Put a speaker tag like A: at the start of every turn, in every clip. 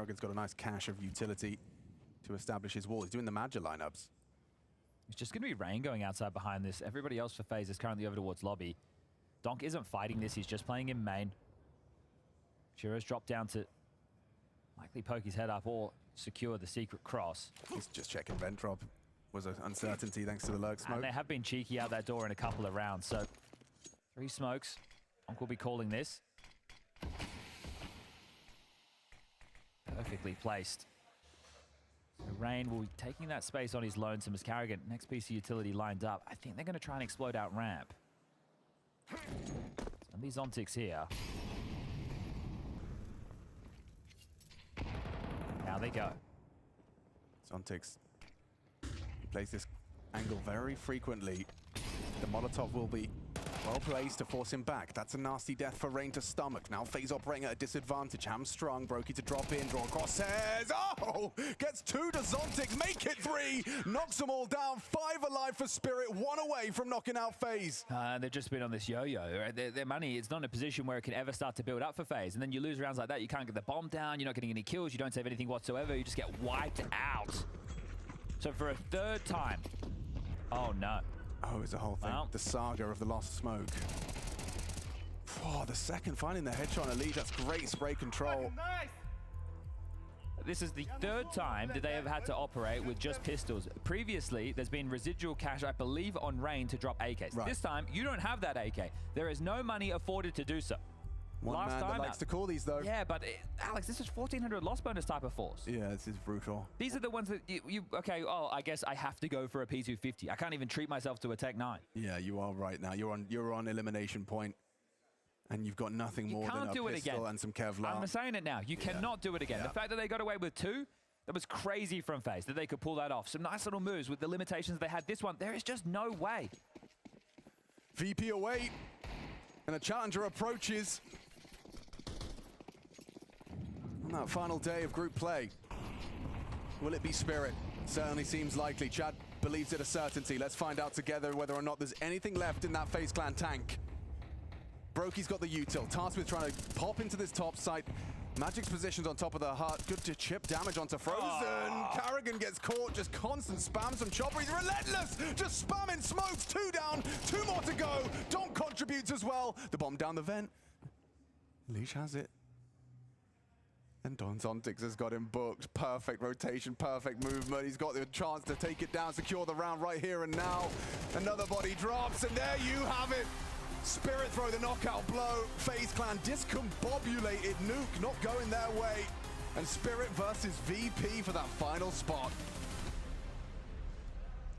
A: Carrigan's got a nice cache of utility to establish his wall. He's doing the Maggia lineups.
B: It's just going to be Rain going outside behind this. Everybody else for FaZe is currently over towards lobby. Donk isn't fighting this. He's just playing in main. Chiro's dropped down to likely poke his head up or secure the secret cross.
A: He's just checking vent drop. Was an uncertainty thanks to the lurk smoke.
B: And they have been cheeky out that door in a couple of rounds. So 3 smokes. Donk will be calling this. Perfectly placed. So Rain will be taking that space on his lonesome as Carrigan, next piece of utility lined up. I think they're going to try and explode out ramp. And these Zontics here. Now they go.
A: Zontics plays this angle very frequently. The Molotov will be well placed to force him back. That's a nasty death for Rain to stomach. Now FaZe operating at a disadvantage. Hamstrung, Brokey to drop in, draw crosshairs. Oh! Gets 2 to Zontics, make it 3! Knocks them all down, 5 alive for Spirit, 1 away from knocking out FaZe.
B: They've just been on this yo-yo. Right? Their money is not in a position where it can ever start to build up for FaZe. And then you lose rounds like that, you can't get the bomb down, you're not getting any kills, you don't save anything whatsoever, you just get wiped out. So for a 3rd time. Oh no.
A: Oh, it's a whole thing.
B: Well,
A: the saga of the lost smoke. Oh, the second finding the headshot on Elite. That's great spray control.
C: Nice.
B: This is the 3rd time that they have had to operate with just pistols. Previously, there's been residual cash, I believe, on Rain to drop AKs.
A: Right.
B: This time, you don't have that AK. There is no money afforded to do so.
A: One man that likes to call these, though.
B: Yeah, but Alex, this is 1400 loss bonus type of force.
A: Yeah, this is brutal.
B: These are the ones that okay, oh, I guess I have to go for a P250. I can't even treat myself to a Tech 9.
A: Yeah, you are right now. You're on elimination point, and you've got nothing more than a pistol and some Kevlar.
B: I'm saying it now. You cannot do it again. The fact that they got away with 2, that was crazy from FaZe, that they could pull that off. Some nice little moves with the limitations they had. This one, there is just no way.
A: VP away, and a challenger approaches. On that final day of group play, will it be Spirit? Certainly seems likely. Chad believes it a certainty. Let's find out together whether or not there's anything left in that FaZe Clan tank. Brokey's got the util. Tarsmith trying to pop into this top site. Magic's positioned on top of the hut. Good to chip damage onto Frozen. Oh. Carrigan gets caught. Just constant spams from Chopper. He's relentless. Just spamming smokes. 2 down. 2 more to go. Donk contributes as well. The bomb down the vent. Leash has it. And Don Zontics has got him booked. Perfect rotation, perfect movement. He's got the chance to take it down, secure the round right here and now. Another body drops, and there you have it. Spirit throw the knockout blow. FaZe Clan discombobulated. Nuke not going their way. And Spirit versus VP for that final spot.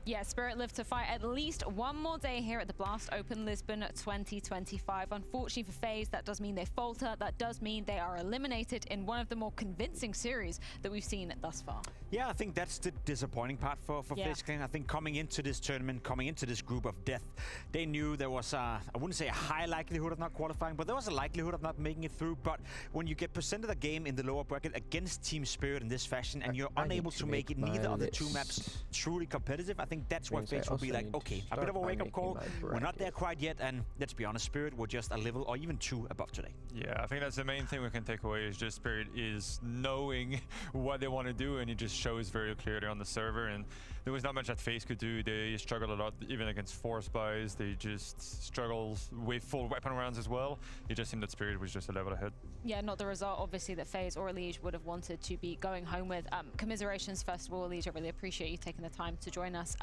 D: Yeah, Spirit live to fight at least one more day here at the Blast Open Lisbon 2025. Unfortunately for FaZe, that does mean they falter. That does mean they are eliminated in one of the more convincing series that we've seen thus far.
E: Yeah, I think that's the disappointing part for FaZe Clan. I think coming into this tournament, coming into this group of death, they knew there was I wouldn't say a high likelihood of not qualifying, but there was a likelihood of not making it through. But when you get presented a game in the lower bracket against Team Spirit in this fashion, and you're unable to make it neither of the 2 maps truly competitive, I think that's where FaZe will be like, okay, a bit of a wake-up call. We're not there quite yet, and let's be honest, Spirit were just a level or even 2 above today.
F: Yeah, I think that's the main thing we can take away is just Spirit is knowing what they want to do, and it just shows very clearly on the server. And there was not much that FaZe could do. They struggled a lot, even against force buys. They just struggled with full weapon rounds as well. It just seemed that Spirit was just a level ahead. Yeah,
D: not the result, obviously, that FaZe or Elige would have wanted to be going home with. Commiserations, first of all, Elige. I really appreciate you taking the time to join us.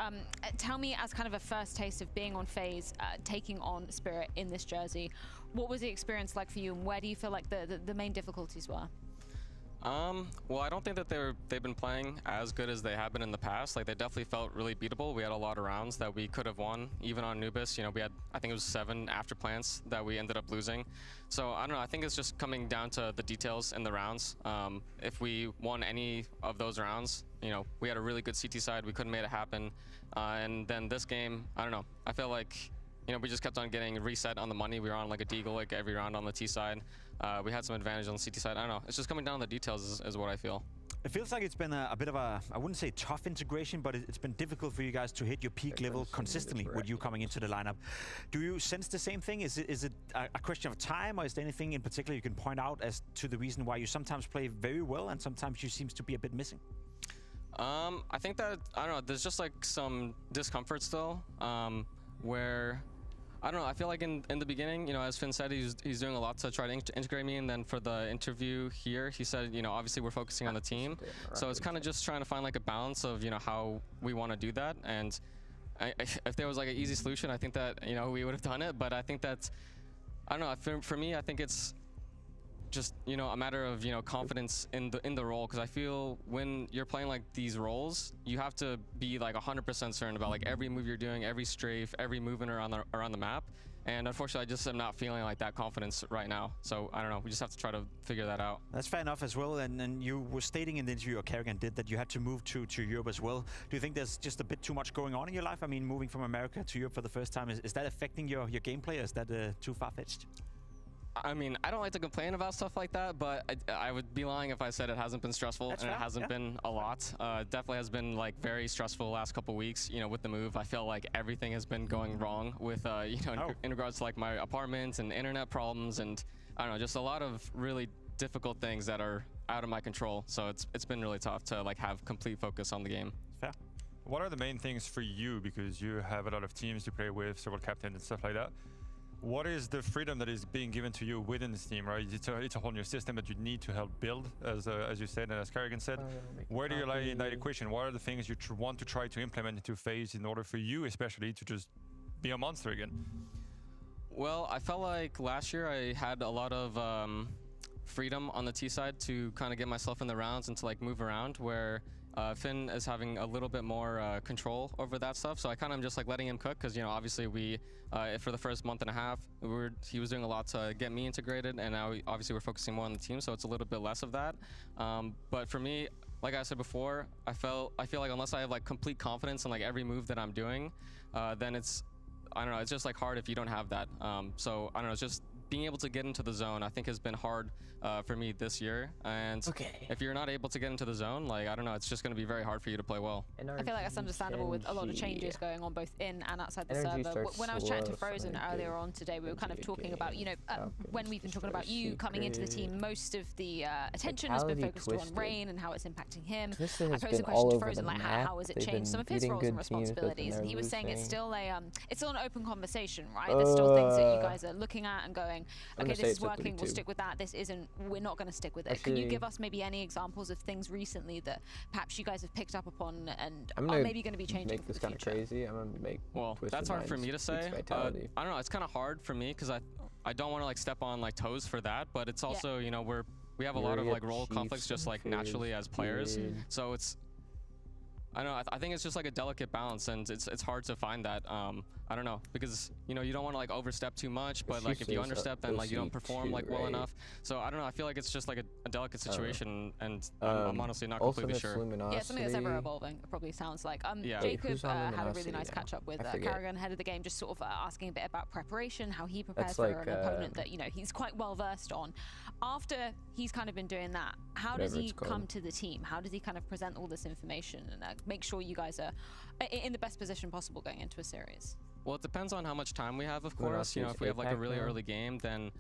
D: Tell me, as kind of a first taste of being on FaZe, taking on Spirit in this jersey, what was the experience like for you, and where do you feel like the main difficulties were?
G: Well, I don't think that they've been playing as good as they have been in the past. Like, they definitely felt really beatable. We had a lot of rounds that we could have won, even on Nubis. You know, we had, I think it was 7 after plants that we ended up losing. So, I don't know, I think it's just coming down to the details in the rounds. If we won any of those rounds, you know, we had a really good CT side. We couldn't make it happen. And then this game, I don't know, I feel like, you know, we just kept on getting reset on the money. We were on like a deagle like every round on the T side. We had some advantage on the CT side. I don't know. It's just coming down to the details is what I feel.
E: It feels like it's been a bit of a, I wouldn't say tough integration, but it's been difficult for you guys to hit your peak level consistently with you coming into the lineup. Do you sense the same thing? Is it a question of time, or is there anything in particular you can point out as to the reason why you sometimes play very well and sometimes you seems to be a bit missing?
G: I think that, I don't know, there's just like some discomfort still, where, I don't know, I feel like in the beginning, you know, as Finn said, he's doing a lot to try to integrate me, and then for the interview here, he said, you know, obviously we're focusing on the team, so it's kind of just trying to find like a balance of, you know, how we want to do that, and if there was like an easy solution, I think that, you know, we would have done it, but I think that, I don't know, for me, I think it's just, you know, a matter of, you know, confidence in the role, because I feel when you're playing like these roles, you have to be like 100% certain about like every move you're doing, every strafe, every movement around the map. And unfortunately, I just am not feeling like that confidence right now. So I don't know. We just have to try to figure that out.
E: That's fair enough as well. And you were stating in the interview, or Kerrigan did, that you had to move to Europe as well. Do you think there's just a bit too much going on in your life? I mean, moving from America to Europe for the first time, is that affecting your gameplay? Is that too far-fetched?
G: I mean, I don't like to complain about stuff like that, but I would be lying if I said it hasn't been stressful. That's and fair. It hasn't been a lot. It definitely has been like very stressful the last couple weeks, you know, with the move. I feel like everything has been going wrong with, you know, in regards to like my apartment and internet problems, and I don't know, just a lot of really difficult things that are out of my control. So it's been really tough to like have complete focus on the game.
E: Fair.
F: What are the main things for you, because you have a lot of teams you play with, several captains and stuff like that? What is the freedom that is being given to you within this team, right? It's a whole new system that you need to help build, as you said, and as Kerrigan said. Where do you lie in that equation? What are the things you want to try to implement into FaZe in order for you, especially, to just be a monster again?
G: Well, I felt like last year I had a lot of freedom on the T side to kind of get myself in the rounds and to like move around, where Finn is having a little bit more control over that stuff. So I kind of am just like letting him cook, because, you know, obviously we, for the first month and a half, he was doing a lot to get me integrated, and now obviously we're focusing more on the team, so it's a little bit less of that. But for me, like I said before, I feel like unless I have like complete confidence in like every move that I'm doing, then it's, I don't know, it's just like hard if you don't have that. So I don't know, it's just being able to get into the zone, I think, has been hard for me this year. And if you're not able to get into the zone, like, I don't know, it's just going to be very hard for you to play well.
D: I feel like that's understandable with a lot of changes going on both in and outside the server. When I was chatting to Frozen earlier on today, we were kind of talking about, you know, when we've been talking about you coming into the team, most of the attention has been focused on Rain and how it's impacting him. I posed a question to Frozen, like, how has it changed some of his roles and responsibilities? And he was saying it's still an open conversation, right? There's still things that you guys are looking at and going, okay, this is working, we'll stick with that. This isn't, we're not going to stick with it. Can you give us maybe any examples of things recently that perhaps you guys have picked up upon and are maybe going to be changing
C: make this kind of crazy. I'm going to make
G: that's hard for me to say. I don't know, it's kind of hard for me because I don't want to like step on like toes for that, but it's also, you know, we have a lot of like role conflicts just like naturally as players. So it's, I don't know, I think it's just like a delicate balance, and it's hard to find that. I don't know, because, you know, you don't want to like overstep too much, but like if you understep, then like you don't perform like well enough. So I don't know, I feel like it's just like a delicate situation, and I'm honestly not completely sure.
D: Yeah, something that's ever evolving, it probably sounds like. Jacob had a really nice catch up with Kerrigan ahead of the game, just sort of asking a bit about preparation, how he prepares for an opponent that, you know, he's quite well versed on. After he's kind of been doing that, how does he come to the team? How does he kind of present all this information and make sure you guys are in the best position possible going into a series?
G: Well, it depends on how much time we have, of course. You know, if we have like a really early game, then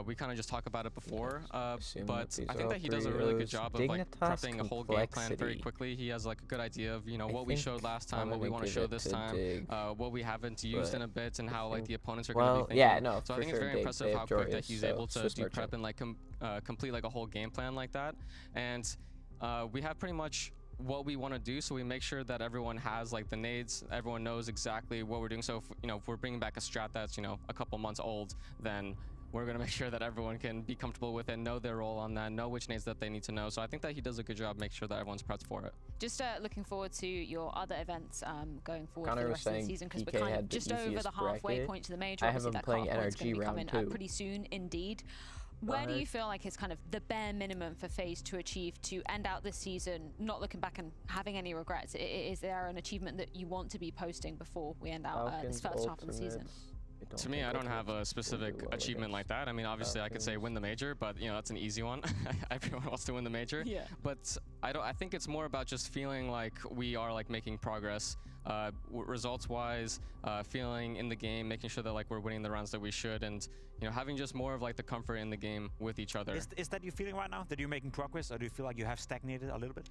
G: we kind of just talk about it before. But I think that he does a really good job of like prepping a whole game plan very quickly. He has like a good idea of, you know, what we showed last time, what we want to show this time, what we haven't used in a bit, and how like the opponents are going to be thinking. So I think it's very impressive how quick that he's able to do prep and like complete like a whole game plan like that. And we have pretty much what we want to do, so we make sure that everyone has like the nades, everyone knows exactly what we're doing. So if, you know, if we're bringing back a strat that's, you know, a couple months old, then we're going to make sure that everyone can be comfortable with it, know their role on that, know which nades that they need to know. So I think that he does a good job, make sure that everyone's prepped for it.
D: Just looking forward to your other events going forward for the rest of the season, because we're kind of just over the halfway point to the major. Obviously that cut-off point's going to be coming pretty soon indeed. Where do you feel like is kind of the bare minimum for FaZe to achieve to end out this season, not looking back and having any regrets? Is there an achievement that you want to be posting before we end out this first half of the season?
G: To me, I don't have a specific achievement like that. I mean, obviously, I could say win the major, but you know that's an easy one. Everyone wants to win the major.
D: Yeah.
G: But I think it's more about just feeling like we are like making progress, results-wise, feeling in the game, making sure that like we're winning the rounds that we should, and you know having just more of like the comfort in the game with each other.
E: Is that your feeling right now? That you're making progress, or do you feel like you have stagnated a little bit?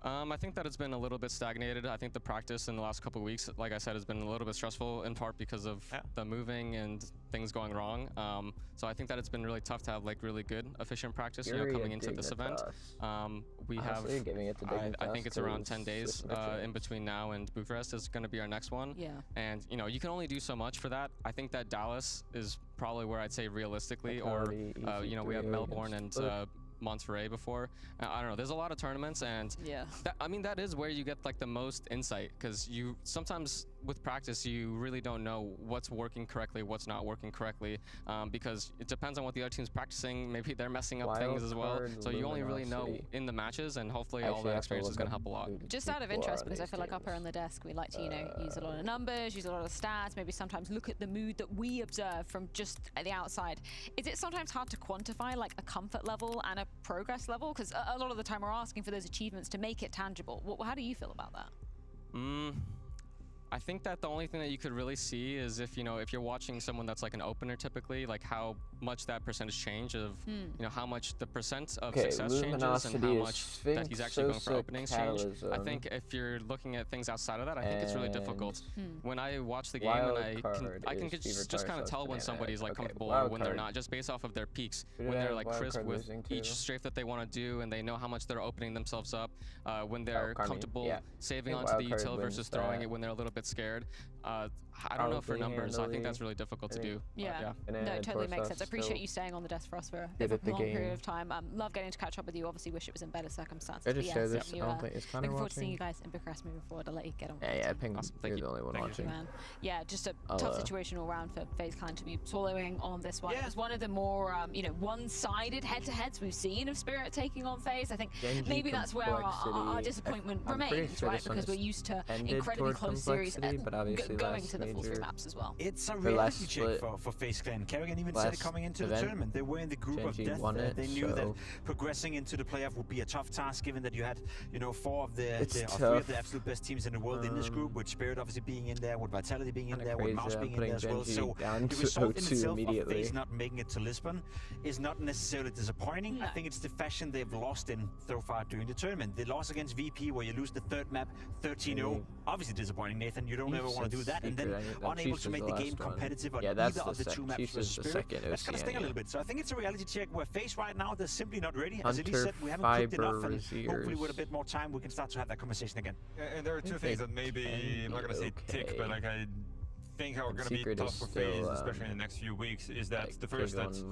G: I think that it's been a little bit stagnated. I think the practice in the last couple of weeks, like I said, has been a little bit stressful in part because of the moving and things going wrong. So I think that it's been really tough to have like really good, efficient practice, you know, coming into this event. We have, I think it's around 10 days in between now and Bucharest is going to be our next one.
D: Yeah.
G: And you know, you can only do so much for that. I think that Dallas is probably where I'd say realistically, or you know, we have Melbourne and Monterey before. I don't know, there's a lot of tournaments, and I mean that is where you get like the most insight, because you sometimes with practice you really don't know what's working correctly, what's not working correctly, because it depends on what the other team's practicing. Maybe they're messing up things as well, so you only really know in the matches, and hopefully all that experience is going to help a lot.
D: Just out of interest, because I feel like up here on the desk we like to, you know, use a lot of numbers, use a lot of stats, maybe sometimes look at the mood that we observe from just at the outside. Is it sometimes hard to quantify like a comfort level and a progress level? Because a lot of the time we're asking for those achievements to make it tangible. How do you feel about that?
G: I think that the only thing that you could really see is if, you know, if you're watching someone that's like an opener typically, like how much that percentage change of, you know, how much the percent of success changes and how much that he's actually going for openings change. I think if you're looking at things outside of that, I think it's really difficult. When I watch the game, and I can just kind of tell when somebody's like comfortable or when they're not, just based off of their peaks, when they're like crisp with each strafe that they want to do and they know how much they're opening themselves up, when they're comfortable saving onto the util versus throwing it when they're a little bit scared. I don't know for numbers, so I think that's really difficult to do.
D: Yeah, no, it totally makes sense. I appreciate you staying on the desk for us for a long period of time. Love getting to catch up with you. Obviously, wish it was in better circumstances.
C: I just share this. I don't think it's kind of
D: looking forward to seeing you guys in Bucharest moving forward. I'll let you get on.
C: Yeah, Ping, you're the only one watching.
D: Man. Yeah, just a tough situation all round for FaZe Clan to be swallowing on this one. It was one of the more, you know, one-sided head-to-heads we've seen of Spirit taking on FaZe. I think maybe that's where our disappointment remains, right? Because we're used to incredibly close series going to the full 3 maps as well.
E: It's a reality check for FaZe Clan. Kerrigan even said it coming into the tournament. They were in the group of death. They knew that progressing into the playoff would be a tough task, given that you had, you know, 3 of the absolute best teams in the world in this group, with Spirit obviously being in there, with Vitality being in there, with Mouse being in there as well. So the result in itself of FaZe not making it to Lisbon is not necessarily disappointing. I think it's the fashion they've lost in so far during the tournament. The loss against VP, where you lose the 3rd map 13-0, obviously disappointing, Nathan. You don't ever want to do that, and then unable to make the game competitive on either of the 2 maps for Spirit. That's going to sting a little bit. So I think it's a reality check where FaZe right now, they're simply not ready. As Elise said, we haven't cooked enough, and hopefully with a bit more time we can start to have that conversation again.
F: And there are 2 things that maybe, I'm not going to say tick, but like I think are going to be tough for FaZe, especially in the next few weeks, is that the first that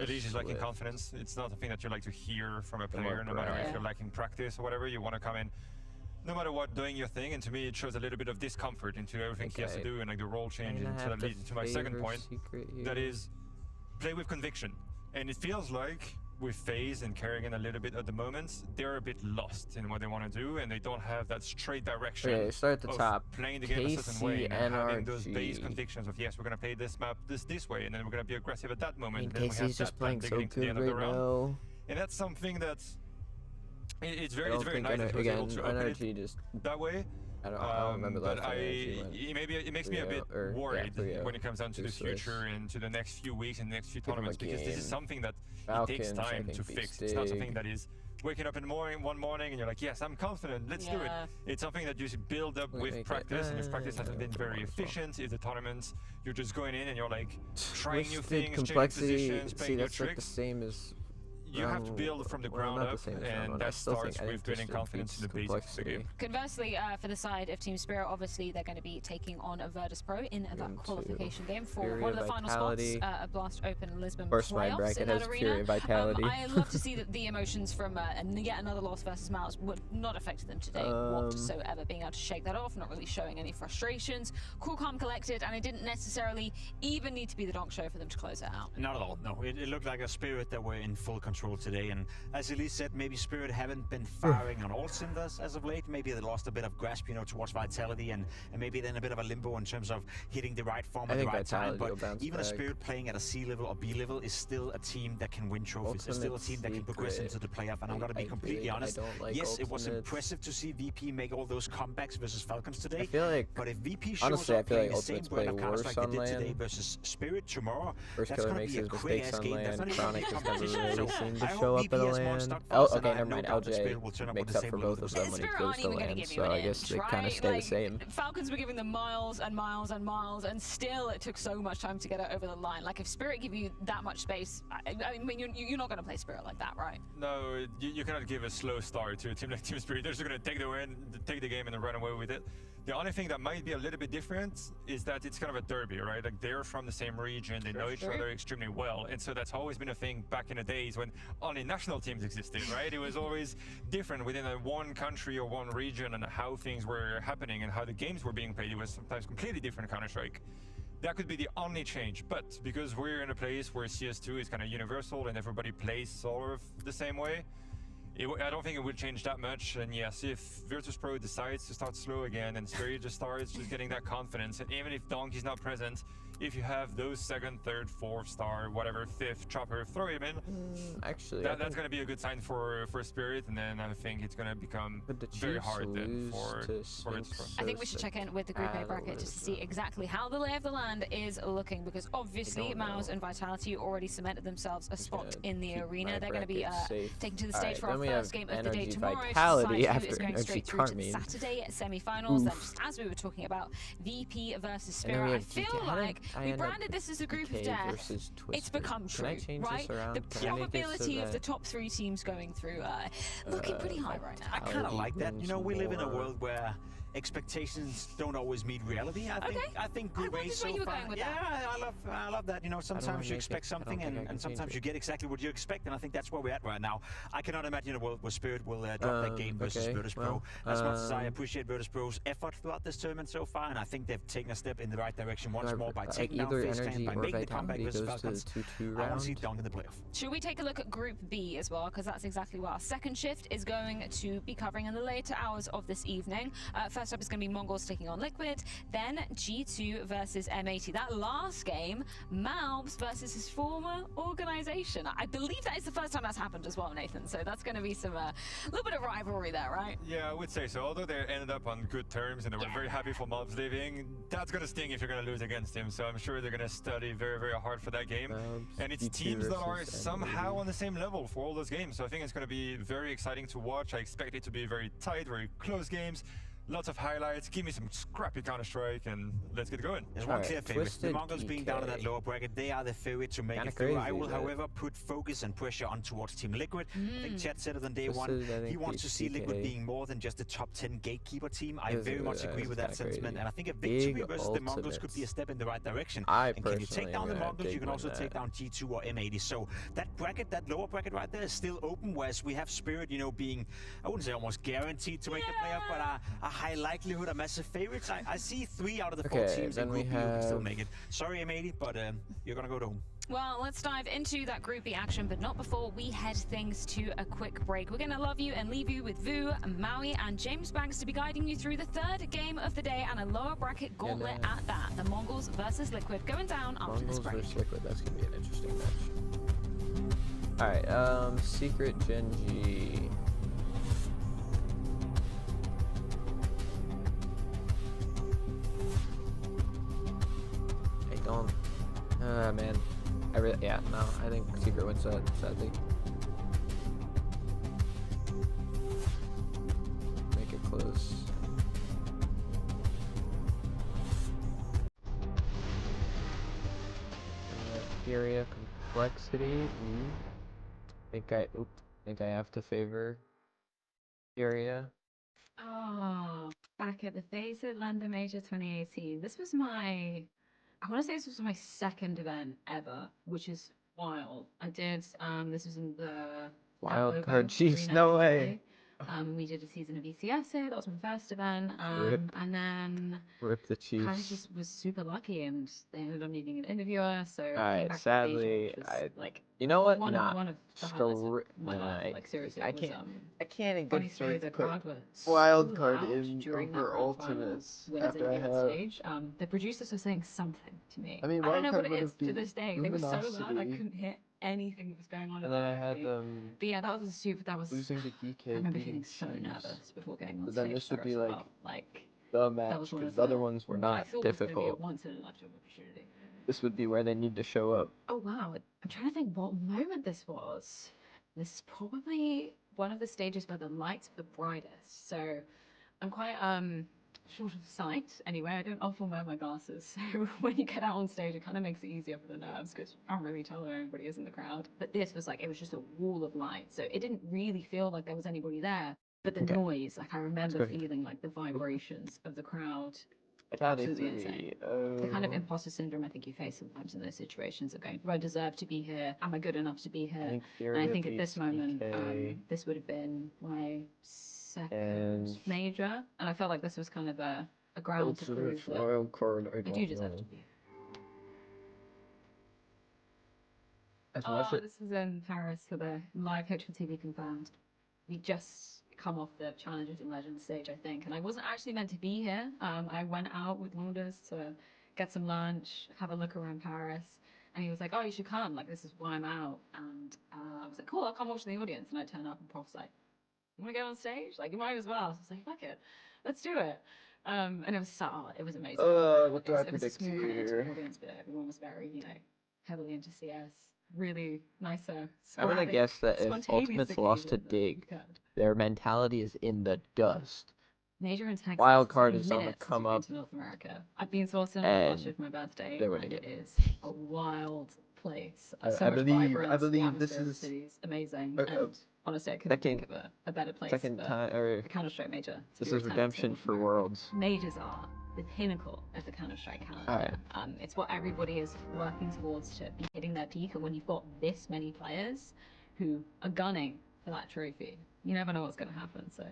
F: Elise is lacking confidence. It's not a thing that you like to hear from a player, no matter if you're lacking practice or whatever. You want to come in no matter what, doing your thing, and to me it shows a little bit of discomfort into everything he has to do, and like the role change, and so that leads to my second point, that is play with conviction. And it feels like with FaZe and Kerrigan a little bit at the moment, they're a bit lost in what they want to do, and they don't have that straight direction
C: start at the top.
F: Playing the game a certain way, and having those base convictions of, yes, we're going to play this map this way, and then we're going to be aggressive at that moment, and then we have that plan getting to the end of the round. And that's something that's it's very nice that he was able to open it just that way.
C: I don't remember
F: but it makes me a bit worried when it comes down to the future and to the next few weeks and the next few tournaments, because this is something that it takes time to fix. It's not something that is waking up in the morning one morning and you're like, yes, I'm confident, let's do it. It's something that you build up with practice, and if practice hasn't been very efficient, if the tournaments you're just going in and you're like trying new things, changing positions, playing new tricks.
C: Like the same as
F: you have to build from the ground up, and that starts with building confidence in the basics of the game.
D: Conversely, for the side of Team Spirit, obviously they're going to be taking on Virtus Pro in that qualification game for one of the final spots at Blast Open Lisbon playoffs in that arena. I love to see that the emotions from yet another loss versus Mouse would not affect them today whatsoever, being able to shake that off, not really showing any frustrations, cool, calm, collected, and it didn't necessarily even need to be the donk show for them to close it out.
E: Not at all, no. It looked like a Spirit that were in full control control today. And as Elise said, maybe Spirit haven't been firing on all cylinders as of late. Maybe they lost a bit of grasp, towards Vitality, and maybe then a bit of a limbo in terms of hitting the right form at the right time. But even a Spirit playing at a C level or B level is still a team that can win trophies. It's still a team that can progress into the playoff. And I'm going to be completely honest. Yes, it was impressive to see VP make all those comebacks versus Falcons today.
C: I feel like,
E: but if VP shows
C: honestly,
E: up
C: I feel
E: playing
C: like
E: the same
C: Ultimates
E: brand
C: play
E: of
C: worse
E: Counter-Strike they
C: on
E: did today
C: land.
E: versus Spirit tomorrow,
C: First
E: that's
C: Killer
E: going to
C: makes
E: be a
C: his
E: quick
C: mistakes
E: ass
C: on
E: game. That's
C: land.
E: not even
C: Chronic
E: a
C: has never
E: competition.
C: really
E: So
C: seemed
E: I
C: to
E: hope
C: show up
E: VP
C: at a
E: has more
C: land.
E: stock for
C: Oh,
E: us, and I
C: okay,
E: have
C: never
E: no
C: mind.
E: doubt that Spirit will turn
C: LJ
E: up with
C: makes
E: the
C: up
E: same
C: for
E: level
C: both of
E: of
C: them when he
D: Spirit
C: goes
D: aren't
C: to
D: even going to
C: land,
D: give you
C: so
D: an
C: I guess
D: inch,
C: they kind
D: right?
C: of stay the same.
D: Falcons were giving them miles and miles and miles, and still it took so much time to get it over the line. Like, if Spirit give you that much space, I mean, you're not going to play Spirit like that, right?
F: No, you cannot give a slow start to a team like Team Spirit. They're just going to take the win, take the game, and then run away with it. The only thing that might be a little bit different is that it's kind of a derby, right? Like, they're from the same region, they know each other extremely well, and so that's always been a thing back in the days when only national teams existed, right? It was always different within one country or one region, and how things were happening and how the games were being played. It was sometimes completely different Counter-Strike. That could be the only change, but because we're in a place where CS2 is kind of universal and everybody plays sort of the same way, I don't think it would change that much. And yes, if Virtus Pro decides to start slow again and Spirit just starts just getting that confidence, and even if Donkey's not present, if you have those second, third, fourth star, whatever, fifth chopper, throw him in.
C: Actually,
F: that's going to be a good sign for Spirit, and then I think it's going to become very hard then for Virtus Pro.
D: I think we should check in with the Group A bracket just to see exactly how the lay of the land is looking, because obviously Mouse and Vitality already cemented themselves a spot in the arena. They're going to be taken to the stage for our first game of the day tomorrow.
C: Vitality
D: Side 2 is
C: after
D: going straight through to the Saturday semi-finals. Then, just as we were talking about, VP versus Spirit, I feel like we branded this as a group of death. It's become true, right? The probability of the top 3 teams going through looking pretty high right now.
E: I kind of like that. We live in a world where expectations don't always meet reality. I think Group A so far. I love that. Sometimes you expect something, and sometimes you get exactly what you expect, and I think that's where we're at right now. I cannot imagine a world where Spirit will drop that game versus Virtus Pro. As much as I appreciate Virtus Pro's effort throughout this tournament so far, and I think they've taken a step in the right direction once more by taking down FaZe Clan, by making the comeback versus Falcons. I want to see Dunk in the playoff.
D: Should we take a look at Group B as well? Because that's exactly what our second shift is going to be covering in the later hours of this evening. First up is going to be Mongols taking on Liquid, then G2 versus M80. That last game, Malbs versus his former organization. I believe that is the first time that's happened as well, Nathan. So that's going to be some little bit of rivalry there, right?
F: Yeah, I would say so. Although they ended up on good terms and they were very happy for Malbs leaving, that's going to sting if you're going to lose against him. So I'm sure they're going to study very, very hard for that game. And it's teams that are somehow on the same level for all those games. So I think it's going to be very exciting to watch. I expect it to be very tight, very close games. Lots of highlights. Give me some scrappy Counter-Strike and let's get going.
E: There's one clear favorite. The Mongols being down in that lower bracket, they are the favorite to make it through. I will, however, put focus and pressure on towards Team Liquid. I think Chad said it on day one. He wants to see Liquid being more than just a top 10 gatekeeper team. I very much agree with that sentiment. And I think a victory versus the Mongols could be a step in the right direction. And can you take down the Mongols, you can also take down G2 or M80. So that bracket, that lower bracket right there is still open, whereas we have Spirit, being, I wouldn't say almost guaranteed to make the playoff, but a high likelihood, a massive favorites. I see 3 out of the 4 teams in Group B who can still make it. Sorry, M80, but you're going to go to home.
D: Well, let's dive into that Group B action, but not before we head things to a quick break. We're going to love you and leave you with Vu, Maui, and James Banks to be guiding you through the 3rd game of the day and a lower bracket gauntlet at that. The Mongols versus Liquid going down after this break.
C: Mongols versus Liquid, that's going to be an interesting match. Alright, Secret Genji. Man. I think Secret wins that, sadly. Make it close. Furia complexity. Think I have to favor Furia.
H: Oh, back at the FaZe Atlanta Major 2018. I want to say this was my 2nd event ever, which is wild. I did, this was in the
C: Wild Card Chiefs, no way.
H: We did a season of ECS here. That was my first event.
C: Rip.
H: And then
C: Rip the
H: kind of
C: Chiefs.
H: just was super lucky, and they ended up needing an interviewer. So I came
C: Alright,
H: back to
C: sadly,
H: Beijing, which was, like,
C: you know what?
H: one
C: Nah.
H: of the highlights of my
C: Nah,
H: life. Like, seriously,
C: I
H: it was,
C: can't. I can't in
H: funny
C: good
H: story,
C: faith
H: the
C: put
H: crowd was
C: wild
H: so
C: card
H: loud
C: in
H: during that
C: over
H: grand final
C: ultimates
H: when
C: after I
H: Zinni on
C: have.
H: stage. The producers were saying something to me.
C: I mean,
H: I don't
C: wild
H: know
C: card
H: what
C: would
H: it is
C: have
H: to
C: been
H: this day. They were so loud, I
C: luminosity,
H: couldn't hear anything that was going on.
C: and then I had them
H: But yeah, that was
C: losing to
H: I
C: DK,
H: remember
C: beating
H: feeling so
C: Chiefs.
H: nervous before getting on
C: But
H: stage.
C: then this would
H: there
C: be
H: as
C: like
H: well. Like,
C: the
H: that
C: match
H: was one
C: because
H: of
C: the other ones were
H: I
C: not
H: thought was gonna be a
C: difficult.
H: once in a lifetime opportunity.
C: This would be where they need to show up.
H: Oh wow, I'm trying to think what moment this was. This is probably one of the stages where the lights were the brightest. So I'm quite short of sight anyway. I don't often wear my glasses. So when you get out on stage, it kind of makes it easier for the nerves because you can't really tell where everybody is in the crowd. But this was like, it was just a wall of light. So it didn't really feel like there was anybody there. But the noise, like I remember feeling like the vibrations of the crowd. Absolutely insane. The kind of imposter syndrome I think you face sometimes in those situations of going, do I deserve to be here? Am I good enough to be here? And I think at this moment, this would have been my second major. And I felt like this was kind of a ground to prove that
C: wild card,
H: I do deserve to be here.
C: As much as
H: This is in Paris for the live HLTV confirmed. We just come off the Challengers and Legends stage, I think, and I wasn't actually meant to be here. I went out with Lourdes to get some lunch, have a look around Paris, and he was like, "Oh, you should come. Like, this is why I'm out." And I was like, "Cool, I'll come watch the audience." And I turn up, and Prof's like, "You want to get on stage? Like, you might as well." So I was like, "Fuck it, let's do it." And it was it was amazing.
C: what do I
H: It was a
C: predict
H: small kind of
C: here?
H: audience, but everyone was very, heavily into CS. Really nicer.
C: I'm gonna guess that if Ultimates lost to Dig, their mentality is in the dust.
H: Major in Texas.
C: Wild card is on the
H: minutes
C: come
H: to
C: up.
H: to North America. I've been sourcing
C: And
H: last year for my birthday,
C: they're winning
H: and
C: it.
H: it is a wild place.
C: I
H: So much
C: believe
H: vibrance, the
C: this
H: atmosphere of the
C: is
H: city's amazing. And honestly, I couldn't think of a better place
C: second
H: for
C: time, or
H: a Counter-Strike major. to
C: this
H: be
C: is
H: returned to
C: redemption
H: North
C: for
H: America.
C: Worlds.
H: Majors are the pinnacle of the Counter-Strike calendar.
C: Alright.
H: It's what everybody is working towards to be hitting their peak, and when you've got this many players who are gunning for that trophy, you never know what's going to happen, so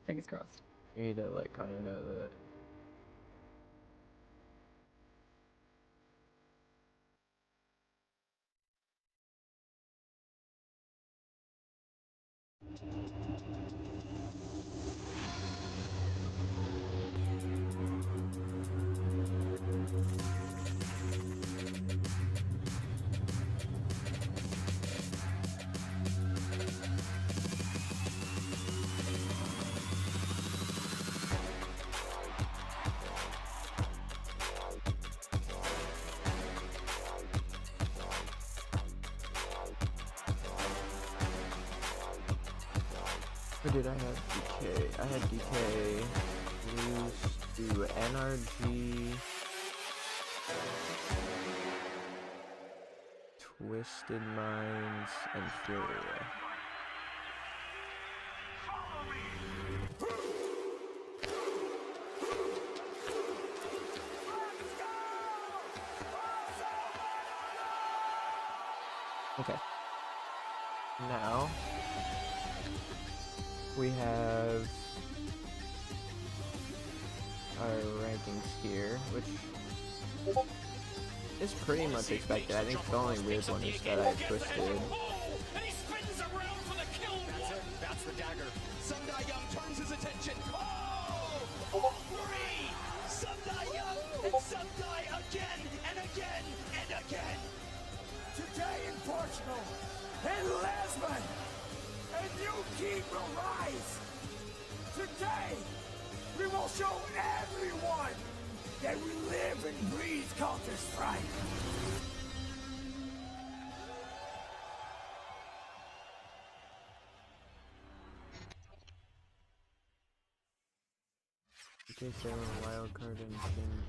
H: fingers crossed.
C: You need to like kind of know that. Or did I have DK? I had DK lose to NRG, Twisted Minds, and Furia. Okay. Now we have our rankings here, which is pretty much expected. I think the only weird one is that I twisted.
I: And he spins around for the kill. That's the dagger. Sundai Young turns his attention. Oh! Three! Sundai Young and Sundai again and again and again.
J: Today in Portugal, in Lisbon, a new king will rise. Today, we will show everyone that we live and breathe Counter-Strike.
C: Okay, so wild card and change.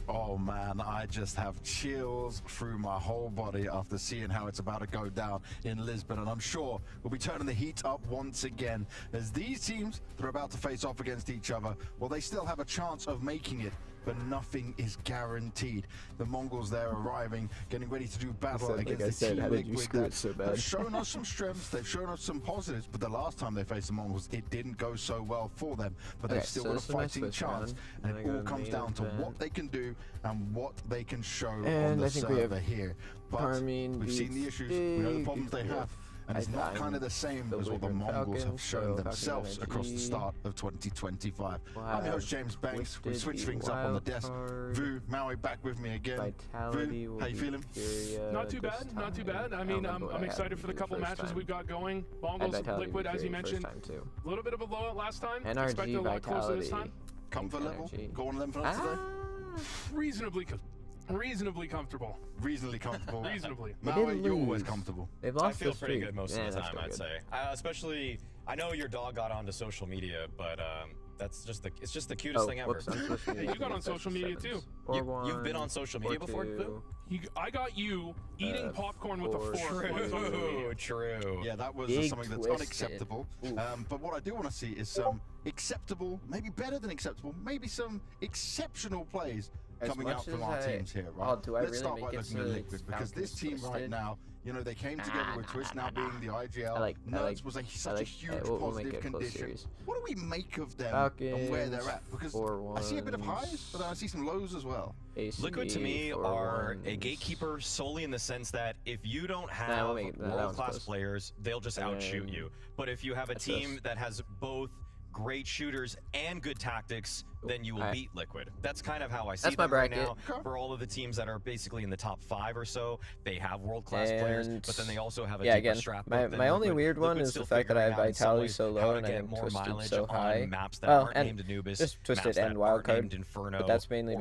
K: Oh man, I just have chills through my whole body after seeing how it's about to go down in Lisbon, and I'm sure we'll be turning the heat up once again as these teams that are about to face off against each other, well, they still have a chance of making it but nothing is guaranteed. The Mongols there arriving, getting ready to do battle
C: Like
K: against
C: I
K: the
C: said,
K: Team
C: how did you
K: Liquid
C: screw
K: that
C: it so
K: have
C: bad?
K: shown us some strengths, they've shown us some positives, but the last time they faced the Mongols, it didn't go so well for them. But they've
C: Okay,
K: still
C: so
K: got a
C: this is my
K: fighting
C: Swiss
K: chance,
C: round,
K: and
C: and
K: it
C: I
K: all
C: got a
K: comes
C: main
K: down to what
C: event.
K: they can do and what they can show on
C: And
K: the
C: I think we have
K: server here. But
C: Carmine
K: we've seen the
C: beats
K: issues, we know the
C: Big.
K: problems they have. And it's not kind of the same as what the Mongols have shown themselves across the start of 2025. I'm your host, James Banks. We switch things up on the desk. Vu, Maui back with me again. Vu, how you feeling?
L: Not too bad, not too bad. I mean, I'm excited for the couple matches we've got going. Mongols, Liquid, as you mentioned, a little bit of a blowout last time. Expect a lot closer this time.
K: Comfort level? Go on them for us today?
L: Reasonably comfortable.
K: Reasonably comfortable.
L: Reasonably.
K: Maui, you're always comfortable.
M: I feel pretty good most of the time, I'd say. Especially, I know your dog got onto social media, but it's just the cutest thing ever.
L: Hey, you got on social media too.
M: You've been on social media before, Vu?
L: I got you eating popcorn with a fork on social media.
M: True.
K: Yeah, that was something that's unacceptable. But what I do want to see is some acceptable, maybe better than acceptable, maybe some exceptional plays coming out from our teams here, right? Let's start by looking at Liquid, because this team right now, you know, they came together with Twist now being the IGL. Nerds was such a huge positive condition. What do we make of them and where they're at? Because I see a bit of highs, but I see some lows as well.
M: Liquid to me are a gatekeeper solely in the sense that if you don't have world-class players, they'll just outshoot you. But if you have a team that has both great shooters and good tactics, then you will beat Liquid. That's kind of how I see them right now. For all of the teams that are basically in the top 5 or so, they have world-class players, but then they also have a deeper strap.
C: My only weird one is the fact that I have Vitality so low and I am Twisted so high. Well, and just Twisted and Wildcard, but that's mainly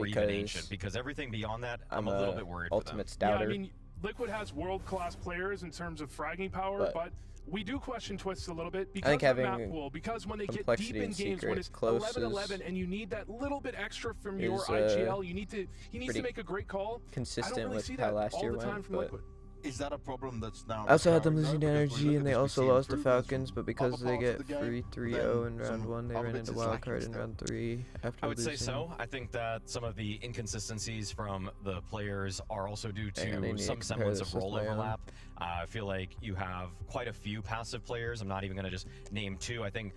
M: because everything beyond that,
C: I'm
M: a little bit worried
C: ultimate
M: for them.
C: stouter.
L: Yeah, I mean, Liquid has world-class players in terms of fragging power, but we do question Twists a little bit because of the map pool. Because when they get deep in games, when it's 11-11 and you need that little bit extra from your IGL, he needs to make a great call.
C: Consistent with how last year went, but
K: is that a problem that's now?
C: I also had them losing to Energy, and they also lost to Falcons, but because they get 3-3-0 in round 1, they ran into Wildcard in round 3 after
M: I would
C: losing.
M: say so. I think that some of the inconsistencies from the players are also due to some semblance of role overlap. I feel like you have quite a few passive players. I'm not even going to just name 2. I think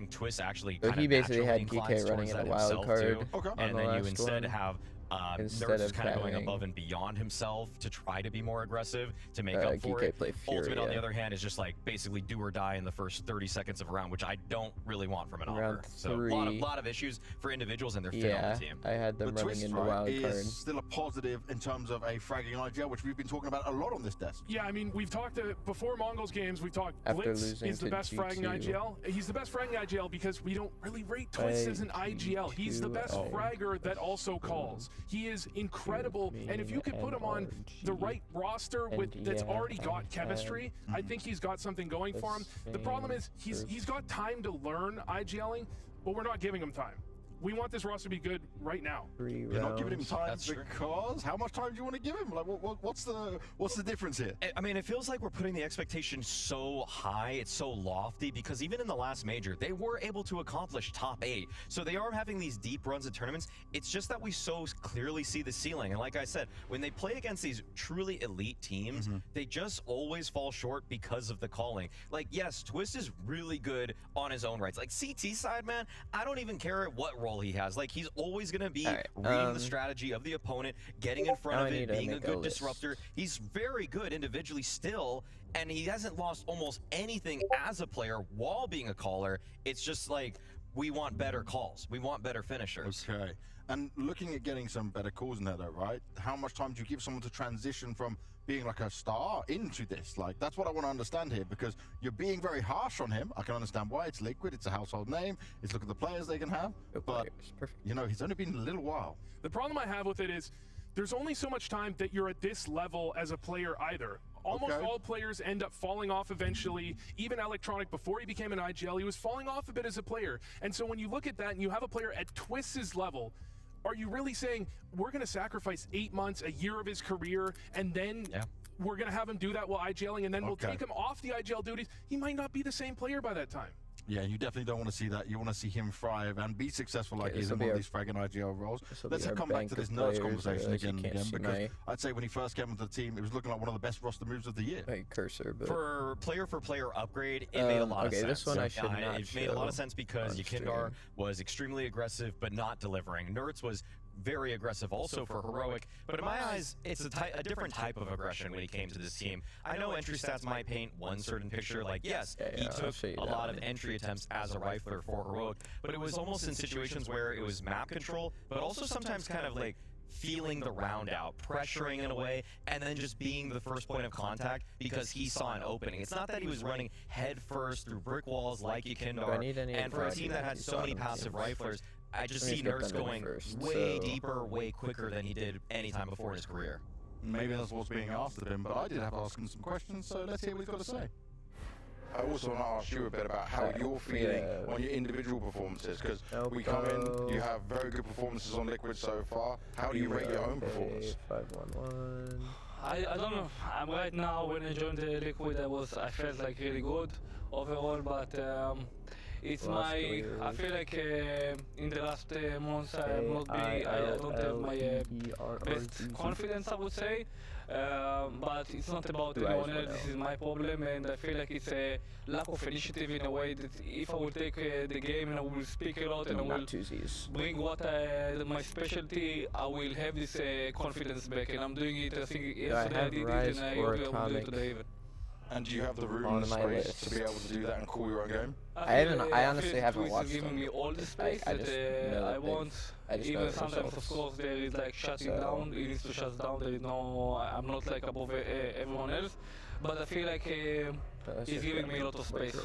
M: Twist actually kind of
C: basically had
M: inclines
C: DK running
M: towards
C: in
M: that
C: a
M: himself
C: Wildcard,
M: too. And then you instead have Nerds is kind of going above and beyond himself to try to be more aggressive, to make up for it. Ultimate, on the other hand, is just like basically do or die in the first 30 seconds of a round, which I don't really want from an offer. So a lot of issues for individuals and their fit on the team.
C: I had them running into Wildcard.
K: Is still a positive in terms of a fragging IGL, which we've been talking about a lot on this desk.
L: Yeah, I mean, we've talked before Mongols games, we've talked Blitz is the best fragging IGL. He's the best fragging IGL because we don't really rate Twist as an IGL. He's the best fragger that also calls. He is incredible, and if you could put him on the right roster that's already got chemistry, I think he's got something going for him. The problem is he's got time to learn IGLing, but we're not giving him time. We want this roster to be good right now.
K: You're not giving him time because how much time do you want to give him? Like, what's the difference here?
M: I mean, it feels like we're putting the expectation so high, it's so lofty, because even in the last major, they were able to accomplish top 8. So they are having these deep runs at tournaments. It's just that we so clearly see the ceiling. And like I said, when they play against these truly elite teams, they just always fall short because of the calling. Like, yes, Twist is really good on his own rights. Like, CT side, man, I don't even care what role he has. Like, he's always going to be reading the strategy of the opponent, getting in front of it, being a good disruptor. He's very good individually still, and he hasn't lost almost anything as a player while being a caller. It's just like, we want better calls. We want better finishers.
K: Okay. And looking at getting some better calls in there, though, right? How much time do you give someone to transition from being like a star into this? Like, that's what I want to understand here, because you're being very harsh on him. I can understand why. It's Liquid, it's a household name, it's look at the players they can have, but you know, he's only been a little while.
L: The problem I have with it is there's only so much time that you're at this level as a player either. Almost all players end up falling off eventually. Even Electronic, before he became an IGL, he was falling off a bit as a player. And so when you look at that and you have a player at Twist's level, are you really saying we're going to sacrifice 8 months, a year of his career, and then we're going to have him do that while IGLing, and then we'll take him off the IGL duties? He might not be the same player by that time.
K: Yeah, you definitely don't want to see that. You want to see him thrive and be successful like he is in one of these fragging IGL roles. Let's come back to this Nerds conversation again, because I'd say when he first came into the team, it was looking like one of the best roster moves of the year.
C: Cursor, but
M: for player upgrade, it made a lot of sense.
C: This one I should not
M: It made a lot of sense because Yakindar was extremely aggressive but not delivering. Nerds was very aggressive also for heroic, but in my eyes, it's a different type of aggression when he came to this team. I know entry stats might paint one certain picture, like yes, he took a lot of entry attempts as a rifler for heroic, but it was almost in situations where it was map control, but also sometimes kind of like feeling the round out, pressuring in a way, and then just being the first point of contact because he saw an opening. It's not that he was running head first through brick walls like Yakindar, and for a team that had so many passive riflers, I just see Nerds going way deeper, way quicker than he did any time before in his career.
K: Maybe that's what's being asked of him, but I did have to ask him some questions, so let's hear what he's got to say. I also want to ask you a bit about how you're feeling on your individual performances, because we come in, you have very good performances on Liquid so far. How do you rate your own performance?
C: 5-1-1.
N: I don't know. I'm right now, when I joined the Liquid, I felt like really good overall, but it's I feel like in the last months I don't have my best confidence, I would say. But it's not about anyone else, this is my problem, and I feel like it's a lack of initiative in a way that if I will take the game and I will speak a lot and I will bring what my specialty, I will have this confidence back, and I'm doing it. I think yesterday I did it, and I hope I will do it today even.
K: And do you have the room and the space to be able to do that and call your own game?
C: I honestly haven't watched
N: giving me all the space that I want. Even sometimes, of course, there is like shutting down. It needs to shut down. There is no. I'm not like above everyone else, but I feel like he's giving me a lot of space.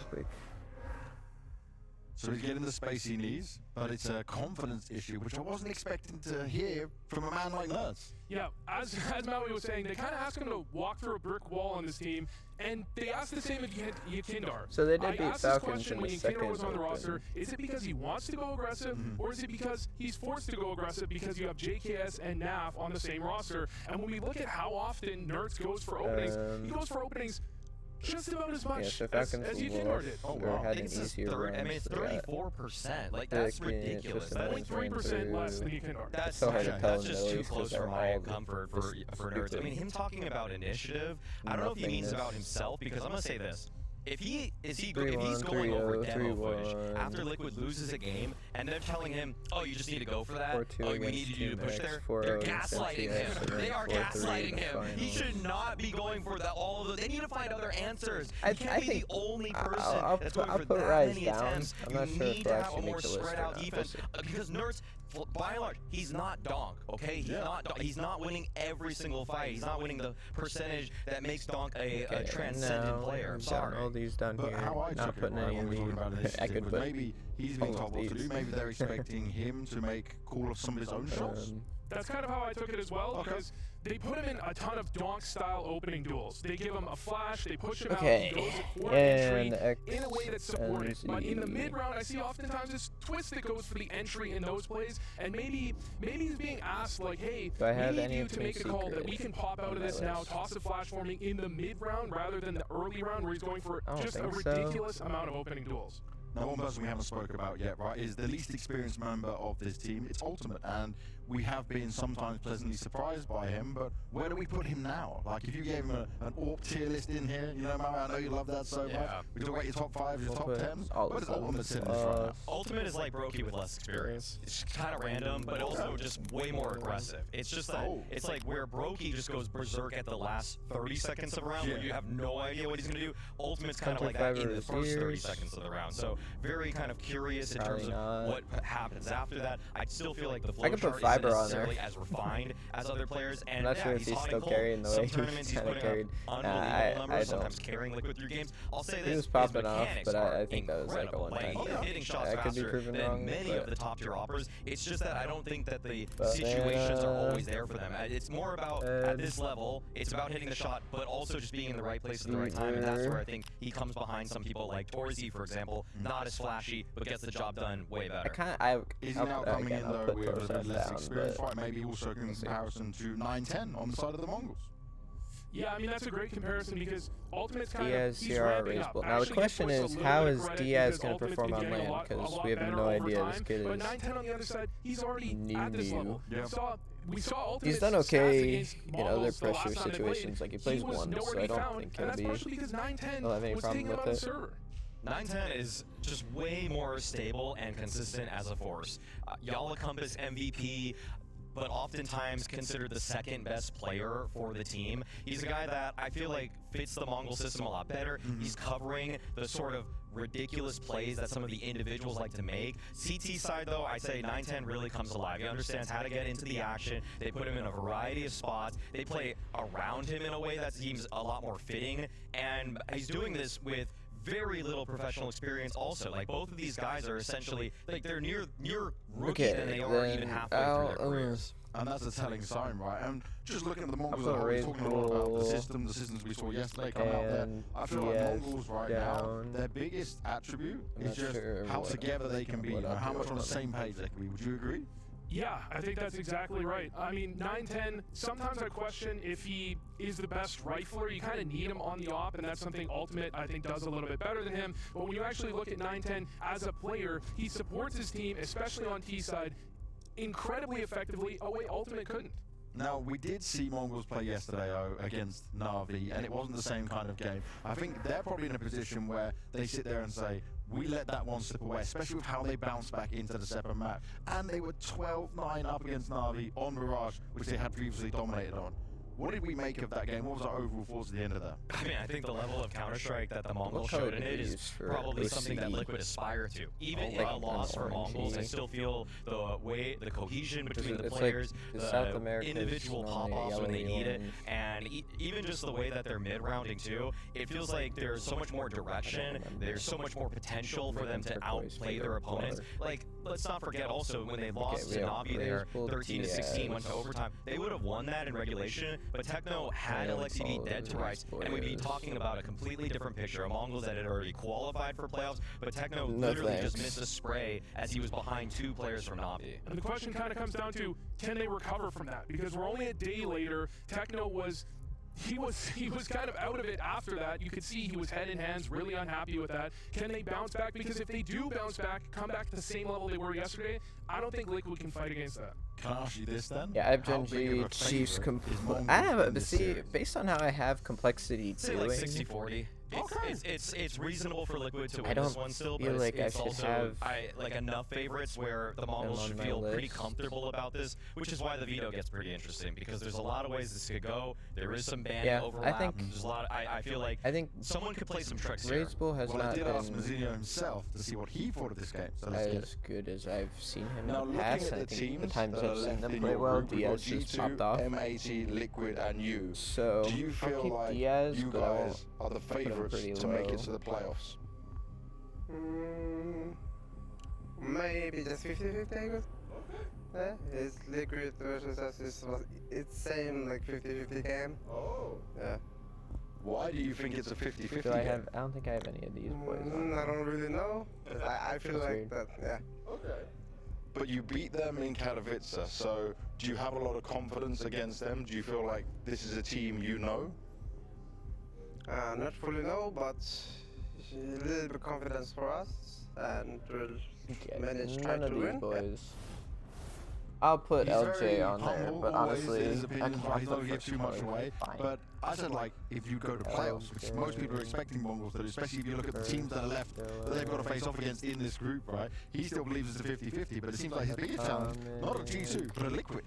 K: So he's getting the space he needs, but it's a confidence issue, which I wasn't expecting to hear from a man like Nerds.
L: Yeah, as Maui was saying, they kind of asked him to walk through a brick wall on this team, and they asked the same of Yakindar.
C: So they did beat
L: Falcons in the second. When Yakindar was on the roster, is it because he wants to go aggressive, or is it because he's forced to go aggressive because you have JKS and NAF on the same roster? And when we look at how often Nerds goes for openings, he goes for openings just about as much as Yakindar did.
C: Oh, wow.
M: It's 34%. Like, that's ridiculous.
L: That's only 3% less than Yakindar.
M: That's just too close for my comfort for Nerds. I mean, him talking about initiative, I don't know if he means about himself, because I'm going to say this. If he's going over demo footage after Liquid loses a game and they're telling him, oh, you just need to go for that, oh, we need you to push there, they're gaslighting him. They are gaslighting him. He should not be going for that. All of they need to find other answers. He can't be the only person that's going for that many attempts. You need to have a more spread out defense, because Nerds, by and large, he's not Donk, okay? He's not winning every single fight. He's not winning the percentage that makes Donk a transcendent player. I'm sorry.
C: All these done here. Not putting any in the. I could put.
K: Maybe he's being told what to do. Maybe they're expecting him to make call of some of his own shots.
L: That's kind of how I took it as well, because they put him in a ton of Donk-style opening duels. They give him a flash, they push him out, he goes for entry in a way that's supported. But in the mid-round, I see oftentimes this twist that goes for the entry in those plays, and maybe he's being asked, like, hey, we need you to make a call that we can pop out of this now, toss a flash for me in the mid-round rather than the early round where he's going for just a ridiculous amount of opening duels.
K: Now, one person we haven't spoken about yet, right, is the least experienced member of this team. It's Ultimate, and we have been sometimes pleasantly surprised by him, but where do we put him now? Like, if you gave him an AWP tier list in here, you know, Maui, I know you love that so much. We talk about your top 5s, your top 10s. Where does Ultimate sit in this right now?
M: Ultimate is like Brokey with less experience. It's kind of random, but also just way more aggressive. It's just that, it's like where Brokey just goes berserk at the last 30 seconds of a round, where you have no idea what he's going to do. Ultimate's kind of like that in the first 30 seconds of the round. So very kind of curious in terms of what happens after that. I still feel like the flow chart isn't necessarily as refined as other players, and
C: I'm not sure if he's still carrying the way
M: tournaments he's putting up unbelievable numbers, sometimes carrying Liquid through games. I'll say this,
C: he was popping off, but I think that was like a one-time.
M: Hitting shots faster than many of the top tier operators. It's just that I don't think that the situations are always there for them. It's more about, at this level, it's about hitting the shot, but also just being in the right place at the right time, and that's where I think he comes behind some people like Torzi, for example, not as flashy, but gets the job done way better.
K: Is he now coming in though with a bit less experience, right? Maybe also in comparison to 9-10 on the side of the Mongols.
L: Yeah, I mean, that's a great comparison because Ultimate's kind
C: Diaz,
L: of, he's
C: CR,
L: ramping up.
C: Now the question is, how is Diaz going to perform on lane? Because we have no idea this kid is
L: but 910 on the other side, he's already at this level.
K: Yeah.
L: We saw Ultimate
C: he's done okay in other
L: Mongols
C: pressure situations. Like he plays one, so I don't think he'll have any problem with it.
M: 910 is just way more stable and consistent as a force. Y'all encompass MVP, but oftentimes considered the second best player for the team. He's a guy that I feel like fits the Mongol system a lot better. He's covering the sort of ridiculous plays that some of the individuals like to make. CT side though, I'd say 910 really comes alive. He understands how to get into the action. They put him in a variety of spots. They play around him in a way that seems a lot more fitting, and he's doing this with very little professional experience also. Like both of these guys are essentially like they're near rookie than they are even halfway through their careers.
K: And that's a telling sign, right? And just looking at the Mongols, we're talking a lot about the systems we saw yesterday come out there. I feel like Mongols right now, their biggest attribute is just how together they can be, how much on the same page they can be. Would you agree?
L: Yeah, I think that's exactly right. I mean, 910, sometimes I question if he is the best rifler. You kind of need him on the op, and that's something Ultimate, I think, does a little bit better than him. But when you actually look at 910 as a player, he supports his team, especially on T side, incredibly effectively, a way Ultimate couldn't.
K: Now, we did see Mongols play yesterday against Na'Vi, and it wasn't the same kind of game. I think they're probably in a position where they sit there and say, we let that one slip away, especially with how they bounced back into the separate map. And they were 12-9 up against Na'Vi on Mirage, which they had previously dominated on. What did we make of that game? What was our overall thoughts at the end of that?
M: I mean, I think the level of Counter-Strike that the Mongols showed in it is probably something that Liquid aspire to. Even in a loss for Mongols, I still feel the cohesion between the players, the individual pop-offs when they need it, and even just the way that they're mid-rounding too, it feels like there's so much more direction, there's so much more potential for them to outplay their opponents. Like, let's not forget also when they lost to Na'Vi there, 13-16, went to overtime, they would have won that in regulation, but Techno had LXCD dead to rights, and we'd be talking about a completely different picture. Mongols that had already qualified for playoffs, but Techno literally just missed a spray as he was behind 2 players from Na'Vi.
L: And the question kind of comes down to, can they recover from that? Because we're only a day later. Techno was kind of out of it after that. You could see he was head in hands, really unhappy with that. Can they bounce back? Because if they do bounce back, come back to the same level they were yesterday, I don't think Liquid can fight against that.
K: Can I ask you this then?
C: Yeah, I have Gen G, Chiefs, I have, see, based on how I have complexity
M: too. Like 60-40. It's reasonable for Liquid to win this one still, but
C: like
M: it's also like enough favorites where the Mongols should feel pretty comfortable about this, which is why the veto gets pretty interesting, because there's a lot of ways this could go. There is some banning overlap. There's a lot. I feel like someone could play some tricks here.
K: I did ask Mazinho himself to see what he thought of this game. So
C: as good as I've seen him in the past, I think the times I've seen them play well, Diaz just popped off.
K: M80, Liquid, and you.
C: So
K: do you feel like
C: Diaz,
K: you guys are the favorites to make it to the playoffs?
O: Maybe just 50-50, I guess. Yeah, it's Liquid versus us. It's same like 50-50 game.
K: Oh.
O: Yeah.
K: Why do you think it's a 50-50
C: I don't think I have any of these boys.
O: I don't really know. I feel like that, yeah.
K: Okay. But you beat them in Katowice, so do you have a lot of confidence against them? Do you feel like this is a team you know?
O: Not fully know, but a little bit confidence for us, and we'll manage try to win.
C: Boys. I'll put LJ on there, but honestly,
K: he's not going to give too much away. But I said, like, if you go to playoffs, which most people are expecting Mongols to do, especially if you look at the teams that are left that they've got to face off against in this group, right? He still believes it's a 50-50, but it seems like his biggest challenge, not a G2, but a Liquid.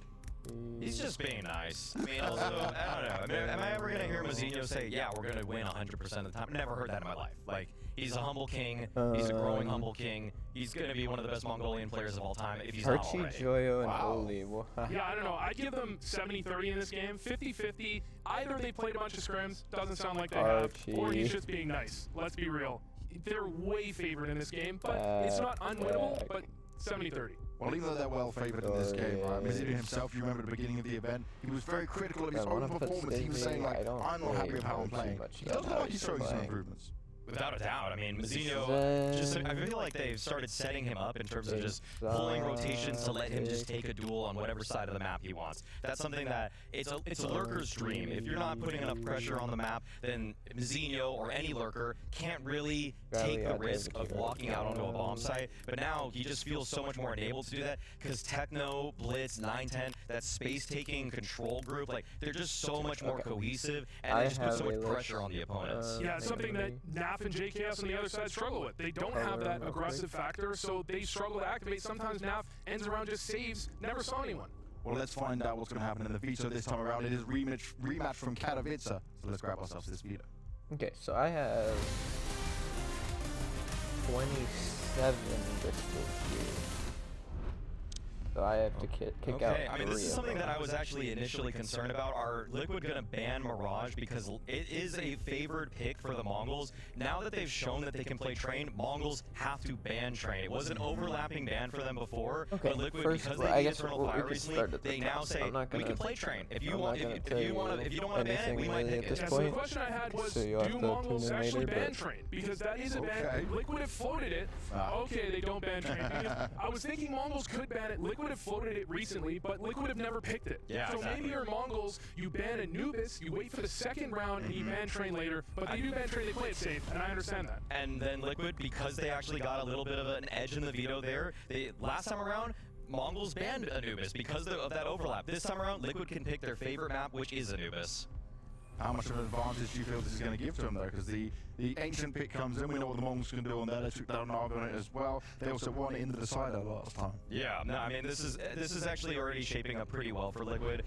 M: He's just being nice. I mean, also, I don't know. I mean, am I ever going to hear Mazinho say, yeah, we're going to win 100% of the time? Never heard that in my life. Like, he's a humble king. He's a growing humble king. He's going to be one of the best Mongolian players of all time if he's not already.
C: Joyo, and Oli.
L: Yeah, I don't know. I give them 70-30 in this game. 50-50. Either they played a bunch of scrims, doesn't sound like they have, or he's just being nice. Let's be real. They're way favored in this game, but it's not unwinnable, but 70-30.
K: Well, even though they're well favoured in this game, right? Mazinho himself, you remember at the beginning of the event, he was very critical of his own performance. He was saying, like, I'm not happy with how I'm playing. He does look like he's showing some improvements.
M: Without a doubt. I mean, Mazinho, I feel like they've started setting him up in terms of just pulling rotations to let him just take a duel on whatever side of the map he wants. That's something that it's a lurker's dream. If you're not putting enough pressure on the map, then Mazinho or any lurker can't really take the risk of walking out onto a bomb site. But now he just feels so much more enabled to do that because Techno, Blitz, 910, that space-taking control group, like they're just so much more cohesive, and they just put so much pressure on the opponents.
L: Yeah, something that NAF and JKS on the other side struggle with. They don't have that aggressive factor, so they struggle to activate. Sometimes NAF ends around just saves, never saw anyone.
K: Well, let's find out what's going to happen in the veto this time around. It is rematch from Katowice. So let's grab ourselves this veto.
C: Okay, so I have 27 pistols here. So I have to kick out 3.
M: I mean, this is something that I was actually initially concerned about. Are Liquid going to ban Mirage because it is a favored pick for the Mongols? Now that they've shown that they can play Train, Mongols have to ban Train. It was an overlapping ban for them before, but Liquid, because they need Eternal Fire recently, they now say we can play Train. If you don't want to ban it, we might pick it.
L: So the question I had was, do Mongols actually ban Train? Because that is a ban. Liquid have floated it. Okay, they don't ban Train. Because I was thinking Mongols could ban it. Liquid have floated it recently, but Liquid have never picked it.
M: Yeah,
L: so maybe you're Mongols, you ban Anubis, you wait for the second round, and you ban Train later, but they do ban Train, they play it safe, and I understand that.
M: And then Liquid, because they actually got a little bit of an edge in the veto there, last time around, Mongols banned Anubis because of that overlap. This time around, Liquid can pick their favorite map, which is Anubis.
K: How much of an advantage do you feel this is going to give to them, though? Because the Ancient pick comes in, we know what the Mongols can do on there. They took down Navi on it as well. They also won it in the decider last time.
M: Yeah, no, I mean, this is actually already shaping up pretty well for Liquid.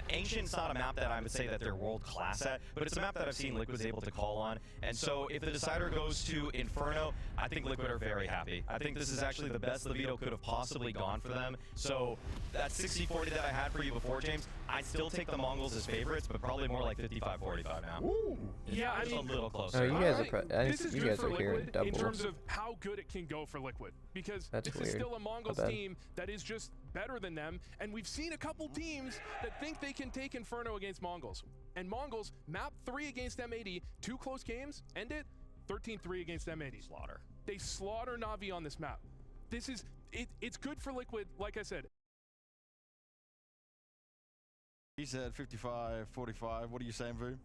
M: Ancient's not a map that I would say that they're world-class at, but it's a map that I've seen Liquid's able to call on. And so if the decider goes to Inferno, I think Liquid are very happy. I think this is actually the best the veto could have possibly gone for them. So that 60-40 that I had for you before, James, I'd still take the Mongols as favorites, but probably more like 55-45 now.
L: Ooh. Yeah, I mean,
M: a little closer.
C: Oh, you guys
L: you guys
C: are here double.
L: In terms of how good it can go for Liquid, because this is still a Mongols team that is just better than them, and we've seen a couple teams that think they can take Inferno against Mongols. And Mongols, map 3 against M80, 2 close games, end it, 13-3 against M80.
M: Slaughter.
L: They slaughter Na'Vi on this map. This is, it's good for Liquid, like I said.
K: He said 55-45. What are you saying, Vu?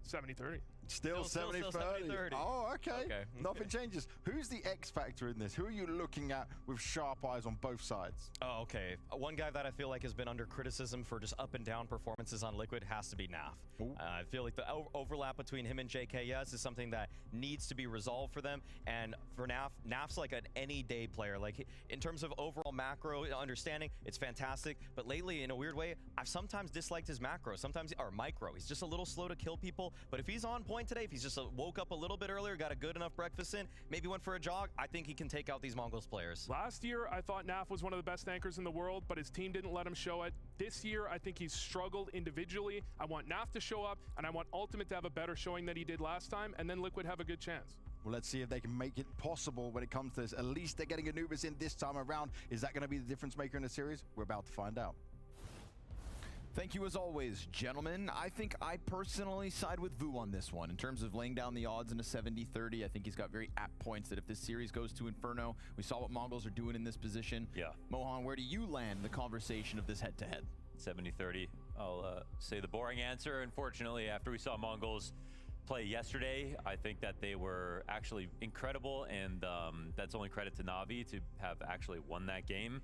L: 70-30.
K: Still 70-30. Oh, okay. Nothing changes. Who's the X factor in this? Who are you looking at with sharp eyes on both sides?
M: Oh, okay. One guy that I feel like has been under criticism for just up and down performances on Liquid has to be Naf. I feel like the overlap between him and JKS is something that needs to be resolved for them. And for Naf, Naf's like an any day player. Like in terms of overall macro understanding, it's fantastic. But lately, in a weird way, I've sometimes disliked his macro, or micro. He's just a little slow to kill people. But if he's on point today, if he's just woke up a little bit earlier, got a good enough breakfast in, maybe went for a jog, I think he can take out these Mongols players.
L: Last year, I thought Naf was one of the best anchors in the world, but his team didn't let him show it. This year, I think he's struggled individually. I want Naf to show up, and I want Ultimate to have a better showing than he did last time, and then Liquid have a good chance.
K: Well, let's see if they can make it possible when it comes to this. At least they're getting Anubis in this time around. Is that going to be the difference maker in the series? We're about to find out.
P: Thank you as always, gentlemen. I think I personally side with Vu on this one. In terms of laying down the odds in a 70-30, I think he's got very apt points that if this series goes to Inferno, we saw what Mongols are doing in this position.
Q: Yeah.
P: Mohan, where do you land the conversation of this head-to-head?
Q: 70-30. I'll say the boring answer. Unfortunately, after we saw Mongols play yesterday, I think that they were actually incredible, and that's only credit to Na'Vi to have actually won that game.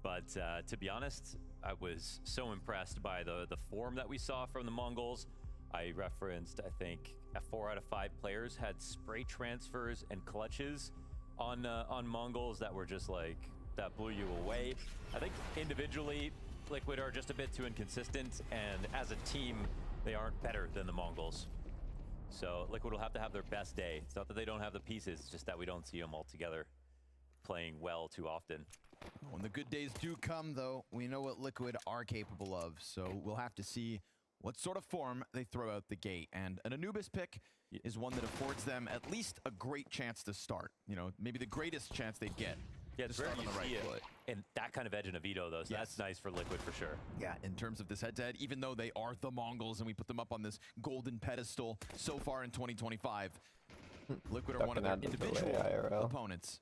Q: But to be honest, I was so impressed by the form that we saw from the Mongols. I referenced, I think, 4 out of 5 players had spray transfers and clutches on Mongols that were just like, that blew you away. I think individually, Liquid are just a bit too inconsistent, and as a team, they aren't better than the Mongols. So Liquid will have to have their best day. It's not that they don't have the pieces, it's just that we don't see them all together playing well too often.
P: When the good days do come, though, we know what Liquid are capable of, so we'll have to see what sort of form they throw out the gate. And an Anubis pick is one that affords them at least a great chance to start. You know, maybe the greatest chance they'd get.
Q: Yeah, it's rare on the right foot. And that kind of edge in a veto, though, so that's nice for Liquid for sure.
P: Yeah, in terms of this head-to-head, even though they are the Mongols and we put them up on this golden pedestal so far in 2025, Liquid are one of their individual opponents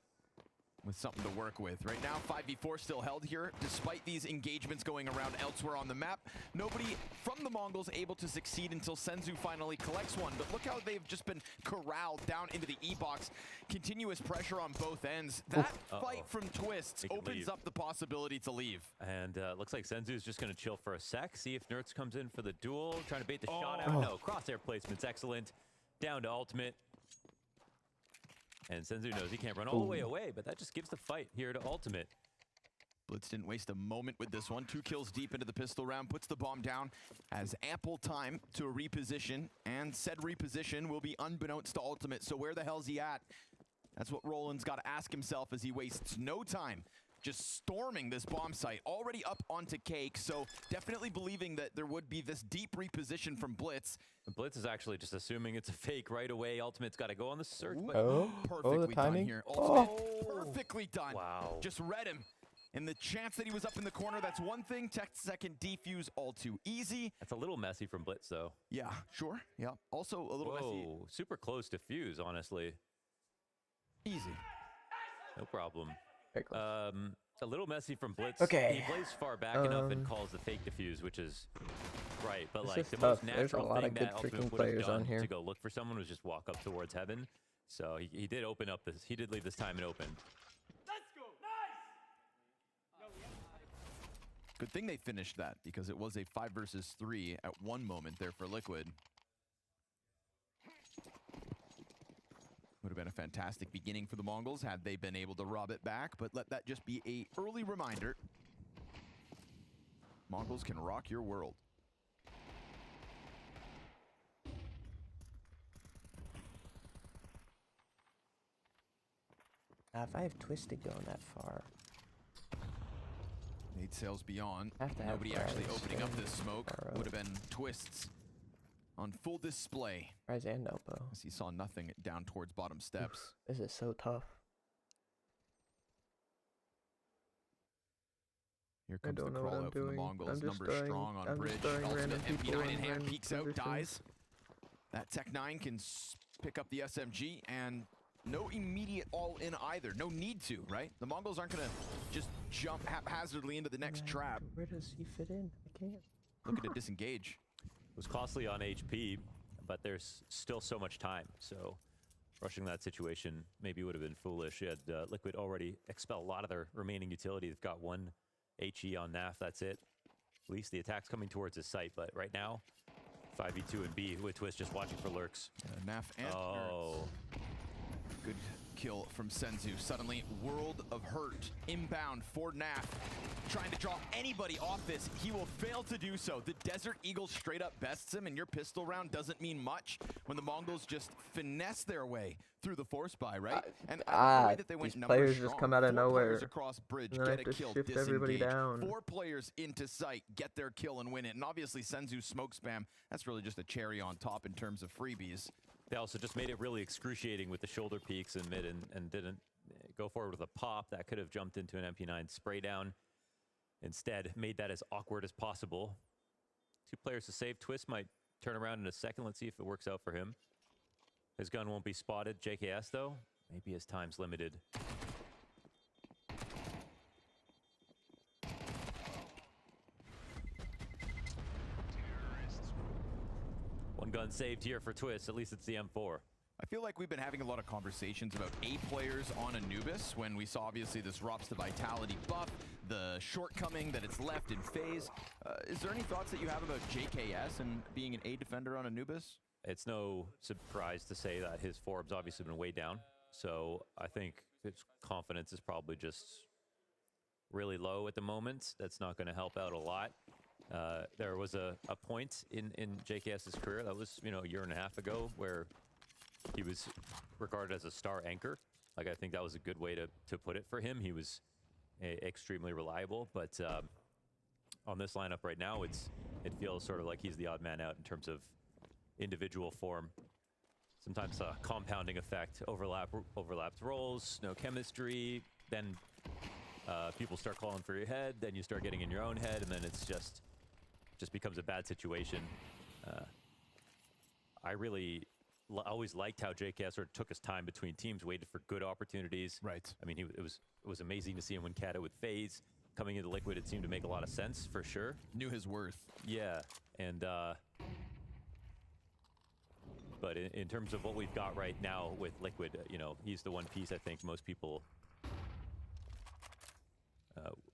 P: with something to work with. Right now, 5v4 still held here, despite these engagements going around elsewhere on the map. Nobody from the Mongols able to succeed until Senzu finally collects one. But look how they've just been corralled down into the E-box. Continuous pressure on both ends. That fight from Twists opens up the possibility to leave.
Q: And looks like Senzu's just going to chill for a sec, see if Nertz comes in for the duel, trying to bait the shot out. No, crosshair placement's excellent. Down to ultimate. And Senzu knows he can't run all the way away, but that just gives the fight here to ultimate.
P: Blitz didn't waste a moment with this one. 2 kills deep into the pistol round, puts the bomb down, has ample time to reposition, and said reposition will be unbeknownst to ultimate. So where the hell's he at? That's what Roland's got to ask himself as he wastes no time just storming this bomb site, already up onto Cake, so definitely believing that there would be this deep reposition from Blitz.
Q: Blitz is actually just assuming it's a fake right away. Ultimate's got to go on the search, but
P: perfectly done here. Ultimate, perfectly done.
Q: Wow.
P: Just read him. And the chance that he was up in the corner, that's one thing. Second defuse, all too easy.
Q: That's a little messy from Blitz, though.
P: Yeah, sure. Yeah, also a little messy.
Q: Super close to fuse, honestly.
P: Easy.
Q: No problem. A little messy from Blitz.
C: Okay.
Q: He plays far back enough and calls the fake defuse, which is right. But like the
C: tough.
Q: most natural thing that
C: freaking
Q: Ultimate would have done to go look for someone was just walk up towards heaven. So he did open up this. He did leave this time and open.
I: Let's go. Nice.
P: Good thing they finished that because it was a 5 versus 3 at one moment there for Liquid. Would have been a fantastic beginning for the Mongols had they been able to rob it back, but let that just be a early reminder. Mongols can rock your world.
C: If I have Twisted going that far.
P: 8 sails beyond. Nobody actually opening up this smoke. Would have been Twists on full display.
C: Rise and elbow.
P: As he saw nothing down towards bottom steps.
C: This is so tough.
P: Here comes the crawl out from the Mongols. Numbers strong on bridge. Ultimate MP9 in hand, peeks out, dies. That Tech 9 can pick up the SMG, and no immediate all-in either. No need to, right? The Mongols aren't going to just jump haphazardly into the next trap.
C: Where does he fit in? I can't.
P: Looking to disengage.
Q: It was costly on HP, but there's still so much time. So rushing that situation maybe would have been foolish. You had Liquid already expel a lot of their remaining utility. They've got 1 HE on NAF. That's it. At least the attack's coming towards his site. But right now, 5v2 and B with Twist just watching for lurks.
P: NAF and Nertz. Good kill from Senzu. Suddenly, World of Hurt inbound for NAF. Trying to draw anybody off this. He will fail to do so. The Desert Eagle straight up bests him, and your pistol round doesn't mean much when the Mongols just finesse their way through the force buy, right? And the way that they went
C: these players
P: strong,
C: just come out of
P: 4
C: nowhere.
P: Players across bridge,
C: and
P: get a kill,
C: shift everybody down.
P: 4 players into sight, get their kill and win it. And obviously Senzu's smoke spam, that's really just a cherry on top in terms of freebies.
Q: They also just made it really excruciating with the shoulder peaks in mid and didn't go forward with a pop. That could have jumped into an MP9 spray down. Instead, made that as awkward as possible. 2 players to save. Twist might turn around in a second. Let's see if it works out for him. His gun won't be spotted. JKS, though, maybe his time's limited. One gun saved here for Twist. At least it's the M4.
P: I feel like we've been having a lot of conversations about A players on Anubis when we saw obviously this drops the vitality buff, the shortcoming that it's left in phase. Is there any thoughts that you have about JKS and being an A defender on Anubis?
Q: It's no surprise to say that his Forb's obviously been way down. So I think his confidence is probably just really low at the moment. That's not going to help out a lot. There was a point in JKS's career that was, a year and a half ago where he was regarded as a star anchor. Like, I think that was a good way to put it for him. He was extremely reliable, but on this lineup right now, it feels sort of like he's the odd man out in terms of individual form. Sometimes a compounding effect, overlapped roles, no chemistry, then people start calling for your head, then you start getting in your own head, and then it's just becomes a bad situation. I really always liked how JKS sort of took his time between teams, waited for good opportunities.
P: Right.
Q: I mean, it was amazing to see him win Kata with FaZe. Coming into Liquid, it seemed to make a lot of sense, for sure.
P: Knew his worth.
Q: Yeah, and but in terms of what we've got right now with Liquid, you know, he's the one piece I think most people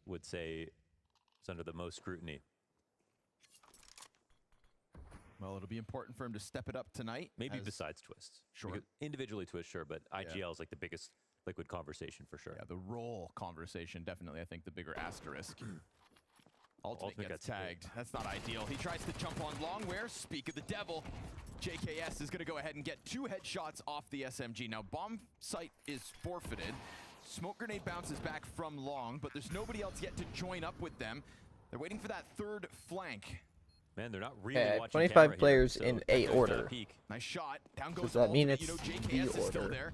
Q: would say is under the most scrutiny.
P: Well, it'll be important for him to step it up tonight.
Q: Maybe besides Twists.
P: Sure.
Q: Because individually Twist, sure, but IGL is like the biggest Liquid conversation for sure.
P: Yeah, the role conversation, definitely, I think, the bigger asterisk. Ultimate gets tagged. That's not ideal. He tries to jump on long, where, speak of the devil, JKS is going to go ahead and get 2 headshots off the SMG. Now, bomb site is forfeited. Smoke grenade bounces back from long, but there's nobody else yet to join up with them. They're waiting for that third flank.
Q: Man, they're not really watching
C: 25 players
Q: here, so
C: in A order.
P: Nice shot. Down goes
C: Does that mean it's
P: you know, JKS
C: B
P: is still
C: order?
P: there.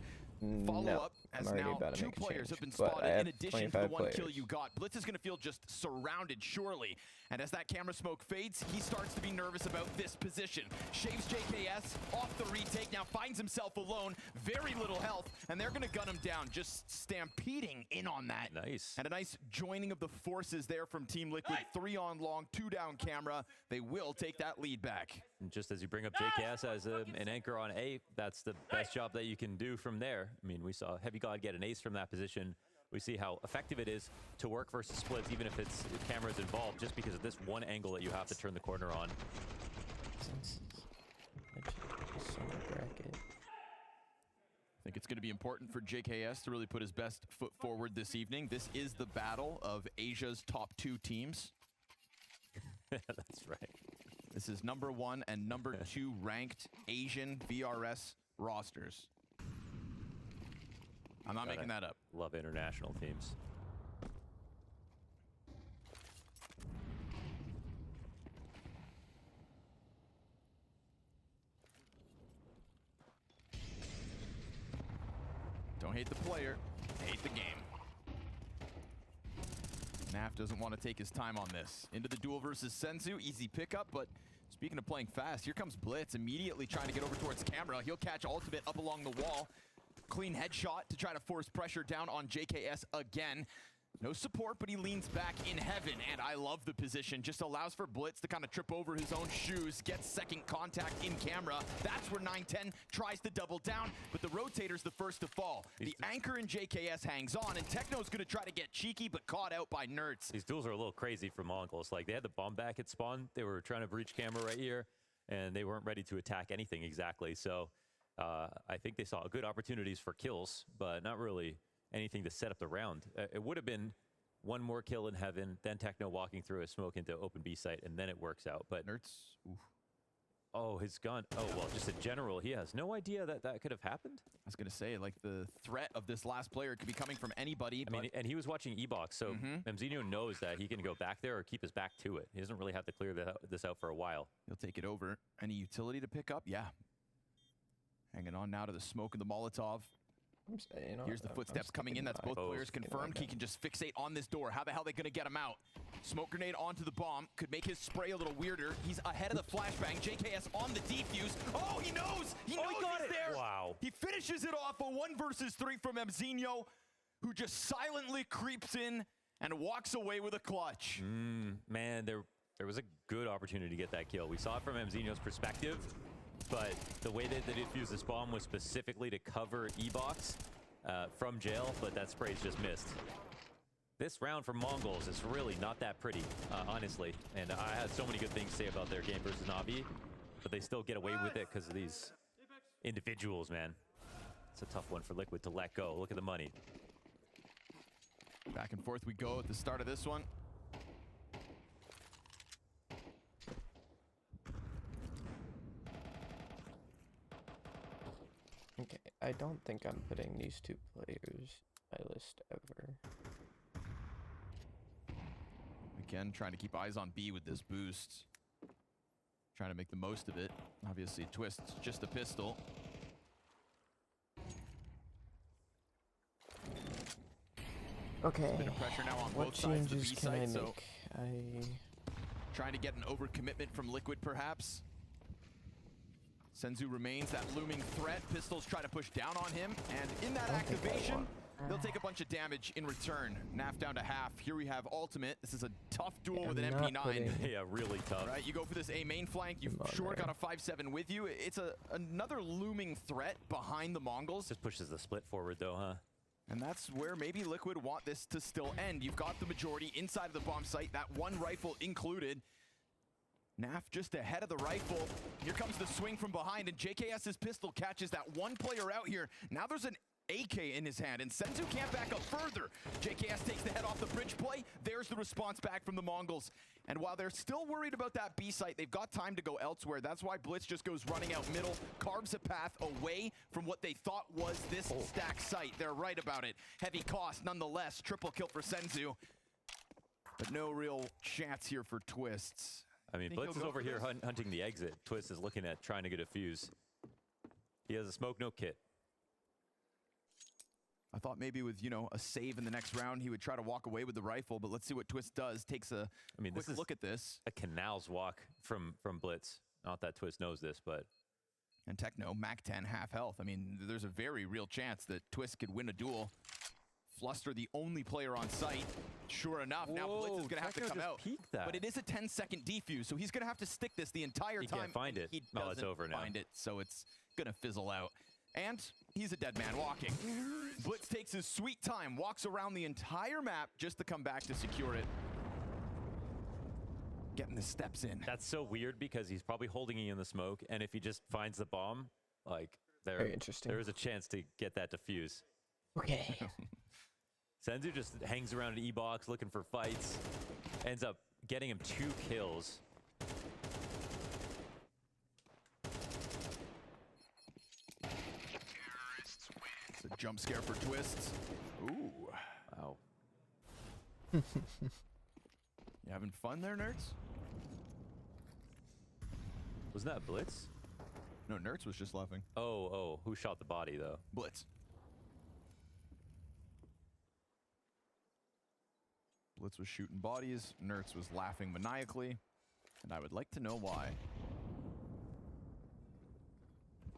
P: Follow
C: No,
P: up as
C: I'm already
P: now
C: about to
P: 2
C: make a
P: players
C: change,
P: have been
C: but I
P: spotted
C: have
P: in addition to the
C: 25
P: 1 kill
C: players.
P: you got. Blitz is going to feel just surrounded, surely. And as that camera smoke fades, he starts to be nervous about this position. Shaves JKS off the retake, now finds himself alone. Very little health, and they're going to gun him down, just stampeding in on that.
Q: Nice.
P: And a nice joining of the forces there from Team Liquid. 3 on long, 2 down camera. They will take that lead back.
Q: And just as you bring up JKS as an anchor on A, that's the best job that you can do from there. I mean, we saw Heavy God get an ace from that position. We see how effective it is to work versus splits, even if it's cameras involved, just because of this one angle that you have to turn the corner on.
P: I think it's going to be important for JKS to really put his best foot forward this evening. This is the battle of Asia's top 2 teams.
Q: That's right.
P: This is number 1 and number 2 ranked Asian VRS rosters. I'm not making that up.
Q: Love international teams.
P: Don't hate the player, hate the game. Naf doesn't want to take his time on this. Into the duel versus Senzu, easy pickup, but speaking of playing fast, here comes Blitz, immediately trying to get over towards camera. He'll catch ultimate up along the wall. Clean headshot to try to force pressure down on JKS again. No support, but he leans back in heaven, and I love the position. Just allows for Blitz to kind of trip over his own shoes, gets second contact in camera. That's where 910 tries to double down, but the rotator's the first to fall. The anchor in JKS hangs on, and Techno's going to try to get cheeky, but caught out by Nerds.
Q: These duels are a little crazy for Mongols. Like, they had the bomb back at spawn. They were trying to breach camera right here, and they weren't ready to attack anything exactly. So I think they saw good opportunities for kills, but not really anything to set up the round. It would have been one more kill in heaven, then Techno walking through a smoke into open B site, and then it works out. But
P: Nerds, oof.
Q: Oh, his gun. Oh, well, just in general, he has no idea that that could have happened.
P: I was going to say, like, the threat of this last player could be coming from anybody.
Q: I mean, and he was watching E-Box, so Memzinho knows that he can go back there or keep his back to it. He doesn't really have to clear this out for a while.
P: He'll take it over. Any utility to pick up? Yeah. Hanging on now to the smoke and the Molotov. Here's the footsteps coming in. That's both players confirmed. He can just fixate on this door. How the hell are they going to get him out? Smoke grenade onto the bomb. Could make his spray a little weirder. He's ahead of the flashbang. JKS on the defuse. Oh, he knows! He knows he's there!
Q: Wow.
P: He finishes it off. A 1 versus 3 from Memzinho, who just silently creeps in and walks away with a clutch.
Q: Man, there was a good opportunity to get that kill. We saw it from Memzinho's perspective. But the way that they defused this bomb was specifically to cover E-Box from jail, but that spray's just missed. This round for Mongols is really not that pretty, honestly. And I had so many good things to say about their game versus Na'Vi, but they still get away with it because of these individuals, man. It's a tough one for Liquid to let go. Look at the money.
P: Back and forth we go at the start of this one.
C: Okay, I don't think I'm putting these 2 players on my list ever.
P: Again, trying to keep eyes on B with this boost. Trying to make the most of it. Obviously, Twist's just a pistol.
C: Okay,
P: A bit of pressure now on
C: what
P: both sides of the
C: changes
P: B
C: can I
P: side, so
C: make?
P: trying to get an overcommitment from Liquid, perhaps. Senzu remains that looming threat. Pistols try to push down on him, and in that activation, they'll take a bunch of damage in return. Naf down to half. Here we have ultimate. This is a tough duel with an MP9.
Q: Yeah, really tough.
P: Right, you go for this A main flank. You've sure got a 5-7 with you. It's another looming threat behind the Mongols.
Q: Just pushes the split forward though, huh?
P: And that's where maybe Liquid want this to still end. You've got the majority inside of the bomb site, that one rifle included. Naf just ahead of the rifle. Here comes the swing from behind, and JKS's pistol catches that one player out here. Now there's an AK in his hand, and Senzu can't back up further. JKS takes the head off the bridge play. There's the response back from the Mongols. And while they're still worried about that B site, they've got time to go elsewhere. That's why Blitz just goes running out middle, carves a path away from what they thought was this stack site. They're right about it. Heavy cost nonetheless. Triple kill for Senzu. But no real chance here for Twists.
Q: I mean, Blitz is over here hunting the exit. Twist is looking at trying to get a fuse. He has a smoke, no kit.
P: I thought maybe with, you know, a save in the next round, he would try to walk away with the rifle, but let's see what Twist does. Takes a quick look at this.
Q: A canal's walk from Blitz. Not that Twist knows this, but...
P: And Techno, Mac 10, half health. I mean, there's a very real chance that Twist could win a duel. Fluster, the only player on site. Sure enough, now Blitz is going to have to come out. But it is a 10-second defuse, so he's going to have to stick this the entire time.
Q: He can't find it.
P: He
Q: well, it's over now.
P: Find it, so it's going to fizzle out. And he's a dead man walking. Blitz takes his sweet time, walks around the entire map just to come back to secure it. Getting the steps in.
Q: That's so weird because he's probably holding it in the smoke, and if he just finds the bomb, like, there is a chance to get that defuse.
C: Okay.
Q: Senzu just hangs around an E-box looking for fights, ends up getting him 2 kills.
P: It's a jump scare for Twists. Ooh.
Q: Wow.
P: You having fun there, nerds?
Q: Wasn't that Blitz?
P: No, Nerds was just laughing.
Q: Oh, who shot the body, though?
P: Blitz. Blitz was shooting bodies, Nerds was laughing maniacally, and I would like to know why.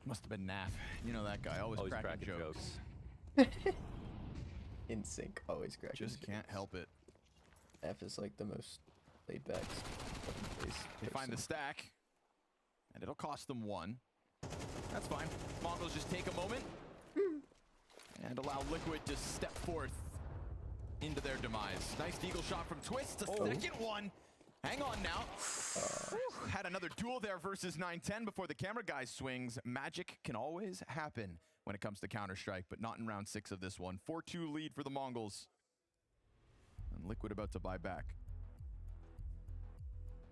P: Must have been Naf. You know that guy, always cracking jokes.
C: In sync, always cracking
P: Just can't help it.
C: F is like the most laid back.
P: They find the stack, and it'll cost them 1. That's fine. Mongols just take a moment and allow Liquid to step forth into their demise. Nice deagle shot from Twist. A second one. Hang on now. Had another duel there versus 9-10 before the camera guy swings. Magic can always happen when it comes to Counter-Strike, but not in round 6 of this one. 4-2 lead for the Mongols. And Liquid about to buy back.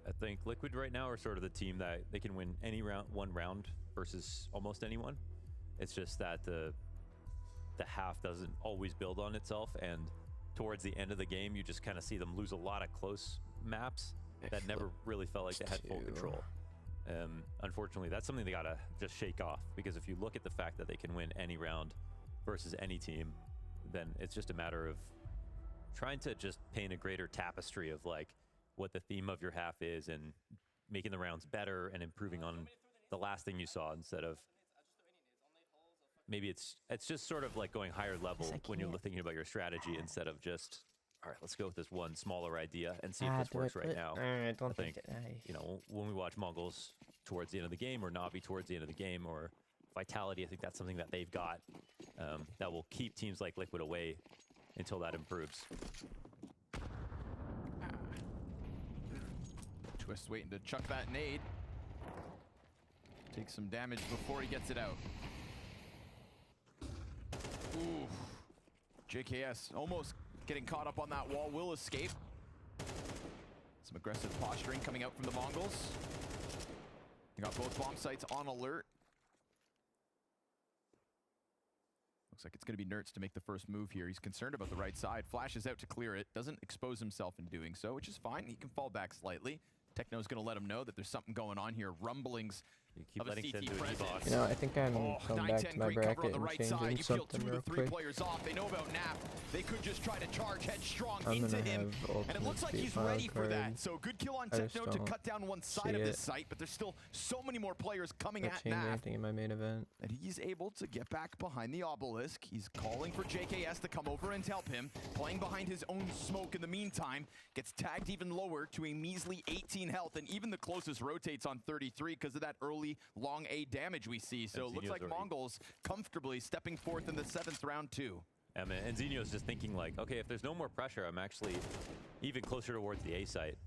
Q: I think Liquid right now are sort of the team that they can win any one round versus almost anyone. It's just that the half doesn't always build on itself, and towards the end of the game, you just kind of see them lose a lot of close maps that never really felt like they had full control. Unfortunately, that's something they gotta just shake off, because if you look at the fact that they can win any round versus any team, then it's just a matter of trying to just paint a greater tapestry of like what the theme of your half is and making the rounds better and improving on the last thing you saw, instead of maybe it's just sort of like going higher level when you're thinking about your strategy, instead of just, all right, let's go with this one smaller idea and see if this works right now.
C: I don't think
Q: you know, when we watch Mongols towards the end of the game, or Na'Vi towards the end of the game, or Vitality, I think that's something that they've got that will keep teams like Liquid away until that improves.
P: Twist waiting to chuck that nade. Take some damage before he gets it out. Ooh. JKS almost getting caught up on that wall, will escape. Some aggressive posturing coming out from the Mongols. You got both bomb sites on alert. Looks like it's going to be Nerds to make the first move here. He's concerned about the right side. Flashes out to clear it. Doesn't expose himself in doing so, which is fine. He can fall back slightly. Techno's going to let him know that there's something going on here. Rumblings of a CT presence.
C: You know, I think I'm going back to my bracket and changing something real quick.
P: Players off. They know about Nap. they could just try to charge headstrong into him. And it looks like he's ready for that. So good kill on Techno to cut down one side of this site, but there's still so many more players coming at Nav.
C: In my main event.
P: And he's able to get back behind the obelisk. He's calling for JKS to come over and help him. Playing behind his own smoke in the meantime. Gets tagged even lower to a measly 18 health. And even the closest rotates on 33 because of that early long A damage we see. So it looks like Mongols comfortably stepping forth in the 7th round too.
Q: And Zinio's just thinking like, okay, if there's no more pressure, I'm actually even closer towards the A site.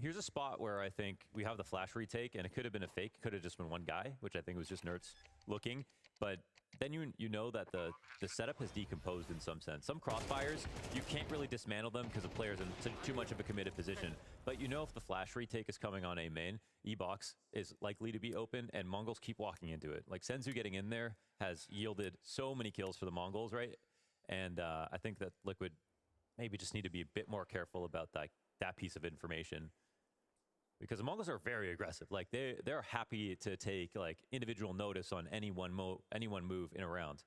Q: Here's a spot where I think we have the flash retake, and it could have been a fake. It could have just been one guy, which I think was just Nerds looking. But then you know that the setup has decomposed in some sense. Some crossfires, you can't really dismantle them because the player's in too much of a committed position. But you know if the flash retake is coming on A main, E-box is likely to be open, and Mongols keep walking into it. Like Senzu getting in there has yielded so many kills for the Mongols, right? And I think that Liquid maybe just need to be a bit more careful about that piece of information, because the Mongols are very aggressive. Like they're happy to take like individual notice on any one move in a round,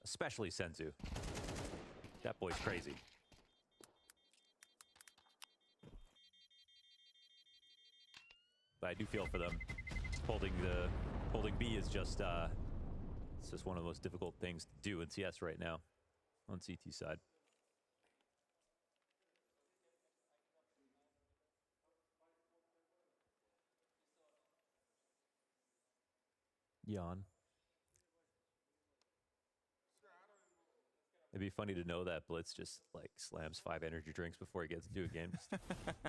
Q: especially Senzu. That boy's crazy. But I do feel for them. Holding B is just it's just one of the most difficult things to do in CS right now on CT side. Yawn. It'd be funny to know that Blitz just like slams 5 energy drinks before he gets into a game, just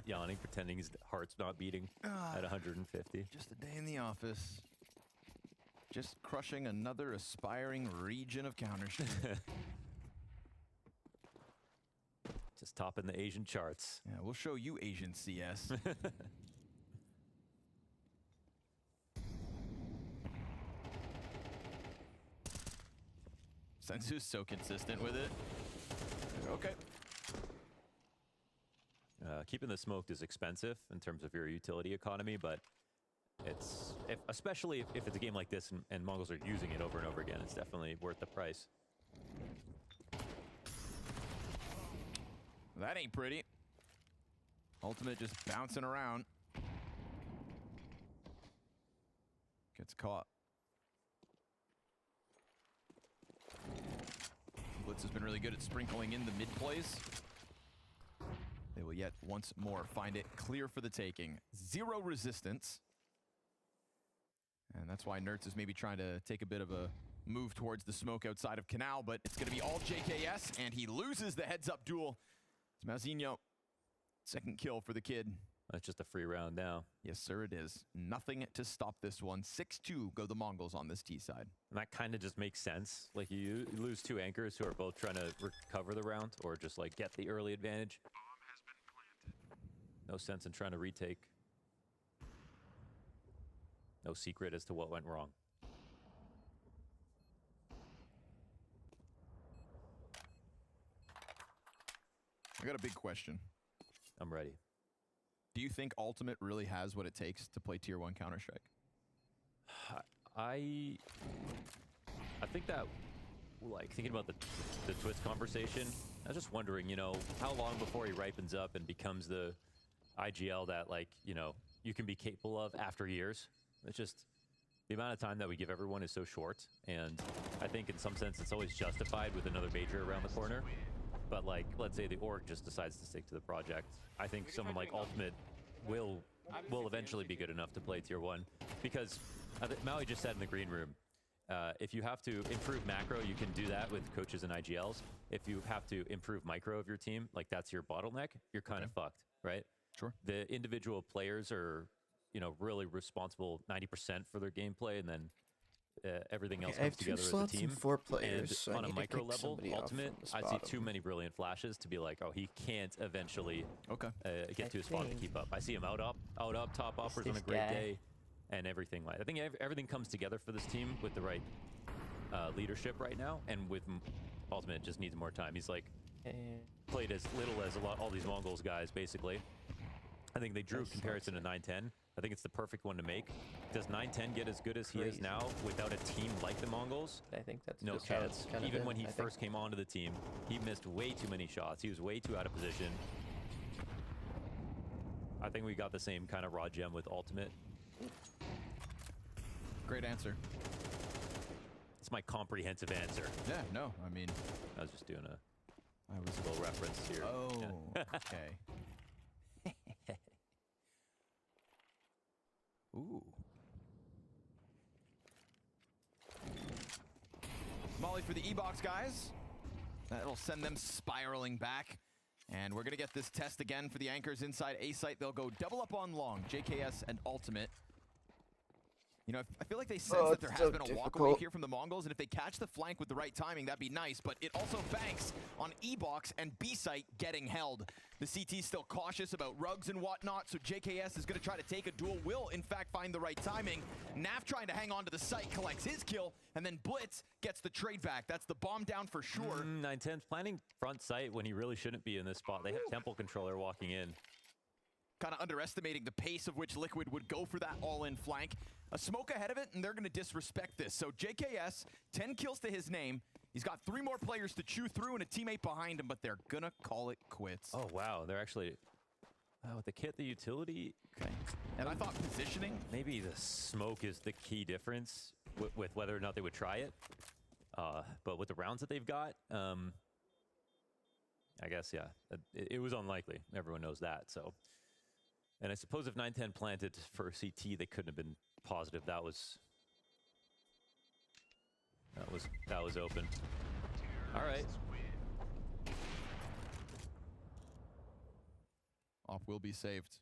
Q: yawning, pretending his heart's not beating at 150.
P: Just a day in the office. Just crushing another aspiring region of Counter-Strike.
Q: Just topping the Asian charts.
P: Yeah, we'll show you Asian CS. Sensu's so consistent with it. Okay.
Q: Keeping the smoked is expensive in terms of your utility economy, but it's especially if it's a game like this and Mongols are using it over and over again, it's definitely worth the price.
P: That ain't pretty. Ultimate just bouncing around. Gets caught. Blitz has been really good at sprinkling in the mid plays. They will yet once more find it clear for the taking. 0 resistance. And that's why Nerds is maybe trying to take a bit of a move towards the smoke outside of Canal, but it's going to be all JKS, and he loses the heads-up duel. It's Mauzinho. 2nd kill for the kid.
Q: That's just a free round now.
P: Yes, sir, it is. Nothing to stop this one. 6-2 go the Mongols on this T side.
Q: And that kind of just makes sense. Like you lose 2 anchors who are both trying to recover the round or just like get the early advantage. No sense in trying to retake. No secret as to what went wrong.
P: I got a big question.
Q: I'm ready.
P: Do you think Ultimate really has what it takes to play Tier 1 Counter-Strike?
Q: I think that, like, thinking about the Twitch conversation, I was just wondering, you know, how long before he ripens up and becomes the IGL that, like, you know, you can be capable of after years. It's just the amount of time that we give everyone is so short, and I think in some sense it's always justified with another major around the corner. But like, let's say the org just decides to stick to the project. I think someone like Ultimate will eventually be good enough to play Tier 1, because Maui just said in the green room, if you have to improve macro, you can do that with coaches and IGLs. If you have to improve micro of your team, like that's your bottleneck, you're kind of fucked, right?
P: Sure.
Q: The individual players are, you know, really responsible 90% for their gameplay, and then everything else comes together as a team.
C: 4 players,
Q: and
C: so
Q: on a micro level, Ultimate, I see too many brilliant flashes to be like, oh, he can't eventually get to a spot to keep up. I see him out up, top uppers on a great day, and everything. Like, I think everything comes together for this team with the right leadership right now, and with Ultimate just needs more time. He's like played as little as all these Mongols guys, basically. I think they drew comparison to 9-10. I think it's the perfect one to make. Does 9-10 get as good as he is now without a team like the Mongols?
C: I think that's
Q: no
C: just
Q: chance.
C: How it's
Q: Even
C: been,
Q: when he first came onto the team, he missed way too many shots. He was way too out of position. I think we got the same kind of raw gem with Ultimate.
P: Great answer.
Q: It's my comprehensive answer.
P: Yeah, no, I mean,
Q: I was just doing a little reference here.
P: Oh,
Q: yeah.
P: okay. Ooh. Molly for the E-Box guys. That'll send them spiraling back. And we're going to get this test again for the anchors inside A site. They'll go double up on long, JKS and Ultimate. You know, I feel like they sense that there has been a walkaway here from the Mongols, and if they catch the flank with the right timing, that'd be nice, but it also banks on E-Box and B-Site getting held. The CT's still cautious about rugs and whatnot, so JKS is going to try to take a duel, will in fact find the right timing. Naf trying to hang on to the site, collects his kill, and then Blitz gets the trade back. That's the bomb down for sure.
Q: 9-10's planning front site when he really shouldn't be in this spot. They have Temple Controller walking in.
P: Kind of underestimating the pace of which Liquid would go for that all-in flank. A smoke ahead of it, and they're going to disrespect this. So JKS, 10 kills to his name. He's got 3 more players to chew through and a teammate behind him, but they're going to call it quits.
Q: Oh, wow. They're actually... with the kit, the utility...
P: Okay. And I thought positioning...
Q: Maybe the smoke is the key difference with whether or not they would try it. But with the rounds that they've got, I guess, yeah, it was unlikely. Everyone knows that, so... And I suppose if 9-10 planted for CT, they couldn't have been positive. That was open. All right.
P: Off will be saved.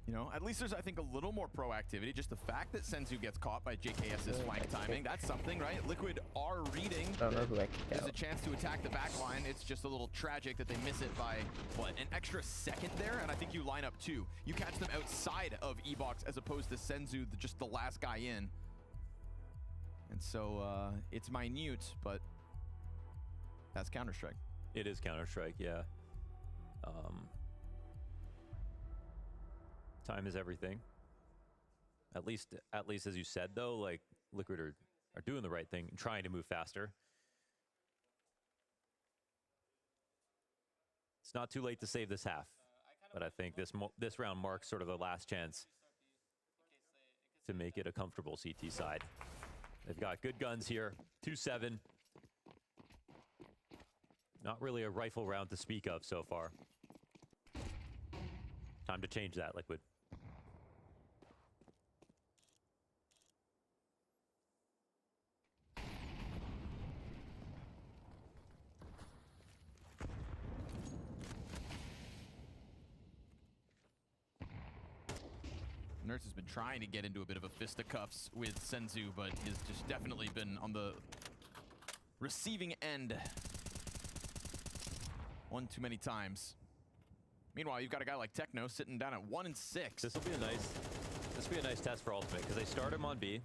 P: You know, at least there's, I think, a little more proactivity. Just the fact that Senzu gets caught by JKS's flank timing, that's something, right? Liquid are reading. There's a chance to attack the back line. It's just a little tragic that they miss it by, what, an extra second there? And I think you line up 2. You catch them outside of E-Box as opposed to Senzu, just the last guy in. And so it's minute, but that's Counter-Strike.
Q: It is Counter-Strike, yeah. Time is everything. At least as you said, though, like Liquid are doing the right thing and trying to move faster. It's not too late to save this half, but I think this round marks sort of the last chance to make it a comfortable CT side. They've got good guns here, 2-7. Not really a rifle round to speak of so far. Time to change that, Liquid.
P: Nurse has been trying to get into a bit of a fisticuffs with Senzu, but has just definitely been on the receiving end one too many times. Meanwhile, you've got a guy like Techno sitting down at 1-6.
Q: This will be a nice test for Ultimate because they start him on B.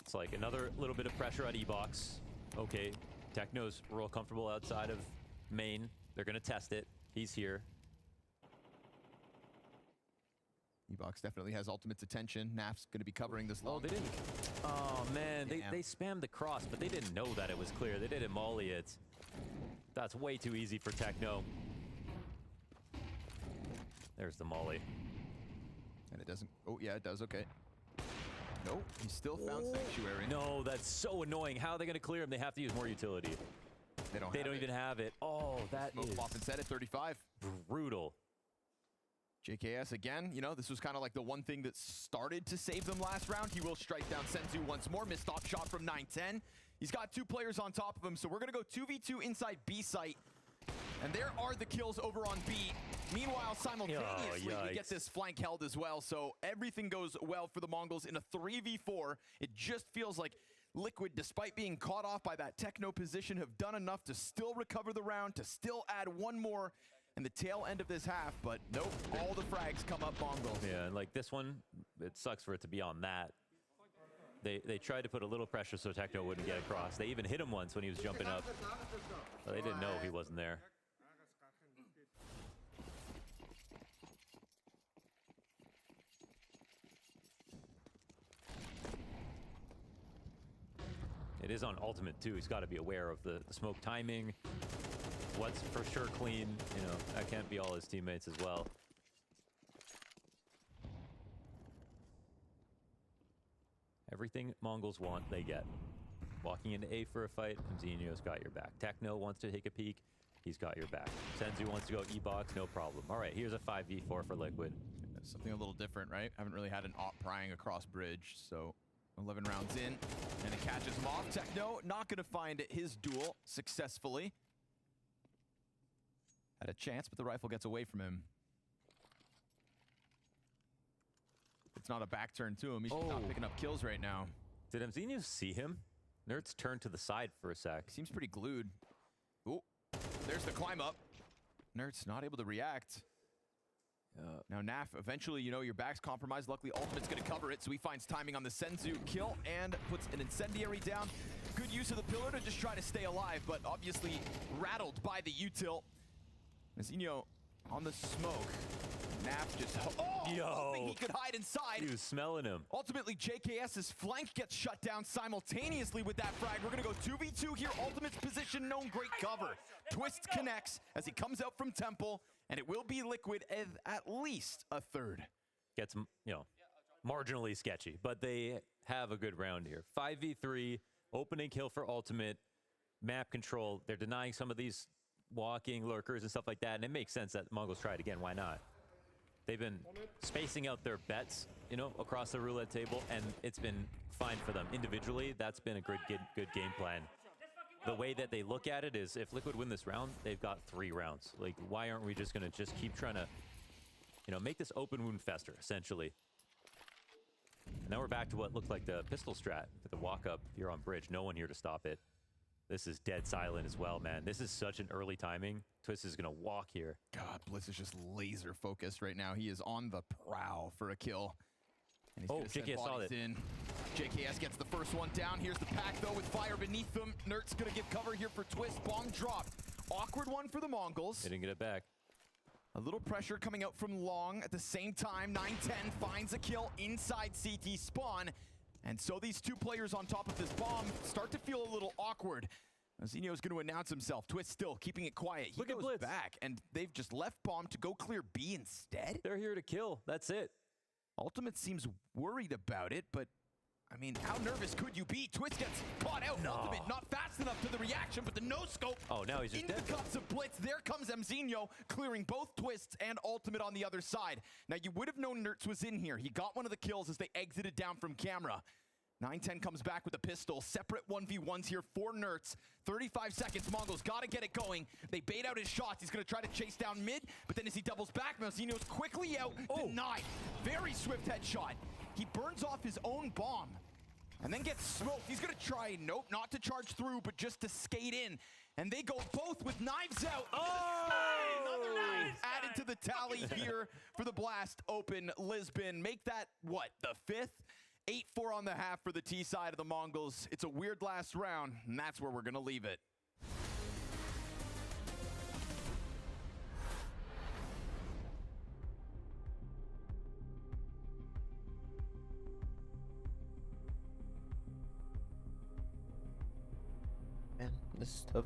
Q: It's like another little bit of pressure on E-Box. Okay, Techno's real comfortable outside of main. They're gonna test it. He's here.
P: E-Box definitely has Ultimate's attention. Naf's going to be covering this long.
Q: Oh, they didn't. Oh, man. They spammed the cross, but they didn't know that it was clear. They didn't molly it. That's way too easy for Techno. There's the molly.
P: And it doesn't... Oh, yeah, it does. Okay. Nope. He still found Sanctuary.
Q: No, that's so annoying. How are they going to clear him? They have to use more utility.
P: They don't
Q: even have it. Oh, that is...
P: Smoke off and set at 35.
Q: Brutal.
P: JKS again, you know, this was kind of like the one thing that started to save them last round. He will strike down Senzu once more. Missed off shot from 9-10. He's got 2 players on top of him, so we're going to go 2v2 inside B site. And there are the kills over on B. Meanwhile, simultaneously, we get this flank held as well. So everything goes well for the Mongols in a 3v4. It just feels like Liquid, despite being caught off by that Techno position, have done enough to still recover the round, to still add one more in the tail end of this half, but nope, all the frags come up Mongols.
Q: Yeah, and like this one, it sucks for it to be on that. They tried to put a little pressure so Techno wouldn't get across. They even hit him once when he was jumping up. But they didn't know he wasn't there. It is on ultimate too. He's got to be aware of the smoke timing. What's for sure clean. You know, that can't be all his teammates as well. Everything Mongols want, they get. Walking into A for a fight, Mzinho's got your back. Techno wants to take a peek. He's got your back. Senzu wants to go E-box, no problem. All right, here's a 5v4 for Liquid.
P: Something a little different, right? Haven't really had an op prying across bridge, so 11 rounds in, and it catches him off. Techno not going to find his duel successfully. Had a chance, but the rifle gets away from him. It's not a back turn to him. He's not picking up kills right now.
Q: Did Mzinho see him? Nerds turned to the side for a sec.
P: Seems pretty glued. Ooh, there's the climb up. Nerds not able to react. Now Naf, eventually, you know, your back's compromised. Luckily, Ultimate's going to cover it, so he finds timing on the Senzu kill and puts an incendiary down. Good use of the pillar to just try to stay alive, but obviously rattled by the util. Mzinho on the smoke. Naf just, hoping he could hide inside.
Q: He was smelling him.
P: Ultimately, JKS's flank gets shut down simultaneously with that frag. We're going to go 2v2 here. Ultimate's position known, great cover. Twist connects as he comes out from Temple, and it will be Liquid at least a third.
Q: Gets, you know, marginally sketchy, but they have a good round here. 5v3, opening kill for Ultimate, map control. They're denying some of these walking lurkers and stuff like that, and it makes sense that Mongols try it again. Why not? They've been spacing out their bets, you know, across the roulette table, and it's been fine for them. Individually, that's been a good game plan. The way that they look at it is, if Liquid win this round, they've got 3 rounds. Like, why aren't we just going to keep trying to, you know, make this open wound fester, essentially? And now we're back to what looked like the pistol strat with the walk-up here on bridge. No one here to stop it. This is dead silent as well, man. This is such an early timing. Twist is going to walk here.
P: God, Blitz is just laser focused right now. He is on the prowl for a kill. And he's
Q: JKS saw it.
P: JKS gets the first one down. Here's the pack, though, with fire beneath them. Nert's going to give cover here for Twist. Bomb dropped. Awkward one for the Mongols.
Q: They didn't get it back.
P: A little pressure coming out from Long. At the same time, 9-10 finds a kill inside CT spawn. And so these 2 players on top of this bomb start to feel a little awkward. Mzinho's going to announce himself. Twist still keeping it quiet. He goes Blitz back, and they've just left bomb to go clear B instead.
Q: They're here to kill. That's it.
P: Ultimate seems worried about it, but I mean, how nervous could you be? Twist gets caught out. No. Ultimate not fast enough to the reaction, but the no-scope.
Q: Oh, now he's just
P: in the cuts of Blitz. There comes Mzinho, clearing both Twists and Ultimate on the other side. Now, you would have known Nertz was in here. He got one of the kills as they exited down from camera. 9-10 comes back with a pistol. Separate 1v1s here for Nertz. 35 seconds. Mongols got to get it going. They bait out his shots. He's going to try to chase down mid, but then as he doubles back, Mzinho's quickly out. Denied. Very swift headshot. He burns off his own bomb and then gets smoked. He's going to try, nope, not to charge through, but just to skate in. And they go both with knives out. Another knife added to the tally here for the Blast Open Lisbon. Make that, what, the 5th? 8-4 on the half for the T side of the Mongols. It's a weird last round, and that's where we're going to leave it.
C: Man, this is tough.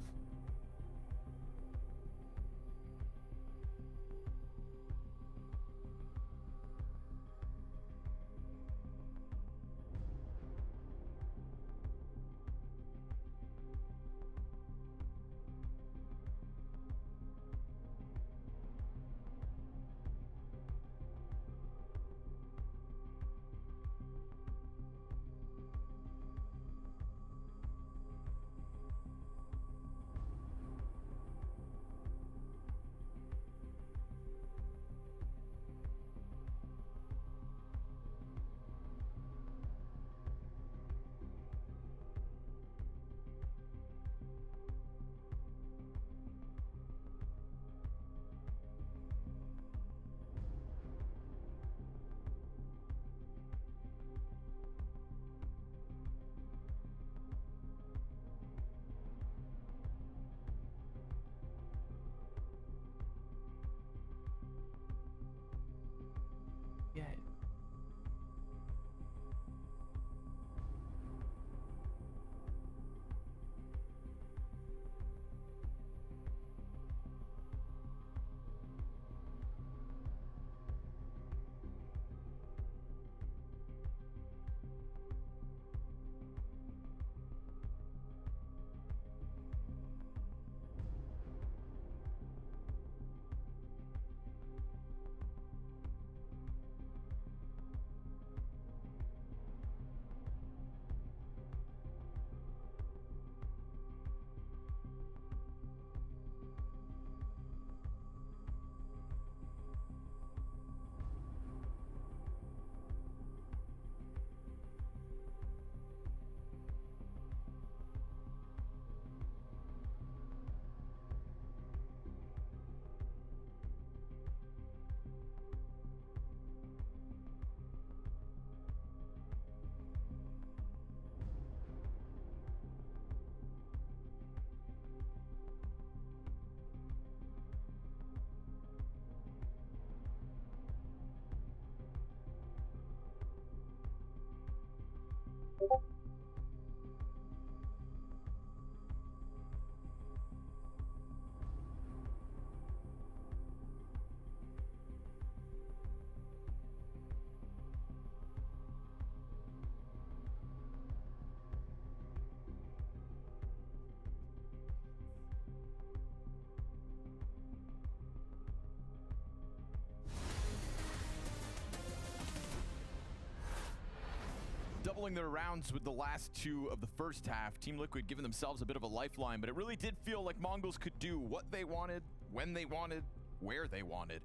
P: doubling their rounds with the last 2 of the first half. Team Liquid giving themselves a bit of a lifeline, but it really did feel like Mongols could do what they wanted, when they wanted, where they wanted,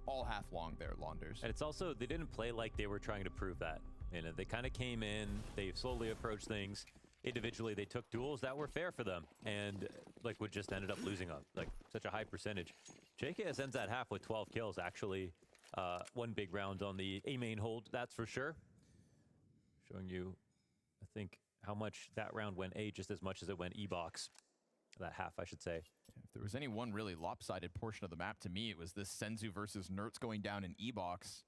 P: all half long there, Launders.
Q: And it's also, they didn't play like they were trying to prove that. You know, they kind of came in, they slowly approached things. Individually, they took duels that were fair for them, and Liquid just ended up losing like such a high percentage. JKS ends that half with 12 kills, actually. 1 big round on the A main hold, that's for sure. Showing you, I think, how much that round went A just as much as it went E box. That half, I should say.
P: If there was any one really lopsided portion of the map, to me, it was this Senzu versus Nertz going down in E box.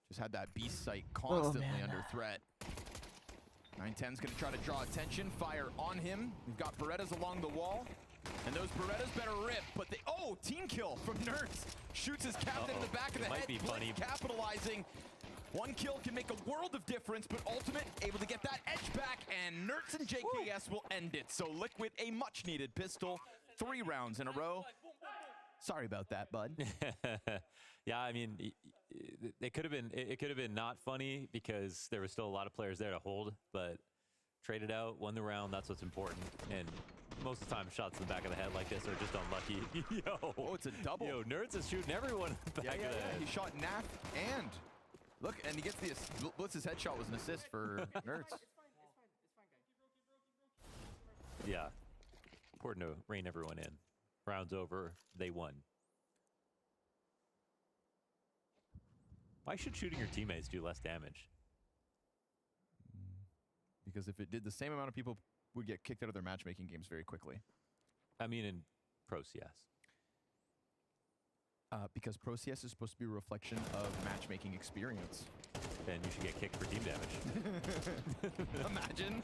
P: Just had that beast site constantly under threat. 910's gonna try to draw attention, fire on him. We've got Berettas along the wall, and those Berettas better rip, but they, oh, team kill from Nertz. Shoots his captain in the back of the head, Blitz capitalizing. 1 kill can make a world of difference, but Ultimate able to get that edge back, and Nertz and JKS will end it. So Liquid, a much needed pistol, 3 rounds in a row. Sorry about that, bud.
Q: Yeah, I mean, it could have been not funny because there was still a lot of players there to hold, but traded out, won the round, that's what's important. And most of the time, shots in the back of the head like this are just unlucky. Yo.
P: Oh, it's a double.
Q: Yo, Nertz is shooting everyone in the back of the head.
P: He shot Naf and, look, and he gets the, Blitz's headshot was an assist for Nertz.
Q: Yeah, important to rein everyone in. Round's over, they won. Why should shooting your teammates do less damage?
P: Because if it did, the same amount of people would get kicked out of their matchmaking games very quickly.
Q: I mean, in Pro CS.
P: Because Pro CS is supposed to be a reflection of matchmaking experience.
Q: Then you should get kicked for team damage.
P: Imagine.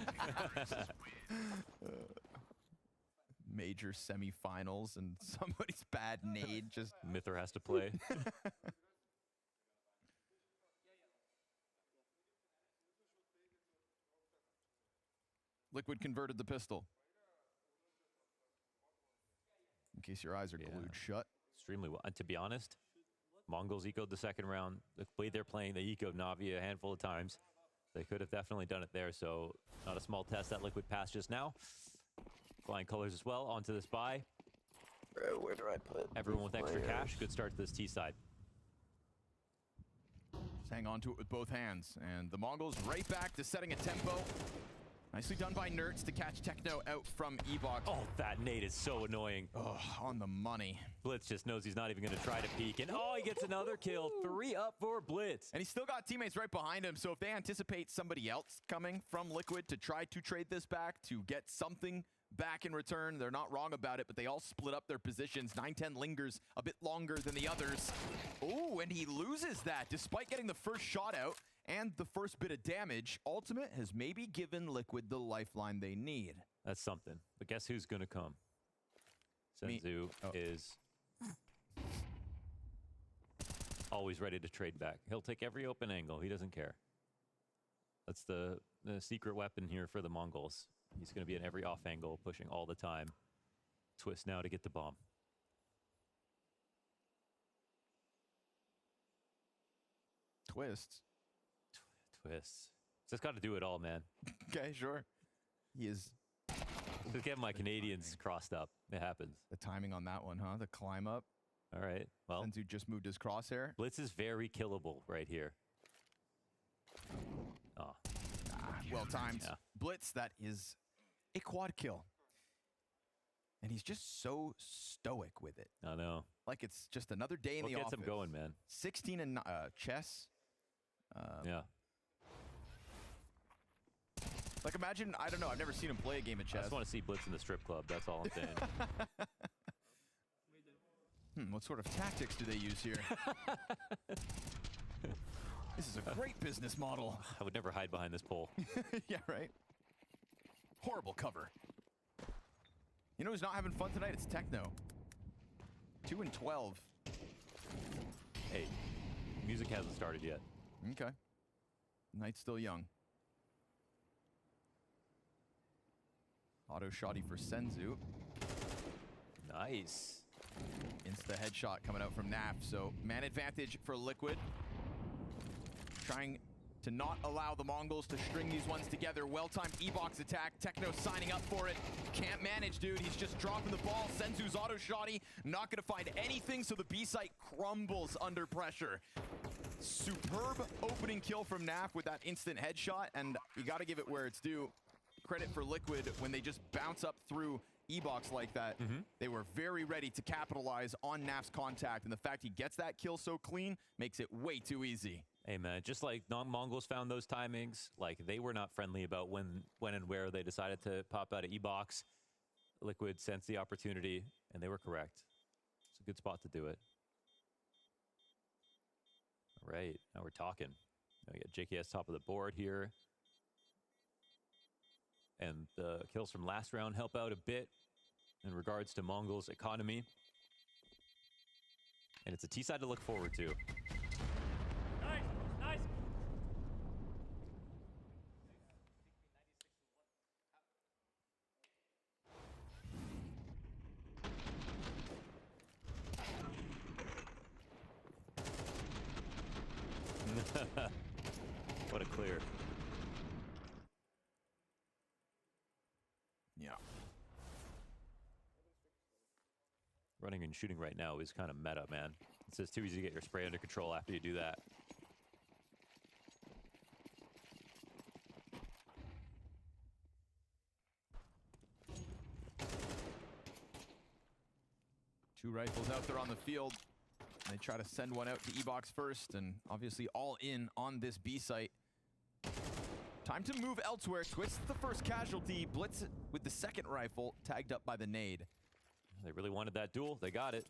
P: Major semifinals and somebody's bad nade just...
Q: Mither has to play.
P: Liquid converted the pistol. In case your eyes are glued shut.
Q: Extremely well. And to be honest, Mongols ecoed the second round. The way they're playing, they ecoed Na'Vi a handful of times. They could have definitely done it there, so not a small test that Liquid passed just now. Flying colors as well onto this buy.
C: Where do I put
Q: everyone with extra cash? Good start to this T side.
P: Just hang on to it with both hands. And the Mongols right back to setting a tempo. Nicely done by Nertz to catch Techno out from E-Box.
Q: Oh, that nade is so annoying.
P: Oh, on the money.
Q: Blitz just knows he's not even going to try to peek. And oh, he gets another kill. 3 up for Blitz.
P: And he's still got teammates right behind him. So if they anticipate somebody else coming from Liquid to try to trade this back, to get something back in return, they're not wrong about it, but they all split up their positions. 910 lingers a bit longer than the others. Oh, and he loses that despite getting the first shot out and the first bit of damage. Ultimate has maybe given Liquid the lifeline they need.
Q: That's something. But guess who's going to come? Senzu is always ready to trade back. He'll take every open angle. He doesn't care. That's the secret weapon here for the Mongols. He's going to be in every off angle, pushing all the time. Twist now to get the bomb.
P: Twists.
Q: Twists. Just got to do it all, man.
P: Okay, sure. He is.
Q: Just get my Canadians crossed up. It happens.
P: The timing on that one, huh? The climb up.
Q: All right. Well,
P: Senzu just moved his crosshair.
Q: Blitz is very killable right here. Oh.
P: Well timed. Yeah. Blitz, that is a quad kill. And he's just so stoic with it.
Q: I know.
P: Like it's just another day in the office.
Q: What gets him going, man?
P: 16 in chess.
Q: Yeah.
P: Like imagine, I don't know, I've never seen him play a game of chess.
Q: I just want to see Blitz in the strip club, that's all I'm saying.
P: What sort of tactics do they use here? This is a great business model.
Q: I would never hide behind this pole.
P: Yeah, right. Horrible cover. You know who's not having fun tonight? It's Techno. 2 and 12.
Q: Hey, music hasn't started yet.
P: Okay. Night's still young. Auto shotty for Senzu.
Q: Nice.
P: Insta headshot coming out from Naf. So man advantage for Liquid. Trying to not allow the Mongols to string these ones together. Well-timed E-box attack. Techno signing up for it. Can't manage, dude. He's just dropping the ball. Senzu's auto-shotty. Not going to find anything, so the B site crumbles under pressure. Superb opening kill from Naf with that instant headshot, and you got to give it where it's due. Credit for Liquid when they just bounce up through E-box like that. They were very ready to capitalize on Naf's contact, and the fact he gets that kill so clean makes it way too easy.
Q: Hey man, just like non-Mongols found those timings, like they were not friendly about when and where they decided to pop out of E-box. Liquid sensed the opportunity, and they were correct. It's a good spot to do it. All right, now we're talking. Now we got JKS top of the board here. And the kills from last round help out a bit in regards to Mongols' economy. And it's a T-side to look forward to.
I: Nice, nice.
Q: What a clear.
P: Yeah.
Q: Running and shooting right now is kind of meta, man. It's just too easy to get your spray under control after you do that.
P: Two rifles out there on the field. They try to send one out to E-box first, and obviously all in on this B site. Time to move elsewhere. Twist the first casualty. Blitz with the second rifle, tagged up by the nade.
Q: They really wanted that duel. They got it.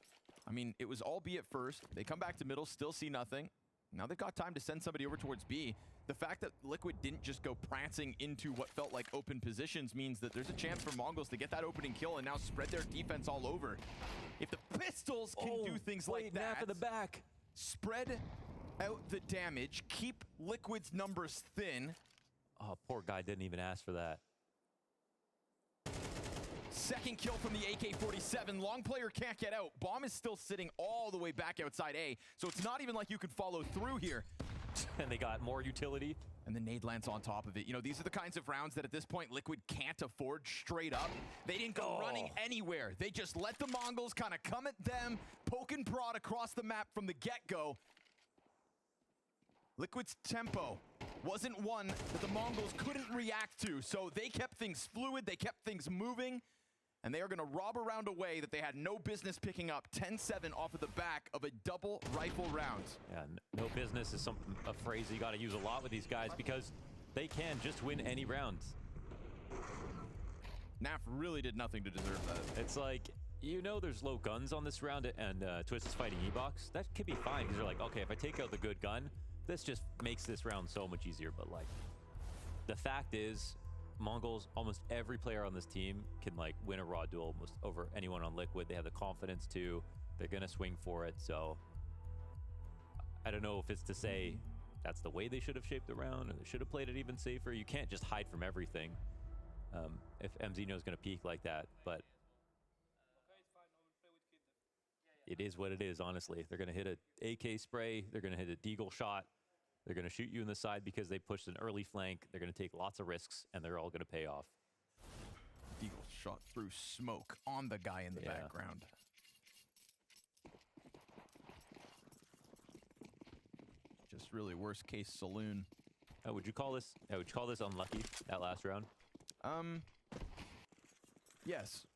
P: I mean, it was all B at first. They come back to middle, still see nothing. Now they've got time to send somebody over towards B. The fact that Liquid didn't just go prancing into what felt like open positions means that there's a chance for Mongols to get that opening kill and now spread their defense all over. If the pistols can do things like that,
Q: Naf in the back.
P: Spread out the damage, keep Liquid's numbers thin.
Q: Oh, poor guy didn't even ask for that.
P: Second kill from the AK-47. Long player can't get out. Bomb is still sitting all the way back outside A, so it's not even like you could follow through here.
Q: And they got more utility.
P: And the nade lands on top of it. You know, these are the kinds of rounds that at this point Liquid can't afford straight up. They didn't go running anywhere. They just let the Mongols kind of come at them, poke and prod across the map from the get-go. Liquid's tempo wasn't one that the Mongols couldn't react to, so they kept things fluid, they kept things moving, and they are going to rob a round away that they had no business picking up. 10-7 off of the back of a double rifle round.
Q: Yeah, no business is something, a phrase you got to use a lot with these guys because they can just win any round.
P: Naf really did nothing to deserve that.
Q: It's like, you know there's low guns on this round and Twist is fighting E-box. That could be fine because you're like, okay, if I take out the good gun, this just makes this round so much easier. But like, the fact is, Mongols, almost every player on this team can like win a raw duel almost over anyone on Liquid. They have the confidence to. They're gonna swing for it. So I don't know if it's to say that's the way they should have shaped the round or they should have played it even safer. You can't just hide from everything if MZino is gonna peak like that. But it is what it is, honestly. They're gonna hit an AK spray. They're gonna hit a deagle shot. They're going to shoot you in the side because they pushed an early flank. They're going to take lots of risks, and they're all going to pay off.
P: Deagle shot through smoke on the guy in the background. Just really worst case saloon.
Q: Would you call this? Would you call this unlucky? That last round?
P: Yes,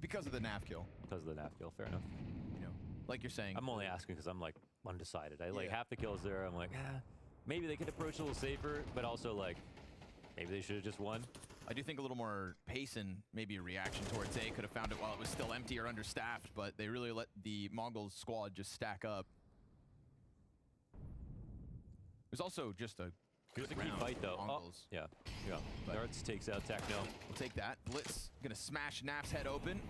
P: because of the Naf kill.
Q: Because of the Naf kill, fair enough.
P: You know, like you're saying.
Q: I'm only asking because I'm like undecided. I like half the kills there. I'm like, maybe they could approach a little safer, but also like, maybe they should have just won.
P: I do think a little more pace and maybe a reaction towards A could have found it while it was still empty or understaffed, but they really let the Mongols squad just stack up. It was also just a good
Q: key fight though.
P: Mongols.
Q: Oh, yeah. Nards takes out Techno.
P: We'll take that. Blitz gonna smash Naf's head open.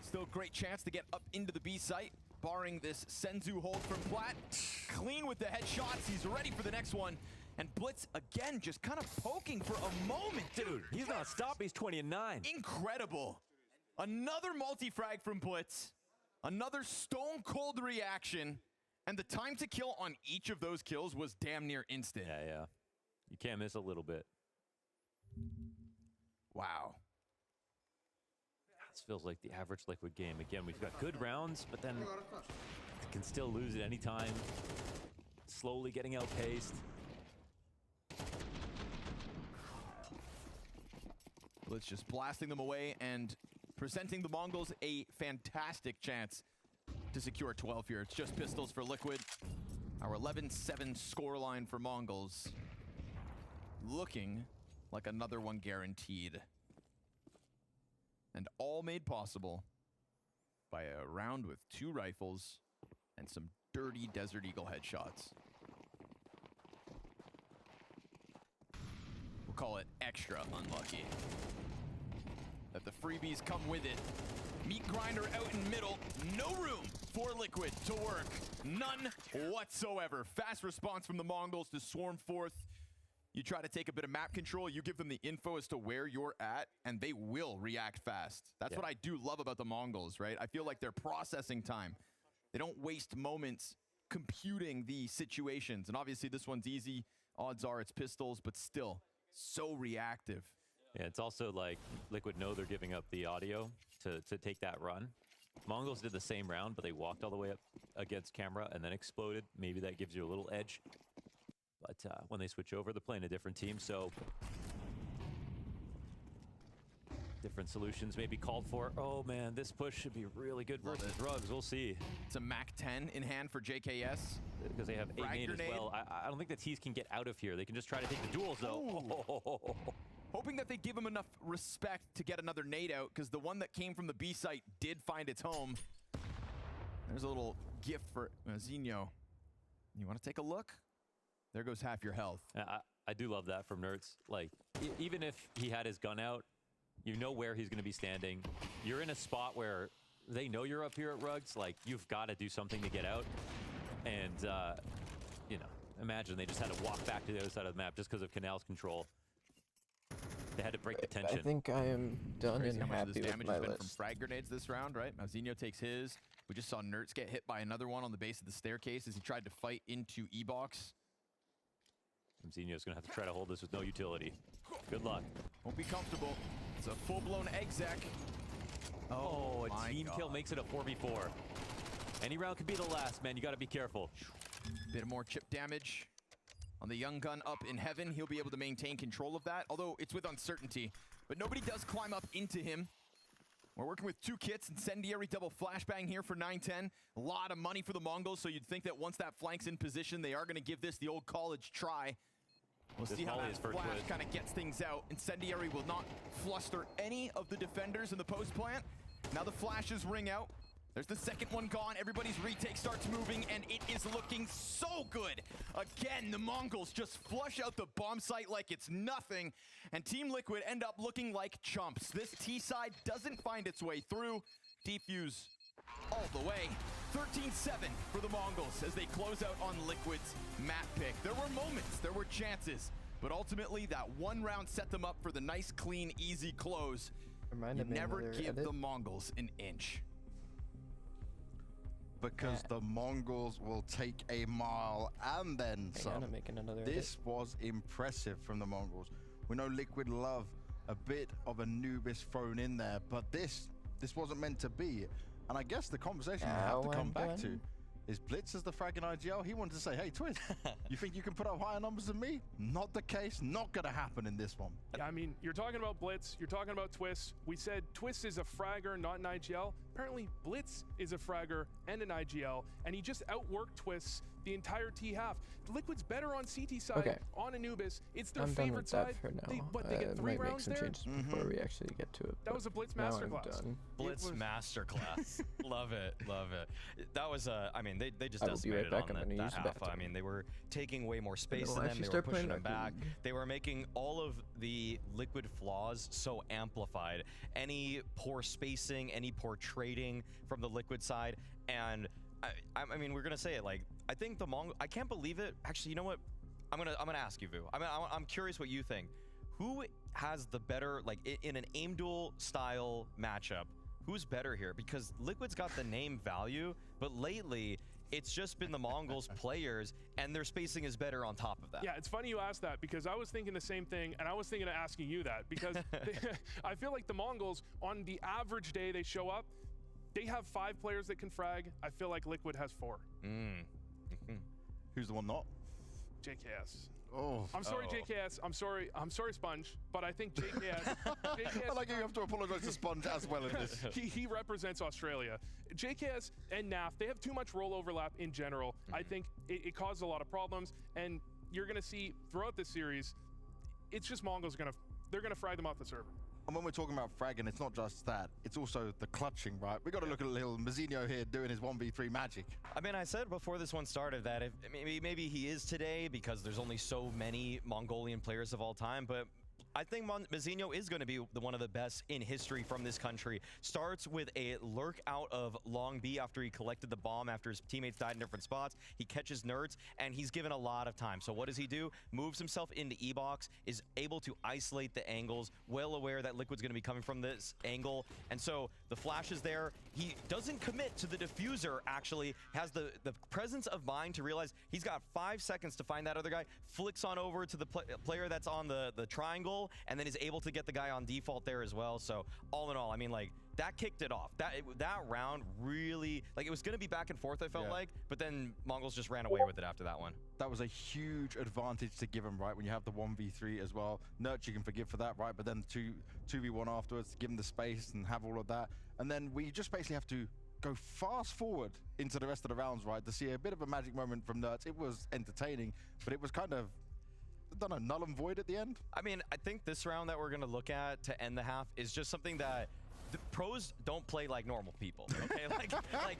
P: Still a great chance to get up into the B site, barring this Senzu hold from Platt. Clean with the headshots. He's ready for the next one. And Blitz, again, just kind of poking for a moment, dude.
Q: He's not stopping. He's 20-9.
P: Incredible. Another multi-frag from Blitz. Another stone-cold reaction. And the time to kill on each of those kills was damn near instant.
Q: Yeah. You can't miss a little bit.
P: Wow.
Q: This feels like the average Liquid game. Again, we've got good rounds, but then can still lose at any time. Slowly getting outpaced.
P: Blitz just blasting them away and presenting the Mongols a fantastic chance to secure 12 here. It's just pistols for Liquid. Our 11-7 scoreline for Mongols. Looking like another one guaranteed. And all made possible by a round with 2 rifles and some dirty Desert Eagle headshots. We'll call it extra unlucky. That the freebies come with it. Meat grinder out in middle. No room for Liquid to work. None whatsoever. Fast response from the Mongols to swarm forth. You try to take a bit of map control, you give them the info as to where you're at, and they will react fast. That's what I do love about the Mongols, right? I feel like their processing time, they don't waste moments computing the situations. And obviously this one's easy. Odds are it's pistols, but still so reactive.
Q: Yeah, it's also like Liquid know they're giving up the audio to take that run. Mongols did the same round, but they walked all the way up against camera and then exploded. Maybe that gives you a little edge. But when they switch over, they're playing a different team, so different solutions may be called for. Oh man, this push should be really good versus Rugs. We'll see.
P: It's a Mac 10 in hand for JKS.
Q: Because they have a main as well. I don't think the T's can get out of here. They can just try to take the duels though.
P: Hoping that they give him enough respect to get another nade out, because the one that came from the B site did find its home. There's a little gift for Zinho. You want to take a look? There goes half your health.
Q: I do love that from Nerds. Like, even if he had his gun out, you know where he's going to be standing. You're in a spot where they know you're up here at Rugs. Like, you've got to do something to get out. And, you know, imagine they just had to walk back to the other side of the map just because of Canal's control. They had to break the tension.
C: I think I am done and happy with my list.
P: From frag grenades this round, right? Zinho takes his. We just saw Nerds get hit by another one on the base of the staircase as he tried to fight into E-Box.
Q: Zinho's going to have to try to hold this with no utility. Good luck.
P: Won't be comfortable. It's a full-blown exec.
Q: Oh, a team kill makes it a 4v4. Any round could be the last, man. You got to be careful.
P: Bit more chip damage on the young gun up in heaven. He'll be able to maintain control of that, although it's with uncertainty. But nobody does climb up into him. We're working with 2 kits. Incendiary double flashbang here for 910. A lot of money for the Mongols, so you'd think that once that flank's in position, they are going to give this the old college try. We'll see how that flash kind of gets things out. Incendiary will not fluster any of the defenders in the post plant. Now the flashes ring out. There's the second one gone. Everybody's retake starts moving, and it is looking so good. Again, the Mongols just flush out the bomb site like it's nothing, and Team Liquid end up looking like chumps. This T side doesn't find its way through. Defuse all the way. 13-7 for the Mongols as they close out on Liquid's map pick. There were moments, there were chances, but ultimately that one round set them up for the nice, clean, easy close. You never give the Mongols an inch.
K: Because the Mongols will take a mile and then some. This was impressive from the Mongols. We know Liquid love a bit of Anubis thrown in there, but this wasn't meant to be. And I guess the conversation we have to come back to is Blitz as the frag in IGL. He wanted to say, hey, Twist, you think you can put up higher numbers than me? Not the case. Not going to happen in this one.
L: Yeah, I mean, you're talking about Blitz. You're talking about Twist. We said Twist is a fragger, not an IGL. Apparently, Blitz is a fragger and an IGL, and he just outworked Twist the entire T half. Liquid's better on CT side, on Anubis. It's their favorite side.
C: For now.
L: They get 3 rounds there?
C: Changes before we actually get to it.
L: That was a Blitz masterclass.
M: Blitz masterclass. Love it, love it. That was, I mean, they just decimated on that half. I mean, they were taking way more space than them. They were pushing them back. They were making all of the Liquid flaws so amplified. Any poor spacing, any poor trading from the Liquid side, and I mean, we're gonna say it. Like, I think the Mongol. I can't believe it. Actually, you know what? I'm gonna ask you, Vu. I'm curious what you think. Who has the better, like, in an aim duel style matchup? Who's better here? Because Liquid's got the name value, but lately It's just been the Mongols players, and their spacing is better on top of that.
L: Yeah, it's funny you asked that, because I was thinking the same thing, and I was thinking of asking you that, because I feel like the Mongols, on the average day they show up, they have 5 players that can frag. I feel like Liquid has 4.
K: Who's the one not?
L: JKS.
K: Oh,
L: I'm sorry, JKS. I'm sorry, Sponge. But I think JKS.
K: I like you have to apologize to Sponge as well in this.
L: He represents Australia. JKS and NAF, they have too much role overlap in general. I think it caused a lot of problems, and you're going to see throughout this series, it's just Mongols they're going to frag them off the server.
K: And when we're talking about fragging, it's not just that, it's also the clutching, right? We got to look at little Mazinho here doing his 1v3 magic.
M: I mean, I said before this one started that if maybe he is today because there's only so many Mongolian players of all time, but I think Mazinho is going to be one of the best in history from this country. Starts with a lurk out of Long B after he collected the bomb after his teammates died in different spots. He catches nerds, and he's given a lot of time. So what does he do? Moves himself into E-box, is able to isolate the angles, well aware that Liquid's going to be coming from this angle. And so the flash is there. He doesn't commit to the diffuser, actually. Has the presence of mind to realize he's got 5 seconds to find that other guy. Flicks on over to the player that's on the triangle, and then is able to get the guy on default there as well. So all in all, I mean, like, that kicked it off. That round really, like, it was going to be back and forth, I felt like, but then Mongols just ran away with it after that one.
K: That was a huge advantage to give him, right? When you have the 1v3 as well. Nurture you can forgive for that, right? But then 2v1 afterwards, give him the space and have all of that. And then we just basically have to go fast forward into the rest of the rounds, right? To see a bit of a magic moment from Nerds. It was entertaining, but it was kind of, I don't know, null and void at the end.
M: I mean, I think this round that we're going to look at to end the half is just something that the pros don't play like normal people, okay? like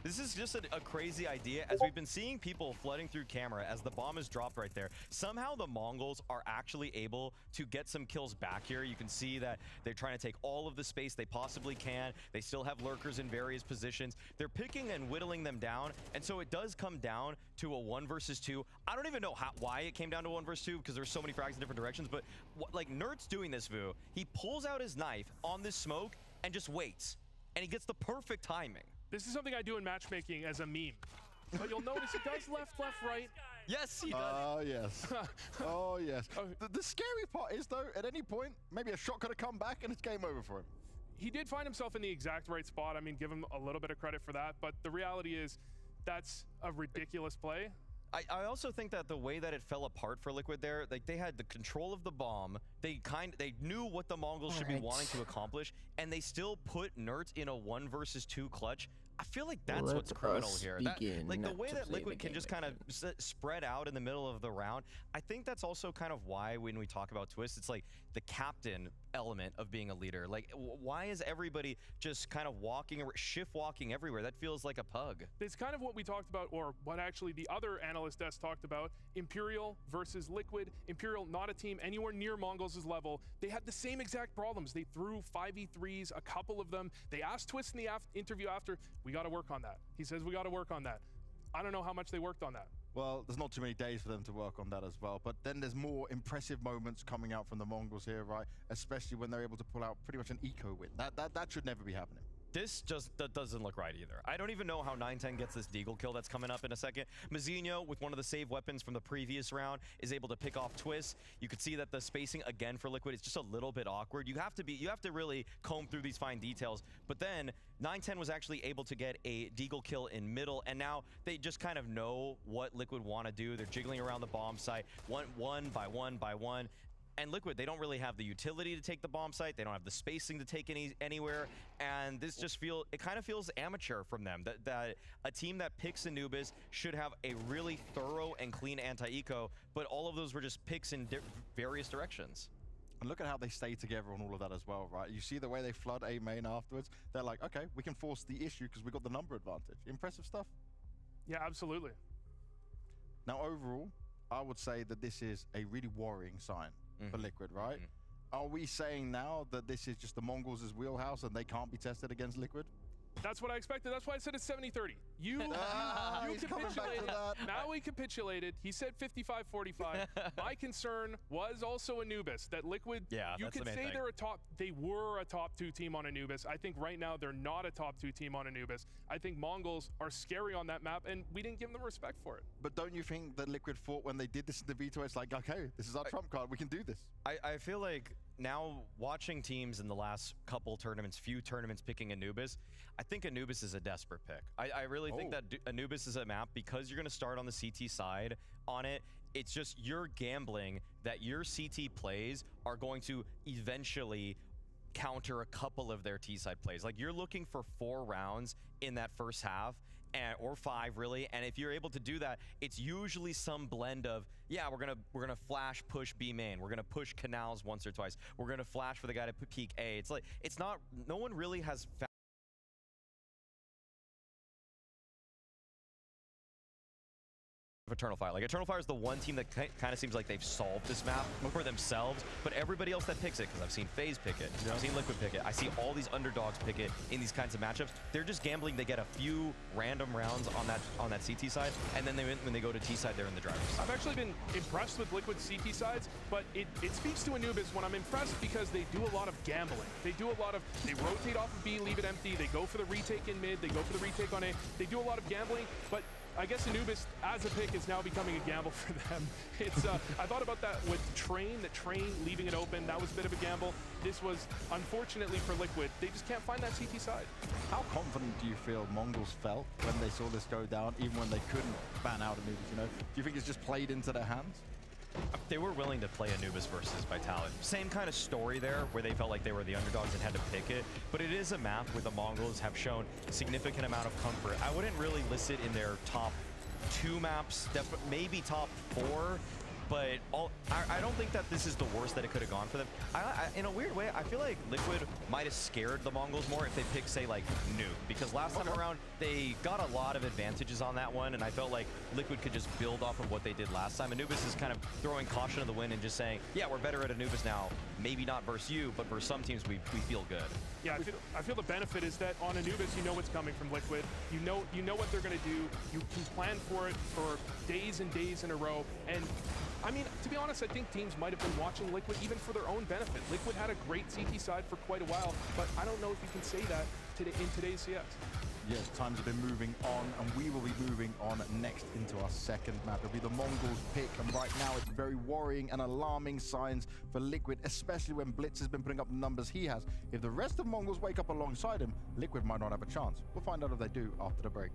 M: this is just a crazy idea, as we've been seeing people flooding through camera as the bomb is dropped right there. Somehow the Mongols are actually able to get some kills back here. You can see that they're trying to take all of the space they possibly can. They still have lurkers in various positions. They're picking and whittling them down, and so it does come down to a 1 versus 2. I don't even know why it came down to 1 versus 2, because there's so many frags in different directions, but like Nert's doing this, Vu. He pulls out his knife on this smoke and just waits, and he gets the perfect timing.
L: This is something I do in matchmaking as a meme, but you'll notice he does left, right.
M: Yes, he does.
K: Oh, yes. Oh, yes. The scary part is, though, at any point, maybe a shot could have come back and it's game over for him.
L: He did find himself in the exact right spot. I mean, give him a little bit of credit for that, but the reality is that's a ridiculous play.
M: I also think that the way that it fell apart for Liquid there, like, they had the control of the bomb, they knew what the Mongols should be wanting to accomplish, and they still put Nerds in a 1 versus 2 clutch. I feel like that's what's criminal here. Like, the way that Liquid can just kind of spread out in the middle of the round, I think that's also kind of why when we talk about Twist, it's like the captain element of being a leader. Like, why is everybody just kind of shift walking everywhere? That feels like a pug.
L: It's kind of what we talked about, or what actually the other analyst desk talked about. Imperial versus Liquid. Imperial, not a team anywhere near Mongols' level. They had the same exact problems. They threw 5v3s, a couple of them. They asked Twist in the interview after, we got to work on that. He says, we got to work on that. I don't know how much they worked on that.
K: Well, there's not too many days for them to work on that as well. But then there's more impressive moments coming out from the Mongols here, right? Especially when they're able to pull out pretty much an eco win. That should never be happening.
M: This just doesn't look right either. I don't even know how 910 gets this deagle kill that's coming up in a second. Mazinho, with one of the save weapons from the previous round, is able to pick off Twist. You could see that the spacing again for Liquid is just a little bit awkward. You have to really comb through these fine details. But then 910 was actually able to get a deagle kill in middle, and now they just kind of know what Liquid want to do. They're jiggling around the bomb site, one by one. And Liquid, they don't really have the utility to take the bomb site. They don't have the spacing to take anywhere. And this just it kind of feels amateur from them. That a team that picks Anubis should have a really thorough and clean anti-eco, but all of those were just picks in various directions.
K: And look at how they stay together on all of that as well, right? You see the way they flood A main afterwards. They're like, okay, we can force the issue because we got the number advantage. Impressive stuff.
L: Yeah, absolutely.
K: Now, overall, I would say that this is a really worrying sign for Liquid, right? Are we saying now that this is just the Mongols' wheelhouse and they can't be tested against Liquid?
L: That's what I expected. That's why I said it's 70-30. You capitulated. Maui capitulated. He said 55-45. My concern was also Anubis. That Liquid, you could say they were a top 2 team on Anubis. I think right now they're not a top 2 team on Anubis. I think Mongols are scary on that map, and we didn't give them respect for it.
K: But don't you think that Liquid thought when they did this in the veto, it's like, okay, this is our trump card. We can do this.
M: I feel like now watching teams in the last couple tournaments, few tournaments picking Anubis, I think Anubis is a desperate pick. I really think that Anubis is a map because you're going to start on the CT side on it. It's just you're gambling that your CT plays are going to eventually counter a couple of their T-side plays. Like you're looking for 4 rounds in that first half, or 5 really, and if you're able to do that, it's usually some blend of, yeah, we're gonna flash push B main, we're gonna push canals once or twice, we're gonna flash for the guy to peek A. It's like, it's not, no one really has found Eternal Fire. Like Eternal Fire is the one team that kind of seems like they've solved this map for themselves, but everybody else that picks it, because I've seen FaZe pick it, I've seen Liquid pick it, I see all these underdogs pick it in these kinds of matchups. They're just gambling. They get a few random rounds on that CT side, and then when they go to T side, they're in the drivers.
L: I've actually been impressed with Liquid CT sides, but it speaks to Anubis when I'm impressed because they do a lot of gambling. They rotate off of B, leave it empty, they go for the retake in mid, they go for the retake on A. They do a lot of gambling, but I guess Anubis, as a pick, is now becoming a gamble for them. It's I thought about that with Train, leaving it open. That was a bit of a gamble. This was, unfortunately for Liquid, they just can't find that CT side.
K: How confident do you feel Mongols felt when they saw this go down, even when they couldn't ban out Anubis, you know? Do you think it's just played into their hands?
M: They were willing to play Anubis versus Vitality. Same kind of story there, where they felt like they were the underdogs and had to pick it. But it is a map where the Mongols have shown a significant amount of comfort. I wouldn't really list it in their top 2 maps, maybe top 4. But I don't think that this is the worst that it could have gone for them. In a weird way, I feel like Liquid might have scared the Mongols more if they picked, say, like, Nuke. Because last time around, they got a lot of advantages on that one, and I felt like Liquid could just build off of what they did last time. Anubis is kind of throwing caution to the wind and just saying, yeah, we're better at Anubis now. Maybe not versus you, but for some teams, we feel good.
L: Yeah, I feel the benefit is that on Anubis, you know what's coming from Liquid. You know what they're going to do. You can plan for it for days and days in a row. And I mean, to be honest, I think teams might have been watching Liquid even for their own benefit. Liquid had a great CT side for quite a while, but I don't know if you can say that in today's CS.
K: Yes, times have been moving on, and we will be moving on next into our second map. It'll be the Mongols pick, and right now it's very worrying and alarming signs for Liquid, especially when Blitz has been putting up the numbers he has. If the rest of Mongols wake up alongside him, Liquid might not have a chance. We'll find out if they do after the break.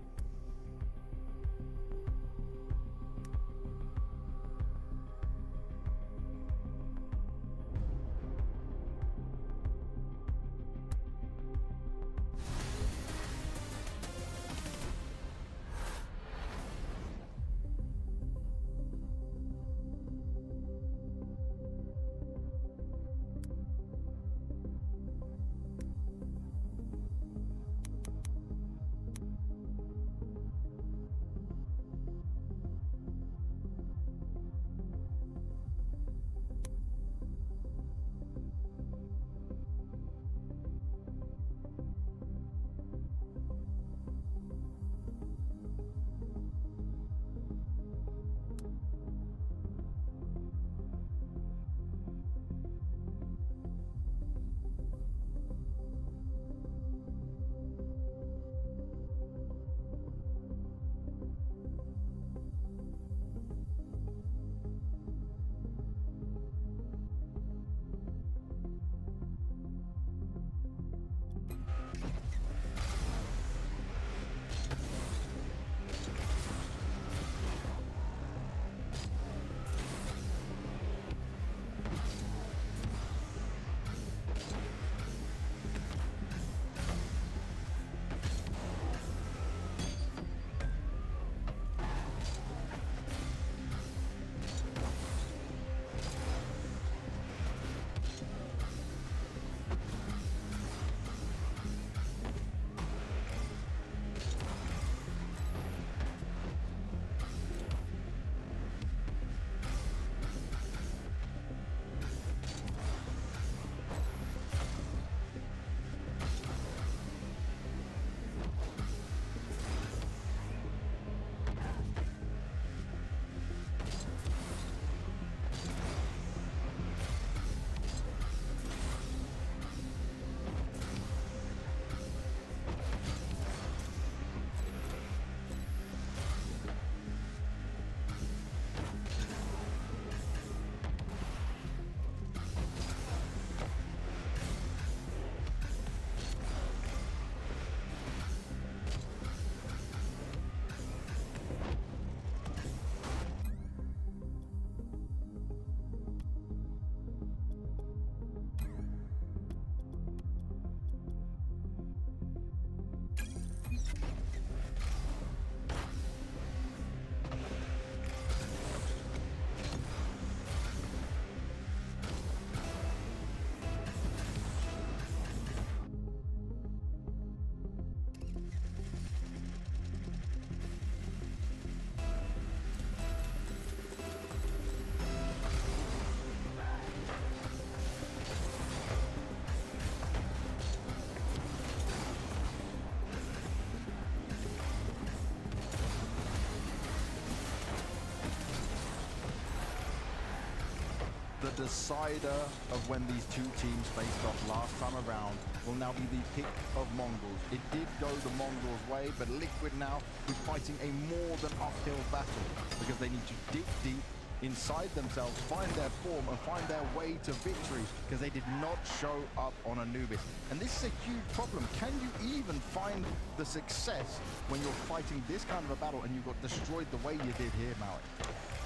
K: decider of when these two teams faced off last time around will now be the pick of Mongols. It did go the Mongols' way, but Liquid now is fighting a more than uphill battle because they need to dig deep inside themselves, find their form and find their way to victory because they did not show up on Anubis. And this is a huge problem. Can you even find the success when you're fighting this kind of a battle and you got destroyed the way you did here, Malik?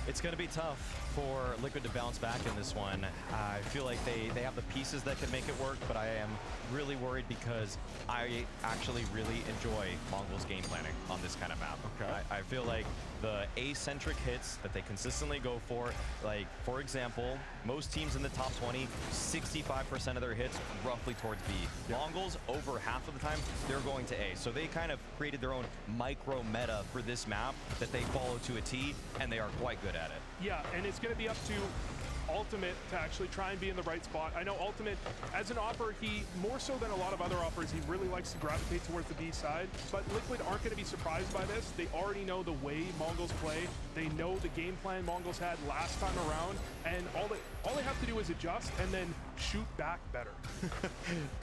M: It's going to be tough for Liquid to bounce back in this one. I feel like they have the pieces that can make it work, but I am really worried because I actually really enjoy Mongols game planning on this kind of map.
K: Okay.
M: I feel like the A-centric hits that they consistently go for, like, for example, most teams in the top 20, 65% of their hits roughly towards B. Yep. Mongols, over half of the time, they're going to A. So they kind of created their own micro meta for this map that they follow to a T, and they are quite good at it.
L: Yeah, and it's going to be up to Ultimate to actually try and be in the right spot. I know Ultimate, as an opper, he, more so than a lot of other oppers, he really likes to gravitate towards the B side, but Liquid aren't going to be surprised by this. They already know the way Mongols play. They know the game plan Mongols had last time around, and all they have to do is adjust and then shoot back better.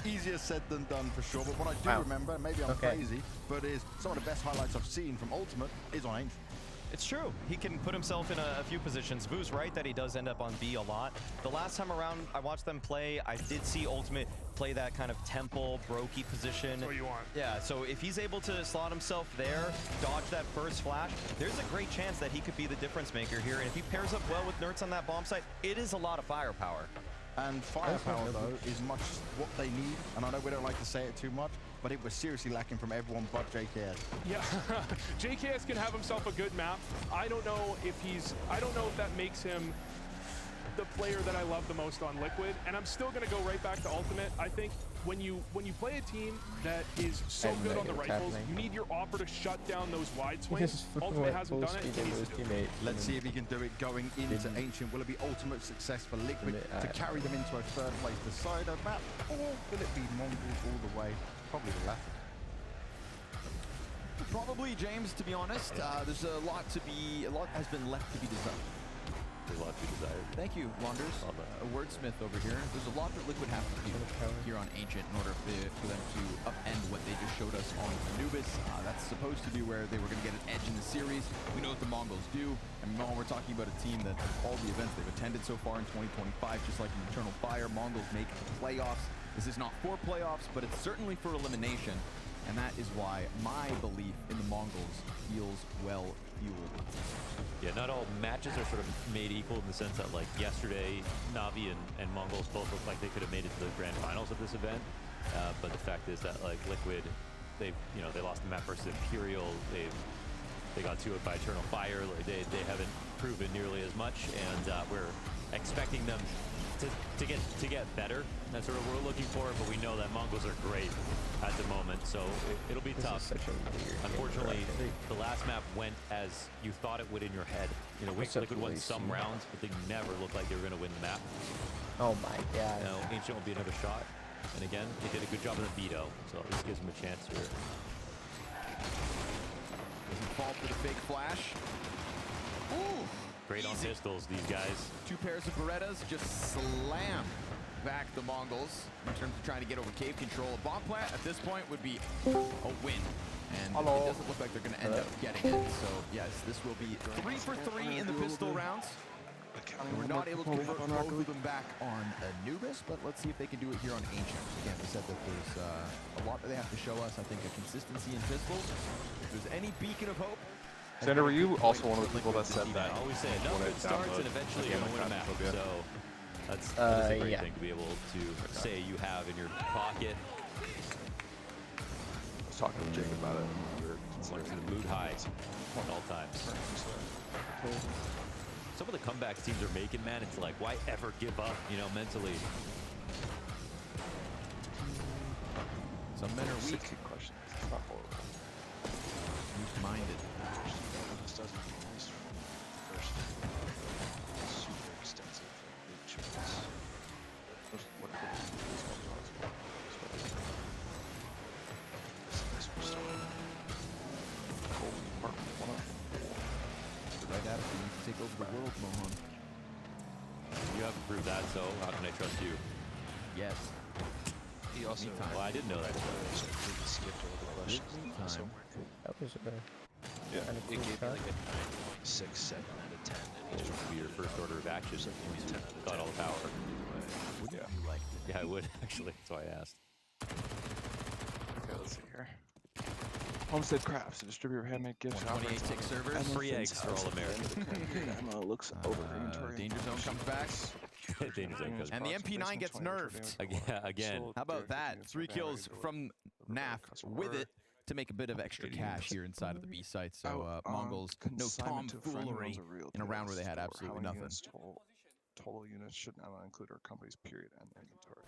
K: Easier said than done for sure, but what I do remember, and maybe I'm crazy, but is some of the best highlights I've seen from Ultimate is on Ancient.
M: It's true. He can put himself in a few positions. Vu's right that he does end up on B a lot. The last time around I watched them play, I did see Ultimate play that kind of temple, brokey position.
L: That's what you want.
M: Yeah, so if he's able to slot himself there, dodge that first flash, there's a great chance that he could be the difference maker here. And if he pairs up well with Nerds on that bomb site, it is a lot of firepower.
K: And firepower, though, is much what they need. And I know we don't like to say it too much, but it was seriously lacking from everyone but JKS.
L: Yeah, JKS can have himself a good map. I don't know if that makes him the player that I love the most on Liquid. And I'm still going to go right back to Ultimate. I think when you play a team that is so good on the rifles, you need your opper to shut down those wide swings. Ultimate hasn't done it. He needs to do it.
K: Let's see if he can do it going into Ancient. Will it be ultimate success for Liquid to carry them into a third place decider map, or will it be Mongols all the way? Probably the latter.
P: Probably, James, to be honest. There's a lot has been left to be desired.
Q: There's a lot to be desired.
P: Thank you, Wanders. A wordsmith over here. There's a lot that Liquid have to do here on Ancient in order for them to upend what they just showed us on Anubis. That's supposed to be where they were going to get an edge in the series. We know what the Mongols do. And we're talking about a team that all the events they've attended so far in 2025, just like in Eternal Fire, Mongols make the playoffs. This is not for playoffs, but it's certainly for elimination. And that is why my belief in the Mongols feels well fueled.
Q: Yeah, not all matches are sort of made equal in the sense that, like, yesterday, Na'Vi and Mongols both looked like they could have made it to the grand finals of this event. But the fact is that, like, Liquid, they lost the map versus Imperial. They got to it by Eternal Fire. Like, they haven't proven nearly as much, and we're expecting them to get better. That's what we're looking for, but we know that Mongols are great at the moment, so it'll be tough. Unfortunately, the last map went as you thought it would in your head. You know, Liquid won some rounds, but they never looked like they were going to win the map.
C: Oh my god.
Q: Now, Ancient will be another shot. And again, they did a good job on the veto, so this gives them a chance here.
P: Doesn't fall for the big flash. Ooh!
Q: Great on pistols, these guys.
P: Two pairs of Berettas just slam back the Mongols in terms of trying to get over cave control. A bomb plant at this point would be a win. And it doesn't look like they're going to end up getting it. So, yes, this will be 3 for 3 in the pistol rounds. And we're not able to convert both of them back on Anubis, but let's see if they can do it here on Ancient. Again, we said that there's a lot that they have to show us. I think a consistency in pistols. If there's any beacon of hope.
R: Xander, were you also one of the people that said that?
Q: I always say enough good starts and eventually you're going to win a map. So that's a great thing to be able to say you have in your pocket.
R: I was talking to Jake about it.
Q: It's like the mood high at all times. Some of the comebacks teams are making, man, it's like, why ever give up, you know, mentally?
P: Some men are weak.
R: Questions. It's not horrible.
P: Weak-minded.
S: This doesn't at least from the first super extensive loot choice. What could this one possible? This was started.
R: Cold Department 1 up.
P: Right after you take over the world, Mohan.
Q: You haven't proved that, so how can I trust you?
P: Yes.
R: He also.
Q: Well, I didn't know that.
R: Skipped all the questions.
C: That was
R: Yeah, it gave me like a 9.67 out of 10. And
Q: It would be your first order of action. Got all the power.
S: Yeah.
Q: Yeah, I would actually. That's why I asked.
S: Okay, let's see here. Homestead Crafts, a distributor of handmade gifts.
P: 28 tick servers.
Q: Free eggs for all Americans.
S: Ammo looks over inventory.
P: Danger zone comes back.
Q: Danger zone goes
P: And the MP9 gets nerfed.
Q: Again.
P: How about that? 3 kills from NAF with it to make a bit of extra cash here inside of the B site. So Mongols, no tomfoolery in a round where they had absolutely nothing.
S: Total units should now include our company's period and inventory.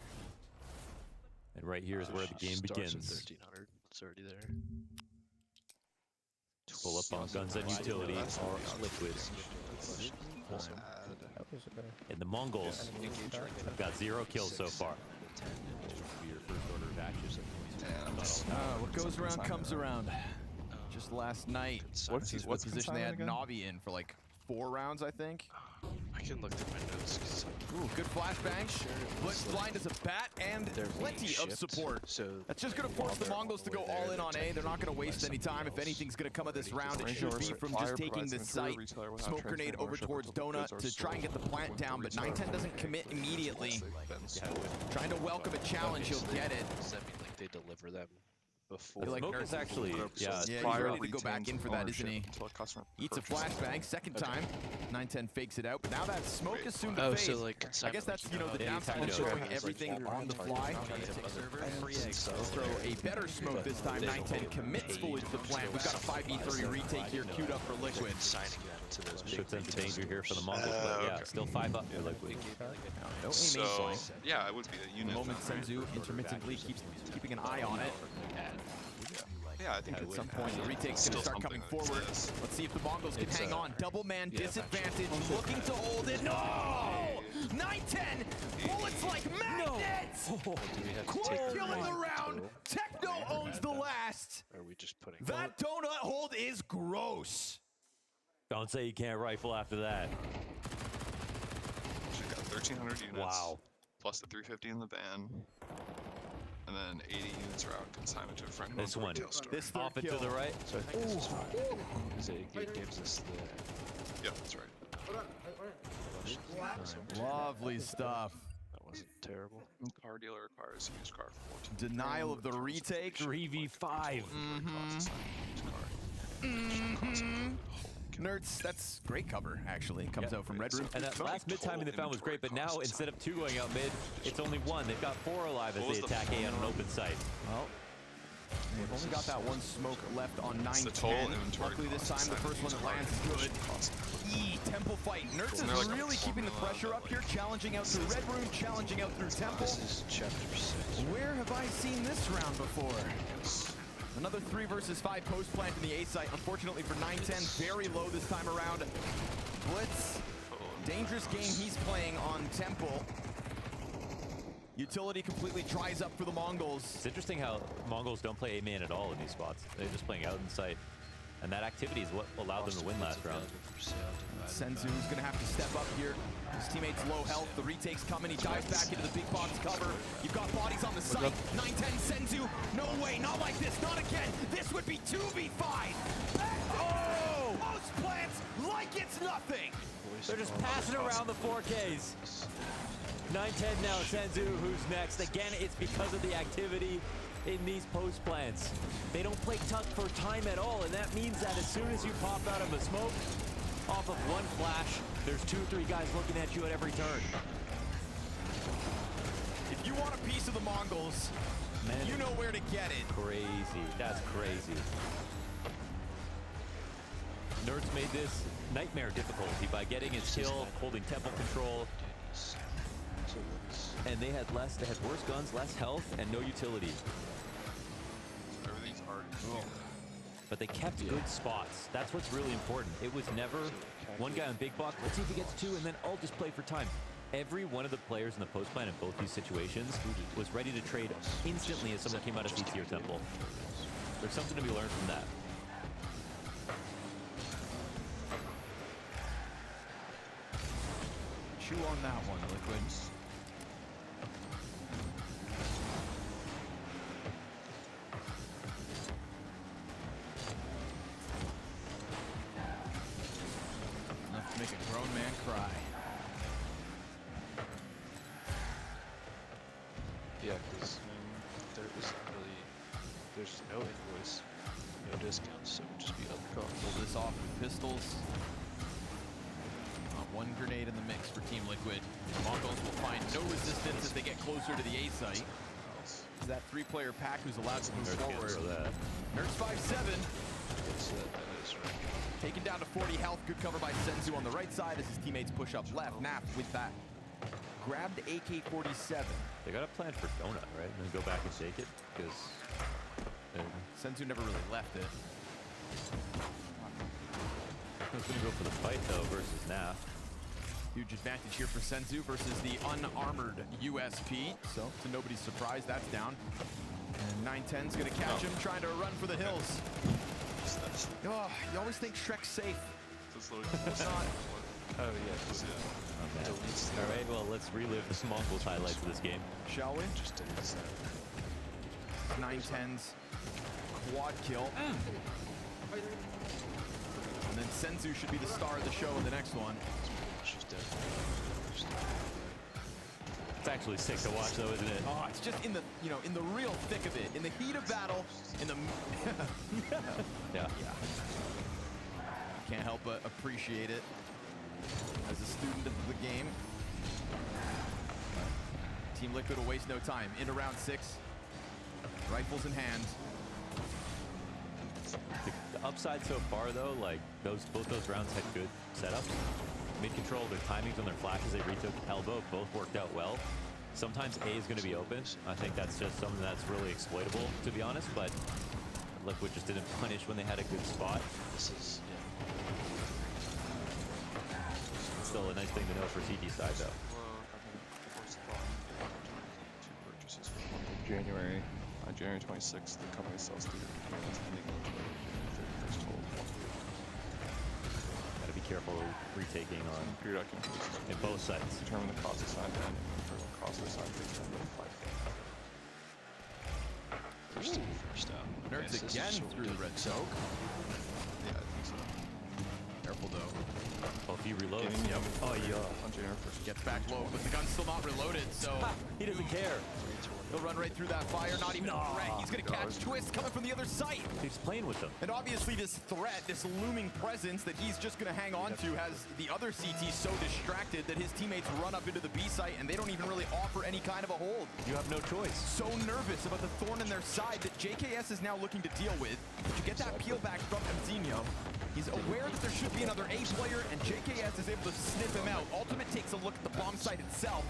Q: And right here is where the game begins.
R: 1300. It's already there.
Q: Pull up on guns and utility or liquid. And the Mongols have got 0 kills so far. Your first order of action.
P: What goes around comes around. Just last night,
S: What's
P: the position they had Navi in for like 4 rounds, I think.
R: I can look through my notes.
P: Ooh, good flashbang. Blitz blind as a bat and plenty of support.
R: So
P: that's just going to force the Mongols to go all in on A. They're not going to waste any time. If anything's going to come of this round, it should be from just taking this site. Smoke grenade over towards Donut to try and get the plant down, but 910 doesn't commit immediately. Trying to welcome a challenge, he'll get it.
R: Does that mean like they deliver them before?
Q: Like Smoke is actually,
P: yeah, he's ready to go back in for that, isn't he? Eats a flashbang, second time. 910 fakes it out, but now that Smoke is soon to fade.
R: So like
P: I guess that's, you know, the downside of throwing everything on the fly. They'll throw a better Smoke this time. 910 commits fully to the plant. We've got a 5v3 retake here queued up for Liquid.
Q: Should sense the danger here for the Mongols, but yeah, still 5 up for Liquid.
P: No
T: So,
P: aim flank.
T: yeah, it would be a unit.
P: The moment Senzu intermittently keeps keeping an eye on it.
T: Yeah, I think
P: at some point the retake's going to start coming forward. Let's see if the Mongols can hang on. Double man disadvantage, looking to hold it. No! 910! Bullets like magnets! Quite killing the round. Techno owns the last.
R: Are we just putting
P: that donut hold is gross.
Q: Don't say you can't rifle after that.
T: She's got 1,300 units.
Q: Wow.
T: Plus the 350 in the van. And then 80 units are out consignment to a friend.
Q: This one. This off it to the right.
R: So I think this is fine. Because it gives us the...
T: Yep, that's right.
P: Lovely stuff.
R: That wasn't terrible.
T: Car dealer requires a used car for 14.
P: Denial of the retake.
Q: 3v5.
P: Nerds, that's great cover, actually. Comes out from Red Room.
Q: And that last mid timing they found was great, but now instead of 2 going out mid, it's only 1. They've got 4 alive as they attack A on an open site.
P: Well, they've only got that 1 smoke left on 910. Luckily this time, the first one that lands is good. Temple fight. Nerds is really keeping the pressure up here, challenging out through Red Room, challenging out through Temple.
R: This is chapter 6.
P: Where have I seen this round before? Another 3 versus 5 post plant in the A site. Unfortunately for 910, very low this time around. Blitz, dangerous game he's playing on Temple. Utility completely dries up for the Mongols.
Q: It's interesting how Mongols don't play A-man at all in these spots. They're just playing out in sight. And that activity is what allowed them to win last round.
P: Senzu's gonna have to step up here. His teammate's low health. The retake's coming. He dives back into the big box cover. You've got bodies on the site. 910 Senzu. No way, not like this, not again. This would be 2v5. Oh! Post plants like it's nothing.
Q: They're just passing around the 4Ks. 910 now, Senzu, who's next. Again, it's because of the activity in these post plants. They don't play tuck for time at all, and that means that as soon as you pop out of the smoke, off of 1 flash, there's 2 or 3 guys looking at you at every turn.
P: If you want a piece of the Mongols, man, you know where to get it.
Q: Crazy, that's crazy. Nerds made this nightmare difficulty by getting his kill, holding temple control. And they had worse guns, less health, and no utility.
T: Everything's already
Q: But they kept good spots. That's what's really important. It was never one guy on big buck, let's see if he gets 2, and then I'll just play for time. Every one of the players in the post plan in both these situations was ready to trade instantly as someone came out of CT or Temple. There's something to be learned from that.
P: Chew on that one, Liquid. Enough to make a grown man cry.
S: Yeah, because there isn't really, there's no invoice, no discounts, so it would just be other costs.
P: Pull this off with pistols. One grenade in the mix for Team Liquid. The Mongols will find no resistance as they get closer to the A site. Is that 3-player pack who's allowed to move forward. Nerds 5-7. Taken down to 40 health. Good cover by Senzu on the right side as his teammates push up left. Naf with that grabbed AK-47.
Q: They got a plan for Donut, right? And then go back and take it because
P: Senzu never really left it.
Q: He's gonna go for the fight though versus Naf.
P: Huge advantage here for Senzu versus the unarmored USP. So, to nobody's surprise, that's down. And 910's gonna catch him, trying to run for the hills. Oh, you always think Shrek's safe. It's not.
S: Oh, yeah.
Q: Okay. All right, well, let's relive the Mongols highlights of this game.
P: Shall we? 910's quad kill. And then Senzu should be the star of the show in the next one.
S: She's dead.
Q: It's actually sick to watch, though, isn't it?
P: Oh, it's just in the, in the real thick of it, in the heat of battle, in the.
Q: Yeah.
P: Can't help but appreciate it as a student of the game. Team Liquid will waste no time. Into round 6, rifles in hand.
Q: The upside so far, though, like both those rounds had good setups. Mid control, their timings on their flashes, they retook elbow, both worked out well. Sometimes A is going to be open. I think that's just something that's really exploitable, to be honest, but Liquid just didn't punish when they had a good spot.
S: This is,
Q: It's still a nice thing to know for CT side, though.
T: January. On January 26th, the company sells their ending on January 31st hold.
Q: Gotta be careful retaking on
T: periodic
Q: in both sides.
T: Determine the cost assigned to ending and the cost assigned to the end of the fight.
S: First out.
P: Nerds again through the red soak.
T: Yeah, I think so.
P: Careful though.
Q: Oh, if he reloads.
P: Yep.
Q: Oh, yeah.
T: On January 1st.
P: Gets back low, but the gun's still not reloaded, so.
Q: He doesn't care.
P: He'll run right through that fire, not even a threat. He's gonna catch Twist coming from the other site.
Q: He's playing with them.
P: And obviously this threat, this looming presence that he's just gonna hang on to has the other CT so distracted that his teammates run up into the B site and they don't even really offer any kind of a hold.
Q: You have no choice.
P: So nervous about the thorn in their side that JKS is now looking to deal with. To get that peel back from Mzinho. He's aware that there should be another A player and JKS is able to sniff him out. Ultimate takes a look at the bomb site itself.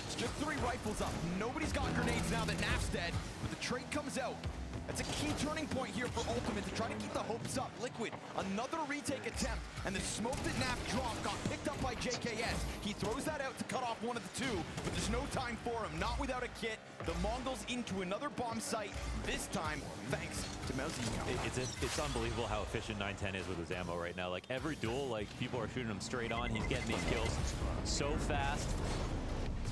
P: It's just 3 rifles up. Nobody's got grenades now that Naf's dead, but the trade comes out. That's a key turning point here for Ultimate to try to keep the hopes up. Liquid, another retake attempt, and the smoke that Naf dropped got picked up by JKS. He throws that out to cut off one of the 2, but there's no time for him, not without a kit. The Mongols into another bomb site, this time thanks to Mzinho.
Q: It's unbelievable how efficient 910 is with his ammo right now. Like every duel, like people are shooting him straight on. He's getting these kills so fast.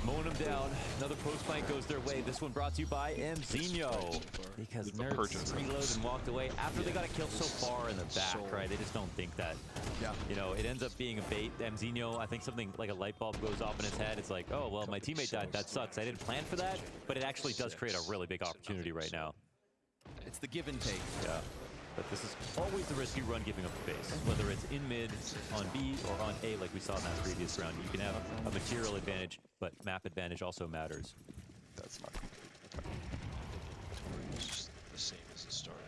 Q: Mowing them down. Another post flank goes their way. This one brought to you by Mzinho. Because Nerds reloaded and walked away after they got a kill so far in the back, right? They just don't think that, it ends up being a bait. Mzinho, I think something like a light bulb goes off in his head. It's like, oh, well, my teammate died. That sucks. I didn't plan for that. But it actually does create a really big opportunity right now.
P: It's the give and take.
Q: Yeah. But this is always the risk you run giving up the base. Whether it's in mid, on B, or on A like we saw in that previous round. You can have a material advantage, but map advantage also matters.
T: That's not
S: It's just the same as it started.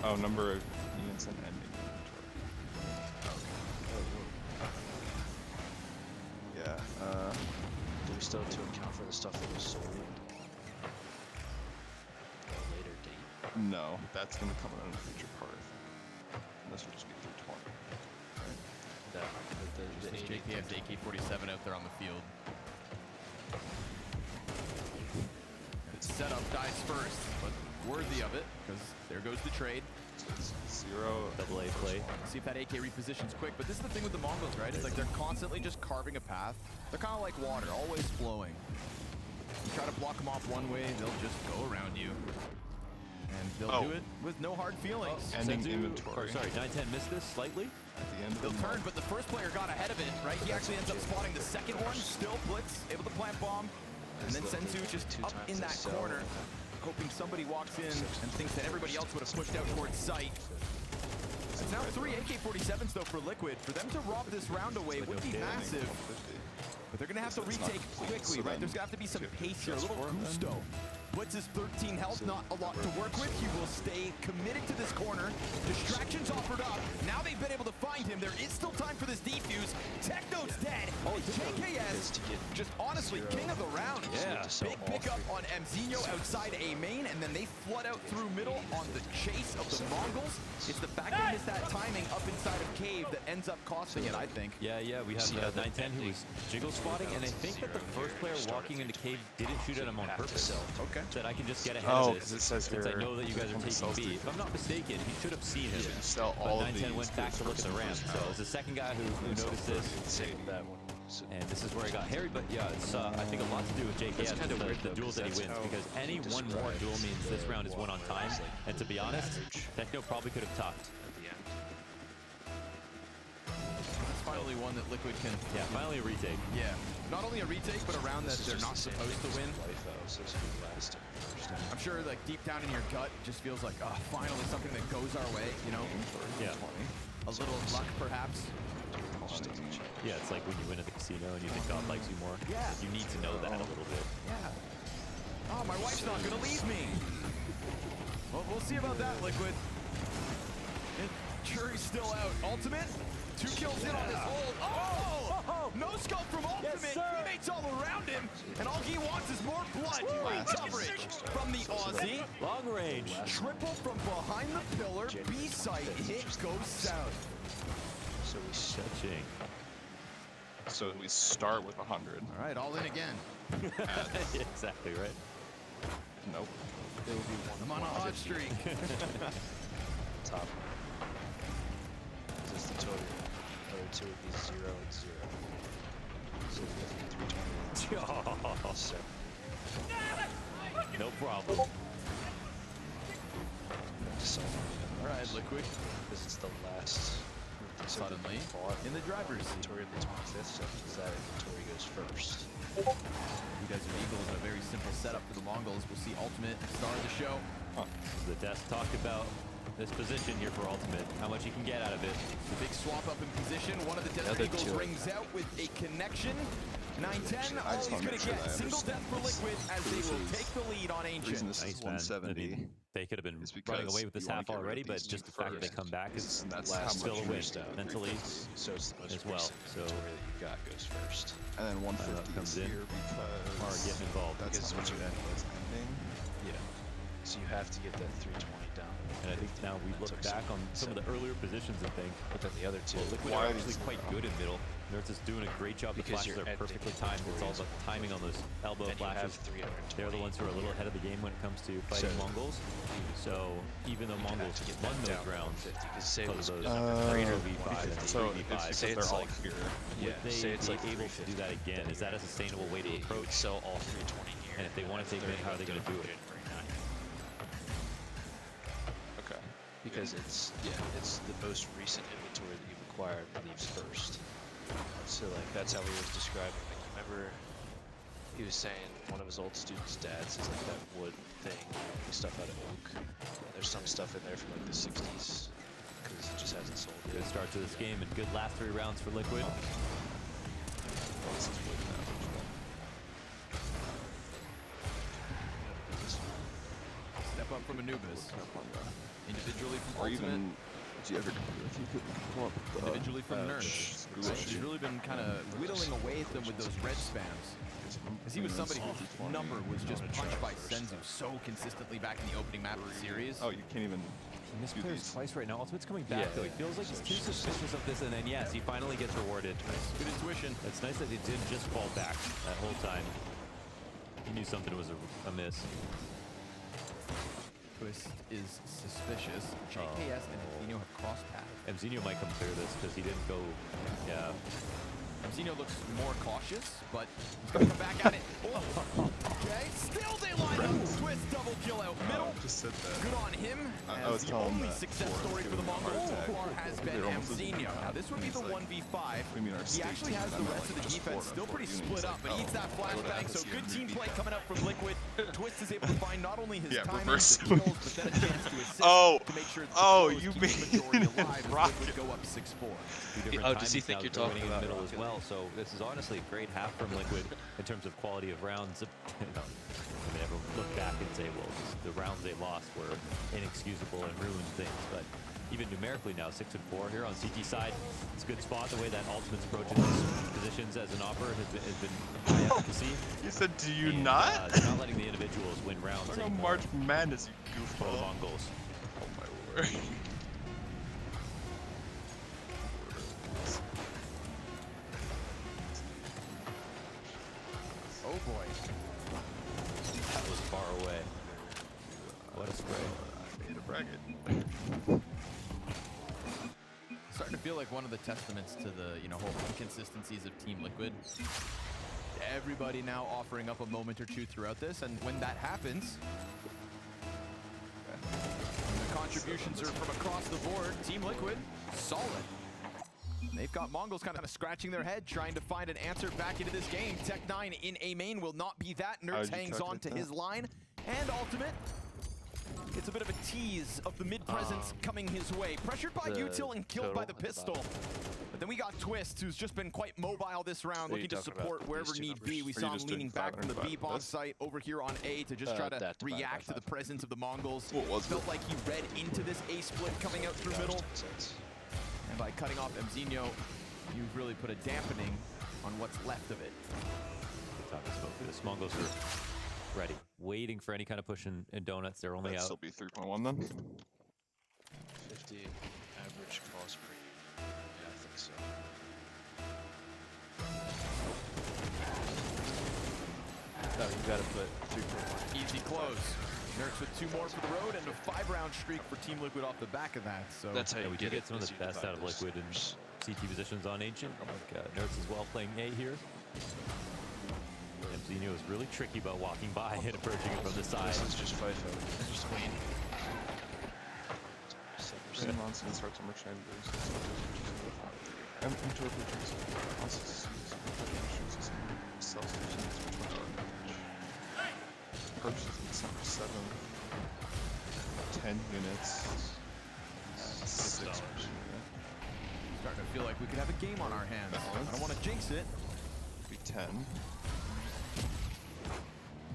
T: Oh, number of units and ending inventory. Yeah,
S: do we still have to account for the stuff that was sold? Later date?
T: No, that's going to come out in a future part, I think. And this would just be 320. Right?
P: This is JKS AK-47 out there on the field. Its setup dies first, but worthy of it, because there goes the trade.
T: Zero.
Q: Double A play.
P: See if that AK repositions quick, but this is the thing with the Mongols, right? It's like they're constantly just carving a path. They're kind of like water, always flowing. You try to block them off one way, they'll just go around you. And they'll do it with no hard feelings.
T: Ending inventory.
Q: Sorry, 910 missed this slightly.
T: At the end of
P: They'll turn, but the first player got ahead of it, right? He actually ends up spotting the second one, still blitz, able to plant bomb. And then Senzu just up in that corner, hoping somebody walks in and thinks that everybody else would have pushed out towards sight. It's now 3 AK-47s, though, for Liquid. For them to rob this round away would be massive. But they're going to have to retake quickly, right? There's going to have to be some pace here, a little gusto. Blitz is 13 health, not a lot to work with. He will stay committed to this corner. Distractions offered up. Now they've been able to find him. There is still time for this defuse. Techno's dead. Oh, JKS just honestly king of the round.
Q: Yeah.
P: Big pickup on Mzinho outside A main, and then they flood out through middle on the chase of the Mongols. It's the fact they missed that timing up inside of Cave that ends up costing it, I think.
Q: Yeah, we have 910 who was jiggle spotting, and I think that the first player walking into Cave didn't shoot at him on purpose.
P: Okay.
Q: That I can just get ahead of this, since I know that you guys are taking B. If I'm not mistaken, he should have seen him. But 910 went back to look at the ramp, so it was the second guy who noticed this. And this is where I got hairy, but yeah, it's I think a lot to do with JKS, the duels that he wins, because any one more duel means this round is won on time, and to be honest, Techno probably could have topped.
P: That's finally one that Liquid can...
Q: Yeah, finally a retake.
P: Yeah. Not only a retake, but a round that they're not supposed to win. I'm sure, like, deep down in your gut, it just feels like, oh, finally something that goes our way, you know?
Q: Yeah.
P: A little luck, perhaps.
Q: Yeah, it's like when you win at the casino and you think God likes you more.
P: Yeah.
Q: You need to know that a little bit.
P: Yeah. Oh, my wife's not gonna leave me. Well, we'll see about that, Liquid. And Jury's still out. Ultimate, 2 kills in on his hold. Oh! No scope from Ultimate. Teammates all around him, and all he wants is more blood. Great coverage from the Aussie.
Q: Long range.
P: Triple from behind the pillar. B-side hit goes south.
T: So we
Q: Touching.
T: So we start with 100.
P: All right, all in again.
Q: Exactly right.
T: Nope.
O: There will be one.
P: I'm on a hot streak.
R: Top. This is the total. Other two would be 0 and 0. So we have 321. So.
Q: No problem.
P: All right, Liquid.
R: Because it's the last.
P: Suddenly, in the driver's seat.
R: Inventory of the 25th, so that inventory goes first.
P: You guys are Eagles, a very simple setup for the Mongols. We'll see Ultimate, star of the show.
Q: The desk talked about this position here for Ultimate, how much you can get out of it.
P: The big swap up in position. One of the Desert Eagles rings out with a connection. 910, all he's going to get. Single death for Liquid as they will take the lead on Ancient.
T: This is
Q: Nice,
T: 170.
Q: I mean, they could have been running away with this half already, but just the fact that they come back is still a win mentally
R: so it's the most
Q: as well. So
R: that you got goes first.
T: And then 150
Q: comes in.
T: here because
Q: Mark getting involved.
T: That's how much of that was ending.
R: Yeah. So you have to get that 320 down.
Q: And I think now we look back on some of the earlier positions and think,
R: but then the other two,
Q: Liquid are actually quite good in middle. They're just doing a great job. The flashes are perfectly timed. It's all about timing on those elbow flashes. They're the ones who are a little ahead of the game when it comes to fighting Mongols. So even though Mongols won those rounds, because of those greater V5s and
T: so
Q: 3v5s,
T: say it's like here.
Q: Would they be able to do that again? Is that a sustainable way to approach?
R: Sell all 320 here.
Q: And if they want to take mid, how are they going to do it?
T: Okay.
R: Because it's the most recent inventory that you've acquired that leaves first. So like that's how he was describing. Like remember, he was saying one of his old students' dads is like that wood thing, stuff out of oak. There's some stuff in there from like the 60s because it just hasn't sold.
Q: Good start to this game and good last 3 rounds for Liquid.
T: This is wood now.
P: Step up from Anubis. Individually from
T: Or
P: Ultimate.
T: even, do you ever if you could come up with,
P: individually from Nurse. He's really been kind of whittling away at them with those red spams. Because he was somebody whose number was just punched by Senzu so consistently back in the opening map of the series.
T: Oh, you can't even...
Q: He missed players twice right now. Ultimate's coming back though. He feels like he's too suspicious of this, and then yes, he finally gets rewarded.
P: Good intuition.
Q: It's nice that he didn't just fall back that whole time. He knew something was amiss.
P: Twist is suspicious. JKS and Mzinho have crossed paths.
Q: Mzinho might come clear this because he didn't go. Yeah.
P: Mzinho looks more cautious, but he's going to come back at it. Oh. Okay, still they line up. Twist double kill out middle.
T: Just said that.
P: Good on him. As the only success story for the Mongols so far has been Mzinho. Now this would be the 1v5. He actually has the rest of the defense still pretty split up, but he eats that flashbang. So good team play coming up from Liquid. Twist is able to find not only his timing, the skills, but then a chance to assist to make sure
T: you
P: mean Liquid go up 6-4.
R: Does he think you're talking about
Q: middle as well? So this is honestly a great half from Liquid in terms of quality of rounds. I mean, everyone look back and say, well, the rounds they lost were inexcusable and ruined things. But even numerically now, 6-4 here on CT side. It's a good spot. The way that Ultimate's approaches positions as an offer has been high efficacy.
T: You said, do you not?
Q: They're not letting the individuals win rounds.
T: Talk about March Madness, you goofball.
Q: For the Mongols.
T: Oh my word.
P: Oh boy.
Q: That was far away. What a spray.
T: I made a bracket.
P: Starting to feel like one of the testaments to the whole inconsistencies of Team Liquid. Everybody now offering up a moment or two throughout this, and when that happens, the contributions are from across the board. Team Liquid, solid. They've got Mongols kind of scratching their head, trying to find an answer back into this game. Tech9 in A main will not be that. Nerds hangs on to his line. And Ultimate, it's a bit of a tease of the mid-presence coming his way. Pressured by Util and killed by the pistol. But then we got Twist, who's just been quite mobile this round, looking to support wherever need be. We saw him leaning back from the B bomb site over here on A to just try to react to the presence of the Mongols. Felt like he read into this A split coming out through middle. And by cutting off Mzinho, you've really put a dampening on what's left of it.
Q: This Mongols are ready, waiting for any kind of push in donuts. They're only out.
T: Still be 3.1 then.
R: 50 average cost per. Yeah, I think so.
S: No, you gotta put 3.1.
P: Easy close. Nerds with 2 more for the road and a 5-round streak for Team Liquid off the back of that. So
R: that's how you
Q: we get some of the best out of Liquid in CT positions on Ancient. Like Nerds as well playing A here. Mzinho is really tricky about walking by and approaching it from the side.
R: This is just fight. Just wait.
T: Nonsense starts to merchant I'm interpreting purchases in 7, 10 units. $6.
P: Starting to feel like we could have a game on our hands. I don't want to jinx it.
T: Be 10.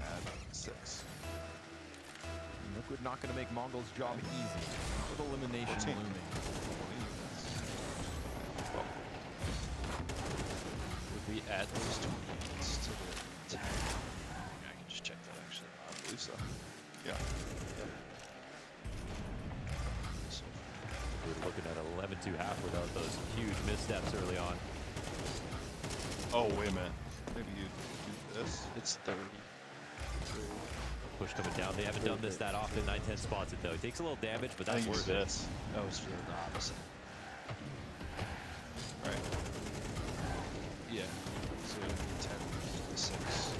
T: Add 6.
P: Liquid not going to make Mongols' job easy. With elimination
T: 14.
P: looming.
R: Would we add those 20 units to the 10? I can just check that actually.
T: I believe so. Yeah.
Q: We're looking at 11-2 half without those huge missteps early on.
T: Oh, wait a minute. Maybe you do this.
R: It's 30.
Q: Push coming down. They haven't done this that often. 9-10 spots it though. It takes a little damage, but that's worth it.
R: I was feeling the opposite.
T: Right.
R: Yeah. So 10 to 6.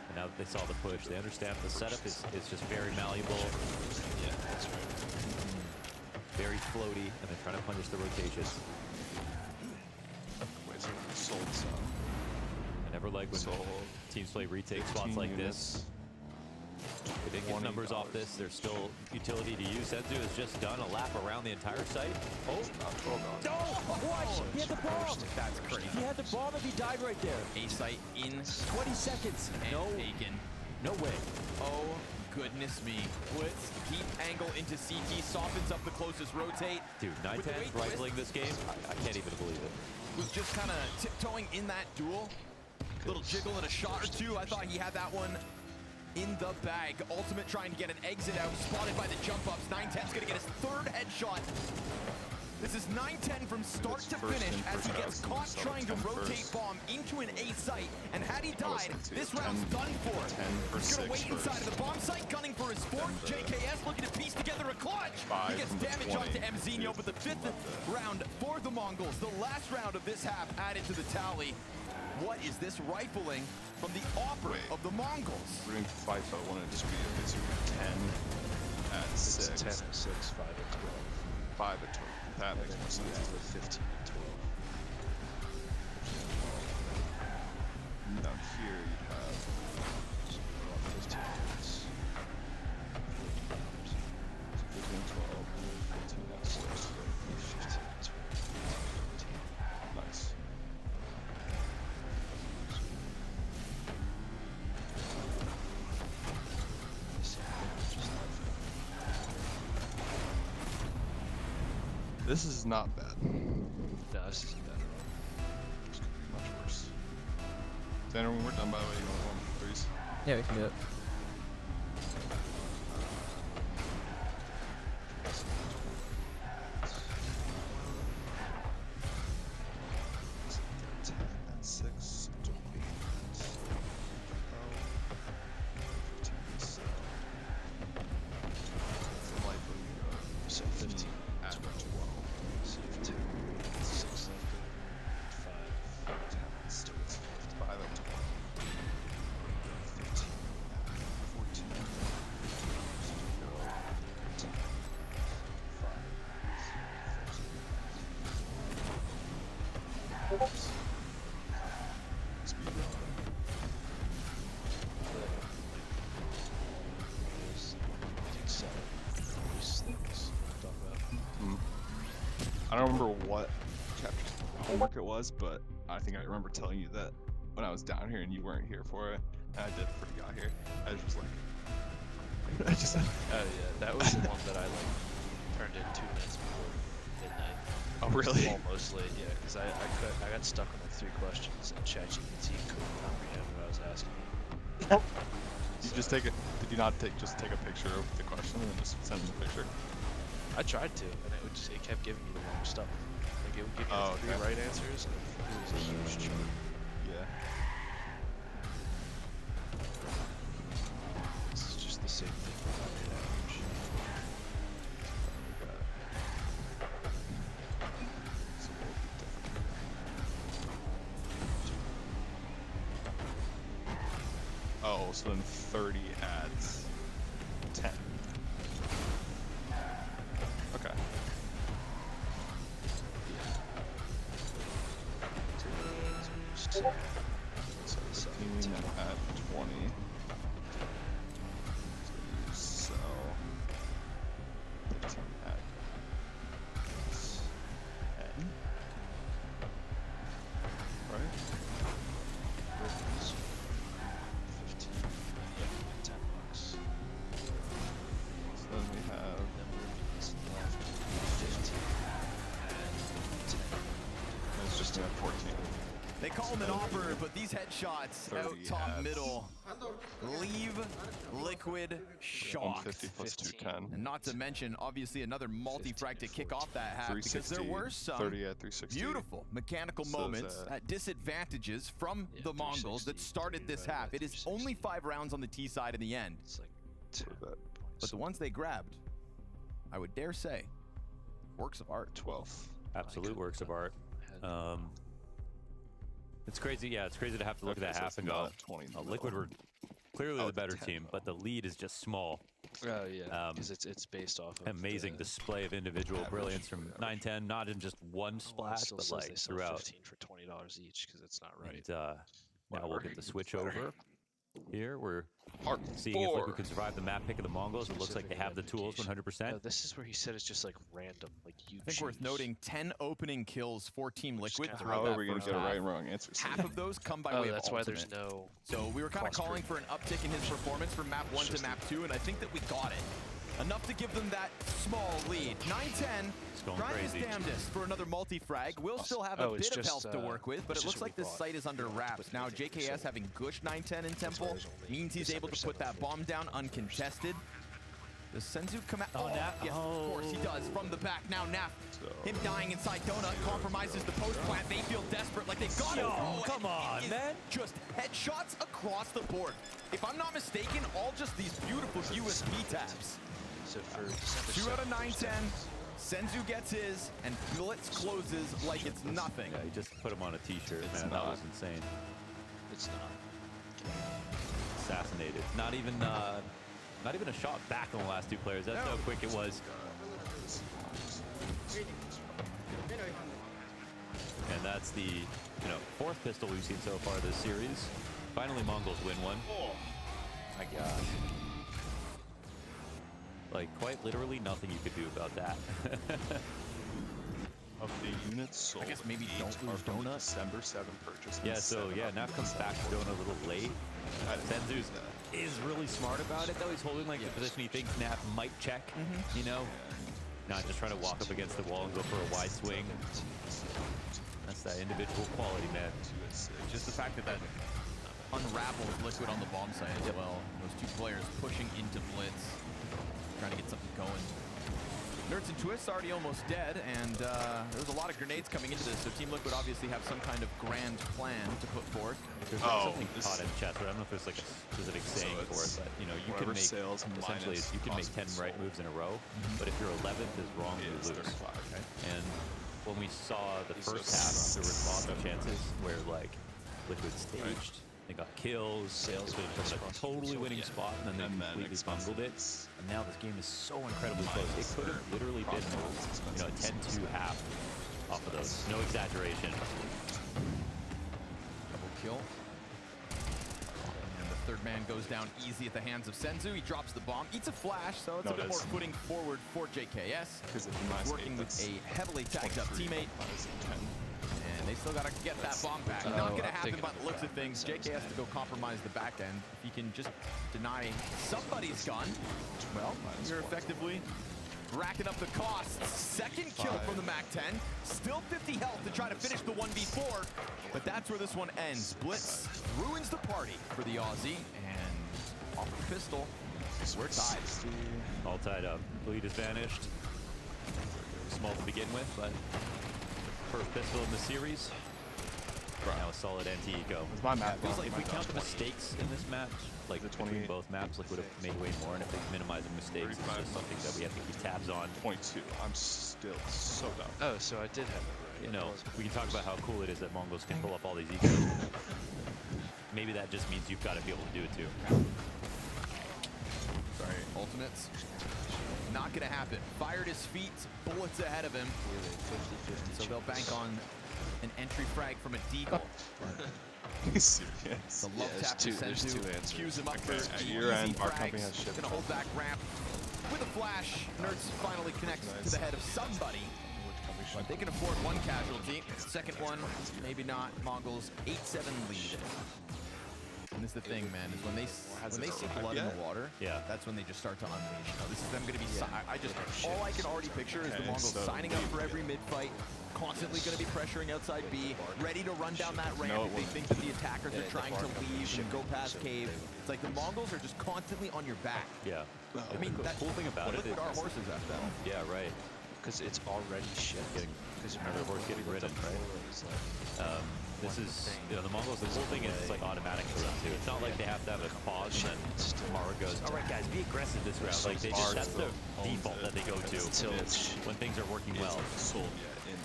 Q: And now that they saw the push, they understand the setup is just very malleable.
R: Yeah, that's right.
Q: Very floaty, and they're trying to punish the rotations.
T: Wait, so sold some.
Q: I never like when teams play retake spots like this. They didn't get numbers off this. There's still utility to use. Senzu has just done a lap around the entire site. Oh!
I: No! What? He had the bomb!
P: That's crazy.
I: He had the bomb if he died right there.
P: A site in
I: 20 seconds.
P: no taken.
I: No way.
P: Oh, goodness me. Blitz, deep angle into CT, softens up the closest rotate.
Q: Dude, 9-10 rifling this game. I can't even believe it.
P: Was just kind of tiptoeing in that duel. Little jiggle and a shot or two. I thought he had that one in the bag. Ultimate trying to get an exit out, spotted by the jump ups. 9-10's gonna get his 3rd headshot. This is 9-10 from start to finish as he gets caught trying to rotate bomb into an A site. And had he died, this round's done for. He's gonna wait inside of the bomb site, gunning for his fourth. JKS looking to piece together a clutch. He gets damage onto Mzinho, but the 5th round for the Mongols, the last round of this half added to the tally. What is this rifling from the AWPer of the Mongols?
T: We're doing FIFO, want to just be 10 at 6.
R: 10 at 6, 5 at 12.
T: 5 at 12. That makes more sense.
R: With 15 and 12.
T: Down here you'd have
R: 15 minutes.
T: 15 and 12. 15 at 6.
R: 15 and 12. 15.
T: Nice. This is not bad.
R: No, this isn't bad at all.
T: This could be much worse. Tanner, when we're done, by the way, you want one threes?
C: Yeah, we can do it.
T: I don't remember what chapter homework it was, but I think I remember telling you that when I was down here and you weren't here for it, and I did before you got here. I was just like,
R: Oh yeah, that was the one that I like turned in 2 minutes before midnight.
T: Oh really?
R: Almost late, yeah, because I got stuck on like 3 questions and ChatGPT couldn't comprehend what I was asking.
T: You just take it. Did you not just take a picture of the question and then just send them the picture?
R: I tried to, and it kept giving me the wrong stuff. Like it would give me 3 right answers, and it was a huge chart.
T: Yeah.
R: It's just the same thing without an average.
T: So what would be different? Oh, so then 30 adds 10. Okay. So 15 at 20. So you sell 15 at 10. Right?
R: 15. Yeah, 10 bucks.
T: So then we have.
R: Left 15 and 10.
T: It's just at 14.
P: They call him an AWPer, but these headshots out top middle leave Liquid shocked.
T: 150 plus 210.
P: And not to mention, obviously, another multi-frag to kick off that half because there were some
T: 30 at 360.
P: beautiful mechanical moments at disadvantages from the Mongols that started this half. It is only 5 rounds on the T side in the end.
R: It's like 2
P: But the ones they grabbed, I would dare say, works of art.
T: 12.
Q: Absolute works of art. It's crazy. Yeah, it's crazy to have to look at that half and go, Liquid were clearly the better team, but the lead is just small.
R: Oh yeah, because it's based off of
Q: amazing display of individual brilliance from 9-10, not in just one splash, but like throughout.
R: 15 for $20 each because it's not right.
Q: And, now we'll get the switch over. Here we're seeing if Liquid can survive the map pick of the Mongols. It looks like they have the tools 100%.
R: No, this is where he said it's just like random, like you
P: I think worth noting 10 opening kills for Team Liquid.
T: How are we going to get a right and wrong answer?
P: Half of those come by way of
R: that's why
P: ultimate.
R: There's no.
P: So we were kind of calling for an uptick in his performance from map 1 to map 2, and I think that we got it. Enough to give them that small lead. 9-10, grind his damnedest for another multi-frag. We'll still have a bit of health to work with, but it looks like this site is under wraps. Now JKS having gushed 9-10 in Temple means he's able to put that bomb down uncontested. Does Senzu come out?
B: Oh, Naf.
P: Yes, of course he does. From the back now, Naf. Him dying inside Donut compromises the post plant. They feel desperate, like they got it.
B: Oh, come on, man.
P: Just headshots across the board. If I'm not mistaken, all just these beautiful USB tabs.
R: So for December
P: 2 out of
R: 7th,
P: 9-10. Senzu gets his, and Blitz closes like it's nothing.
Q: Yeah, he just put him on a t-shirt, man. That was insane.
R: It's not.
Q: Assassinated. Not even a shot back on the last two players. That's how quick it was. And that's the, fourth pistol we've seen so far this series. Finally, Mongols win one.
R: Oh
Q: my gosh. Like, quite literally nothing you could do about that.
T: Of the units sold,
P: I guess maybe don't lose
T: Donut. December 7 purchase.
Q: Yeah, so yeah, Naf comes back to Donut a little late. Senzu is really smart about it, though. He's holding like the position he thinks Naf might check, not just trying to walk up against the wall and go for a wide swing. That's that individual quality, man.
P: Just the fact that unravels Liquid on the bomb site as well. Those two players pushing into Blitz, trying to get something going. Nerds and Twists already almost dead, and there's a lot of grenades coming into this, so Team Liquid obviously have some kind of grand plan to put forth.
Q: There's something caught in chest, but I don't know if there's like a specific saying for it, but you can make, essentially, you can make 10 right moves in a row, but if your 11th is wrong, you lose. And when we saw the first half, there was lots of chances where like Liquid staged, they got kills, Sales put in a totally winning spot, and then they completely bungled it. And now this game is so incredibly close. It could have literally been, a 10-2 half off of those. No exaggeration.
P: Double kill. And the third man goes down easy at the hands of Senzu. He drops the bomb, eats a flash, so it's a bit more footing forward for JKS. He's working with a heavily tagged up teammate. And they still got to get that bomb back. Not going to happen by the looks of things. JK has to go compromise the back end. If he can just deny somebody's gun, well, you're effectively racking up the costs. Second kill from the MAC-10. Still 50 health to try to finish the 1v4. But that's where this one ends. Blitz ruins the party for the Aussie. And off the pistol, we're tied.
Q: All tied up. Lead is vanished. Small to begin with, but first pistol in the series. Now a solid anti-eco.
T: My map.
Q: Feels like if we count the mistakes in this match, like between both maps, Liquid have made way more, and if they minimize the mistakes, it's just something that we have to keep tabs on.
T: 0.2. I'm still so dumb.
R: Oh, so I did have it right.
Q: We can talk about how cool it is that Mongols can pull up all these ecos. Maybe that just means you've got to be able to do it too.
P: Sorry, ultimates. Not gonna happen. Fired his feet, bullets ahead of him. So they'll bank on an entry frag from a deagle.
T: Serious?
P: The love tap to Senzu. Cues him up for
T: at your end, our company has shipped.
P: Gonna hold back ramp with a flash. Nerds finally connects to the head of somebody. But they can afford one casualty. Second one, maybe not. Mongols 8-7 lead. And this is the thing, man, is when they see blood in the water, that's when they just start to unleash. This is them going to be, all I can already picture is the Mongols signing up for every mid-fight, constantly going to be pressuring outside B, ready to run down that ramp if they think that the attackers are trying to leave and go past cave. It's like the Mongols are just constantly on your back.
Q: Yeah.
P: I mean, that
Q: cool thing about it is
P: our horses after that.
Q: Yeah, right.
R: Because it's already shit.
Q: Because another horse getting ridden, right? This is, the Mongols, the whole thing is it's like automatic for them too. It's not like they have to have a pause and then Mara goes, all right guys, be aggressive this round. Like they just, that's the default that they go to when things are working well.
T: Sold yet in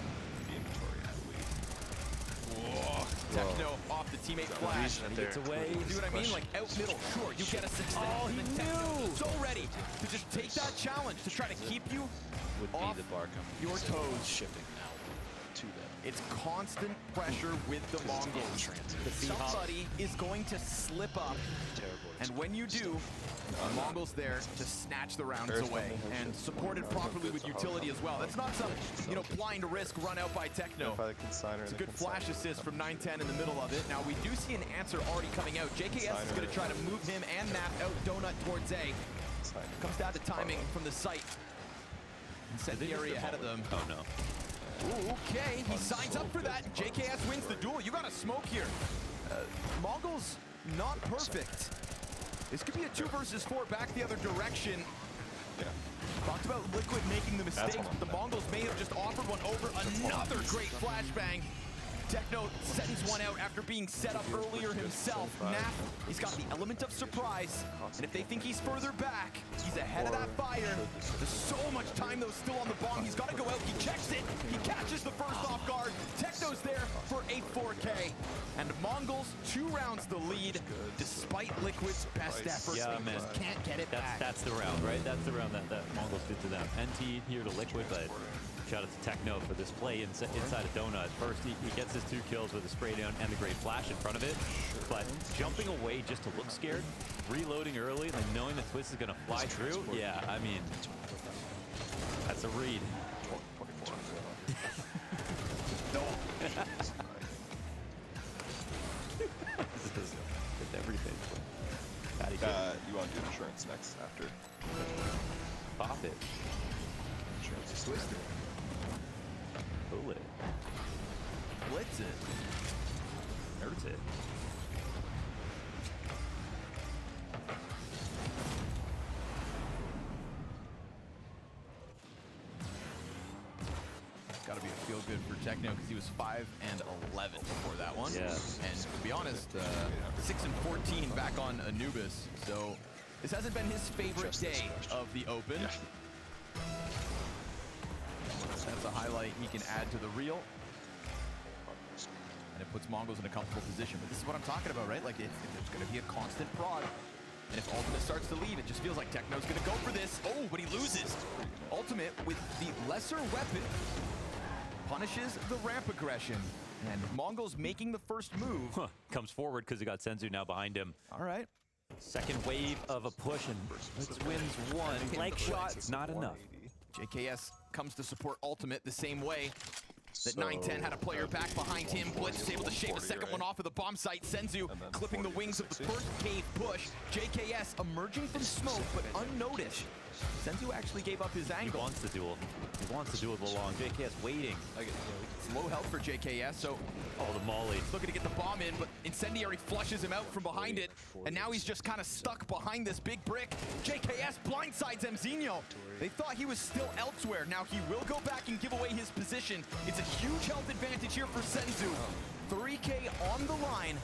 T: the inventory, I believe.
P: Whoa. Techno off the teammate flash.
Q: He gets away.
P: See what I mean? Like out middle, sure, you get a 6.
B: Oh, he knew!
P: So ready to just take that challenge to try to keep you off your toes.
R: Shipping out to them.
P: It's constant pressure with the Mongols. Somebody is going to slip up, and when you do, the Mongols there to snatch the rounds away and supported properly with utility as well. That's not some, blind risk run out by Techno. It's a good flash assist from 9-10 in the middle of it. Now we do see an answer already coming out. JKS is going to try to move him and Naf out Donut towards A. Comes down to timing from the site. And set the area ahead of them.
Q: Oh no.
P: Ooh, okay, he signs up for that. JKS wins the duel. You got a smoke here. Mongols, not perfect. This could be a 2 versus 4 back the other direction.
T: Yeah,
P: Talked about Liquid making the mistakes, but the Mongols may have just offered one over. Another great flashbang. Techno sends one out after being set up earlier himself. Nap, he's got the element of surprise, and if they think he's further back, he's ahead of that fire. There's so much time though still on the bomb. He's got to go out. He checks it. He catches the first off guard. Techno's there for a 4K, and Mongols 2 rounds the lead, despite Liquid's best efforts.
Q: Yeah,
P: they
Q: man.
P: just can't get it back.
Q: That's the round, right? That's the round that Mongols did to them. NT here to Liquid, but shout out to Techno for this play inside a donut. First, he gets his 2 kills with a spray down and the great flash in front of it, but jumping away just to look scared, reloading early, and then knowing the twist is going to fly through, yeah, I mean, that's a read. It's everything.
T: You want to do insurance next after?
Q: Pop it.
T: Insurance is twisted.
Q: Pull it.
P: Blitz it.
Q: Hurts it.
P: It's got to be a feel good for Techno because he was 5 and 11 before that one.
Q: Yeah.
P: And to be honest, 6 and 14 back on Anubis. So this hasn't been his favorite day of the Open. That's a highlight he can add to the reel. And it puts Mongols in a comfortable position. But this is what I'm talking about, right? Like, if there's going to be a constant prod, and if Ultimate starts to leave, it just feels like Techno's going to go for this. Oh, but he loses. Ultimate, with the lesser weapon, punishes the ramp aggression. And Mongols making the first move.
Q: Comes forward because he got Senzu now behind him.
P: All right.
Q: Second wave of a push, and Blitz wins 1. Leg shot, not enough.
P: JKS comes to support Ultimate the same way that 910 had a player back behind him. Blitz is able to shave a second one off of the bomb site. Senzu clipping the wings of the first cave push. JKS emerging from smoke, but unnoticed. Senzu actually gave up his angle.
Q: He wants the duel. He wants to duel the long. JKS waiting.
P: It's low health for JKS, so...
Q: Oh, the molly.
P: He's looking to get the bomb in, but Incendiary flushes him out from behind it. And now he's just kind of stuck behind this big brick. JKS blindsides Mzinho. They thought he was still elsewhere. Now he will go back and give away his position. It's a huge health advantage here for Senzu. 3K on the line.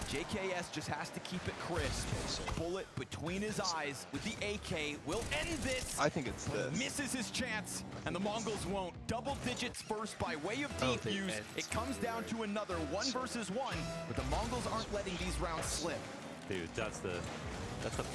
P: JKS just has to keep it crisp. Bullet between his eyes with the AK will end this.
T: I think it's this.
P: Misses his chance, and the Mongols won't. Double digits first by way of defuse. It comes down to another 1 versus 1, but the Mongols aren't letting these rounds slip.
Q: Dude, that's the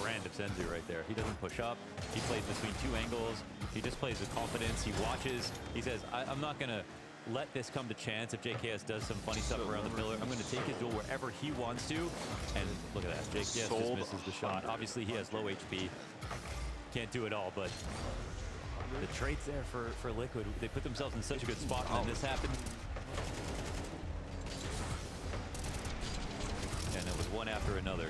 Q: brand of Senzu right there. He doesn't push up. He plays between 2 angles. He just plays with confidence. He watches. He says, I'm not going to let this come to chance. If JKS does some funny stuff around the pillar, I'm going to take his duel wherever he wants to. And look at that. JKS just misses the shot. Obviously, he has low HP. Can't do it all, but the traits there for Liquid, they put themselves in such a good spot, and then this happened. And it was one after another.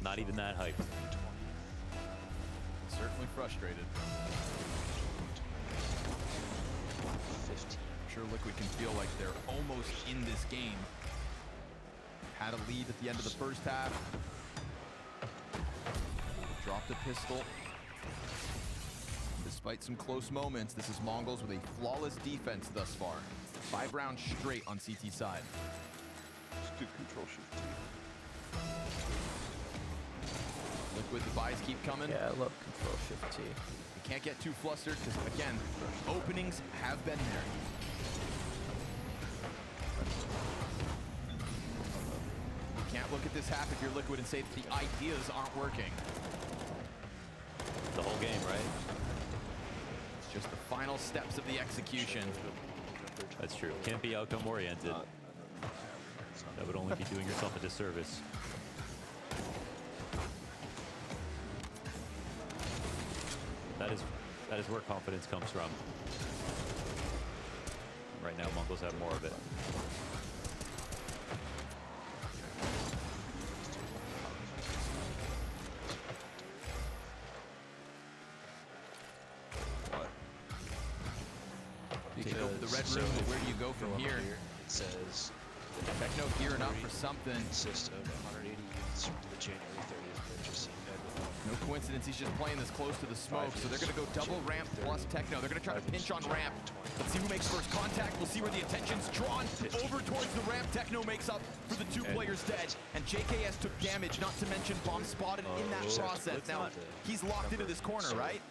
Q: Not even that hype.
P: Certainly frustrated. I'm sure Liquid can feel like they're almost in this game. Had a lead at the end of the first half. Dropped a pistol. Despite some close moments, this is Mongols with a flawless defense thus far. 5 rounds straight on CT side.
T: Just good control shift.
P: Liquid, the buys keep coming.
C: Yeah, I love control shift T.
P: You can't get too flustered because, again, openings have been there. You can't look at this half if you're Liquid and say that the ideas aren't working.
Q: The whole game, right?
P: It's just the final steps of the execution.
Q: That's true. Can't be outcome oriented. That would only be doing yourself a disservice. That is where confidence comes from. Right now, Mongols have more of it.
P: You take over the red room, but where do you go from here?
R: It says
P: Techno gearing up for something.
R: Consist of 180 units from the January 30th purchase.
P: No coincidence, he's just playing this close to the smoke, so they're going to go double ramp plus Techno. They're going to try to pinch on ramp. Let's see who makes first contact. We'll see where the attention's drawn over towards the ramp. Techno makes up for the 2 players dead, and JKS took damage, not to mention bomb spotted in that process. Now, he's locked into this corner, right?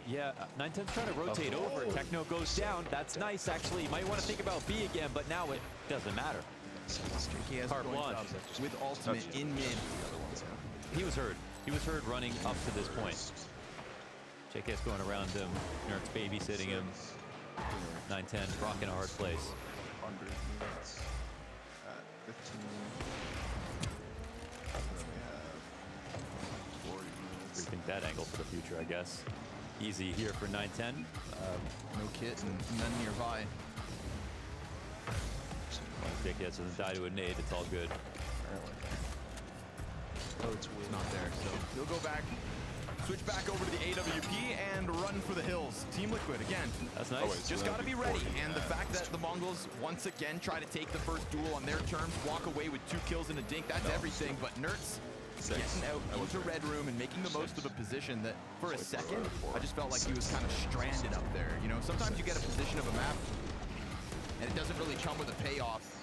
Q: Yeah, 910's trying to rotate over. Techno goes down. That's nice, actually. You might want to think about B again, but now it doesn't matter.
P: JKS
Q: Carte blanche.
P: With ultimate in mid.
Q: He was heard. He was heard running up to this point. JKS going around him. Nerds babysitting him. 910 rocking a hard place.
T: 100 units at 15. We have 40 units.
Q: Rethink that angle for the future, I guess. Easy here for 910.
P: No kit and none nearby.
Q: JKS doesn't die to a nade. It's all good.
P: Oh, it's not there, so he'll go back, switch back over to the AWP and run for the hills. Team Liquid again.
Q: That's nice.
P: Just got to be ready. And the fact that the Mongols once again try to take the first duel on their terms, walk away with 2 kills and a dink, that's everything. But Nerds getting out into Red Room and making the most of a position that, for a second, I just felt like he was kind of stranded up there. You know, sometimes you get a position of a map and it doesn't really come with a payoff.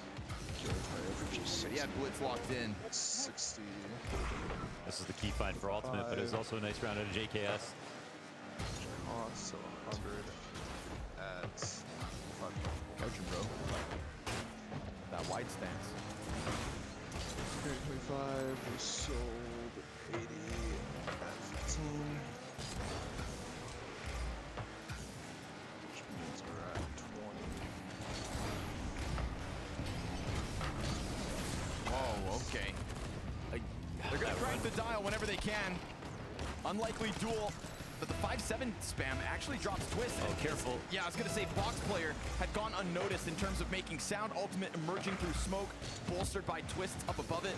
P: He had Blitz locked in.
T: 60.
Q: This is the key find for Ultimate, but it's also a nice round out of JKS.
T: So 100 at 5.
P: Coaching, bro. That wide stance.
T: 25. We sold 80 at 15. Which means we're at 20.
P: Oh, okay. They're going to crank the dial whenever they can. Unlikely duel, but the 5-7 spam actually drops Twist.
Q: Oh, careful.
P: Yeah, I was going to say Box player had gone unnoticed in terms of making sound. Ultimate emerging through smoke, bolstered by Twist up above it.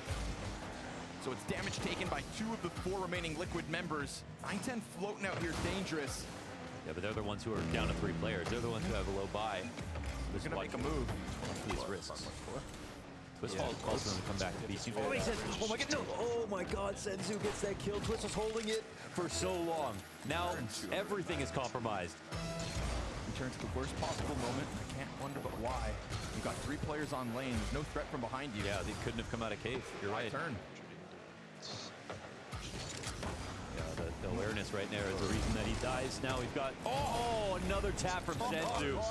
P: So it's damage taken by 2 of the 4 remaining Liquid members. 910 floating out here dangerous.
Q: Yeah, but they're the ones who are down to 3 players. They're the ones who have a low buy.
P: They're going to make a move.
Q: These risks. Twist calls them to come back to BC.
P: Oh, he says, oh my god, no.
Q: Oh my god, Senzu gets that kill. Twist was holding it for so long. Now everything is compromised.
P: Return to the worst possible moment. I can't wonder but why. You've got 3 players on lane. There's no threat from behind you.
Q: Yeah, they couldn't have come out of cave. You're right.
P: Turn.
Q: Yeah, the awareness right there is the reason that he dies. Now we've got, another tap from Senzu.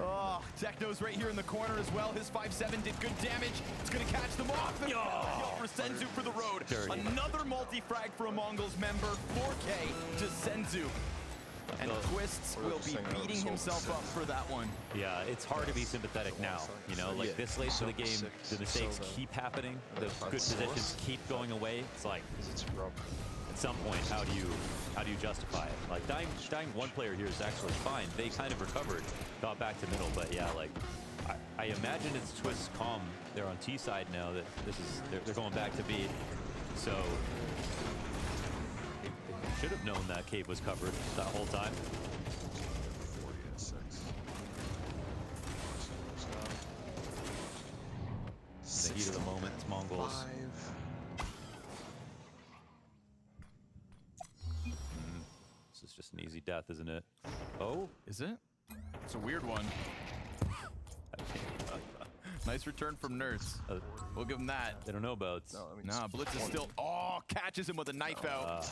P: Oh, Techno's right here in the corner as well. His 5-7 did good damage. It's going to catch them off. The kill for Senzu for the road.
Q: Dirty.
P: Another multi-frag for a Mongols member. 4K to Senzu. And Twists will be beating himself up for that one.
Q: Yeah, it's hard to be sympathetic now. You know, like this late to the game, the mistakes keep happening. The good positions keep going away. It's like, at some point, how do you justify it? Like dying 1 player here is actually fine. They kind of recovered, got back to middle, but yeah, like I imagine it's Twist's calm. They're on T side now. That they're going back to B. So they should have known that cave was covered that whole time.
T: 40 at 6.
Q: In the heat of the moment, it's Mongols.
T: 5.
Q: This is just an easy death, isn't it? Oh,
P: is it? It's a weird one. Nice return from Nerds. We'll give him that.
Q: They don't know about.
P: Nah, Blitz is still. Oh, catches him with a knife out.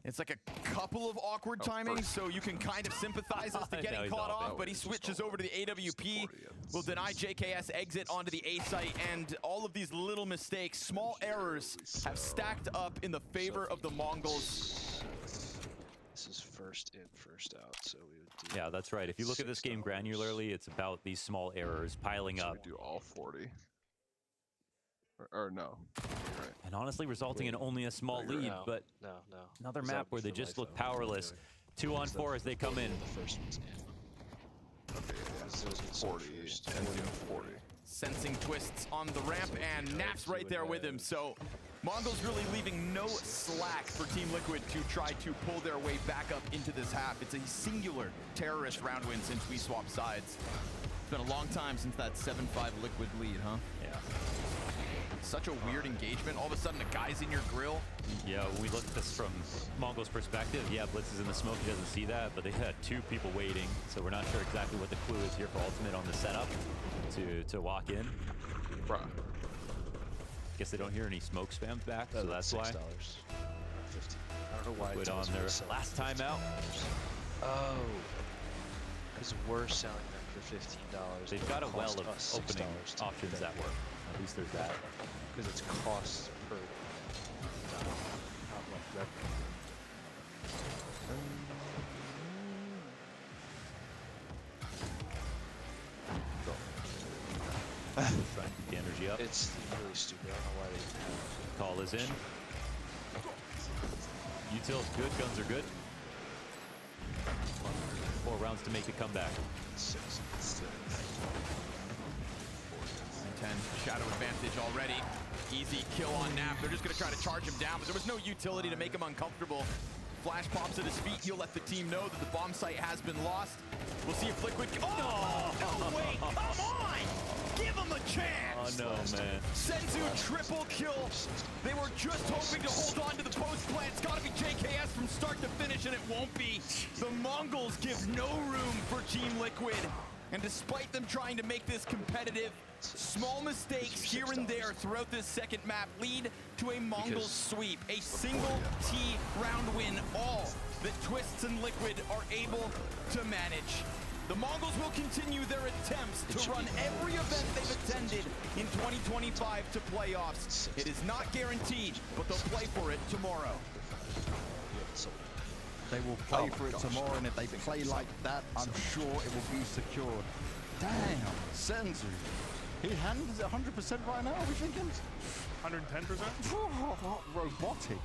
P: It's like a couple of awkward timings, so you can kind of sympathize as to getting caught off, but he switches over to the AWP, will deny JKS exit onto the A site, and all of these little mistakes, small errors, have stacked up in the favor of the Mongols.
R: This is first in, first out, so we would do...
Q: Yeah, that's right. If you look at this game granularly, it's about these small errors piling up.
T: We do all 40. Or no. Right.
Q: And honestly resulting in only a small lead, but another map where they just look powerless. 2 on 4 as they come in.
R: The first one's in.
T: Okay, yeah, so it's 40 and 40.
P: Sensing Twists on the ramp, and Nap's right there with him, so Mongols really leaving no slack for Team Liquid to try to pull their way back up into this half. It's a singular terrorist round win since we swapped sides. It's been a long time since that 7-5 Liquid lead, huh?
Q: Yeah.
P: Such a weird engagement. All of a sudden, a guy's in your grill.
Q: Yeah, we look at this from Mongo's perspective. Yeah, Blitz is in the smoke. He doesn't see that, but they had 2 people waiting, so we're not sure exactly what the clue is here for Ultimate on the setup to walk in.
T: Bruh.
Q: Guess they don't hear any smoke spams back, so that's why.
R: $6. 15. I don't know why.
Q: Liquid on their last time out.
R: Oh. Because we're selling them for $15.
Q: They've got a well of opening options that work. At least there's that.
R: Because it's costs per not like revenue.
Q: Trying to keep the energy up.
R: It's really stupid. I don't know why they
Q: Call is in. Util's good, guns are good. 4 rounds to make the comeback.
T: 6.
P: 10 shadow advantage already. Easy kill on Nap. They're just going to try to charge him down, but there was no utility to make him uncomfortable. Flash pops at his feet. He'll let the team know that the bomb site has been lost. We'll see if Liquid... Oh, no way! Come on! Give him a chance!
Q: Oh, no, man.
P: Senzu triple kill. They were just hoping to hold on to the post plant. It's got to be JKS from start to finish, and it won't be. The Mongols give no room for Team Liquid. And despite them trying to make this competitive, small mistakes here and there throughout this second map lead to a Mongol sweep. A single T round win, all that Twists and Liquid are able to manage. The Mongols will continue their attempts to run every event they've attended in 2025 to playoffs. It is not guaranteed, but they'll play for it tomorrow.
K: They will play for it tomorrow, and if they play like that, I'm sure it will be secured. Damn, Senzu. He handles it 100% right now, are we thinking?
L: 110%?
K: Robotic.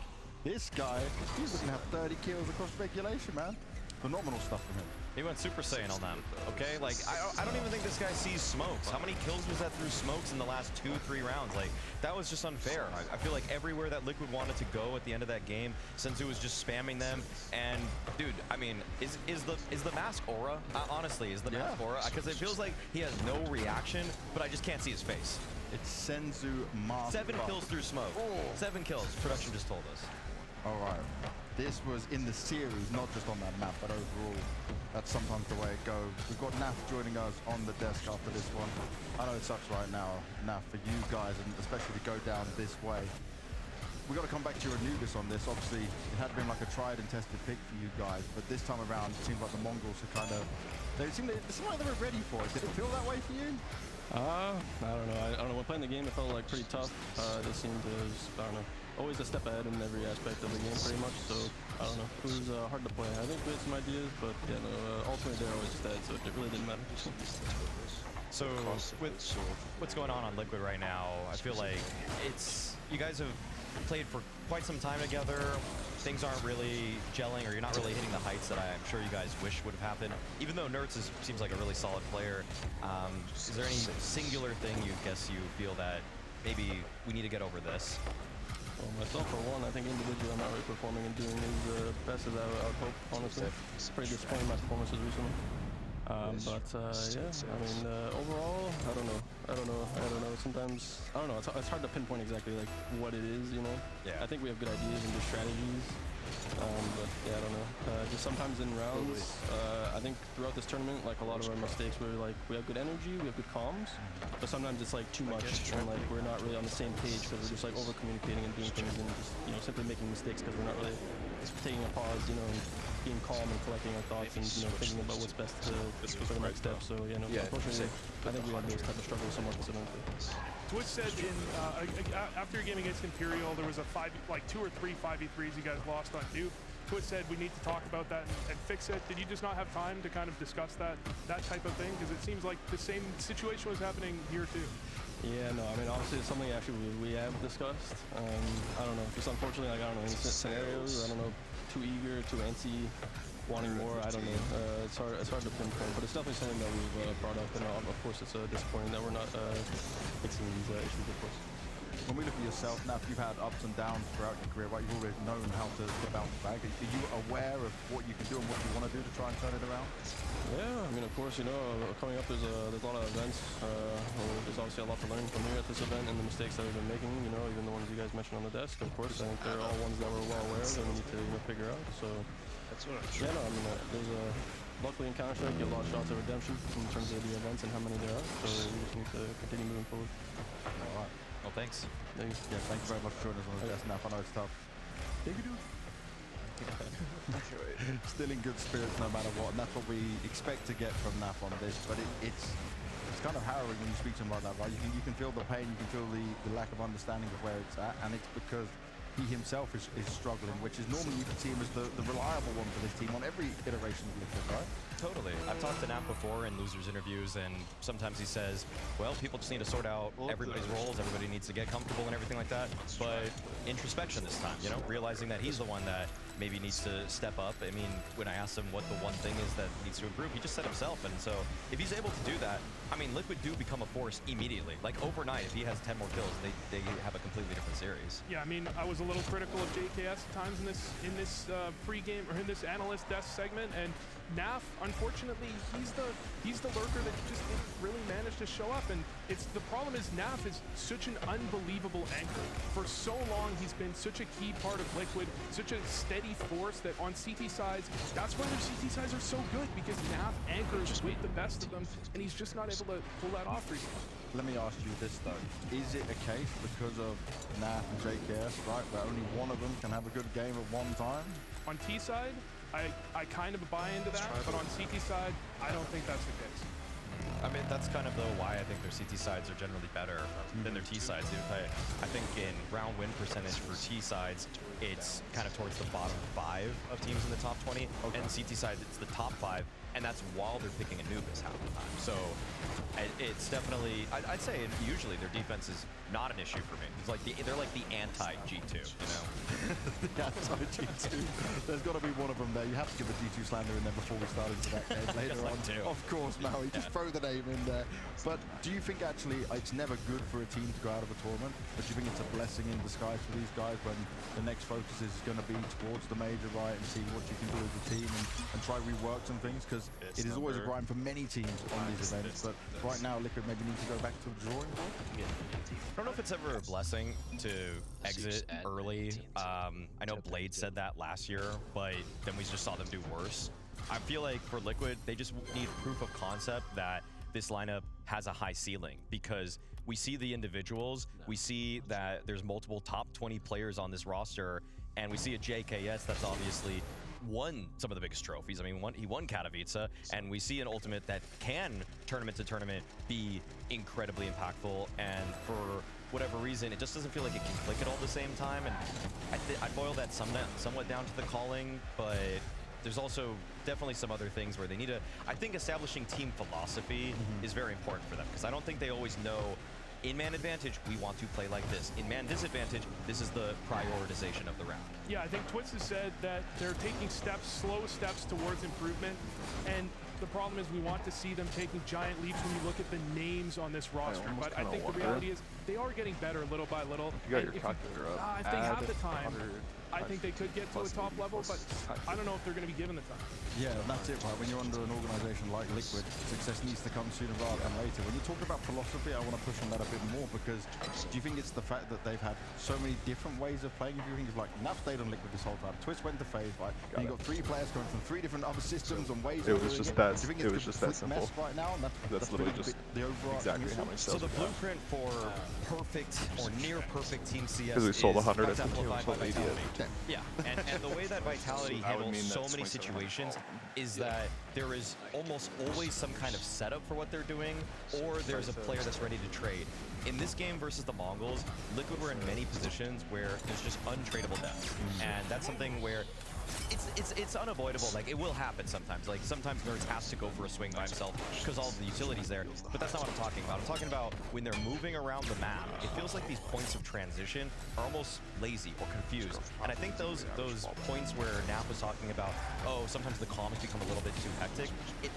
K: This guy, he's looking to have 30 kills across regulation, man. Phenomenal stuff from him.
M: He went Super Saiyan on them, okay? Like, I don't even think this guy sees smokes. How many kills was that through smokes in the last 2-3 rounds? Like, that was just unfair. I feel like everywhere that Liquid wanted to go at the end of that game, Senzu was just spamming them. And, dude, I mean, is the mask aura? Honestly, is the mask aura? Because it feels like he has no reaction, but I just can't see his face.
K: It's Senzu mask.
M: 7 kills through smoke. 7 kills, production just told us.
K: All right. This was in the series, not just on that map, but overall. That's sometimes the way it goes. We've got Naf joining us on the desk after this one. I know it sucks right now, Naf, for you guys, and especially to go down this way. We've got to come back to your Anubis on this. Obviously, it had been like a tried and tested pick for you guys, but this time around, it seems like the Mongols are kind of... They seem like they were ready for it. Did it feel that way for you?
U: I don't know. I don't know. When playing the game, it felt like pretty tough. They seemed to, I don't know, always a step ahead in every aspect of the game, pretty much. So I don't know. It was hard to play. I think we had some ideas, but yeah, no. Ultimately, they're always just dead, so it really didn't matter.
M: So with what's going on Liquid right now, I feel like you guys have played for quite some time together. Things aren't really gelling, or you're not really hitting the heights that I'm sure you guys wish would have happened. Even though Nerds seems like a really solid player, is there any singular thing you feel that maybe we need to get over this?
U: Well, myself, for one, I think individually I'm not really performing and doing as best as I would hope, honestly. It's pretty disappointing, my performances recently. Yeah, I mean, overall, I don't know. Sometimes, I don't know, it's hard to pinpoint exactly like what it is, you know? Yeah. I think we have good ideas and good strategies, but yeah, I don't know. Just sometimes in rounds, I think throughout this tournament, like a lot of our mistakes were like, we have good energy, we have good comms, but sometimes it's like too much, and like we're not really on the same page because we're just like over-communicating and doing things and just, you know, simply making mistakes because we're not really taking a pause, you know, and being calm and collecting our thoughts and, you know, thinking about what's best for the next step. So, yeah, no, unfortunately, I think we had those type of struggles somewhat consistently.
L: Twitch said after your game against Imperial, there was a 2 or 3 5v3s you guys lost on Duke. Twitch said we need to talk about that and fix it. Did you just not have time to kind of discuss that type of thing? Because it seems like the same situation was happening here too.
U: Yeah, no, I mean, obviously it's something actually we have discussed. I don't know, just unfortunately, like, I don't know, in scenarios, I don't know, too eager, too antsy, wanting more, I don't know. It's hard to pinpoint, but it's definitely something that we've brought up, and of course it's disappointing that we're not fixing these issues, of course.
K: when we look at yourself now, you've had ups and downs throughout your career, right? You've always known how to bounce back. Are you aware of what you can do and what you want to do to try and turn it around?
U: Yeah, I mean, of course, you know, coming up there's a lot of events. There's obviously a lot to learn from here at this event and the mistakes that we've been making, you know, even the ones you guys mentioned on the desk. Of course, I think they're all ones that we're well aware of and we need to, you know, figure out. So,
R: that's what I'm sure.
U: Yeah, no, I mean, there's luckily in Counter-Strike, you get a lot of shots of redemption in terms of the events and how many there are. So we just need to continue moving forward.
K: All right.
M: Well, thanks.
K: Yeah, thank you very much for joining us on the desk now. I know it's tough. Thank you, dude. Still in good spirits no matter what, and that's what we expect to get from NAF on this, but it's kind of harrowing when you speak to him like that, right? You can feel the pain, you can feel the lack of understanding of where it's at, and it's because he himself is struggling, which is normally you can see him as the reliable one for this team on every iteration of Liquid, right?
M: Totally. I've talked to Nap before in losers interviews, and sometimes he says, well, people just need to sort out everybody's roles, everybody needs to get comfortable and everything like that, but introspection this time, you know, realizing that he's the one that maybe needs to step up. I mean, when I asked him what the one thing is that needs to improve, he just said himself, and so if he's able to do that, I mean, Liquid do become a force immediately. Like overnight, if he has 10 more kills, they have a completely different series.
L: Yeah, I mean, I was a little critical of JKS at times in this pre-game or in this analyst desk segment, and Naf, unfortunately, he's the lurker that just didn't really manage to show up, and the problem is Naf is such an unbelievable anchor. For so long, he's been such a key part of Liquid, such a steady force that on CT sides, that's why their CT sides are so good, because Naf anchors with the best of them, and he's just not able to pull that off recently.
K: Let me ask you this though, is it a case because of Naf and JKS, right, where only one of them can have a good game at one time?
L: On T side, I kind of buy into that, but on CT side, I don't think that's the case.
M: I mean, that's kind of though why I think their CT sides are generally better than their T sides. I think in round win percentage for T sides, it's kind of towards the bottom 5 of teams in the top 20, and CT sides, it's the top 5, and that's while they're picking Anubis half the time. So it's definitely, I'd say usually their defense is not an issue for me. It's like they're like the anti-G2, you know?
K: The anti-G2. There's got to be one of them there. You have to give a G2 slander in there before we start into that game later on. Of course, Maui, just throw the name in there. But do you think actually it's never good for a team to go out of a tournament? But do you think it's a blessing in disguise for these guys when the next focus is going to be towards the major, right, and see what you can do as a team and try rework some things? Because it is always a grind for many teams on these events. But right now, Liquid maybe need to go back to the drawing board.
M: I don't know if it's ever a blessing to exit early. I know Blade said that last year, but then we just saw them do worse. I feel like for Liquid, they just need proof of concept that this lineup has a high ceiling, because we see the individuals, we see that there's multiple top 20 players on this roster, and we see a JKS that's obviously won some of the biggest trophies. I mean, he won Katowice, and we see an ultimate that can, tournament to tournament, be incredibly impactful, and for whatever reason, it just doesn't feel like it can click at all the same time, and I boil that somewhat down to the calling, but there's also definitely some other things where they need to, I think establishing team philosophy is very important for them, because I don't think they always know, in man advantage, we want to play like this. In man disadvantage, this is the prioritization of the round.
L: Yeah, I think Twitz has said that they're taking slow steps towards improvement, and the problem is we want to see them taking giant leaps when you look at the names on this roster. But I think the reality is they are getting better little by little.
T: You got your calculator up.
L: If they have the time, I think they could get to a top level, but I don't know if they're going to be given the time.
K: Yeah, that's it, right? When you're under an organization like Liquid, success needs to come sooner rather than later. When you talk about philosophy, I want to push on that a bit more, because do you think it's the fact that they've had so many different ways of playing? If you think it's like, Naf stayed on Liquid this whole time, Twist went to FaZe, right? And you got 3 players going from 3 different other systems and ways of doing it.
T: It was just that simple.
K: Right now?
T: That's literally just
K: the overall
T: exactly how many
M: So the blueprint for perfect or near perfect Team CS
T: because we sold 100 at
M: exemplified by Vitality.
T: Yeah.
M: And the way that Vitality handles so many situations is that there is almost always some kind of setup for what they're doing, or there's a player that's ready to trade. In this game versus the Mongols, Liquid were in many positions where there's just untradeable depth. And that's something where it's unavoidable. Like, it will happen sometimes. Like, sometimes Nerds has to go for a swing by himself because all of the utility's there. But that's not what I'm talking about. I'm talking about when they're moving around the map, it feels like these points of transition are almost lazy or confused. And I think those points where Nap was talking about, oh, sometimes the comms become a little bit too hectic,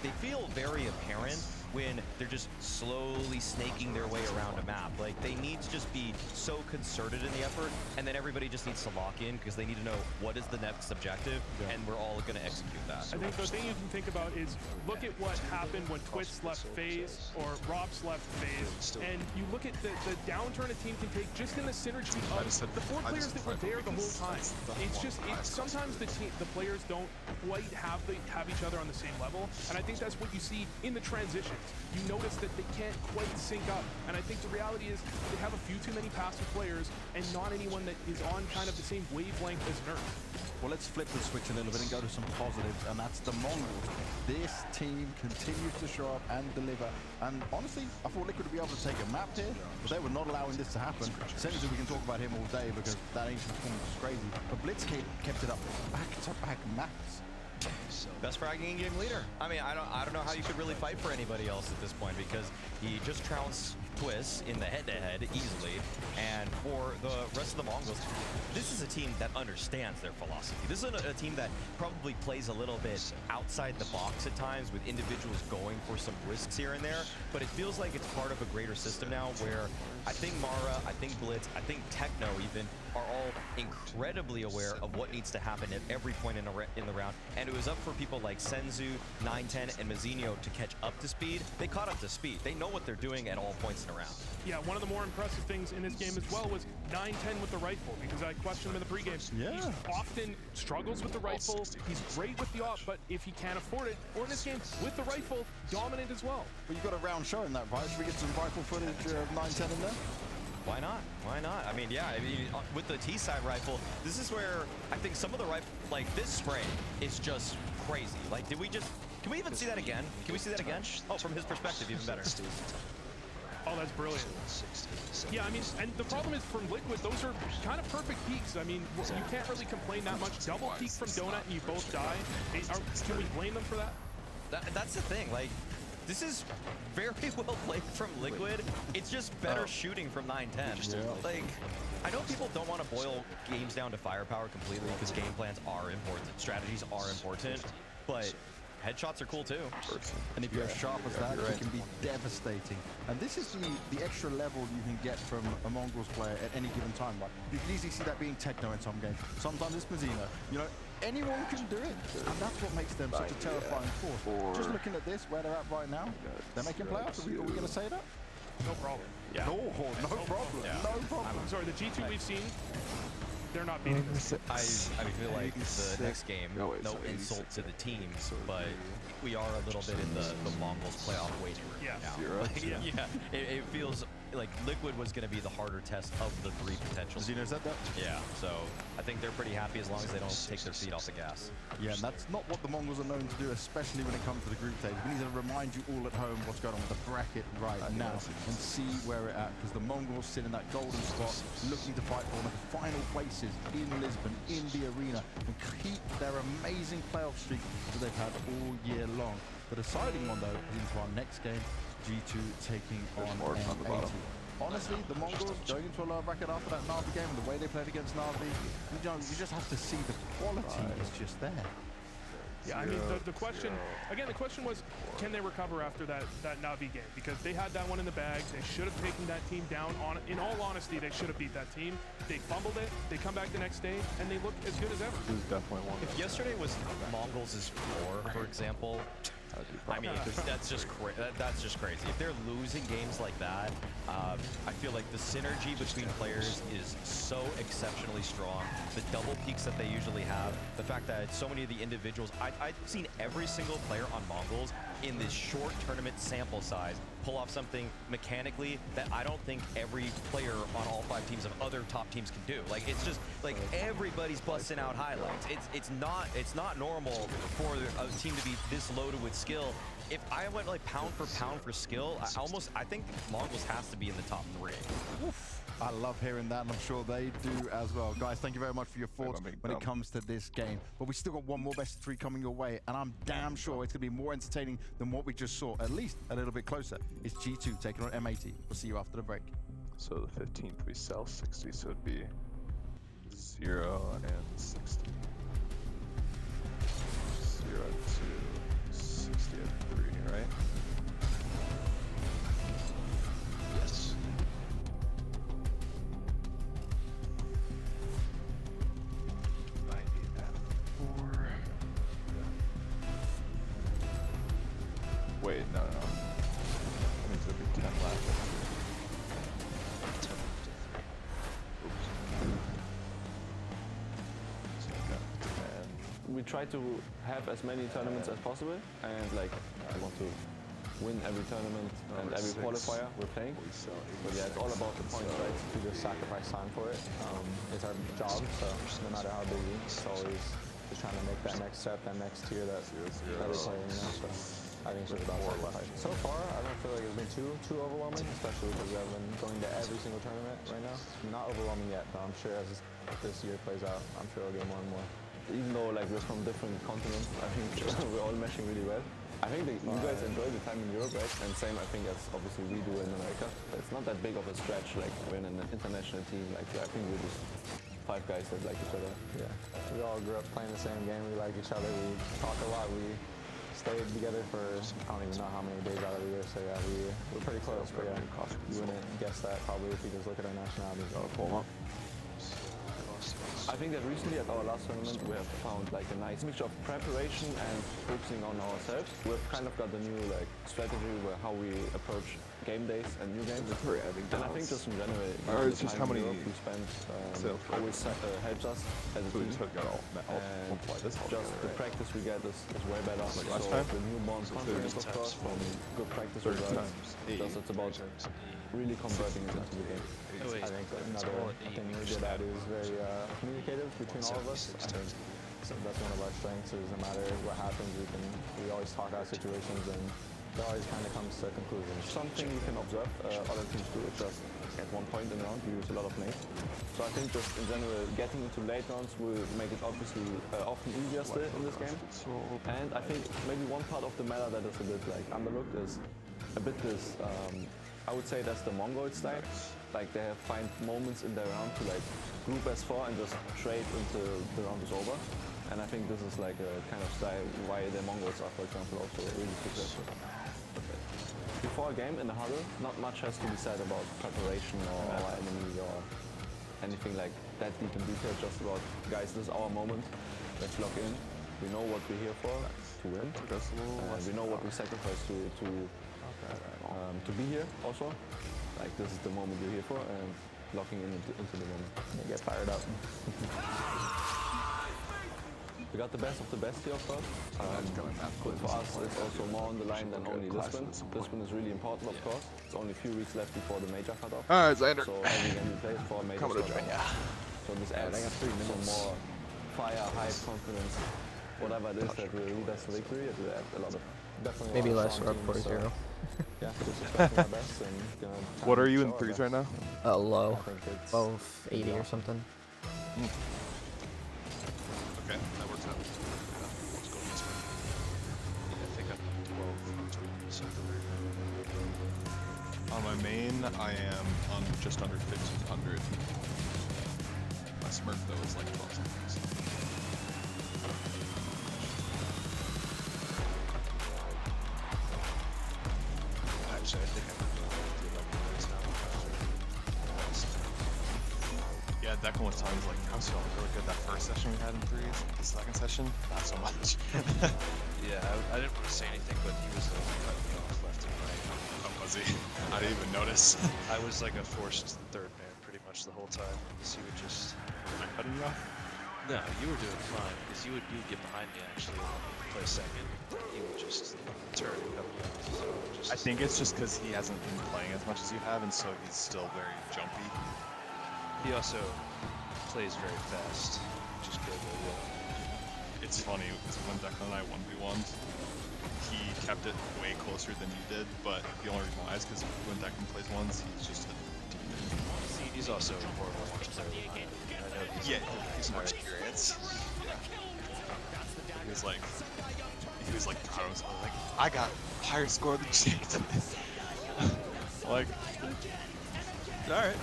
M: they feel very apparent when they're just slowly snaking their way around a map. Like, they need to just be so concerted in the effort, and then everybody just needs to lock in because they need to know what is the next objective, and we're all going to execute that.
L: I think the thing you can think about is look at what happened when Twist left FaZe or Robs left FaZe, and you look at the downturn a team can take just in the synergy of the 4 players that were there the whole time. It's just sometimes the players don't quite have each other on the same level, and I think that's what you see in the transitions. You notice that they can't quite sync up, and I think the reality is they have a few too many passive players and not anyone that is on kind of the same wavelength as Nerf.
K: Well, let's flip the switch a little bit and go to some positives, and that's the Mongols. This team continues to show up and deliver, and honestly, I thought Liquid would be able to take a map here, but they were not allowing this to happen. Senzu, we can talk about him all day because that ancient performance was crazy, but Blitz kept it up back-to-back maps.
M: Best fragging in-game leader. I mean, I don't know how you could really fight for anybody else at this point because he just trounced Twist in the head-to-head easily, and for the rest of the Mongols, this is a team that understands their philosophy. This is a team that probably plays a little bit outside the box at times with individuals going for some risks here and there, but it feels like it's part of a greater system now where I think Mara, I think Blitz, I think Techno even are all incredibly aware of what needs to happen at every point in the round, and it was up for people like Senzu, 910, and Mazzinho to catch up to speed. They caught up to speed. They know what they're doing at all points in the round.
L: Yeah, one of the more impressive things in this game as well was 910 with the rifle, because I questioned him in the pregame. Yeah. He often struggles with the rifle. He's great with the op, but if he can't afford it, or in this game, with the rifle, dominant as well.
K: Well, you've got a round showing that, right? Should we get some rifle footage of 910 in there?
M: Why not? Why not? I mean, yeah, with the T-side rifle, this is where I think some of the rifle, like this spray is just crazy. Like, can we even see that again? Can we see that again? Oh, from his perspective, even better.
L: Oh, that's brilliant. Yeah, I mean, and the problem is from Liquid, those are kind of perfect peaks. I mean, you can't really complain that much. Double peak from Donut and you both die. Can we blame them for that?
M: That's the thing. Like, this is very well played from Liquid. It's just better shooting from 910. Yeah. Like, I know people don't want to boil games down to firepower completely because game plans are important, strategies are important, but headshots are cool too.
K: And if you're as sharp as that, it can be devastating. And this is the extra level you can get from a Mongols player at any given time. Like, you can easily see that being Techno in some games. Sometimes it's Mazzinho. You know, anyone can do it. And that's what makes them such a terrifying force. Just looking at this, where they're at right now, they're making playoffs. Are we going to say that?
L: No problem.
K: Yeah. No problem.
L: Yeah.
K: No problem.
L: I'm sorry, the G2 we've seen, they're not beating this.
M: I feel like the next game, no insult to the team, but we are a little bit in the Mongols playoff waiting room now. It feels like Liquid was going to be the harder test of the 3 potentials.
K: Zeno said that?
M: Yeah, so I think they're pretty happy as long as they don't take their feet off the gas.
K: Yeah, and that's not what the Mongols are known to do, especially when it comes to the group stage. We need to remind you all at home what's going on with the bracket right now and see where we're at, because the Mongols sit in that golden spot looking to fight for one of the final places in Lisbon, in the arena, and keep their amazing playoff streak that they've had all year long. The deciding one, though, is into our next game, G2 taking on M80. Honestly, the Mongols going into a lower bracket after that Na'Vi game and the way they played against Na'Vi, you just have to see the quality is just there.
L: Yeah, I mean, the question was, can they recover after that Na'Vi game? Because they had that one in the bag. They should have taken that team down. In all honesty, they should have beat that team. They fumbled it. They come back the next day, and they look as good as ever.
T: This is definitely one.
M: If yesterday was Mongols' floor, for example, I mean, that's just crazy. If they're losing games like that, I feel like the synergy between players is so exceptionally strong. The double peaks that they usually have, the fact that so many of the individuals, I've seen every single player on Mongols in this short tournament sample size pull off something mechanically that I don't think every player on all 5 teams of other top teams can do. Like, it's just like everybody's busting out highlights. It's not normal for a team to be this loaded with skill, if I went like pound for skill, I think Mongols has to be in the top 3.
P: Oof. I love hearing that, and I'm sure they do as well. Guys, thank you very much for your thoughts when it comes to this game. But we still got one more best of 3 coming your way, and I'm damn sure it's going to be more entertaining than what we just saw, at least a little bit closer. It's G2 taking on M80. We'll see you after the break.
T: So the 15th we sell 60, so it'd be 0 and 60. 0 to 60 at 3, right?
R: Yes.
T: Wait, no. That means it'll be 10 left.
R: 10 left.
U: We try to have as many tournaments as possible, and like I want to win every tournament and every qualifier we're playing. But yeah, it's all about the points, right?
A: We just sacrifice time for it. It's our job, so no matter how busy, it's always just trying to make that next step, that next tier that every player, you know. So I think it's just about sacrifice. So far, I don't feel like it's been too overwhelming, especially because I've been going to every single tournament right now. Not overwhelming yet, but I'm sure as this year plays out, I'm sure I'll get more and more. Even though like we're from different continents, I think we're all meshing really well. I think that you guys enjoy the time in Europe, right? And same, I think, as obviously we do in America. It's not that big of a stretch, like we're in an international team. Like I think we're just 5 guys that like each other. Yeah, we all grew up playing the same game. We like each other. We talk a lot. We stayed together for I don't even know how many days out of the year. So yeah, we're pretty close. But yeah, you wouldn't guess that probably if you just look at our nationalities. I think that recently at our last tournament we have found like a nice mixture of preparation and focusing on ourselves. We've kind of got a new like strategy where how we approach game days and new games. And I think just in general,
T: it's just how many
U: we spend always helps us as a team. And just the practice we get is way better.
T: Like last time?
U: The new bonds confidence, of course, from good practice results. Just it's about really converting it into the game. I think another thing we did that is very communicative between all of us. I think so that's one of our strengths is no matter what happens, we always talk out situations and it always kind of comes to conclusions. Something you can observe other teams do is just at one point in the round you use a lot of nades. So I think just in general getting into late rounds will make it obviously often easier still in this game. And I think maybe one part of the meta that is a bit like underlooked is a bit this I would say that's the Mongol style. Like they find moments in their round to like group as 4 and just trade until the round is over. And I think this is like a kind of style why the Mongols are, for example, also really successful. Before a game in the huddle, not much has to be said about preparation or our enemy or anything like that deep in detail. Just about, guys, this is our moment. Let's lock in. We know what we're here for, to win. And we know what we sacrifice to be here also. Like this is the moment you're here for and locking in into the moment. You get fired up. We got the best of the best here, of course. But for us, it's also more on the line than only Lisbon. Lisbon is really important, of course. It's only a few weeks left before the major cutoff.
T: Alright, Xander.
U: So every game we play is for a major cutoff. So this adds some more fire, hype, confidence, whatever it is that will lead us to victory. It will add a lot of definitely.
C: Maybe less for 4-0.
U: Yeah, just expecting our best and gonna.
T: What are you in threes right now?
C: Low. 1280 or something.
T: Okay, that works out.
R: Let's go this way. Yeah, I think I'm 12 something.
T: On my main, I am on just under 1500. My Smurf though is like 12 something.
R: Actually, I think I'm
T: Yeah, Declan was telling me, like, I was feeling really good that first session we had in threes. The second session, not so much.
R: Yeah, I didn't want to say anything, but he was cutting me off left and right.
T: Oh, was he? I didn't even notice.
R: I was like a forced third man pretty much the whole time. So he would just...
T: Am I cutting you off?
R: No, you were doing fine, because you would get behind me actually and play second. He would just turn and cut me off. So
T: I think it's just because he hasn't been playing as much as you have, and so he's still very jumpy.
R: He also plays very fast, which is good.
T: It's funny, because when Declan and I 1v1'd, he kept it way closer than you did, but the only reason why is because when Declan plays ones, he's just a demon.
R: He's also more of a one player than I am. I know he's more experienced.
T: Yeah. He was like proud of himself. Like, I got higher score than Jake today. Like, alright.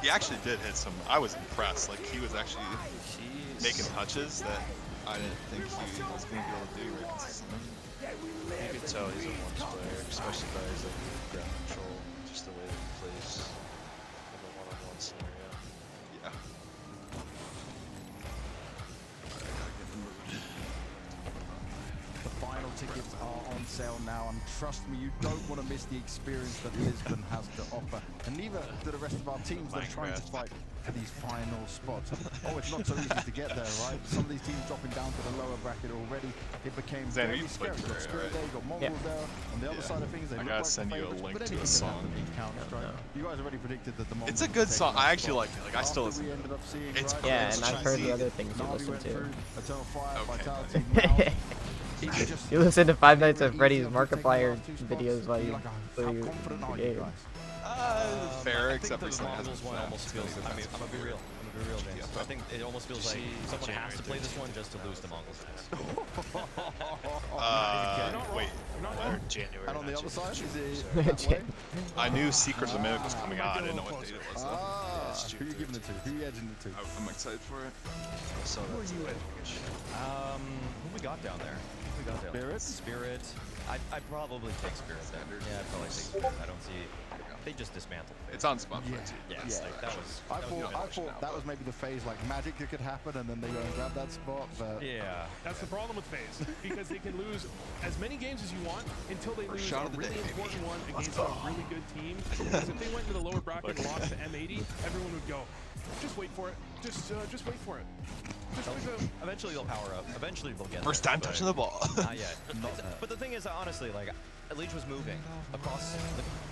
T: He actually did hit some. I was impressed. Like, he was actually making touches that I didn't think he was going to be able to do very consistently.
R: You can tell he's a ones player, especially by his like ground control, just the way that he plays in a one-on-one scenario.
T: Yeah.
G: The final tickets are on sale now, and trust me, you don't want to miss the experience that Lisbon has to offer, and neither do the rest of our teams that are trying to fight for these final spots. Oh, it's not so easy to get there, right? Some of these teams dropping down to the lower bracket already. It became very scary. You got Spirit there, you got Mongols there. On the other side of things, they look like the
T: send you a
G: favorites,
T: link
G: but
T: to a
G: anything
T: song.
G: can happen in Counter-Strike. You guys already predicted that the Mongols
T: It's a good song. I actually like it. Like, I still listen to it. It's great.
C: Yeah, and I've heard the other things you listen to.
G: Eternal Fire, Vitality,
C: You listen to Five Nights at Freddy's Markiplier videos while you play the game.
T: Fair,
M: I
T: except
M: think
T: for
M: the Mongols one almost feels. I mean, I'm gonna be real. James. I think it almost feels like someone has to play this one just to lose the Mongols.
T: Wait.
R: January.
G: And on the other side, is it that way?
T: I knew Secret of the Mimic was coming out. I didn't know what date it was.
G: Who are you giving it to? Who are you edging it to?
T: I'm excited for it.
R: So
G: Who are you in?
M: Who we got down there?
G: Spirit?
M: Spirit. I'd probably take Spirit then. Yeah, I'd probably take Spirit. I don't see. They just dismantled.
T: It's on Spotify too.
M: Yeah,
T: Like,
M: that was.
G: I thought that was maybe the phase like magic that could happen, and then they go and grab that spot. But
M: yeah,
L: that's the problem with FaZe, because they can lose as many games as you want until they lose a really important one against a really good team. Because if they went to the lower bracket and lost to M80, everyone would go, just wait for it. Just wait for it.
M: Eventually they'll power up. Eventually they'll get
T: First
M: there,
T: time touching the ball.
M: Not yet. But the thing is, honestly, like, Leech was moving across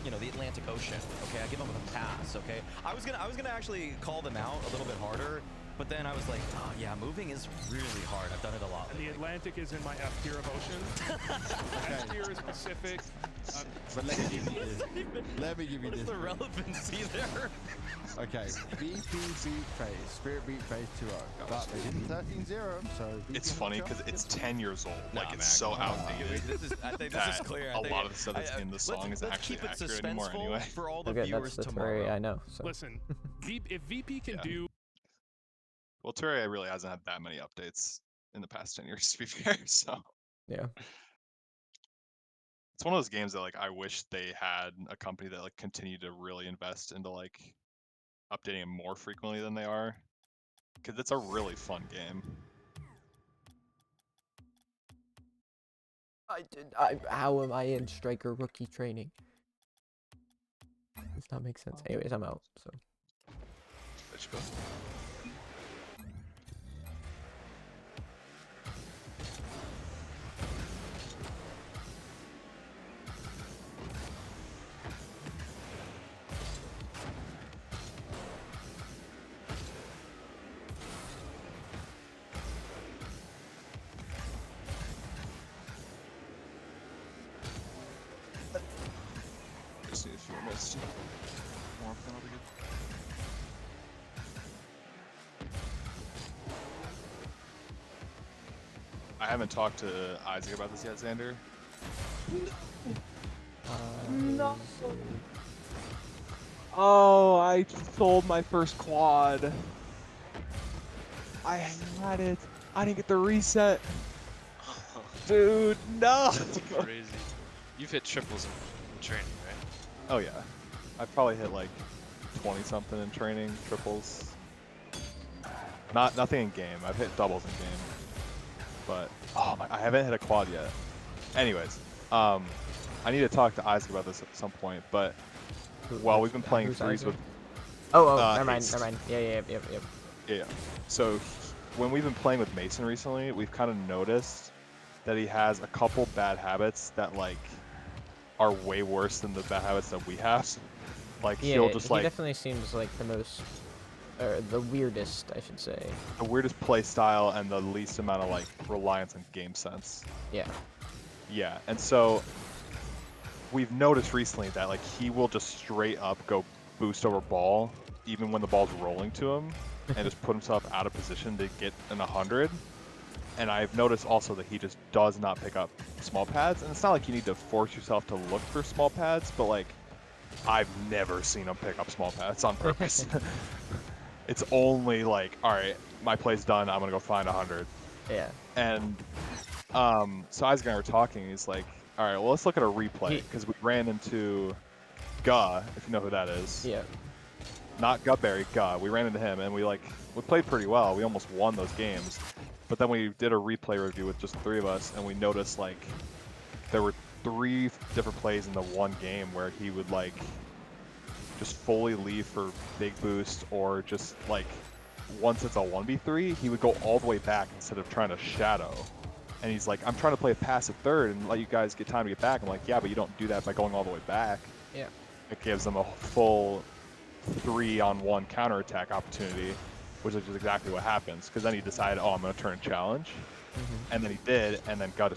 M: the Atlantic Ocean. Okay, I give him a pass. Okay, I was gonna actually call them out a little bit harder, but then I was like, oh yeah, moving is really hard. I've done it a lot.
L: And the Atlantic is in my F tier of ocean. S tier is Pacific.
G: But let me give you this. Let me give you
M: What
G: this.
M: is the relevancy there?
G: Okay, VP beat FaZe, Spirit beat FaZe 2-0, but they didn't 13-0, so...
T: It's funny because it's 10 years old. Like, it's so outdated.
M: I think this is clear.
T: A lot of the stuff that's in the song is actually accurate anymore anyway.
M: For all the
C: Okay,
M: viewers
C: that's
M: tomorrow.
C: Terraria I know. So.
L: Listen, if VP can do...
T: Well, Terraria really hasn't had that many updates in the past 10 years, to be fair, so...
C: Yeah.
T: It's one of those games that, like, I wish they had a company that, like, continued to really invest into, like, updating it more frequently than they are. Because it's a really fun game.
C: How am I in Striker rookie training? Does not make sense. Anyways, I'm out, so...
T: Just need a few minutes. More penalty. I haven't talked to Isaac about this yet, Xander.
V: No. Oh, I sold my first quad. I had it. I didn't get the reset. Dude, no.
R: That's crazy. You've hit triples in training, right?
T: Oh yeah. I've probably hit like 20 something in training, triples. Nothing in game. I've hit doubles in game. But I haven't hit a quad yet. Anyways, I need to talk to Isaac about this at some point, but while we've been playing threes with
C: never mind.
T: Yeah. So when we've been playing with Mason recently, we've kind of noticed that he has a couple bad habits that like are way worse than the bad habits that we have. Like
C: yeah,
T: he'll just
C: he
T: like
C: definitely seems like the most or the weirdest, I should say.
T: The weirdest play style and the least amount of like reliance on game sense.
C: Yeah.
T: Yeah, and so we've noticed recently that like he will just straight up go boost over ball even when the ball's rolling to him and just put himself out of position to get an 100. And I've noticed also that he just does not pick up small pads. And it's not like you need to force yourself to look for small pads, but like I've never seen him pick up small pads on purpose. It's only like, all right, my play's done. I'm gonna go find 100.
C: Yeah.
T: And so Isaac and I were talking. He's like, all right, well, let's look at a replay because we ran into Guh, if you know who that is.
C: Yeah.
T: Not Gutberry, Guh. We ran into him, and we played pretty well. We almost won those games. But then we did a replay review with just the 3 of us, and we noticed like there were 3 different plays in the one game where he would like just fully leave for big boost, or just like once it's a 1v3, he would go all the way back instead of trying to shadow. And he's like, I'm trying to play a passive third and let you guys get time to get back. I'm like, yeah, but you don't do that by going all the way back.
C: Yeah.
T: It gives them a full 3-on-1 counterattack opportunity, which is exactly what happens. Because then he decided, oh, I'm going to turn and challenge. And then he did, and then got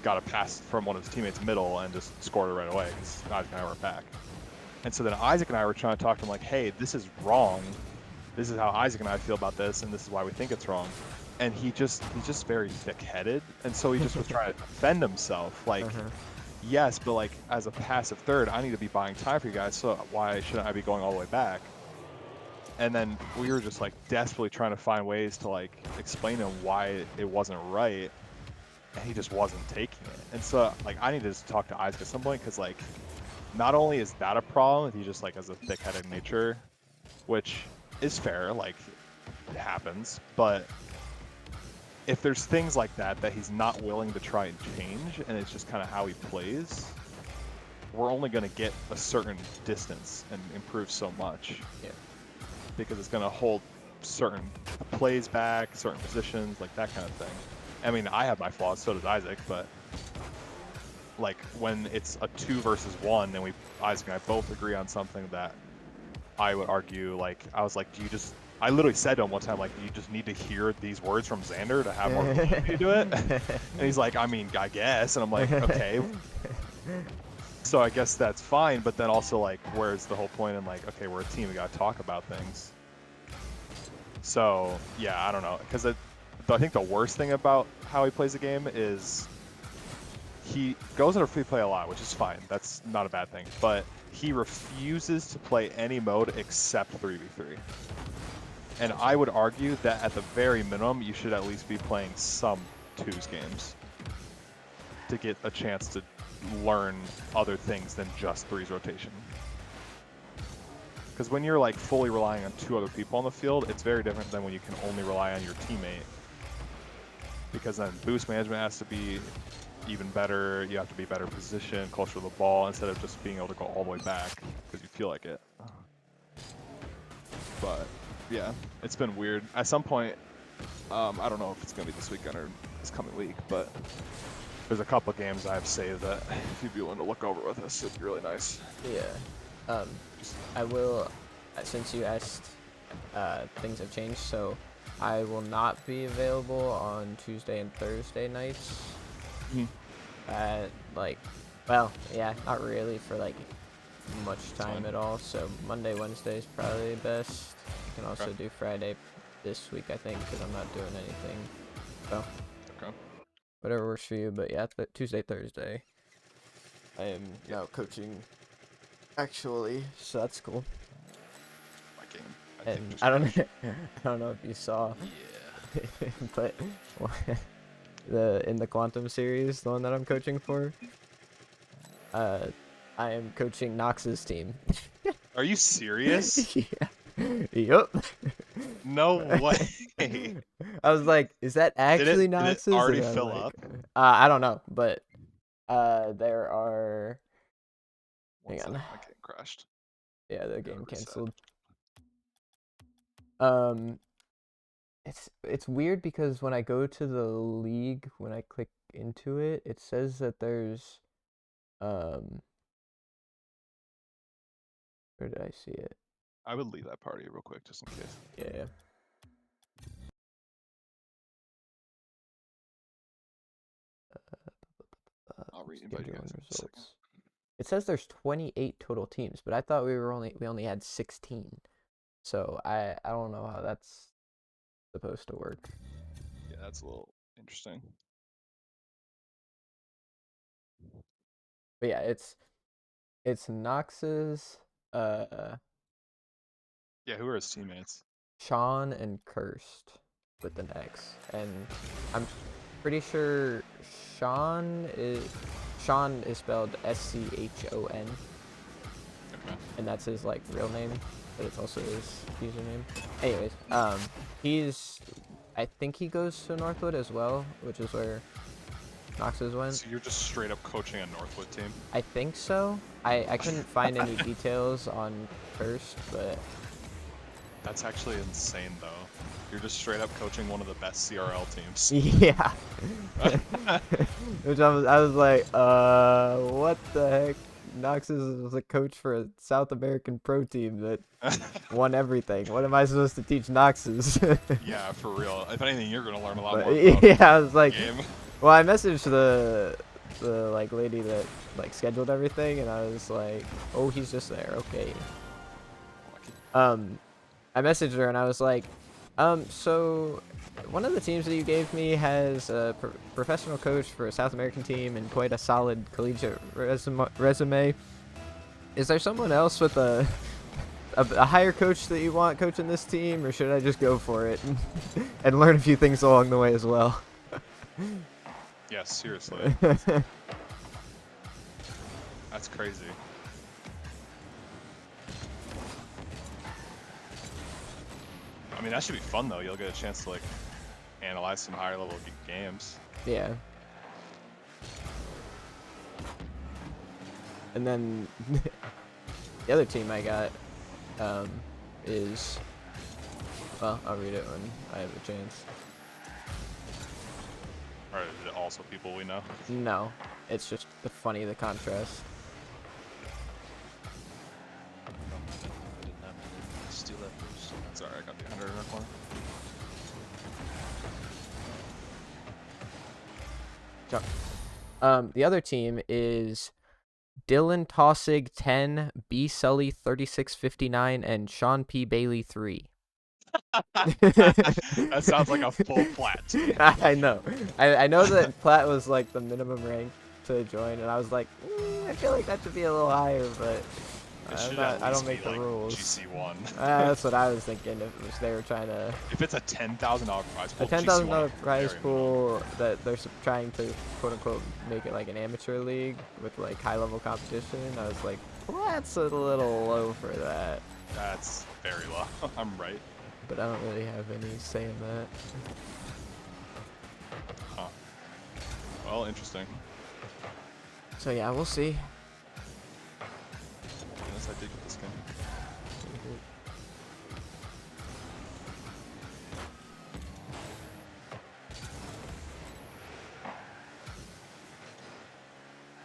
T: a pass from one of his teammates middle and just scored it right away because Isaac and I were back. And so then Isaac and I were trying to talk to him like, hey, this is wrong. This is how Isaac and I feel about this, and this is why we think it's wrong. And he's just very thick-headed, and so he just was trying to defend himself. Like, yes, but like as a passive third, I need to be buying time for you guys, so why shouldn't I be going all the way back? And then we were just like desperately trying to find ways to like explain to him why it wasn't right, and he just wasn't taking it. And so like I need to just talk to Isaac at some point, because like not only is that a problem, he just like has a thick-headed nature, which is fair, like it happens, but if there's things like that he's not willing to try and change, and it's just kind of how he plays, we're only going to get a certain distance and improve so much.
C: Yeah.
T: Because it's going to hold certain plays back, certain positions, like that kind of thing. I mean, I have my flaws, so does Isaac, but like when it's a 2 versus 1 and Isaac and I both agree on something that I would argue, like, I was like, I literally said to him one time, like, you just need to hear these words from Xander to have more ability to do it. And he's like, I mean, I guess. And I'm like, okay. So I guess that's fine, but then also, like, where's the whole point in, like, okay, we're a team, we gotta talk about things. So, yeah, I don't know. Because I think the worst thing about how he plays the game is he goes into free play a lot, which is fine. That's not a bad thing. But he refuses to play any mode except 3v3. And I would argue that at the very minimum, you should at least be playing some 2s games to get a chance to learn other things than just 3's rotation. Because when you're like fully relying on 2 other people on the field, it's very different than when you can only rely on your teammate. Because then boost management has to be even better, you have to be better positioned, closer to the ball, instead of just being able to go all the way back because you feel like it. But yeah, it's been weird. At some point, I don't know if it's going to be this weekend or this coming week, but there's a couple games I have saved that if you'd be willing to look over with us, it'd be really nice.
C: Yeah. I will, since you asked, things have changed, so I will not be available on Tuesday and Thursday nights. Like, well, yeah, not really for like much time at all, so Monday, Wednesday is probably best. You can also do Friday this week, I think, because I'm not doing anything. So, whatever works for you, but yeah, Tuesday, Thursday. I am now coaching, actually, so that's cool.
T: My game.
C: And I don't know if you saw, but in the Quantum series, the one that I'm coaching for, I am coaching Nox's team.
T: Are you serious?
C: Yeah. Yup.
T: No way.
C: I was like, is that actually Nox's?
T: Did it already fill up?
C: I don't know, but there are. Hang on.
T: My game crashed.
C: Yeah, the game canceled. It's weird because when I go to the league, when I click into it, it says that there's where did I see it?
T: I would leave that party real quick just in case.
C: Yeah.
T: I'll re-invite you guys in a second.
C: It says there's 28 total teams, but I thought we only had 16. So I don't know how that's supposed to work.
T: Yeah, that's a little interesting.
C: But yeah, it's Nox's
T: Yeah, who are his teammates?
C: Sean and Cursed with an X. And I'm pretty sure Sean is spelled Schon.
T: Okay.
C: And that's his like real name, but it's also his username. Anyways, I think he goes to Northwood as well, which is where Nox's went.
T: So you're just straight up coaching a Northwood team?
C: I think so. I couldn't find any details on First, but
T: that's actually insane though. You're just straight up coaching one of the best CRL teams.
C: Yeah. Which I was like, what the heck? Nox is a coach for a South American pro team that won everything. What am I supposed to teach Nox's?
T: Yeah, for real. If anything, you're gonna learn a lot more
C: about I was like,
T: game.
C: Well, I messaged the like lady that like scheduled everything, and I was like, oh, he's just there. Okay. I messaged her and I was like, so one of the teams that you gave me has a professional coach for a South American team and quite a solid collegiate resume. Is there someone else with a higher coach that you want coaching this team, or should I just go for it and learn a few things along the way as well?
T: Yeah, seriously. That's crazy. I mean, that should be fun though. You'll get a chance to like analyze some higher level games.
C: Yeah. And then the other team I got is, well, I'll read it when I have a chance.
T: Or is it also people we know?
C: No, it's just funny, the contrast.
R: Steal that boost.
T: Sorry, I got the 100 in the corner.
C: The other team is Dylan Tossig 10, B Sully 3659, and Sean P Bailey 3.
T: That sounds like a full plat team.
C: I know. I know that plat was like the minimum rank to join, and I was like, I feel like that should be a little higher, but I don't make the
T: like
C: rules.
T: GC1.
C: That's what I was thinking. If they were trying to.
T: If it's a $10,000 prize pool,
C: a $10,000 prize pool that they're trying to quote unquote make it like an amateur league with like high level competition, I was like, well, that's a little low for that.
T: That's very low. I'm right.
C: But I don't really have any say in that.
T: Huh. Well, interesting.
C: So yeah, we'll see.
T: Yes, I did get this game.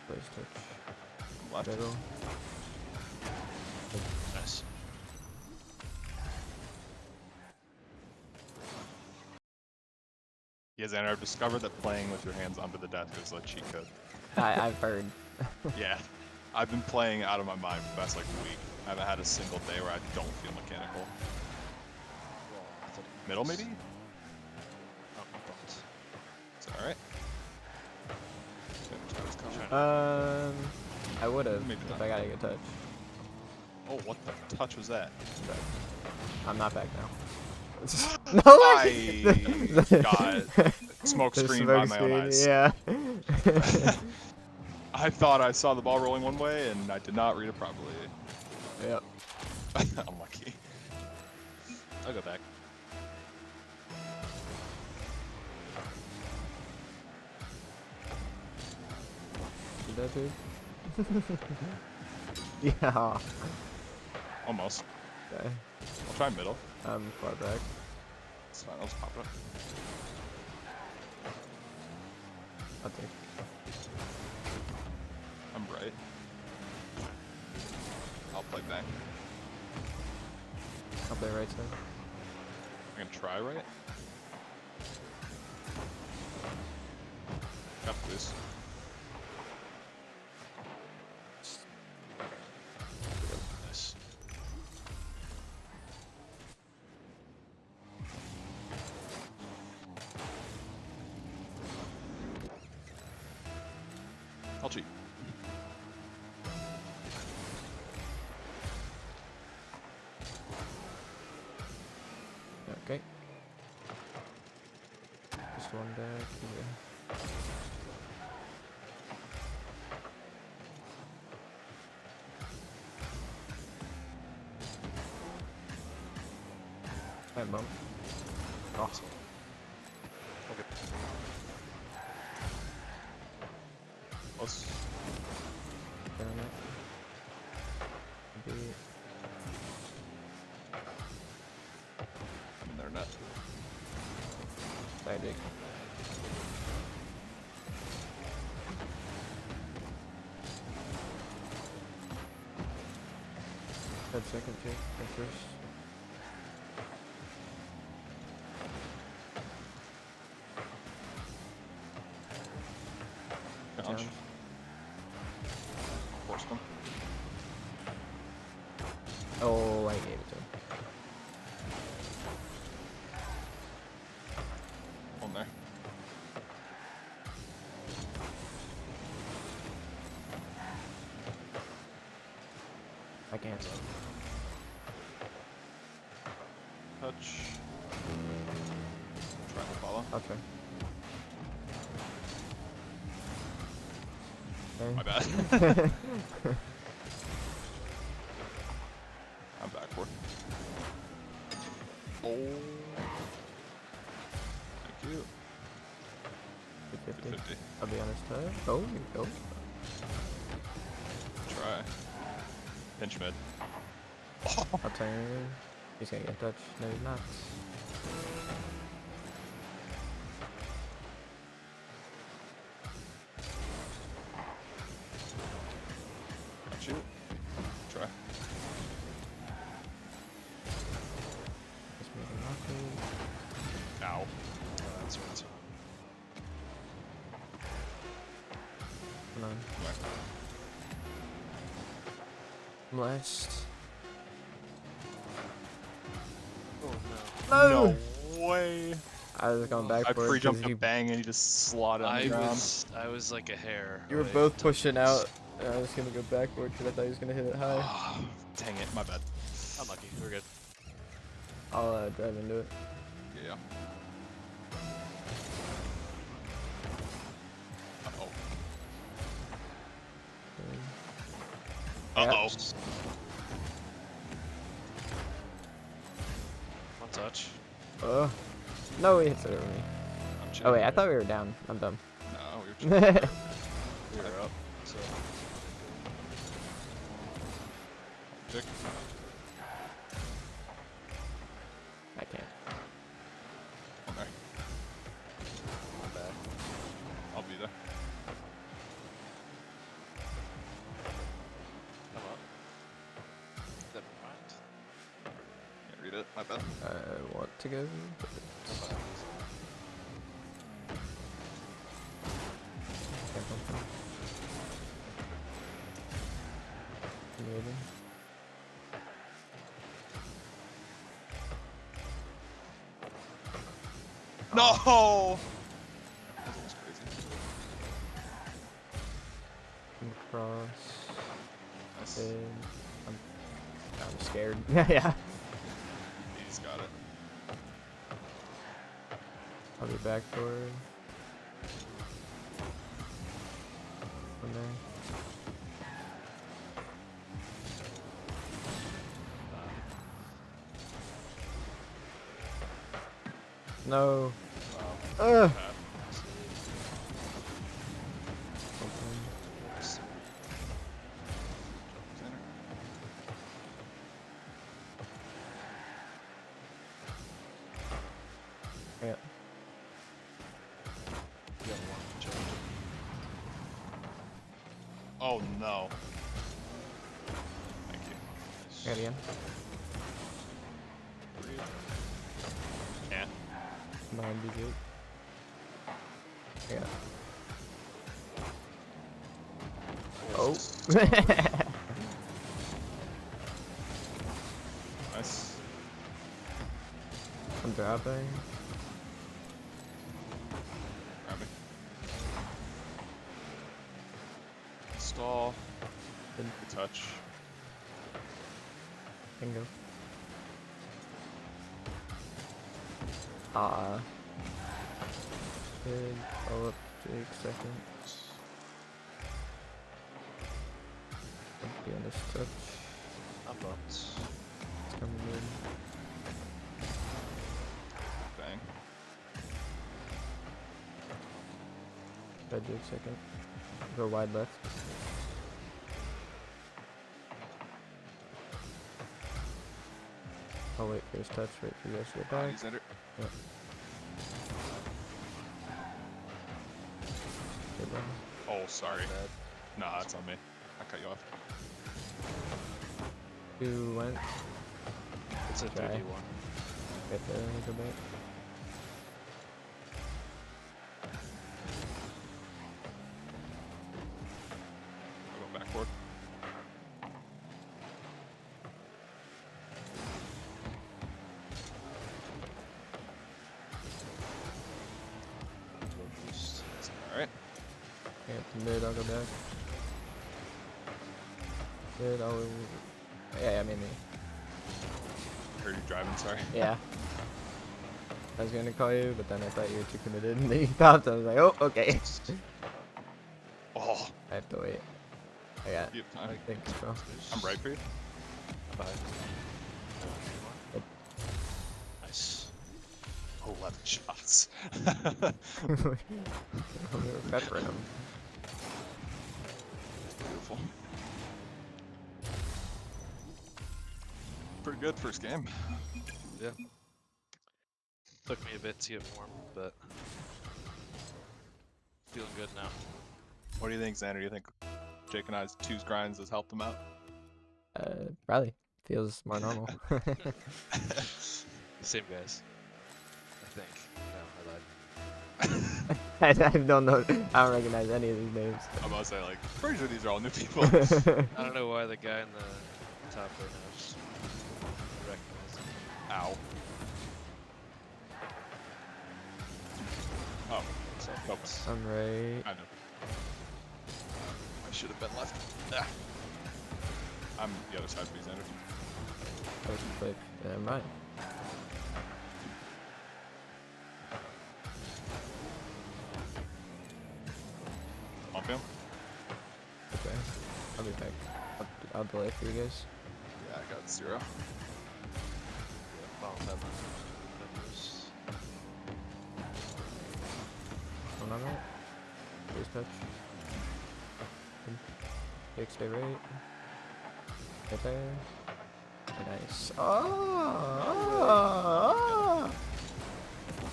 C: Place touch.
T: Left.
C: Middle.
R: Nice.
T: Yeah, Xander, I've discovered that playing with your hands under the desk is a cheat code.
C: I've heard.
T: Yeah. I've been playing out of my mind for the past like week. I haven't had a single day where I don't feel mechanical. Middle maybe? It's alright.
C: I would have if I got a good touch.
T: Oh, what the touch was that?
C: But I'm not back now.
T: No, I got smoke screen by my own eyes.
C: Yeah.
T: I thought I saw the ball rolling one way, and I did not read it properly.
C: Yep.
T: Unlucky. I'll go back.
C: Did that dude? Yeah.
T: Almost.
C: Okay.
T: I'll try middle.
C: I'm far back.
T: It's fine, I'll just pop it up.
C: I'll take.
T: I'm right. I'll play back.
C: right side.
T: I can try right. Got this.
S: Nice.
T: I'll cheat.
C: Okay. Just one back here. Hey, bump. Awesome.
T: Okay. Close.
C: Damn it. Maybe.
T: I'm in their net.
C: Side dig. Head second check. Head first.
T: Challenge. Forced him.
C: Oh, I gave it to him.
T: On there.
C: I can't.
T: Touch. Try to follow.
C: I'll try.
T: My bad. I'm backward. Oh. Thank you.
C: 50.
T: 50.
C: I'll be honest. Oh, oh.
T: Try. Pinch mid.
C: I'll turn. He's gonna get touched. No, he's not.
T: Shoot. Try.
C: Just moving awkward.
T: Ow.
S: That's right.
C: Come on.
T: Come
C: Last.
S: Oh
C: No!
T: No way.
C: I was going back
T: I
C: for it.
T: pre-jumped a bang and he just slotted on the ground.
S: I was like a hair.
C: You were
S: away
C: both
S: from
C: pushing out. And I was gonna go backward because I thought he was gonna hit it high.
T: Dang it, my bad.
S: Unlucky. We're good.
C: I'll drive into it.
T: Yeah. Uh-oh. Uh-oh.
S: One touch.
C: No, he hits it over me. Oh wait, I thought we were down. I'm dumb.
T: No, we were just we were up.
S: So
T: Check.
C: I can't.
T: On there.
S: I'm back.
T: I'll be there.
S: Come up. Never mind.
T: Can't read it. My bad.
C: I want to go. But
S: Come back.
C: can't bump him. Maybe.
T: No! That's crazy.
C: Cross.
T: Nice.
C: I'm scared. Yeah.
T: He's got it.
C: I'll be back forward. From there. No. Ugh. Yeah.
T: Oh no. Thank you.
C: Got it again.
T: Can't.
C: Behind you, Jake. Yeah. Oh.
T: Nice.
C: I'm dropping.
T: Grab me. Stall. Good touch.
C: Bingo. Ah. Good. Follow up Jake second. Be on this touch.
R: I'm bumped.
C: It's coming in.
T: Bang.
C: Red Jake second. Go wide left. Oh wait, there's touch. Wait for you guys to get back.
T: He's under.
C: Yep. Good one.
T: Oh, sorry. Nah, that's on me. I cut you off.
C: 2 went.
R: It's a 3v1.
C: Get there and go back.
T: I'll go backward. Alright.
C: Yeah, mid, I'll go back. Good, I'll... Yeah, maybe.
T: Heard you driving, sorry.
C: Yeah. I was gonna call you, but then I thought you were too committed and then you stopped. I was like, oh, okay.
T: Oh.
C: I have to wait. I got
T: You have time.
C: I think so.
T: I'm right for you.
R: Bye.
C: Yep.
R: Nice.
T: 11 shots.
C: Peppering him.
T: Beautiful. Pretty good first game.
R: Yeah. Took me a bit to get warm, but feeling good now.
T: What do you think, Xander? Do you think Jake and I's 2's grinds has helped him out?
C: Probably. Feels more normal.
R: Same guys. I think. No, I lied.
C: I don't know. I don't recognize any of these names.
T: I'm about to say, like, pretty sure these are all new people.
R: I don't know why the guy in the top right now just recognize him.
T: Ow. Oh, focus.
C: I'm right.
T: I know. I should have been left. Ah. I'm the other side of me, Xander.
C: I was quick. Never mind.
T: Bump him?
C: Okay. I'll be back. I'll delay for you guys.
T: Yeah, I got 0.
R: Follow that numbers.
C: One on right. Please touch. Jake, stay right. Right there. Nice. Oh!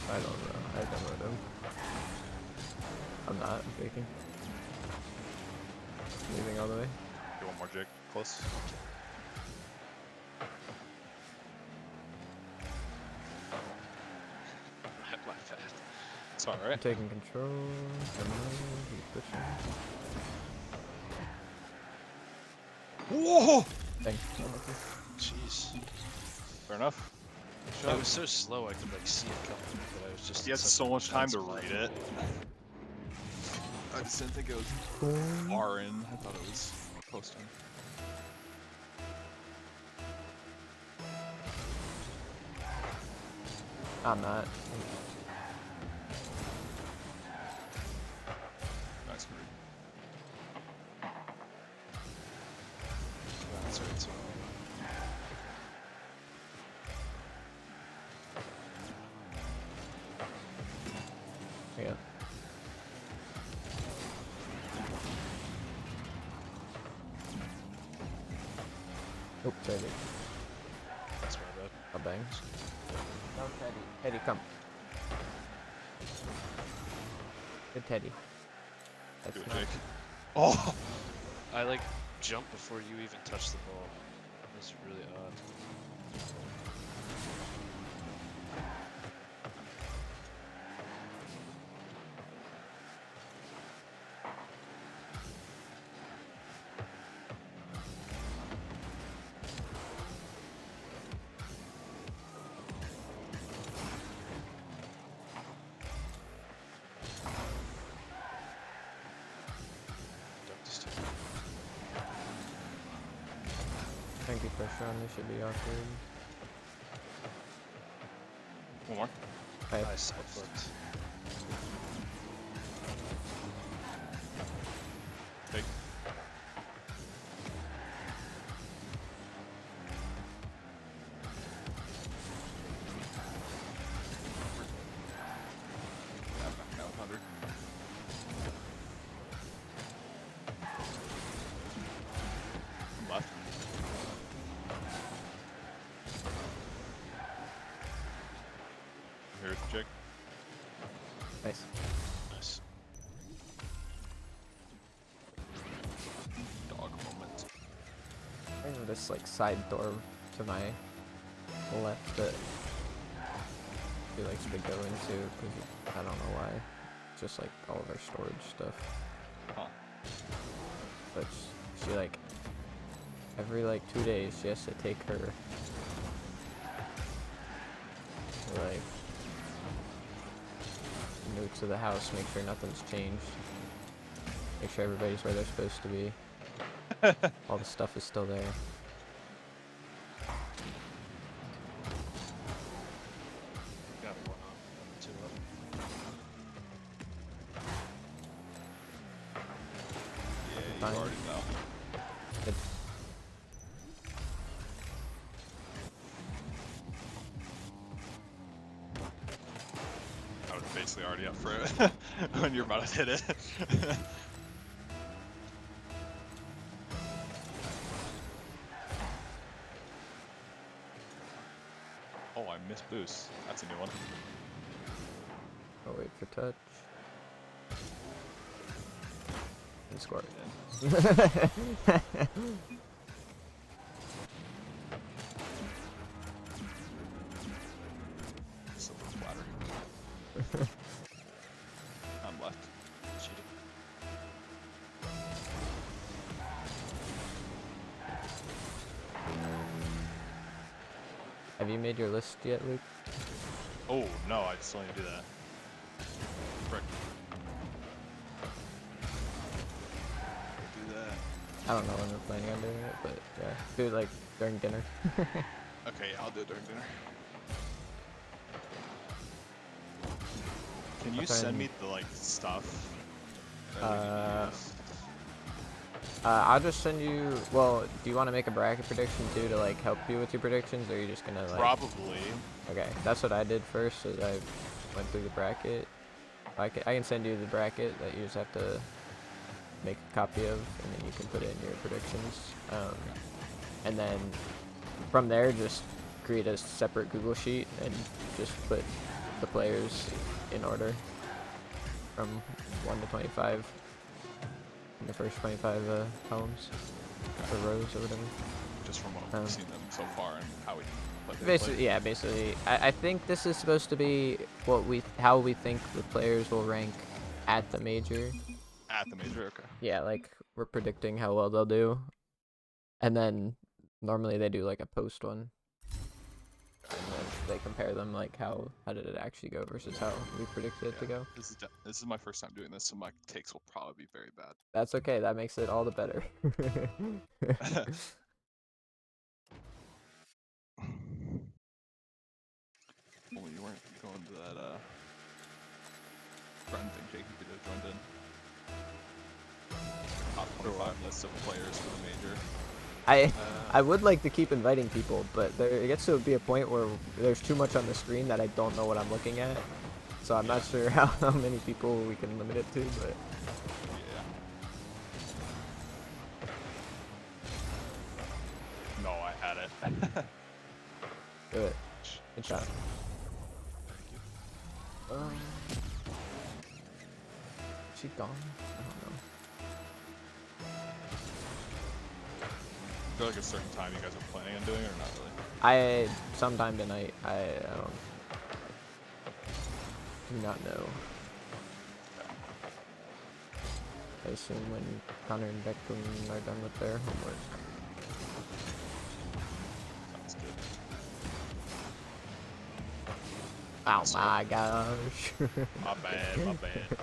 C: I don't know. I don't know him. I'm not. I'm faking. Leaving all the way.
T: Get one more, Jake. Close.
R: My bad.
T: It's alright.
C: I'm taking control. Keep pushing.
T: Whoa!
C: Thanks.
R: Jeez.
T: Fair enough.
R: It was so slow I could like see it coming, but I was just.
T: He had so much time to read it. I just didn't think it was far in. I thought it was close to him.
C: I'm not.
T: Nice read.
R: That's right, so.
C: Yeah. Oh, Teddy.
R: That's my bad.
C: I'll bang. No, Teddy. Teddy, come. Good Teddy. That's
T: Do it,
C: not...
T: Jake. Oh!
R: I like jumped before you even touched the ball. That's really odd.
C: Thank you, pressure on this should be awkward.
T: One more.
C: Okay.
R: Nice side flipped.
T: Big. Back now 100. Left. Here's the jig.
C: Nice.
R: Nice.
T: Dog moment.
C: I have this like side door to my left that he likes to go into because I don't know why. It's just like all of our storage stuff.
T: Huh.
C: But she like every like 2 days she has to take her like notes of the house, make sure nothing's changed, make sure everybody's where they're supposed to be. All the stuff is still there.
R: Got one up, two up.
T: Yeah, you
C: Fine.
T: already know.
C: Good.
T: I was basically already up for it when you're about to hit it. Oh, I missed boost. That's a new one.
C: I'll wait for touch. And score it.
T: Silver platter. I'm left.
R: Cheating.
C: Have you made your list yet, Luke?
T: Oh, no, I still need to do that. Frick. Do that.
C: I don't know when we're planning on doing it, but yeah, do it like during dinner.
T: Okay, yeah, I'll do it during dinner. Can you send me the, like, stuff?
C: I'll just send you, well, do you want to make a bracket prediction too to like help you with your predictions, or are you just gonna like...
T: Probably.
C: Okay, that's what I did first, is I went through the bracket. I can send you the bracket that you just have to make a copy of, and then you can put in your predictions. And then from there, just create a separate Google Sheet and just put the players in order from 1 to 25 in the first 25 columns or rows or whatever.
T: Just from what I've seen them so far and how we play.
C: Basically, yeah, basically. I think this is supposed to be how we think the players will rank at the major.
T: At the major, okay.
C: Yeah, like we're predicting how well they'll do, and then normally they do like a post one, and then they compare them like how did it actually go versus how we predicted it to go.
T: This is my first time doing this, so my takes will probably be very bad.
C: That's okay. That makes it all the better.
T: Only you weren't going to that friend thing Jake could have joined in. Top 25 list of players for the major.
C: I would like to keep inviting people, but it gets to be a point where there's too much on the screen that I don't know what I'm looking at. So I'm not sure how many people we can limit it to, but...
T: Yeah. No, I had it.
C: Do it. Good shot. Is she gone? I don't know.
T: I feel like a certain time you guys are planning on doing it or not really?
C: Sometime tonight. I do not know. I assume when Connor and Beckham are done with their homework.
T: Sounds good.
C: Oh my gosh.
T: My bad, my bad.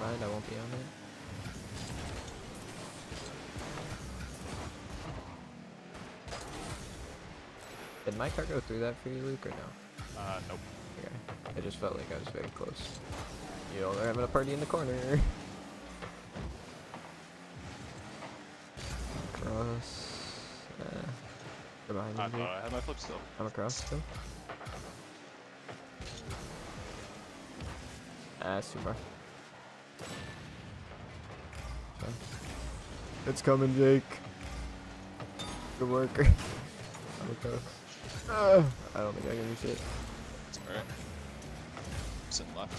C: mind, I won't be on it. Did my car go through that for you, Luke, or no?
T: Nope.
C: Okay. I just felt like I was very close. You all are having a party in the corner. Cross. Go behind
T: I
C: you.
T: thought I had my flip still.
C: I'm across still. It's too far. Okay. It's coming, Jake. Good work. I'm across. I don't think I can do shit.
T: It's alright. Sitting left.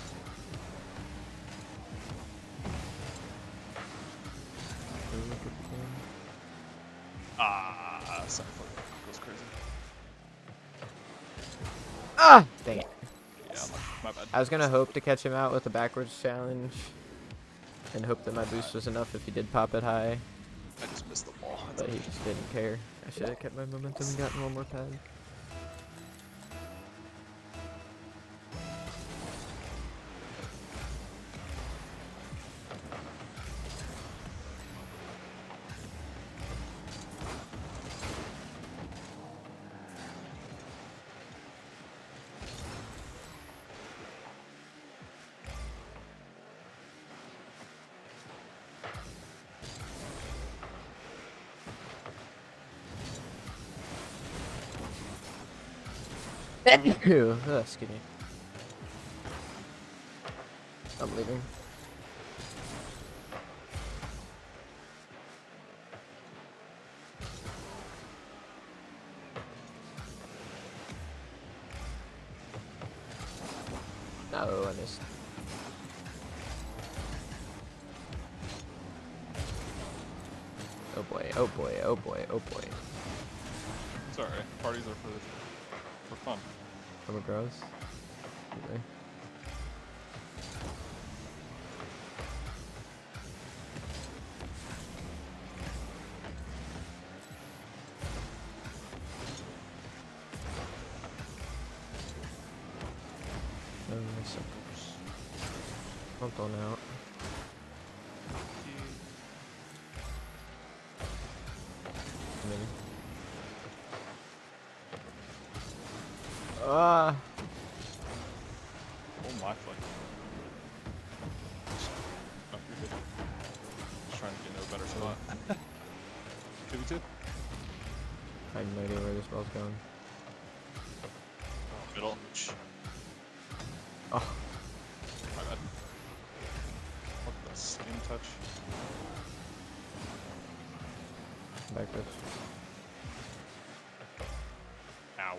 T: Side flip goes crazy.
C: Ah! Dang it.
T: Yeah, my bad.
C: I was gonna hope to catch him out with a backwards challenge. And hope that my boost was enough if he did pop it high.
T: I just missed the ball.
C: But he just didn't care. I should have kept my momentum and gotten one more pad. Excuse me. I'm leaving. No, I missed. Oh boy, oh boy, oh boy, oh boy.
T: It's alright. Parties are for fun.
C: Come across. Okay. Pumped on out. Ah!
T: Oh my fuck. Oh, you're good. Just trying to get into a better spot. 2v2?
C: I have no idea where this ball's going.
T: Middle.
C: Oh.
T: My bad. What the skin touch?
C: Backwards.
T: Ow.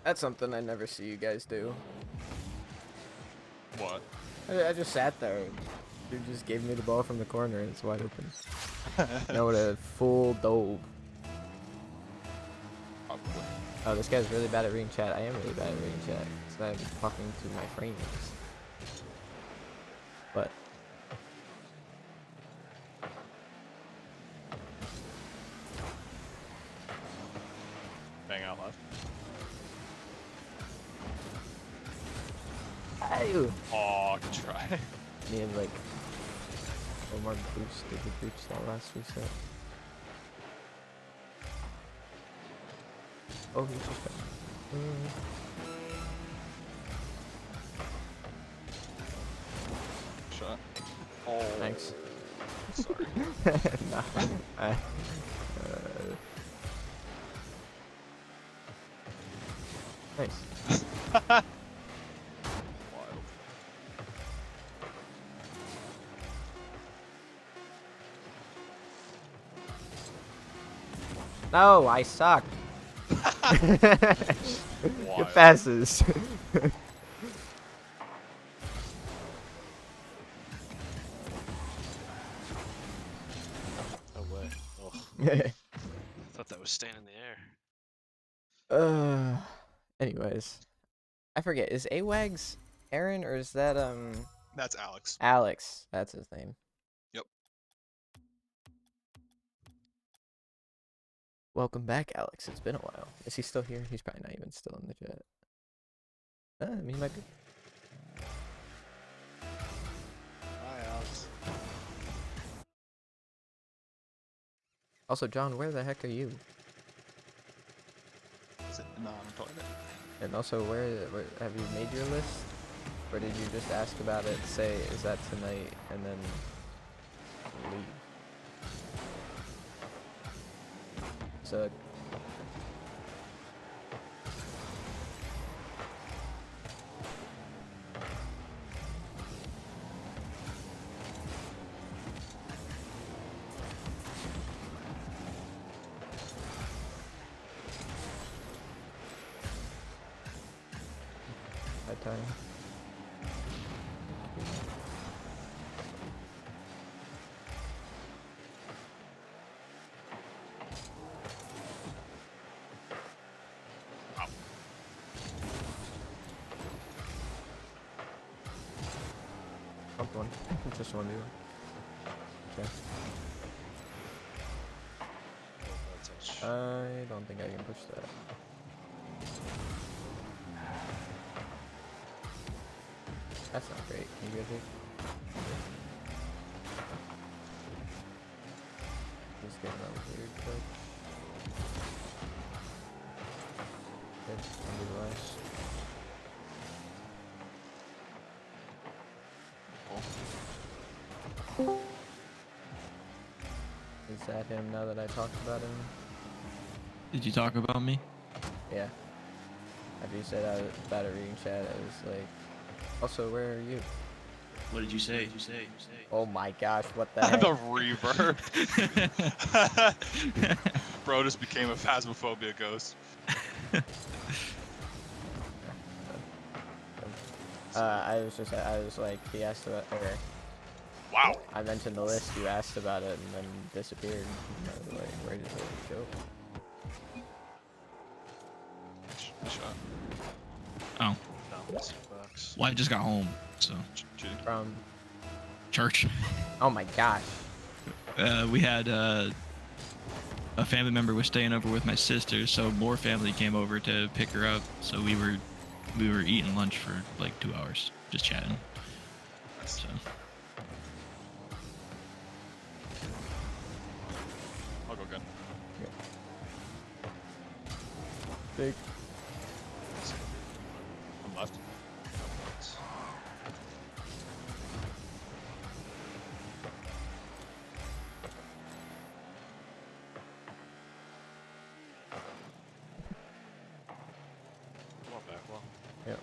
C: That's something I never see you guys do.
T: What?
C: I just sat there. Dude just gave me the ball from the corner and it's wide open. Now with a full dove.
T: Probably.
C: Oh, this guy's really bad at reading chat. I am really bad at reading chat. So I'm talking to my friends. But
T: Bang out left.
C: Ayo.
T: Oh, good try.
C: Need like one more boost to reach that last reset. Oh, he's just got.
T: Shot. Oh.
C: Thanks.
T: Sorry.
C: Nah. Nice.
T: Wild.
C: No, I suck. Good passes.
R: No way. Oh. I thought that was staying in the air.
C: Anyways. I forget, is AWAG's Aaron or is that
S: That's Alex.
C: Alex, that's his name. Welcome back, Alex. It's been a while. Is he still here? He's probably not even still in the chat. He might be.
S: Hi, Alex.
C: Also, John, where the heck are you?
T: Is it? No, I'm toilet.
C: And also, where have you made your list? Or did you just ask about it, say, is that tonight, and then leave? So... time. Pump one. Just one view. Okay. I don't think I can push that. That's not great. Can you get it? Just getting that weird touch. Okay, I'll do the last. Is that him now that I talked about him?
E: Did you talk about me?
C: Yeah. After you said about a reading chat, I was like, also, where are you?
E: What did you say?
C: Oh my gosh, what the heck?
T: The reverb. Bro just became a phasmophobia ghost.
C: I was like, he asked about, or
T: wow.
C: I mentioned the list, you asked about it, and then disappeared. And I was like, where did it go?
T: Shot.
E: Oh. Well, I just got home, so.
C: From?
E: Church.
C: Oh my gosh.
E: We had a family member was staying over with my sister, so more family came over to pick her up. So we were eating lunch for like 2 hours, just chatting. So.
T: I'll go again.
C: Big.
T: I'm left.
C: Yep.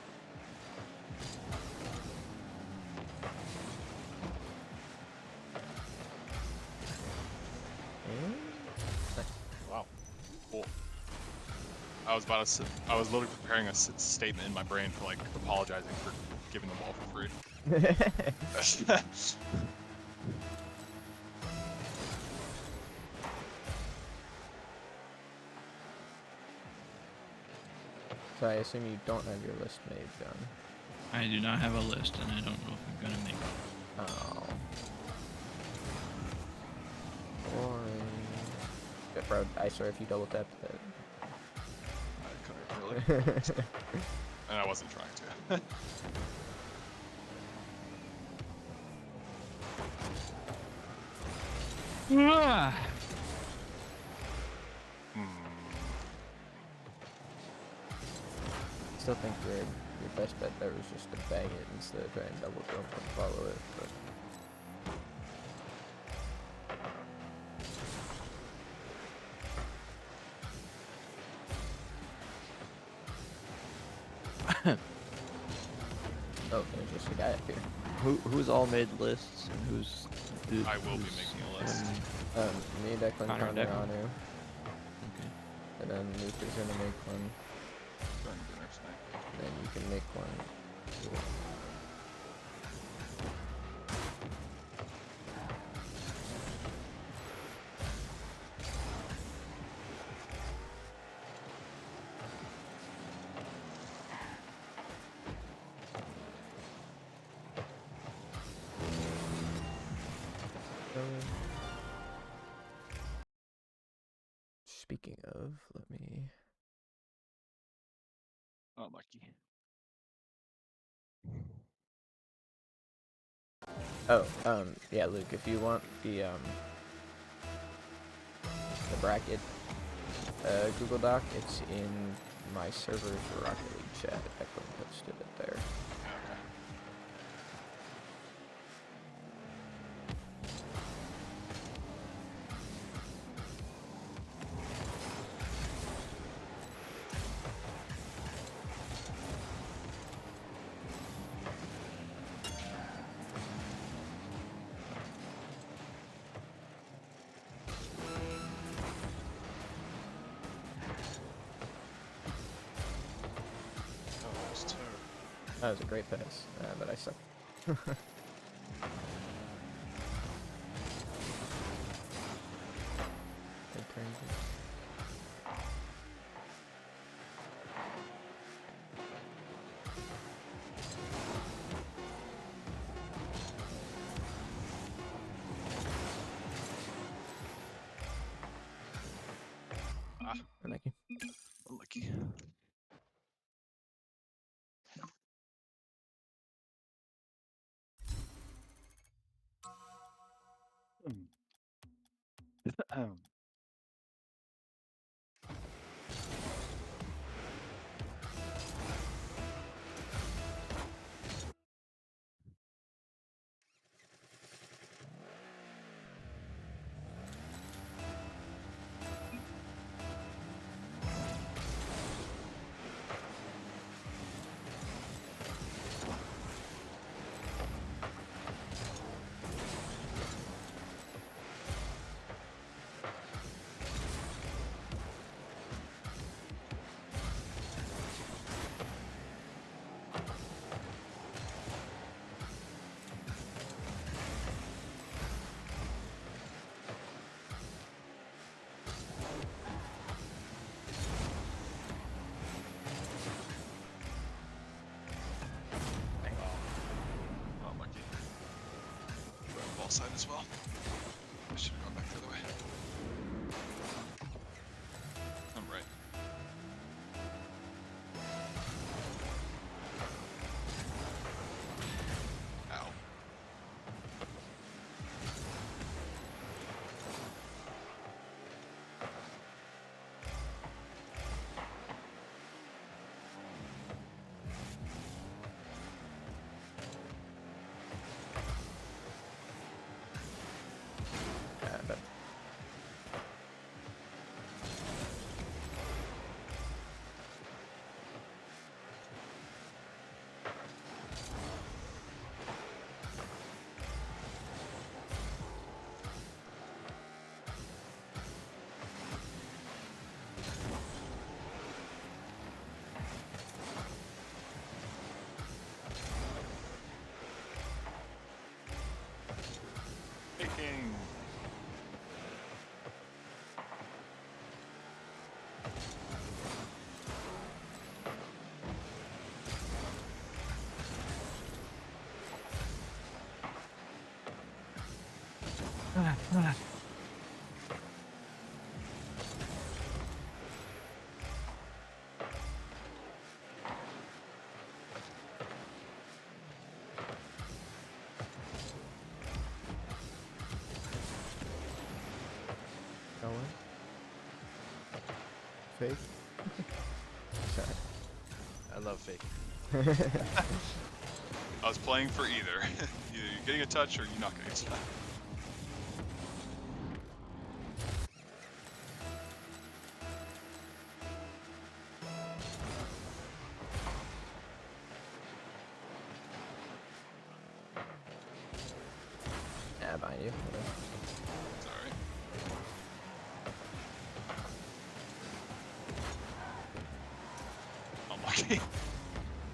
T: Wow. Cool. I was literally preparing a statement in my brain for like apologizing for giving the ball for free.
C: So I assume you don't have your list made, John.
E: I do not have a list, and I don't know if I'm gonna make it.
C: Oh. Boring. Yeah, bro, I swear if you double tap that.
T: I couldn't really. And I wasn't trying to.
C: I still think your best bet there was just to bang it instead of trying to double jump and follow it, but... Oh, there's just a guy up here.
F: Who's all made lists and who's...
T: I will be making a list.
C: Me, Declan,
F: Connor,
C: Connor,
F: Declan.
C: Anu.
F: Okay.
C: And then Luke is gonna make one. And then you can make one. Speaking of, let me.
V: Oh, lucky.
C: Oh, yeah, Luke, if you want the bracket Google Doc, it's in my server's Rocket League chat. Eklund posted it there. That was a great pass, but I suck. Unlucky.
V: Unlucky.
D: Side as well. I should have gone back the other way. I'm right. Ow.
V: Picking.
C: Fake? Sorry.
S: I love fake.
D: I was playing for either. Either you're getting a touch or you're not getting a touch.
C: Yeah, behind you.
D: Sorry. Unlucky.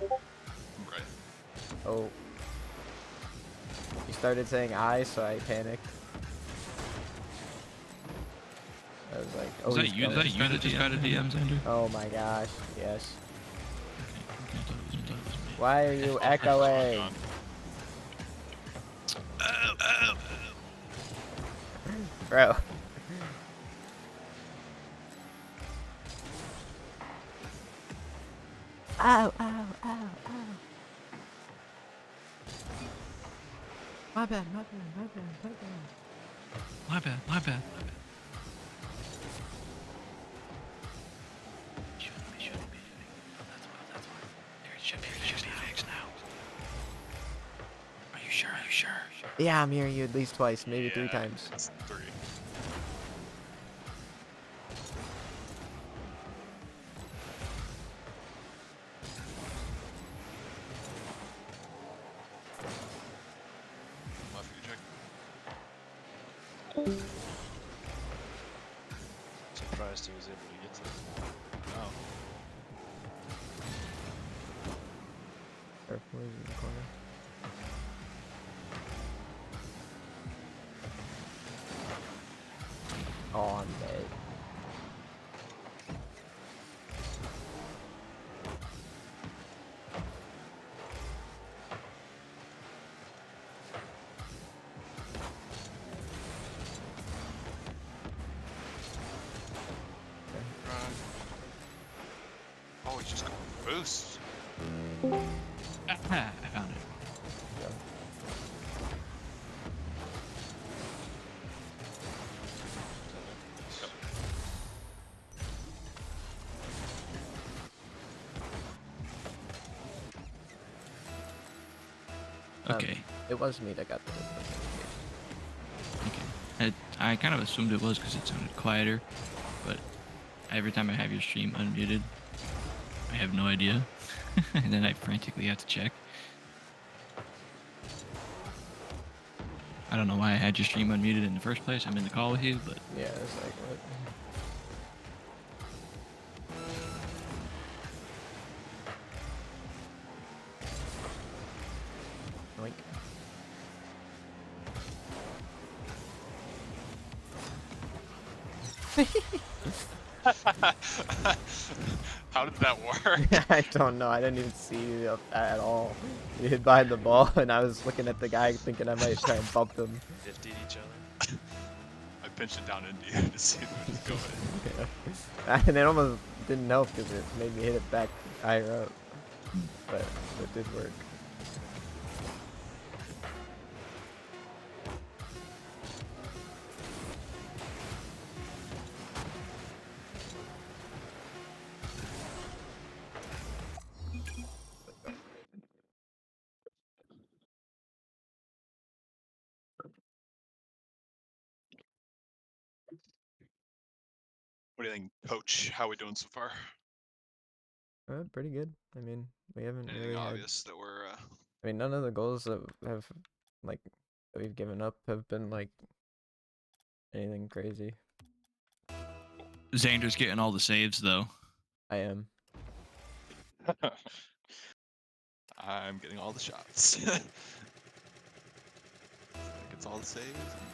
D: Right.
C: Oh. You started saying I, so I panicked. I was like, oh,
E: Is that you that just got a DM, Xander?
C: Oh my gosh, yes. Why are you echoing? Bro. Ow, ow, ow, ow. My bad, my bad, my bad, my bad.
E: My bad, my bad. Shouldn't be. Oh, that's why. There should be fixed now. Are you sure?
C: Yeah, I'm hearing you at least twice, maybe 3 times.
T: It's 3.
R: Surprised he was able to get to that. Oh.
C: Careful, he's in the corner. Oh, I'm dead.
S: Oh, he's just going boost.
E: I found it. Okay.
C: It was me that got the
E: Okay. I kind of assumed it was because it sounded quieter, but every time I have your stream unmuted, I have no idea. And then I frantically have to check. I don't know why I had your stream unmuted in the first place. I'm in the call with you, but...
C: Yeah, it's like, what?
T: How did that work?
C: I don't know. I didn't even see you at all. You hid behind the ball, and I was looking at the guy thinking I might try and bump him.
R: 50 each other.
T: I pinched it down into you to see if it was going.
C: Yeah. And it almost didn't help because it made me hit it back higher up. But it did work.
T: What do you think, Coach? How are we doing so far?
C: Pretty good. I mean, we haven't
T: Anything
C: really
T: obvious that we're...
C: I mean, none of the goals that have, like, that we've given up have been, like, anything crazy.
E: Xander's getting all the saves, though.
C: I am.
T: I'm getting all the shots. Gets all the saves, and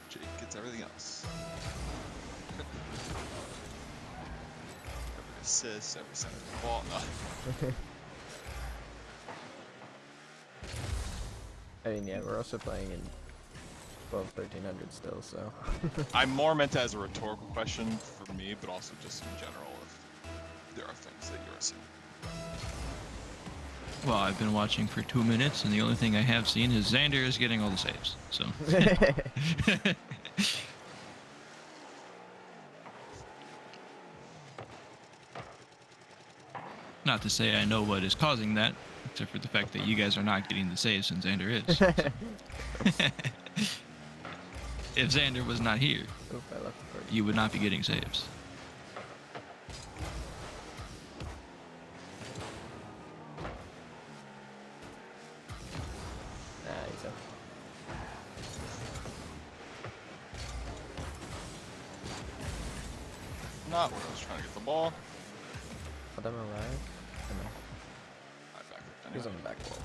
T: Jake gets everything else. Every assist, every center of the ball. No.
C: I mean, yeah, we're also playing in 1300 still, so.
T: I'm more meant as a rhetorical question for me, but also just in general, if there are things that you're seeing.
E: Well, I've been watching for 2 minutes, and the only thing I have seen is Xander is getting all the saves, so. Not to say I know what is causing that, except for the fact that you guys are not getting the saves and Xander is. So. If Xander was not here, you would not be getting saves.
T: Not where I was trying to get the ball.
C: Put them alive. He's on the back wall.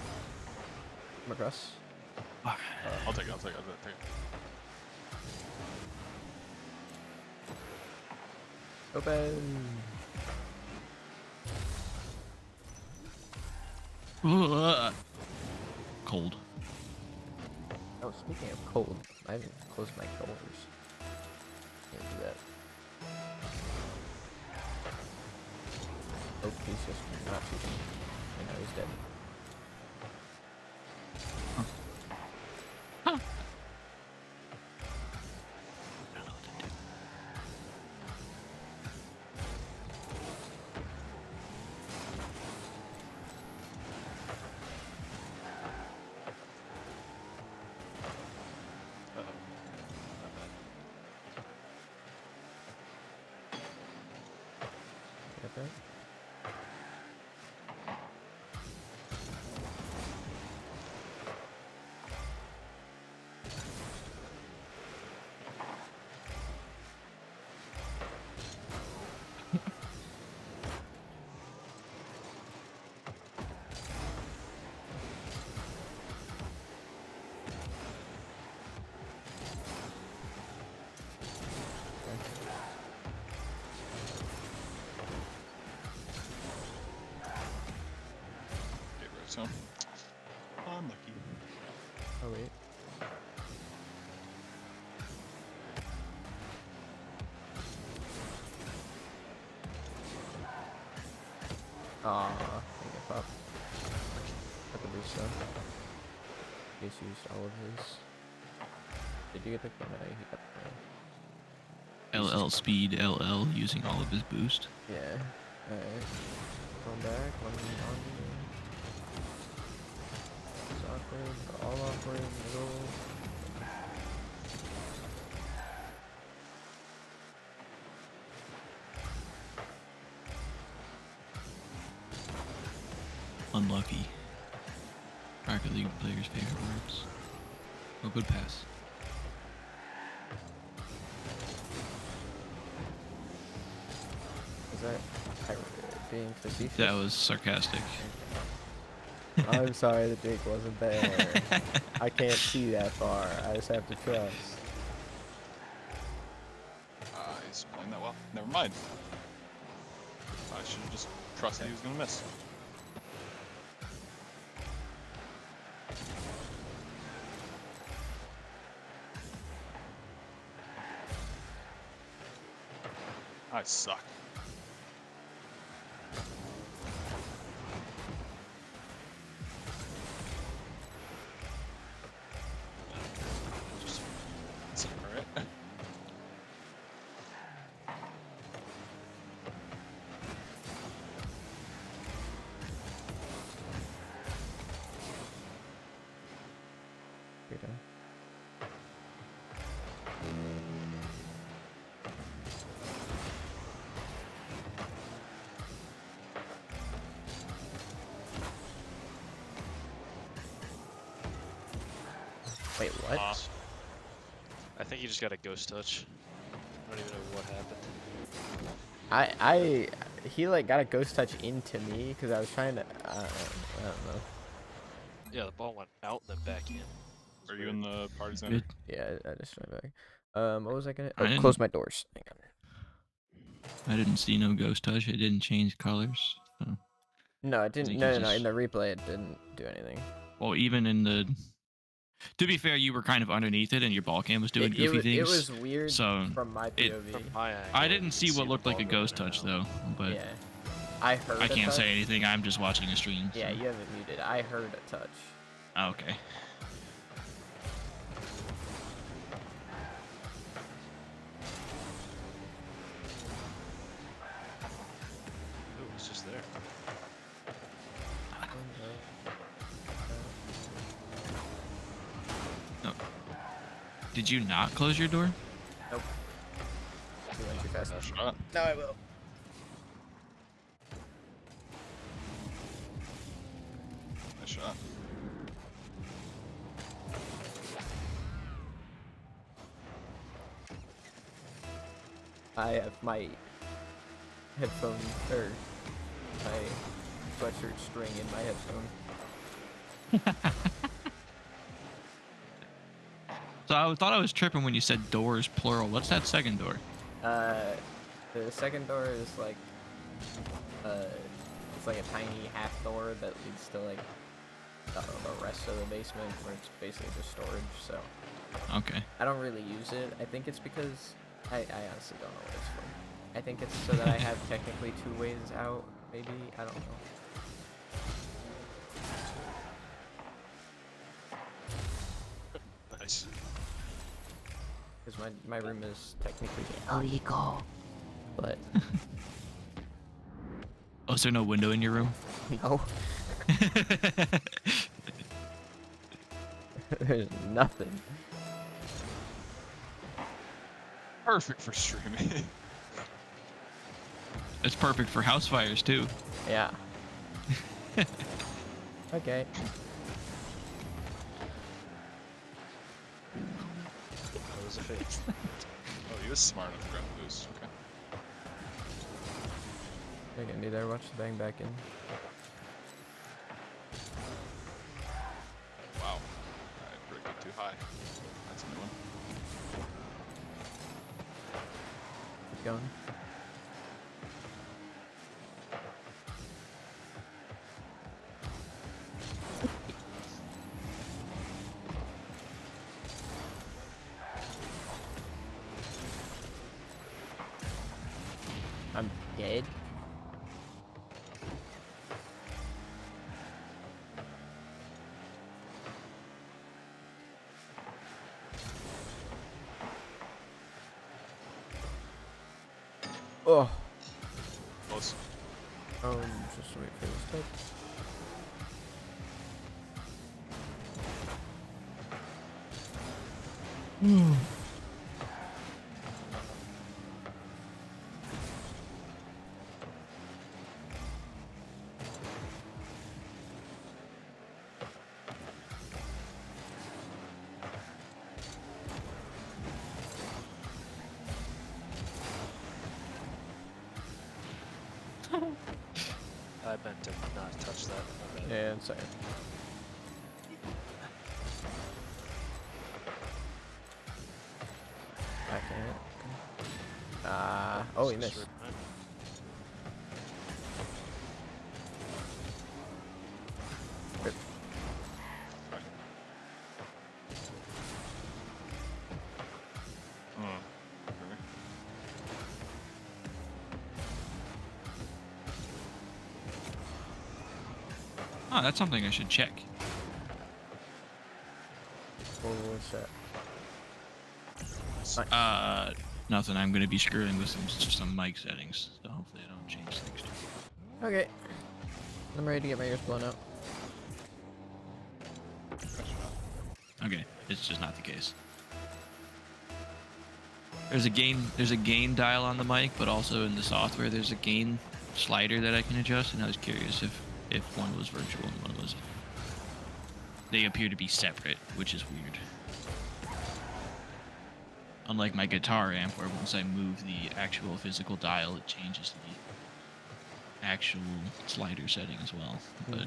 C: Come across.
T: I'll take it, I'll take it, I'll take it.
C: Open.
E: Cold.
C: Oh, speaking of cold, I haven't closed my doors. Can't do that. Oh, he's just not shooting. I know he's dead.
E: Huh.
C: Okay.
V: So, unlucky.
C: Oh wait. Aw, I get popped. Got the boost though. He's used all of his. Did you get the point? No, he got the point.
E: LL speed, LL using all of his boost.
C: Yeah. Alright. Going back, one on. It's awkward, all awkward, middle.
E: Unlucky. Rocket League players' favorite words. Oh, good pass.
C: Is that being facetious?
E: That was sarcastic.
C: I'm sorry the drink wasn't there. I can't see that far. I just have to trust.
V: He's playing that well. Never mind. I should have just trusted he was going to miss. I suck. Just alright.
C: Good, Wait, what?
R: I think he just got a ghost touch. I don't even know what happened.
C: He like got a ghost touch into me because I was trying to. I don't know.
R: Yeah, the ball went out and then back in.
V: Are you in the party zone?
C: Yeah, I just went back. What was I gonna?
E: I
C: Oh,
E: didn't-
C: close my doors. Hang on.
E: I didn't see no ghost touch. It didn't change colors. So.
C: No, it didn't.
E: You
C: No,
E: can
C: no, no.
E: just-
C: In the replay, it didn't do anything.
E: Well, even in the. To be fair, you were kind of underneath it, and your ball cam was doing goofy things.
C: It was weird
E: so
C: from my POV.
R: From my angle,
E: I didn't see
R: you
E: what
R: the
E: looked like a
R: ball
E: ghost
R: going
E: touch
R: out.
E: though, but
C: Yeah. I heard.
E: I
C: a
E: can't
C: touch.
E: say anything. I'm just watching a stream.
C: Yeah,
E: so.
C: you have it muted. I heard a touch.
E: Oh, okay.
R: Ooh, it's just there.
E: No. Did you not close your door?
C: Nope. You went too fast.
V: Shot.
C: No, I will.
V: Nice shot.
C: I have my headphone or my sweatshirt string in my headphone.
E: So I thought I was tripping when you said doors plural. What's that second door?
C: The second door is like, it's like a tiny half door that leads to like the rest of the basement where it's basically just storage. So
E: Okay.
C: I don't really use it. I think it's because I honestly don't know what it's for. I think it's so that I have technically two ways out maybe, I don't know.
R: Nice.
C: Because my room is technically illegal, but
E: Oh, is there no window in your room?
C: no. There's nothing.
V: Perfect for streaming.
E: It's perfect for house fires too.
C: Yeah. Okay.
R: That was a fake.
V: Oh, he was smart enough to grab the boost. Okay.
C: I can do there. Watch the bang back in.
V: Wow. Alright, predicted too high. That's a new one.
C: Keep going. I'm dead. Oh.
V: Close.
C: Just wait for this type.
R: I meant to not touch that. My bad.
C: Yeah, sorry. I can't. Oh, he missed. Rip.
E: Oh, that's something I should check.
C: What was that?
E: Nothing. I'm gonna be screwing with some mic settings, so hopefully I don't change things.
C: Okay. I'm ready to get my ears blown out.
E: Okay, it's just not the case. There's a gain dial on the mic, but also in the software there's a gain slider that I can adjust, and I was curious if one was virtual and one was. They appear to be separate, which is weird. Unlike my guitar amp, where once I move the actual physical dial, it changes the actual slider setting as well. But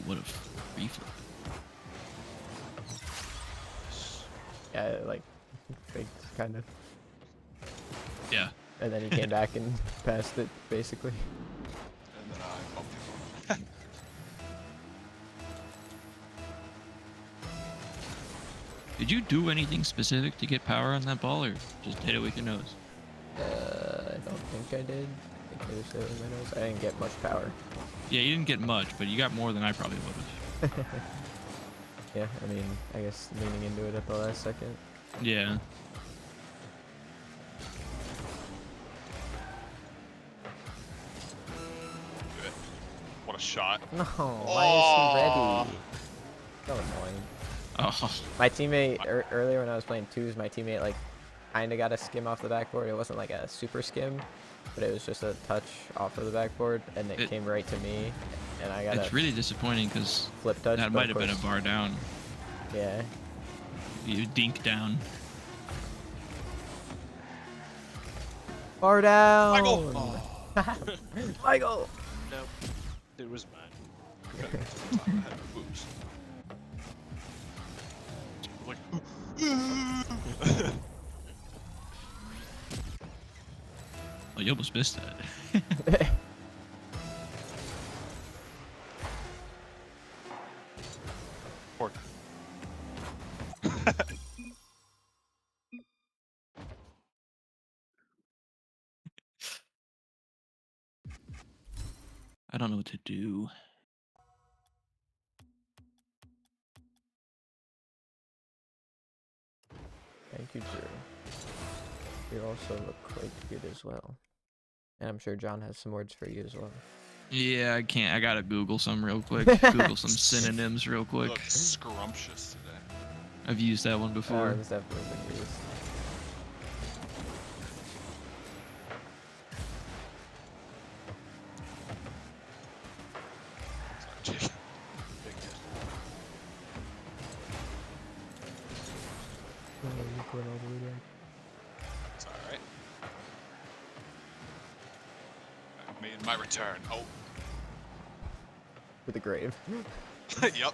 E: what a free flip.
C: Yeah, like, faked, kind of.
E: Yeah.
C: And then he came back and passed it, basically.
V: And then I bumped him.
E: Did you do anything specific to get power on that ball, or just hit it with your nose?
C: I don't think I did. I think I just hit it with my nose. I didn't get much power.
E: Yeah, you didn't get much, but you got more than I probably would have.
C: Yeah, I mean, I guess leaning into it at the last second.
E: Yeah.
V: What a shot.
C: No, why is he ready? So annoying.
E: Oh.
C: My teammate, earlier when I was playing twos, my teammate, like, kind of got a skim off the backboard. It wasn't like a super skim, but it was just a touch off of the backboard, and it came right to me, and I got
E: It's really disappointing because
C: flip touch.
E: That might have been a bar down.
C: Yeah.
E: You dink down.
C: Bar down.
V: Michael.
C: Michael.
R: Nope. It was mine.
V: Oops. Like,
E: Oh, you almost missed that.
V: Pork.
E: I don't know what to do.
C: Thank you, Drew. You also look quite good as well. And I'm sure John has some words for you as well.
E: Yeah, I can't. I gotta Google some real quick. Google some synonyms real quick.
V: Look scrumptious today.
E: I've used that one before.
C: It's definitely been used.
V: Sorry, Jake. It's alright. I made my return. Oh.
C: For the grave.
V: Yep.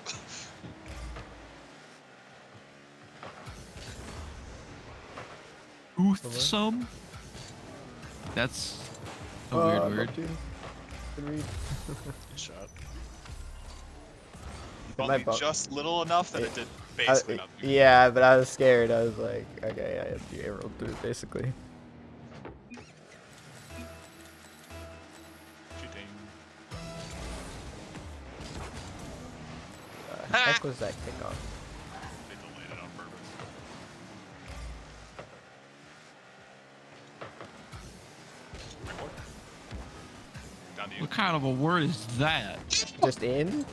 E: Oothsome? That's a weird word.
C: Good read.
V: Good shot. You bumped me just little enough that it did basically nothing.
C: Yeah, but I was scared. I was like, okay, I had to roll through basically.
V: Cheating.
C: Heck was that kickoff?
V: They delayed it on purpose. Down to you.
E: What kind of a word is that?
C: Just in?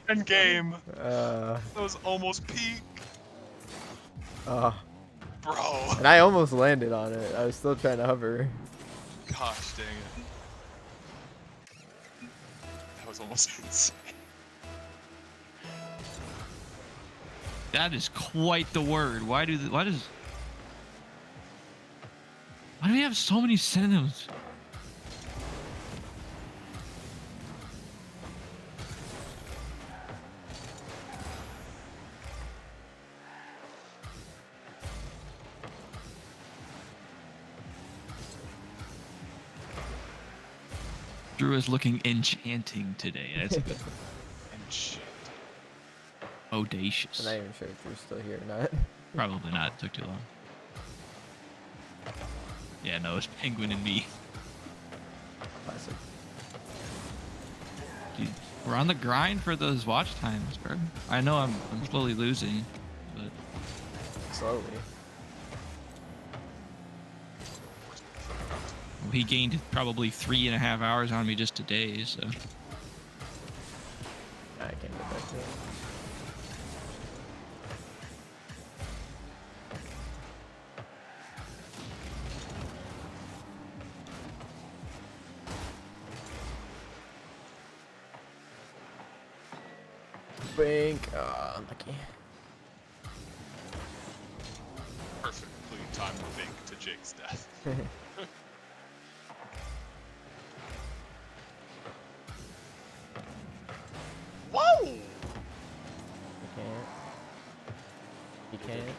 V: End game.
C: That
V: was almost peak.
C: Bro.
V: Bro.
C: And I almost landed on it. I was still trying to hover.
V: Gosh dang it. That was almost insane.
E: That is quite the word. Why do we have so many synonyms? Drew is looking enchanting today. That's good.
V: Enchanting.
E: Audacious.
C: I'm not even sure if Drew's still here or not.
E: Probably not. It took too long. Yeah, no, it's Penguin and me.
C: Classic.
E: Dude, we're on the grind for those watch times, bro. I know I'm slowly losing, but
C: slowly.
E: Well, he gained probably 3.5 hours on me just today, so.
C: I can't get back to it. Bink. Oh, unlucky.
V: Perfectly timed bink to Jake's death. Whoa!
C: You can't. You can't.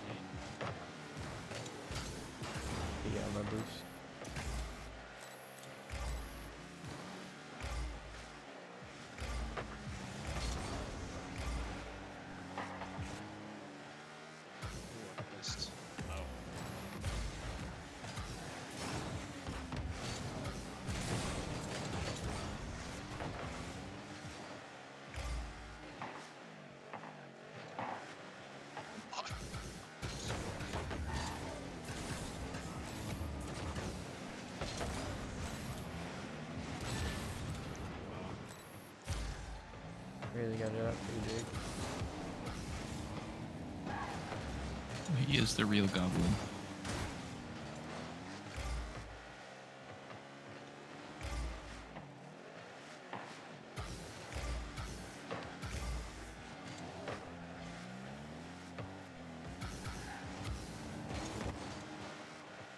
C: Yeah, my boost. Really got it up pretty big.
E: He is the real goblin.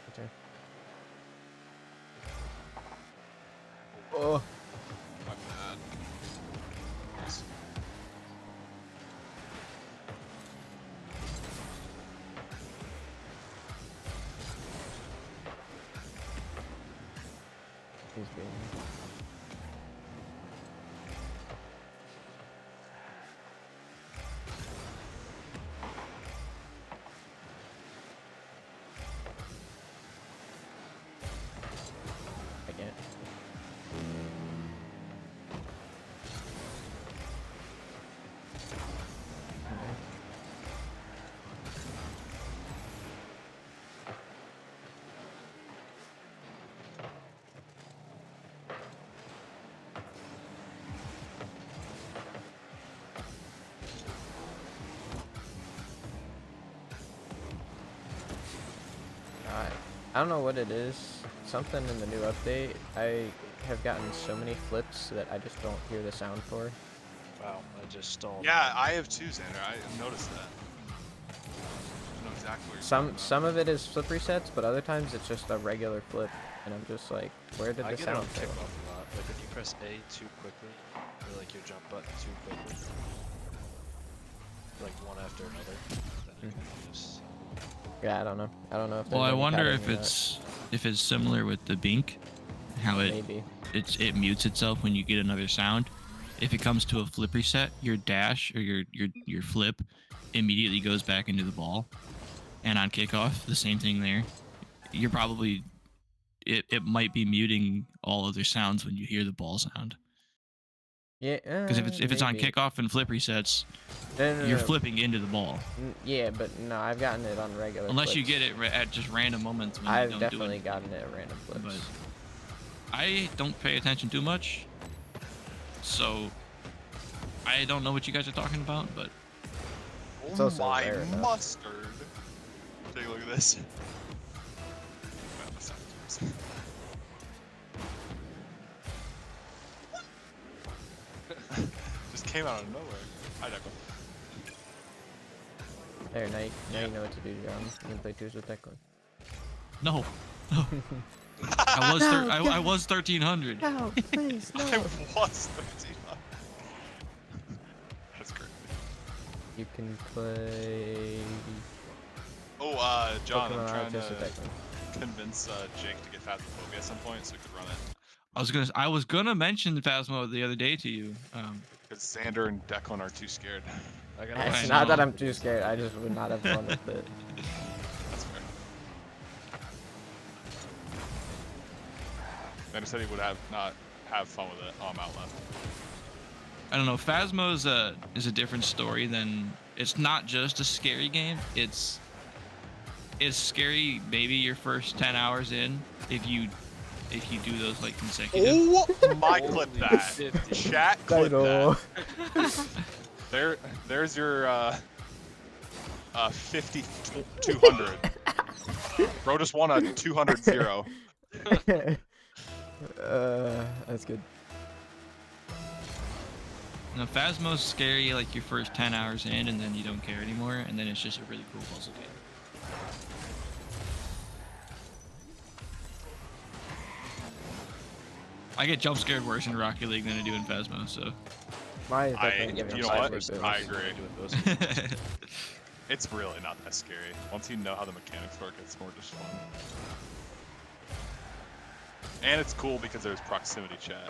C: Okay. Oh.
V: My bad. Nice.
C: He's being. Again. I don't know what it is. Something in the new update. I have gotten so many flips that I just don't hear the sound for.
R: Wow, I just stalled.
V: Yeah, I have too, Xander. I noticed that. I know exactly what you're talking about.
C: Some of it is flip resets, but other times it's just a regular flip, and I'm just like, where did
R: I
C: the
R: get it on
C: sound go?
R: kickoff a lot. Like when you press A too quickly, or like your jump button too quickly, like one after another, then it kind of just.
C: Yeah, I don't know. I don't know if.
E: Well,
C: there's
E: I
C: any
E: wonder
C: pattern
E: if
C: in that.
E: it's similar with the Bink, how
C: Maybe.
E: it mutes itself when you get another sound. If it comes to a flip reset, your dash or your flip immediately goes back into the ball, and on kickoff, the same thing there. You're probably it might be muting all other sounds when you hear the ball sound.
C: Yeah.
E: Because if it's on
C: maybe.
E: kickoff and flip resets,
C: No,
E: you're
C: no.
E: flipping into the ball.
C: Yeah, but no, I've gotten it on regular.
E: Unless you
C: flips.
E: get it at just random moments when
C: I've
E: you don't do it.
C: definitely gotten it at random flips.
E: But I don't pay attention too much, so I don't know what you guys are talking about. But
C: It's
V: Oh
C: also
V: my
C: rare enough.
V: mustard! Take a look at this. Just came out of nowhere. Hi, Declan.
C: There, now you know what to do, John. You can play twos with Declan.
E: no, no. I was 1300.
C: No, please, no.
V: I was 1300. That's great.
C: You can play.
V: Oh, John,
C: Pokemon
V: I'm trying
C: Arceus with
V: to
C: Declan.
V: convince Jake to get Phasmophobia at some point so we could run it.
E: I was gonna mention Phasmo the other day to you.
V: Because Xander and Declan are too scared.
C: It's not that I'm too scared. I just would not have fun with it.
V: That's fair. Xander said he would not have fun with it. Oh, I'm out left.
E: I don't know. Phasmo is a different story than. It's not just a scary game. It's scary maybe your first 10 hours in if you do those like consecutive.
V: Oh my! Clip that. Chat, clip that. There's your 50-200. Bro just won a 200-0.
C: That's good.
E: No, Phasmo's scary like your first 10 hours in, and then you don't care anymore, and then it's just a really cool puzzle game. I get jump scared worse in Rocket League than I do in Phasmo, so.
V: You know what? I agree. It's really not that scary. Once you know how the mechanics work, it's more just fun. And it's cool because there's proximity chat.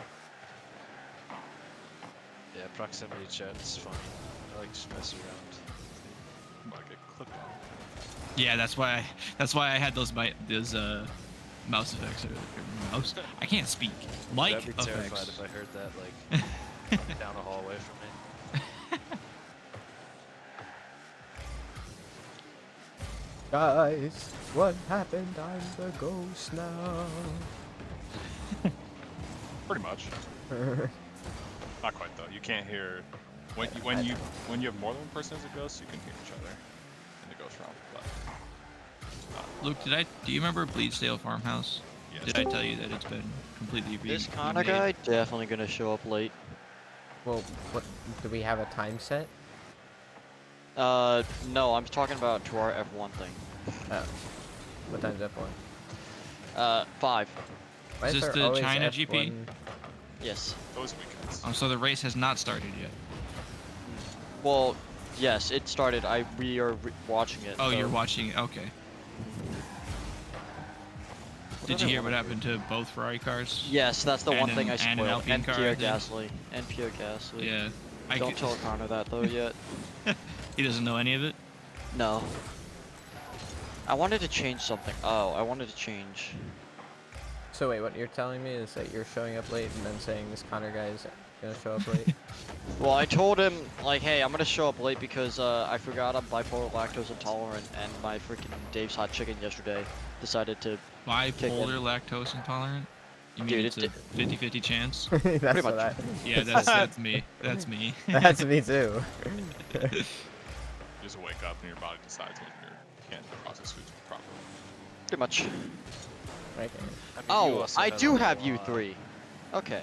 R: Yeah, proximity chat is funny. I like just messing around.
V: Might get clipped on.
E: Yeah, that's why I had those mouse effects. Mouse? I can't speak. Mic
R: I'd be terrified
E: effects.
R: if I heard that like down a hallway from me.
C: Guys, what happened? I'm the ghost now.
V: Pretty much. Not quite though. You can't hear when you have more than one person as a ghost, you can hear each other in the ghost realm. But
E: Luke, do you remember Bleedsdale Farmhouse?
V: Yes.
E: Did I tell you that it's been completely
F: This kind of guy definitely gonna show up late.
C: Well, what do we have a time set?
F: No, I'm talking about to our F1 thing.
C: Oh. What time's F1?
F: 5.
C: Why
E: Is this
C: there
E: the
C: always
E: China
C: F1?
E: GP?
F: Yes.
V: Those weekends.
E: Oh, so the race has not started yet.
F: Well, yes, it started. We are watching it.
E: Oh,
F: so.
E: you're watching it. Okay. Did you hear what happened to both Ferrari cars?
F: Yes, that's the one thing I
E: and
F: spoiled.
E: an Alpine
F: And
E: car,
F: Pierre
E: I think?
F: Gasly. And Pierre Gasly.
E: Yeah.
F: Don't tell Connor that though yet.
E: He doesn't know any of it?
F: No. I wanted to change something. Oh, I wanted to change.
C: So wait, what you're telling me is that you're showing up late and then saying this Connor guy is gonna show up late?
F: Well, I told him, like, hey, I'm gonna show up late because I forgot I'm bipolar lactose intolerant, and my freaking Dave's Hot Chicken yesterday decided to
E: Bipolar lactose intolerant? You mean
F: Dude,
E: it's a 50-50 chance?
C: That's what I...
E: Yeah, that's me. That's me.
C: That's me too.
V: You just wake up and your body decides when you can't process foods properly.
F: Pretty much.
C: Right.
F: Oh, I do have U3. Okay.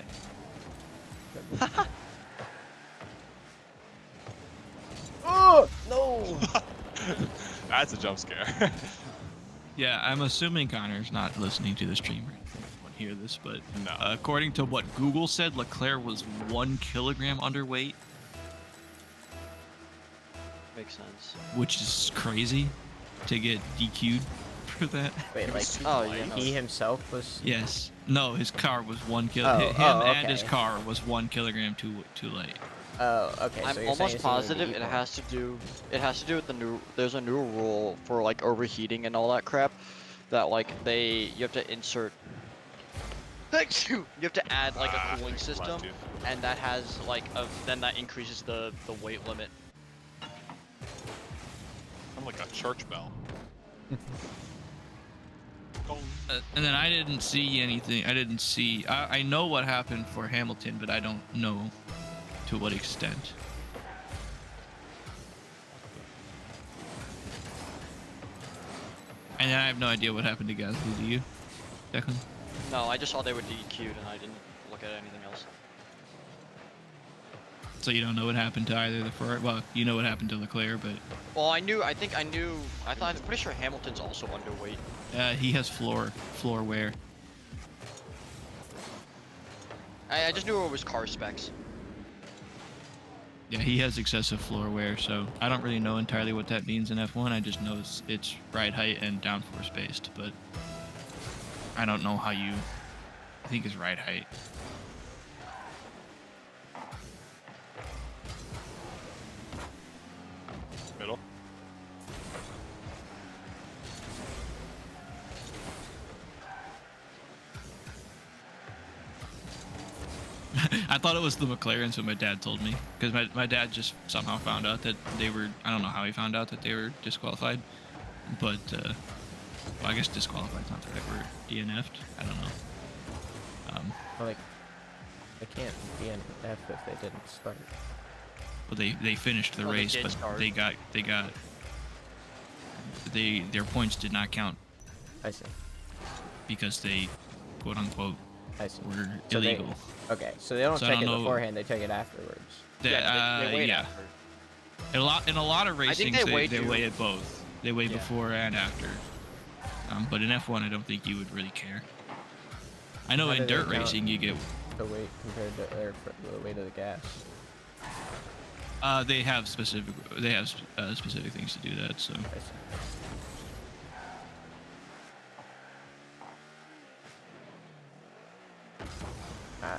C: Oh no!
V: That's a jump scare.
E: Yeah, I'm assuming Connor's not listening to the stream or anything. I won't hear this, but
V: no.
E: According to what Google said, Leclerc was 1 kilogram underweight.
F: Makes sense.
E: Which is crazy to get DQ'd for that.
C: Wait, like, he himself was...
E: Yes. No, his car was 1 kilo. And his car was 1 kilogram too light.
C: Oh, okay.
F: I'm almost positive it has to do with the new. There's a new rule for like overheating and all that crap, that like you have to insert. You have to add like a cooling system, and that has like then that increases the weight limit.
V: I'm like a church bell.
E: And then I didn't see anything. I know what happened for Hamilton, but I don't know to what extent. And I have no idea what happened to Gasly. Do you, Declan?
F: No, I just saw they were DQ'd, and I didn't look at anything else.
E: So you don't know what happened to either the Ferrari? Well, you know what happened to Leclerc, but...
F: Well, I'm pretty sure Hamilton's also underweight.
E: He has floor wear.
F: I just knew it was car specs.
E: Yeah, he has excessive floor wear, so I don't really know entirely what that means in F1. I just know it's ride height and downforce based, but I don't know how you... I think it's ride height.
V: Middle.
E: I thought it was the McLarens, what my dad told me, because my dad just somehow found out that they were, I don't know how he found out that they were disqualified, but well, I guess disqualified is not the right word. DNF'd? I don't know.
C: Well, like, they can't DNF if they didn't start.
E: Well, they finished the race, but their points did not count.
C: I see.
E: Because they, quote unquote, were
C: so
E: illegal.
C: Okay, so they don't check it beforehand; they check it afterwards.
F: They wait after.
E: In a lot of racing,
F: they
E: weigh it both. They weigh before and after. But in F1, I don't think you would really care. I know in dirt racing you get
C: the weight compared to the weight of the gas.
E: They have specific things to do that. So.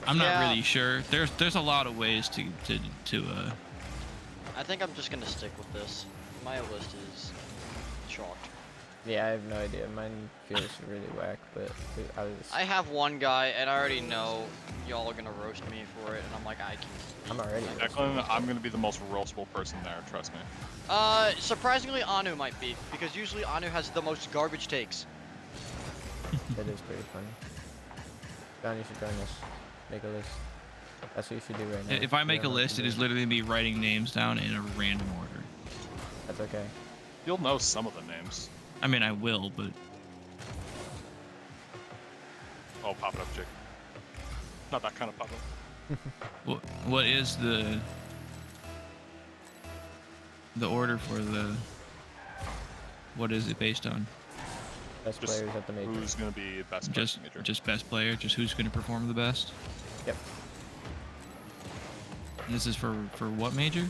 E: I'm not really sure. There's a lot of ways to
F: I think I'm just gonna stick with this. My list is chalked.
C: Yeah, I have no idea. Mine feels really whack, but
F: I have one guy, and I already know y'all are gonna roast me for it, and I'm like,
C: I'm already.
V: Declan, I'm gonna be the most roastable person there. Trust me.
F: Surprisingly, Anu might be, because usually Anu has the most garbage takes.
C: That is pretty funny. John, you should join us. Make a list. That's what you should do right now.
E: If I make a list, it is literally me writing names down in a random order.
C: That's okay.
V: You'll know some of the names.
E: I mean, I will, but...
V: Oh, pop it up, Jake. Not that kind of pop up.
E: What is the order for the... What is it based on?
C: Best players at the major.
V: Who's going to be best major?
E: Just best player? Just who's going to perform the best?
C: Yep.
E: And this is for what major?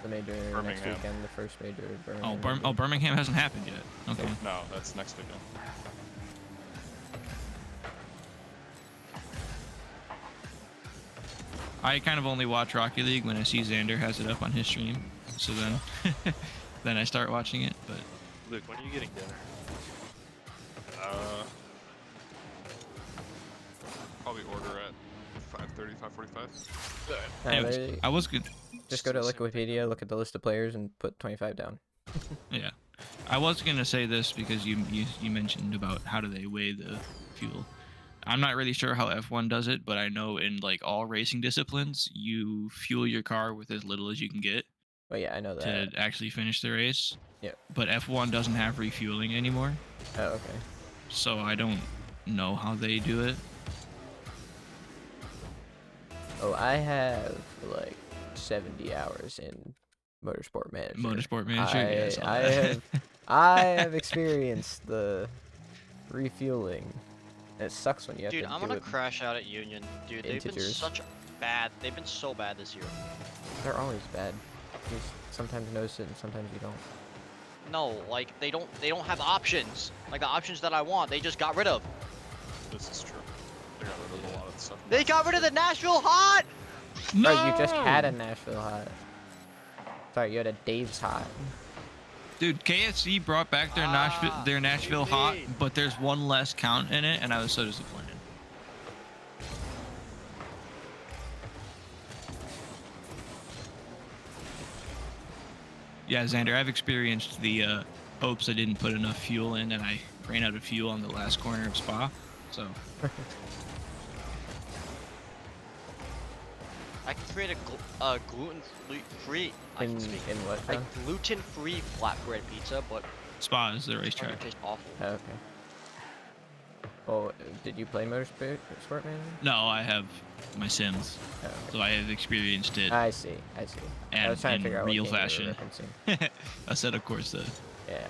C: The major next weekend, the first major.
E: Birmingham. Birmingham hasn't happened yet. Okay.
V: No, that's next weekend.
E: I kind of only watch Rocket League when I see Xander has it up on his stream. So then, then I start watching it. But
S: Luke, when are you getting dinner?
V: Probably order at 5:30, 5:45.
E: Anyways, I was good.
C: Just go to Wikipedia, look at the list of players, and put 25 down.
E: Yeah, I was gonna say this because you mentioned about how do they weigh the fuel. I'm not really sure how F1 does it, but I know in like all racing disciplines, you fuel your car with as little as you can get.
C: Oh yeah, I know that.
E: To actually finish the race.
C: Yeah.
E: But F1 doesn't have refueling anymore.
C: Oh, okay.
E: So I don't know how they do it.
C: Oh, I have like 70 hours in Motorsport Manager.
E: Motorsport Manager,
C: I have experienced the refueling. It sucks when you have to do it.
F: Dude, I'm gonna crash out at Union. Dude, they've been such bad. They've been so bad this year.
C: They're always bad. You sometimes notice it and sometimes you don't.
F: No, like they don't have options. Like the options that I want, they just got rid of.
V: This is true. They got rid of a lot of stuff.
F: They got rid of the Nashville Hot.
C: No! Bro, you just had a Nashville Hot. Sorry, you had a Dave's Hot.
E: Dude, KFC brought back their Nashville Hot, but there's one less count in it, and I was so disappointed. Yeah, Xander, I've experienced the hopes I didn't put enough fuel in, and I ran out of fuel on the last corner of Spa, so...
F: I can create a gluten-free.
C: In what?
F: A gluten-free flatbread pizza, but
E: Spa is the racetrack.
F: It tastes awful.
C: Oh, okay. Oh, did you play Motorsport Manager?
E: No, I have my Sims,
C: okay.
E: So I have experienced it.
C: I see.
E: And
C: I was trying to figure out
E: real
C: what game
E: fashion.
C: you were referencing.
E: I said, of course, the.
C: Yeah. Okay.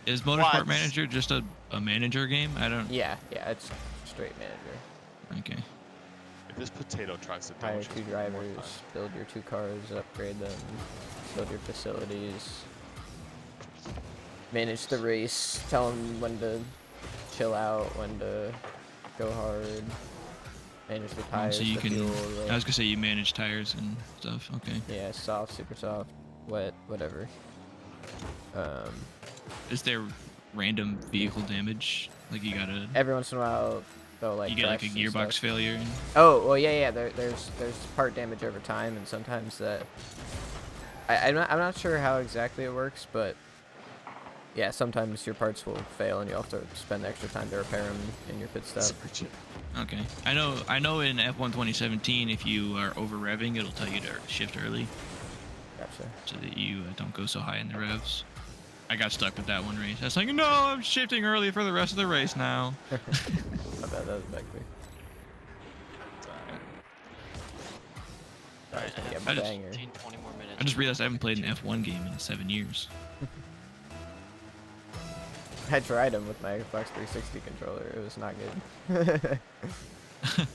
E: Is Motorsport Manager just a manager game? I don't.
C: Yeah, it's straight manager.
E: Okay.
V: If this potato tries to
C: hire 2 drivers, build your 2 cars, upgrade them, build your facilities, manage the race, tell them when to chill out, when to go hard, manage the tires,
E: so you
C: the
E: can.
C: fuel,
E: I was gonna say you manage tires and stuff. Okay.
C: Yeah, soft, super soft, wet, whatever.
E: Is there random vehicle damage? Like you gotta.
C: Every once in a while, though, like
E: you get like a gearbox failure. And...
C: Oh, well, yeah. There's part damage over time, and sometimes that. I'm not sure how exactly it works, but yeah, sometimes your parts will fail, and you'll have to spend extra time to repair them in your pit stop.
E: Okay. I know. In F1 2017, if you are over revving, it'll tell you to shift early.
C: Gotcha. So
E: that you don't go so high in the revs. I got stuck with that one race. I was like, no, I'm shifting early for the rest of the race now.
C: I bet that was back there.
F: Alright,
E: I just realized I haven't played an F1 game in 7 years.
C: I tried them with my Xbox 360 controller. It was not good.
V: This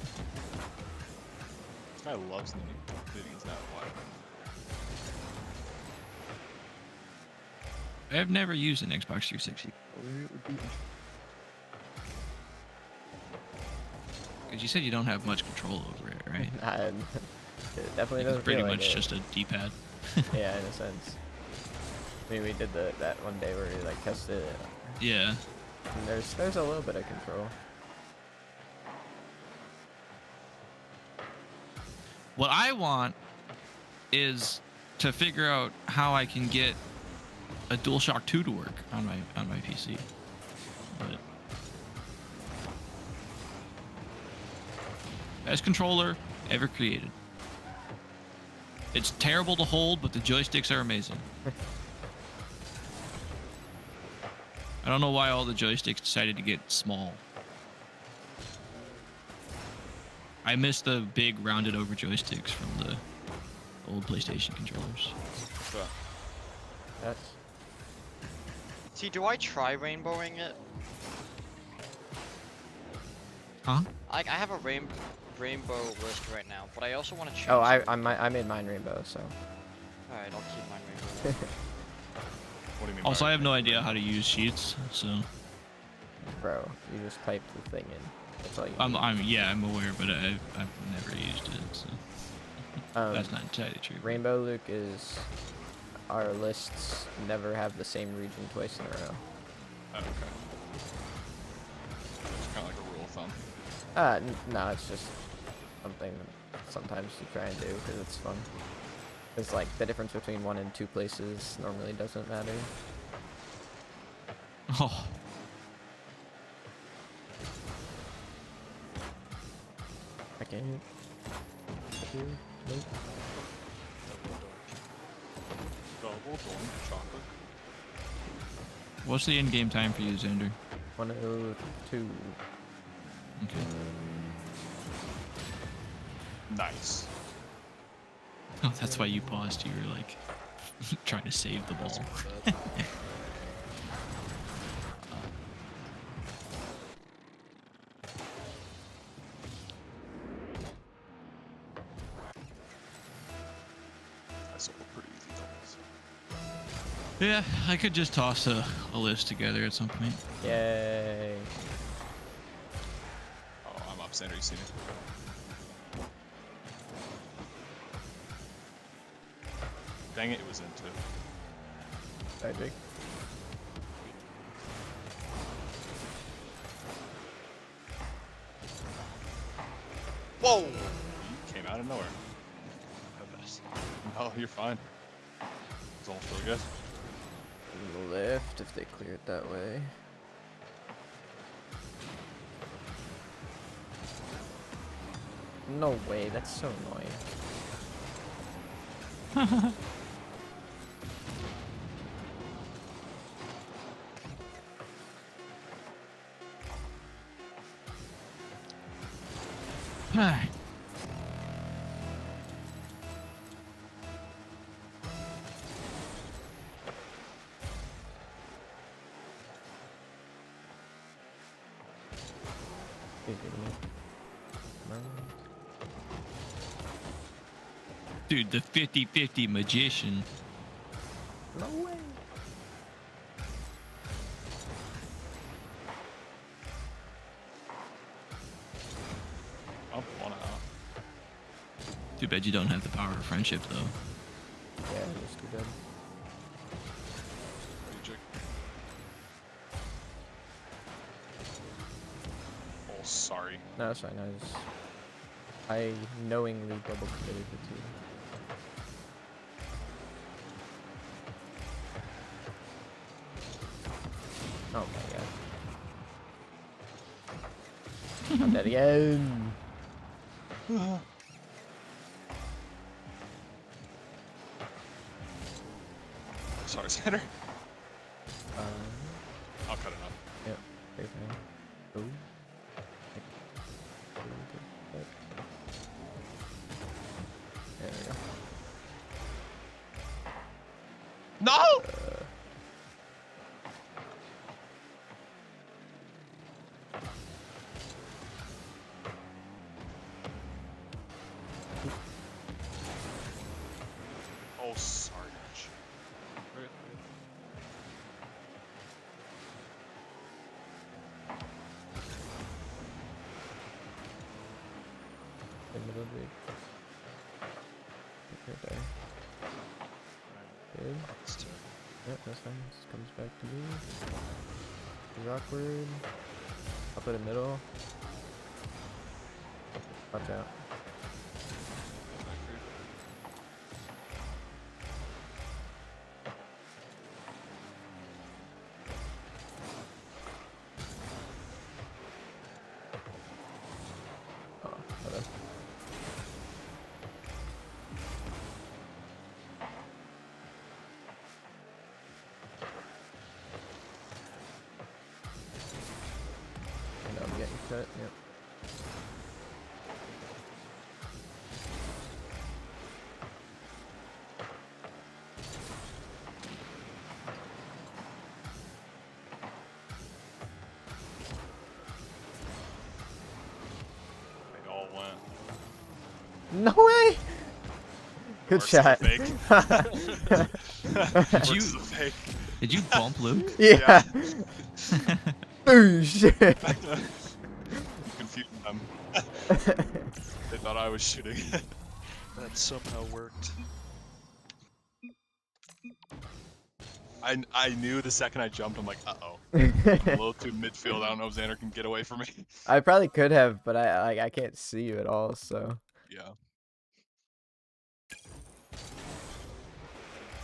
V: guy loves leading his that wide.
E: I've never used an Xbox 360. Because you said you don't have much control over it, right?
C: It definitely doesn't
E: It's pretty
C: feel like
E: much
C: it.
E: just a D-pad.
C: Yeah, in a sense. I mean, we did that one day where we like tested it.
E: Yeah.
C: And there's a little bit of control.
E: What I want is to figure out how I can get a DualShock 2 to work on my PC. But best controller ever created. It's terrible to hold, but the joysticks are amazing. I don't know why all the joysticks decided to get small. I miss the big rounded over joysticks from the old PlayStation controllers.
C: That's
F: See, do I try rainbowing it?
E: Huh?
F: I have a rainbow list right now, but I also want to change.
C: Oh, I made mine rainbow, so.
F: Alright, I'll keep mine rainbow.
V: What do you mean?
E: Also, I have no idea how to use sheets, so.
C: Bro, you just type the thing in. That's all you
E: I'm aware, but I've never used it, so. That's not entirely true.
C: Rainbow Luke is our lists never have the same region twice in a row.
V: Oh, okay. It's kind of like a rule of thumb.
C: No, it's just something that sometimes you try and do because it's fun. It's like the difference between 1 and 2 places normally doesn't matter.
E: Oh.
C: I can't. Nope.
V: Double doink chocolate.
E: What's the in-game time for you, Xander?
C: 102.
E: Okay.
V: Nice.
E: Oh, that's why you paused. You were like trying to save the ball. Yeah, I could just toss a list together at some point.
C: Yay.
V: Oh, I'm up, Xander. You see me? Dang it, it was into.
C: Hi, Jake.
F: Whoa!
V: You came out of nowhere. No, you're fine. It's almost really good.
C: Left if they clear it that way. No way, that's so annoying.
E: Dude, the 50-50 magician.
C: No way.
V: Oh, one out.
E: Too bad you don't have the power of friendship, though.
C: Yeah, it's too good.
V: Oh, sorry.
C: No, that's fine. I knowingly double committed the two. Oh my god. I'm dead again.
V: Sorry, Xander. I'll cut it up.
C: Yep. Very fine. Ooh. There we go.
V: No! Oh, sorry, Mitch.
C: In the middle big. Right there. Good. Yep, that's fine. Just comes back to me. It's awkward. I'll put it middle. Watch out. Oh, hello. And I'm getting cut, yep. No way! Good shot.
T: Fake.
E: Did you bump Luke?
C: Yeah. Oh shit.
T: Confused them. They thought I was shooting.
R: That somehow worked.
T: I knew the second I jumped, I'm like, uh-oh. I'm a little too midfield. I don't know if Xander can get away from me.
C: I probably could have, but I can't see you at all, so.
T: Yeah.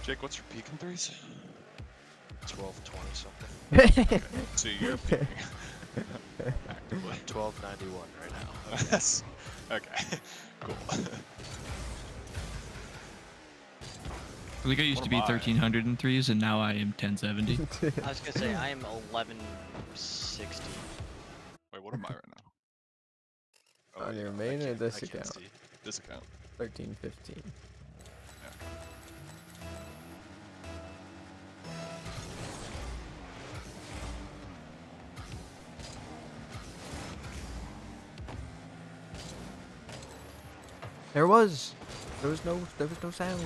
T: Jake, what's your peak in threes?
R: 1220 something.
T: Okay. So you're peaking.
R: Actively. 1291 right now.
T: Yes. Okay. Cool.
E: I think I used to be 1300 in threes, and now I am 1070.
F: I was gonna say I am 1160.
T: Wait, what am I right now?
C: On your main or this account?
T: This account.
C: 1315. There was no sound.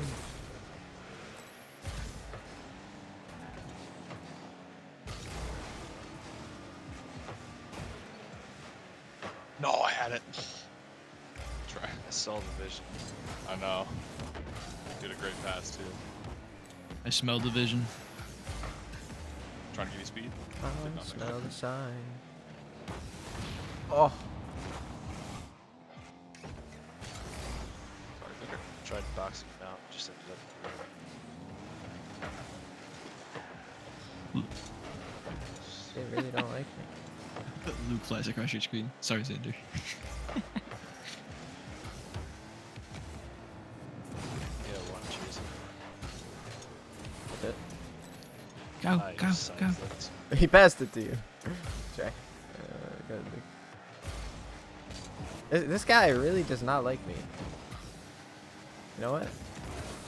T: No, I had it. Try.
R: I saw the vision.
T: I know. Did a great pass too.
E: I smelled the vision.
T: Trying to give you speed.
C: I smell the sign. Oh.
R: Sorry, I think I tried boxing him out, just ended up.
C: They really don't like me.
E: Luke flies across your screen. Sorry, Xander.
R: Yeah, one cheese.
C: That's it.
E: Go,
R: Nice,
E: go, go.
R: silence.
C: He passed it to you. Check. This guy really does not like me. You know what?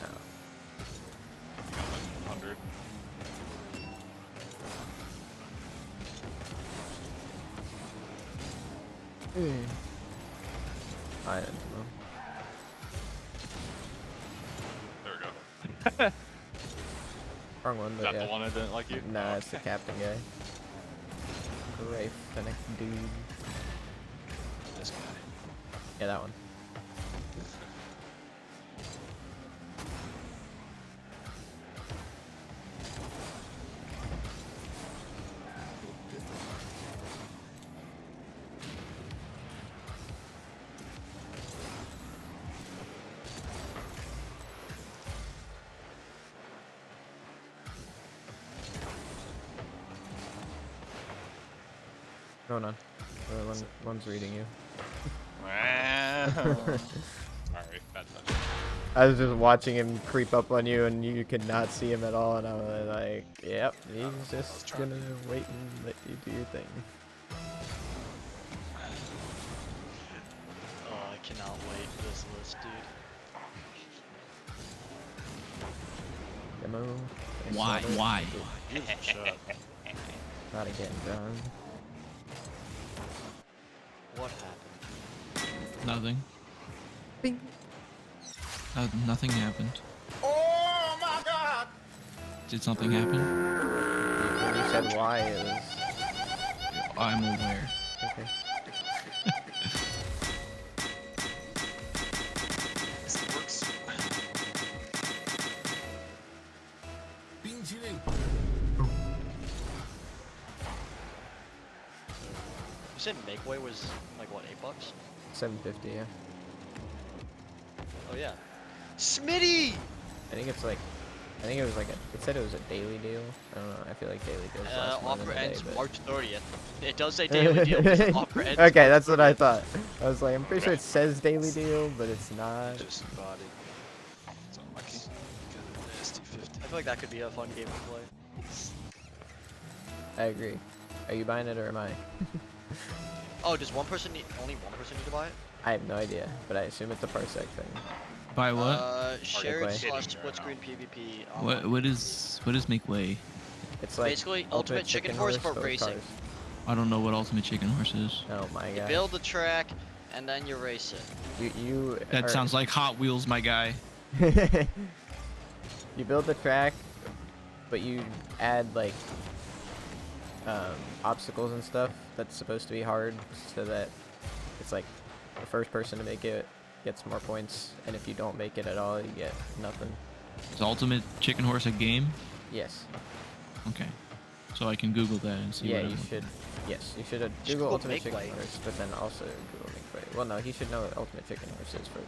C: No.
T: 100.
C: I don't know.
T: There we go.
C: Wrong one,
T: Is
C: but
T: that
C: yeah.
T: the one that didn't like you?
C: Nah, it's the captain guy. Gray Fennec dude.
R: This guy.
C: Yeah, that one. Going on. One's reading you.
T: Sorry, bad touch.
C: I was just watching him creep up on you, and you could not see him at all, and I was like, "Yep, he's just gonna wait and let you do your thing."
F: Oh, I cannot wait for this list, dude.
C: Demo.
E: Why?
R: Beautiful shot.
C: Not again, John.
F: What happened?
E: Nothing.
C: Bing.
E: Nothing happened.
I: Oh my god!
E: Did something happen?
C: When you said why, it was...
E: I'm aware.
C: Okay.
T: This works.
I: chillin.
F: You said make way was like what, $8?
C: $7.50, yeah.
F: Oh yeah. Smitty!
C: I think it's like, I think it was like it said it was a daily deal. I don't know. I feel like daily deals last more than
F: Offer
C: a day,
F: ends
C: but...
F: March 30th. It does say daily deal. But offer ends
C: Okay,
F: March
C: that's what I
F: 30th.
C: thought. I was like, I'm pretty sure it says daily deal, but it's not.
R: Just body. It's unlucky. Got a nasty 50.
F: I feel like that could be a fun game to play.
C: I agree. Are you buying it or am I?
F: Oh, does one person need, only one person need to buy it?
C: I have no idea, but I assume it's a parsec thing.
E: Buy what?
F: Shared
C: Way.
F: / split screen PvP.
E: What is make way?
C: It's like
F: basically Ultimate Chicken Horse for racing.
E: I don't know what Ultimate Chicken Horse is.
C: Oh my
F: You
C: god.
F: build the track, and then you race it.
E: That sounds like Hot Wheels, my guy.
C: You build the track, but you add like obstacles and stuff that's supposed to be hard, so that it's like the first person to make it gets more points, and if you don't make it at all, you get nothing.
E: Is Ultimate Chicken Horse a game?
C: Yes.
E: Okay. So I can Google that and see.
C: Yeah,
E: what
C: you should. Yes, you should Google Ultimate Chicken Horse, but then also Google Make Way. Well, no, he should know what Ultimate Chicken Horse is first.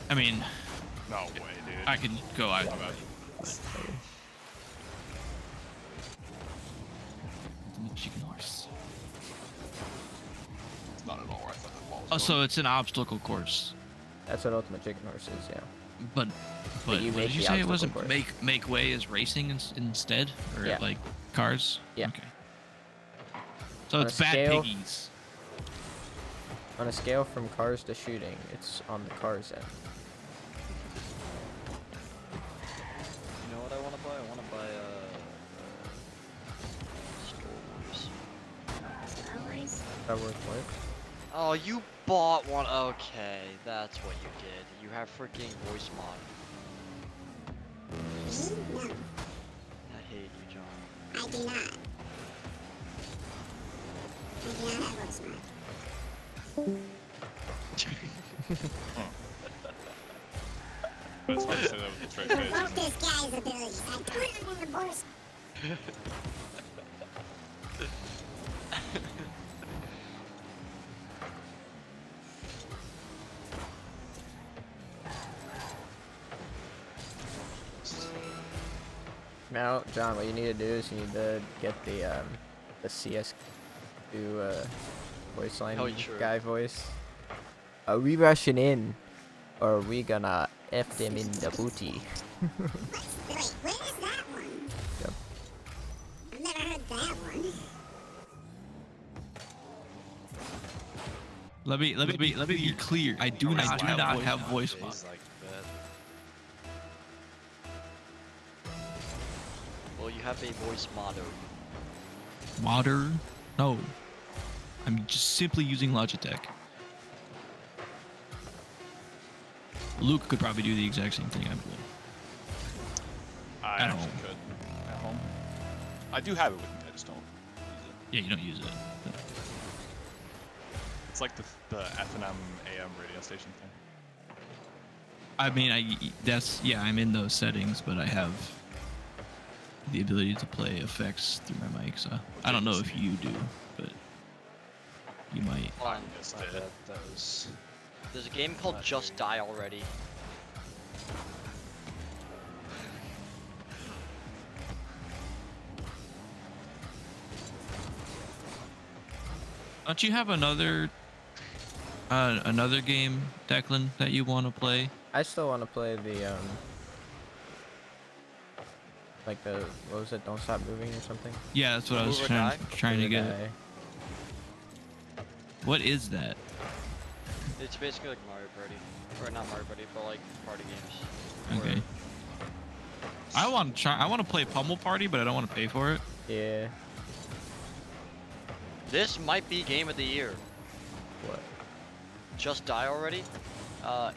E: I mean,
V: no way, dude.
E: I can go either way. Ultimate Chicken Horse.
V: It's not at all where I thought that ball was
E: Oh,
V: going.
E: so it's an obstacle course.
C: That's what Ultimate Chicken Horse is, yeah.
E: But
C: you
E: what
C: make
E: did you
C: the
E: say it
C: obstacle
E: wasn't
C: course.
E: make way as racing instead, or
C: Yeah.
E: like cars?
C: Yeah.
E: Okay. So
C: On
E: it's
C: a
E: Bad
C: scale-
E: Piggies.
C: On a scale from cars to shooting, it's on the cars end.
F: You know what I want to buy? I want to buy Star Wars.
C: Star Wars what?
F: Oh, you bought one. Okay, that's what you did. You have freaking voice mod. I hate you, John.
H: I do not. I do not have voice mod.
V: That's hard to say that with a straight face.
H: I wrote this guy's abilities. I put it in the voice.
C: Now, John, what you need to do is you need to get the CS2 voice line
F: Oh, sure.
C: guy voice. Are we rushing in, or are we gonna F them in the booty?
H: Wait, where is that one?
C: Yep.
H: I've never heard that one.
E: Let me be clear. I do not have voice mod.
R: Like that.
F: Well, you have a voice modder.
E: Modder? No. I'm just simply using Logitech. Luke could probably do the exact same thing, I believe.
V: I
E: At
V: actually
E: home.
V: could. At home. I do have it with me, I just don't use it.
E: Yeah, you don't use it.
V: It's like the FM AM radio station thing.
E: I mean, I'm in those settings, but I have the ability to play effects through my mic, so I don't know if you do, but you might.
R: I missed it. That was...
F: There's a game called Just Die Already.
E: Don't you have another game, Declan, that you want to play?
C: I still want to play the like the what was it? Don't Stop Moving or something.
E: Yeah, that's what I was
F: Move or
E: trying to
C: Move or
E: get.
C: Die.
E: What is that?
F: It's basically like Mario Party, or not Mario Party, but like party games.
E: Okay. I want to play Pummel Party, but I don't want to pay for it.
C: Yeah.
F: This might be game of the year.
C: What?
F: Just Die Already.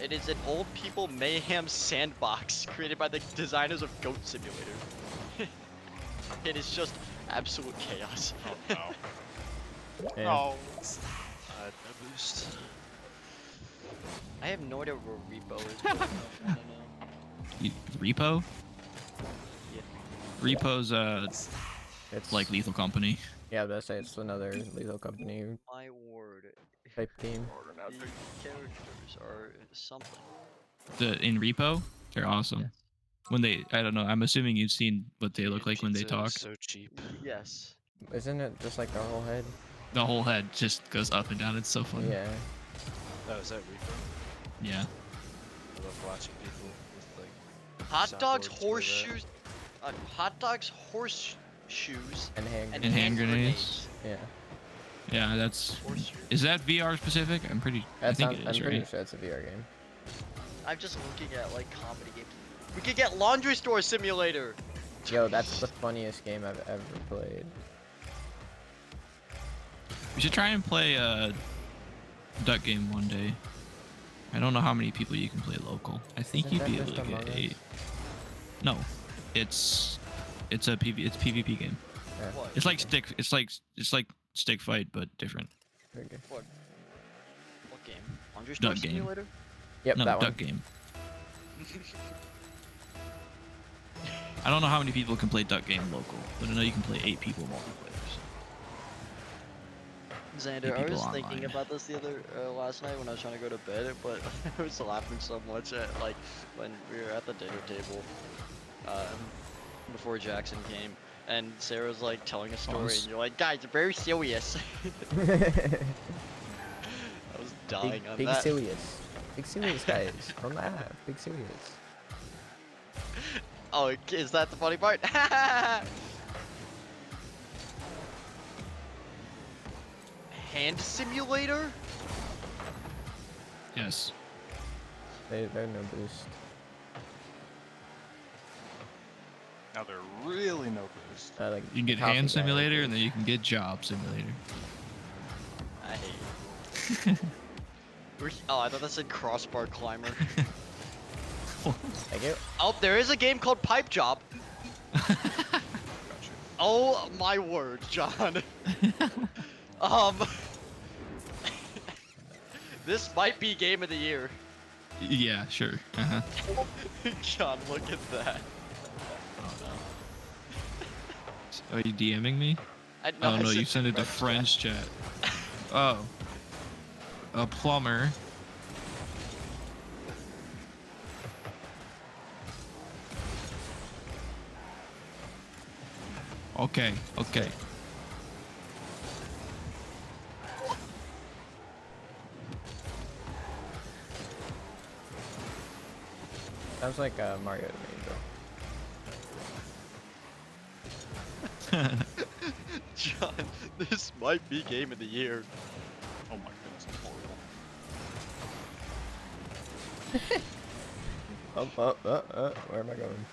F: It is an old people mayhem sandbox created by the designers of Goat Simulator. It is just absolute chaos.
V: Oh, no.
C: Yeah.
V: No.
R: No boost.
F: I have no idea where Repo is. But I don't know.
E: Repo?
F: Yeah.
E: Repo's
C: It's
E: like Lethal Company.
C: Yeah, but I say it's another Lethal Company
F: My word.
C: type team.
F: The characters are something.
E: In Repo, they're awesome. When I don't know. I'm assuming you've seen what they look like when they
R: Pizza
E: talk.
R: is so cheap.
F: Yes.
C: Isn't it just like the whole head?
E: The whole head just goes up and down. It's so funny.
C: Yeah.
R: Oh, is that Reaper?
E: Yeah.
R: I love watching people with like
F: Hot dogs,
R: soundboards for that.
F: horseshoes. Hot dogs, horseshoes,
C: And hand
E: And hand grenades.
C: Yeah.
E: Yeah, that's. Is that VR specific? I think it is,
C: I'm pretty
E: right?
C: sure it's a VR game.
F: I'm just looking at like comedy games. We could get Laundry Store Simulator.
C: Yo, that's the funniest game I've ever played.
E: We should try and play duck game one day. I don't know how many people you can play local. I think you'd be able to get 8. No, it's PvP game.
C: Yeah.
E: It's like stick fight but different.
F: What game? Laundry
E: Duck
F: Store
E: game.
F: Simulator?
C: Yep,
E: No,
C: that
E: duck
C: one.
E: game. I don't know how many people can play duck game local, but I know you can play 8 people multiplayer.
F: Xander, I was thinking about this the other last night when I was trying to go to bed, but I was laughing so much at like when we were at the dinner table before Jackson came, and Sarah's like telling a story, and you're like, guys, very serious. I was dying on
C: big
F: that.
C: serious. Big serious, guys. Don't laugh. Big serious.
F: Oh, is that the funny part? Hand simulator?
E: Yes.
C: They're no boost.
V: Now they're really no boost.
C: Like
E: You can get hand simulator, and then you can get job simulator.
F: I hate it. Oh, I thought that said crossbar climber.
C: Thank you.
F: Oh, there is a game called Pipe Job. Oh my word, John. This might be game of the year.
E: Yeah, sure.
F: John, look at that.
E: Are you DMing me?
F: No,
E: oh no,
F: I
E: you
F: said
E: sent it to
F: French
E: French chat. Oh. A plumber. Okay, okay.
C: Sounds like Mario to me, bro.
F: John, this might be game of the year.
V: Oh my goodness, Memorial.
C: Where am I going?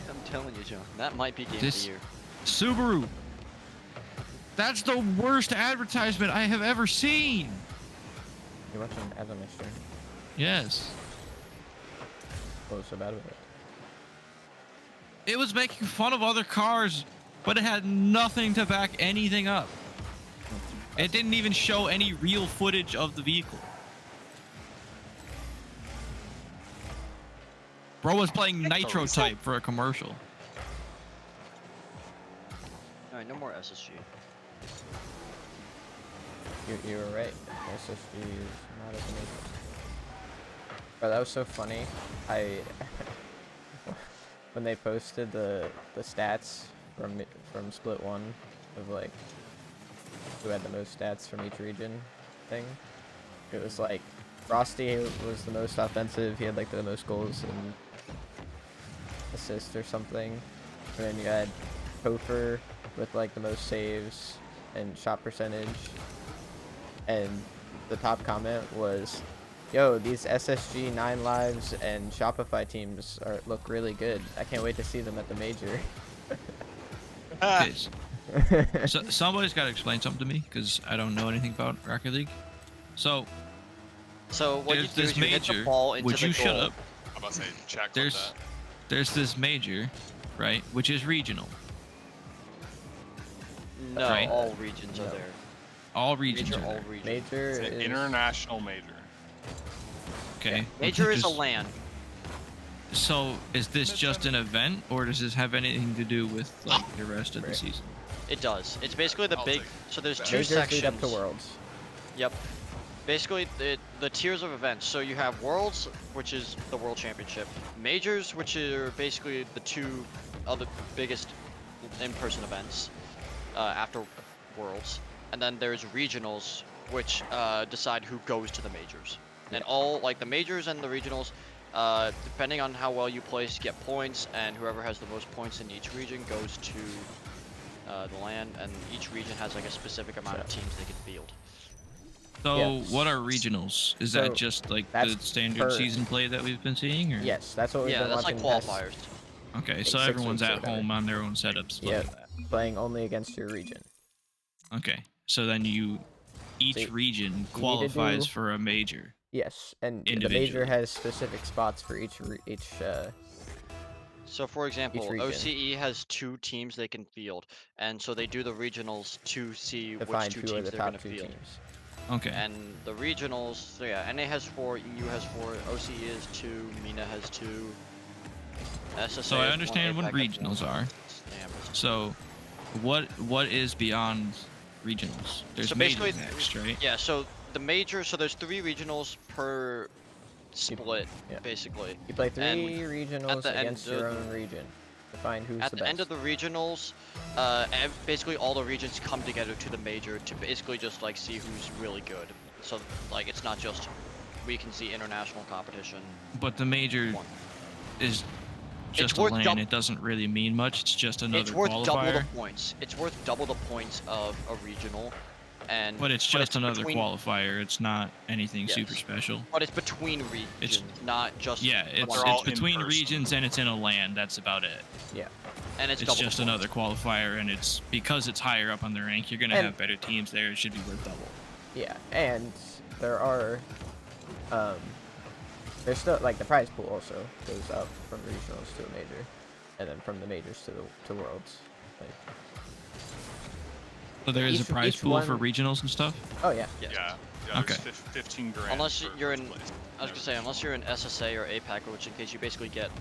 F: I'm telling you, John, that might be game of the year.
E: Subaru. That's the worst advertisement I have ever seen.
C: You're watching as a mystery.
E: Yes.
C: What was so bad about it?
E: It was making fun of other cars, but it had nothing to back anything up. It didn't even show any real footage of the vehicle. Bro was playing Nitro Type for a commercial.
F: Alright, no more SSG.
C: You were right. SSG is not as amazing. Bro, that was so funny. When they posted the stats from Split 1 of like who had the most stats from each region thing, it was like Frosty was the most offensive. He had like the most goals and assists or something, and then you had Hofer with like the most saves and shot percentage. And the top comment was, yo, these SSG 9 Lives and Shopify teams look really good. I can't wait to see them at the major.
E: Okay, so somebody's got to explain something to me, because I don't know anything about Rocket League. So
F: what you
E: there's
F: do
E: this
F: is you hit the
E: major.
F: ball into
E: Would
F: the
E: you shut
F: goal.
E: up?
V: I'm about to say, check
E: There's
V: that.
E: there's this major, right, which is regional.
F: No,
E: Right.
F: all regions are there.
E: All regions
F: Major,
E: are
F: all
E: there.
F: regions.
C: Major
V: It's an
C: is
V: international major.
E: Okay.
F: Major is a
E: Just-
F: LAN.
E: So is this just an event, or does this have anything to do with like the rest of the season?
F: It does. It's basically the big. So there's two
C: Majors
F: sections.
C: lead up to Worlds.
F: Yep. Basically, the tiers of events. So you have Worlds, which is the World Championship. Majors, which are basically the two other biggest in-person events after Worlds. And then there's regionals, which decide who goes to the majors. And all, like the majors and the regionals, depending on how well you place, get points, and whoever has the most points in each region goes to the LAN, and each region has like a specific amount of teams they can field.
E: So what are regionals? Is
C: So
E: that just like
C: that's
E: the standard
C: per-
E: season play that we've been seeing, or?
C: Yes, that's what we've
F: Yeah,
C: been
F: that's like
C: watching.
F: qualifiers.
E: Okay, so everyone's at home on their own setups.
C: Yeah, playing only against your region.
E: Okay, so then each region qualifies for a major.
C: Yes, and the major has specific spots for each.
F: So for example, OCE has 2 teams they can field, and so they do the regionals to see which 2 teams they're going to field.
E: Okay.
F: And the regionals, so yeah, NA has 4, EU has 4, OCE is 2, MENA has 2. SSA
E: So I understand what regionals are. So, what is beyond regionals? There's majors next, right?
F: Yeah. So the major. So there's 3 regionals per split, basically.
C: You play 3 regionals against your own region to find who's the best.
F: At the end of the regionals, basically all the regions come together to the major to basically just like see who's really good. So like it's not just we can see international competition.
E: But the major is just a lane. It doesn't really mean much. It's just another qualifier.
F: It's worth double the points. It's worth double the points of a regional.
E: But it's just another qualifier. It's not anything super special.
F: But it's between regions, not just.
E: Yeah, it's between regions and it's in a LAN. That's about it.
C: Yeah.
F: And it's
E: just another qualifier, and it's because it's higher up on the rank. You're gonna have better teams there. It should be worth double.
C: Yeah, and there are, there's still like the prize pool also goes up from regionals to a major, and then from the majors to worlds. Like,
E: so there is a prize pool for regionals and stuff?
C: Oh yeah.
V: Yeah.
E: Okay.
V: 15 grand.
F: Unless you're in, I was gonna say, unless you're in SSA or APAC, which in case you basically get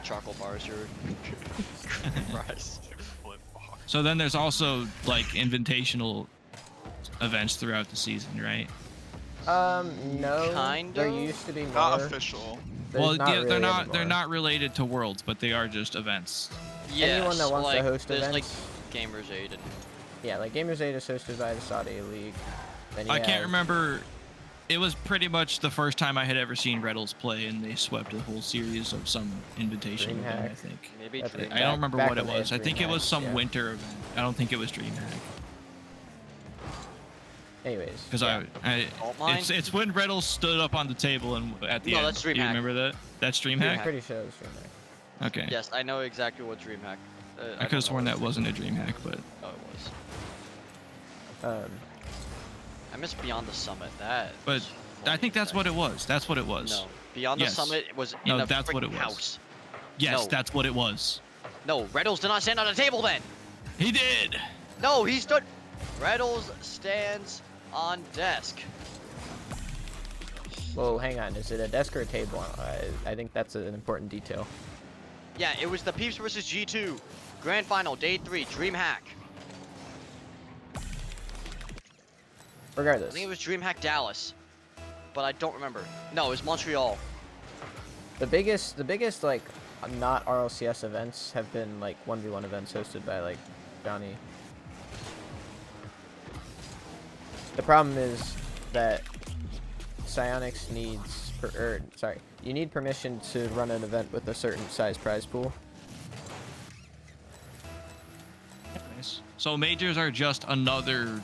F: chocolate bars, you're prize.
E: So then there's also like invitational events throughout the season, right?
C: No.
F: Kind of.
C: There used to be more.
V: Not official.
E: Well, yeah, they're not related to Worlds, but they are just events.
F: Yes,
C: anyone that wants to host
F: there's
C: events.
F: Like Gamers Aid and.
C: Yeah, like Gamers Aid is hosted by the Saudi League.
E: I can't remember. It was pretty much the first time I had ever seen Reddles play, and they swept a whole series of some invitation event, I think.
F: Maybe
E: I don't remember what it was. I think it was some winter event. I don't think it was DreamHack.
C: Anyways.
E: Because it's when Reddles stood up on the table and at the end.
F: That's DreamHack.
E: Do you remember that? That's DreamHack?
C: I'm pretty sure it was DreamHack.
E: Okay.
F: Yes, I know exactly what DreamHack.
E: I could have sworn that wasn't a DreamHack, but.
F: Oh, it was. I missed Beyond the Summit.
E: But I think that's what it was. That's what it was.
F: No, Beyond the Summit was in
E: that's what it was.
F: House.
E: Yes, that's what it was.
F: No, Reddles did not stand on the table then.
E: He did.
F: No, he stood. Reddles stands on desk.
C: Well, hang on. Is it a desk or a table? I think that's an important detail.
F: Yeah, it was the Peeps versus G2 Grand Final, Day 3, DreamHack.
C: Regardless.
F: I think it was DreamHack Dallas, but I don't remember. No, it was Montreal.
C: The biggest like not RLCS events have been like 1v1 events hosted by like Johnny. The problem is that Psyonix needs, you need permission to run an event with a certain size prize pool.
E: Nice. So majors are just another.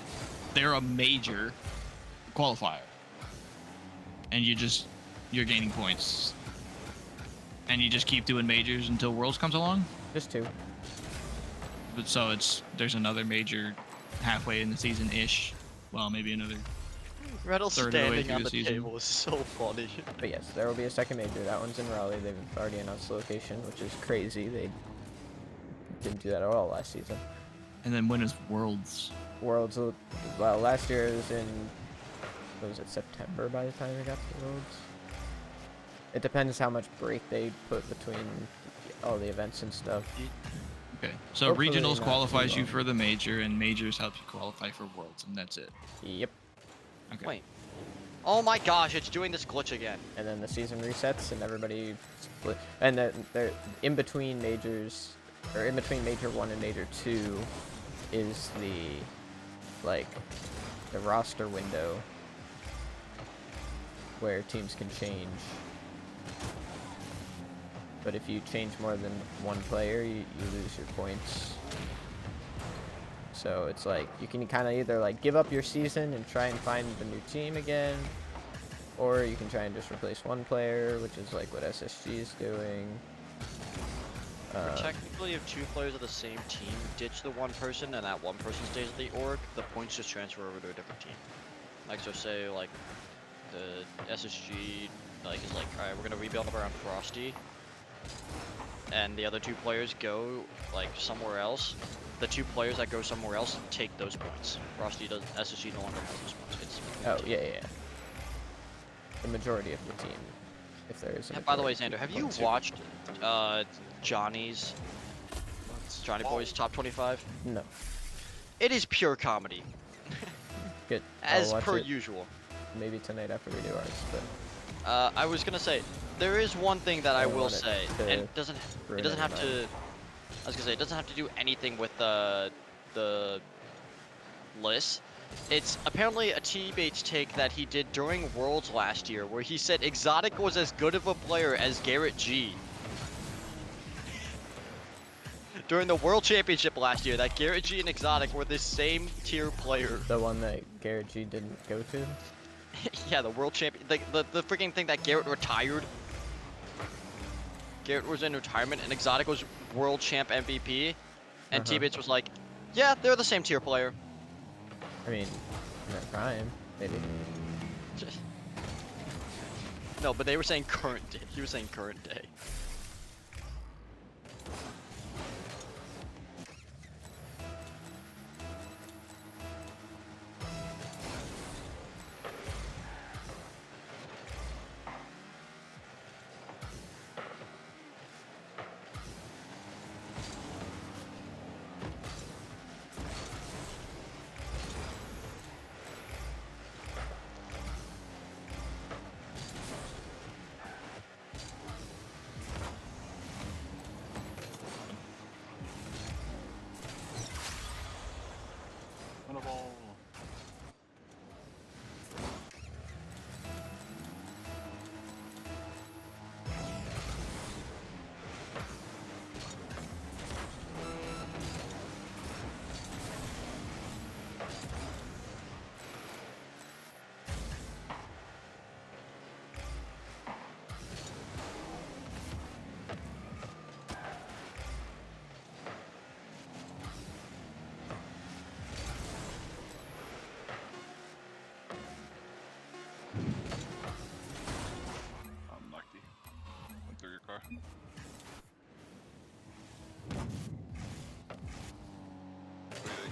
E: They're a major qualifier, and you're gaining points, and you just keep doing majors until Worlds comes along.
C: Just 2.
E: But so there's another major halfway in the season ish. Well, maybe another.
F: Reddle standing on the
E: season.
F: table is so funny.
C: But yes, there will be a second major. That one's in Raleigh. They've already announced the location, which is crazy. They didn't do that at all last season.
E: And then when is Worlds?
C: Worlds, well, last year it was in, what was it, September by the time we got to Worlds? It depends how much break they put between all the events and stuff.
E: Okay, so hopefully regionals qualifies you for the major, and majors help you qualify for Worlds, and that's it.
C: Yep.
E: Okay.
F: Wait. Oh my gosh, it's doing this glitch again.
C: And then the season resets, and everybody split. And then they're in between majors, or in between Major 1 and Major 2 is the roster window where teams can change. But if you change more than one player, you lose your points. So it's like you can kind of either like give up your season and try and find the new team again, or you can try and just replace one player, which is like what SSG is doing.
F: Technically, if 2 players of the same team ditch the one person and that one person stays at the org, the points just transfer over to a different team. Like, so say, like, the SSG, like, is like, alright, we're gonna rebuild up around Frosty, and the other 2 players go, like, somewhere else. The 2 players that go somewhere else take those points. Frosty does, SSG no longer has those points. It's
C: Oh, yeah. The majority of the team, if there is a
F: by the way, Xander, have you watched Johnny Boy's Top 25?
C: No.
F: It is pure comedy.
C: Good.
F: As per usual.
C: Maybe tonight after we do ours, but...
F: I was gonna say, there is one thing that I will say, and it doesn't have to... I was gonna say, it doesn't have to do anything with the list. It's apparently a T-Bates take that he did during Worlds last year, where he said Exotic was as good of a player as Garrett G. During the World Championship last year, that Garrett G and Exotic were the same tier player.
C: The one that Garrett G didn't go to?
F: Yeah, the World Champion, the freaking thing that Garrett retired. Garrett was in retirement, and Exotic was World Champ MVP, and T-Bates was like, yeah, they're the same tier player.
C: I mean, in their prime, maybe.
F: No, but they were saying current day. He was saying current day.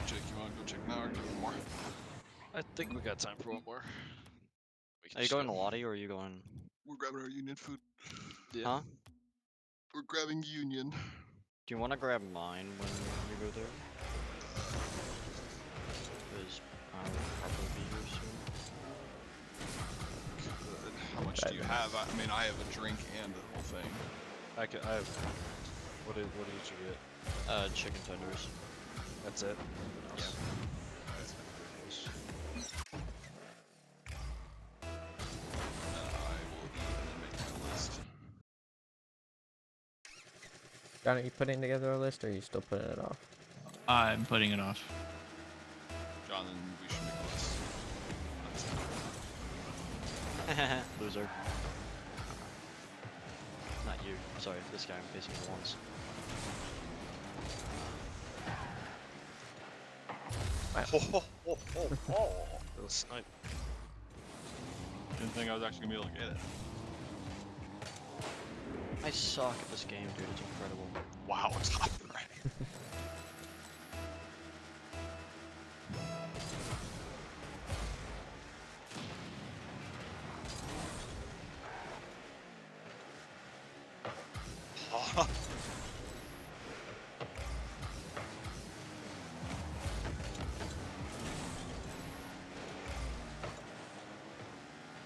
S: Jake, you wanna go check now or do one more? I think we got time for one more.
F: Are you going to Lottie or are you going?
S: We're grabbing our union food. Yeah.
F: Huh?
S: We're grabbing union.
F: Do you want to grab mine when you go there? Because I will probably be here soon.
S: Good. How much do you have? I mean, I have a drink and the whole thing. I have. What did you get?
F: Chicken tenders.
S: That's it.
F: Yeah.
C: John, are you putting together a list or are you still putting it off?
E: I'm putting it off.
S: John, then we should make a list.
F: Loser. Not you. Sorry, this guy I'm facing for once.
S: Little snipe.
V: Didn't think I was actually gonna be able to get it.
F: I suck at this game, dude. It's incredible.
S: Wow, it's hot, right?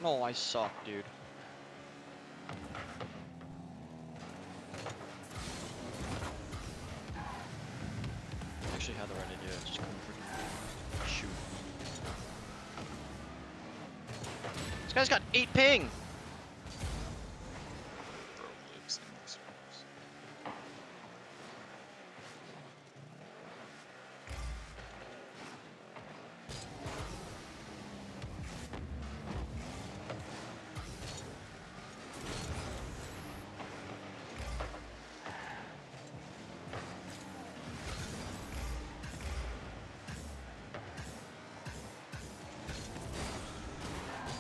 F: No, I suck, dude. I actually had the right idea, I just couldn't freaking shoot. This guy's got 8 ping!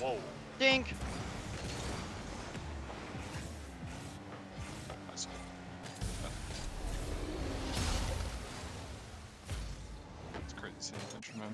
V: Whoa.
F: Dink.
V: Nice. It's crazy seeing attention, man.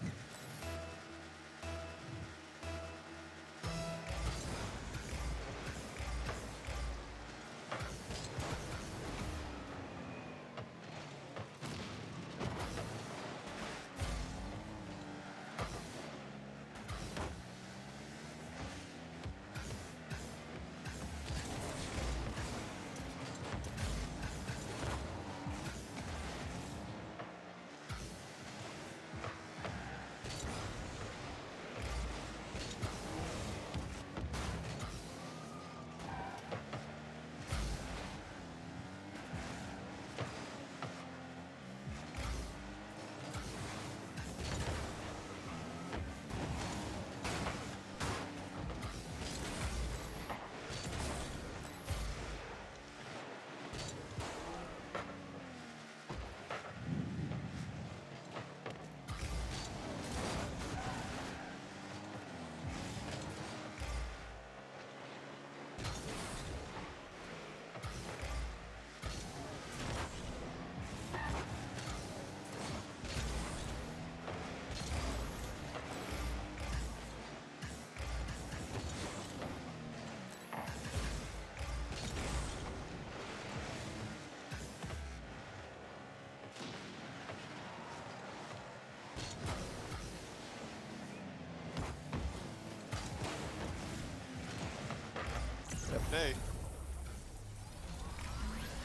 V: Hey.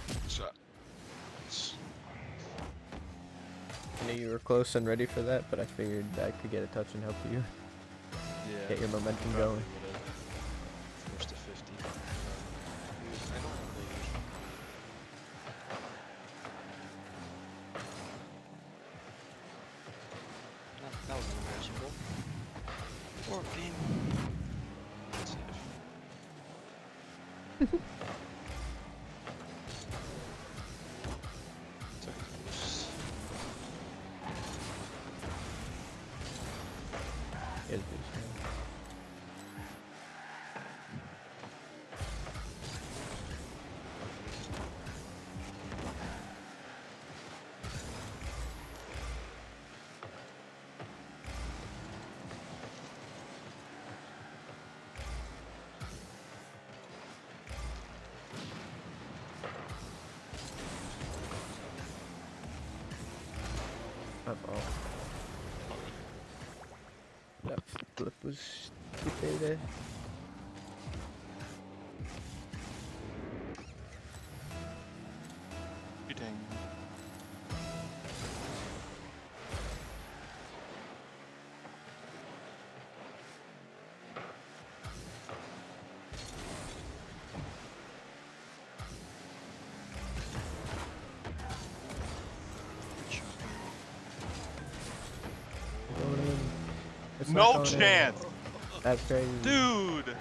V: Good shot.
C: I knew you were close and ready for that, but I figured I could get a touch and help you get your momentum going.
R: Forced to 50. I don't that was an embarrassing goal. Or game. That's safe.
C: Here's boost, man. Uh-oh. That flip was stupid.
V: Dang.
C: It's
V: No
C: not going
V: chance!
C: in. That's crazy.
V: Dude!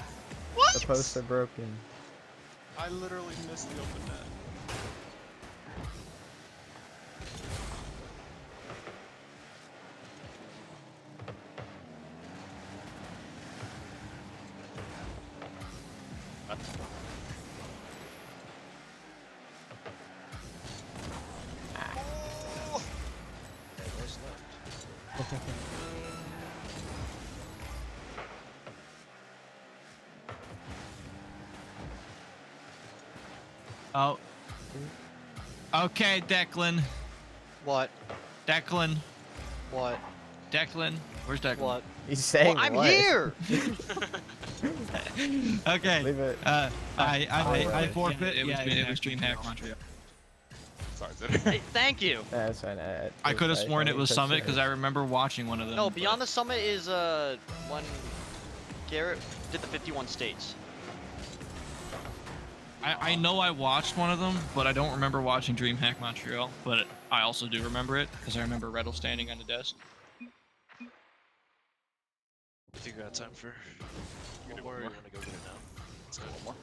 V: What?
C: The posts are broken.
V: I literally missed the open net.
E: Oh. Okay, Declan.
F: What?
E: Declan.
F: What?
E: Declan. Where's Declan?
F: What?
C: He's saying
F: I'm
C: what?
F: here!
E: Okay.
C: Leave it.
E: I forfeit. It was DreamHack Montreal.
V: Sorry,
F: Hey, thank you.
C: That's fine.
E: I could have sworn it was
C: touched
E: Summit because I remember watching one of them.
F: No, Beyond the Summit is when Garrett did the 51 states.
E: I know I watched one of them, but I don't remember watching DreamHack Montreal. But I also do remember it because I remember Rettle standing on the desk.
R: I think we got time for one more, or you want to go get it now? Let's go.
V: One more.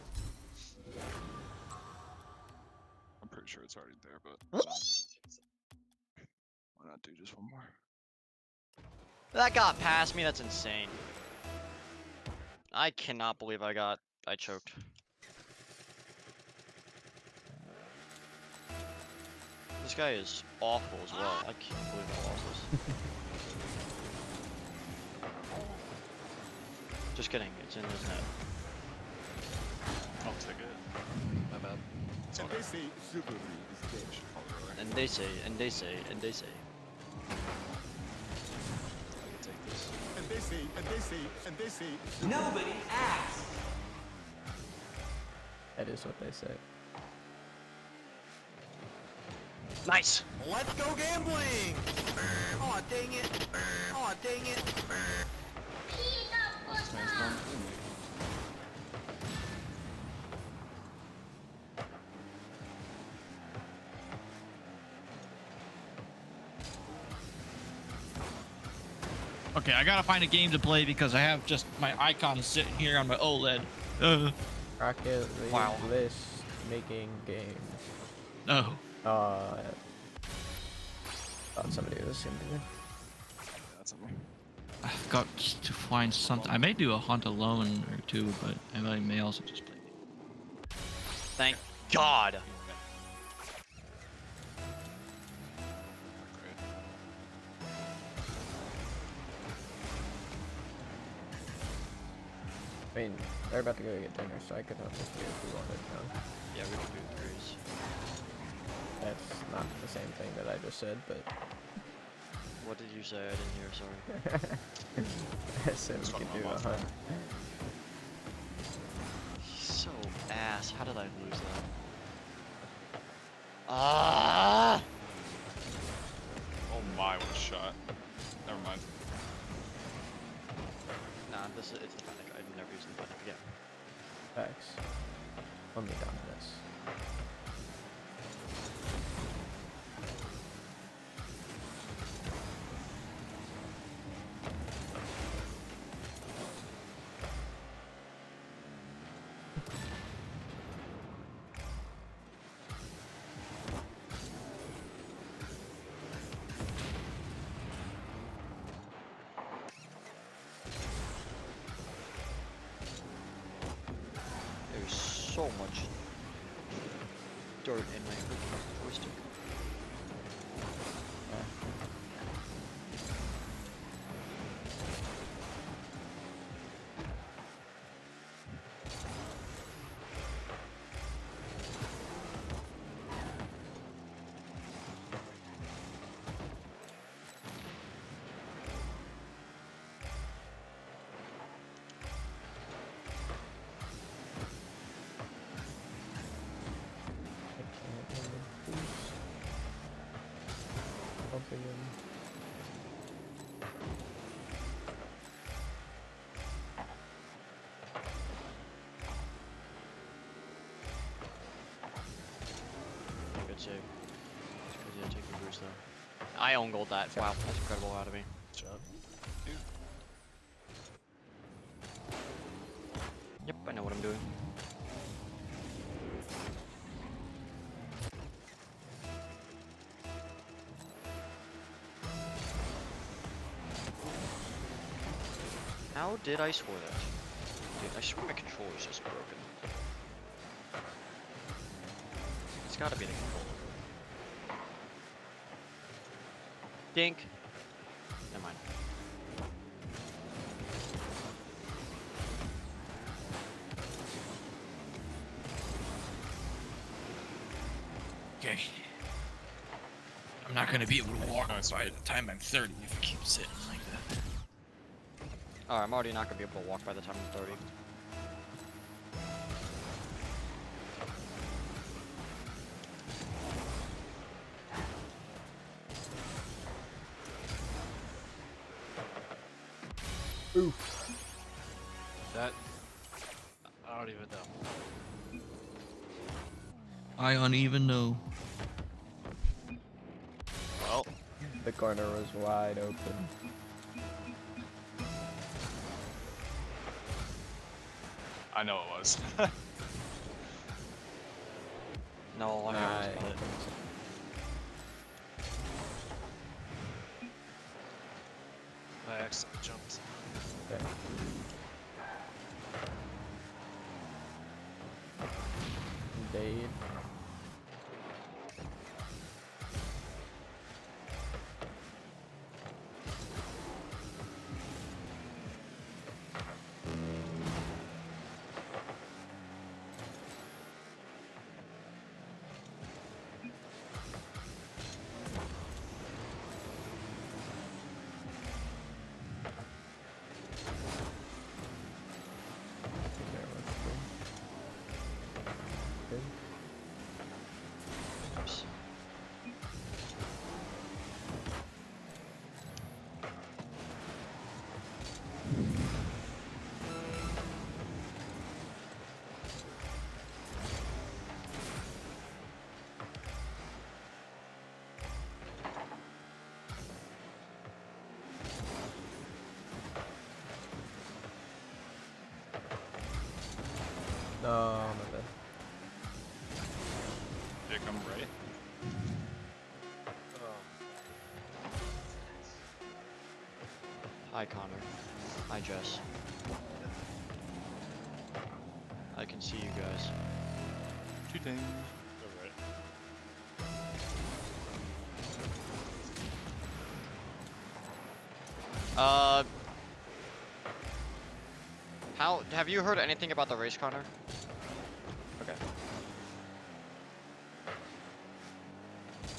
V: I'm pretty sure it's already there, but why not do just one more?
F: That got past me, that's insane. I cannot believe I choked. This guy is awful as well. I can't believe I lost this. Just kidding, it's in his net.
V: I'll take it.
F: My bad.
G: And they say chivalry is dead.
F: And they say.
R: I can take this.
G: And they say.
I: Nobody asked.
C: That is what they say.
F: Nice.
I: Let's go gambling. Oh dang it. Oh dang it.
E: Okay, I gotta find a game to play because I have just my icon sitting here on my OLED.
C: Rocket League list making games.
E: No.
C: Thought somebody was gonna do it.
V: That's something.
E: I've got to find something. I may do a hunt alone or two, but I may also just play.
F: Thank God.
C: I mean, they're about to go get dinner, so I could help this do if we wanted to.
F: Yeah, we can do threes.
C: That's not the same thing that I just said, but...
F: What did you say? I didn't hear, sorry.
C: I said we could do a hunt.
F: He's so ass. How did I lose that? Ah!
V: Oh my, what a shot. Never mind.
F: Nah, it's the panic. I've never used the panic again.
C: Facts. Let me down this.
F: There's so much dirt in my joystick. Good save. It's crazy I take the boost though. I own gold that. Wow, that's incredible out of me. Good job. Yep, I know what I'm doing. How did I score that? Dude, I swear my controller's just broken. It's gotta be the controller. Dink. Never mind.
E: Okay. I'm not gonna be able to walk by the time I'm 30 if I keep sitting like that.
F: Alright, I'm already not gonna be able to walk by the time I'm 30.
C: Oof.
R: That... I don't even know.
E: I don't even know.
R: Well,
C: the corner was wide open.
V: I know it was.
F: No, I haven't done it.
R: I accidentally jumped.
C: Okay. fade. No, my bad.
V: Did it come right?
F: Hi, Connor. Hi, Jess. I can see you guys.
V: Shooting.
F: How have you heard anything about the race, Connor? Okay.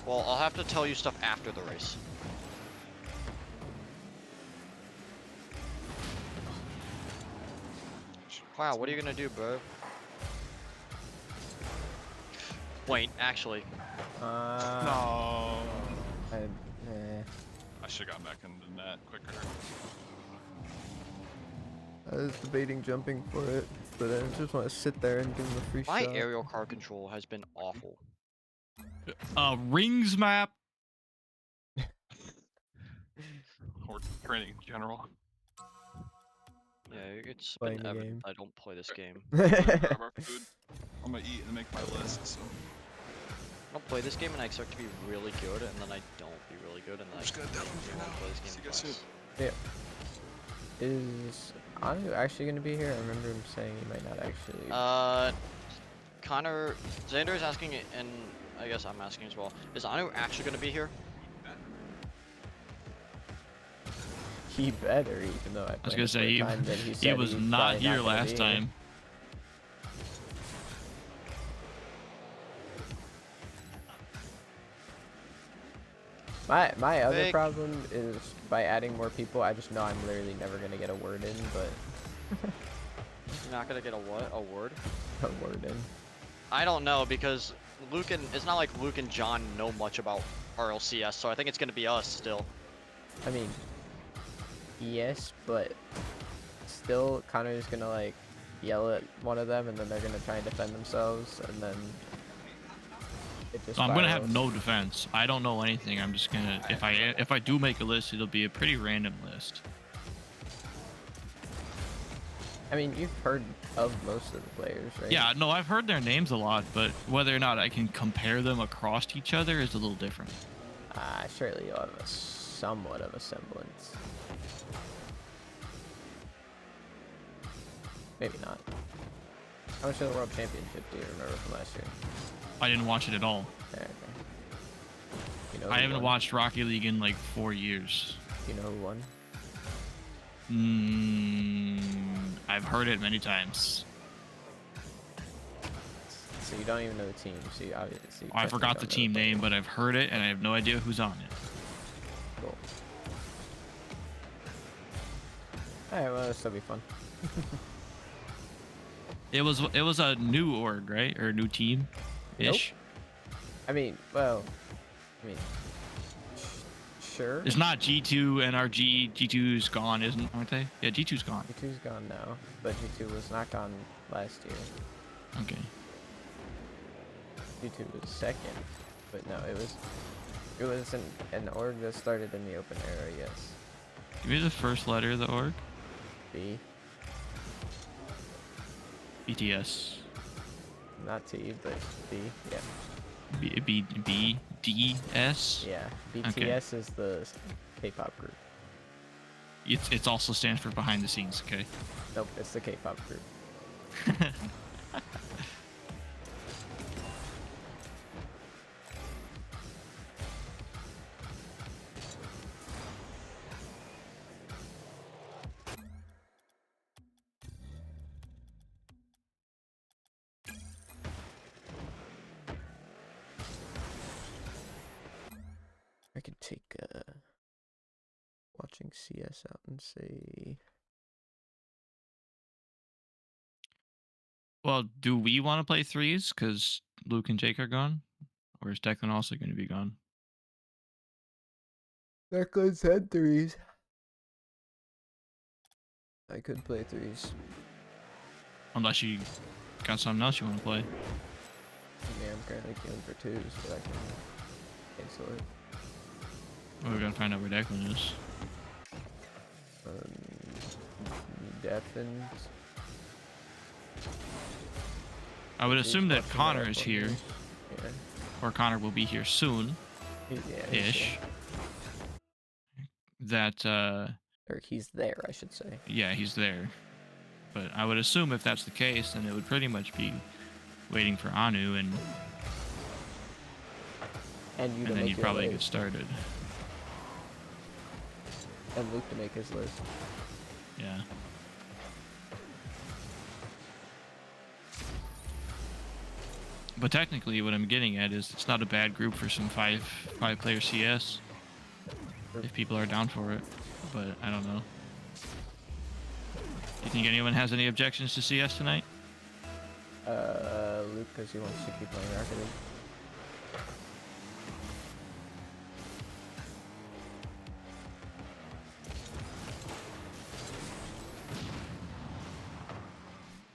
F: Well, I'll have to tell you stuff after the race. Wow, what are you gonna do, bro? Wait, actually.
V: No.
C: I
V: should have got back into the net quicker.
C: I was debating jumping for it, but I just want to sit there and give him a free
F: My
C: shot.
F: aerial car control has been awful.
E: Rings map.
V: Or training in general.
F: Yeah, it's
C: Playing
F: been
C: the
F: evident
C: game.
F: I don't play this game.
V: Grab our food. I'm gonna eat and make my list. So.
F: I don't play this game and I expect to be really good, and then I don't be really good, and then I just don't play this game twice.
C: Yeah. Is Anu actually going to be here? I remember him saying he might not actually.
F: Connor, Xander is asking, and I guess I'm asking as well. Is Anu actually going to be here?
C: He better, even though I
E: was gonna say he was not here last time.
C: My other problem is by adding more people, I just know I'm literally never gonna get a word in, but
F: You're not gonna get a what? A word?
C: a word in.
F: I don't know, because Luke and it's not like Luke and John know much about RLCS, so I think it's gonna be us still.
C: I mean, yes, but still, Connor's gonna like yell at one of them, and then they're gonna try and defend themselves, and then it just.
E: So I'm gonna have no defense. I don't know anything. I'm just gonna if I do make a list, it'll be a pretty random list.
C: I mean, you've heard of most of the players, right?
E: Yeah, no, I've heard their names a lot, but whether or not I can compare them across each other is a little different.
C: Surely you'll have a somewhat of a semblance. Maybe not. How much of the World Championship do you remember from last year?
E: I didn't watch it at all.
C: Okay. You know
E: I
C: who
E: haven't
C: won?
E: watched Rocket League in like 4 years.
C: You know who won?
E: I've heard it many times.
C: So you don't even know the team. So you obviously.
E: I forgot the team name, but I've heard it and I have no idea who's on it.
C: Cool. Alright, well, it'll still be fun.
E: It was a new org, right? Or a new team ish.
C: Nope. I mean, well, sure.
E: It's not G2 NRG. G2's gone, aren't they? Yeah, G2's gone.
C: G2's gone now, but G2 was not gone last year.
E: Okay.
C: G2 was second, but no, it was an org that started in the open era, yes.
E: Give me the first letter of the org.
C: B.
E: BTS.
C: Not T, but B, yeah.
E: BDS?
C: Yeah, BTS is the K-pop group.
E: It's also stands for behind the scenes, okay?
C: Nope, it's the K-pop group. switching CS out and see.
E: Well, do we want to play threes because Luke and Jake are gone? Or is Declan also going to be gone?
C: Declan said threes. I could play threes.
E: Unless you got something else you want to play.
C: Yeah, I'm currently queuing for twos, but I can cancel it.
E: Well, we're going to find out where Declan is.
C: Deafened.
E: I would assume that Connor is here.
C: Yeah.
E: Or Connor will be here soon.
C: Yeah,
E: Ish. That,
C: or he's there, I should say.
E: Yeah, he's there. But I would assume if that's the case, then it would pretty much be waiting for Anu and then you'd probably get started.
C: And Luke to make his list.
E: Yeah. But technically, what I'm getting at is it's not a bad group for some five-player CS. If people are down for it, but I don't know. You think anyone has any objections to CS tonight?
C: Luke, because he wants to keep playing Rocket League.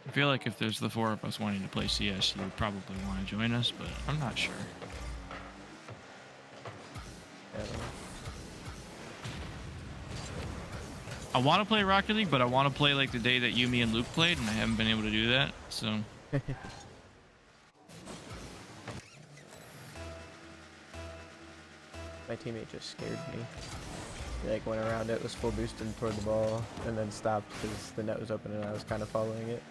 E: I feel like if there's the four of us wanting to play CS, you would probably want to join us, but I'm not sure. I want to play Rocket League, but I want to play like the day that you, me, and Luke played, and I haven't been able to do that, so...
C: My teammate just scared me. He like went around it, was full boosting toward the ball, and then stopped because the net was open and I was kind of following it.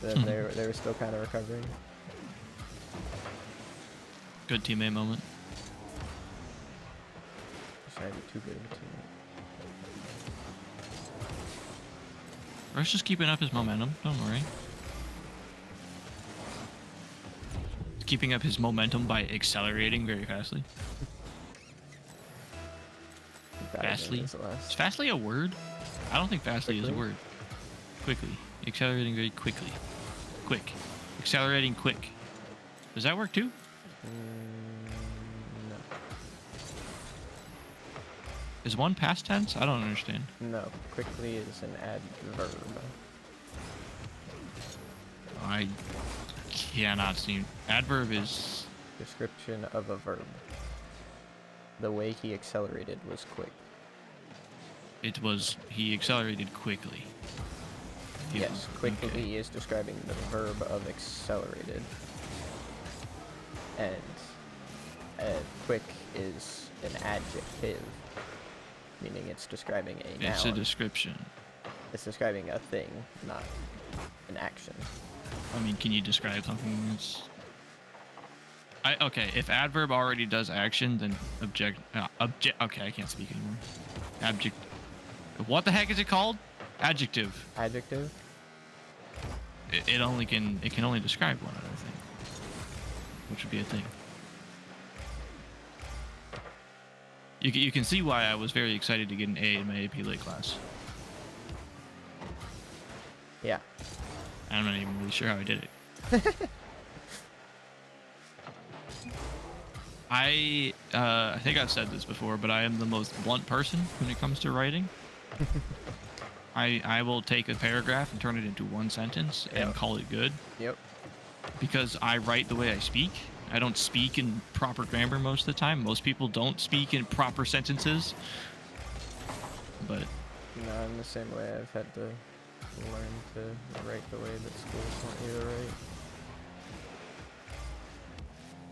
C: Then they were still kind of recovering.
E: Good teammate moment.
C: Wish I had too good of a teammate.
E: Rush just keeping up his momentum, don't worry. Keeping up his momentum by accelerating very fastly. Fastly? Is fastly a word? I don't think fastly is a word. Quickly. Accelerating very quickly. Quick. Accelerating quick. Does that work too?
C: No.
E: Is one past tense? I don't understand.
C: No. Quickly is an adverb.
E: I cannot see. Adverb is...
C: Description of a verb. The way he accelerated was quick.
E: It was... He accelerated quickly.
C: Yes, quickly is describing the verb of accelerated. And quick is an adjective, meaning it's describing a noun.
E: It's a description.
C: It's describing a thing, not an action.
E: I mean, can you describe something that's... Okay, if adverb already does action, then okay, I can't speak anymore. What the heck is it called? Adjective.
C: Adjective?
E: It can only describe one other thing, which would be a thing. You can see why I was very excited to get an A in my AP Lit class.
C: Yeah.
E: I'm not even really sure how I did it. I think I've said this before, but I am the most blunt person when it comes to writing. I will take a paragraph and turn it into one sentence and call it good.
C: Yep.
E: Because I write the way I speak. I don't speak in proper grammar most of the time. Most people don't speak in proper sentences. But...
C: No, I'm the same way. I've had to learn to write the way that schools want you to write.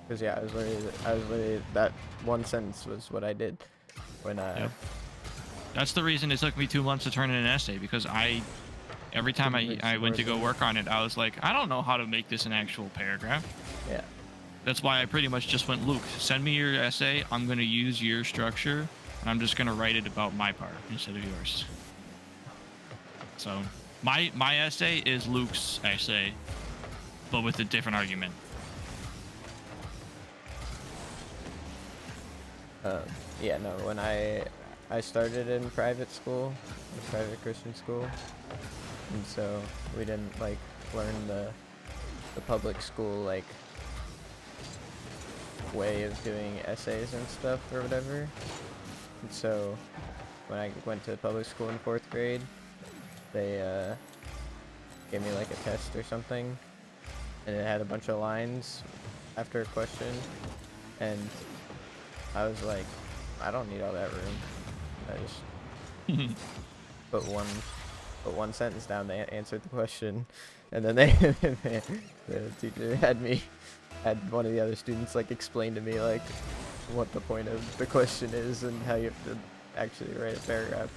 C: Because yeah, I was literally that one sentence was what I did when
E: Yep. That's the reason it took me 2 months to turn in an essay, because every time I went to go work on it, I was like, I don't know how to make this an actual paragraph.
C: Yeah.
E: That's why I pretty much just went, Luke, send me your essay. I'm going to use your structure, and I'm just going to write it about my part instead of yours. So my essay is Luke's essay, but with a different argument.
C: Yeah, no, when I I started in private school, a private Christian school, and so we didn't like learn the public school like way of doing essays and stuff or whatever. And so when I went to public school in 4th grade, they gave me like a test or something, and it had a bunch of lines after a question, and I was like, I don't need all that room. I just put one sentence down. They answered the question, and then the teacher had one of the other students like explain to me like what the point of the question is and how you have to actually write a paragraph.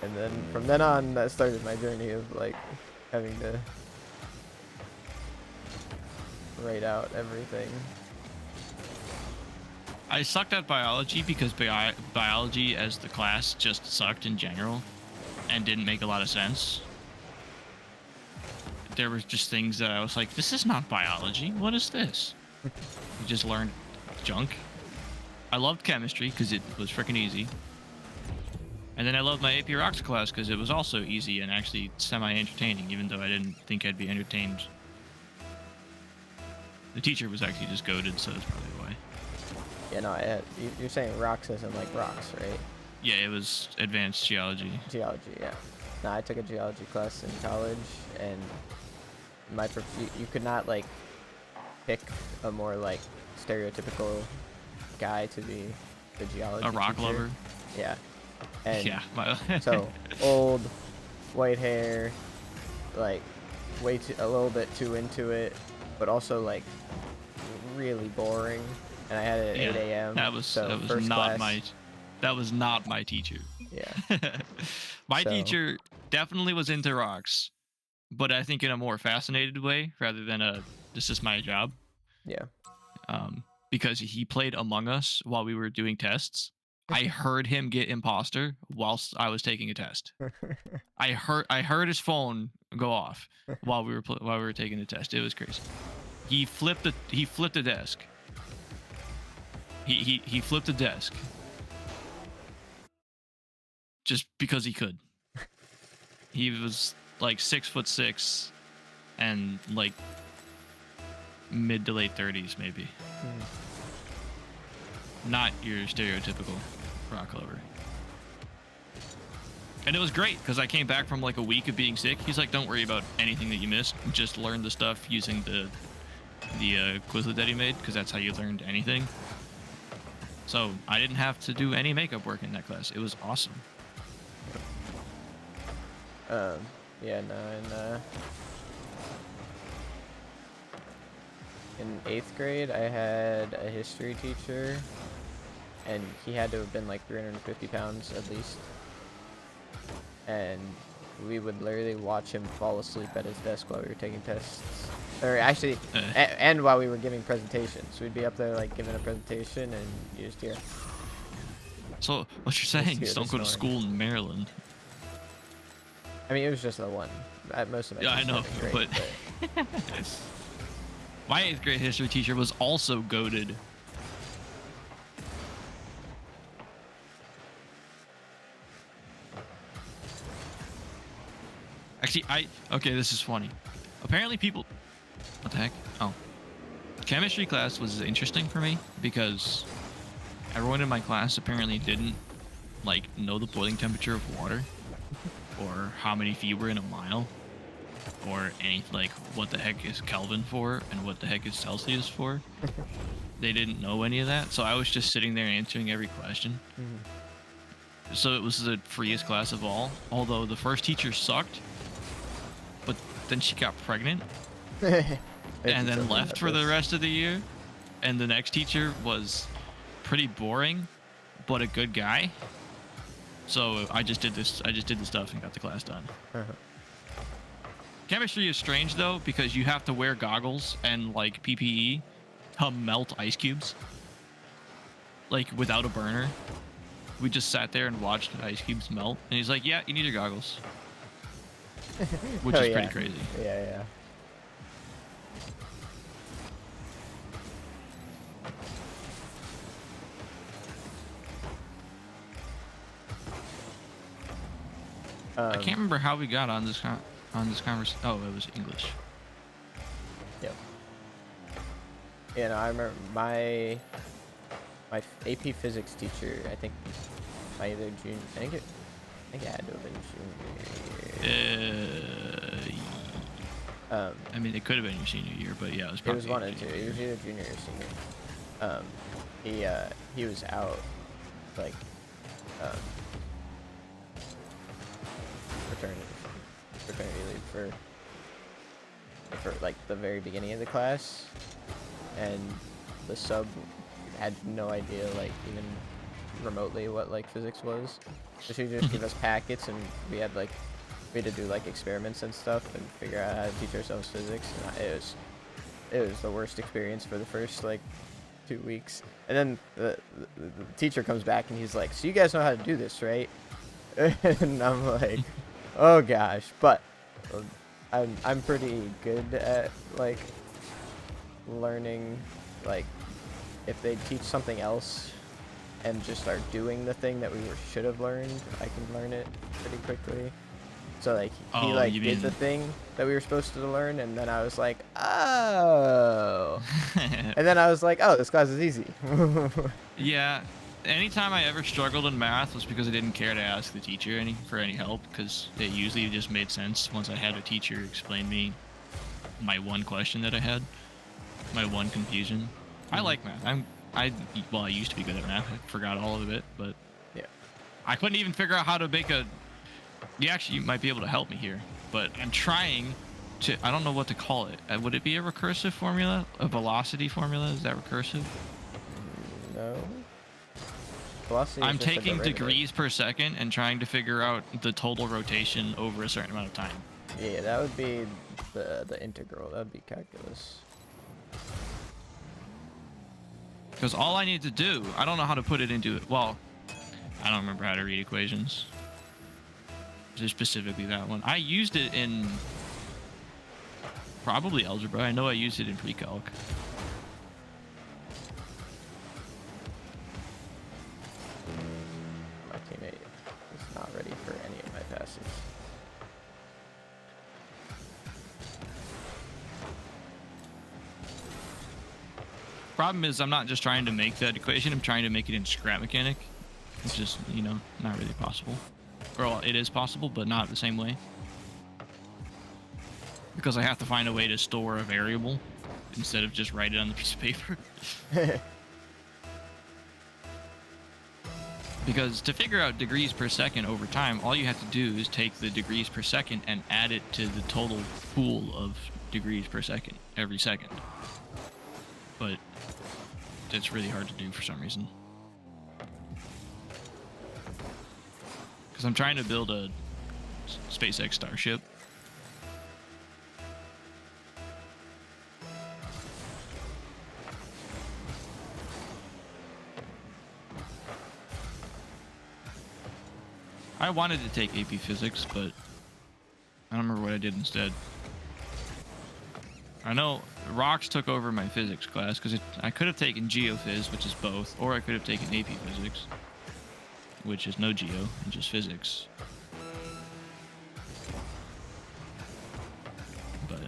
C: And then from then on, that started my journey of like having to write out everything.
E: I sucked at biology because biology as the class just sucked in general and didn't make a lot of sense. There were just things that I was like, this is not biology. What is this? We just learned junk. I loved chemistry because it was freaking easy. And then I loved my AP Rocks class because it was also easy and actually semi-entertaining, even though I didn't think I'd be entertained. The teacher was actually just goated, so that's probably why.
C: Yeah, no, you're saying rocks isn't like rocks, right?
E: Yeah, it was advanced geology.
C: Geology, yeah. No, I took a geology class in college, and you could not like pick a more like stereotypical guy to be the geology
E: A rock
C: teacher.
E: lover.
C: Yeah. And
E: yeah.
C: So old, white hair, like a little bit too into it, but also like really boring. And I had it at 8 a.m.
E: That was not my teacher.
C: Yeah.
E: My teacher definitely was into rocks, but I think in a more fascinated way rather than this is my job.
C: Yeah.
E: Because he played Among Us while we were doing tests. I heard him get imposter whilst I was taking a test. I heard his phone go off while we were taking the test. It was crazy. He flipped the desk. He flipped the desk just because he could. He was like 6'6" and like mid to late 30s maybe. Not your stereotypical rock lover. And it was great because I came back from like a week of being sick. He's like, don't worry about anything that you missed. Just learn the stuff using the Quizlet that he made, because that's how you learned anything. So I didn't have to do any makeup work in that class. It was awesome.
C: Yeah, no, in 8th grade, I had a history teacher, and he had to have been like 350 pounds at least. And we would literally watch him fall asleep at his desk while we were taking tests. Or actually, and while we were giving presentations. We'd be up there like giving a presentation, and you just hear.
E: So what you're saying is don't go to school in Maryland.
C: I mean, it was just the one. Most of my
E: I know,
C: great,
E: but my 8th grade history teacher was also goated. Actually, okay, this is funny. Apparently people, what the heck? Oh. Chemistry class was interesting for me because everyone in my class apparently didn't like know the boiling temperature of water or how many feet were in a mile or any like what the heck is Kelvin for and what the heck is Celsius for. They didn't know any of that, so I was just sitting there answering every question. So it was the freest class of all, although the first teacher sucked, but then she got pregnant and then left for the rest of the year, and the next teacher was pretty boring but a good guy. So I just did the stuff and got the class done. Chemistry is strange though, because you have to wear goggles and like PPE to melt ice cubes, like without a burner. We just sat there and watched ice cubes melt, and he's like, yeah, you need your goggles. Which is pretty crazy.
C: Yeah.
E: I can't remember how we got on this conversation. Oh, it was English.
C: Yep. You know, I remember my AP physics teacher. I think either junior. I think it had to have been junior year.
E: I mean, it could have been your senior year, but yeah, it was probably.
C: It was one of two. It was either junior or senior. He was out, like, fraternity leave for like the very beginning of the class, and the sub had no idea, like, even remotely what like physics was. So she just give us packets, and we had to do like experiments and stuff and figure out how to teach ourselves physics. And it was the worst experience for the first like 2 weeks. And then the teacher comes back and he's like, "So you guys know how to do this, right?" And I'm like, "Oh gosh," but I'm pretty good at like learning. Like, if they teach something else and just start doing the thing that we should have learned, I can learn it pretty quickly. So like he did the thing that we were supposed to learn, and then I was like, oh. And then I was like, oh, this class is easy.
E: Yeah. Anytime I ever struggled in math was because I didn't care to ask the teacher for any help, because it usually just made sense once I had a teacher explain me my one question that I had, my one confusion. I like math. I used to be good at math. I forgot all of it, but
C: yeah,
E: I couldn't even figure out how to make a. You might be able to help me here, but I'm trying to. I don't know what to call it. Would it be a recursive formula? A velocity formula? Is that recursive?
C: No. Velocity
E: I'm taking degrees per second and trying to figure out the total rotation over a certain amount of time.
C: Yeah, that would be the integral. That would be calculus.
E: Because all I need to do, I don't know how to put it into it. Well, I don't remember how to read equations. Just specifically that one. I used it in probably algebra. I know I used it in pre-calc.
C: My teammate is not ready for any of my passes.
E: Problem is, I'm not just trying to make that equation. I'm trying to make it in scrap mechanic. It's just, not really possible. Well, it is possible, but not the same way. Because I have to find a way to store a variable instead of just write it on the piece of paper. Because to figure out degrees per second over time, all you have to do is take the degrees per second and add it to the total pool of degrees per second every second. But it's really hard to do for some reason. Because I'm trying to build a SpaceX Starship. I wanted to take AP Physics, but I don't remember what I did instead. I know Rox took over my physics class because I could have taken Geophys, which is both, or I could have taken AP Physics, which is no geo and just physics. But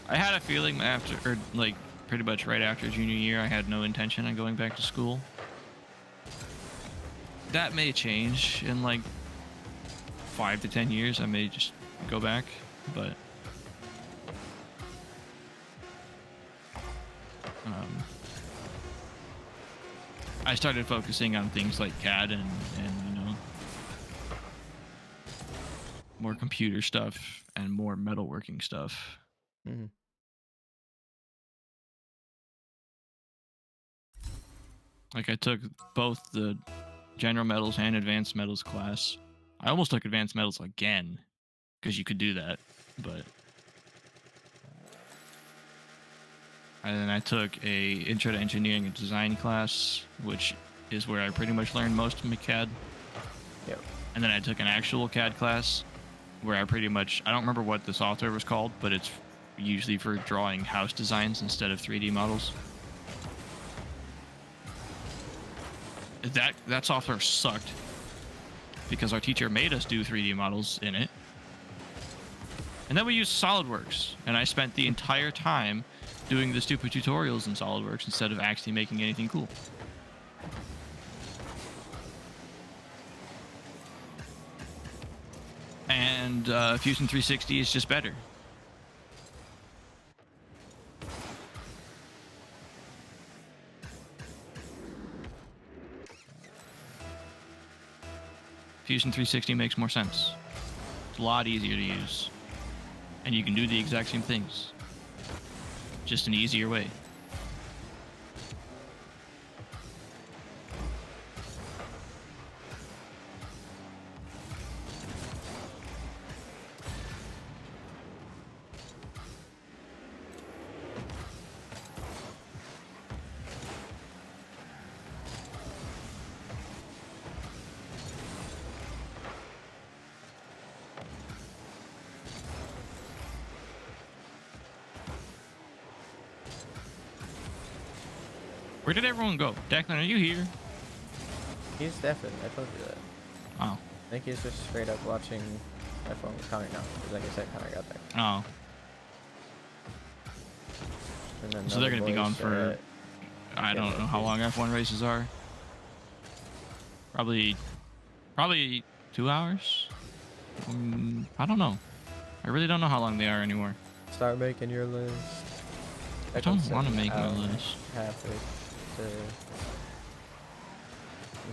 E: I had a feeling pretty much right after junior year, I had no intention on going back to school. That may change in 5 to 10 years. I may just go back, but I started focusing on things like CAD and more computer stuff and more metalworking stuff.
C: Mm-hmm.
E: I took both the General Metals and Advanced Metals class. I almost took Advanced Metals again, because you could do that, but... And then I took a Intro to Engineering and Design class, which is where I pretty much learned most of my CAD.
C: Yep.
E: And then I took an actual CAD class, where I don't remember what the software was called, but it's usually for drawing house designs instead of 3D models. that software sucked because our teacher made us do 3D models in it. And then we used SolidWorks, and I spent the entire time doing the stupid tutorials in SolidWorks instead of actually making anything cool. And Fusion 360 is just better. Fusion 360 makes more sense. It's a lot easier to use. And you can do the exact same things. Just an easier way. Where did everyone go? Declan, are you here?
C: He's definitely. I told you that.
E: Oh.
C: I think he's just straight up watching F1 with Connor now. Because like I said, Connor got there.
E: Oh.
C: And then
E: So they're going to be gone for, I don't know how long F1 races are. Probably 2 hours? I don't know. I really don't know how long they are anymore.
C: Start making your list.
E: I don't want to make my list.
C: Halfway to... Yeah,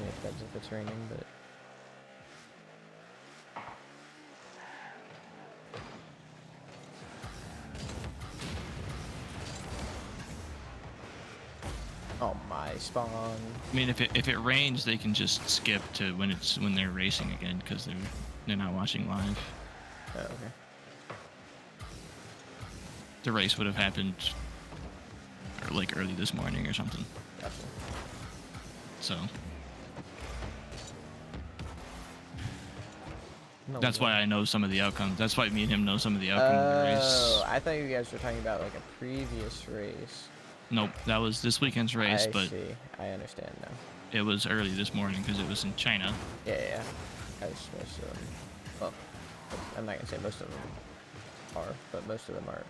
C: it depends if it's raining, but... Oh my, spawn.
E: I mean, if it rains, they can just skip to when they're racing again because they're not watching live.
C: Oh, okay.
E: The race would have happened like early this morning or something.
C: Gotcha.
E: So
C: no
E: that's
C: way.
E: why I know some of the outcomes. That's why me and him know some of the outcomes of the race.
C: Oh, I thought you guys were talking about like a previous race.
E: Nope, that was this weekend's race, but
C: I see. I understand now.
E: it was early this morning because it was in China.
C: Yeah. Most of them. Well, I'm not gonna say most of them are, but most of them are.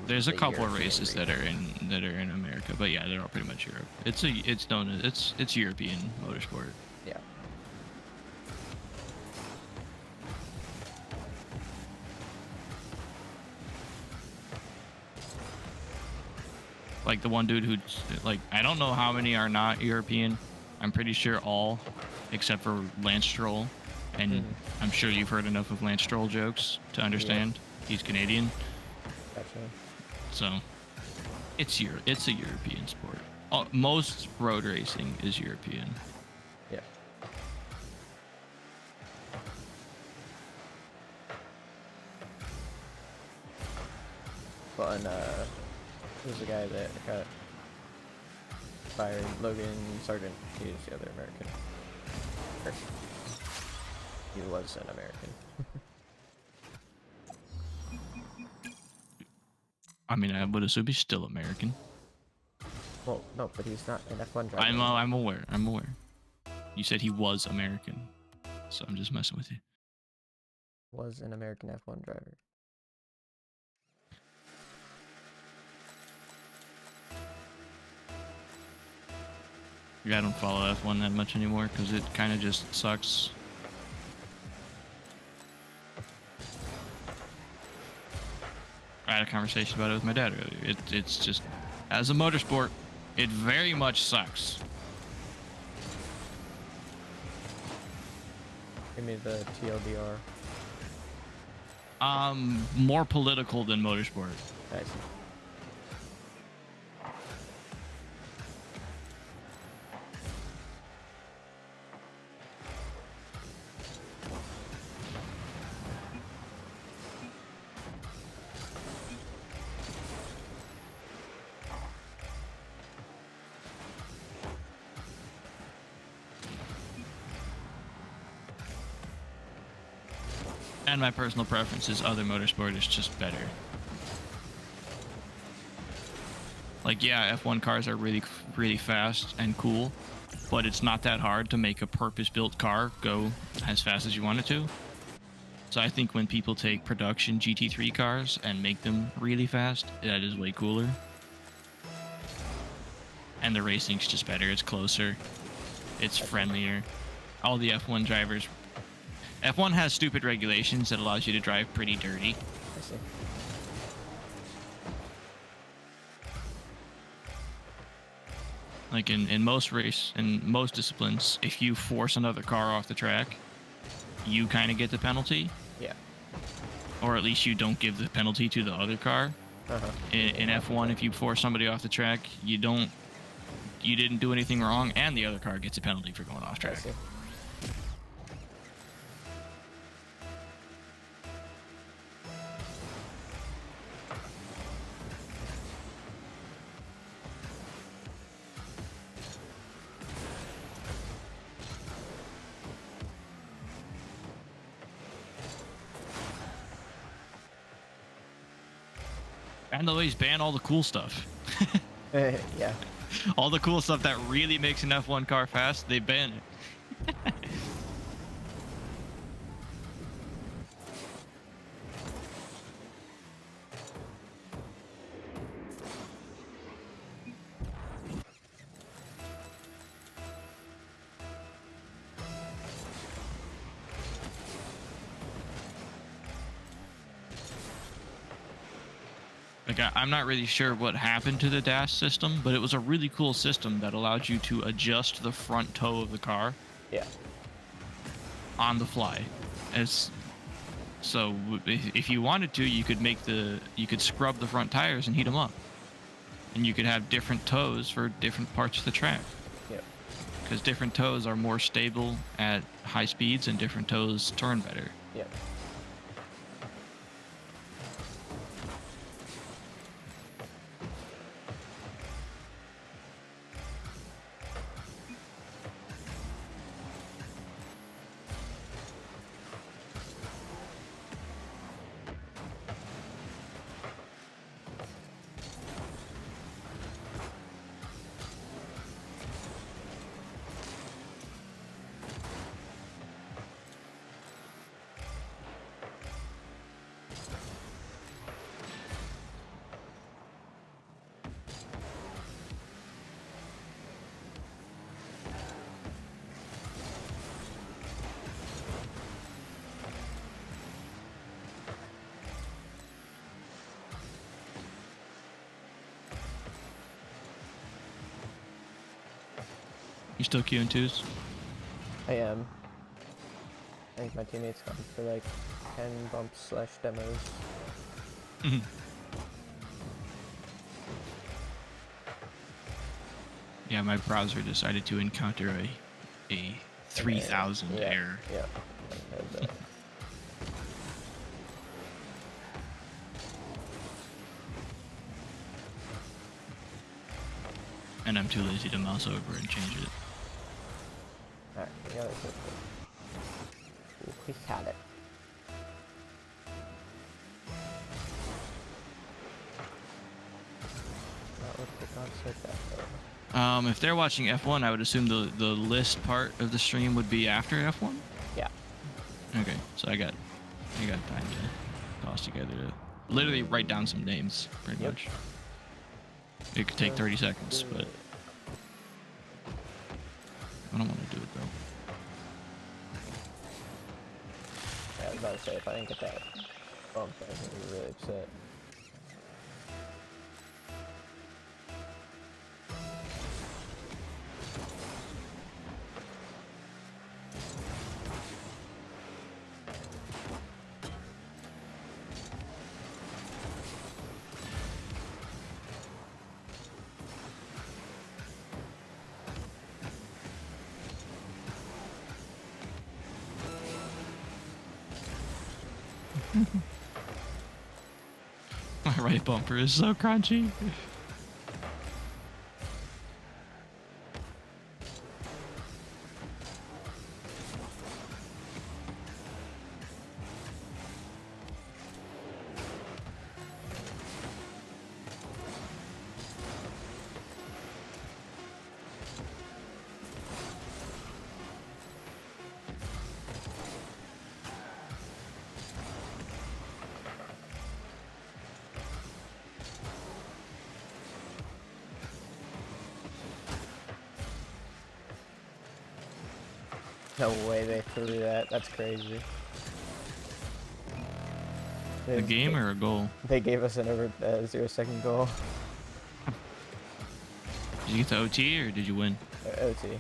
E: There's a couple of races that are in America, but yeah, they're all pretty much Europe. It's known as it's European motorsport.
C: Yeah.
E: Like the one dude who, like, I don't know how many are not European. I'm pretty sure all, except for Lance Stroll, and I'm sure you've heard enough of Lance Stroll jokes to understand he's Canadian.
C: Gotcha.
E: So, it's a European sport. Most road racing is European.
C: Yeah. Well, and who's the guy that got fired? Logan Sargent. He's the other American. Or, he was an American.
E: I mean, I would assume he's still American.
C: Well, no, but he's not an F1 driver.
E: I'm aware. You said he was American, so I'm just messing with you.
C: Was an American F1 driver.
E: I don't follow F1 that much anymore because it kind of just sucks. I had a conversation about it with my dad earlier. It's just, as a motorsport, it very much sucks.
C: Give me the TLDR.
E: More political than motorsport.
C: I see.
E: And my personal preference is other motorsport is just better. Like, yeah, F1 cars are really, really fast and cool, but it's not that hard to make a purpose-built car go as fast as you want it to. So I think when people take production GT3 cars and make them really fast, that is way cooler. And the racing's just better. It's closer. It's friendlier. All the F1 drivers... F1 has stupid regulations that allows you to drive pretty dirty.
C: I see.
E: Like in most disciplines, if you force another car off the track, you kind of get the penalty.
C: Yeah.
E: Or at least you don't give the penalty to the other car. In F1, if you force somebody off the track, you didn't do anything wrong, and the other car gets a penalty for going off track. And they'll always ban all the cool stuff.
C: Yeah.
E: All the cool stuff that really makes an F1 car fast, they ban it. Like, I'm not really sure what happened to the dash system, but it was a really cool system that allowed you to adjust the front toe of the car.
C: Yeah.
E: On the fly. So if you wanted to, you could scrub the front tires and heat them up. And you could have different toes for different parts of the track.
C: Yep.
E: Because different toes are more stable at high speeds and different toes turn better.
C: Yep.
E: You still queuing twos?
C: I am. I think my teammates gone for like 10 bumps / demos.
E: Yeah, my browser decided to encounter a 3000 error.
C: Yeah.
E: And I'm too lazy to mouse over and change it.
C: Alright, yeah, that's it. Ooh, we had it. Not with the guns like that though.
E: If they're watching F1, I would assume the list part of the stream would be after F1?
C: Yeah.
E: Okay, so I got time to toss together to literally write down some names, pretty much. It could take 30 seconds, but I don't want to do it though.
C: Yeah, I was about to say, if I didn't get that bump, I was gonna be really upset.
E: My right bumper is so crunchy.
C: No way they threw that. That's crazy.
E: A game or a goal?
C: They gave us an over 0-second goal.
E: Did you get the OT or did you win?
C: OT.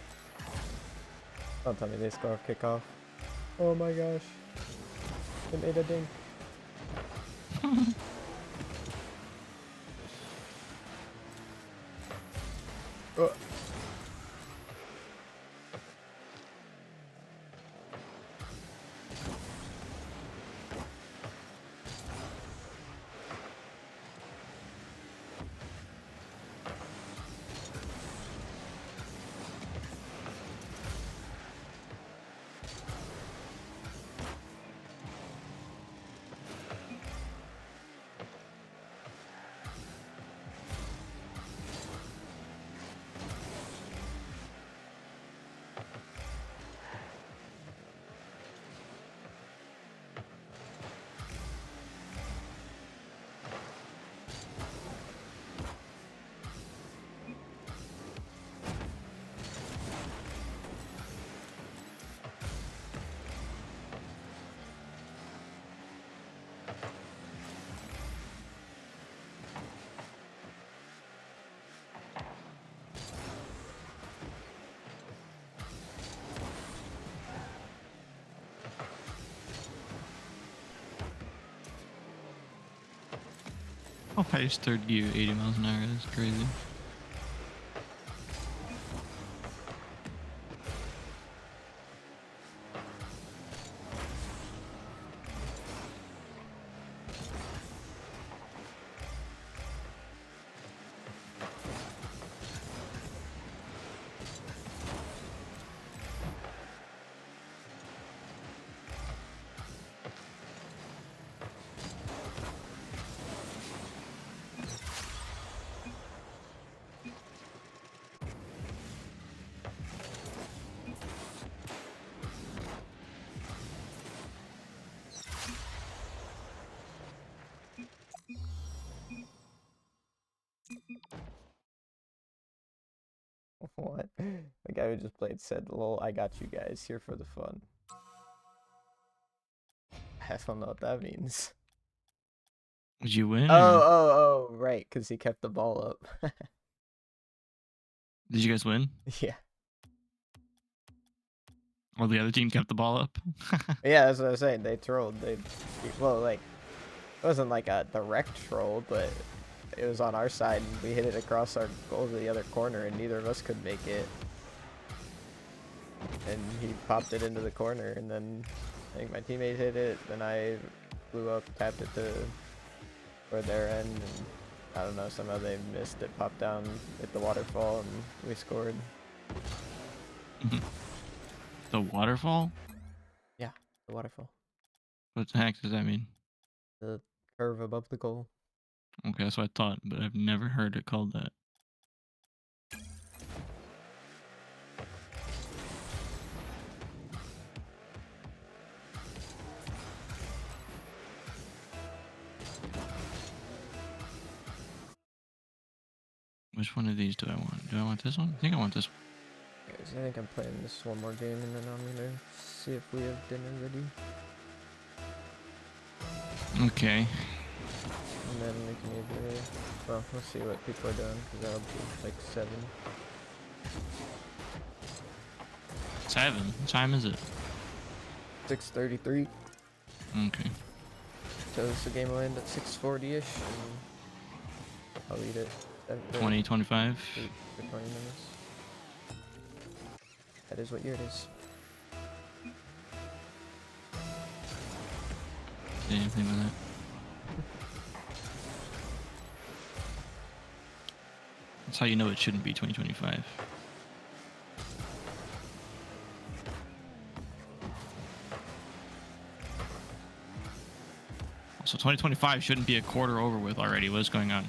C: Don't tell me they score off kickoff. Oh my gosh. They made a dink. Oh.
E: How high is third gear? 80 miles an hour. That's crazy.
C: What? The guy who just played said, "Lol, I got you guys here for the fun." I don't know what that means.
E: Did you win?
C: Oh, right, because he kept the ball up.
E: Did you guys win?
C: Yeah.
E: Or the other team kept the ball up?
C: Yeah, that's what I was saying. They trolled. Well, like, it wasn't like a direct troll, but it was on our side, and we hit it across our goal to the other corner, and neither of us could make it. And he popped it into the corner, and then I think my teammate hit it, then I flew up, tapped it for their end, and I don't know, somehow they missed it, popped down, hit the waterfall, and we scored.
E: The waterfall?
C: Yeah, the waterfall.
E: What the heck does that mean?
C: The curve above the goal.
E: Okay, that's what I thought, but I've never heard it called that. Which one of these do I want? Do I want this one? I think I want this one.
C: Guys, I think I'm playing this one more game, and then I'm gonna see if we have dinner ready.
E: Okay.
C: And then we can either, well, we'll see what people are doing, because that'll be like 7.
E: 7? What time is it?
C: 6:33.
E: Okay.
C: So the game will end at 6:40-ish, and I'll eat it.
E: 20, 25?
C: For 20 minutes. That is what year it is.
E: Same thing with that. That's how you know it shouldn't be 2025. So 2025 shouldn't be a quarter over with already. What's going on?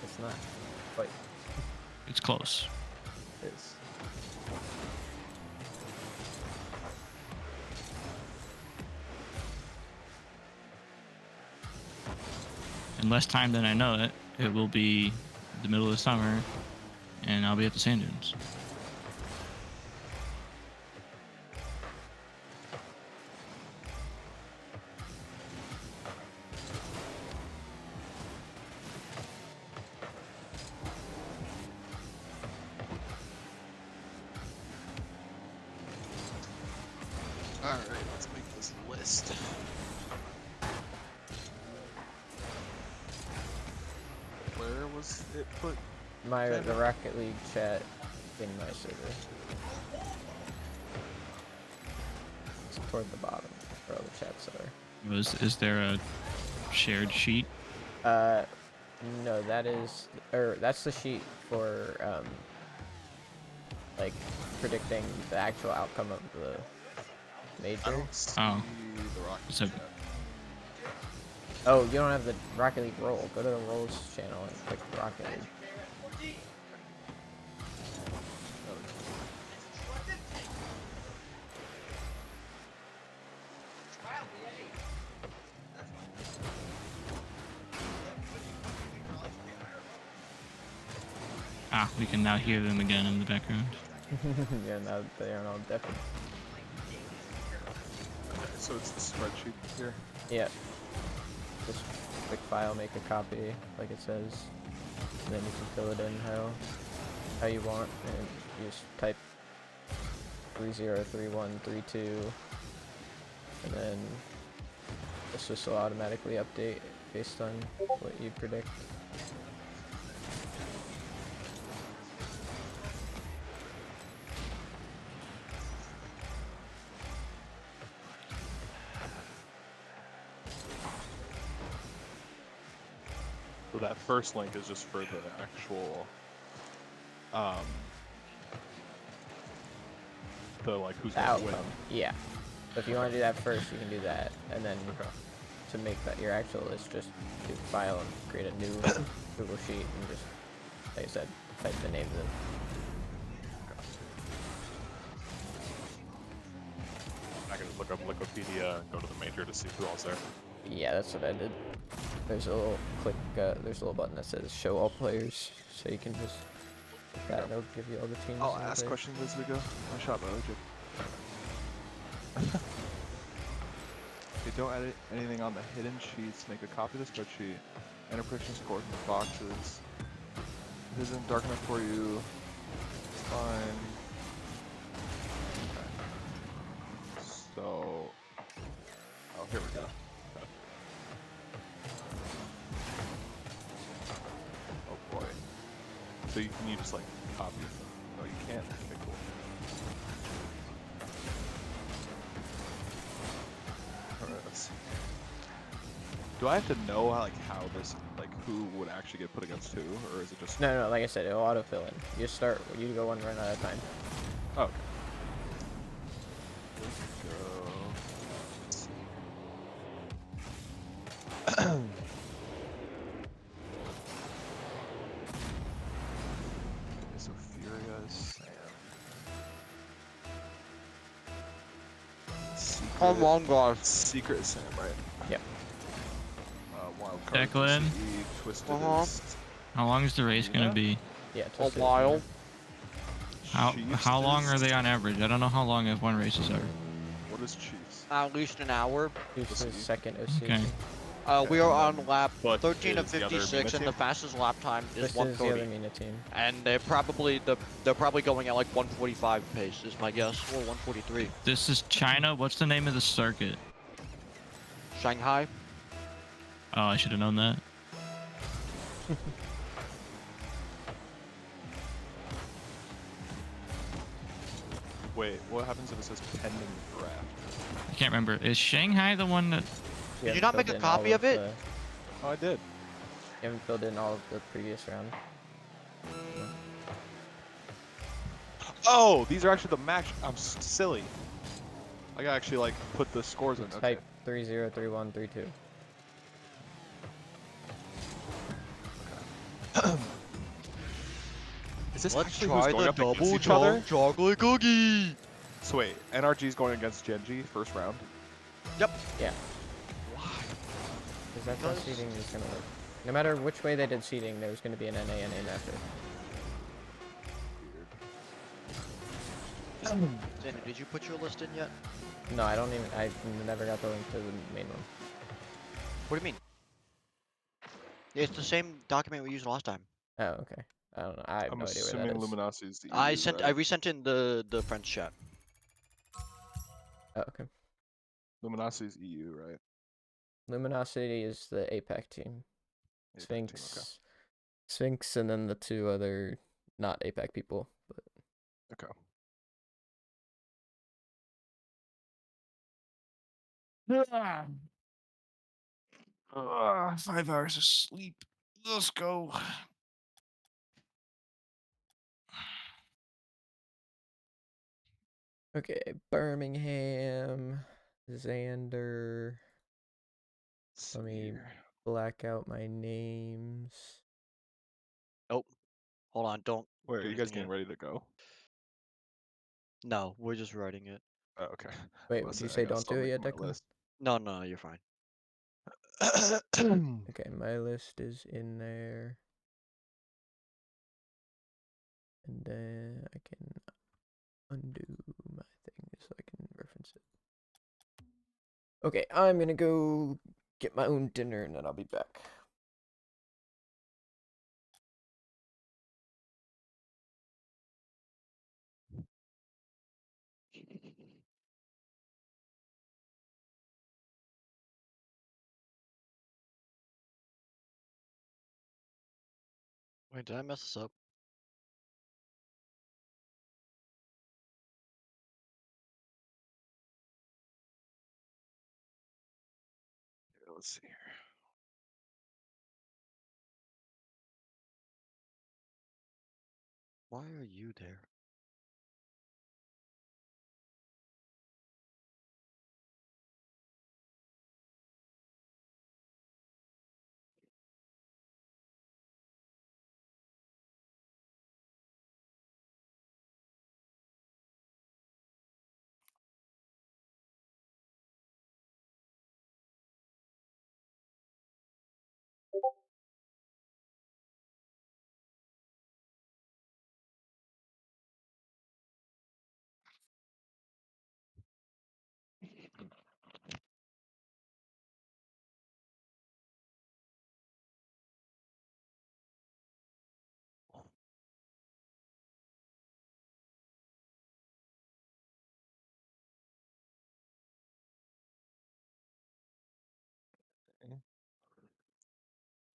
C: It's not quite.
E: It's close.
C: It is.
E: In less time than I know it, it will be the middle of the summer. and I'll be at the sand dunes.
S: Alright, let's make this list. Where was it put?
C: The Rocket League chat in my server. It's toward the bottom where all the chats are.
E: Is there a shared sheet?
C: No, that's the sheet for like predicting the actual outcome of the major.
E: Oh. So,
C: oh, you don't have the Rocket League roll. Go to the roles channel and click Rocket League.
E: we can now hear them again in the background.
C: Yeah, now they are all deafened.
V: Okay, so it's the spreadsheet here?
C: Yeah. Just quick file, make a copy, like it says. And then you can fill it in how you want, and you just type 303132, and then this will automatically update based on what you predict.
V: So that first link is just for the actual, the like who's going to win.
C: Yeah. So if you want to do that first, you can do that, and then to make that your actual list, just do file and create a new Google sheet, and just, like I said, type the names in.
V: I can just look up Wikipedia and go to the major to see who else there.
C: Yeah, that's what I did. There's a little there's a little button that says show all players, so you can just click that and it'll give you all the teams.
V: I'll ask questions as we go. I shot my OJ. Okay, don't edit anything on the hidden sheets. Make a copy of the spreadsheet. Enter prediction scores in the boxes. If it isn't dark enough for you, it's fine. Okay. So, oh, here we go. Oh boy. So you just like copy them? Oh, you can't? Okay, cool. Alright, let's see. Do I have to know how this, who would actually get put against who, or is it just...
C: No, like I said, it'll autofill in. You go one run at a time.
V: Oh, okay. Let's go. So Furious and... Secret...
F: Come on, guys.
V: Secret Sam, right?
C: Yep.
V: Wild Card,
E: Declan?
V: Twisted is...
E: How long is the race gonna be?
C: Yeah,
F: a while.
E: How long are they on average? I don't know how long F1 races are.
V: What is Chiefs?
F: At least an hour.
C: Chiefs is second OC.
E: Okay.
F: We are on lap
V: But
F: 13 of
V: is the other
F: 56, and
V: Mina
F: the fastest lap time is
C: This is
F: 130.
C: the other Mina team.
F: And they're probably going at like 145 pace is my guess, or 143.
E: This is China. What's the name of the circuit?
F: Shanghai.
E: Oh, I should have known that.
V: Wait, what happens if it says pending draft?
E: I can't remember. Is Shanghai the one that...
F: Did you not make a copy of it?
V: Oh, I did.
C: You haven't filled in all of the previous round.
V: Oh, these are actually the match. I'm silly. I gotta actually put the scores in. Okay.
C: Type 303132.
V: Is this
F: Let's
V: actually
F: try
V: who's going
F: the
V: up against
F: double
V: each other?
F: chocolate cookie.
V: So wait, NRG's going against Genji first round.
F: Yep.
C: Yeah. Why? Because that's how seeding is gonna work. No matter which way they did seeding, there's gonna be an NA and a after.
F: Xander, did you put your list in yet?
C: No, I don't even. I never got the link to the main one.
F: What do you mean? It's the same document we used last time.
C: Oh, okay. I don't know. I have
T: I'm
C: no idea where that
T: assuming
C: is.
T: Luminosity is the EU,
F: I
T: right?
F: resent in the French chat.
C: Oh, okay.
T: Luminosity is EU, right?
C: Luminosity is the APAC team.
T: APAC
C: Sphinx,
T: team, okay.
C: Sphinx, and then the two other not APAC people. But
T: Okay.
E: 5 hours of sleep. Let's go.
C: okay, Birmingham, Xander. Let me black out my names.
F: Oh, hold on, don't.
T: Wait,
F: do
T: are you guys
F: anything
T: getting
F: yet.
T: ready to go?
F: No, we're just writing it.
T: Oh, okay.
C: Wait, would you say don't do it yet, Declan?
F: No, no, you're fine.
C: Okay, my list is in there. And then I can undo my thing so I can reference it. Okay, I'm gonna go get my own dinner and then I'll be back.
F: Wait, did I mess this up?
T: Let's see here.
F: Why are you there?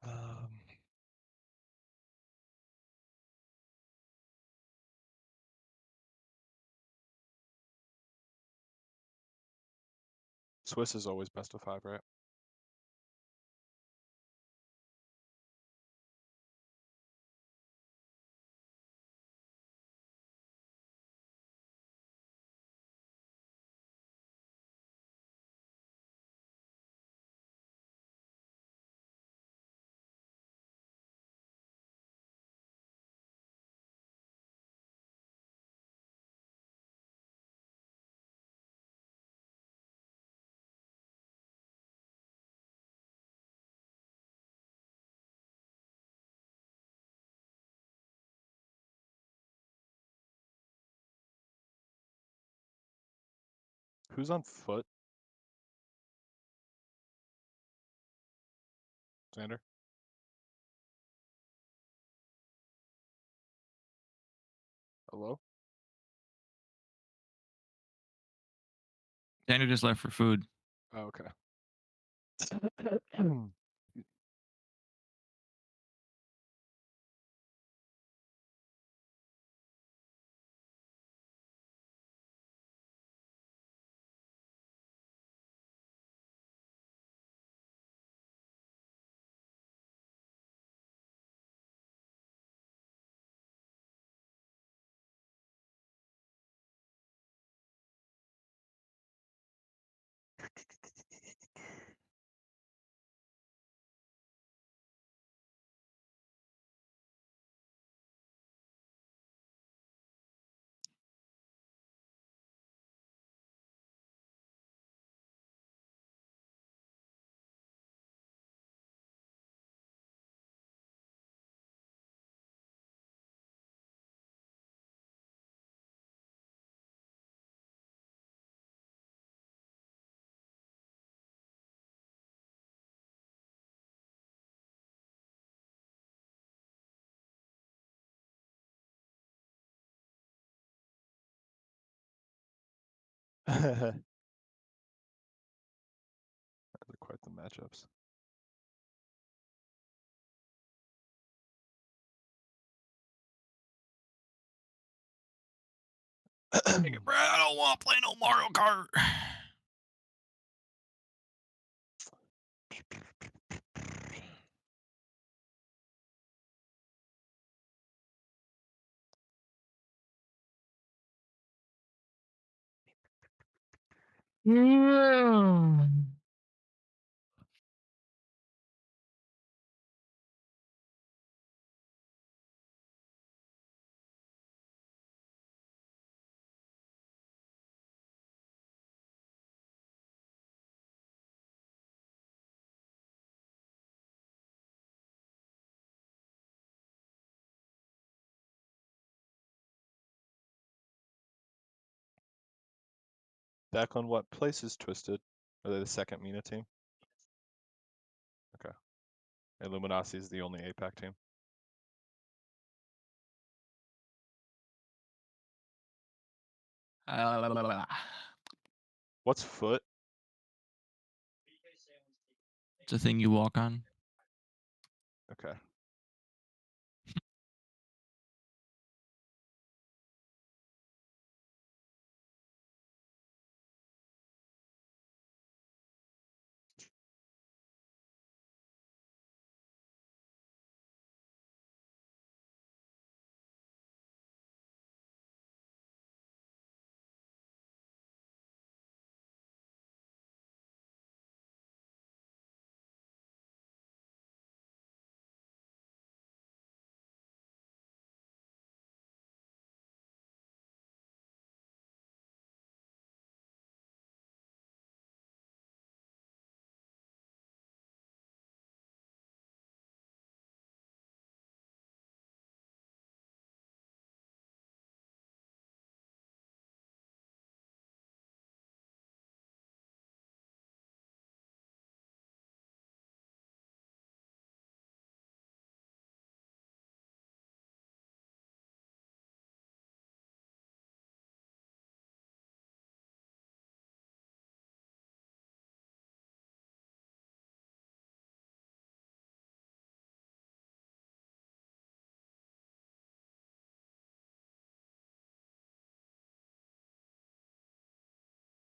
T: Um, Swiss is always best of 5, right? Who's on foot? Xander? Hello?
E: Xander just left for food.
T: Oh, okay. Those are quite the matchups.
E: Take it, Brad. I don't want to play no Mario Kart.
T: Declan, what place is Twisted? Are they the second MENA team? Okay. Illuminati is the only APAC team. What's foot?
E: It's a thing you walk on.
T: Okay.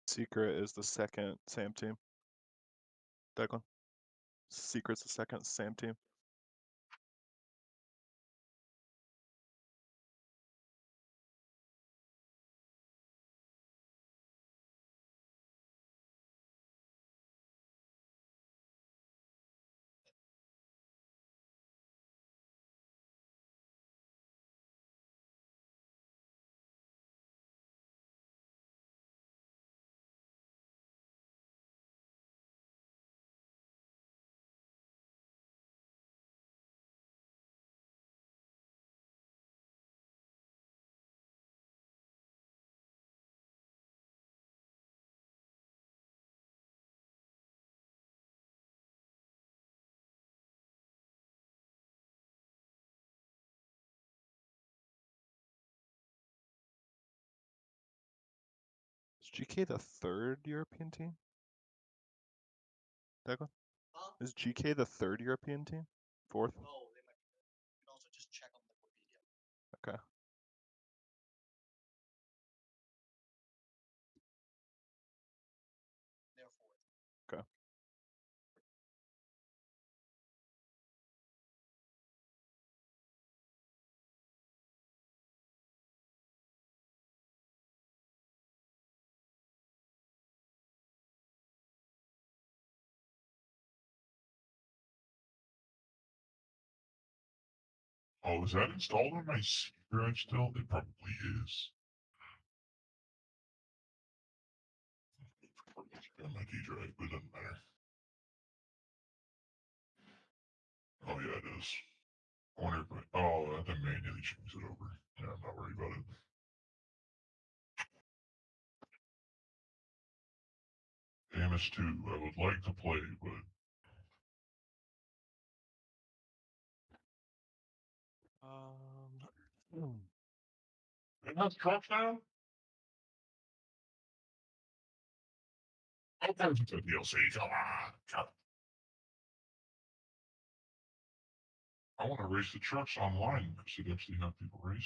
T: Secret is the second SAM team. Declan. Secret's the second SAM team. Is GK the third European team? Declan? Is GK the third European team? Fourth? Okay. Okay.
J: Oh, is that installed on my C drive still? It probably is. On my D drive, but it doesn't matter. Oh yeah, it is. I wonder if I have to manually change it over. Yeah, I'm not worried about it. Amos 2, I would like to play, but and that's trucks now? I'll pay for the DLC. Come on. Come. I want to race the trucks online because they actually have people racing.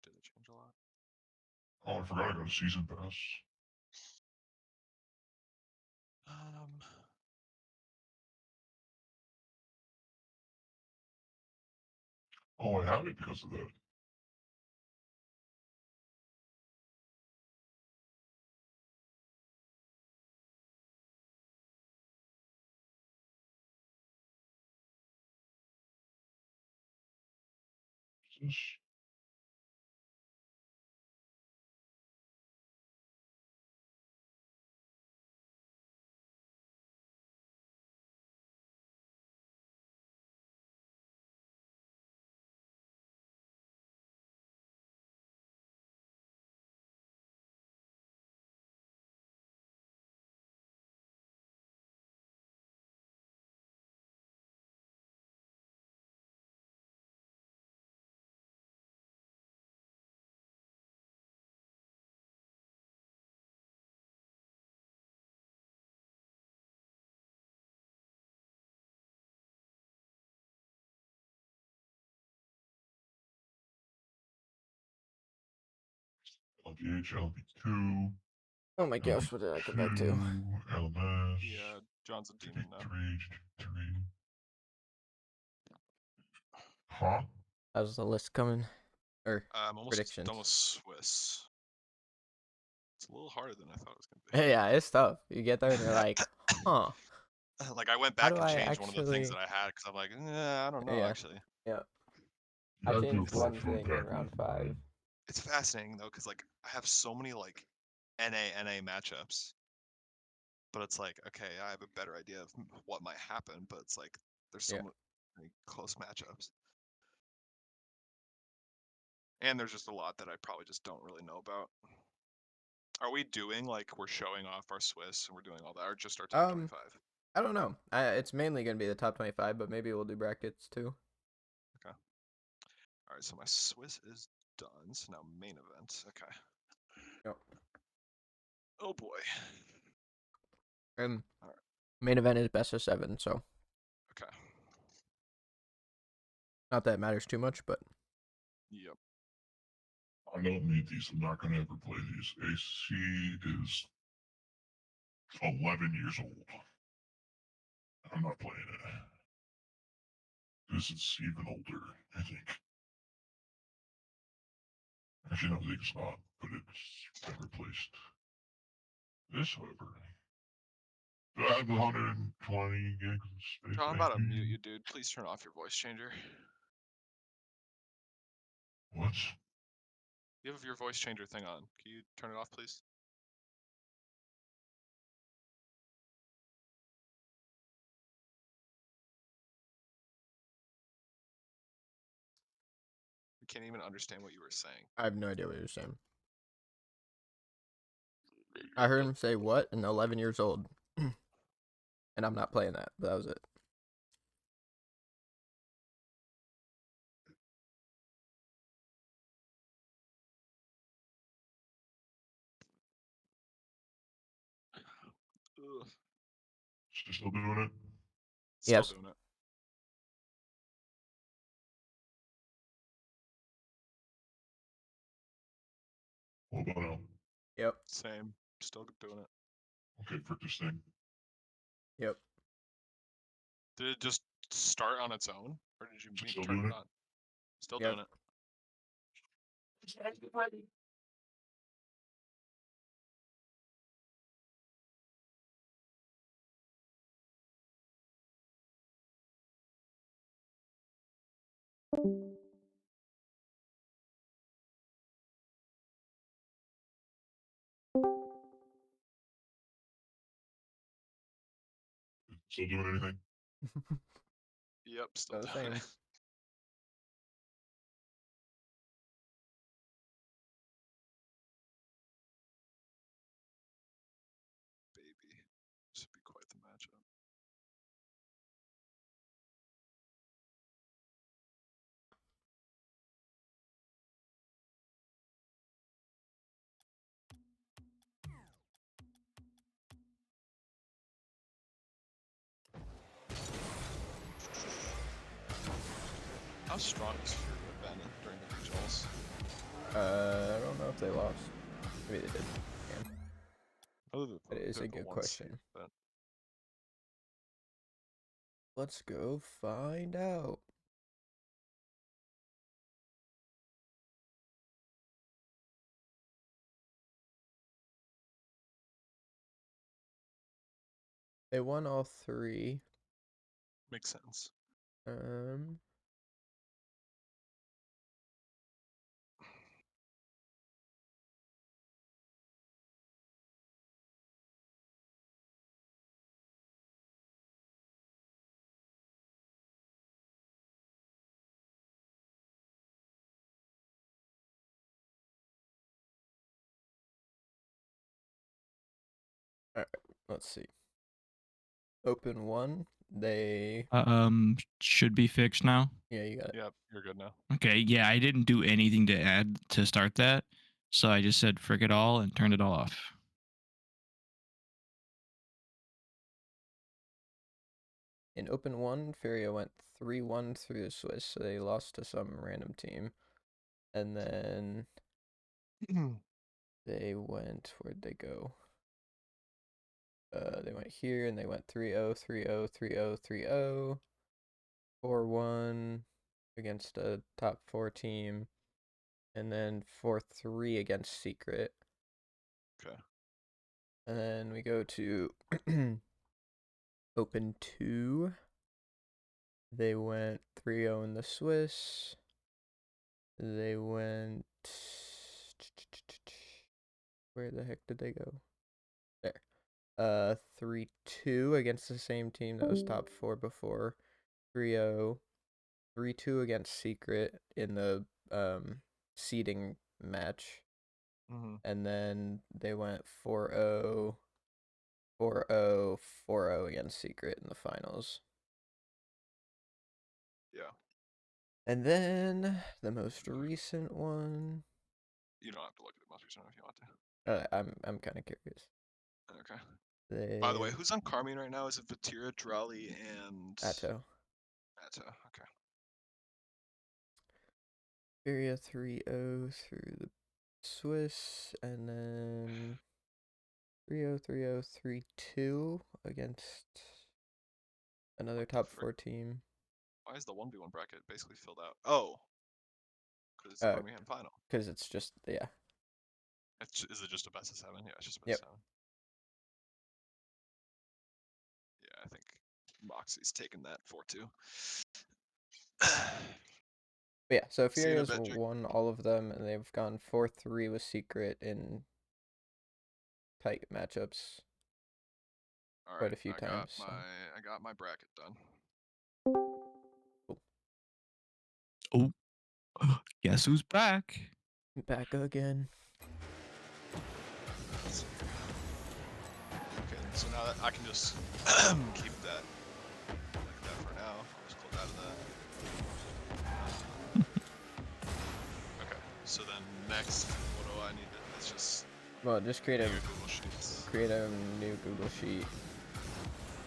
S: Did it change a lot?
J: Oh, I forgot I got a season pass. Oh, I have it because of that. This. LPH, LP2.
C: Oh my gosh, what did I come back to?
J: LMS.
S: Yeah, John's a demon now.
J: Three. Huh?
C: How's the list coming? Or
S: I'm almost
C: predictions?
S: done with Swiss. It's a little harder than I thought it was gonna be.
C: Yeah, it's tough. You get there and you're like, huh.
S: Like I went
C: How
S: back
C: do
S: and
C: I
S: changed one of the things
C: actually?
S: that I had because I'm like, I don't know
C: Yeah.
S: actually.
C: Yeah. I changed one thing in round 5.
S: It's fascinating though because like I have so many like NA matchups, but it's like okay, I have a better idea of what might happen, but it's like there's so many close matchups, and there's just a lot that I probably just don't really know about. Are we doing like we're showing off our Swiss and we're doing all that, or just our top 25?
C: I don't know. It's mainly gonna be the top 25, but maybe we'll do brackets too.
S: Okay. All right, so my Swiss is done. So now main event. Okay.
C: Yep.
S: Oh boy.
C: And main event is best of 7, so.
S: Okay.
C: Not that it matters too much, but.
S: Yep.
J: I don't need these. I'm not going to ever play these. AC is 11 years old. I'm not playing it. This is even older, I think. Actually, no, I think it's not, but it's been replaced. This, however, I have 120 gigs of space.
S: John, I'm about to mute you, dude. Please turn off your voice changer.
J: What?
S: You have your voice changer thing on. Can you turn it off, please? I can't even understand what you were saying.
C: I have no idea what you're saying. I heard him say what? And 11 years old. And I'm not playing that, but that was it.
S: Ugh.
J: Still doing it?
S: Still
C: Yes.
S: doing it.
J: What about now?
C: Yep.
S: Same. Still doing it.
J: Okay, for this thing.
C: Yep.
S: Did it just start on its own? Or did you
J: Still
S: turn
J: doing
S: it
J: it?
S: on? Still doing it.
J: Still doing anything?
S: Yep, still
C: the
S: doing
C: same.
S: it. Baby. This would be quite the matchup. How strong has Fury been during the regionals?
C: I don't know if they lost. Maybe they did.
S: Yeah.
C: That is a good question. Let's go find out. They won all 3.
S: Makes sense.
C: Alright, let's see. Open 1, they...
E: Should be fixed now.
C: Yeah, you got it.
S: Yep, you're good now.
E: Okay, yeah, I didn't do anything to add to start that, so I just said frick it all and turned it all off.
C: In Open 1, Furia went 3-1 through the Swiss, so they lost to some random team. And then they went, where'd they go? They went here, and they went 3-0, 3-0, 3-0, 3-0, 4-1 against a top 4 team, and then 4-3 against Secret.
S: Okay.
C: And then we go to Open 2. They went 3-0 in the Swiss. They went... Where the heck did they go? There. 3-2 against the same team that was top 4 before. 3-0. 3-2 against Secret in the seeding match. And then they went 4-0, 4-0, 4-0 against Secret in the finals.
S: Yeah.
C: And then the most recent one.
S: You don't have to look at the most recent one if you want to.
C: I'm kind of curious.
S: Okay. By the way, who's on Carmine right now? Is it Vatira, Drali, and
C: Atto?
S: Atto. Okay.
C: Furia 3-0 through the Swiss, and then 3-0, 3-0, 3-2 against another top 4 team.
S: Why is the 1v1 bracket basically filled out? Oh. Because it's the Birmingham final.
C: Because it's just, yeah.
S: Is it just a best of 7? Yeah, it's just a best of 7. Yeah, I think Moxie's taking that 4-2.
C: But yeah, so Furia's won all of them, and they've gone 4-3 with Secret in tight matchups quite a few times.
S: I got my bracket done.
E: Oh, guess who's back?
C: Back again.
S: Okay, so now that I can just keep that like that for now. I'll just close out of that. Okay, so then next, what do I need to? It's just
C: create a
S: Google Sheets.
C: Create a new Google Sheet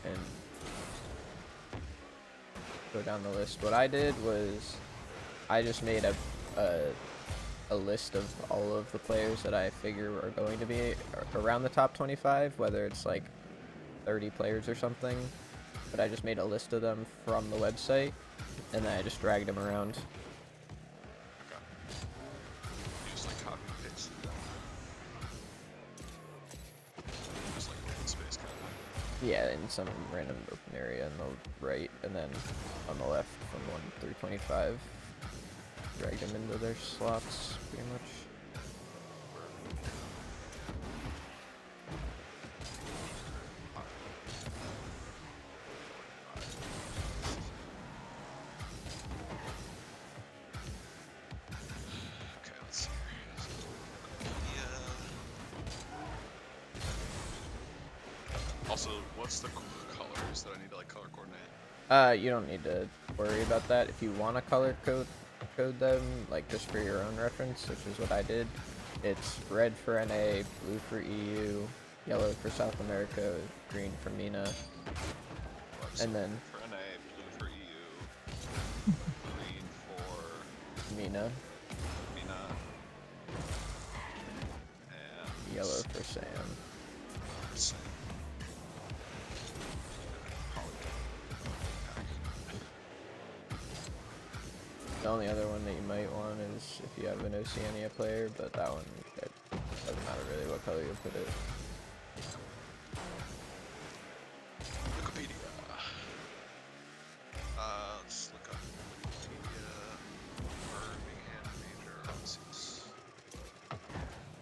C: and go down the list. What I did was I just made a list of all of the players that I figure are going to be around the top 25, whether it's like 30 players or something. But I just made a list of them from the website, and then I just dragged them around.
S: Okay. You just like copy and paste it. Just like open space kind of.
C: Yeah, in some random open area on the right, and then on the left from 1 through 25. Drag them into their slots, pretty much.
S: Okay, let's see here. Also, what's the colors that I need to like color coordinate?
C: You don't need to worry about that. If you want to color code them, like just for your own reference, which is what I did, it's red for NA, blue for EU, yellow for South America, green for MENA, and then
S: for NA, blue for EU, green for
C: Mina.
S: Mina. And
C: Yellow for Sam.
S: Sam.
C: The only other one that you might want is if you have an Oceania player, but that one, it doesn't matter really what color you put it.
S: Wikipedia. Let's look up Wikipedia. Birmingham Major. Let's see.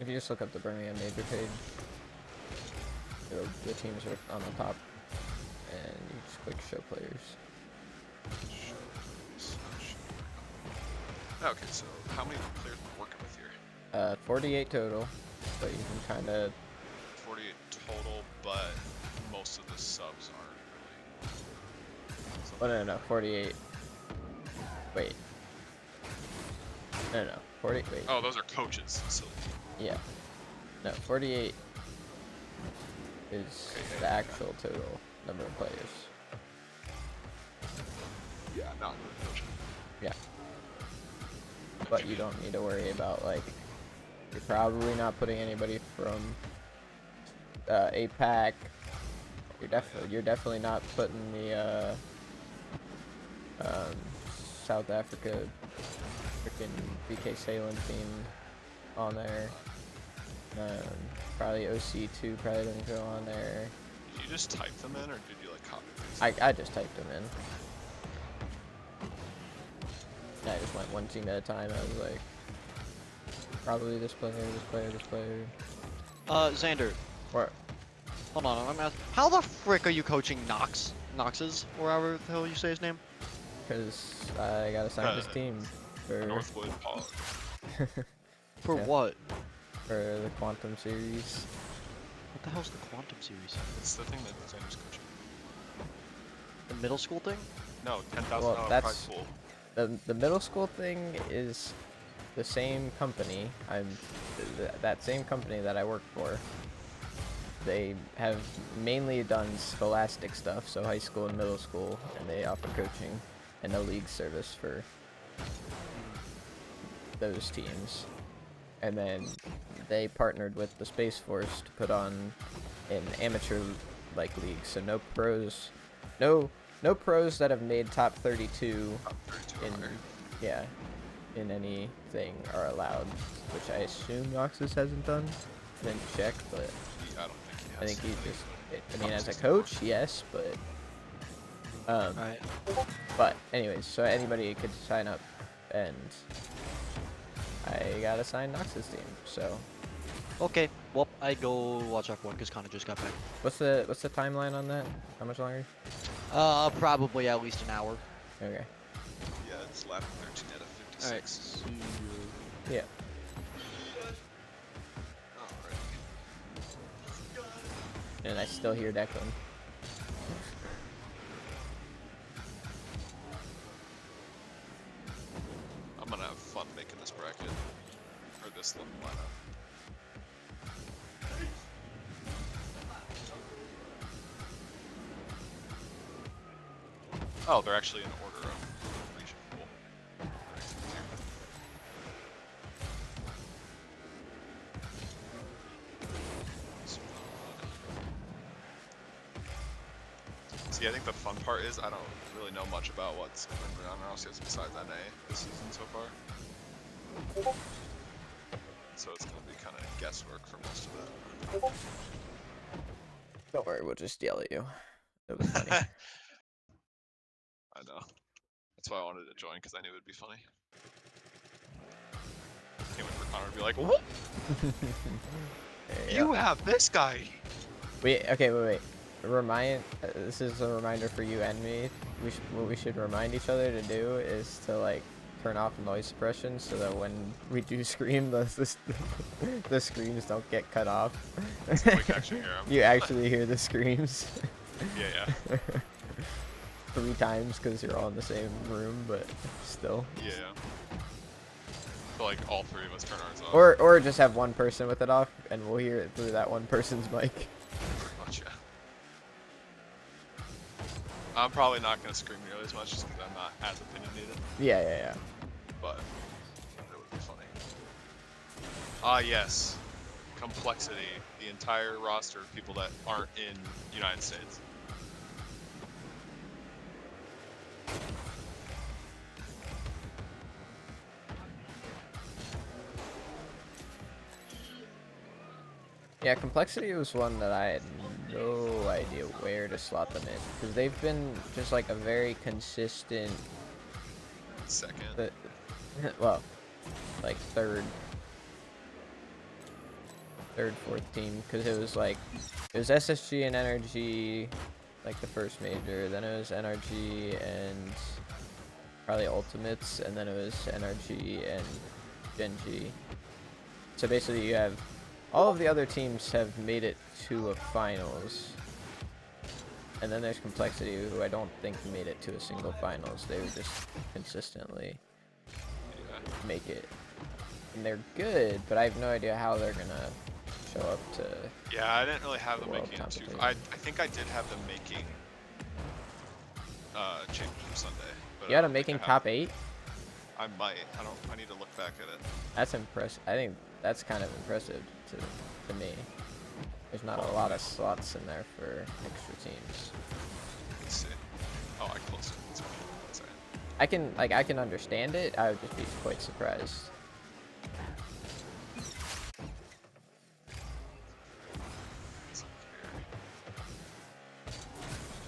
C: If you just look up the Birmingham Major page, the teams are on the top, and you just click Show Players.
S: Okay, so how many players are we working with here?
C: 48 total, but you can kind of...
S: 48 total, but most of the subs aren't really.
C: Oh, no, 48. Wait. No, 40, wait.
S: Oh, those are coaches, so.
C: Yeah. No, 48 is the actual total number of players.
S: Yeah, not really coaching.
C: Yeah. But you don't need to worry about, like, you're probably not putting anybody from APAC. You're definitely not putting the South Africa freaking BK Salem team on there. Probably OC2 probably doesn't go on there.
S: Did you just type them in, or did you like copy paste?
C: I just typed them in. I just went one team at a time. I was like, probably this player, this player, this player.
F: Xander.
C: What?
F: Hold on, I'm asking. How the frick are you coaching Nox's, or however the hell you say his name?
C: Because I gotta sign this team for
S: Northwood Pog.
F: For what?
C: For the Quantum Series.
F: What the hell's the Quantum Series?
S: It's the thing that Xander's coaching.
F: The middle school thing?
S: No, $10,000
C: Well,
S: prize pool.
C: The middle school thing is the same company. That same company that I work for. They have mainly done scholastic stuff, so high school and middle school, and they offer coaching and a league service for those teams. And then they partnered with the Space Force to put on an amateur league, so no pros, no pros that have made top 32 in anything are allowed, which I assume Noxus hasn't done. I didn't check, but
S: I don't think he has.
C: I think he's just. I mean, as a coach, yes, but
F: Right.
C: But anyways, so anybody could sign up, and I gotta sign Nox's team. So.
F: Okay. Well, I go watch F1 because Connor just got back.
C: What's the timeline on that? How much longer?
F: Probably at least an hour.
C: Okay.
S: Yeah, it's lap 13 out of 56.
F: Alright.
C: Yeah. And I still hear Declan.
S: I'm gonna have fun making this bracket. Or this little lineup. Oh, they're actually in order of completion. Cool. See, I think the fun part is I don't really know much about what's going on else besides NA this season so far. So it's going to be kind of guesswork for most of it.
C: Don't worry, we'll just yell at you. It'll be funny.
S: I know. That's why I wanted to join, because I knew it would be funny. Can't wait for Connor to be like, what? You have this guy!
C: Wait. This is a reminder for you and me. What we should remind each other to do is to turn off noise suppression so that when we do scream, the screams don't get cut off.
S: So we can actually hear 'em.
C: You actually hear the screams.
S: Yeah.
C: 3 times because you're all in the same room, but still.
S: Yeah. So all 3 of us turn ours off.
C: Or just have one person with it off, and we'll hear it through that one person's mic.
S: Gotcha. I'm probably not going to scream nearly as much just because I'm not as opinionated.
C: Yeah.
S: But Yes. Complexity. The entire roster of people that aren't in United States.
C: Yeah, Complexity was one that I had no idea where to slot them in, because they've been just like a very consistent
S: second.
C: Well, like third, fourth team, because it was SSG and NRG, like the first major, then it was NRG and probably Ultimates, and then it was NRG and Gen G. So basically you have all of the other teams have made it to a finals, and then there's Complexity, who I don't think made it to a single finals. They would just consistently make it, and they're good, but I have no idea how they're gonna show up to.
S: Yeah, I didn't really have them making it too. I think I did have them making Championship Sunday. But
C: You had them making top 8?
S: I might. I need to look back at it.
C: That's impressive. I think that's kind of impressive to me. There's not a lot of slots in there for extra teams.
S: Let's see. Oh, I closed it.
C: I can understand it. I would just be quite surprised.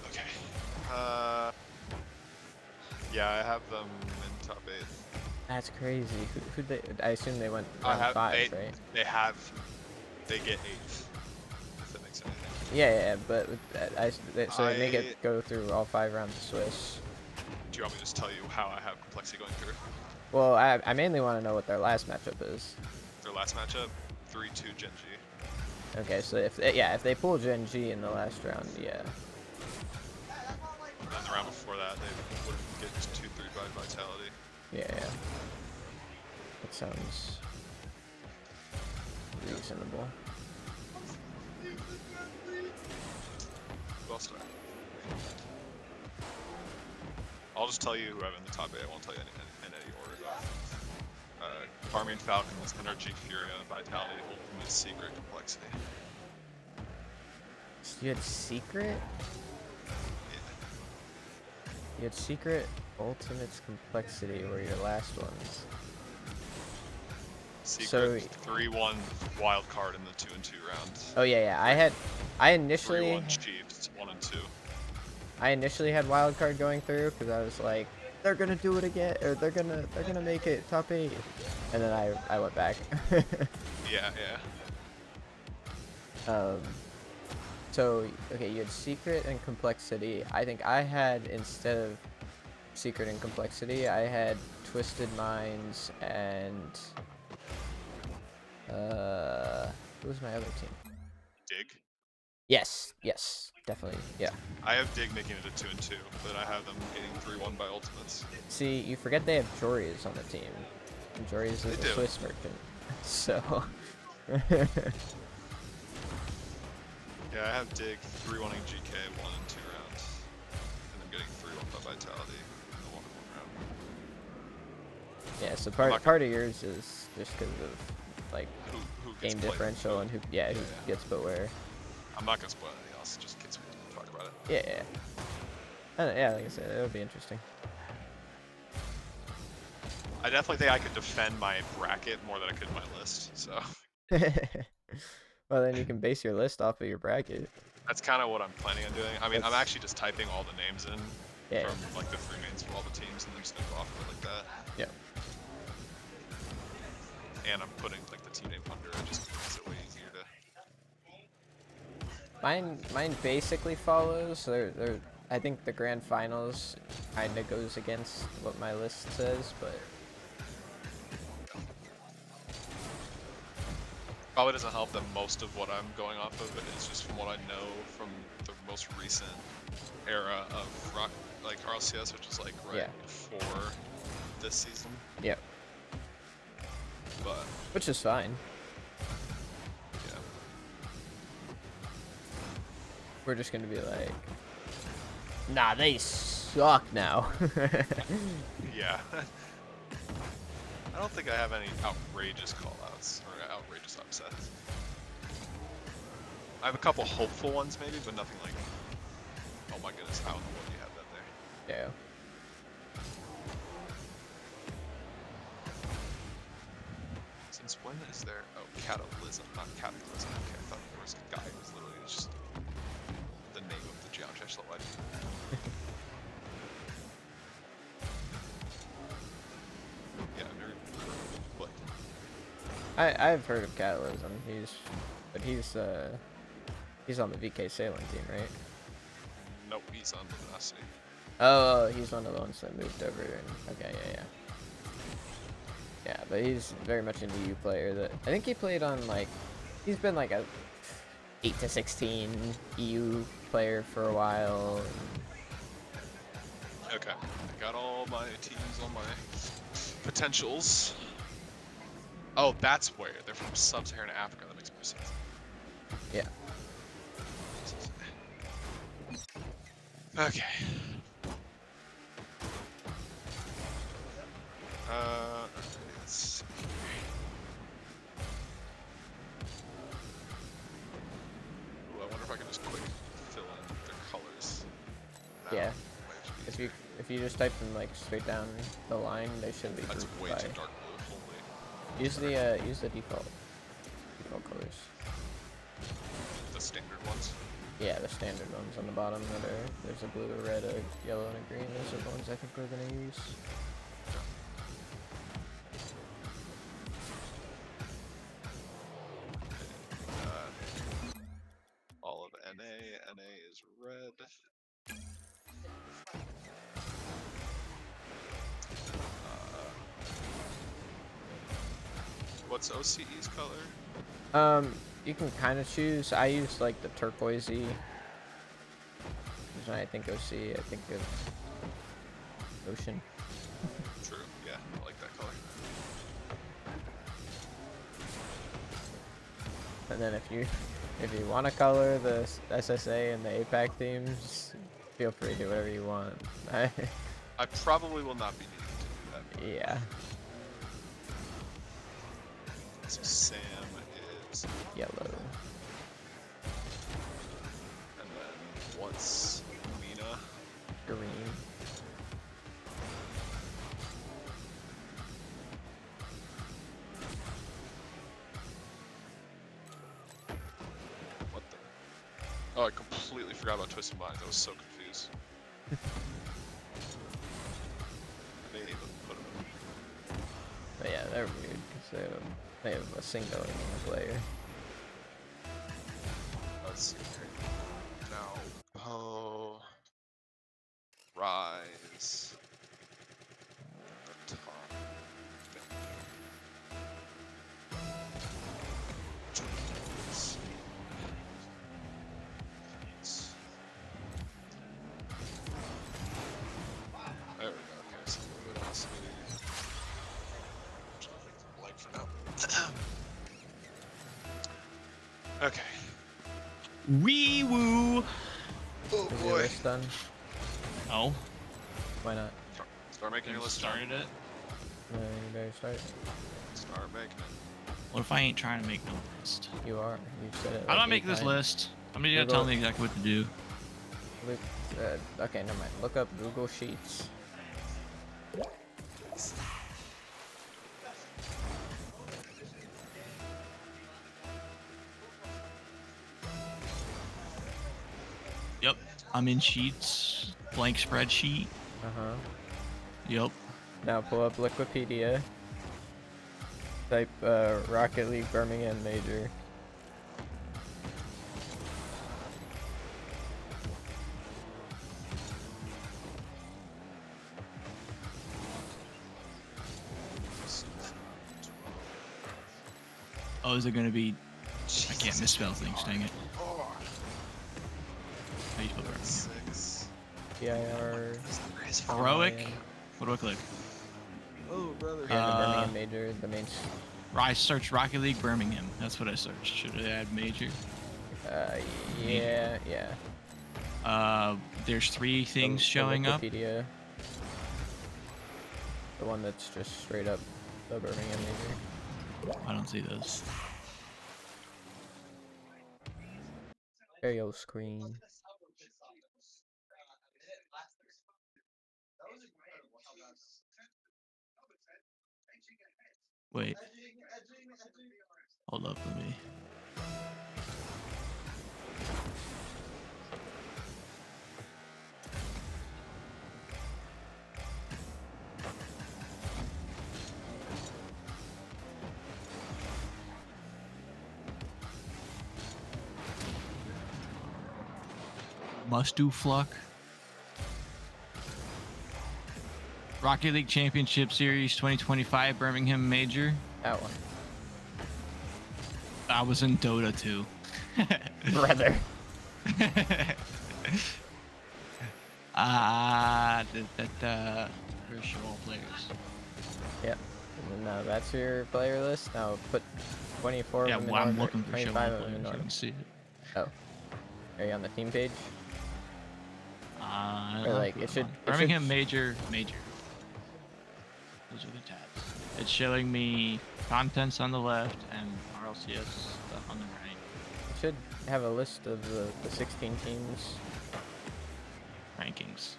S: Okay. Yeah, I have them in top 8.
C: That's crazy. Who they? I assume they went round 5, right?
S: They get 8th. If that makes anything.
C: Yeah, but so they make it go through all 5 rounds of Swiss.
S: Do you want me to just tell you how I have Complexity going through?
C: Well, I mainly want to know what their last matchup is.
S: Their last matchup, 3-2 Gen G.
C: Okay, so if they pull Gen G in the last round, yeah.
S: And then the round before that, they would get 2-3 by Vitality.
C: Yeah. That sounds reasonable.
S: Who else do I have? I'll just tell you who I have in the top 8. I won't tell you in any order though. Army and Falcons, Energy, Furia, Vitality, Ultimate, Secret, Complexity.
C: So you had Secret? You had Secret, Ultimate's, Complexity were your last ones.
S: Secret, 3-1 wild card in the 2-2 rounds.
C: Oh yeah. I initially
S: 3-1 Chiefs, 1 and 2.
C: I initially had wild card going through because I was like, they're gonna do it again, or they're gonna make it top 8, and then I went back.
S: Yeah.
C: So okay, you had Secret and Complexity. I think I had, instead of Secret and Complexity, I had Twisted Minds and who was my other team?
S: Dig.
C: Yes, definitely, yeah.
S: I have Dig making it a 2-2, but I have them getting 3-1 by Ultimates.
C: See, you forget they have Jory's on the team. And Jory's is a Swiss merchant, so.
S: Yeah, I have Dig 3-1ing GK 1 and 2 rounds, and then getting 3-1 by Vitality in the 1-1 round.
C: Yeah, so part of yours is just because of like who game differential and who gets put where.
S: I'm not gonna spoil anything else. Just kids talk about it.
C: Yeah. Yeah, like I said, it'll be interesting.
S: I definitely think I could defend my bracket more than I could my list. So.
C: Well, then you can base your list off of your bracket.
S: That's kind of what I'm planning on doing. I mean, I'm actually just typing all the names in from like the 3 names for all the teams, and then just gonna go off of it like that.
C: Yeah.
S: And I'm putting like the team name under it just makes it way easier to.
C: Mine basically follows. I think the grand finals kind of goes against what my list says, but.
S: Probably doesn't help that most of what I'm going off of it is just from what I know from the most recent era of RLCS, which is like before this season.
C: Yeah.
S: But
C: which is fine.
S: Yeah.
C: We're just gonna be like, nah, they suck now.
S: Yeah. I don't think I have any outrageous callouts or outrageous upsets. I have a couple hopeful ones maybe, but nothing like, oh my goodness, how in the world do you have that there?
C: Yeah.
S: Since when is there, oh, Catalysm, not Cataclysm, okay, I thought there was a guy who was literally just the name of the geometry slide. Yeah, I've never heard of it,
C: I've heard of Catalysm. He's on the VK sailing team, right?
S: Nope, he's on Luminosity.
C: Oh, he's one of the ones that moved over. Okay, yeah. Yeah, but he's very much an EU player. That I think he played on he's been like a 8 to 16 EU player for a while.
S: Okay, I got all my teams, all my potentials. Oh, that's where they're from Sub-Saharan Africa. That makes more sense.
C: Yeah.
S: Okay. Let's see. Ooh, I wonder if I can just quick fill in their colors. Now,
C: Yeah. If you just type them straight down the line, they should be.
S: That's way too dark blue. Holy.
C: Use the default colors.
S: The standard ones.
C: Yeah, the standard ones on the bottom that are there's a blue, a red, a yellow, and a green. Those are the ones I think we're gonna use.
S: All of NA. NA is red. What's OCE's color?
C: You can kind of choose. I use the turquoisey. When I think OC, I think of ocean.
S: True. Yeah, I like that color.
C: And then if you want to color the SSA and the APAC themes, feel free to do whatever you want.
S: I probably will not be needing to do that.
C: Yeah.
S: So Sam is
C: yellow.
S: And then what's Lena?
C: Green.
S: What the? Oh, I completely forgot about Twisted Minds. I was so confused. I didn't even put them in.
C: But yeah, they're weird because they have a single player.
S: Let's see here. Now, Poe, Rise, the top. There we go. Okay, so Luminosity. I'm just gonna make them blank for now. Okay.
E: Wee woo.
S: Oh
C: Is
S: boy.
C: your list done?
E: No.
C: Why not?
S: Start making your list.
E: Started it.
C: You better start.
S: Start making it.
E: What if I ain't trying to make no list?
C: You are. You said it.
E: How do I
C: like
E: make
C: 8
E: this
C: times.
E: list? Somebody gotta tell me exactly what to do.
C: Okay, never mind. Look up Google Sheets.
E: Yep. I'm in Sheets. Blank spreadsheet.
C: Uh-huh.
E: Yep.
C: Now pull up Wikipedia. Type Rocket League Birmingham Major.
E: Oh, is it gonna be? I can't misspell things. Dang it. How you spell Birmingham?
C: PIR.
E: Heroic. What do I click?
S: Oh, brother.
C: Yeah, the Birmingham Major, the main.
E: I searched Rocket League Birmingham. That's what I searched. Should I add major?
C: Yeah.
E: There's 3 things showing up.
C: Wikipedia. The one that's just straight up The Birmingham Major.
E: I don't see those.
C: Stereo screen.
E: Wait. Hold up for me. Must do Fluck. Rocket League Championship Series 2025 Birmingham Major.
C: That one.
E: I was in Dota too.
C: Brother.
E: Where's show all players?
C: Yep. And now that's your player list. Now put 24
E: Yeah,
C: of them
E: well,
C: in
E: I'm
C: order.
E: looking for show all
C: 25 of them
E: players.
C: in
E: I
C: order.
E: can see it.
C: Oh. Are you on the team page?
E: I
C: Or
E: don't
C: like
E: know
C: it
E: if
C: should.
E: I'm on. Birmingham Major. Those are the tabs. It's showing me contents on the left and RLCS stuff on the right.
C: It should have a list of the 16 teams.
E: Rankings.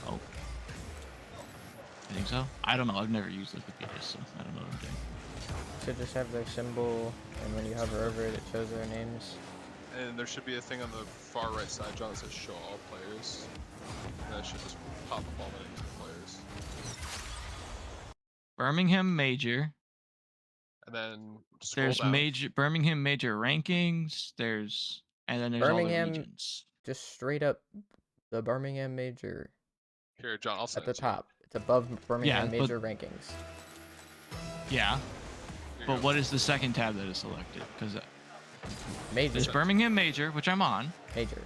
E: Oh. I think so. I don't know. I've never used Wikipedia, so I don't know what I'm doing.
C: Should just have their symbol, and when you hover over it, it shows their names.
T: And there should be a thing on the far right side, John, that says show all players. And that should just pop up all the names of the players.
E: Birmingham Major.
T: And then scroll
E: There's
T: down.
E: Birmingham Major rankings. And then there's
C: Birmingham,
E: all the regions.
C: just straight up the Birmingham Major.
T: Here, John, I'll send
C: at the top. It's above Birmingham
E: Yeah,
C: Major rankings.
E: Yeah. But what is the second tab that is selected? Because
C: Major.
E: there's Birmingham Major, which I'm on.
C: Major.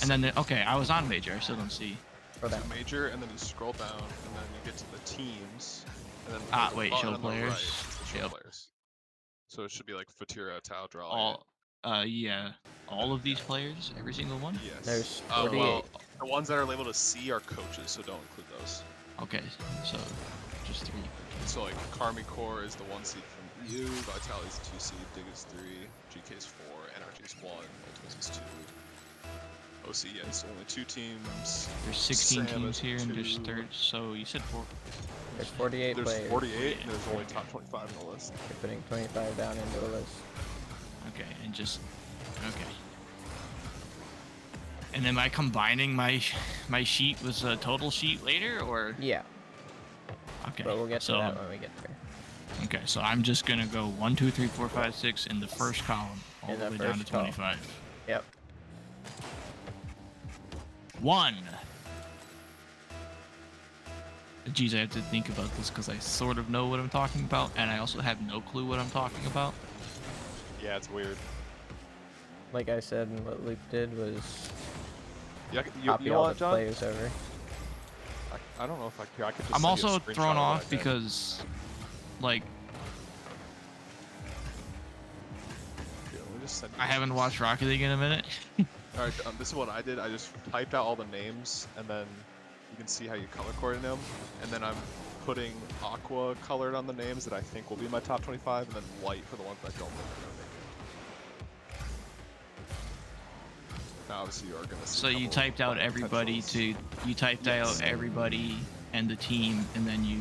E: And then, okay, I was on Major. I still don't see.
T: So Major, and then you scroll down, and then you get to the teams. And then
E: wait, show players.
T: Right, it's the show players. So it should be like Fatira, Tau, Draw.
E: Yeah. All of these players, every single one?
T: Yes.
C: There's
T: 48. Well, the ones that are labeled as C are coaches, so don't include those.
E: Okay, so just 3.
T: So like Karmi Core is the 1 seed from EU, Vitality's 2 seed, Dig is 3, GK is 4, NRG is 1, Ultimate is 2. OC, yeah, it's only 2 teams.
E: There's 16
T: Sam
E: teams
T: is
E: here, and
T: 2.
E: there's 30. So you said 4.
C: There's 48
T: There's
C: players.
T: 48, and there's only top 25 in the list.
C: You're putting 25 down into the list.
E: Okay, and just okay. And am I combining my sheet with a total sheet later, or?
C: Yeah.
E: Okay.
C: But we'll get to that when we get there.
E: Okay, so I'm just gonna go 1, 2, 3, 4, 5, 6 in the first column, all
C: In
E: the
C: the
E: way down to
C: first column.
E: 25.
C: Yep.
E: 1. Geez, I have to think about this because I sort of know what I'm talking about, and I also have no clue what I'm talking about.
T: Yeah, it's weird.
C: Like I said, and what Luke did was copy
T: you know
C: all
T: what,
C: the
T: John?
C: players over.
T: I don't know if I could just
E: I'm
T: send you a
E: also
T: screenshot
E: thrown
T: of
E: off
T: what I did.
E: because, like,
T: Here, let me just send you
E: I haven't watched Rocket League in a minute.
T: Alright, this is what I did. I just typed out all the names, and then you can see how you color coordinate them. And then I'm putting aqua colored on the names that I think will be my top 25, and then white for the ones that I don't think are going to make it. Now, obviously, you are going to see.
E: So you typed out everybody out everybody and the team, and then you.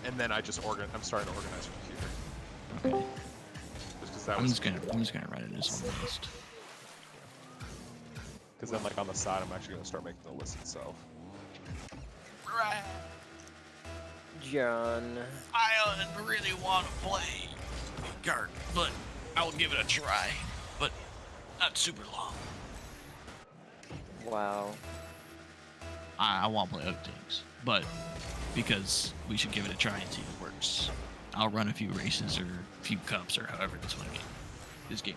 T: And then I just I'm starting to organize from here.
E: Okay.
T: Just 'cause that
E: I'm
T: was.
E: just gonna write it as one list.
T: Because then, like on the side, I'm actually going to start making the list itself.
C: Right. John.
E: I don't really want to play Gart, but I'll give it a try. But not super long.
C: Wow.
E: I want to play other things, but because we should give it a try and see if it works. I'll run a few races or a few cups or however this one game. This game.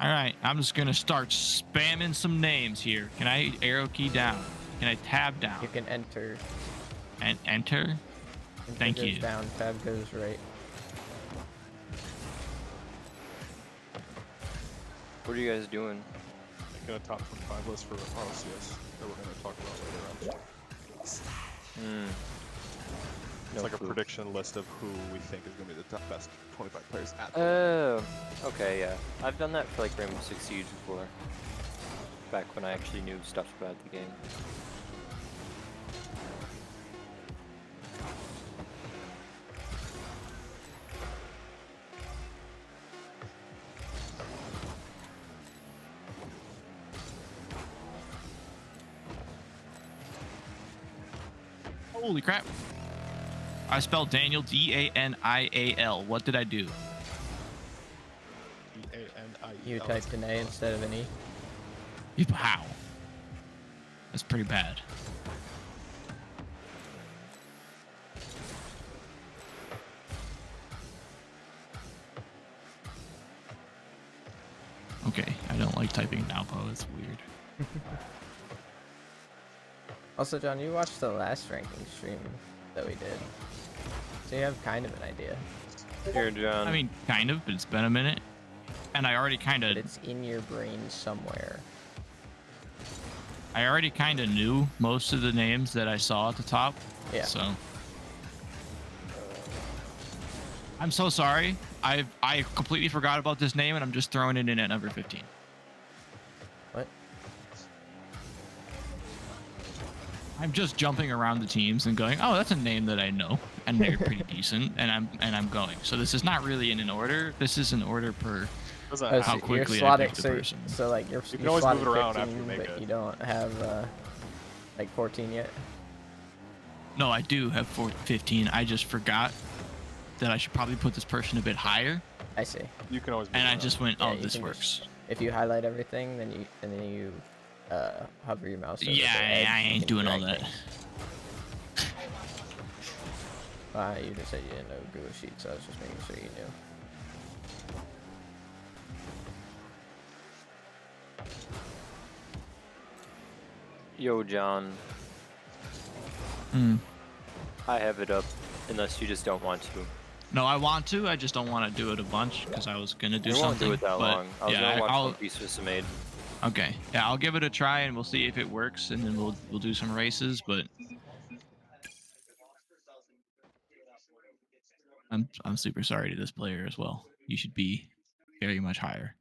E: Alright, I'm just gonna start spamming some names here. Can I arrow key down? Can I tab down?
C: You can enter.
E: And enter?
C: Enter
E: Thank
C: goes
E: you.
C: down, tab goes right.
N: What are you guys doing?
T: Making a top 25 list for RLCS that we're going to talk about later on. It's like a prediction list of who we think is going to be the top best 25 players at the
N: Oh, okay, yeah. I've done that for like Rainbow Six Siege before. Back when I actually knew stuff about the game.
E: Holy crap. I spelled Daniel D-A-N-I-A-L. What did I do?
S: D-A-N-I-E-L.
C: You typed an A instead of an E.
E: How? That's pretty bad. Okay, I don't like typing in Alpo. It's weird.
C: Also, John, you watched the last ranking stream that we did, so you have kind of an idea.
N: Here, John.
E: I mean, kind of, but it's been a minute. And I already kind of...
C: It's in your brain somewhere.
E: I already kind of knew most of the names that I saw at the top.
C: Yeah.
E: So... I'm so sorry. I completely forgot about this name, and I'm just throwing it in at number 15.
C: What?
E: I'm just jumping around the teams and going, oh, that's a name that I know, and they're pretty decent, and I'm going. So this is not really in an order. This is an order per how quickly I pick the person.
C: So like you
T: can always move it around
C: 15,
T: after you make
C: but
T: it.
C: you don't have like 14 yet.
E: No, I do have 15. I just forgot that I should probably put this person a bit higher.
C: I see.
T: You can always.
E: And I just went, oh,
C: you
E: this
C: can
E: works.
C: just- if you highlight everything, then you hover your mouse over
E: Yeah,
C: the edge,
E: I
C: you
E: ain't
C: can
E: doing all
C: drag
E: that.
C: things. You just said you didn't know Google Sheets, so I was just making sure you knew.
N: Yo, John. I have it up, unless you just don't want to.
E: No, I want to. I just don't want to do it a bunch because I was gonna do
N: We won't
E: something.
N: do it that
E: but
N: long. I was gonna watch One Piece with Made.
E: Okay, yeah, I'll give it a try and we'll see if it works, and then we'll do some races. But I'm super sorry to this player as well. You should be very much higher.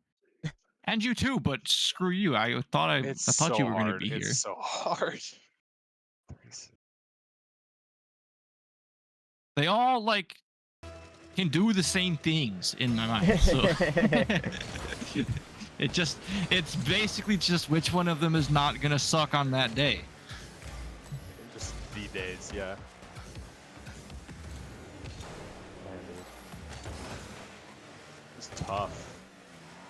E: And you too, but screw you. I thought you were gonna be here.
T: It's so hard.
E: They all like can do the same things in my mind. So it's basically just which one of them is not gonna suck on that day.
T: Just the days, yeah. It's tough.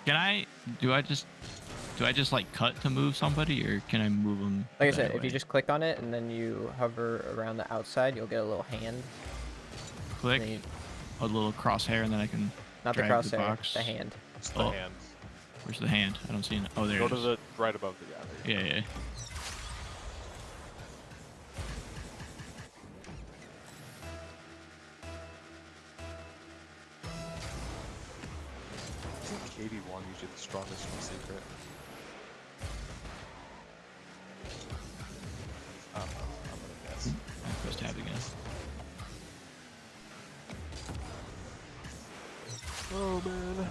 E: Do I just like cut to move somebody, or can I move them?
C: Like I said, if you just click on it and then you hover around the outside, you'll get a little hand.
E: Click a little crosshair, and then I can
C: Not the
E: drag
C: crosshair,
E: the box.
C: the hand.
T: It's the hand.
E: Where's the hand? I don't see it. Oh, there
T: Go
E: it
T: to
E: is.
T: the right above the
E: Yeah, yeah.
T: Isn't KD1 usually the strongest in the secret? I'm gonna guess.
E: I pressed tab again.
T: Oh man.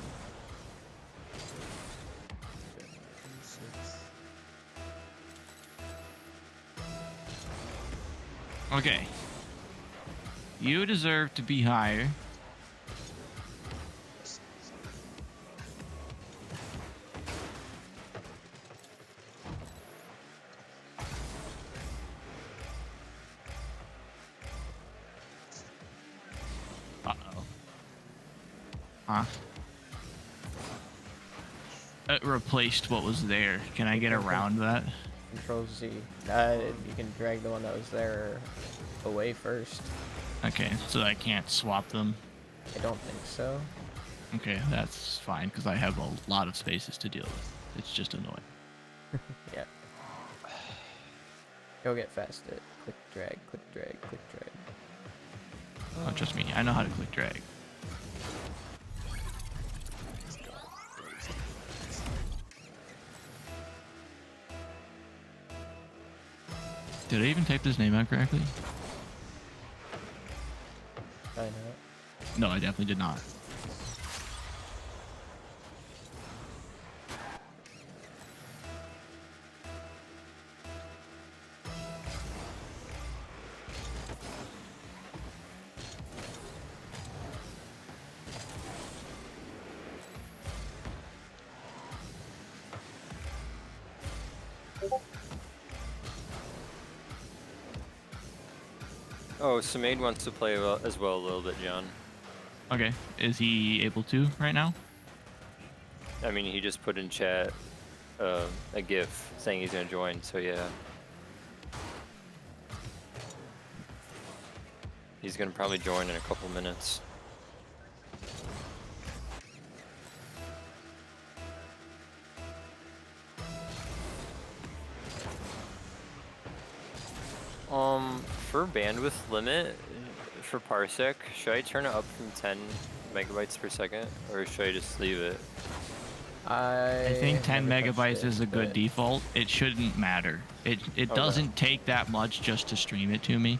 E: Okay. You deserve to be higher. Uh-oh. Huh? It replaced what was there. Can I get around that?
C: Control Z. You can drag the one that was there away first.
E: Okay, so I can't swap them.
C: I don't think so.
E: Okay, that's fine because I have a lot of spaces to deal with. It's just annoying.
C: Yeah. Go get fast it. Click drag, click drag, click drag.
E: Oh, trust me, I know how to click drag. Did I even type this name out correctly?
C: I know.
E: No, I definitely did not.
N: Oh, Samaid wants to play as well a little bit, John.
E: Okay, is he able to right now?
N: I mean, he just put in chat a GIF saying he's gonna join, so yeah. He's gonna probably join in a couple minutes. For bandwidth limit, for Parsec, should I turn it up from 10 megabytes per second, or should I just leave it?
E: I think 10 megabytes is a good default. It shouldn't matter. It doesn't take that much just to stream it to me.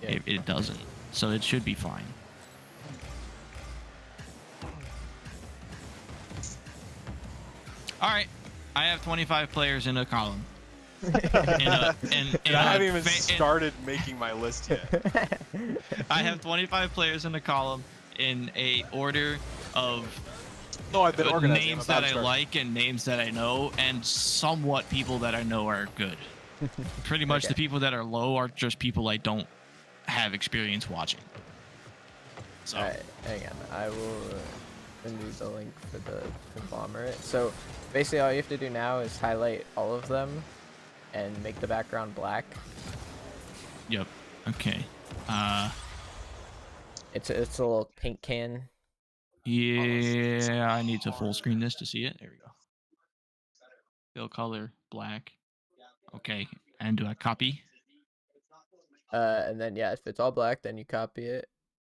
C: Yeah.
E: It doesn't. So it should be fine. All right. I have 25 players in a column.
T: I haven't even started making my list yet.
E: I have 25 players in a column in a order of
T: I've been organizing.
E: names that I like and names that I know, and somewhat people that I know are good. Pretty much the people that are low are just people I don't have experience watching. So.
C: Alright, hang on. I will send you the link for the conglomerate. So basically all you have to do now is highlight all of them and make the background black.
E: Yep. Okay.
C: It's a little pink can.
E: Yeah, I need to full screen this to see it. There we go. Fill color black. Okay. And do I copy?
C: And then yeah, if it's all black, then you copy it.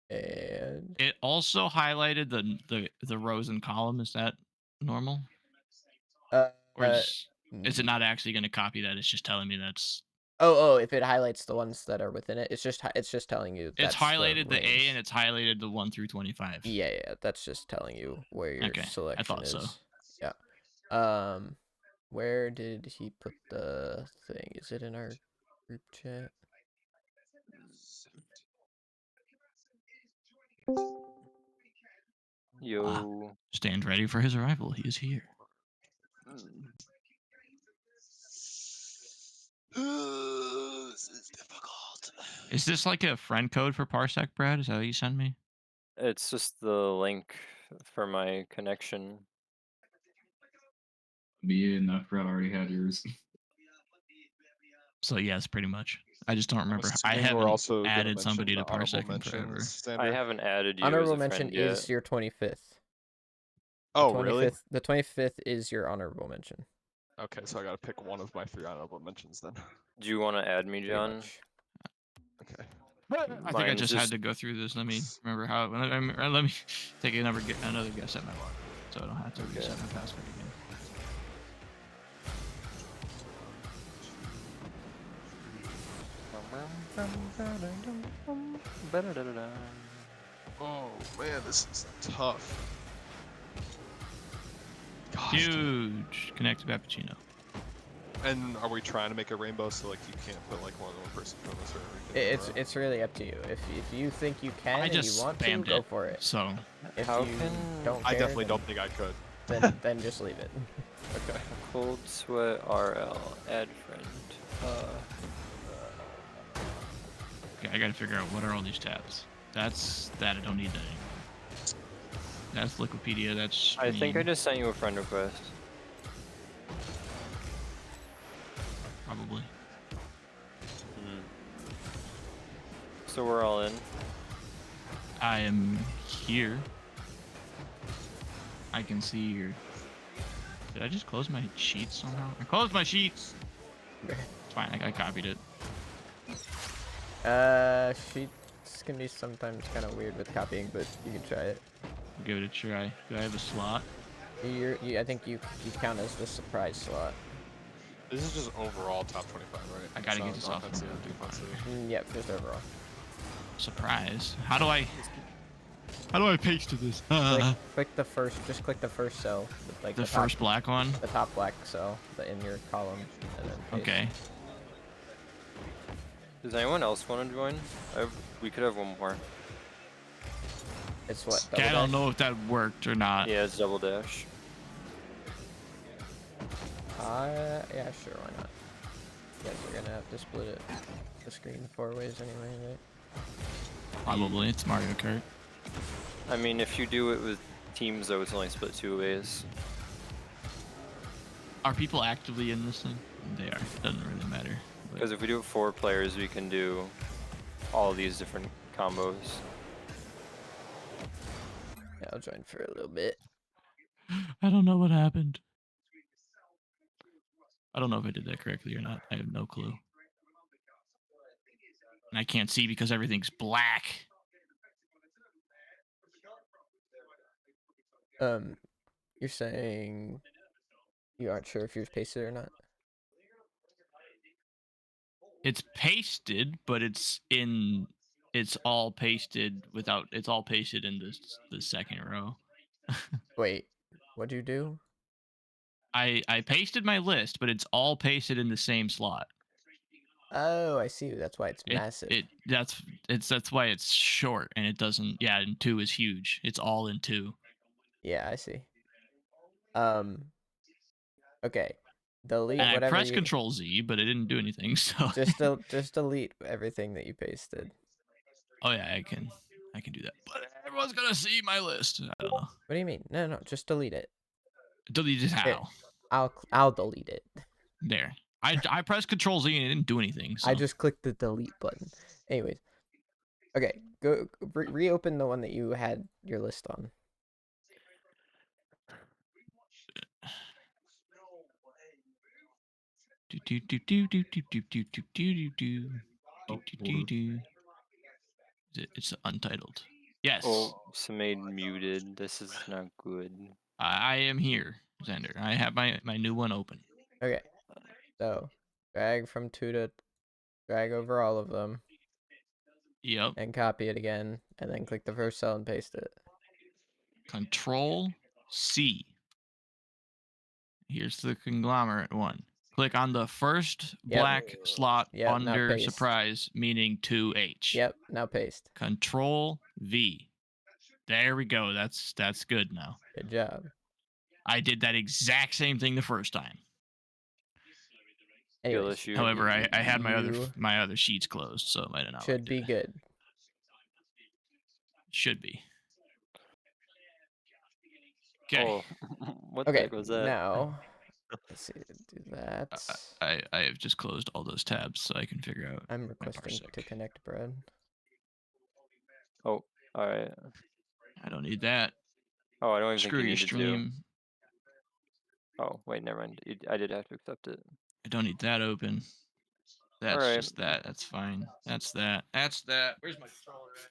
C: And
E: it also highlighted the rows and column. Is that normal? Or is it not actually going to copy that? It's just telling me that's.
C: Oh, if it highlights the ones that are within it, it's just telling you.
E: It's highlighted the A and it's highlighted the 1 through 25.
C: Yeah, that's just telling you where your selection
E: I thought
C: is.
E: So.
C: Yeah. Where did he put the thing? Is it in our group chat?
N: Yo.
E: Stand ready for his arrival. He is here.
R: This is difficult.
E: Is this like a friend code for Parsec, Brad? Is that what you sent me?
N: It's just the link for my connection.
B: Me and Brad already had yours.
E: So yes, pretty much. I just don't remember. I haven't
T: also
E: added somebody to Parsec in forever.
N: I haven't added you
C: Honorable
N: as a
C: mention
N: friend yet.
C: is your 25th.
T: Oh, really?
C: The 25th is your honorable mention.
T: Okay, so I gotta pick one of my 3 honorable mentions then.
N: Do you want to add me, John?
T: Okay.
E: I think I just had to go through this. Let me remember how. Let me take another guess at my log, so I don't have to reset my password again.
S: Oh man, this is tough.
E: Gosh, huge connected cappuccino.
S: And are we trying to make a rainbow so like you can't put like more than one person on this server?
C: It's really up to you. If you think you can and you want to, go for it.
E: So
C: if
N: how
C: you don't care,
S: I definitely don't think I could.
C: Then just leave it.
S: Okay.
N: Cold Sweat RL add friend.
E: Okay, I gotta figure out what are all these tabs. That's that. I don't need that anymore. That's Wikipedia. That's.
N: I think I just sent you a friend request.
E: Probably.
N: So we're all in.
E: I am here. I can see your. Did I just close my sheets somehow? I closed my sheets. It's fine. I copied it.
C: Sheets can be sometimes kind of weird with copying, but you can try it.
E: Give it a try. Do I have a slot?
C: I think you count as the surprise slot.
T: This is just overall top 25, right?
E: I gotta
T: It's
E: get
T: not
E: this off.
T: offensive or defensive.
C: Yep, just overall.
E: Surprise. How do I paste to this?
C: Click the first, just click the first cell. Like
E: the
C: top,
E: first black one?
C: The top black cell in your column. And then paste.
E: Okay.
N: Does anyone else want to join? We could have one more.
C: It's what?
E: I don't know if that worked or not.
N: Yeah, it's double dash.
C: Yeah, sure, why not? You guys are gonna have to split it, the screen 4 ways anyway, right?
E: Probably, it's Mario Kart.
N: I mean, if you do it with teams, though, it's only split 2 ways.
E: Are people actively in this thing? They are. It doesn't really matter.
N: Because if we do it 4 players, we can do all these different combos.
C: Yeah, I'll join for a little bit.
E: I don't know what happened. I don't know if I did that correctly or not. I have no clue. And I can't see because everything's black.
C: You're saying you aren't sure if yours pasted or not?
E: It's pasted, but it's all pasted without, it's all pasted in the second row.
C: Wait, what'd you do?
E: I pasted my list, but it's all pasted in the same slot.
C: Oh, I see. That's why it's massive.
E: That's why it's short and it doesn't. Yeah, and 2 is huge. It's all in 2.
C: Yeah, I see. Okay. Delete
E: and
C: whatever
E: I pressed Control Z, but it didn't do anything. So
C: just delete everything that you pasted.
E: Oh yeah, I can do that. But everyone's gonna see my list. I don't know.
C: What do you mean? No, just delete it.
E: Delete it how?
C: Here, I'll delete it.
E: There. I pressed Control Z and it didn't do anything. So.
C: I just clicked the delete button. Anyways. Okay, go reopen the one that you had your list on.
E: It's untitled. Yes.
N: Oh, Samade muted. This is not good.
E: I am here, Xander. I have my new one open.
C: Okay. So, drag from 2 to drag over all of them.
E: Yep.
C: And copy it again, and then click the first cell and paste it.
E: Control C. Here's the conglomerate one. Click on the first black slot under surprise, meaning 2H.
C: Yep, now paste.
E: Control V. There we go. That's good now.
C: Good job.
E: I did that exact same thing the first time.
C: Anyways,
E: however, I had my other sheets closed, so it might have not.
C: Should be good.
E: Should be. Okay.
N: Oh, what the heck was that?
C: Now, let's see, do that.
E: I have just closed all those tabs so I can figure out.
C: I'm requesting to connect, Brad.
N: Oh, all right.
E: I don't need that.
N: Oh, I don't even
E: Screw
N: think you
E: your
N: need
E: stream.
N: To. Oh, wait, never mind. I did have to accept it.
E: I don't need that open. That's just that. That's fine. That's that. That's that. Where's my controller at?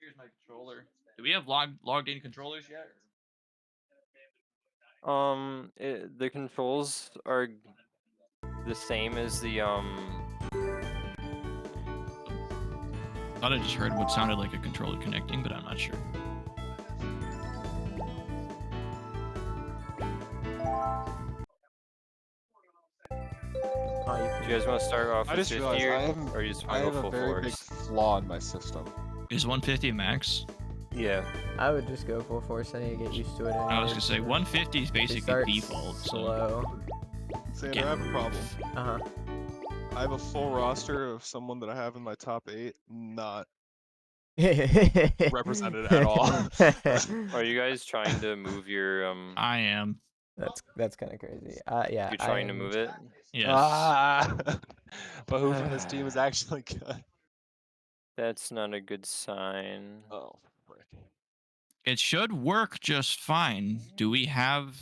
E: Here's my controller. Do we have logged in controllers yet?
N: The controls are the same as the
E: Thought I just heard what sounded like a controller connecting, but I'm not sure.
N: Do you guys want to start off with 50 or you just want to go full force?
T: I have a very big flaw in my system.
E: Is 150 max?
N: Yeah.
C: I would just go full force. I need to get used to it. Anyways.
E: I was gonna say 150 is basically default.
C: Slow.
S: Xander, I have a problem.
C: Uh-huh.
S: I have a full roster of someone that I have in my top 8, not represented at all.
N: Are you guys trying to move your
E: I am.
C: That's kind of crazy. Yeah.
N: You're trying to move it?
E: Yes.
S: But who from this team is actually good?
N: That's not a good sign.
S: Oh, frick.
E: It should work just fine. Do we have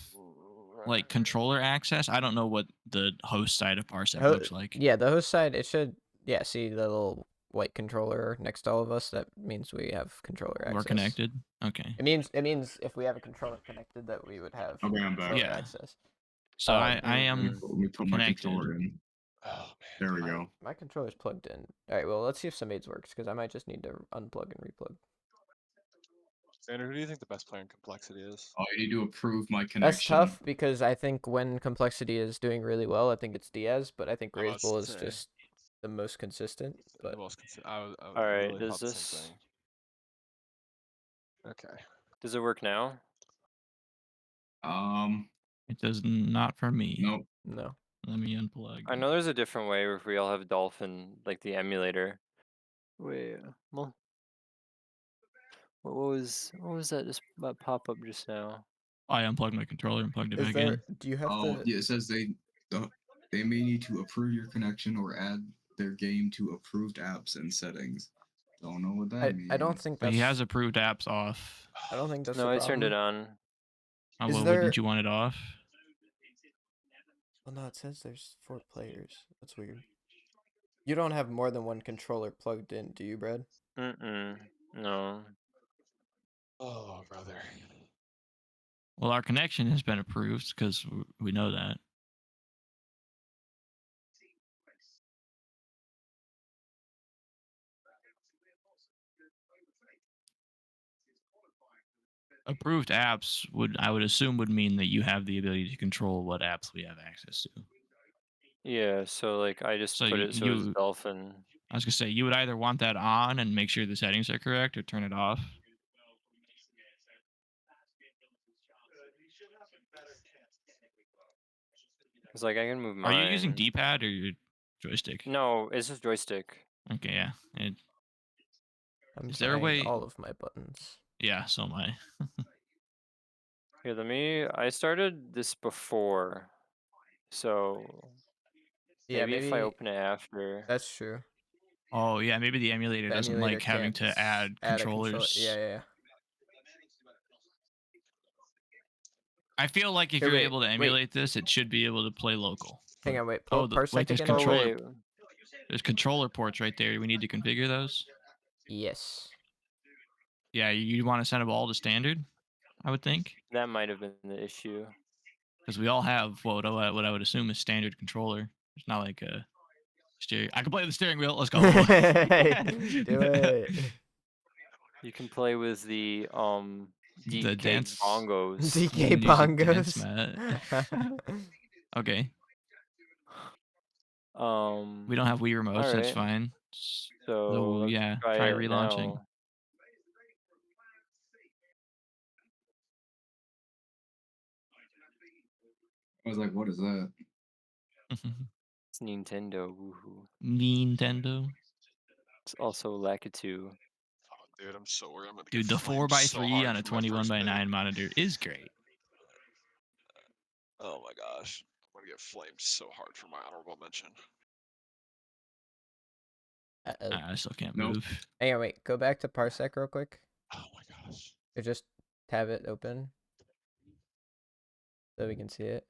E: like controller access? I don't know what the host side of Parsec looks like.
C: Yeah, the host side, it should, yeah, see the little white controller next to all of us? That means we have controller access.
E: We're connected? Okay.
C: It means if we have a controller connected that we would have controller access.
E: So I am
B: Let me put my
E: connected.
B: controller in.
R: Oh man.
B: There we go.
C: My controller's plugged in. All right, well, let's see if some aids works, because I might just need to unplug and replug.
T: Xander, who do you think the best player in Complexity is?
B: Oh, I need to approve my connection.
C: That's tough, because I think when Complexity is doing really well, I think it's Diaz, but I think Razebull is just the most consistent. But
T: The most consistent. I
N: Alright,
T: really
N: does
T: thought the same
N: this...
T: thing. Okay.
N: Does it work now?
E: It does not for me.
B: Nope.
C: No.
E: Let me unplug.
N: I know there's a different way if we all have Dolphin, like the emulator. Wait, well, what was that just that pop up just now?
E: I unplugged my controller and plugged it
C: is
E: back
C: there?
E: in.
C: Do you have to?
B: Yeah, it says they may need to approve your connection or add their game to approved apps and settings. Don't know what that means.
C: I don't think
E: But
C: that's.
E: he has approved apps off.
C: I don't think that's
N: No,
C: the
N: I
C: problem.
N: turned it on.
E: Oh,
C: Is
E: well,
C: there?
E: wouldn't you want it off?
C: Well, no, it says there's 4 players. That's weird. You don't have more than one controller plugged in, do you, Brad?
N: No.
T: Oh, brother.
E: Well, our connection has been approved because we know that. Approved apps I would assume would mean that you have the ability to control what apps we have access to.
N: Yeah, so like I just put it so it's Dolphin.
E: I was gonna say you would either want that on and make sure the settings are correct, or turn it off.
N: It's like I can move mine.
E: Are you using D-pad or your joystick?
N: No, it's just joystick.
E: Okay, yeah.
C: I'm
E: Is there a way?
C: All of my buttons.
E: Yeah, so am I.
N: Here, I started this before, so
C: yeah,
N: maybe if I open it after.
C: That's true.
E: Oh yeah, maybe the emulator doesn't like having to add controllers.
C: Yeah.
E: I feel like if you're able to emulate this, it should be able to play local.
C: Hang on, wait. Pull Parsec
E: there's
C: again.
E: controller. There's controller ports right there. We need to configure those.
C: Yes.
E: Yeah, you want to set them all to standard, I would think.
N: That might have been the issue.
E: Because we all have what I would assume is standard controller. It's not like a steering. I can play the steering wheel. Let's go.
C: Do it.
N: You can play with the
E: the dance
N: bongos.
C: DK bongos.
E: Okay. We don't have Wii remotes.
N: Right.
E: That's fine.
N: So
E: yeah, try relaunching.
N: Now.
B: I was like, what is that?
N: It's Nintendo. Woohoo.
E: Nintendo.
N: It's also Lakitu.
S: Oh, dude, I'm so worried. I'm gonna
E: Dude, the 4x3 on a 21x9 monitor is great.
S: Oh my gosh. I'm gonna get flamed so hard for my honorable mention.
E: I still can't move.
C: Hang on, wait. Go back to Parsec real quick.
S: Oh my gosh.
C: Or just tab it open so we can see it.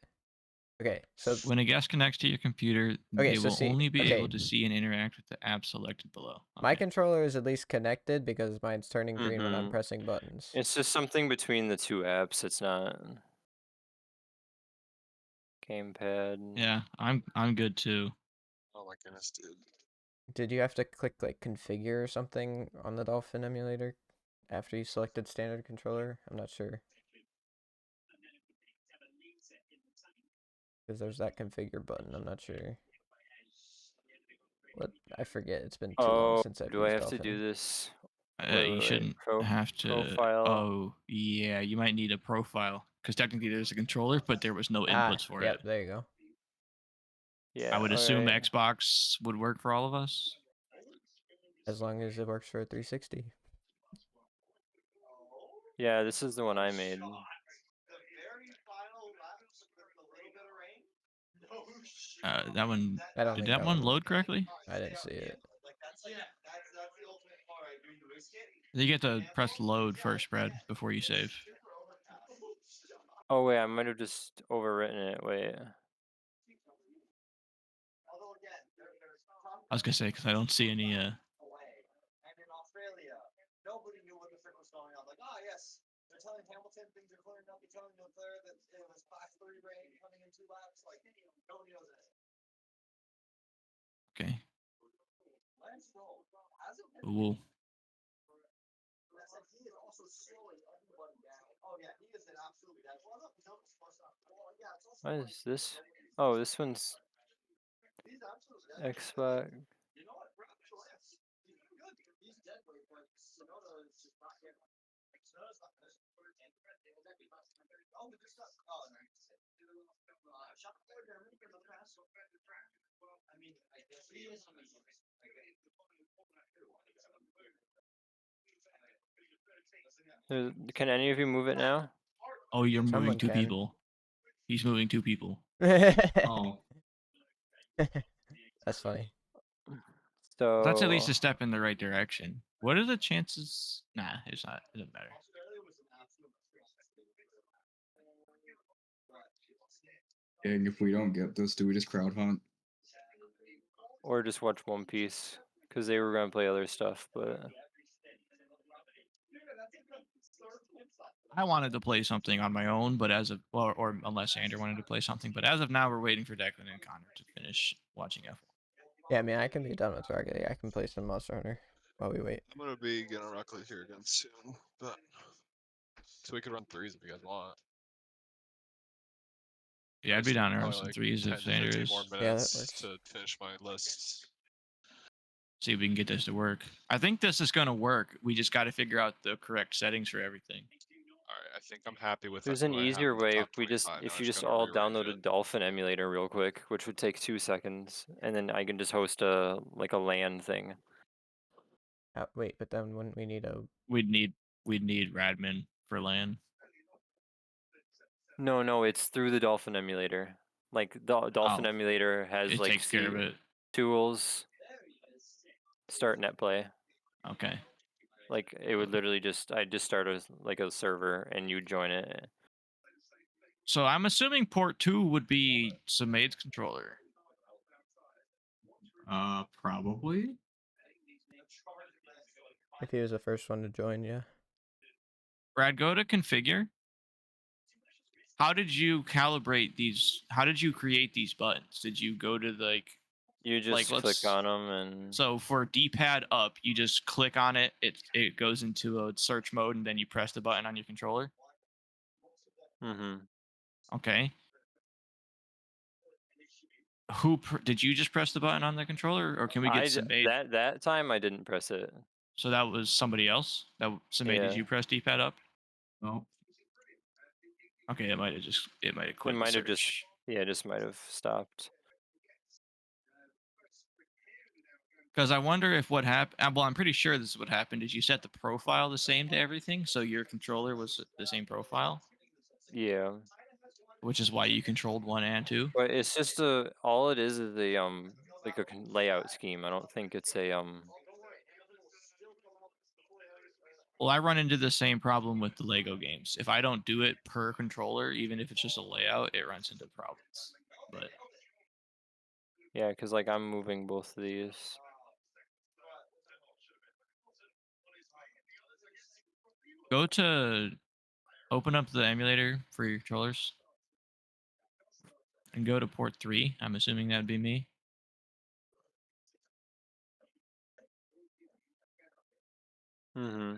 C: Okay, so
E: when a guest connects to your computer, they will only be able to see and interact with the app selected below. Okay.
C: My controller is at least connected because mine's turning green when I'm pressing buttons.
N: It's just something between the two apps. It's not gamepad.
E: Yeah, I'm good too.
S: Oh my goodness, dude.
C: Did you have to click like configure or something on the Dolphin emulator after you selected standard controller? I'm not sure. Because there's that configure button. I'm not sure. What? I forget. It's been too long since I've used
N: do I have
C: Dolphin.
N: to do this?
E: You shouldn't have to.
N: Profile.
E: Oh, yeah, you might need a profile because technically there's a controller, but there was no inputs for it.
C: There you go.
N: Yeah,
E: I would assume Xbox would work for all of us.
C: As long as it works for a 360.
N: Yeah, this is the one I made.
E: That one. Did that one load correctly?
C: I didn't see it.
E: You get to press load first, Brad, before you save.
N: Oh wait, I might have just overwritten it. Wait.
E: I was gonna say because I don't see any.
I: And in Australia, nobody knew what the frick was going on. Like, oh yes, they're telling Hamilton things are clearing up. They're telling Leclerc that it was class 3 rain coming in too loud.
E: Ooh.
N: What is this? Oh, this one's Xbox. Can any of you move it now?
E: Oh, you're moving
C: Someone
E: two
C: can.
E: people. He's moving two people. Oh.
C: That's funny.
N: So
E: That's at least a step in the right direction. What are the chances? Nah, it's not. It doesn't matter.
B: And if we don't get this, do we just crowd hunt?
N: Or just watch One Piece, because they were gonna play other stuff, but
E: I wanted to play something on my own, but as of or unless Andrew wanted to play something, but as of now, we're waiting for Declan and Connor to finish watching F1.
C: Yeah, I mean, I can be done with Rocket League. I can play some Monster Hunter while we wait.
S: I'm gonna be getting a Rocket League here again soon, but so we could run threes if you guys want.
E: Yeah, I'd be down to run some threes
S: 10
E: if
S: to 15
E: Andrew
S: more
E: is.
S: minutes to finish my list.
E: See if we can get this to work. I think this is gonna work. We just got to figure out the correct settings for everything.
S: All right, I think I'm happy with
N: there's
S: what
N: an
S: I have
N: easier
S: in the
N: way
S: top
N: if we just
S: 25.
N: if
S: Now I
N: you just
S: gotta
N: all
S: rearrange
N: download a
S: it.
N: Dolphin emulator real quick, which would take 2 seconds, and then I can just host a like a LAN thing.
C: Wait, but then wouldn't we need a?
E: We'd need Radman for LAN.
N: No, it's through the Dolphin emulator. Like the Dolphin
E: Oh,
N: emulator has
E: it
N: like
E: takes care of it.
N: tools, start netplay.
E: Okay.
N: Like it would literally I'd just start a server and you join it.
E: So I'm assuming port 2 would be Samaid's controller. Probably.
C: If he was the first one to join, yeah.
E: Brad, go to configure. How did you calibrate these? How did you create these buttons? Did you go to
N: You just click on them and.
E: So for D-pad up, you just click on it. It goes into a search mode, and then you press the button on your controller.
N: Mm-hmm.
E: Okay. Did you just press the button on the controller, or can we get Samaid?
N: That time I didn't press it.
E: So that was somebody else. Samaid,
N: Yeah.
E: did you press D-pad up? No. Okay, it might have quit.
N: It might have just might have stopped.
E: Because I wonder if what happened. Well, I'm pretty sure this is what happened. Is you set the profile the same to everything, so your controller was the same profile.
N: Yeah.
E: Which is why you controlled 1 and 2.
N: But it's just all it is a like a layout scheme. I don't think it's a
E: Well, I run into the same problem with the Lego games. If I don't do it per controller, even if it's just a layout, it runs into problems. But
N: yeah, because like I'm moving both of these.
E: go to open up the emulator for your controllers and go to port 3. I'm assuming that'd be me.
N: Mm-hmm.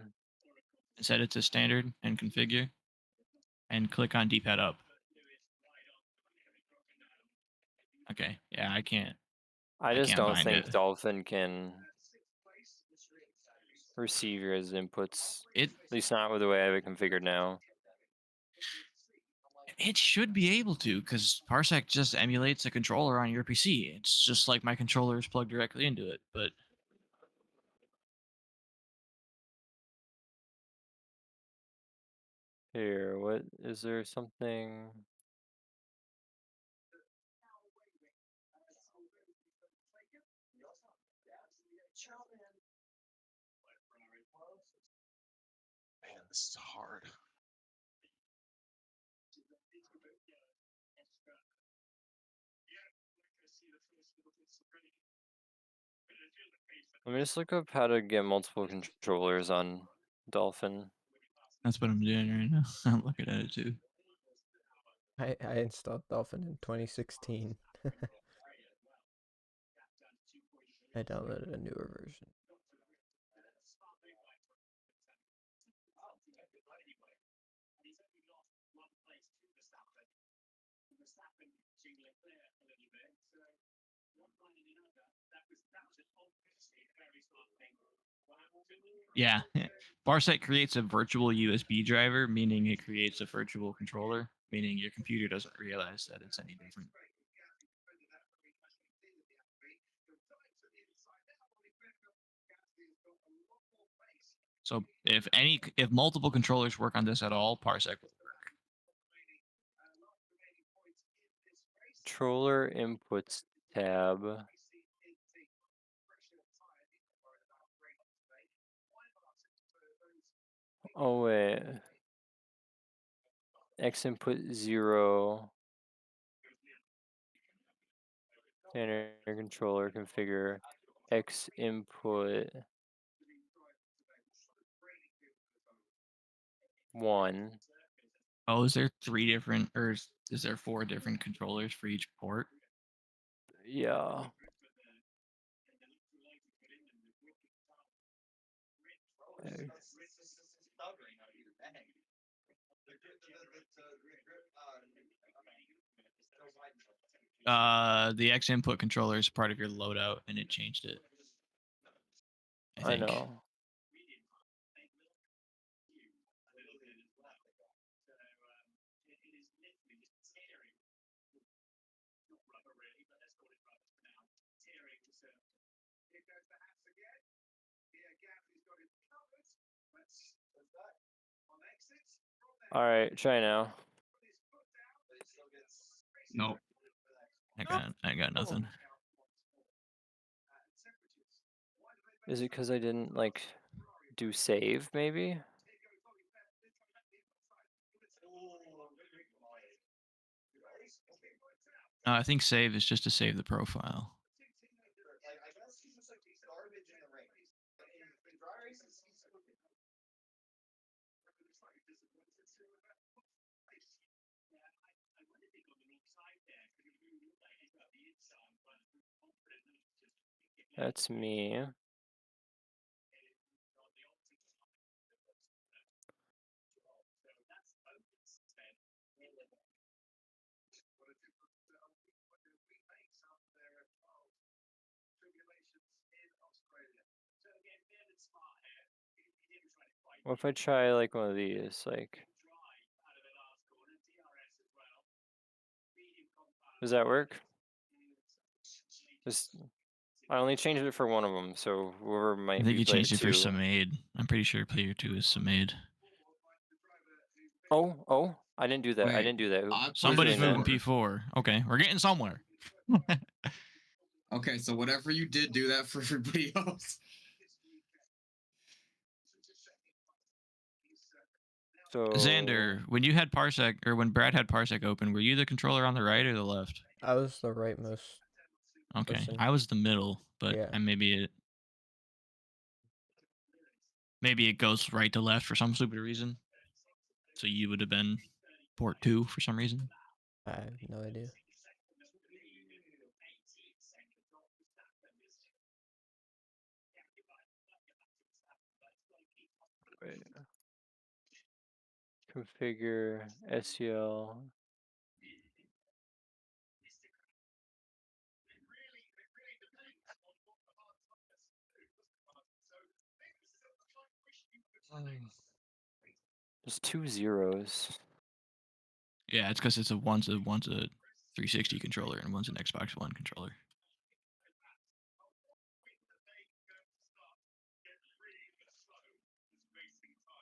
E: Set it to standard and configure and click on D-pad up. Okay. Yeah, I can't.
N: I just don't
E: find
N: think
E: it.
N: Dolphin can receive your as inputs. At least not with the way I have it configured now.
E: It should be able to, because Parsec just emulates a controller on your PC. It's just like my controller is plugged directly into it, but
N: Here, what is there something?
S: Man, this is hard.
N: Let me just look up how to get multiple controllers on Dolphin.
E: that's what I'm doing right now. I'm looking at it too.
C: I installed Dolphin in 2016. I downloaded a newer version.
E: Yeah. Parsec creates a virtual USB driver, meaning it creates a virtual controller, meaning your computer doesn't realize that it's any different. So if multiple controllers work on this at all, Parsec will work.
N: Controller inputs tab. Oh wait. X input 0. Standard controller configure X input 1.
E: Oh, is there 3 different, or is there 4 different controllers for each port?
N: Yeah.
E: The X input controller is part of your loadout, and it changed it.
N: I know. All right, try now.
E: Nope. I got nothing.
N: Is it because I didn't like do save maybe?
E: I think save is just to save the profile.
N: That's me. What if I try like one of these, like? Does that work? I only changed it for one of them, so whoever might
E: I think
N: be
E: you
N: player
E: changed it for
N: 2.
E: Samade. I'm pretty sure player 2 is Samade.
N: Oh, I didn't do that.
B: Wait,
N: I didn't do that. Who's
E: Somebody's
N: doing
E: moving
N: that?
E: P4. Okay, we're getting somewhere.
B: Okay, so whatever you did, do that for everybody else.
N: So
E: Xander, when you had Parsec, or when Brad had Parsec open, were you the controller on the right or the left?
C: I was the rightmost.
E: Okay,
C: person.
E: I was the middle, but
C: Yeah.
E: and maybe it goes right to left for some stupid reason. So you would have been port 2 for some reason.
C: I have no idea.
N: Wait. Configure SEL. There's 2 zeros.
E: Yeah, it's because it's one's a 360 controller and one's an Xbox One controller.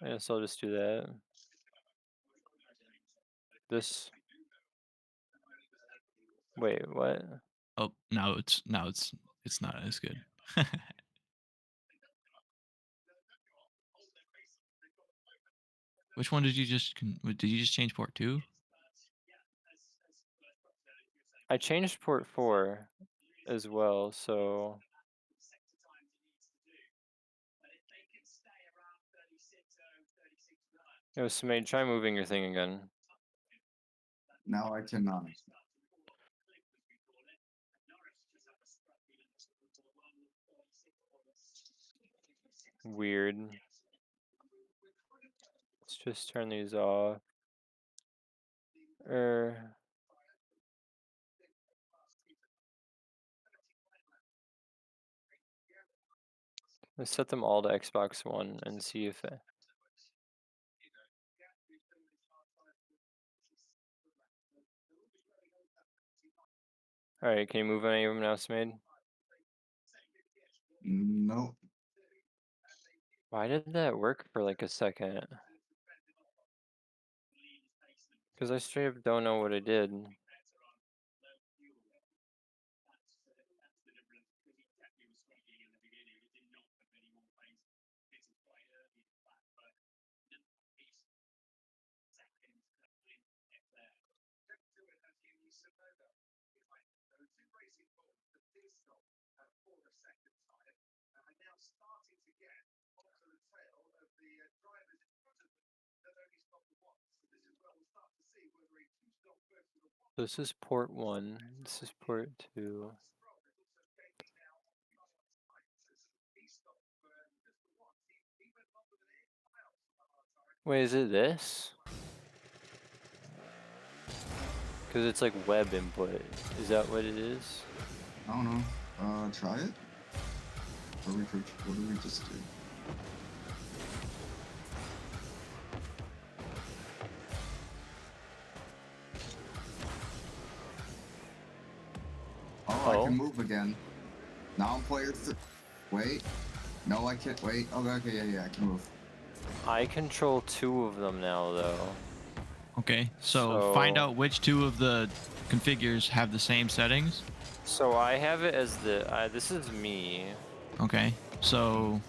N: I guess I'll just do that. This. Wait, what?
E: Oh, now it's not as good. Which one did you just change port 2?
N: I changed port 4 as well, so it was made. Try moving your thing again.
B: Now I cannot.
N: Weird. Let's just turn these off. Let's set them all to Xbox One and see if it... Alright, can you move any of them now, Smade?
B: No.
N: Why did that work for like a second? Because I straight up don't know what I did. This is port 1, this is port 2. Wait, is it this? Because it's like web input. Is that what it is?
B: I don't know. Try it? What did we just do? Oh, I can move again. Now I'm player wait. No, I can't. Wait. Okay, yeah, I can move.
N: I control 2 of them now, though.
E: Okay, so find out which 2 of the configures have the same settings.
N: So I have it as the, this is me.
E: Okay, so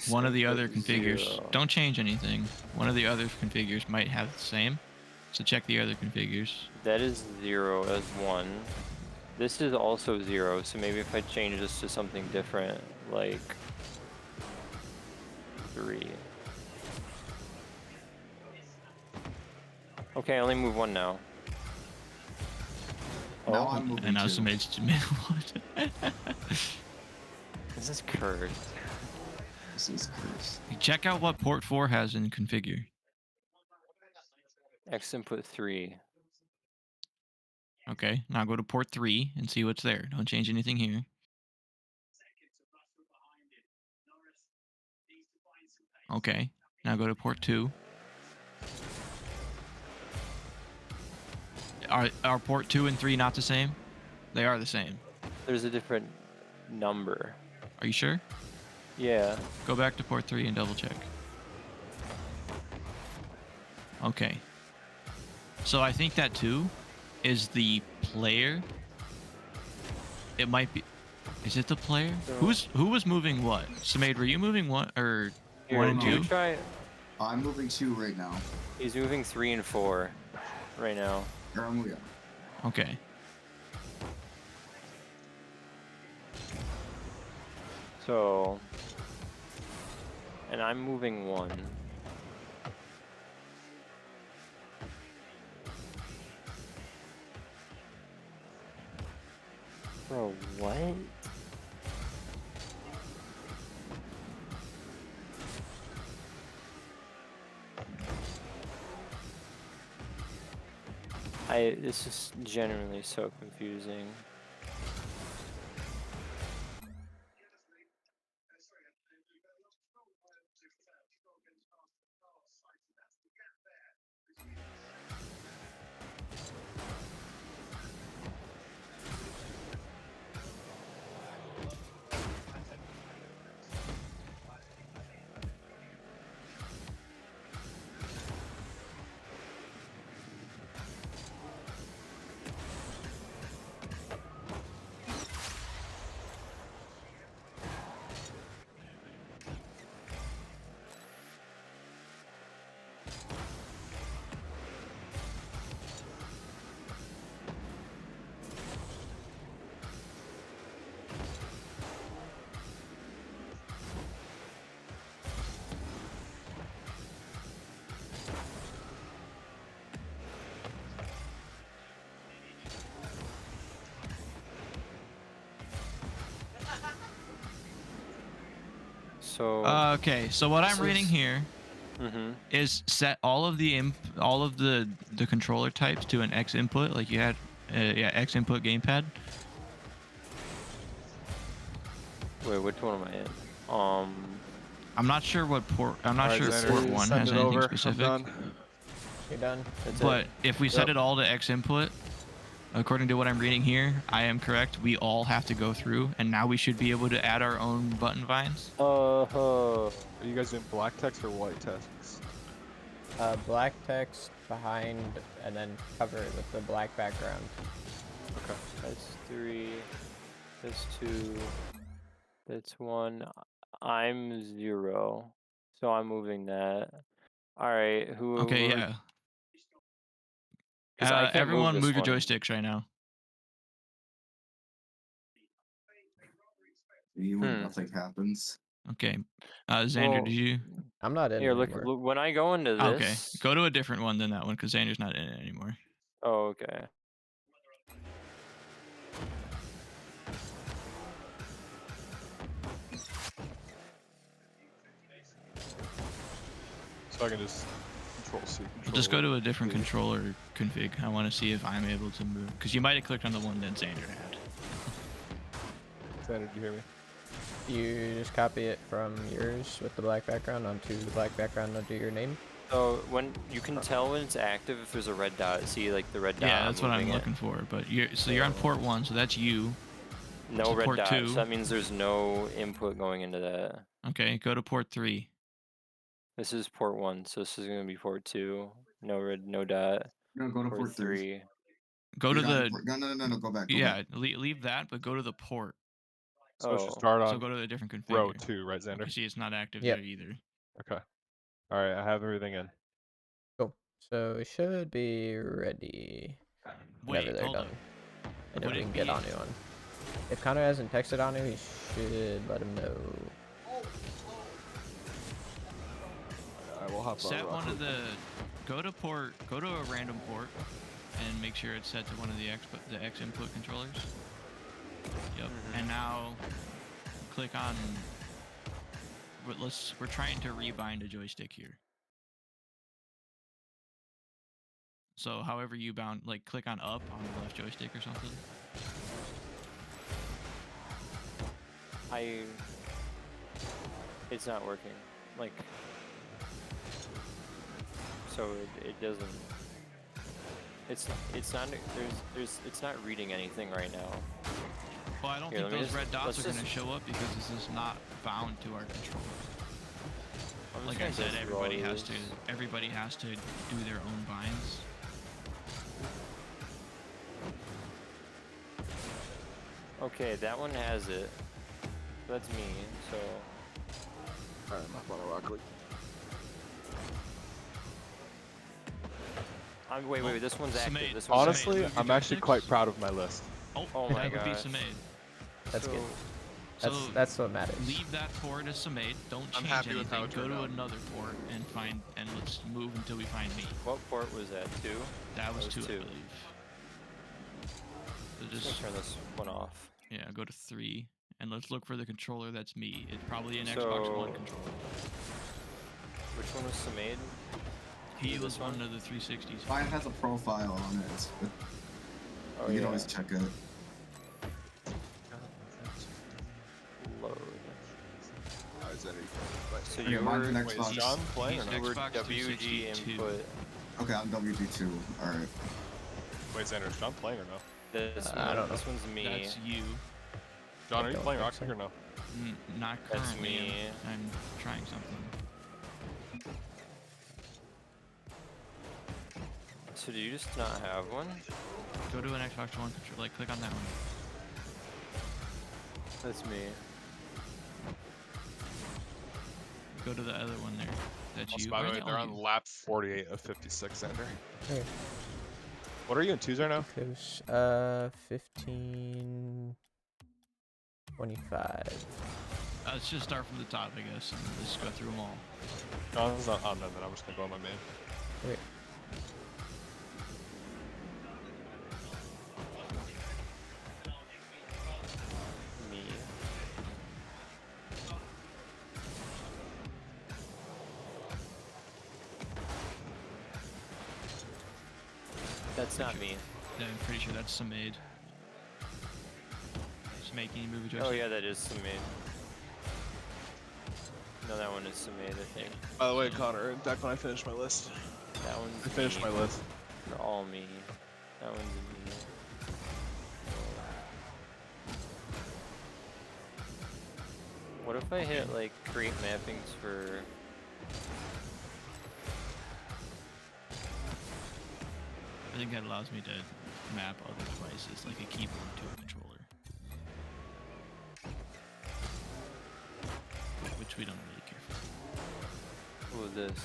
E: one of the other configures, don't change anything. One of the other configures might have the same. So check the other configures.
N: That is 0 as 1. This is also 0, so maybe if I change this to something different, like 3. Okay, I only move 1 now.
B: Now I'm moving
E: and now
B: 2.
E: Samage's made 1.
N: This is cursed.
B: This is cursed.
E: Check out what port 4 has in configure.
N: X input 3.
E: Okay, now go to port 3 and see what's there. Don't change anything here. Okay, now go to port 2. Are port 2 and 3 not the same? They are the same.
N: There's a different number.
E: Are you sure?
N: Yeah.
E: Go back to port 3 and double check. Okay. So I think that 2 is the player. It might be. Is it the player? Who was moving what? Samade, were you moving 1 or 1 and 2?
N: Try.
B: I'm moving 2 right now.
N: He's moving 3 and 4 right now.
E: Okay.
N: So, and I'm moving 1. Bro, what? This is genuinely so confusing. So
E: okay, so what I'm reading here
N: Mm-hmm.
E: is set all of the controller types to an X input, like you had X input gamepad.
N: Wait, which one am I in?
E: I'm not sure what port. I'm not
T: Alright,
E: sure if
T: Xander,
E: port 1
T: send
E: has
T: it
E: anything
T: over.
E: specific.
T: I'm done.
C: You're done.
N: That's
E: But
N: it.
E: if we set it all to X input, according to what I'm reading here, I am correct. We all have to go through, and now we should be able to add our own button vines.
T: Are you guys doing black text or white text?
C: Black text behind, and then cover it with the black background.
T: Okay.
N: That's 3. That's 2. That's 1. I'm 0. So I'm moving that. Alright, who...
E: Okay,
N: who-
E: yeah.
N: 'Cause I can't
E: Everyone
N: this
E: move your
N: one.
E: joysticks right now.
B: When nothing happens.
E: Okay. Xander,
N: Well,
E: did you?
C: I'm not in
N: Here, look,
C: anymore.
N: look, when I go into this...
E: Okay, go to a different one than that one, because Xander's not in it anymore.
N: Oh, okay.
T: So I can just control C. Control
E: Just go to a different
T: V.
E: controller config. I want to see if I'm able to move, because you might have clicked on the one that Xander had.
T: Xander, did you hear me?
C: You just copy it from yours with the black background onto the black background under your name.
N: So when you can tell when it's active if there's a red dot. See, like the red dot.
E: Yeah, that's what I'm looking for. But you're on port 1, so that's you.
N: No
E: So
N: red
E: port
N: dot.
E: 2.
N: So that means there's no input going into that.
E: Okay, go to port 3.
N: This is port 1, so this is gonna be port 2. No red, no dot.
B: No, go to port
N: 3.
E: Go to
B: You're not
E: the.
B: in port- No, go back.
E: Yeah, leave that, but go to the port.
T: So I should
N: Oh.
T: start on
E: So go to a different configure.
T: row 2, right, Xander?
E: You see, it's not active
C: Yep.
E: there either.
T: Okay. All right, I have everything in.
C: Cool. So it should be ready whenever they're
E: hold
C: done.
E: up.
C: And then
E: Would
C: we
E: it
C: can get
E: be-
C: Anu on. If Connor hasn't texted Anu, he should let him know.
T: I will hop on.
E: Set
T: Rock
E: one of
T: Lee.
E: the. Go to a random port, and make sure it's set to one of the X input controllers. Yep. And now, click on. We're trying to rebind a joystick here. So however you bound, like click on up on the left joystick or something.
N: It's not working. Like. So it doesn't. It's not reading anything right now.
E: Well, I don't
N: Here,
E: think
N: let me
E: those red dots
N: let's
E: are going to show up because this is not bound to our controller.
N: I'm just
E: Like I
N: gonna go
E: said,
N: through all
E: everybody has to do their own binds.
N: Okay, that one has it. That's me. So.
T: Alright, I'm up on a Rock Lee.
N: Wait, this one's active.
E: Sumaid.
N: This one's
T: Honestly,
N: active.
T: I'm actually quite proud of my list.
N: Oh my
E: that would be
N: gosh.
E: Sumaid.
C: That's
N: So-
C: good.
E: So
C: That's what matters.
E: leave that port as Sumaid. Don't
S: I'm
E: change
S: happy with how
E: anything.
S: it
E: Go
S: turned
E: to
S: out.
E: another port and let's move until we find me.
N: What port was that? 2?
E: That was 2, I
N: 2.
E: believe. So
N: Just
E: just
N: turn this one off.
E: yeah, go to 3 and let's look for the controller that's me. It's probably an Xbox One controller.
N: Which one was Sumaid?
E: He
N: This
E: was one
N: one?
E: of the 360s.
B: Mine has a profile on it.
N: Oh,
B: You
N: yeah.
B: can always check it.
N: Load.
S: Is that
N: So
B: Okay,
N: you
B: mine's
N: were,
B: an
S: wait,
B: Xbox.
S: is John playing or
E: He's
S: not?
N: you were
E: Xbox
N: WG
E: 362.
N: input.
B: Okay, I'm WD2. Alright.
T: Wait, Xander, is John playing or no?
N: This
C: I don't know.
N: This one's me.
E: That's you.
T: John, are you
C: don't
T: playing
C: think
T: Rock League or no?
E: Not
N: That's
E: currently.
N: me.
E: I'm trying something.
N: So do you just not have one?
E: Go to an Xbox One controller. Like click on that one.
N: That's me.
E: Go to the other one there. That's
T: Also,
E: you.
T: by the
E: Why
T: way,
E: are they
T: they're
E: all
T: on
E: you?
T: lap 48 of 56, Xander.
C: Okay.
T: What are you in 2s right now?
C: 15. 25.
E: Let's just start from the top, I guess, and let's go through them all.
T: John's not on then I'm just gonna go on my main.
C: Okay.
N: Me. That's not me.
E: Yeah, I'm pretty sure that's Sumaid. Sumaid, can you move a joystick?
N: Oh yeah, that is Sumaid. No, that one is Sumade, I think.
T: By the way, Connor, back when I finished my list.
N: That one's
T: I finished my list.
N: They're all me. That one's me. What if I hit like create mappings for?
E: I think that allows me to map other devices like a keyboard to a controller. Which we don't really care for.
N: What was this?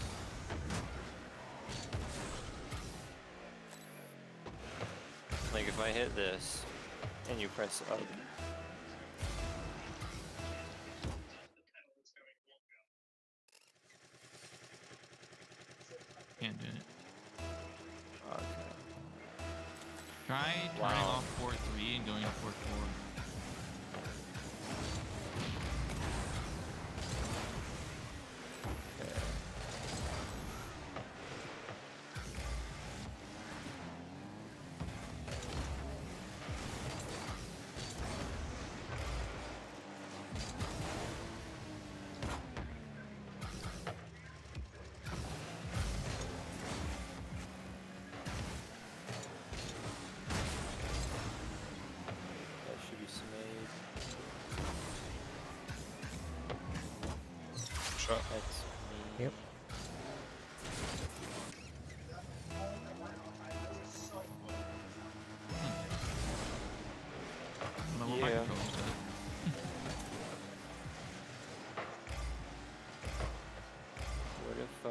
N: Like if I hit this and you press up.
E: Can't do it.
N: Okay.
E: Try turning off port 3 and going to port 4.
N: That's me.
C: Yep.
N: Yeah. What if I...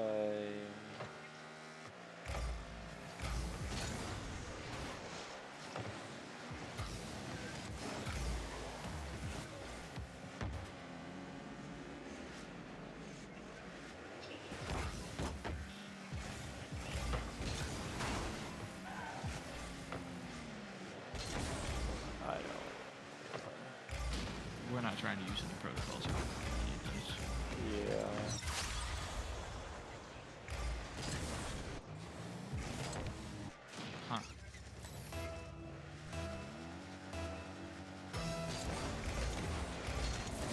E: We're not trying to use any protocols.
N: Yeah.
E: Huh.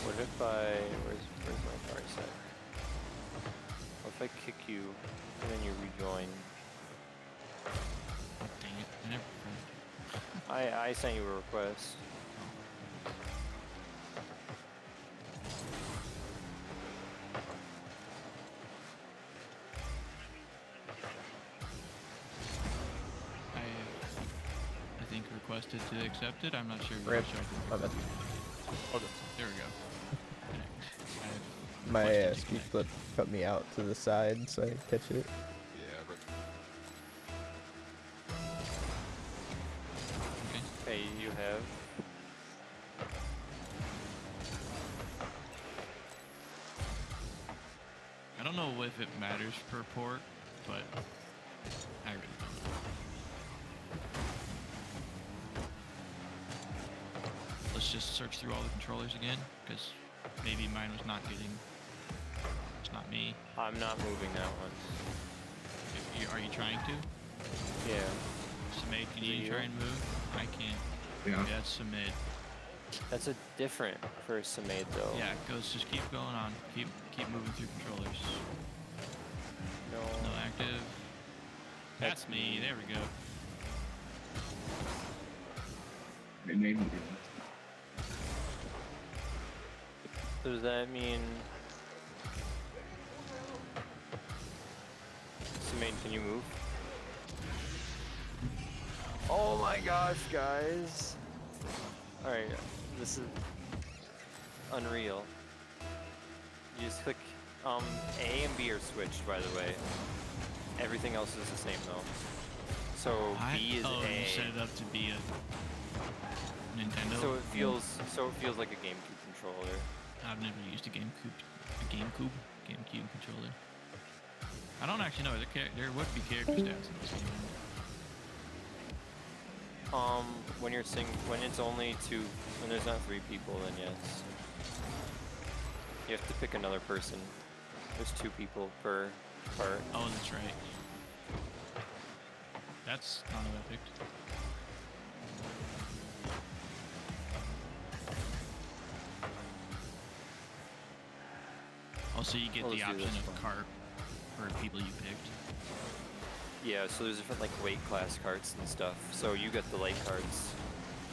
N: What if I... Where's my car set? What if I kick you and then you rejoin?
E: Dang it, I never...
N: I sent you a request.
E: I think requested to accept it. I'm not sure.
C: Rip. My bad.
E: Okay, there we go. Connect.
C: My speech clip cut me out to the side, so I catch it.
T: Yeah, but...
N: Okay, you have...
E: I don't know if it matters per port, but I really don't know. Let's just search through all the controllers again, because maybe mine was not getting... It's not me.
N: I'm not moving that one.
E: Are you trying to?
N: Yeah.
E: Sumade, can you try and move? I can't.
B: Yeah.
E: That's Sumade.
N: That's a different for Sumade though.
E: Yeah, it goes. Just keep going on. Keep moving through controllers.
N: No.
E: No active. That's me. There we go.
N: So does that mean... Sumade, can you move? Oh my gosh, guys! Alright, this is unreal. You just click A and B are switched, by the way. Everything else is the same though. So B is A.
E: You set it up to be a Nintendo.
N: So it feels like a GameCube controller.
E: I've never used a GameCube controller. I don't actually know. There would be character stats in this game.
N: When it's only two, when there's not 3 people, then yes. You have to pick another person. There's 2 people per part.
E: Oh, that's right. That's not what I picked. Also, you get
N: We'll
E: the
N: just do
E: option
N: this
E: of
N: one.
E: cart for people you picked.
N: Yeah, so there's different like weight class carts and stuff. So you get the light carts.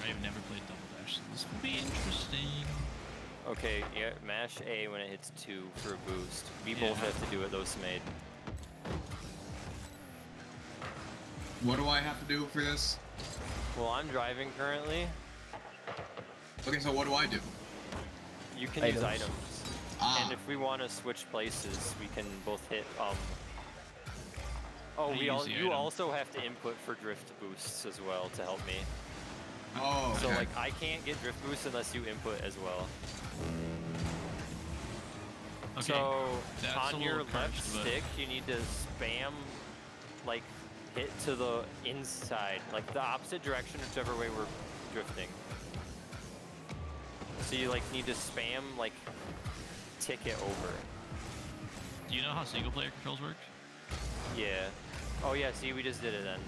E: I've never played Double Dash, so this will be interesting.
N: Okay, yeah, mash A when it hits 2 for a boost. We
E: Yeah.
N: both have to do it, though, Smade.
B: What do I have to do for this?
N: Well, I'm driving currently.
B: Okay, so what do I do?
N: You can use items. And if we want to switch places, we can both hit, Oh, you also have to input for drift boosts as well to help me.
B: Oh,
N: So,
B: okay.
N: like, I can't get drift boosts unless you input as well.
E: Okay,
N: So,
E: that's a
N: on your
E: little
N: left
E: cursed, but-
N: stick, you need to spam, like, hit to the inside, like the opposite direction, whichever way we're drifting. So you, like, need to spam, like, tick it over.
E: Do you know how single player controls work?
N: Yeah. Oh, yeah, see, we just did it then.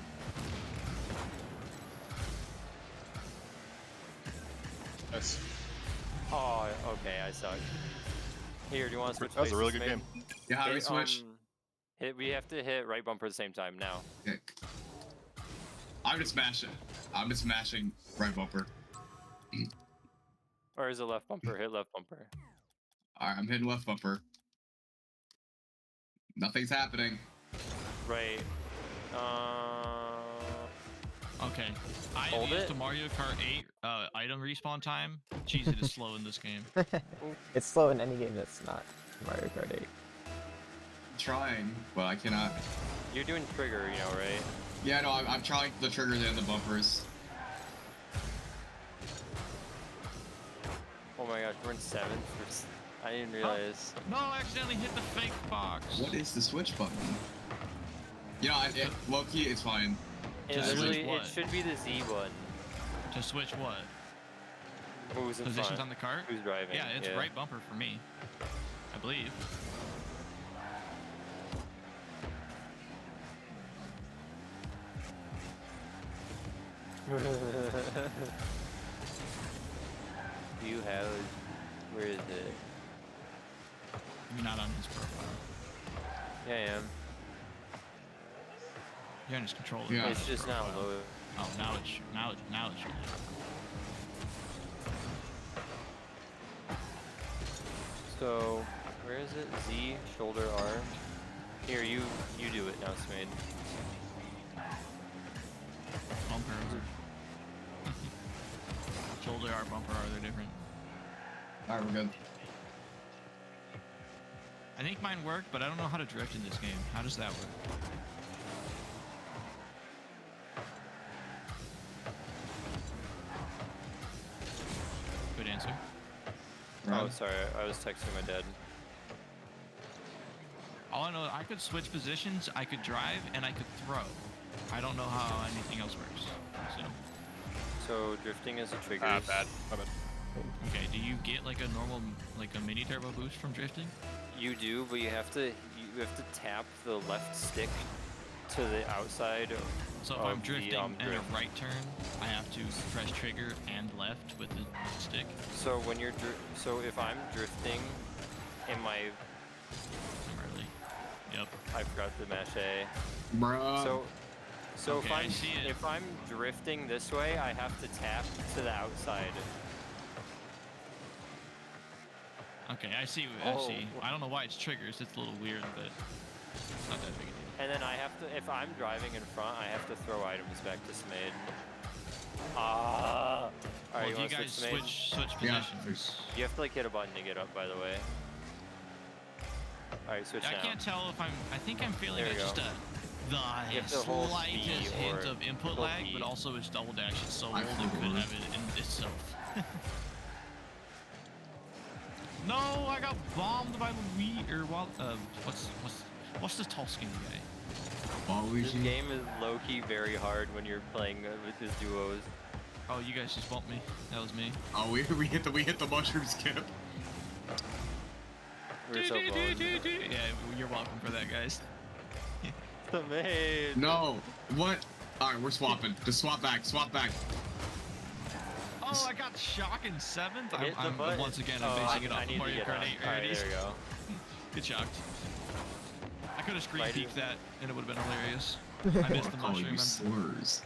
T: Yes.
N: Oh, okay, I suck. Here, do you want to switch
T: That was a really
N: places,
T: good
N: Smade?
T: game.
B: Yeah, how do we switch?
N: We have to hit right bumper at the same time now.
B: Okay. I'm just smashing. I'm just smashing right bumper.
N: Or is it left bumper? Hit left bumper.
B: Alright, I'm hitting left bumper. Nothing's happening.
N: Right.
E: Okay. I
N: Hold
E: used
N: it.
E: the Mario Kart 8 item respawn time. Jeez, it is slow in this game.
C: It's slow in any game that's not Mario Kart 8.
B: I'm trying, but I cannot.
N: You're doing trigger, you know, right?
B: Yeah, no, I'm trying the triggers and the bumpers.
N: Oh my gosh, we're in 7th. I didn't realize.
E: No, I accidentally hit the fake box.
B: What is the switch button? You know, low-key, it's fine.
N: It literally, it should be the Z button.
E: To switch what?
N: Who's in
E: Positions
N: front?
E: on the cart?
N: Who's driving?
E: Yeah, it's right bumper for me. I believe.
N: Do you have? Where is it?
E: You're not on his profile.
N: Yeah, I am.
E: You're on his controller.
B: Yeah.
N: It's just now loaded.
E: Oh, now it's showing.
N: So, where is it? Z, shoulder, arm. Here, you do it now, Smade.
E: Bumper. Shoulder, R, bumper, are they different?
B: Alright, we're good.
E: I think mine worked, but I don't know how to drift in this game. How does that work? Good answer.
N: Oh, sorry, I was texting my dad.
E: All I know, I could switch positions, I could drive, and I could throw. I don't know how anything else works.
N: So drifting is a trigger.
T: Bad.
E: Okay, do you get like a normal, like a mini turbo boost from drifting?
N: You do, but you have to tap the left stick to the outside.
E: So if I'm drifting and a right turn, I have to press trigger and left with the stick.
N: So when you're so if I'm drifting, in my
E: Yep.
N: I forgot the mash A.
B: Bruh.
N: So
E: Okay,
N: if I'm drifting this way, I have to tap to the outside.
E: Okay, I see.
N: Oh.
E: I don't know why it's triggers. It's a little weird, but it's not that big a deal.
N: And then I have to, if I'm driving in front, I have to throw items back to Smade. Alright,
E: Well,
N: you
E: if
N: want
E: you
N: to
E: guys
N: switch Smade?
E: switch positions.
N: You have to like hit a button to get up, by the way. Alright, switch
E: I
N: now.
E: can't tell if I think I'm feeling
N: There you
E: just
N: go.
E: the
N: You have to hold
E: slightest
N: B
E: hint
N: or
E: of input
N: hold
E: lag,
N: B.
E: but also it's double dash. It's so old it could have it in itself. No, I got bombed by Luigi. Or what's this tall skinny guy?
N: This game is low-key very hard when you're playing with his duos.
E: Oh, you guys just bumped me. That was me.
B: Oh, we hit the mushroom skip.
N: We're so boned.
E: Yeah, you're welcome for that, guys.
N: Amazing.
B: No. What? Alright, we're swapping. Just swap back.
E: Oh, I got shock in 7th.
N: Hit the button.
E: Once again,
N: Oh,
E: I'm basing it
N: I
E: off
N: need
E: of
N: to
E: Mario
N: get
E: Kart
N: on.
E: 8
N: Alright,
E: rarities.
N: there we go.
E: Get shocked. I could have screen peeked that, and it would have been hilarious. I missed the mushroom.
B: Slurs.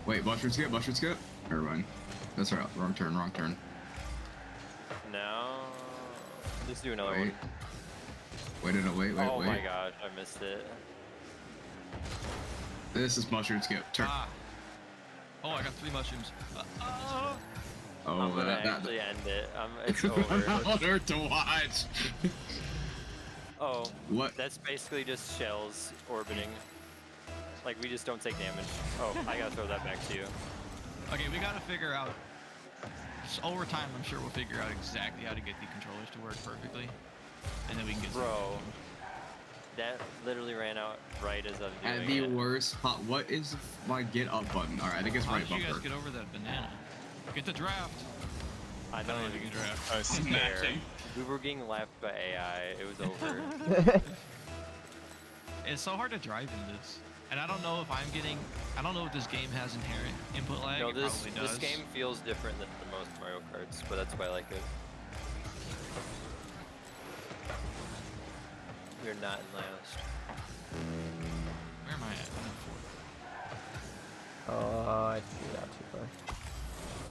B: Wait, mushroom skip, mushroom skip? Never mind. That's right. Wrong turn, wrong turn.
N: No. Let's do another one.
B: Wait.
N: Oh my gosh, I missed it.
B: This is mushroom skip. Turn.
E: Ah. Oh, I got 3 mushrooms.
B: Oh,
N: I'm gonna actually end it. It's over.
B: Harder to watch.
N: Oh.
B: What?
N: That's basically just shells orbiting. Like, we just don't take damage. Oh, I gotta throw that back to you.
E: Okay, we gotta figure out. Over time, I'm sure we'll figure out exactly how to get the controllers to work perfectly, and then we can get.
N: Bro, that literally ran out right as I was doing
B: At the worst, what is my get up button? All right, I think it's right
E: How did you guys
B: bumper.
E: get over that banana? Get the draft.
N: I don't
E: even get draft.
N: I was scared. We were getting laughed by AI. It was over.
E: It's so hard to drive in this. And I don't know if I don't know if this game has inherent input lag.
N: No,
E: It
N: this
E: probably does.
N: game feels different than the most Mario Karts, but that's why I like it. We're not in last.
E: Where am I at? I'm in 4th.
C: Oh, I threw that too far.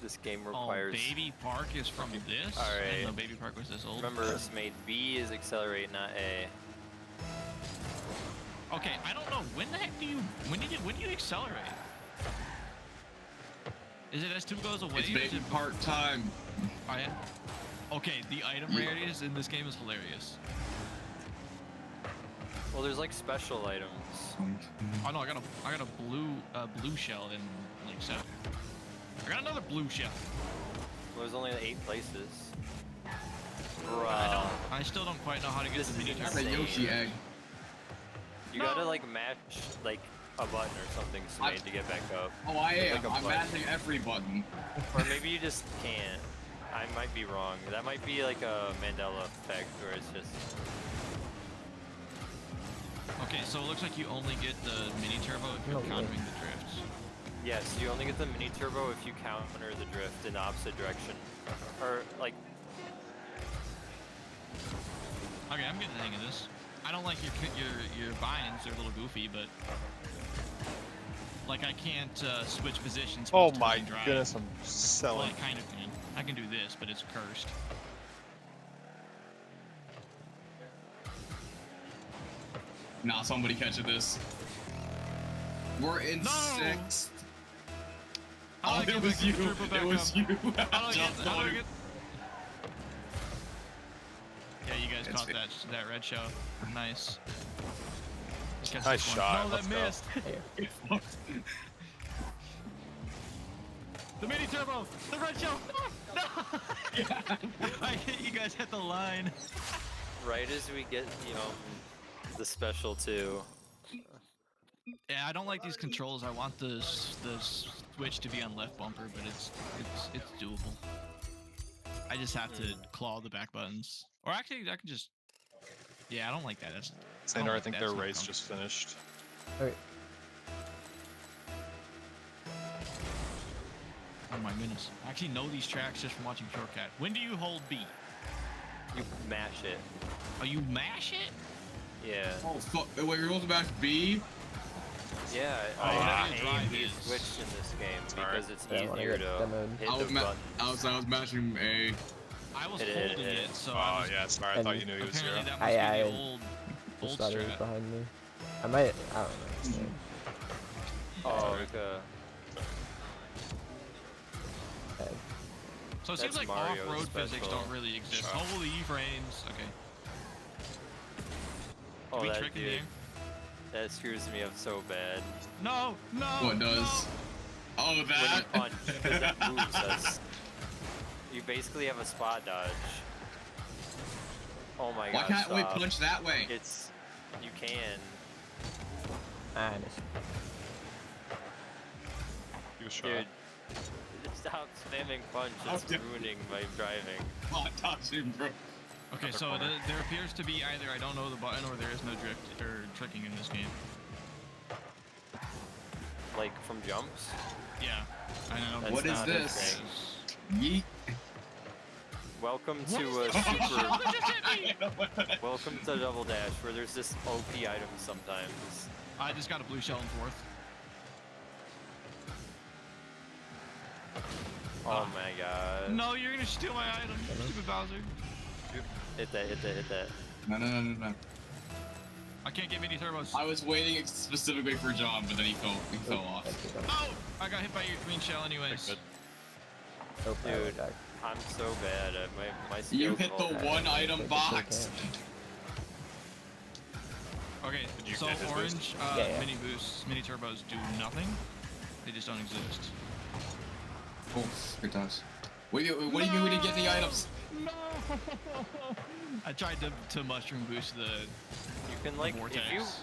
N: This game requires.
E: Oh, Baby Park is from this?
N: All
E: I
N: right.
E: didn't know Baby Park was this old.
N: Remember, it's made B is accelerate, not A.
E: Okay, I don't know. When the heck do you when do you accelerate? Is it as 2 goes away?
B: It's Baby Park time.
E: Oh, yeah. Okay, the item rarities in this game is hilarious.
N: Well, there's like special items.
E: Oh no, I got a blue shell in like 7. I got another blue shell.
N: Well, there's only 8 places.
E: I still don't quite know how to get the mini
B: That's a Yoshi egg.
N: You gotta like match like a button or something made to get back up.
B: Oh, I am.
N: Like a
B: I'm
N: button.
B: mashing every button.
N: Or maybe you just can't. I might be wrong. That might be like a Mandela effect where it's just.
E: Okay, so it looks like you only get the mini turbo if you're countering the drifts.
N: Yes, you only get the mini turbo if you counter the drift in the opposite direction. Or like.
E: Okay, I'm getting the hang of this. I don't like your binds. They're a little goofy, but like I can't switch positions.
T: Oh
E: with
T: my
E: turn drive.
T: goodness, I'm selling.
E: Well, I kind of can. I can do this, but it's cursed.
B: Nah, somebody catch this. We're in 6th. Oh, it was you. It was you.
E: Yeah, you guys caught that red shell. Nice.
T: Nice shot.
E: No, that missed. The mini turbo, the red shell. No. I hit you guys at the line.
N: Right as we get, the special too.
E: Yeah, I don't like these controls. I want the switch to be on left bumper, but it's doable. I just have to claw the back buttons. Or actually, I can just. Yeah, I don't like that.
T: Sander, I think their race just finished.
C: Okay.
E: Oh my goodness. I actually know these tracks just from watching Shortcut. When do you hold B?
N: You mash it.
E: Oh, you mash it?
N: Yeah.
B: Oh, fuck. Wait, you're supposed to mash B?
N: Yeah, I have A and B switched in this game because it's easier to hit the button.
B: I was mashing A.
E: I was holding it, so.
T: Oh, yeah, smart. I thought you knew he was 0.
E: That must be the old
C: thought it was
E: strat.
C: behind me. I don't know.
N: Oh, okay.
E: So it seems like
N: Mario's
E: off-road physics
N: special.
E: don't really exist. Holy frames. Okay.
N: Oh,
E: we
N: that
E: trick in
N: dude.
E: here?
N: That screws me up so bad.
E: No, no.
B: What does?
E: No.
B: Oh,
N: When
B: that?
N: you punch, because it moves us. You basically have a spot dodge. Oh my god.
B: Why can't we
N: stop.
B: punch that way?
N: You can.
C: I missed.
N: Dude, stop spamming punch. It's ruining my driving.
B: Oh, touching, bro.
E: Okay, so there appears to be either I don't know the button or there is no drift or tricking in this game.
N: Like from jumps?
E: Yeah, I know.
B: What is this? Yeet.
N: Welcome to Welcome to Double Dash, where there's this OP item sometimes.
E: I just got a blue shell in 4th.
N: Oh my god.
E: No, you're gonna steal my item, stupid Bowser.
N: Hit that.
B: No.
E: I can't get mini turbos.
B: I was waiting specifically for John, but then he fell off.
E: Oh! I got hit by your green shell anyways.
N: Dude, I'm so bad at my skills.
B: You hit the one item box.
E: Okay, so orange mini boosts, mini turbos do nothing. They just don't exist.
B: Oh, good times. What do you mean we didn't get any items?
E: No! I tried to mushroom boost the
N: You can like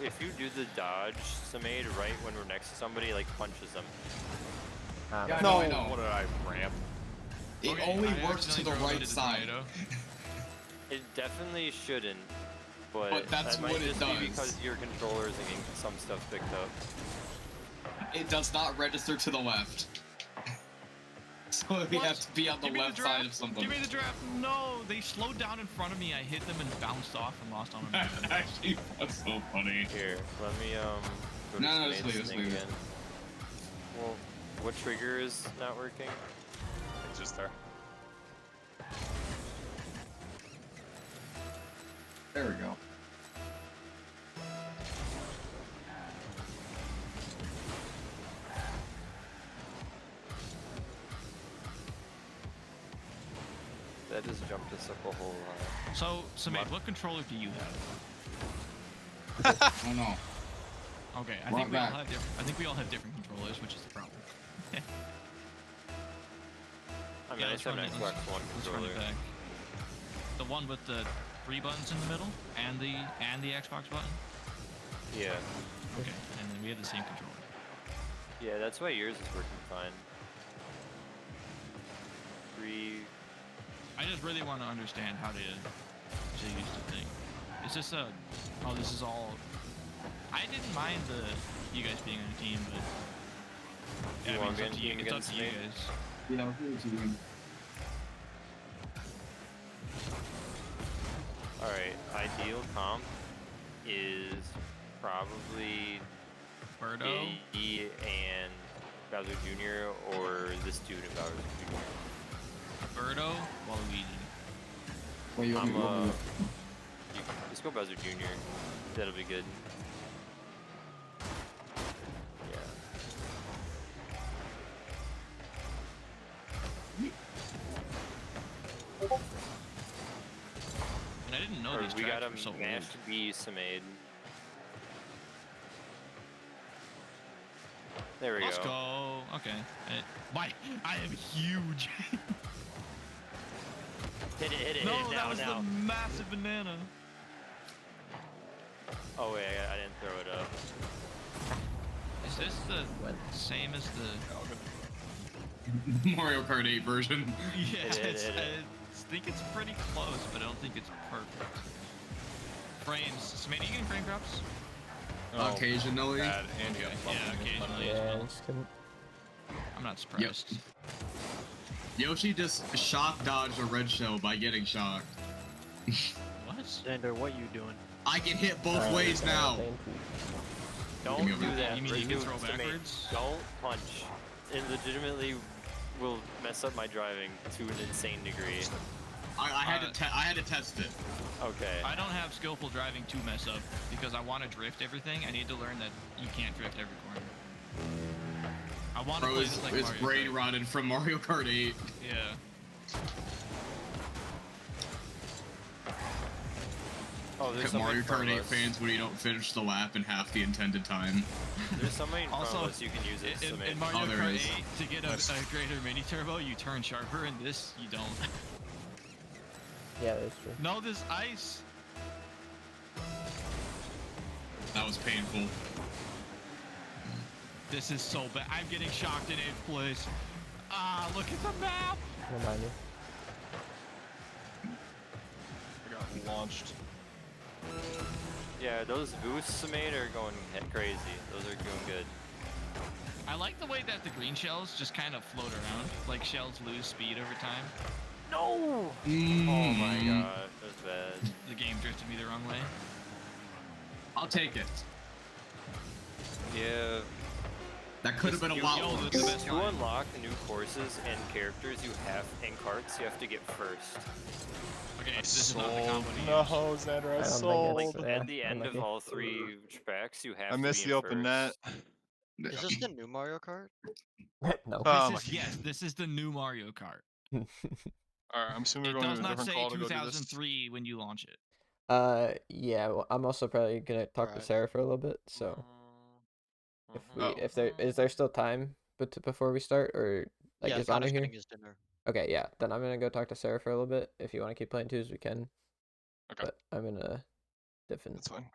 N: if you do the dodge Samade right when we're next to somebody, like punches them.
B: Yeah,
T: no,
B: I know.
T: What did I ramp?
B: It only works to the right side.
N: It definitely shouldn't, but
B: that's
N: that might
B: what it
N: just
B: does.
N: be because your controllers are getting some stuff picked up.
B: It does not register to the left. So we have to be on the left side of something.
E: Give me the draft. No, they slowed down in front of me. I hit them and bounced off and lost on them.
B: Actually, that's so funny.
N: Here, let me go to
B: No,
N: Samade's
B: just
N: thing
B: leave it.
N: again. Well, what trigger is not working?
T: It's just there.
B: There we go.
N: That just jumped us up a whole lot.
E: So, Samade, what controller do you have?
B: Oh no.
E: Okay, I think we all have different controllers, which is the problem.
N: I mean, I just have an Xbox One
E: Let's run
N: controller.
E: it back. The one with the 3 buttons in the middle and the Xbox button.
N: Yeah.
E: Okay, and then we have the same controller.
N: Yeah, that's why yours is working fine. 3.
E: I just really want to understand how to use the thing. Is this this is all. I didn't mind you guys being on a team, but yeah, I mean, it's up to you guys.
B: Yeah, I'll give it to you.
N: Alright, ideal comp is probably
E: Birdo
N: E and Bowser Jr. or this dude in Bowser Jr.
E: Birdo, Waluigi.
B: Wait,
N: Let's go Bowser Jr. That'll be good.
E: And I didn't know these
N: we got
E: tracks
N: a
E: were so old.
N: mashed B Samade. There we
E: Let's
N: go.
E: go. Okay. I am huge.
N: Hit it
E: No,
N: now,
E: that was
N: now.
E: the massive banana.
N: Oh wait, I didn't throw it up.
E: Is this the same as the
B: Mario Kart 8 version?
E: Yeah,
N: Hit it.
E: I think it's pretty close, but I don't think it's perfect. Frames. Samade, you getting frame drops?
B: Occasionally.
T: Bad, and you got
E: Yeah, occasionally as well. I'm not surprised.
B: Yoshi just shock dodged a red shell by getting shocked.
E: What?
O: Xander, what you doing?
B: I can hit both ways now.
N: Don't do that.
E: You mean you can throw
N: Samade.
E: backwards?
N: Don't punch. It legitimately will mess up my driving to an insane degree.
B: I had to test it.
N: Okay.
E: I don't have skillful driving to mess up because I want to drift everything. I need to learn that you can't drift every corner. I want to play this like
B: it's
E: Mario
B: brain
E: Kart.
B: rotted from Mario Kart 8.
E: Yeah.
N: Oh, there's
B: Mario
N: somebody in front
B: Kart
N: of
B: 8
N: us.
B: fans when you don't finish the lap in half the intended time.
N: There's somebody in front
E: Also,
N: of us. You can use it. Samade.
E: in Mario
B: Oh, there
E: Kart
B: is.
E: 8, to get a greater mini turbo, you turn sharper. In this, you don't.
C: Yeah, that's true.
E: No, this ice.
B: That was painful.
E: This is so bad. I'm getting shocked in 8th place. Ah, look at the map.
C: Remind me.
T: I got launched.
N: Yeah, those boosts Samade are going crazy. Those are doing good.
E: I like the way that the green shells just kind of float around. Like shells lose speed over time.
N: No! Oh my god, that was bad.
E: The game drifted me the wrong way.
B: I'll take it.
N: Yeah.
B: That could have been a lot worse.
N: To unlock new courses and characters you have in carts, you have to get first.
E: Okay,
T: this is not the combo. No, Xander, I sold.
N: Like, at the end of all 3 tracks, you have
T: I
N: to
T: missed
N: be
T: the
N: in
T: open
N: first.
T: net.
F: Is this the new Mario Kart?
C: No.
E: Yes, this is the new Mario Kart.
T: Alright, I'm assuming
E: It
T: we're going
E: does
T: to a
E: not
T: different
E: say
T: call to go do this.
E: 2003 when you launch it.
C: Yeah. Well, I'm also probably gonna talk to Sarah for a little bit. So, if there still time, before we start, or like
F: Yeah,
C: is Honor
F: Connor's
C: here?
F: getting his dinner.
C: Okay, yeah. Then I'm gonna go talk to Sarah for a little bit. If you want to keep playing twos, we can.
T: Okay.
C: But I'm gonna different.
T: That's fine.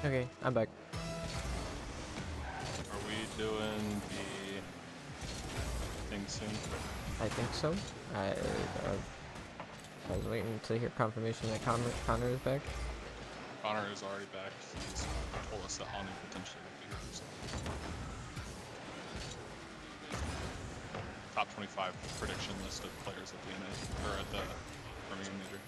C: Okay, I'm back.
V: Are we doing the thing soon?
C: I think so. I was waiting to hear confirmation that Connor is back.
V: Connor is already back. He's told us that Anu potentially will be here. So. Top 25 prediction list of players at the NA or at the Birmingham Major.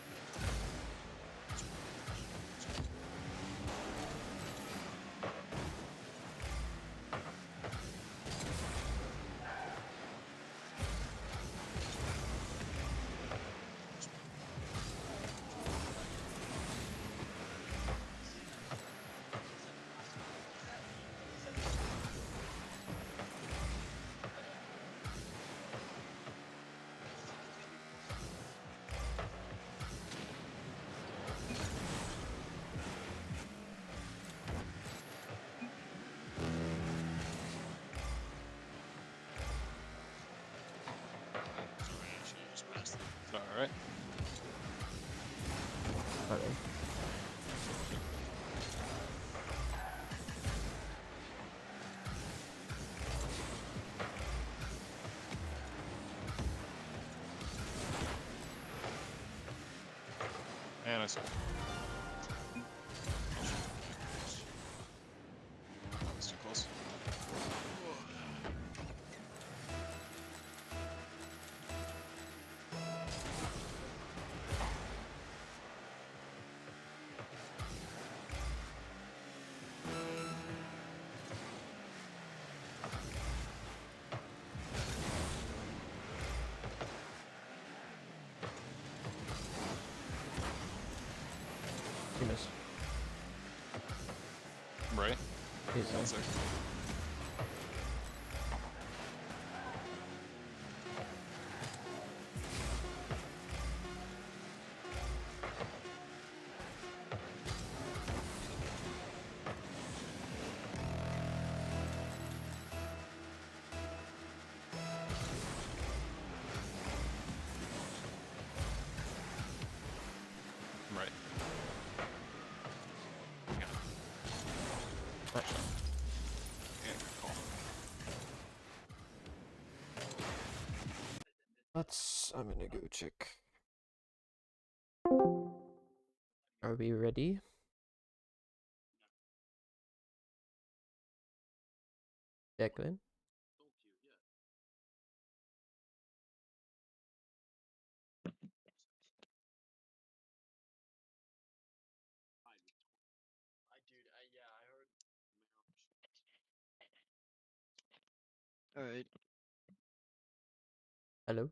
V: Alright.
C: Okay.
V: And I sold. That's too close.
C: You miss.
V: Right?
C: He's
V: One sec. Right. Yeah, good call.
C: I'm gonna go check. Are we ready? Declan?
F: Alright.
C: Hello?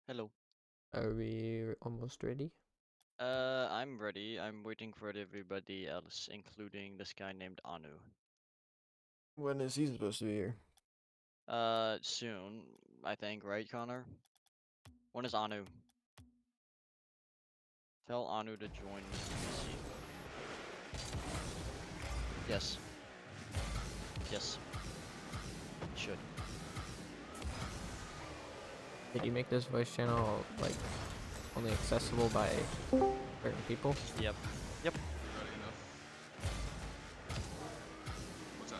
F: Hello.
C: Are we almost ready?
F: I'm ready. I'm waiting for everybody else, including this guy named Anu.
C: When is he supposed to be here?
F: Soon, I think, right, Connor? When is Anu? Tell Anu to join PC. Yes. Yes. Should.
C: Did you make this voice channel, like, only accessible by certain people?
F: Yep. Yep.
V: Ready enough. What's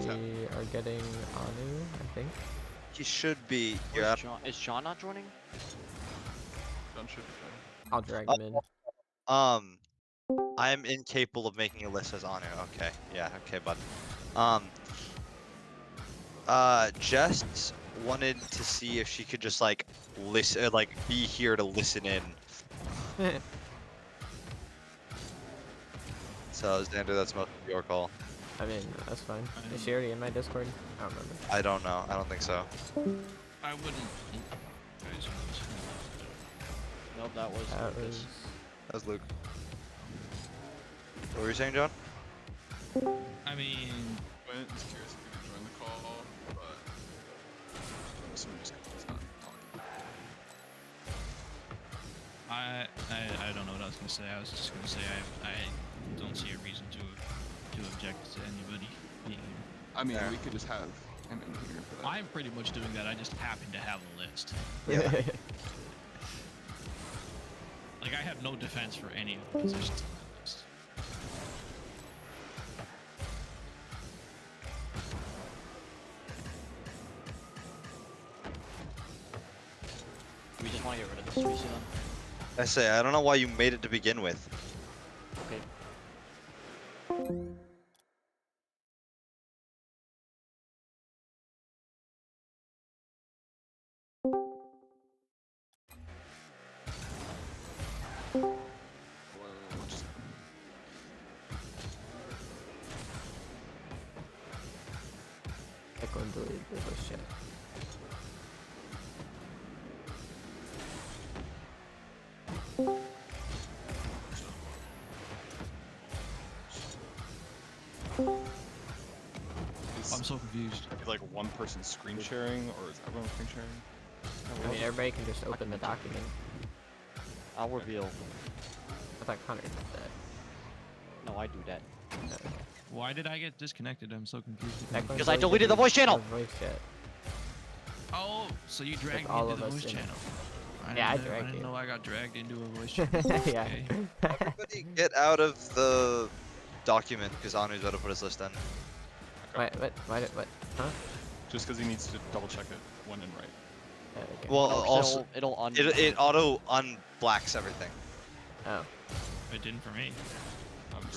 V: happening?
C: We are getting Anu, I think.
O: He should be.
F: Where's John? Is John not joining?
V: John should be joining.
C: I'll drag him in.
O: I'm incapable of making a list as Anu. Okay, yeah, okay, bud. Jess wanted to see if she could just like listen, like be here to listen in. So Xander, that's mostly your call.
C: I mean, that's fine. Is she already in my Discord? I don't remember.
O: I don't know. I don't think so.
E: I wouldn't.
F: Nope, that was Lucas.
O: That was Luke. What were you saying, John?
E: I mean,
V: Quint is curious if he can join the call, but I'm assuming he's not talking.
E: I don't know what I was gonna say. I was just gonna say I don't see a reason to object to anybody being here.
V: I mean, we could just have him in here for that.
E: I'm pretty much doing that. I just happen to have a list.
O: Yeah.
E: Like, I have no defense for any of the positions on that list.
F: We just want to get rid of this Risu then.
O: I say, I don't know why you made it to begin with.
F: Okay.
C: I couldn't believe this shit.
T: I'm
E: so confused.
T: Like one person screen sharing, or is everyone screen sharing?
C: I mean, everybody can just open the document.
F: I'll reveal.
C: I thought Connor did that.
F: No, I do that.
E: Why did I get disconnected? I'm so confused.
F: Because I deleted the voice channel.
C: Voice chat.
E: Oh, so you dragged me
C: all
E: into
C: of
E: the
C: us
E: voice
C: in it.
E: channel.
C: Yeah, I
E: didn't
C: dragged you.
E: know I got dragged into a voice channel.
C: Yeah.
E: Okay.
O: Everybody get out of the document because Anu's about to put his list in.
C: What? Huh?
T: Just because he needs to double check it when in right.
C: Okay.
O: Well,
F: No,
O: also it auto unblacks everything.
C: Oh.
E: It didn't for me.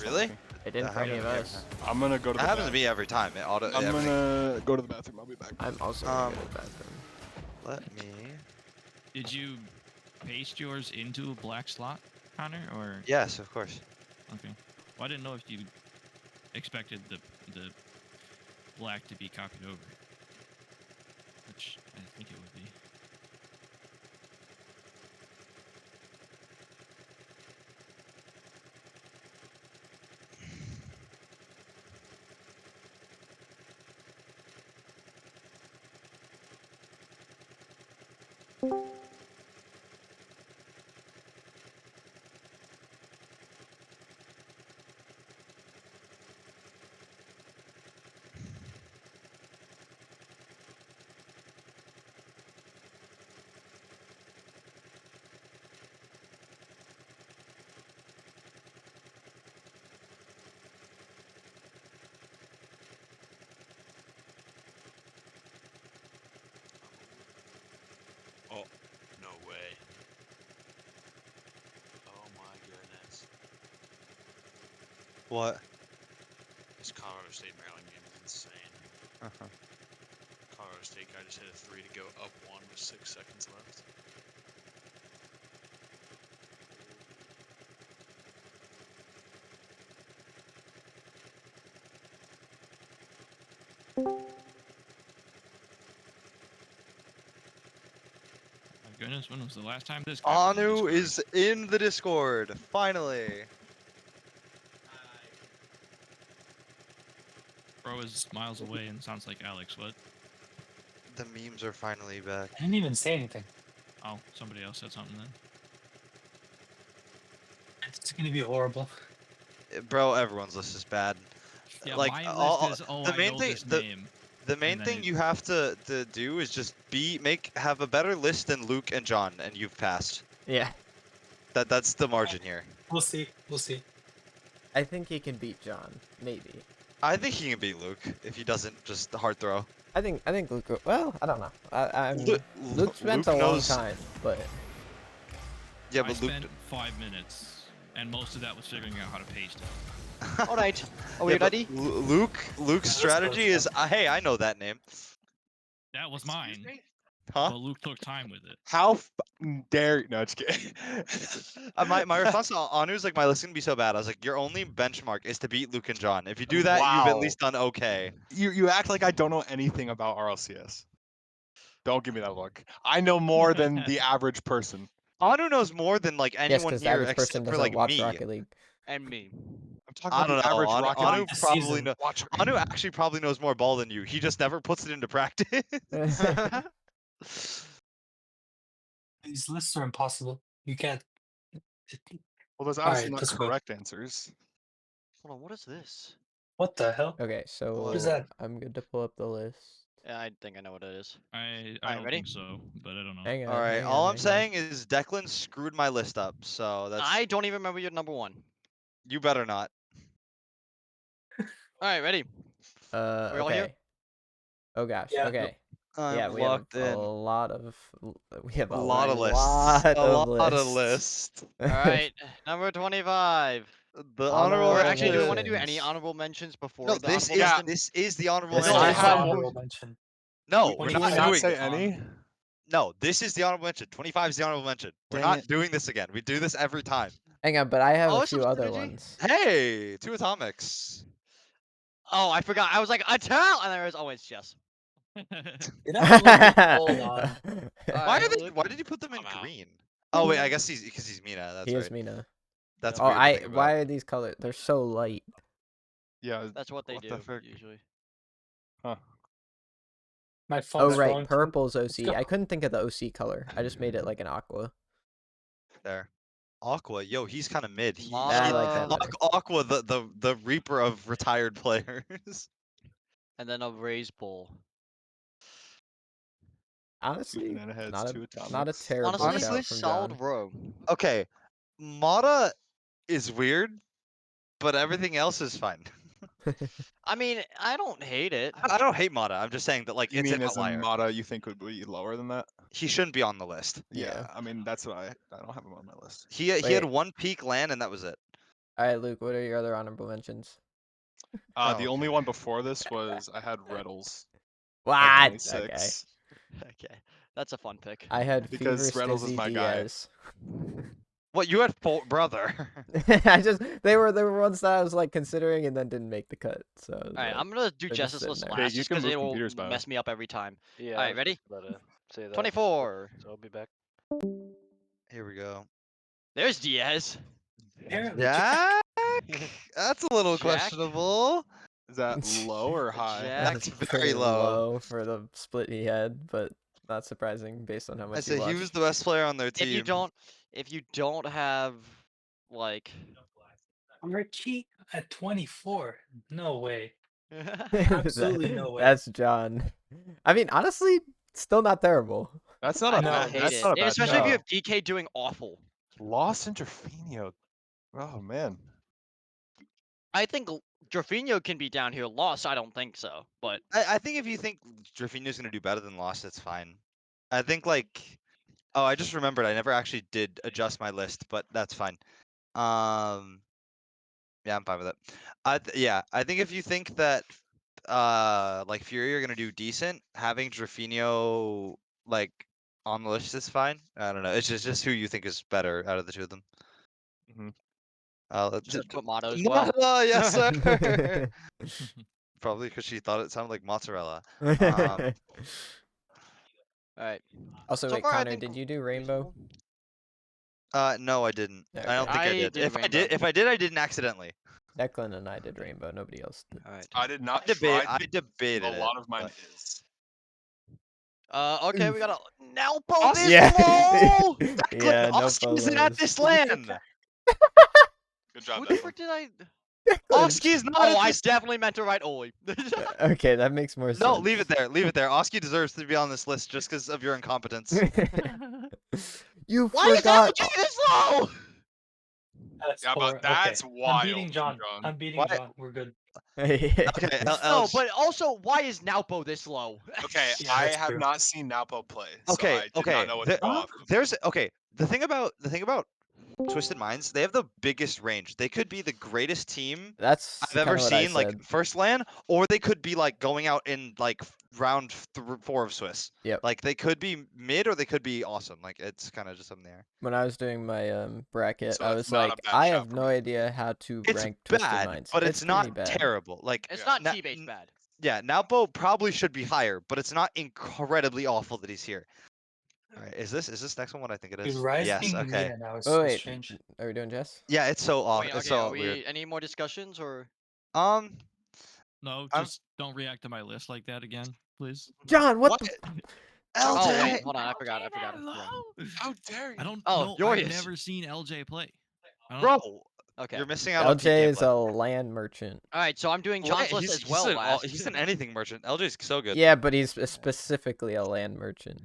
O: Really?
C: It didn't for any of us.
T: I'm gonna go to the
O: That happens to me every time. It auto.
T: I'm
O: everything.
T: gonna go to the bathroom. I'll be back.
C: I'm also gonna go to the bathroom.
O: Let me.
E: Did you paste yours into a black slot, Connor, or?
O: Yes, of course.
E: Okay. Well, I didn't know if you expected the black to be copied over, which I think it would be.
R: Oh, no way. Oh my goodness.
O: What?
R: This Colorado State Maryland game is insane. Colorado State guy just hit a 3 to go up 1 with 6 seconds left.
E: My goodness, when was the last time this guy was in
O: Anu
E: Discord?
O: is in the Discord. Finally.
E: Bro is miles away and sounds like Alex. What?
O: The memes are finally back.
K: I didn't even say anything.
E: Oh, somebody else said something then.
K: It's gonna be horrible.
O: Bro, everyone's list is bad.
E: Yeah,
O: like
E: my
O: all,
E: list is, oh,
O: the
E: I
O: main
E: know
O: thing,
E: this
O: the,
E: name.
O: the main
E: and then
O: thing
E: it-
O: you have to do is just have a better list than Luke and John, and you've passed.
C: Yeah.
O: That's the margin here.
K: We'll see. We'll see.
C: I think he can beat John. Maybe.
O: I think he can beat Luke if he doesn't just hard throw.
C: I think Luke. Well, I don't know.
O: Lu-
C: Luke spent
O: Luke
C: a long
O: knows-
C: time, but
O: Yeah,
E: I
O: but Luke.
E: spent 5 minutes, and most of that was figuring out how to paste it.
F: Alright. Are we
O: Yeah, but
F: ready?
O: Luke's strategy is, hey, I know that name.
E: That was mine.
O: Huh?
E: But Luke took time with it.
T: How dare you? No, just kidding.
O: My response to Anu is like, my list is gonna be so bad. I was like, your only benchmark is to beat Luke and John. If you do that, you've at
T: Wow.
O: least done okay.
T: You act like I don't know anything about RLCS. Don't give me that look. I know more than the average person.
O: Anu knows more than like
C: yes,
O: anyone
C: because the
O: here
C: average person
O: except for
C: doesn't
O: like
C: watch
O: me.
C: Rocket League.
F: And me.
T: I'm talking
O: I
T: about
O: don't
T: the
O: know.
T: average Rocket
O: Anu
T: League
O: probably know.
T: watcher.
O: Anu actually probably knows more ball than you. He just never puts it into practice.
K: These lists are impossible. You can't.
T: Well, there's
K: All
T: obviously
K: right,
T: not
K: let's go.
T: correct answers.
F: Hold on, what is this?
K: What the hell?
C: Okay, so
K: What is that?
C: I'm good to pull up the list.
F: Yeah, I think I know what it is.
E: I
F: Alright,
E: don't
F: ready?
E: think so, but I don't know.
C: Hang on.
O: All right.
C: hang
O: All
C: on,
O: I'm
C: hang on.
O: saying is Declan screwed my list up. So that's.
F: I don't even remember your number 1.
O: You better not.
F: Alright, ready? We all here?
C: Okay. Oh gosh.
K: Yeah.
C: Okay.
O: I'm
C: Yeah, we have
O: locked
C: a
O: in.
C: lot of we have
O: A
C: a
O: lot of lists.
C: lot
O: A
C: of
O: lot of
C: lists.
O: lists.
F: Alright, number 25.
O: The
C: Honorable
F: Or
O: honorable
F: actually, do we
O: mention.
F: want to do any
C: mentions.
F: honorable mentions before
O: No,
F: the
O: this
F: honorable
O: is
F: mention?
O: this is the honorable
K: This
T: No,
O: mention.
T: I
K: is the
T: had
K: honorable mention.
O: No,
T: Can
O: we're
T: we
O: not
T: not
O: doing
T: say
O: it.
T: any?
O: No, this is the honorable mention. 25 is the honorable mention. We're
T: Dang
O: not
T: it.
O: doing this again. We do this every time.
C: Hang on, but I have
F: Oh,
C: a
F: what's up,
C: few other
F: Synergy?
C: ones.
O: Hey, 2 atomics.
F: Oh, I forgot. I was like, a towel! And there was, oh, it's Jess.
K: Did I look at, hold on.
O: Why did you put them in green? Oh wait, I guess because he's Mina. That's
C: He
O: right.
C: is Mina.
O: That's
C: Oh,
O: weird to think about.
C: why are these colors? They're so light.
T: Yeah.
F: That's what they
T: what
F: do,
T: the frick?
F: usually.
T: Huh.
K: My
C: Oh
K: phone's
C: right,
K: scrolling too.
C: purple's
K: Let's
C: OC.
K: go.
C: I couldn't think of the OC color. I just made it like an aqua.
O: There. Aqua, yo, he's kind of mid.
C: I like that better.
O: Aqua, the reaper of retired players.
F: And then a raise bull.
C: Honestly,
T: Banana heads,
C: not
T: 2
C: a
T: atomics.
C: terrible
F: Honestly,
C: shout from
F: solid
C: John.
F: row.
O: Okay, Mata is weird, but everything else is fine.
F: I mean, I don't hate it.
O: I don't hate Mata. I'm just saying that like
T: You
O: it's
T: mean
O: an
T: as a
O: outlier.
T: Mata you think would be lower than that?
O: He shouldn't be on the list.
T: Yeah, I mean that's what I don't have him on my list.
O: He had one peak land and that was it.
C: All right, Luke. What are your other honorable mentions?
T: The only one before this was I had Reddles.
C: What?
T: 26.
F: Okay, that's a fun pick.
C: I had
T: Because
C: Fever
T: Reynolds is
C: Stizzy
T: my guy.
C: Diaz.
O: What you had brother?
C: They were ones that I was like considering and then didn't make the cut. So.
F: All right, I'm gonna do
C: they're just
F: Jess's
C: sitting
F: list
C: there.
F: last,
T: you
F: just
T: can
F: because
T: move
F: it will
T: computers, by the way.
F: mess me up every time.
R: Yeah.
F: All right, ready?
R: About to say that.
F: 24.
R: So I'll be back.
O: Here we go.
F: There's Diaz.
O: Jack? That's a little
F: Jack?
O: questionable.
T: Is that low or high?
F: Jack.
C: That's
O: very
C: pretty
O: low.
C: for the split he had, but not surprising based on how much
O: I say
C: you
O: he
C: watched.
O: was the best player on their team.
F: If you don't have like
K: Archie at 24. No way. Absolutely no way.
C: That's John. I mean, honestly, still not terrible.
T: That's not
F: I
T: a
F: don't
T: bad.
F: hate
T: That's
F: it.
T: not a bad
F: Especially if you
T: shout.
F: have DK doing awful.
T: Lost Interfinio. Oh man.
F: I think Jorfinho can be down here. Lost, I don't think so. But
O: I think if you think Jorfinho's gonna do better than Lost, it's fine. I think like, oh, I just remembered I never actually did adjust my list, but that's fine. Yeah, I'm fine with it. I think if you think that like Fury are gonna do decent, having Jorfinho like on the list is fine. I don't know. It's just who you think is better out of the two of them.
F: just put Motto as well.
O: Mata, yes sir. Probably because she thought it sounded like mozzarella.
F: All right.
C: Also,
F: So
C: wait,
F: far, I
C: Connor,
F: think
C: did you do Rainbow?
O: No, I didn't. I don't think I did. If I did, I didn't accidentally.
C: Declan and I did Rainbow. Nobody else did.
F: All right.
T: I did not
O: I debated
T: a lot
O: it,
T: of mine
O: but-
T: is.
F: Okay, we got a Nelpo this
C: Yeah.
F: low.
C: Yeah,
O: Oski's
C: Nelpo
O: at
C: was-
O: this land.
T: Good job,
F: Who the
T: Declan.
F: frick did I?
O: Oski is not.
F: Oh,
O: at
F: I
O: this...
F: definitely meant to write Oli.
C: Okay, that makes more sense.
O: No, leave it there. Leave it there. Oski deserves to be on this list just because of your incompetence.
C: You
F: Why
C: forgot.
F: is LJ this low?
K: That's
T: Yeah,
K: poor.
T: but that's
K: okay.
T: wild.
K: I'm beating John. I'm beating
O: What?
K: John. We're good.
O: Okay,
F: No, but also, why is Naupo this low?
T: Okay,
K: Yeah,
T: I
K: that's
T: have
K: true.
T: not seen Naupo play, so
O: Okay,
T: I did not know what to go off of.
O: There's the thing about Twisted Minds, they have the biggest range. They could be the greatest team
C: That's
O: I've ever
C: kinda what I
O: seen, like
C: said.
O: first LAN, or they could be like going out in like round 4 of Swiss.
C: Yep.
O: Like they could be mid or they could be awesome. Like it's kind of just up in the air.
C: When I was doing my bracket,
T: So
C: I
T: that's
C: was
T: not a
C: like,
T: bad
C: I
T: shout
C: have
T: for
C: no
T: me.
C: idea how to
O: It's
C: rank Twisted
O: bad,
C: Minds.
O: but it's
C: pretty
O: not
C: bad.
O: terrible. Like
F: It's not T-base bad.
O: Yeah, Naupo probably should be higher, but it's not incredibly awful that he's here. All right, is this next one what I think it is?
K: Dude, Rise
O: Yes.
K: being
O: Okay.
K: Mina now is
C: Oh
K: so
C: wait,
K: strange.
C: are we doing Jess?
O: Yeah, it's so off.
F: Wait,
O: It's
F: okay,
O: so
F: are we
O: weird.
F: any more discussions or?
E: No,
O: I'm-
E: just don't react to my list like that again, please.
C: John, what? The...
F: Oh
O: LJ.
F: wait, hold on, I forgot.
T: How dare you?
E: I don't
F: Oh,
E: know.
F: you're
E: I've
F: yes.
E: never seen LJ play. I don't-
O: Bro,
F: Okay.
O: You're missing out on
C: LJ
O: PK
C: is
O: play.
C: a land merchant.
F: All right, so I'm doing John's list as well.
O: He's an anything merchant. LJ's so good.
C: Yeah, but he's specifically a land merchant.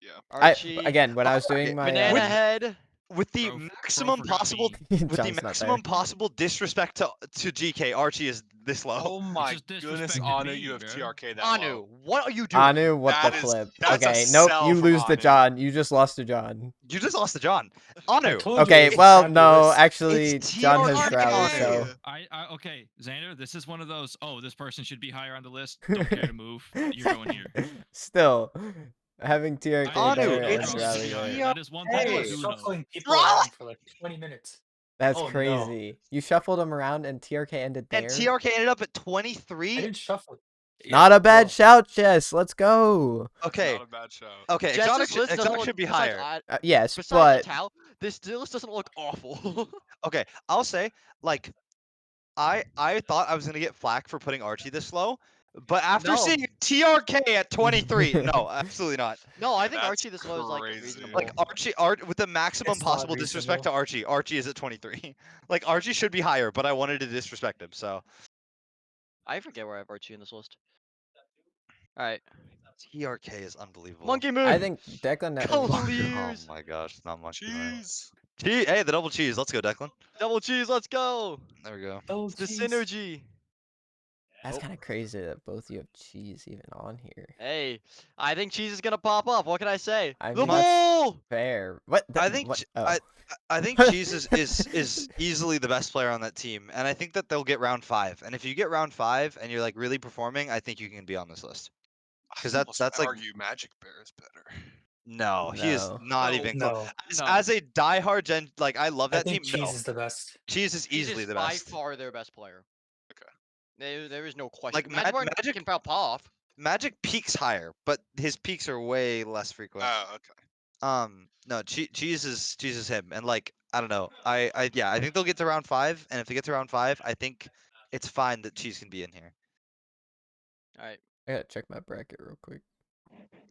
S: Yeah.
F: Archie.
C: Again, when I was doing my
F: Banana Head.
O: With the maximum possible possible disrespect to GK, Archie is this low.
S: Oh my goodness, Anu, you have TRK that
F: Anu,
S: low.
F: what are you doing?
C: Anu, what
S: That
C: the
S: is-
C: flip?
S: that's a
C: Okay, nope,
S: sell
C: you
S: from
C: lose to
S: Anu.
C: John. You just lost to John.
O: You just lost to John. Anu.
C: Okay, well, no, actually, John has
O: TRK.
C: rally, so.
E: Okay, Xander, this is one of those. Oh, this person should be higher on the list. Don't care to move. You're going here.
C: Still, having TRK there
E: it's
C: and rally there.
E: That is one
K: I
E: thing I
K: was
E: do
K: shuffling
E: know.
K: people around for like 20 minutes.
C: That's
K: Oh, no.
C: crazy. You shuffled them around and TRK ended there.
O: And TRK ended up at
K: I
O: 23.
K: didn't shuffle.
C: Not a bad shout, Jess. Let's go.
O: Okay.
S: Not a bad show.
O: Okay,
F: Jess's list doesn't
O: Exotic
F: look-
O: should be
F: besides
O: higher.
C: Yes,
F: besides
C: but
F: the Tau, this list doesn't look awful.
O: Okay, I'll say, like, I thought I was gonna get flack for putting Archie this low, but after seeing TRK at 23, no, absolutely not.
F: No, I think
S: That's
F: Archie this low is like
S: crazy.
F: reasonable.
O: Like with the maximum
K: It's not
O: possible disrespect to Archie is at 23. Like Archie should be higher, but I wanted to disrespect him, so.
F: I forget where I have Archie in this list. All right.
O: TRK is unbelievable.
F: Monkey Moon.
C: I think Declan.
O: Oh my gosh, it's not much.
S: Cheese.
O: Hey, the double cheese. Let's go, Declan.
F: Double cheese. Let's go.
O: There we go.
K: Oh,
F: The synergy.
C: That's kind of crazy that both you have cheese even on here.
F: Hey, I think cheese is gonna pop up. What can I say?
C: I
F: The
C: mean, that's
F: bull.
C: fair. What?
O: I think
C: what? Oh.
O: I think Cheese is easily the best player on that team, and I think that they'll get round 5. And if you get round 5 and you're like really performing, I think you can be on this list. Because that's like
S: argue Magic Bear is better.
O: no, he is not even close.
K: No.
O: As a diehard Gen, like I love that
K: I think
O: team.
K: Cheese is the best.
O: Cheese is easily the best.
F: By far their best player.
S: Okay.
F: There is no question.
O: Like
F: Magic can pop off.
O: Magic peaks higher, but his peaks are way less frequent.
S: Oh, okay.
O: No, Cheese is him, and like I don't know, I think they'll get to round 5, and if they get to round 5, I think it's fine that Cheese can be in here.
F: All right.
C: I gotta check my bracket real quick.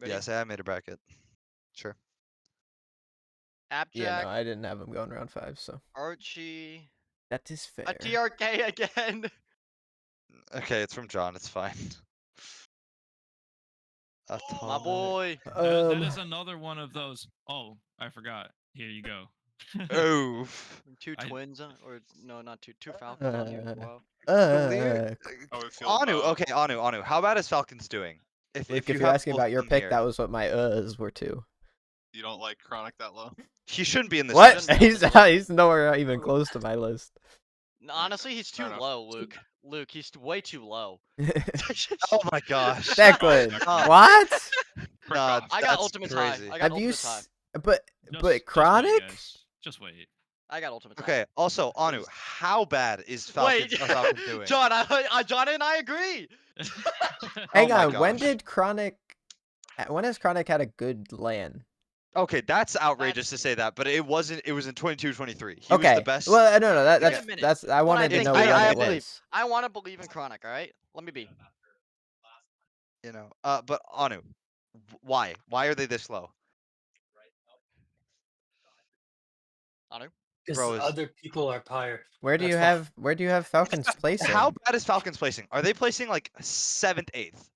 F: Ready?
O: Yeah, say I made a bracket. Sure.
C: Yeah,
F: Appjack.
C: no, I didn't have him going round 5, so.
F: Archie.
C: That is fair.
F: A TRK again.
O: Okay, it's from John. It's fine.
F: My boy.
E: That is another one of those. Oh, I forgot. Here you go.
O: Oh.
F: Two twins, or no, not two. Two Falcons on here as well.
O: Anu, okay, Anu. How bad is Falcons doing?
C: If you're asking about your pick, that was what my were too.
S: You don't like Chronic that low?
O: He shouldn't be in this
C: What?
O: list.
C: He's nowhere even close to my list.
F: Honestly, he's too low, Luke. Luke, he's way too low.
O: Oh my gosh.
C: Declan, what?
O: Nah,
F: I got
O: that's
F: ultimate
O: crazy.
F: high. I got
C: Have
F: ultimate
C: you?
F: high.
C: But Chronic?
E: Just wait.
F: I got ultimate high.
O: Okay. Also, Anu, how bad is Falcons,
F: Wait,
O: Falcons doing?
F: John, John and I agree.
C: Hang
O: Oh my
C: on. When
O: gosh.
C: did Chronic? When has Chronic had a good LAN?
O: Okay, that's outrageous to say that, but it wasn't. It was in 22-23. He was
C: Okay.
O: the best.
C: Well, no.
F: Wait a
C: That's
F: minute.
C: that's. I wanted to
F: think
C: know
F: I-
C: when
F: I
C: it
F: believe-
C: was.
F: I want to believe in Chronic. All right, let me be.
O: You know. But Anu, why? Why are they this low?
F: Anu.
K: Because
O: Bro,
K: other people are higher.
C: Where do you
K: That's why.
C: have Falcons placing?
O: How bad is Falcons placing? Are they placing like 7th, 8th?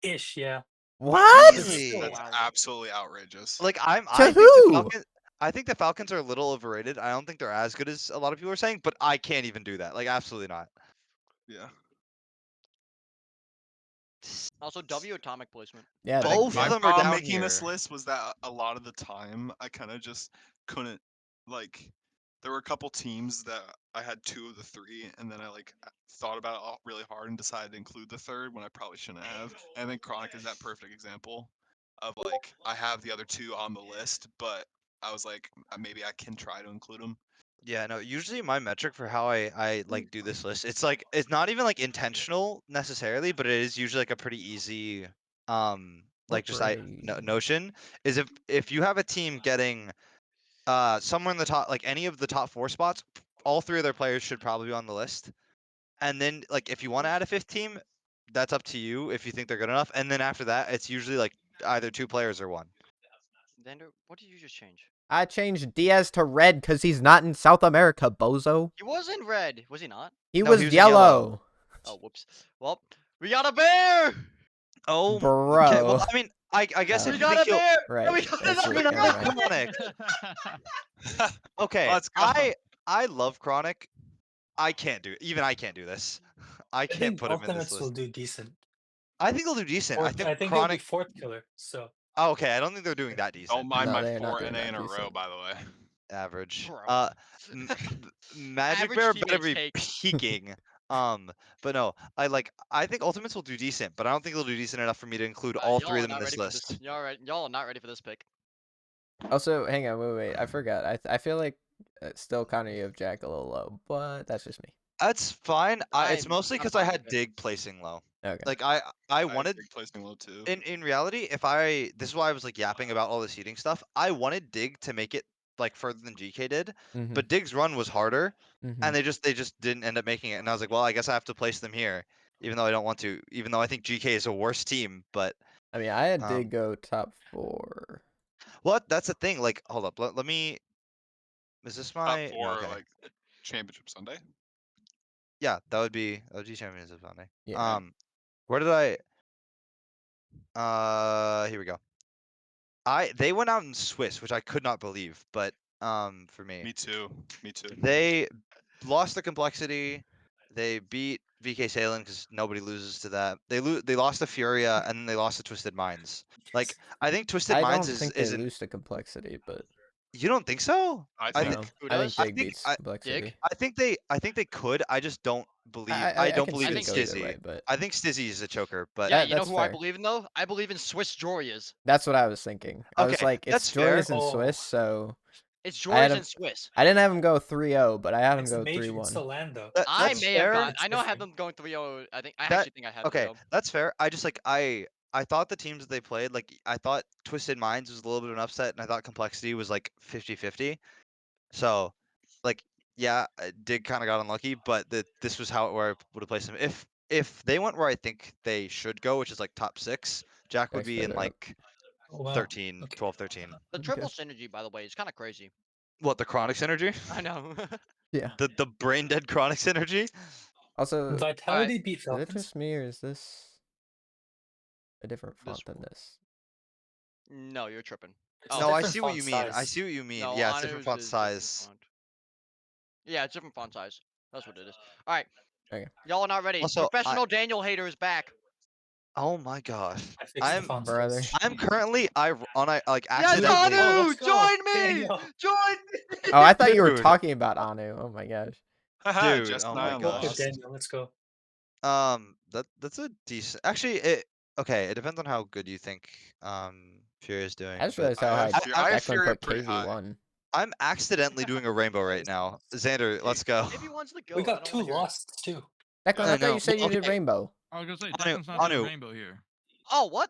K: Ish, yeah.
C: What?
S: That's absolutely outrageous.
O: Like I
C: To
O: think
C: who?
O: the Falcons. I think the Falcons are a little overrated. I don't think they're as good as a lot of people are saying, but I can't even do that. Like absolutely not.
S: Yeah.
F: Also, W atomic placement.
C: Yeah.
O: Both
S: My
O: of them are
S: problem
O: down
S: making
O: here.
S: this list was that a lot of the time I kind of just couldn't like. There were a couple teams that I had 2 of the 3, and then I like thought about it really hard and decided to include the 3rd when I probably shouldn't have. And then Chronic is that perfect example of like I have the other 2 on the list, but I was like maybe I can try to include them.
O: Yeah, no, usually my metric for how I like do this list, it's like it's not even like intentional necessarily, but it is usually like a pretty easy like just notion is if you have a team getting somewhere in the top, like any of the top 4 spots, all 3 of their players should probably be on the list. And then like if you want to add a 5th team, that's up to you if you think they're good enough. And then after that, it's usually like either 2 players or 1.
F: Xander, what did you just change?
C: I changed Diaz to red because he's not in South America, bozo.
F: He was in red, was he not?
C: He
O: No,
C: was
O: he was in
C: yellow.
F: Oh, whoops. Well, we got a bear!
O: Oh,
C: Bro.
O: okay. Well, I mean, I guess
F: We
O: if you
F: got
O: think
F: a
O: he'll.
F: bear!
C: Right.
F: We got
C: That's
O: I
C: it.
O: mean, I
C: Never
O: like
C: mind.
O: Chronic. Okay,
S: Let's go.
O: I love Chronic. I can't do even I can't do this. I
K: I
O: can't
K: think
O: put him in this
K: Ultimates will
O: list.
K: do decent.
O: I think they'll do decent. I think
K: I think he'll be
O: Chronic.
K: fourth killer. So
O: Oh, okay, I don't think they're doing that decent.
S: Don't mind
C: No,
S: my
C: they're not
S: 4
C: doing
S: NA
C: that
S: in a row,
C: decent.
S: by the way.
O: Average.
F: Bro.
O: Magic
F: Average
O: Bear better
F: teammates
O: be
F: take.
O: peaking. But no, I think Ultimates will do decent, but I don't think they'll do decent enough for me to include all
F: Y'all
O: three
F: are
O: of them in
F: not
O: this
F: ready for this.
O: list.
F: Y'all are not ready for this pick.
C: Also, hang on, wait. I forgot. I feel like still kind of you have Jack a little low, but that's just me.
O: That's fine. It's mostly
F: I'm
O: because I
F: fine
O: had
F: with it.
O: Dig placing low.
C: Okay.
O: Like I wanted
S: Dig placing low too.
O: in reality, this is why I was like yapping about all the seating stuff. I wanted Dig to make it like further than GK did,
C: Mhm.
O: but Dig's run was harder,
C: Mhm.
O: and they just didn't end up making it. And I was like, well, I guess I have to place them here, even though I don't want to, even though I think GK is a worse team. But
C: I mean, I had Dig go top 4.
O: what? That's the thing. Like, hold up, let me. Is this my
S: Top 4
O: no, okay?
S: like Championship Sunday.
O: Yeah, that would be Championship Sunday.
C: Yeah.
O: Where did here we go. They went out in Swiss, which I could not believe, but for me.
S: Me too.
O: They lost the complexity. They beat VK Salen because nobody loses to that. They lost to Furia and then they lost to Twisted Minds. Like I think Twisted
C: I
O: Minds
C: don't think they
O: is
C: lose to complexity, but
O: You don't think so?
S: I
C: no,
S: think
C: I think Dig beats complexity.
O: I think they could. I just don't believe.
C: I
O: don't
C: can
O: believe
C: see
O: in
C: it go either
O: Stizzy.
C: way, but
O: I think Stizzy is a choker. But
F: Yeah, you know
C: that's
F: who I
C: fair.
F: believe in though? I believe in Swiss Jorias.
C: That's what I was thinking. I was
O: Okay,
C: like, it's
O: that's fair.
C: Joyous and Swiss, so
F: It's
C: I had
F: Jorias
C: him.
F: and Swiss.
C: I didn't have him go 3-0, but I had him
K: it's
C: go
K: major. It's
C: 3-1.
K: the land though.
F: I
O: That's
F: may
O: fair.
F: have gone. I know I had them going 3-0. I actually think I had
O: Okay,
F: 3-0.
O: that's fair. I just I thought the teams that they played, like I thought Twisted Minds was a little bit of an upset, and I thought Complexity was like 50-50. So, like, yeah, I did kind of got unlucky, but this was where I would have placed them. If they went where I think they should go, which is like top 6, Jack would
C: Jack's
O: be in
C: further up.
O: like
K: Oh, wow.
O: 13,
K: Okay.
O: 12, 13.
F: The triple synergy, by the way, is kind of crazy.
O: What, the Chronic synergy?
F: I know.
C: Yeah.
O: The brain dead Chronic synergy?
C: Also,
K: Vitality beat
C: is
K: Falcons.
C: it just me or is this a different font than this?
F: No, you're tripping.
K: It's
O: No, I
K: different
O: see what
K: font
O: you mean. I
K: size.
O: see what you mean.
F: No,
O: Yeah, it's different
F: Anu's
O: font
F: is different
O: size.
F: font. Yeah, it's different font size. That's what it is. All right.
C: Okay.
F: Y'all are not ready.
O: Also,
F: Professional Daniel Hater is back.
O: Oh my gosh.
K: I fixed the font
C: brother.
K: size.
O: I'm currently like
F: Yes,
O: accidentally.
F: Anu!
K: let's go.
F: Join me!
K: Daniel.
F: Join me!
C: Oh, I thought you were
O: Dude.
C: talking about Anu. Oh my gosh.
O: Dude,
S: Just
O: oh
S: and
O: my
S: I
K: Go for
O: gosh.
K: Daniel. Let's go.
O: That's a decent. Actually, it depends on how good you think Fury is doing.
C: I just
O: but
C: realized how high
S: I have
C: Declan
S: Fury
C: put
S: pretty high.
C: KV1.
O: I'm accidentally doing a rainbow right now. Xander, let's go.
F: Maybe one's the goat.
K: We
F: I
K: got
F: don't
K: 2
F: wanna hear it.
K: lost too.
C: Declan, I thought you said you did Rainbow.
E: I was gonna say
O: Anu,
E: Declan's not doing
O: Anu.
E: rainbow here.
F: Oh, what?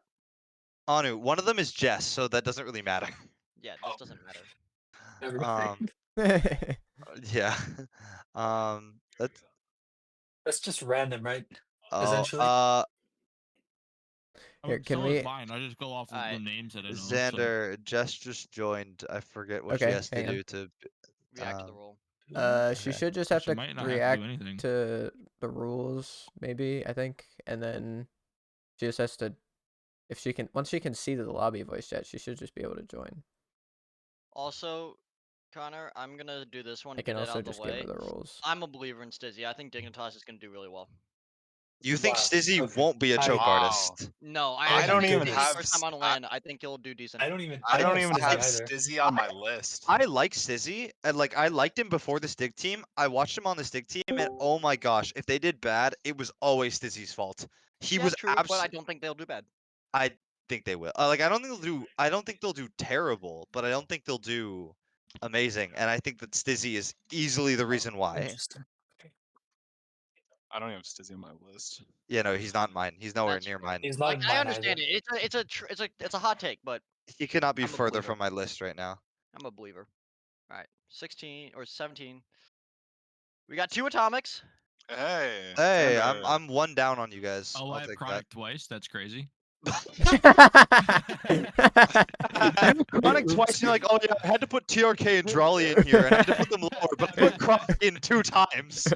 O: Anu, one of them is Jess, so that doesn't really matter.
F: Yeah, this doesn't matter.
K: Never
O: Um,
K: mind.
O: yeah. That's
K: That's just random, right?
O: oh,
K: Essentially.
C: Here, can
E: Someone's
C: we?
E: mine. I just go off of the names that I know.
O: Xander, Jess just joined. I forget what she
C: Okay,
O: has to
C: hang on.
O: do to
F: React to the role.
C: She
O: okay.
C: should just
E: So
C: have
E: she
C: to
E: might not have to do
C: react
E: anything.
C: to the rules, maybe, I think. And then she just has to, if she can, once she can see the lobby voice chat, she should just be able to join.
F: Also, Connor, I'm gonna do this one
C: I
F: to
C: can
F: get it
C: also
F: out of
C: just
F: the
C: give
F: way.
C: her the rules.
F: I'm a believer in Stizzy. I think Dignitas is gonna do really well.
O: You think
K: Wow,
O: Stizzy
K: okay.
O: won't be a choke artist?
F: No,
S: I
F: I
S: don't
F: think
S: even
F: Stizzy's
S: have
F: first time on land. I think he'll do decent.
K: I don't even
S: I don't even have
K: either.
S: Stizzy on my list.
O: I like Stizzy, and like I liked him before the Stig team. I watched him on the Stig team, and oh my gosh, if they did bad, it was always Stizzy's fault. He
F: Yeah,
O: was
F: true, but I don't think they'll do bad.
O: I think they will. Like I don't think they'll do terrible, but I don't think they'll do amazing. And I think that Stizzy is easily the reason why.
K: Interesting.
S: I don't even have Stizzy on my list.
O: Yeah, no, he's not mine. He's nowhere
F: That's
O: near
F: true.
O: mine.
K: He's not
F: Like
K: in
F: I
K: mine
F: understand
K: either.
F: it. It's a hot take, but
O: He could not be
F: I'm a
O: further
F: believer.
O: from my list right now.
F: I'm a believer. All right, 16 or 17. We got 2 atomics.
S: Hey.
O: Hey,
S: Xander.
O: I'm one down on you guys.
E: Oh,
O: I'll
E: I have
O: take
E: chronic
O: that.
E: twice. That's crazy.
O: You Chronic twice, and you're like, oh yeah, I had to put TRK and Drawley in here, and I had to put them lower, but I put Chronic in 2 times.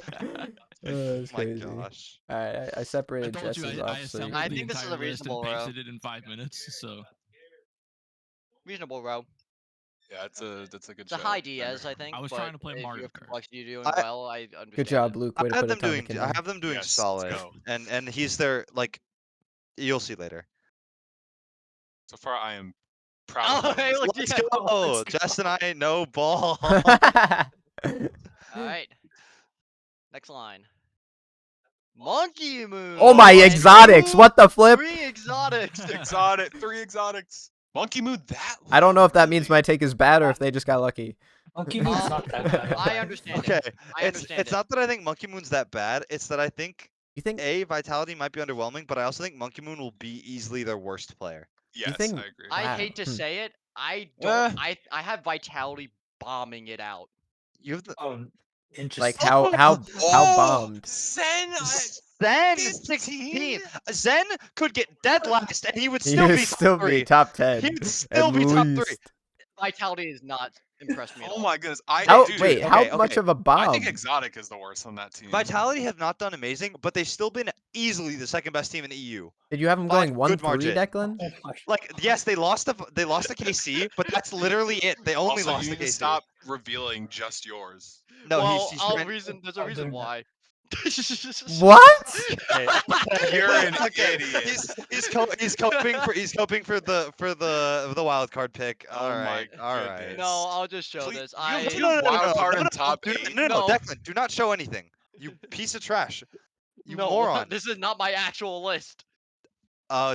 C: That's
O: My
C: crazy.
O: gosh.
C: Alright, I
E: I
C: separated
E: told you
C: Jess's
E: I
C: off, so
E: assembled
F: I
E: the
F: think this is
E: entire
F: a
E: list and
F: reasonable row.
E: pasted it in 5 minutes. So
F: Reasonable row.
T: Yeah, that's a good
F: It's a
T: shout.
F: high Diaz, I think.
E: I was
F: but
E: trying to play
F: if you
E: Mario
F: have
E: Kart.
F: complexity doing
O: I-
F: well, I understand.
C: good job,
F: it.
C: Luke. Way to
O: I
C: put
O: have
C: a
O: them doing.
C: tonic in
O: I
C: there.
O: have them doing
T: Yes, let's
O: solid,
T: go.
O: and he's there. Like, you'll see later.
T: So far, I am proud
F: Oh,
T: of my
F: hey,
T: list.
F: look,
O: Let's
F: yeah.
O: go. Jess and I no ball.
F: Alright. Next line. Monkey Moon.
C: Oh my
O: let's
C: exotics! What the flip?
F: 3 exotics.
T: 3 exotics. Monkey Moon that low?
C: I don't know if that means
T: Really?
C: my take is bad or if they just got lucky.
K: Monkey Moon's not that bad.
F: I understand
O: Okay,
F: it. I understand
O: it's
F: it.
O: not that I think Monkey Moon's that bad. It's that I think
C: You think?
O: Vitality might be underwhelming, but I also think Monkey Moon will be easily their worst player.
T: Yes,
C: think-
T: I agree.
F: I
C: Wow.
F: hate to say it. I
T: Eh.
F: don't. I have Vitality bombing it out.
O: You have the
K: Oh, interesting.
C: Like how bombed?
T: Zen
O: Zen
T: 15?
O: 16. Zen could get dead last, and he would
C: He
O: still
C: would
O: be
C: still
O: top 3.
C: be top 10.
O: He'd still
C: at
O: be top 3.
C: least.
F: Vitality has not impressed me at
T: Oh
F: all.
T: my goodness.
C: Wait,
O: Dude,
C: how
O: okay,
C: much
O: okay.
C: of a
T: I think
C: bomb?
T: Exotic is the worst on that team.
O: Vitality have not done amazing, but they've still been easily the second best team in the EU.
C: Did you have him
O: By a
C: going
O: good
C: 1-3,
O: margin.
C: Declan?
K: Oh my.
O: Like, yes, they lost to KC, but that's literally it. They only
T: Also,
O: lost
T: you
O: to
T: need to
O: KC.
T: stop revealing just yours.
O: No,
F: well,
O: he's
F: I'll
O: trying-
F: reason. There's a
K: I'm
F: reason
K: doing that.
F: why.
C: What?
O: Hey,
T: You're an
O: okay.
T: idiot.
O: He's coping for the wild card pick.
T: Oh
O: All
T: my
O: right, all right.
T: goodness.
F: No, I'll just show
T: Please-
F: this.
T: you
F: I
T: do wild card in top
O: do
T: 8.
O: No,
F: No.
O: Declan, do not show anything. You piece of trash. You
F: no.
O: moron.
F: This is not my actual list.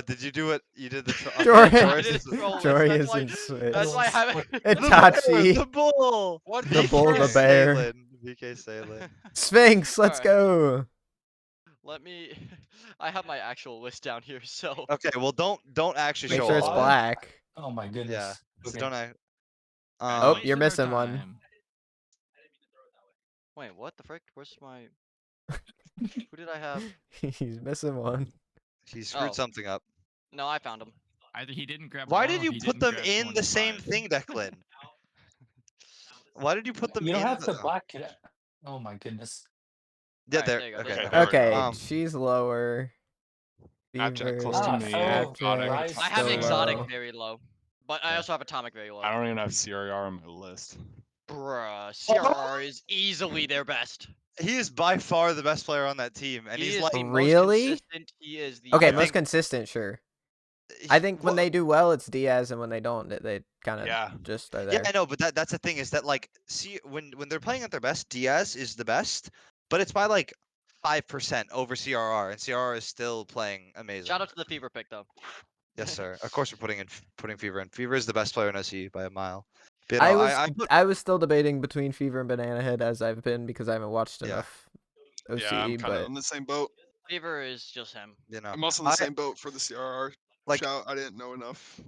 O: Did you do it? You did the
C: Jory-
F: I did a troll list.
C: Jory
F: That's
C: is
F: why.
C: in Swiss.
F: That's why I haven't.
C: Itachi.
O: The bull.
T: What
C: The bull, the bear.
O: VK Salin.
C: Sphinx, let's
F: Alright.
C: go.
F: Let me. I have my actual list down here, so.
O: Okay, well don't actually
C: Make
O: show
C: sure
O: all
C: it's
O: of them.
C: black.
K: Oh my goodness.
O: Yeah,
K: Okay.
O: don't I?
C: Oh, you're missing one.
F: Wait, what the frick? Where's my? Who did I have?
C: He's missing one.
O: He screwed
F: Oh.
O: something up.
F: No, I found him.
E: Either he didn't grab.
O: Why
E: all,
O: did you
E: he
O: put
E: didn't
O: them
E: grab
O: in the same
E: 25.
O: thing, Declan? Why did you put them
K: You don't
O: in?
K: have to black it. Oh my goodness.
O: Yeah,
F: Alright,
O: there.
F: there you go,
O: Okay.
F: there you
T: go.
C: Okay,
O: Um,
C: she's lower.
T: Abject
C: Fever,
T: close to
K: Ah,
T: me.
K: oh,
T: Exotic.
K: Rise
F: I have
C: still
F: exotic
C: low.
F: very low, but I also have atomic very low.
T: I don't even have CRR on my list.
F: Bruh, CRR is easily their best.
O: he is by far the best player on that team, and
F: He
O: he's
F: is
O: like
F: the
C: Really?
F: most consistent. He is the
C: Okay,
O: I
C: most
O: think-
C: consistent, sure. I think when
O: well,
C: they do well, it's Diaz, and when they don't, they kind of
T: Yeah.
C: just are
O: yeah,
C: there.
O: I know, but that's the thing is that like see when they're playing at their best, Diaz is the best, but it's by like 5% over CRR, and CRR is still playing amazing.
F: Shout out to the Fever pick though.
O: Yes, sir. Of course, we're putting Fever in. Fever is the best player in OC by a mile. But, you
C: I
O: know,
C: was I was still debating between Fever and Banana Head as I've been because I haven't watched
O: Yeah.
C: enough OCE,
S: Yeah, I'm kind of
C: but
S: on the same boat.
F: Fever is just him.
O: you know,
S: I'm also in the same boat for the CRR
O: like-
S: shout. I didn't know enough.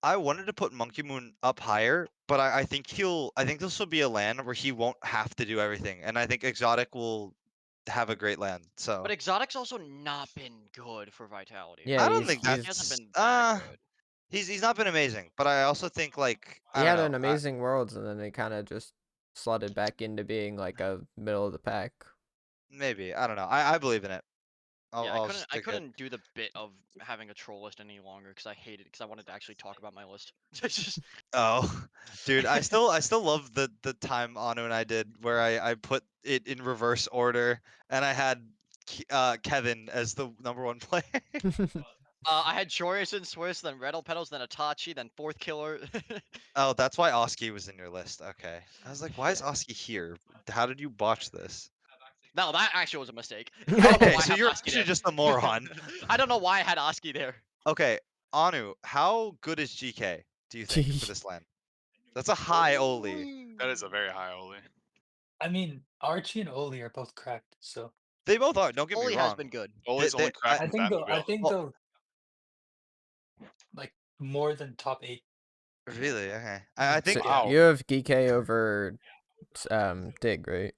O: I wanted to put Monkey Moon up higher, but I think this will be a land where he won't have to do everything, and I think Exotic will have a great land. So
F: But Exotic's also not been good for Vitality.
C: yeah,
O: I don't
C: he's,
O: think
F: He
O: that's
F: hasn't been that good.
O: he's not been amazing, but I also think like
C: he
O: I
C: had
O: don't
C: an
O: know,
C: amazing Worlds, and then they kind of just slotted back into being like a middle of the pack.
O: maybe I don't know. I believe in it.
F: Yeah,
O: I'll
F: I
O: stick it.
F: couldn't do the bit of having a troll list any longer because I hated it because I wanted to actually talk about my list. It's just
O: Oh, dude, I still love the time Anu and I did where I put it in reverse order and I had Kevin as the #1 player.
F: I had Chorius Swiss, then Red Petals, then Itachi, then Fourth Killer.
O: Oh, that's why Oski was in your list. Okay, I was like, why is Oski here? How did you botch this?
F: No, that actually was a mistake. I don't know
O: Okay,
F: why I
O: so
F: had
O: you're
F: Oski
O: actually
F: there.
O: just a moron.
F: I don't know why I had Oski there.
O: Okay, Anu, how good is GK? Do you think for this land? That's a high Oli.
T: That is a very high Oli.
K: I mean, Archie and Oli are both cracked, so
O: They both are. Don't get
F: Oli
O: me wrong.
F: has been good.
T: Oli's only cracked
K: I
T: with
K: think they'll
T: Batmobile.
K: like more than top 8.
O: Really? Okay. I think.
C: So you have GK over Dig, right?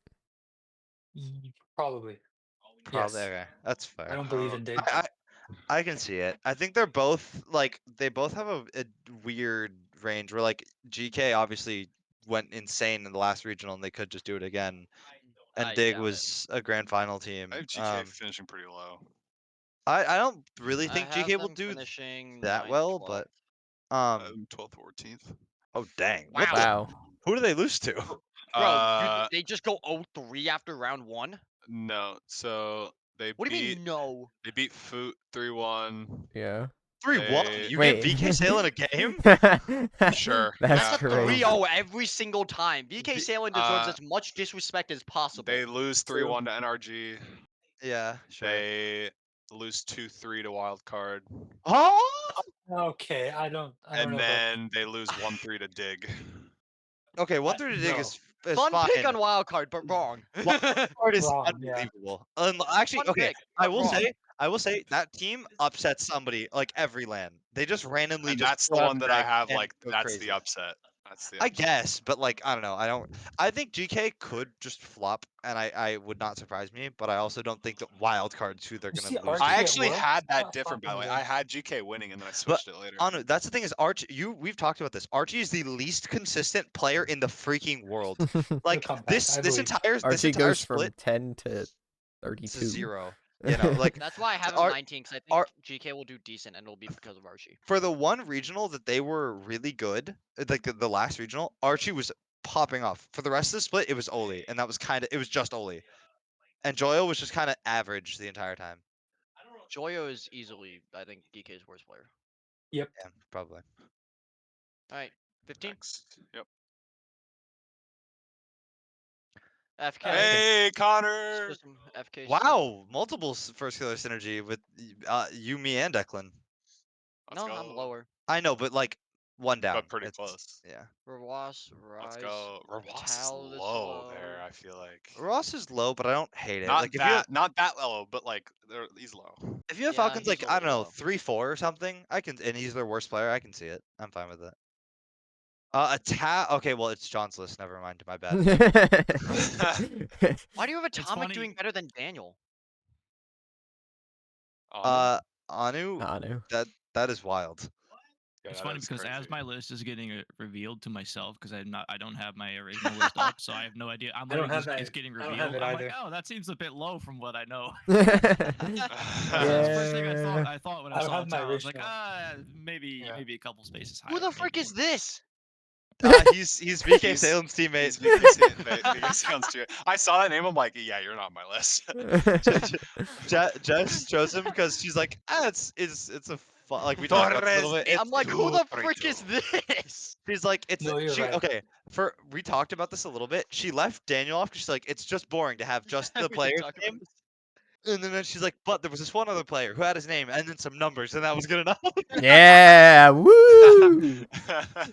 K: Probably.
O: Probably.
K: Yes.
O: Okay. That's fair.
K: I don't believe in Dig.
O: I can see it. I think they're both like they both have a weird range where like GK obviously went insane in the last regional and they could just do it again. And Dig
F: Yeah,
O: was a grand final team.
S: I have GK finishing pretty low.
O: I don't really
F: I
O: think
F: have
O: GK will
F: them
O: do
F: finishing
O: that
F: 9th,
O: well,
F: 12th.
O: but
S: 12th, 14th.
O: oh dang.
F: Wow.
C: Wow.
O: Who do they lose to?
F: Bro, they just go 0-3 after round 1?
S: No. So they
F: What do you
S: beat
F: mean no?
S: they beat Foot 3-1.
C: Yeah.
O: 3-1? You
C: Wait.
O: gave VK Sale in a game?
S: Sure.
C: That's
S: yeah.
F: That's a
C: crazy.
F: 3-0 every single time. VK Salin deserves as much disrespect as possible.
S: They lose 3-1 to NRG.
O: Yeah, sure.
S: They lose 2-3 to Wildcard.
O: Oh!
K: Okay, I don't know
S: And
K: about
S: then they lose 1-3 to Dig.
O: Okay, 1-3 to Dig
K: no.
O: is
F: Fun
O: fine.
F: pick on wildcard, but wrong.
O: Wildcard is
K: Wrong, yeah.
O: unbelievable. Actually,
F: Fun
O: okay,
F: pick,
O: I
F: but
O: will
F: wrong.
O: say that team upsets somebody like every land. They just randomly
S: And
O: just
S: that's
O: pull
S: the
O: out
S: one
O: the
S: that I
O: drag
S: have
O: and
S: like
O: go
S: that's
O: crazy.
S: the upset. That's the
O: I
S: upset.
O: guess, but like I don't know. I think GK could just flop, and I would not surprise me. But I also don't think that wildcard's who they're
K: You
O: gonna
K: see
O: lose.
K: RG
S: I
K: at
S: actually
K: Worlds?
S: had that
K: Not
S: different, by the way.
K: fucking
S: I had GK winning and then I
O: But
S: switched it later.
O: Anu, that's the thing is Archie. We've talked about this. Archie is the least consistent player in the freaking world. Like
K: come back,
O: this
K: I
O: this
K: believe.
O: entire
C: Archie goes
O: split
C: from 10 to
O: to
C: 32.
O: 0. You know, like
F: That's why I have him
O: Ar-
F: 19, because I think GK will do decent, and it'll be because of Archie.
O: for the one regional that they were really good, like the last regional, Archie was popping off. For the rest of the split, it was Oli, and that was it was just Oli. And Joyo was just kind of average the entire time.
F: Joyo is easily, I think, DK's worst player.
K: Yep.
O: Yeah, probably.
F: All right, 15.
S: Next. Yep.
F: FK.
S: Hey, Connor.
F: FK.
O: Wow, multiple first killer synergy with you, me, and Declan.
F: No, I'm lower.
O: I know, but like one down.
S: But pretty close.
O: Yeah.
F: Rawas, Rise.
S: Let's go. Rawas is
F: Tal is
S: low there, I feel like.
O: Ross is low, but I don't hate it.
S: Not
O: Like
S: not that low, but like he's low.
O: if you have Falcons like I don't know 3-4 or something, I can and he's their worst player. I can see it. I'm fine with it. Okay, well it's John's list. Never mind. My bad.
F: Why do you have Atomic doing better than Daniel?
O: Anu. That is wild.
E: It's funny because as my list is getting revealed to myself, because I don't have my original list up, so I have no idea. I'm literally just it's getting revealed. I'm like, oh, that seems a bit low from what I know. That's the first thing I thought when I saw it. I was like, maybe a couple spaces higher.
F: Who the frick is this?
O: He's VK Salem's teammate.
S: He's VK Salem's teammate. I saw that name. I'm like, yeah, you're not on my list.
O: Jess chose him because she's like, it's a fun, like we talked about this a little bit.
F: I'm like, who the frick is this?
O: She's like, it's
K: No, you're right.
O: okay. We talked about this a little bit. She left Daniel off because she's like, it's just boring to have just the player's name. And then she's like, but there was this one other player who had his name and then some numbers, and that was good enough.
C: Yeah, woo!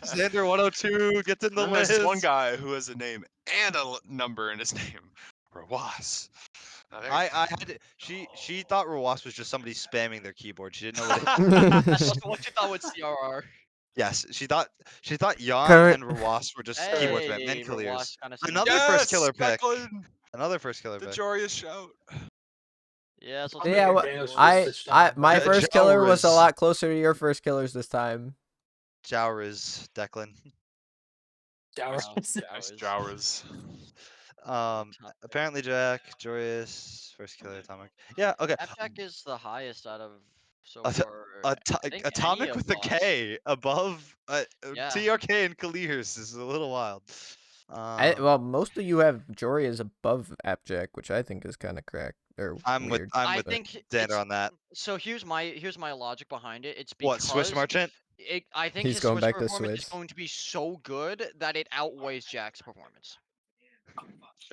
O: Xander 102 gets in the
S: Then there's
O: list.
S: this one guy who has a name and a number in his name. Rawas.
O: I had to, she thought Rawas was just somebody spamming their keyboard. She didn't know what it
F: That's what you thought with CRR.
O: Yes, she thought Jan
C: Current-
O: and Rawas were just keyboard spam and Kaliers.
F: kinda
O: Another
F: seems-
O: first killer pick.
S: Declan!
O: Another first killer
S: The
O: pick.
S: Joyous shout.
F: Yeah, so
C: Yeah, my first killer was a lot closer to your first killers this time.
O: Jowers, Declan.
S: Jowers.
O: Apparently Jack, Joyous, first killer, Atomic. Yeah, okay.
F: Jack is the highest out of so far.
O: Atomic with a K above
F: Yeah.
O: TRK and Kaliers is a little wild.
C: Well, most of you have Jory is above Appjack, which I think is kind of cracked or
O: I'm
C: weird.
O: with Xander on that.
F: So here's my logic behind it. It's because
O: What, Swiss Merchant?
F: I think
C: He's
F: his
C: going
F: Swiss
C: back to
F: performance
C: Swiss.
F: is going to be so good that it outweighs Jack's performance.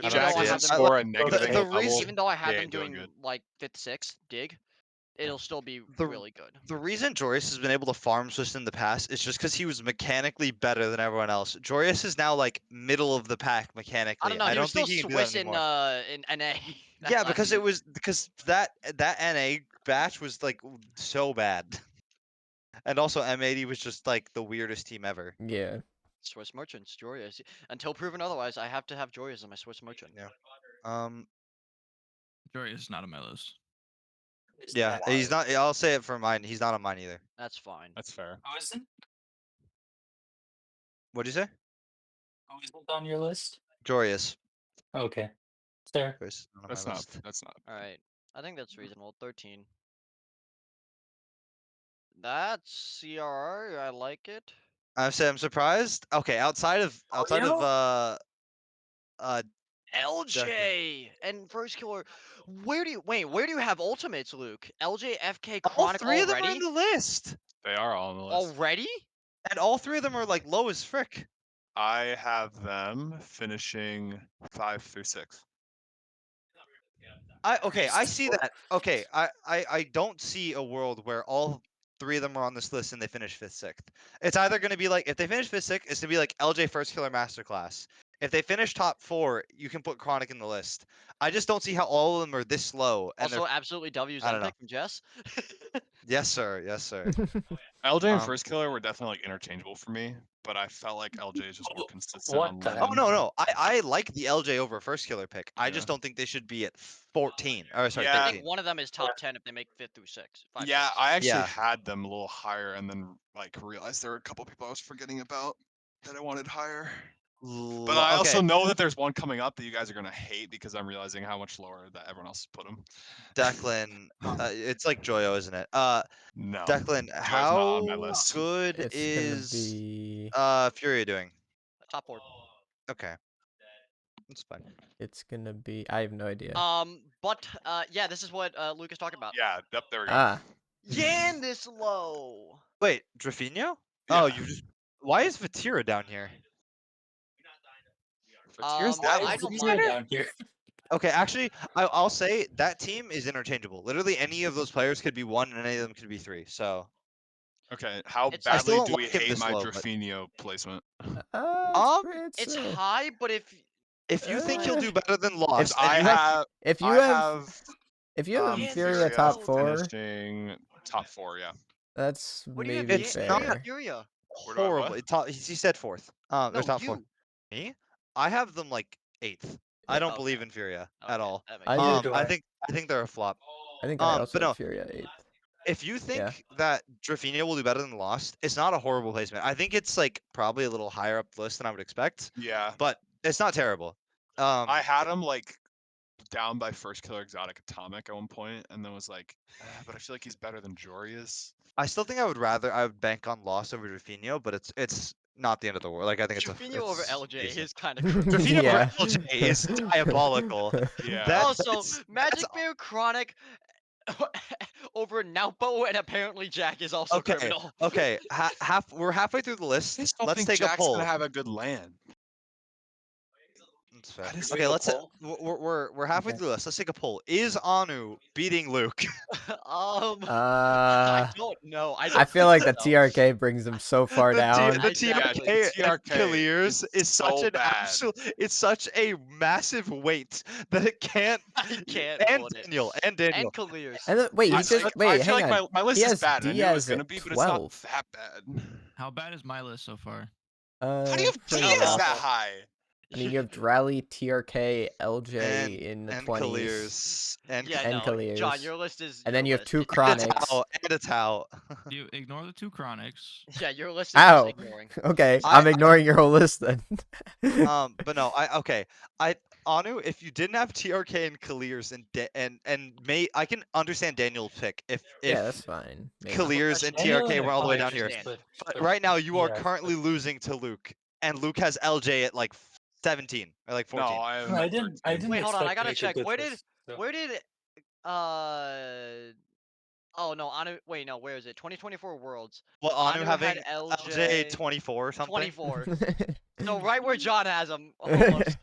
S: If Jack doesn't score a negative
O: the reason,
F: even though I had
S: he
F: them
S: ain't doing
F: doing
S: good.
F: like 5th, 6th dig, it'll still be really good.
O: The reason Joris has been able to farm Swiss in the past is just because he was mechanically better than everyone else. Joris is now like middle of the pack mechanically.
F: I don't know. He was
O: think
F: still
O: he can
F: Swiss
O: do that
F: in
O: anymore.
F: NA.
O: Yeah, because that NA batch was like so bad, and also M80 was just like the weirdest team ever.
C: Yeah.
F: Swiss Merchants, Joyous. Until proven otherwise, I have to have Joyous as my Swiss Merchant.
O: Yeah.
E: Jory is not on my list.
O: Yeah, he's not. I'll say it for mine. He's not on mine either.
F: That's fine.
T: That's fair.
K: Who isn't?
O: What'd you say?
K: Who isn't on your list?
O: Jorius.
K: Okay. Fair.
O: Jorius on
T: That's
O: my
T: not.
O: list.
T: That's not.
F: All right. I think that's reasonable. 13. That's CRR. I like it.
O: I'm surprised. Okay, outside of
F: LJ and first killer. Where do you have ultimates, Luke? LJ, FK,
O: all
F: Chronic
O: three of them are
F: already?
O: on the list.
T: They are all on the list.
F: Already?
O: And all three of them are like low as frick.
T: I have them finishing 5 through 6.
O: I see that. Okay, I don't see a world where all three of them are on this list and they finish 5th, 6th. It's either gonna be like if they finish 5th, 6th, it's gonna be like LJ First Killer Masterclass. If they finish top 4, you can put Chronic in the list. I just don't see how all of them are this low. And
F: Also, absolutely W's
O: I don't know.
F: pick from Jess.
O: Yes, sir. Yes, sir.
T: LJ and First Killer were definitely like interchangeable for me, but I felt like LJ is just more consistent on lane.
O: Oh no. I like the LJ over First Killer pick. I just don't think they should be at 14. Or sorry,
F: I
O: 13.
F: think one of them is top 10 if they make 5th through 6th. 5,
T: Yeah,
F: 6.
T: I actually had them a little higher, and then like realized there were a couple people I was forgetting about that I wanted higher. But I also know that there's one coming up that you guys are gonna hate because I'm realizing how much lower that everyone else put him.
O: Declan, it's like Joyo, isn't it?
T: No.
O: Declan,
T: Joyo's
O: how
T: not on my list.
O: good
C: It's
O: is
C: gonna be
O: Furia doing?
F: Top 4.
O: Okay, that's fine.
C: It's gonna be. I have no idea.
F: But yeah, this is what Luke is talking about.
T: Yeah, yep, there we go.
C: Ah.
F: Yan this low.
O: Wait, Drafinho?
T: Yeah.
O: Oh, you just. Why is Vatira down here?
T: Vatira's that
F: I don't mind
K: down here.
O: Okay, actually, I'll say that team is interchangeable. Literally, any of those players could be 1, and any of them could be 3. So.
T: Okay, how
O: I
T: badly
O: still
T: do
O: don't
T: we
O: like him
T: hate
O: this
T: my
O: low, but-
T: Drafinho placement?
F: It's high, but
O: if you think he'll do better than Lost,
C: if you have Furia top 4,
T: finishing top 4, yeah.
C: that's
F: What do you have?
C: maybe
O: It's
C: fair.
O: not
F: Furia.
O: horrible. He said 4th. There's
F: No,
O: top 4th. Me? I have them like 8th. I don't believe in Furia at all. I think they're a flop.
C: I think I also
O: but no,
C: have Furia 8th.
O: if you think that Drafinho will do better than Lost, it's not a horrible placement. I think it's like probably a little higher up the list than I would expect.
T: Yeah.
O: But it's not terrible.
T: I had him like down by First Killer Exotic Atomic at one point, and then was like, but I feel like he's better than Jorius.
O: I still think I would bank on Lost over Drafinho, but it's not the end of the world. Like I think
F: Drafinho over LJ
O: decent.
F: is kind of
O: Drafinho over LJ is diabolical.
T: Yeah.
F: Also, Magic Bear Chronic over Naupo, and apparently Jack is also criminal.
O: Okay, we're halfway through the list. Let's take
T: Jack's
O: a poll.
T: gonna have a good land.
O: That's fair. Okay, let's. We're halfway through the list. Let's take a poll. Is Anu beating Luke?
F: I don't know.
C: I feel like the TRK brings him so far down.
O: The TRK and Clears is such an absolute. It's such a massive weight that it can't. And Daniel.
F: And Clears.
C: And wait, he just
T: I feel
C: hang
T: like
C: on.
T: my list
C: He
T: is
C: has
T: bad. I knew it was
C: Diaz
T: gonna
C: at
T: be, but it's not
C: 12.
T: that bad.
E: How bad is my list so far?
T: How do you have
C: pretty
T: Diaz
C: awful.
T: that high?
C: I mean, you have Drally, TRK, LJ in the 20s.
O: Clears. And
C: Clears.
F: John, your list is.
C: And then you have 2
O: And
C: Chronics.
O: a Tau.
E: You ignore the 2 Chronics.
F: Yeah, your list is
C: Ow.
F: just ignoring.
C: Okay, I'm ignoring your whole list then.
O: But no, Anu, if you didn't have TRK and Clears I can understand Daniel's pick if
C: Yeah, that's fine. Maybe.
O: Clears and TRK were all the way down here. But right now you are currently losing to Luke, and Luke has LJ at like 17 or like 14.
T: No,
K: I didn't.
F: Wait, hold on. I gotta
K: expect
F: check.
K: Luke to put
F: Where did Oh no, Anu. Wait, no. Where is it? 2024 Worlds.
O: Well, Anu having
F: had
O: LJ 24 or something.
F: 24. So right where John has him. Almost.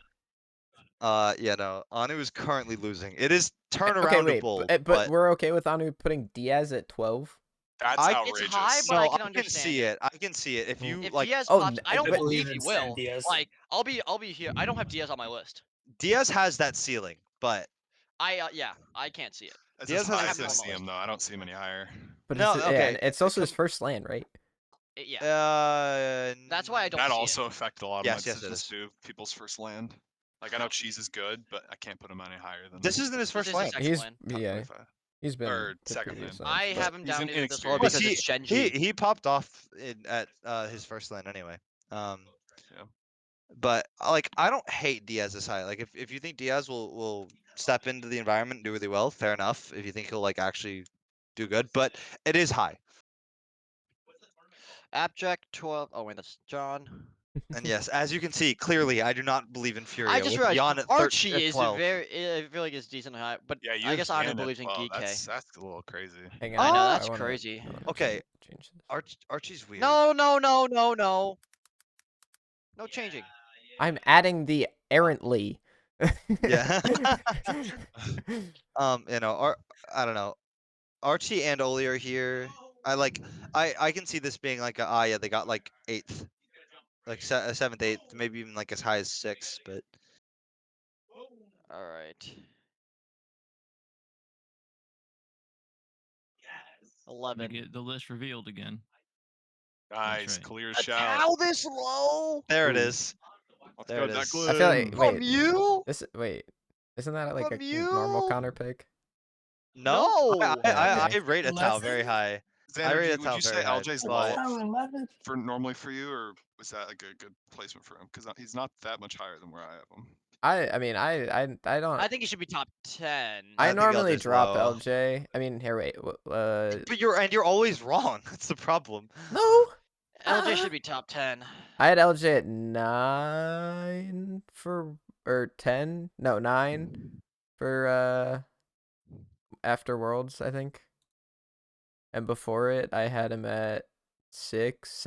O: Yeah, no. Anu is currently losing. It is turnaround
C: Okay, wait,
O: but
C: we're okay with Anu putting Diaz at 12?
T: That's outrageous.
F: It's high, but I can understand.
O: see it. I can see it. If you
F: If
O: like,
F: Diaz
C: Oh,
F: pops, I don't
K: I
F: believe
K: believe
F: he
K: in Sam
F: will.
K: Diaz.
F: Like, I'll be here. I don't have Diaz on my list.
O: Diaz has that ceiling, but
F: Yeah, I can't see it.
T: That's
O: Diaz
T: as
O: has
T: high
O: a
T: as I
F: ceiling.
T: see him though. I don't see him any higher.
C: But
O: No,
C: it's,
O: okay.
C: yeah, it's also his first land, right?
F: Yeah. That's why I don't
T: That
F: see
T: also affected a lot of
O: Yes,
T: my
O: yes, it
T: decisions too. People's first land. Like I know Cheese is good, but I can't put him any higher than.
O: this isn't his
F: This
O: first
F: is his
O: land.
F: second
C: He's
F: land.
T: top
C: yeah,
T: 25.
C: He's been
D: or
C: to
D: second
C: previous
D: lane.
C: lanes,
F: I
C: but
F: have him
D: He's
F: down
D: an
F: near this low
O: Plus,
F: because it's Shenji.
O: he popped off at his first lane anyway.
D: Yeah.
O: But like I don't hate Diaz this high. Like if you think Diaz will step into the environment and do really well, fair enough. If you think he'll like actually do good, but it is high.
F: Abject 12. Oh wait, that's John.
O: And yes, as you can see, clearly I do not believe in
F: I
O: Furia
F: just
O: with
F: realized
O: Yon
F: Archie
O: at
F: is
O: 12.
F: I feel like it's decent high, but
D: Yeah, you
F: I
D: have
F: guess Anu
D: Yan at
F: believes in
D: 12.
F: Geek.
D: That's a little crazy.
C: hang
F: I
C: on.
F: know
O: Uh,
F: that's crazy.
O: Okay,
C: change this.
O: Archie's weird.
F: No, no, no, no, no. No changing.
C: I'm adding the errantly.
O: Yeah. You know, I don't know. Archie and Oli are here. I can see this being like yeah, they got like 8th. Like 7th, 8th, maybe even like as high as 6th, but
F: All right. 11.
E: Get the list revealed again.
D: Nice,
E: right.
D: clear
F: A
D: shout.
F: towel this low?
O: there it is.
D: Let's
O: There
D: go,
O: it is.
D: Declan.
C: I feel like
F: From you?
C: wait, isn't that like
F: From
C: a
F: you?
C: normal counter pick?
O: No,
F: No.
O: I rate a towel very
K: 11?
O: high. I
D: Xander,
O: rate a
D: would
O: towel
D: you say
O: very high,
D: LJ's
O: but
D: low
K: 11?
D: for normally for you, or was that like a good placement for him? Because he's not that much higher than where I have him.
C: I mean I don't.
F: I think he should be top 10.
C: I
O: think
C: normally
O: LJ's
C: drop
O: low.
C: LJ. I mean, here, wait.
O: But you're always wrong. That's the problem.
C: No.
F: LJ should be top 10.
C: I had LJ at 9 or 10. No, 9 for After Worlds, I think. And before it, I had him at 6.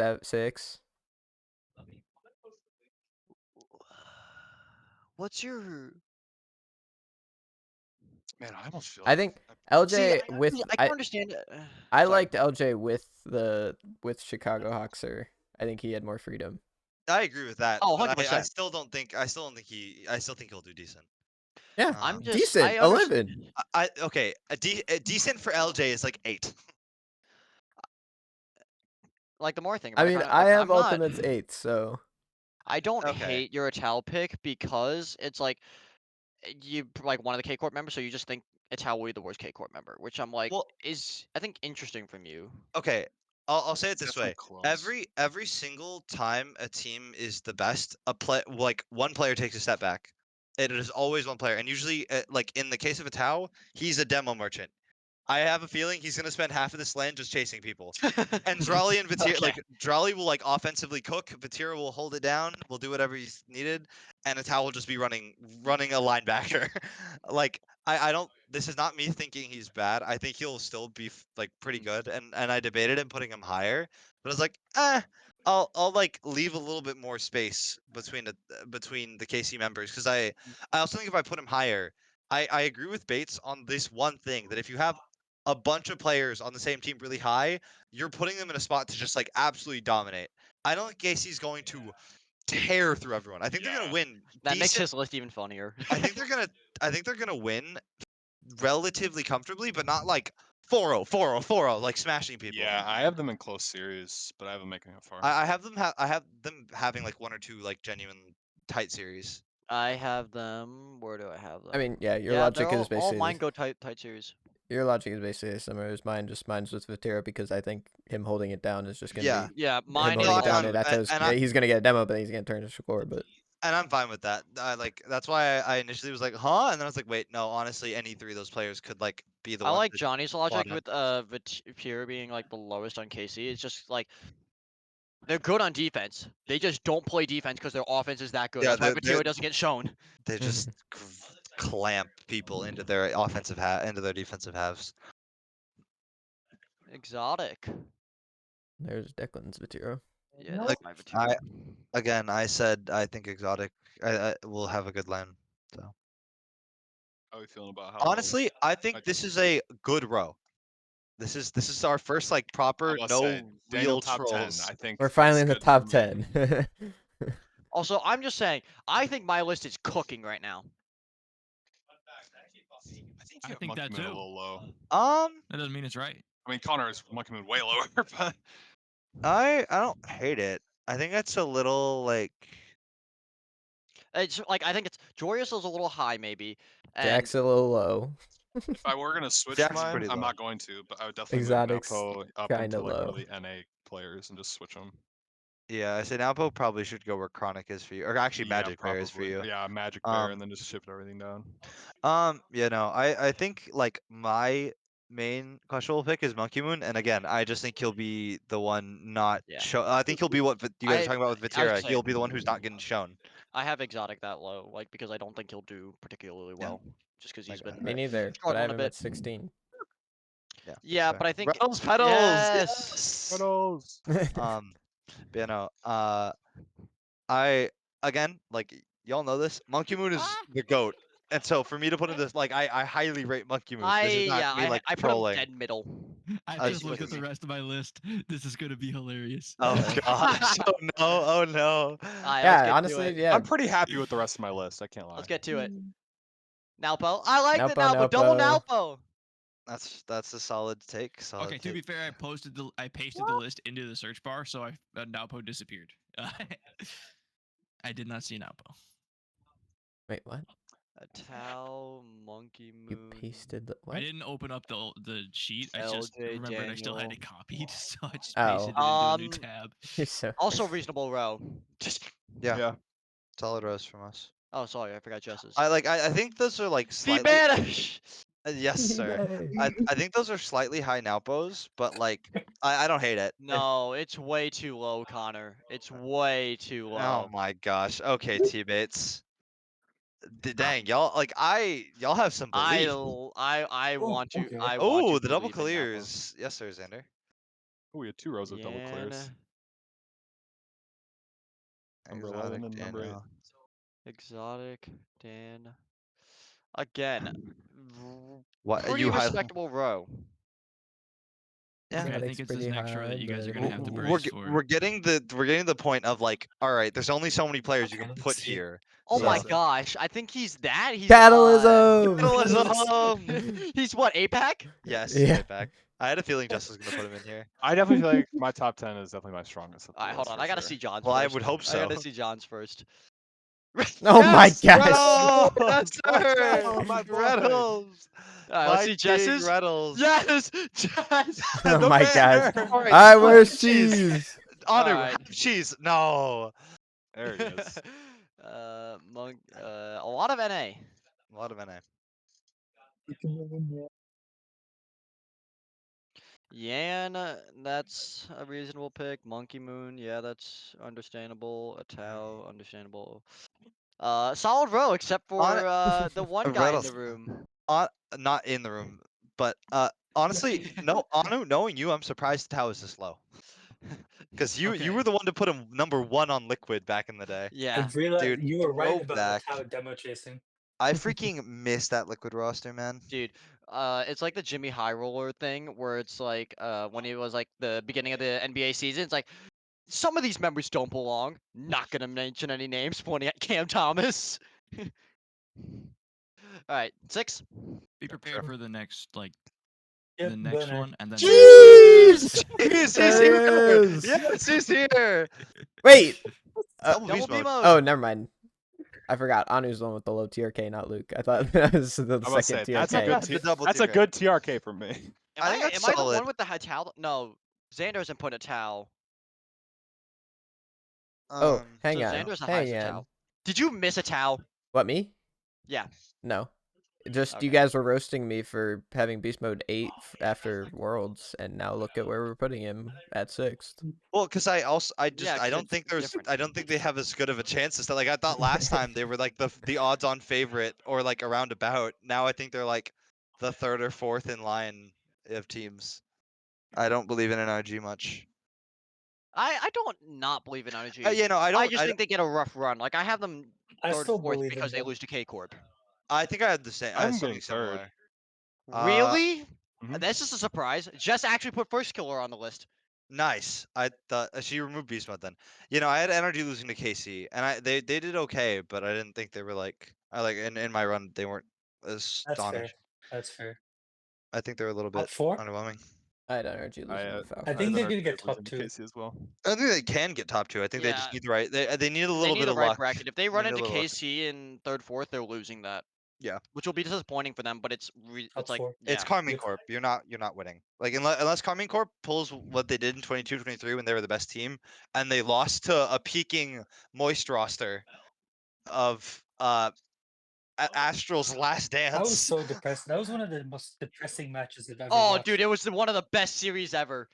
F: What's your...
D: Man, I almost feel.
C: I think
F: See,
C: LJ with
F: I can understand it.
C: I
D: Sorry.
C: liked LJ with Chicago Hoxer. I think he had more freedom.
O: I agree with that.
F: Oh,
O: but I
F: 100%.
O: still think he'll do decent.
C: Yeah,
F: I'm just...
C: decent.
F: I
C: 11.
O: Okay, a decent for LJ is like 8.
F: Like, the more I think
C: I
F: about
C: mean,
F: it,
C: I
F: like,
C: have
F: I'm not...
C: Ultimates 8, so
F: I don't
O: Okay.
F: hate your Ital pick because it's like you like one of the K Corp members, so you just think Ital will be the worst K Corp member, which I'm like
O: Well,
F: is I think interesting from you.
O: okay, I'll say it
D: It's
O: this
D: definitely
O: way.
D: close.
O: Every single time a team is the best, like one player takes a step back. It is always one player, and usually, like in the case of a Tau, he's a demo merchant. I have a feeling he's gonna spend half of this lane just chasing people. And Drali and Vatira,
F: Okay.
O: like Drali will like offensively cook. Vatira will hold it down. Will do whatever he's needed, and Atal will just be running a linebacker. Like I don't. This is not me thinking he's bad. I think he'll still be like pretty good. And I debated him putting him higher, but I was like, I'll like leave a little bit more space between the KC members because I also think if I put him higher, I agree with Bates on this one thing that if you have a bunch of players on the same team really high, you're putting them in a spot to just like absolutely dominate. I don't think KC's going to tear through everyone. I think they're gonna win.
F: That makes
O: decent-
F: his list even funnier.
O: I think they're gonna win relatively comfortably, but not like 4-0, 4-0, 4-0, like smashing people.
D: Yeah, I have them in close series, but I haven't making it far.
O: I have them having like 1 or 2 like genuine tight series.
F: I have them. Where do I have them?
C: I mean, yeah, your logic
F: they're
C: is basically
F: all mine go tight series.
C: Your logic is basically similar as mine. Just mine's with Vatira because I think him holding it down is just gonna be
F: mine
C: him holding it down.
O: and
C: He's gonna get a demo, but he's gonna turn to score. But
O: and I'm fine with that. That's why I initially was like, huh, and then I was like, wait, no, honestly, any 3 of those players could like be the
F: I
O: one.
F: like Johnny's logic
O: quad
F: with Vatira being like the lowest on KC. It's just like they're good on defense. They just don't play defense because their offense is that good.
O: Yeah,
F: That's why
O: they're-
F: Vatira doesn't get shown.
O: They just clamp people into their into their defensive halves.
F: Exotic.
C: there's Declan's Vatira.
F: Yeah,
O: Like,
F: that's my Vatira.
O: I said I think Exotic I will have a good lane. So
D: How are we feeling about how?
O: honestly, I think this is a good row. This is our first like proper real
D: top 10,
O: trolls.
D: I think
C: We're finally in
D: that's
C: the
D: good
C: top
D: for
C: 10.
F: Also, I'm just saying, I think my list is cooking right now.
E: I think that
D: Monkey
E: too.
D: Moon a little low.
E: That doesn't mean it's right.
D: I mean, Connor is Monkey Moon way lower, but
O: I don't hate it. I think that's a little like
F: It's like I think it's Joyous is a little high maybe. And
C: Jack's a little low.
S: If I were gonna switch
O: Jack's
S: mine,
O: pretty
S: I'm
O: low.
S: not going to, but I would definitely
C: Exotics
S: move Napo up
C: kinda
S: into like one
C: low.
S: of the NA players and just switch them.
O: Yeah, I say Alpo probably should go where Chronic is for you, or actually
S: Yeah,
O: Magic Bear is for
S: probably.
O: you.
S: Yeah, Magic Bear, and then just shift everything down.
O: Yeah, no, I think like my main questionable pick is Monkey Moon, and again, I just think he'll be the one not
F: Yeah.
O: show. I think he'll be what you guys are talking about with
F: I was
O: Vatira.
F: gonna
O: He'll
F: say,
O: be the one who's not getting shown.
F: I have Exotic that low, like because I don't think he'll do particularly well, just because he's been
C: Me neither, but I
F: struggling
C: have
F: a
C: him
F: bit.
C: at 16.
O: Yeah.
F: Yeah,
O: fair.
F: but I think
O: Retals, pedals, yes.
S: Pedals.
O: But, you know, I again like y'all know this. Monkey Moon is the goat, and so for me to put in this, like, I highly rate Monkey Moon. This is not me like
F: I put him
O: trolling.
F: dead middle.
E: I
O: As
E: just looked at the rest of my list. This is gonna be hilarious.
O: Oh gosh! Oh no! Oh no!
F: Alright, let's
C: Yeah,
F: get to
C: honestly,
F: it.
C: yeah.
S: I'm pretty happy with the rest of my list. I can't lie.
F: Let's get to it. Nalpo. I like the
C: Nalpo,
F: Nalpo. Double
C: Nalpo.
F: Nalpo.
O: That's a solid take. Solid
E: Okay, to be
O: take.
E: fair, I pasted the list into the search bar, so Naupo disappeared. I did not see Naupo.
C: Wait, what?
F: A Tau, Monkey Moon.
C: You pasted the what?
E: I didn't open up the sheet. I just
F: LJ
E: remembered I still had it
F: Daniel.
E: copied, so I just
C: Oh.
E: pasted it into a new tab.
C: You're so
F: Also reasonable row.
O: Yeah. Solid roast from us.
F: Oh, sorry, I forgot Jess's.
O: I think those are like
F: Be
O: slightly.
F: banish.
O: Yes, sir. I think those are slightly high Naupos, but like I don't hate it.
F: No, it's way too low, Connor. It's way too
O: Oh
F: low.
O: my gosh. Okay, teammates. Dang, y'all y'all have some belief.
F: I want to. I want
O: Oh,
F: to
O: the double
F: believe in Nalpo.
O: clears. Yes, sir, Xander.
S: Oh, we had 2 rows of double clears. Number 11 and number 8.
F: Exotic Dan. Again,
O: What
F: pretty
O: you
F: respectable row.
E: Okay, I think
C: Exotic's
E: it's this
C: pretty
E: next row
C: high,
E: that you guys are
C: but-
E: gonna have to
O: we're
E: brace for.
O: we're getting the point of like, all right, there's only so many players you can put here.
F: Oh my
O: So-
F: gosh, I think he's that. He's
C: Catalysm!
O: Catalysm!
F: He's what, APAC?
O: Yes,
C: Yeah.
O: back. I had a feeling Jess was gonna put him in here.
S: I definitely feel like my top 10 is definitely my strongest.
F: Alright, hold on. I gotta see John's
O: Well,
F: first.
O: I would hope
F: I gotta
O: so.
F: see John's first.
C: Oh my
O: Yes!
C: gosh!
O: Reynolds! Yes,
S: Let's
O: sir!
S: go, my boy.
O: Reynolds!
F: Alright, let's
O: My
F: see
O: king
F: Jess's.
O: Reynolds!
F: Yes! Jess!
C: Oh
O: The
C: my gosh.
O: winner! All right,
C: I
O: no,
C: wish
O: cheese.
C: cheese!
O: Honor,
F: Alright.
O: have cheese. No.
S: There he is.
F: A lot of NA.
O: A lot of NA.
F: Yan, that's a reasonable pick. Monkey Moon, yeah, that's understandable. A Tau, understandable. Solid row, except for the one guy in the room.
O: Not in the room, but honestly, no. Anu, knowing you, I'm surprised Tao is this low. Because you were the one to put him number 1 on Liquid back in the day.
F: Yeah.
K: I realized
O: Dude,
K: you were right about
O: throwback.
K: the Tau demo chasing.
O: I freaking miss that Liquid roster, man.
F: Dude, it's like the Jimmy High Roller thing, where it's like, when it was like the beginning of the NBA season, it's like, some of these members don't belong. Not gonna mention any names, pointing at Cam Thomas. Alright, 6.
E: Be prepared for the next
K: Yep,
E: the next
K: winner.
E: one, and then
O: Cheese! He's
C: There
O: here!
C: it is!
O: Yes, he's here!
C: Wait!
O: Double beast mode.
C: Oh, never mind. I forgot. Anu's the one with the low TRK, not Luke. I thought that was the
S: I must
C: second
S: say,
C: TRK.
S: that's a good TRK for me.
O: I think that's
F: am I the
O: solid.
F: one with the high Tau? No, Xander isn't put a Tau.
C: Oh, hang
F: so
C: on.
F: Xander's the
C: Hang
F: highest
C: on.
F: Tau. Did you miss a Tau?
C: What, me?
F: Yeah.
C: No. Just you
F: Okay.
C: guys were roasting me for having Beast Mode 8 after Worlds, and now look at where we're putting him at 6th.
O: Well, because I
F: Yeah, 'cause
O: don't think
F: it's different.
O: I don't think they have as good of a chance as that. Like I thought last time they were like the odds-on favorite or like a roundabout. Now I think they're like the 3rd or 4th in line of teams. I don't believe in NRG much.
F: I don't not believe in NRG.
O: Yeah, no, I
F: I
O: don't.
F: just think they get a rough run. Like I have them
K: I
F: 3rd,
K: still
F: 4th
K: believe in
F: because they
K: them.
F: lose to K Corp.
O: I think I had the same. I
S: I'm
O: had
S: going
O: something similar.
F: Really?
S: Mhm.
F: That's just a surprise. Jess actually put first killer on the list.
O: Nice. I thought she removed Beast Mode then. You know, I had NRG losing to KC, and they did okay, but I didn't think they were like in my run they weren't as
K: That's fair.
O: astonishing.
K: That's fair.
O: I think they were a little bit
K: Top 4?
O: underwhelming.
C: I had energy losing to
K: I
C: Falcon.
K: think they're gonna get top 2.
S: Casey as well.
O: I think they can get top 2. I think they just
F: Yeah.
O: need the right. They need a
F: They
O: little
F: need
O: bit
F: the
O: of
F: right
O: luck.
F: bracket. If they run
O: need a
F: into
O: little luck.
F: KC in 3rd, 4th, they're losing that.
O: Yeah.
F: Which will be disappointing for them, but it's like yeah.
O: It's Carmine Corp. You're not winning. Like unless Carmine Corp pulls what they did in 22-23 when they were the best team and they lost to a peaking Moist roster of Astral's Last Dance.
K: I was so depressed. That was one of the most depressing matches I've ever
F: Oh,
K: watched.
F: dude, it was one of the best series ever.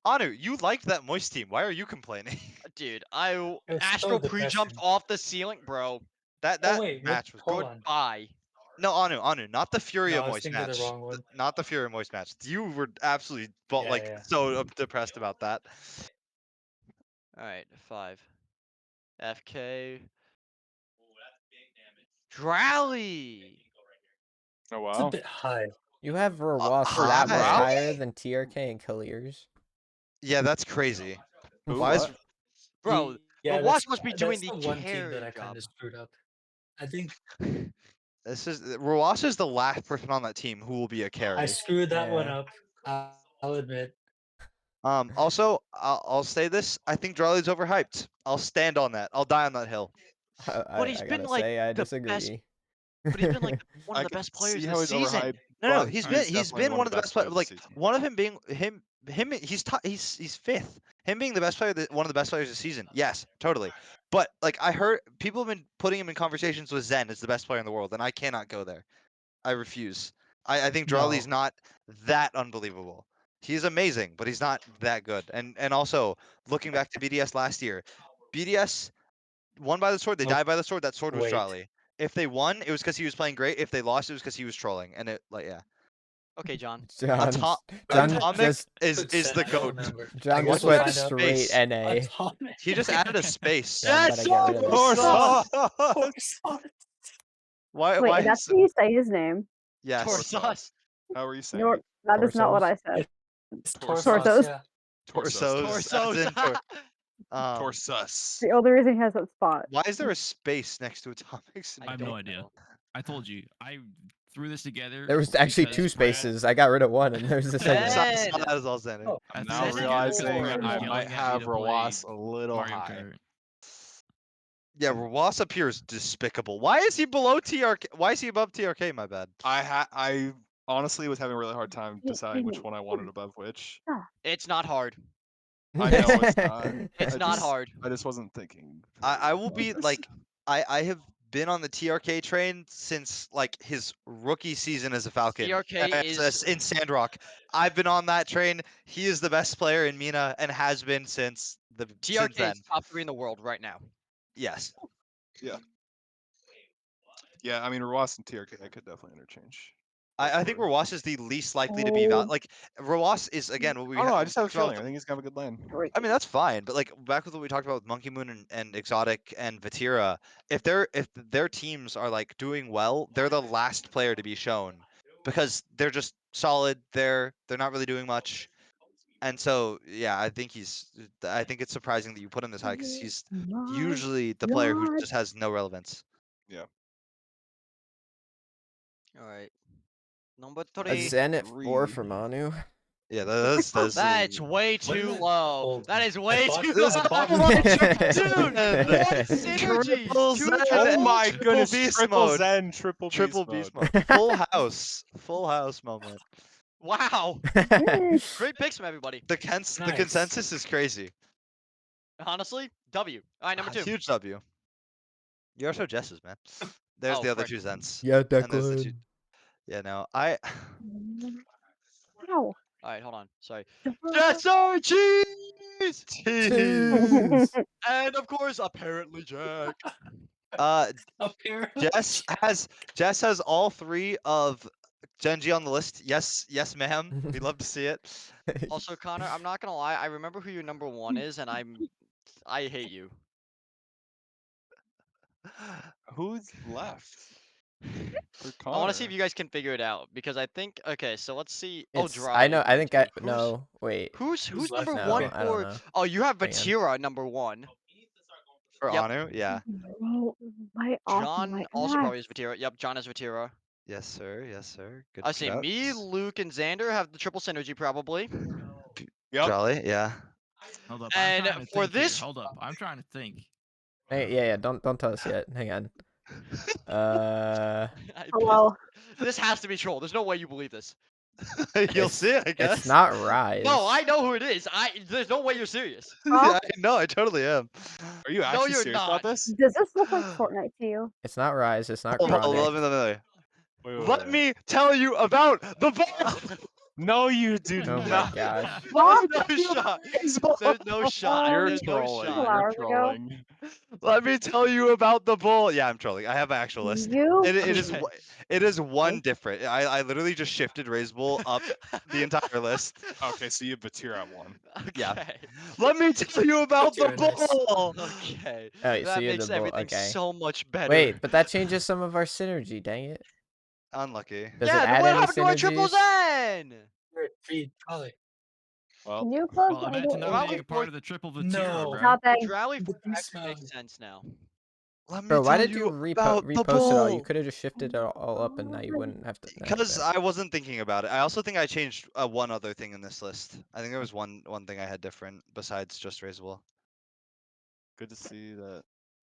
O: Anu, you liked that Moist team. Why are you complaining?
F: Dude,
K: so
F: Astral pre-jumped
K: depressing.
F: off the ceiling, bro.
O: That
K: wait,
O: match was
K: hold
O: good.
K: on.
F: Bye.
O: No, Anu, not the Fury
K: No,
O: of
K: I was
O: Moist
K: thinking of the
O: match.
K: wrong one.
O: Not the Fury of Moist match. You were absolutely
K: Yeah.
O: so depressed about that.
F: All right, 5. FK. Drally.
T: Oh
K: It's a
T: wow.
K: bit high.
C: You have Rowas that much
O: high?
C: higher than TRK and Clears?
O: Yeah, that's crazy.
T: Who?
O: Why is
T: What?
F: Bro,
K: Yeah,
F: Watch must be doing
K: that's
F: the
K: the one team that
F: carry
K: I kind
F: job.
K: of screwed up. I think
O: this is Rowas is the last person on that team who will be a carry.
K: I screwed that one up. I'll admit.
O: Also, I'll say this. I think Drali's overhyped. I'll stand on that. I'll die on that hill.
F: But he's
C: I
F: been
C: gotta
F: like
C: say, I
F: the best.
C: disagree.
F: But he's been like one of
T: I
F: the
T: can
F: best players
T: see
F: this
T: how he's
F: season.
T: overhyped.
O: No,
T: but
O: he's
T: definitely
O: been one of the best players.
T: this
O: Like
T: season.
O: one of him being him he's fifth. Him being the best player, one of the best players this season. Yes, totally. But like I heard people have been putting him in conversations with Zen as the best player in the world, and I cannot go there. I refuse. I think Drali's
K: No.
O: not that unbelievable. He's amazing, but he's not that good. And also looking back to BDS last year, BDS won by the sword. They died by the sword. That sword was
K: Wait.
O: Drali. If they won, it was because he was playing great. If they lost, it was because he was trolling. And it yeah.
F: Okay, John.
C: John
O: Atomic
C: just
O: is the goat.
C: John
O: What's
C: just went
O: that
C: straight
O: space?
C: NA.
O: He just added a space.
C: Yeah, I'm
F: Yes,
C: gonna get rid of this.
O: Why?
P: Wait,
O: Why?
P: that's how you say his name.
O: Yes.
F: Torsos.
T: How are you saying
P: No,
T: it?
P: that is not what I said.
K: Torsos, yeah.
O: Torsos. As in
D: Torsus.
P: The only reason he has that spot.
O: Why is there a space next to Atomics?
E: I have no idea. I told you. I threw this together.
C: There was actually
E: because
C: two
E: Brad-
C: spaces. I got rid of one, and there's the second.
O: That is all Zen.
T: I'm
E: I threw
T: now
E: this together
T: realizing
E: because Brad was
T: I
E: yelling
T: might
E: at me
T: have
E: to play
T: Rawas a little
E: Mario
T: high.
E: Kart.
O: Yeah, Rawas up here is despicable. Why is he below TRK? Why is he above TRK? My bad.
T: I honestly was having a really hard time deciding which one I wanted above which.
F: It's not hard.
T: I know it's not.
F: It's not hard.
T: I just wasn't thinking.
O: I will be like I have been on the TRK train since like his rookie season as a Falcon.
F: TRK is
O: in Sandrock. I've been on that train. He is the best player in MENA and has been since
F: TRK
O: then.
F: is top 3 in the world right now.
O: Yes.
T: Yeah. Yeah, I mean Rawas and TRK I could definitely interchange.
O: I think Rawas is the least likely to be like Rawas is again what we.
T: I don't know. I just have a
O: talked about
T: feeling. I think he's gonna have a good lane.
O: I mean that's fine, but like back with what we talked about with Monkey Moon and Exotic and Vatira, if their teams are like doing well, they're the last player to be shown because they're just solid. They're not really doing much, and so yeah, I think it's surprising that you put him this high because he's usually the player who just has no relevance.
T: Yeah.
F: All right. Number
C: A
F: 3.
C: Zen at 4 for Manu.
O: Yeah, that's
F: That's way too low. That is way too
O: This
F: low.
O: Dude,
F: what synergy?
O: Triple
F: Two
O: Zen,
T: Oh my
O: triple
T: goodness!
O: beast
T: Triple
O: mode.
T: Zen, triple
O: beast
T: mode.
O: mode. Full house moment.
F: Wow. Great picks from everybody.
O: The consensus is crazy.
F: Honestly, W. All right, number 2.
O: Huge W. You're so Jess's, man. There's
F: Oh,
O: the other
F: frick.
O: two Zens.
C: Yeah,
O: And there's the
C: Declan.
O: two. Yeah, no,
P: Ow.
F: All right, hold on. Sorry.
O: Jesser cheese.
C: Cheese.
F: And of course, apparently Jack.
O: Jess has all 3 of Genji on the list. Yes, ma'am. We'd love to see it.
F: Also, Connor, I'm not gonna lie. I remember who your number 1 is, and I hate you.
T: Who's left?
F: I want to see if you guys can figure it out because I think okay. So let's see.
C: I know. I think no. Wait.
F: Who's number
C: no,
F: 1
C: I don't
F: for?
C: know.
F: Oh, you have
C: Hang on.
F: Vatira number 1.
O: For
F: Yep.
O: Anu, yeah.
F: John also probably is Vatira. Yep, John is Vatira.
O: Yes, sir. Good.
F: I say me,
O: shouts.
F: Luke, and Xander have the triple synergy probably.
O: Jolly, yeah.
E: Hold up.
F: And
E: I'm trying to
F: for
E: think here.
F: this,
E: Hold up. I'm trying to think.
C: Hey, yeah. Don't tell us yet. Hang on.
P: Hello.
F: This has to be troll. There's no way you believe this.
O: You'll see, I guess.
C: It's not Rise.
F: No, I know who it is. There's no way you're serious.
O: Yeah, I totally am.
T: Are you
F: No,
T: actually
F: you're
T: serious
F: not.
T: about this?
P: Does this look like Fortnite to you?
C: It's not Rise. It's not
O: Hold on,
C: Chronic.
O: let me tell you about the ball.
T: No, you do
C: Oh
T: not.
C: my gosh.
F: There's no shot. There's no shot.
T: You're
F: There's no
T: trolling.
F: shot.
T: You're
P: hours ago.
T: trolling.
O: Let me tell you about the bull. Yeah, I'm trolling. I have an actual list.
P: You.
O: It is one different. I literally just shifted Raise Bull up the entire list.
T: Okay, so you have Batir at 1.
O: Yeah.
F: Okay.
O: Let me tell you about the
K: Batir, nice.
O: bull.
F: Okay.
C: Oh, so
F: That
C: you're
F: makes
C: the bull.
F: everything
C: Okay.
F: so much better.
C: Wait, but that changes some of our synergy. Dang it.
O: Unlucky.
C: Does
F: yeah,
C: it
F: then
C: add
F: what
C: any
F: happened to our triple
C: synergies?
F: Zen?
K: Reed, probably.
T: Well,
P: Can you close
E: Well,
P: my
E: imagine
P: door?
E: not being a part of the triple Vatier,
K: No.
E: bro.
P: Not that.
F: Rally
K: The
F: for
K: beast
F: X makes
K: mode.
F: sense now.
O: Let me
C: Bro, why
O: tell
C: did you
O: about the
C: repost it all? You
O: bull.
C: could have just shifted it all up and now you wouldn't have to.
O: Because I wasn't thinking about it. I also think I changed one other thing in this list. I think there was one thing I had different besides just Raise Bull.
T: good to see that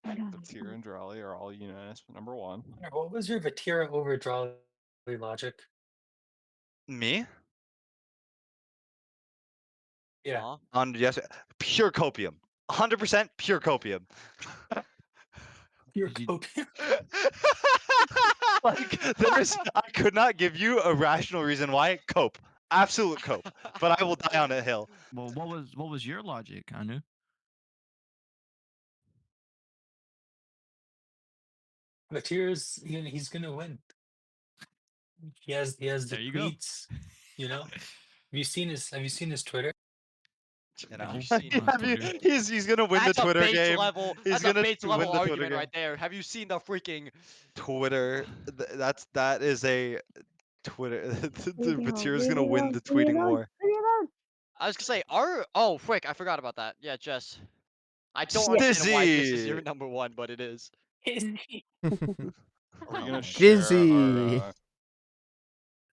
T: Batir and Drali are all unanimous for number 1.
K: What was your Vatira over Drawley logic?
O: Me?
K: Yeah.
O: On yes, pure copium. 100% pure copium.
K: Your copium.
O: Like I could not give you a rational reason why. Cope, absolute cope. But I will die on a hill.
E: Well, what was your logic, Anu?
K: Vatira's he's gonna win. He has the
E: There you go.
K: tweets. You know. Have you seen his Twitter?
F: Have you seen it?
O: He's gonna win
F: That's
O: the Twitter
F: a base
O: game.
F: level.
O: He's
F: That's a
O: gonna
F: base
O: win
F: level
O: the Twitter
F: argument
O: game.
F: right there. Have you seen the freaking
O: Twitter. That is a Twitter. The Batir's
P: Leave
O: gonna
P: me
O: win
P: alone.
O: the
P: Leave me
O: tweeting
P: alone.
O: war.
P: Leave me alone.
F: I was gonna say, oh, frick, I forgot about that. Yeah, Jess. I don't understand why this is your
O: Stizzy.
F: number 1, but it is.
T: Are we gonna
C: Dizzy.
T: share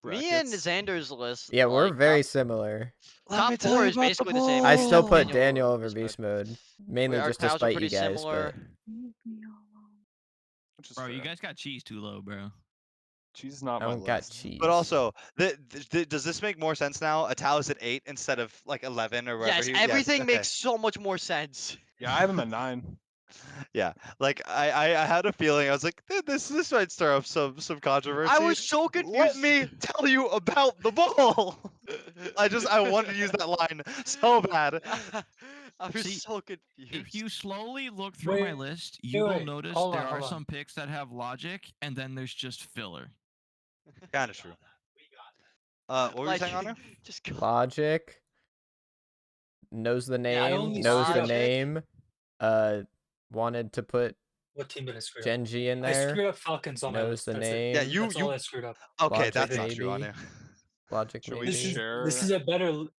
F: Me and
T: brackets?
F: Xander's list,
C: Yeah, we're
F: like,
C: very similar.
F: top 4 is basically the same.
C: I
F: It's
C: still
F: just
C: put
F: Daniel
C: Daniel
F: over
C: over
F: Beast
C: Beast Mode, mainly
F: Our
C: just to
F: cows are
C: spite
F: pretty
C: you guys.
F: similar.
E: Bro, you guys got cheese too low, bro.
T: Cheese is not
C: I
T: my
C: don't got
T: list.
C: cheese.
O: But also, does this make more sense now? A Tao is at 8 instead of like 11 or wherever.
F: Yes,
O: he,
F: everything
O: okay.
F: makes so much more sense.
T: Yeah, I have him at 9.
O: Yeah, like I had a feeling. I was like, this might stir up some controversy.
F: I was so confused.
O: Let me tell you about the ball. I wanted to use that line so bad.
F: I was
E: See,
F: so confused.
E: If you slowly look through my list, you will notice there are some picks that have logic, and then there's just filler.
O: Kinda true. What were you saying, Honor?
F: Just go.
C: Logic. Knows the name.
K: only
C: Knows the
K: screwed up-
C: name. Wanted to put
K: What team did I screw up?
C: Genji in
K: I
C: there.
K: screwed up Falcons on my
C: Knows
K: list.
C: the
K: That's it.
C: name.
O: Yeah,
K: That's all I screwed up.
O: Okay,
C: Logic
O: that's not
C: maybe.
O: true, Anu.
C: Logic
T: Should we
C: maybe.
T: share?
K: This is a better list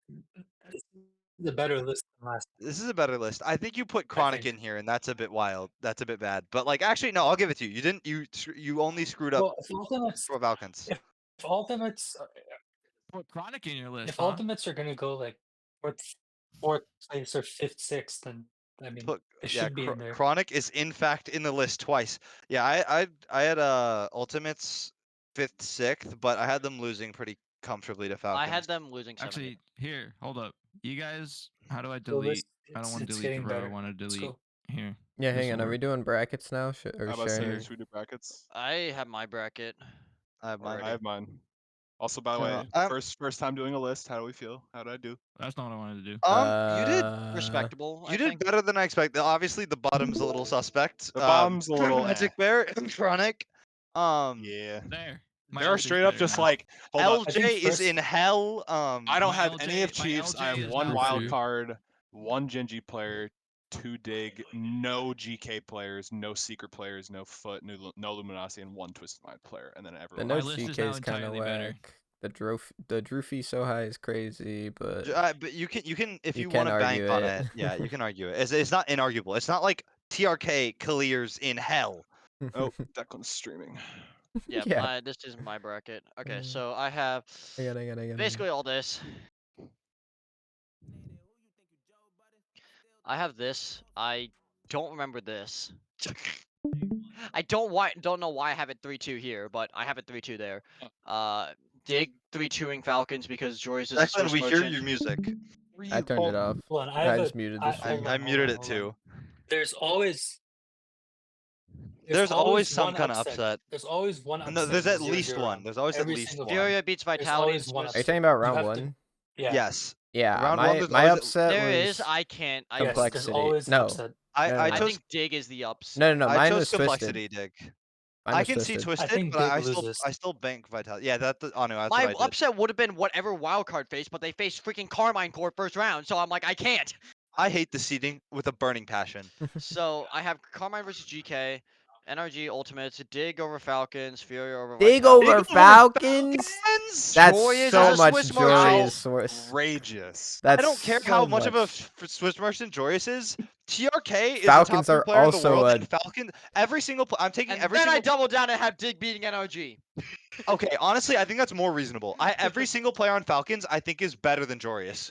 K: than last.
O: This is a better list. I think you put Chronic in here, and that's a bit wild. That's a bit bad. But like, actually, no, I'll give it to you. You didn't. You only screwed up
K: Well, if ultimates,
O: for Falcons.
K: if ultimates,
E: Put Chronic in your list,
K: if
E: huh?
K: ultimates are gonna go like fourth place or fifth, sixth, then I mean,
O: Put,
K: it should be in there.
O: Chronic is in fact in the list twice. Yeah, I had Ultimates 5th, 6th, but I had them losing pretty comfortably to Falcons.
F: I had them losing 7.
E: Actually, here, hold up. You guys, how do I
K: So
E: delete? I don't
K: it's
E: want to delete
K: getting
E: the row. I
K: better.
E: want to
K: Let's
E: delete
K: go.
E: here.
C: Yeah, hang
E: This'll
C: on. Are we
E: work.
C: doing brackets now? Or
T: How about
C: sharing?
T: should we do brackets?
F: I have my bracket.
O: I have mine.
T: I have mine. Also, by the way, first time doing a list. How do we feel? How did I do?
E: That's not what I wanted to do.
O: You did
F: Respectable.
O: You did better than I expected. Obviously, the bottom's a little suspect.
T: The bottom's a little
O: Magic Bear and Chronic.
T: Yeah.
E: There.
T: They're straight up just like hold up.
O: LJ is in hell.
T: I don't
O: my
T: have
O: LJ
T: any of
O: my
T: Chiefs.
O: LJ
T: I have
O: is
T: one
O: not
T: wild
O: true.
T: card, one Genji player, 2 Dig, no GK players, no Secret players, no Foot, no Luminosity, and 1 Twisted Mind player, and then
C: The
T: everyone.
C: no
E: list is
C: GK
E: now
C: is kind of
E: entirely better.
C: whack. The Droofy so high is crazy, but
O: But you can if you,
C: can
O: want to bank
C: argue
O: on
C: it.
O: it, yeah, you can argue it. It's not inarguable. It's not like TRK clears in hell.
T: Oh, Declan's streaming.
F: Yeah,
C: Yeah.
F: this is my bracket. Okay, so I have
C: I got it.
F: basically all this. I have this. I don't remember this. I don't know why I have it 3-2 here, but I have it 3-2 there. Dig 3-2ing Falcons because Joyce is a
O: Declan,
F: Swiss
O: we hear
F: merchant.
O: your music.
C: I turned it off.
K: Hold on, I have
C: I
K: a.
C: just muted the stream.
O: I muted it too.
K: There's always.
O: There's always some
K: one
O: kind of
K: upset.
O: upset.
K: There's always one upset.
O: No, there's
K: in
O: at
K: the
O: least
K: 0-0
O: one.
K: round.
O: There's always at
K: Every
O: least
K: single
O: one.
K: time.
F: Furia beats
K: There's
F: Vitality and
K: always one
F: Swiss.
C: Are you talking about
K: You
C: round
K: have
C: one?
K: Yeah.
O: Yes.
C: Yeah,
O: Round one,
C: my
O: there's
C: my
O: always
C: upset
F: There
C: was
F: is. I can't. I
K: Yes, there's
C: complexity.
K: always an
C: No.
K: upset.
C: No, no,
O: I
C: no.
F: I
O: chose
F: think Dig is the upset.
C: No, no, no.
O: I
C: Mine
O: chose
C: was twisted.
O: complexity, Dig.
C: Mine
O: I
C: was
O: can see
C: twisted.
O: twisted,
K: think
O: but
K: Dig
O: I
K: loses.
O: still bank Vitality. Yeah, that oh no, that's
F: My
O: what I did.
F: upset would have been whatever wildcard faced, but they faced freaking Carmine Core first round, so I'm like, I can't.
O: I hate the seeding with a burning passion.
F: So I have Carmine versus GK, NRG Ultimates, Dig over Falcons, Fury over
C: Dig
F: Vitality.
C: over Falcons? That's
F: Joy is
C: so
F: a
C: much
F: Swiss
C: Jory's
F: merchant.
C: source.
O: Outrageous.
C: That's
O: I don't care
C: so
O: how much of a
C: much.
O: Swiss merchant Joyous is. TRK is a top
C: Falcons
O: 3
C: are
O: player in the
C: also
O: world,
C: a-
O: and Falcon. Every single. I'm taking
F: And
O: every
F: then I
O: single.
F: double down and have Dig beating NRG.
O: Okay, honestly, I think that's more reasonable. Every single player on Falcons, I think, is better than Joyous.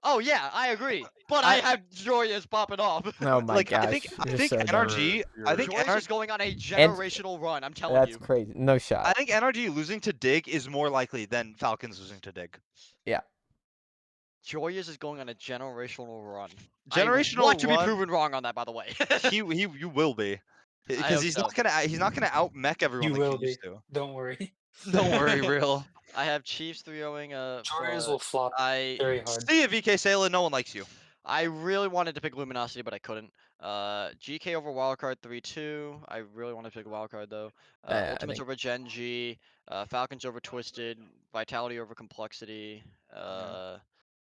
F: Oh yeah, I agree. But I have Joyous popping off.
C: Oh my
O: Like
C: gosh.
O: I think
C: You're so dumb.
O: NRG. I think
F: Joyous is
O: NRG.
F: going on a generational run. I'm telling
C: That's
F: you.
C: crazy. No shot.
O: I think NRG losing to Dig is more likely than Falcons losing to Dig.
C: Yeah.
F: Joyous is going on a generational run.
O: Generational
F: I want to be
O: run.
F: proven wrong on that, by the way.
O: You will be, because
F: hope
O: he's
F: so.
O: not gonna out mech everyone
K: You
O: like
K: will
O: he used
K: be.
O: to.
K: Don't worry.
O: Don't worry, real.
F: I have Chiefs 3-0ing.
K: Warriors will flop very hard.
O: See ya, VK Sailor. No one likes you.
F: I really wanted to pick Luminosity, but I couldn't. GK over Wildcard 3-2. I really want to pick Wildcard though.
C: I
F: Ultimates
C: think-
F: over Gen G. Falcons over Twisted. Vitality over Complexity.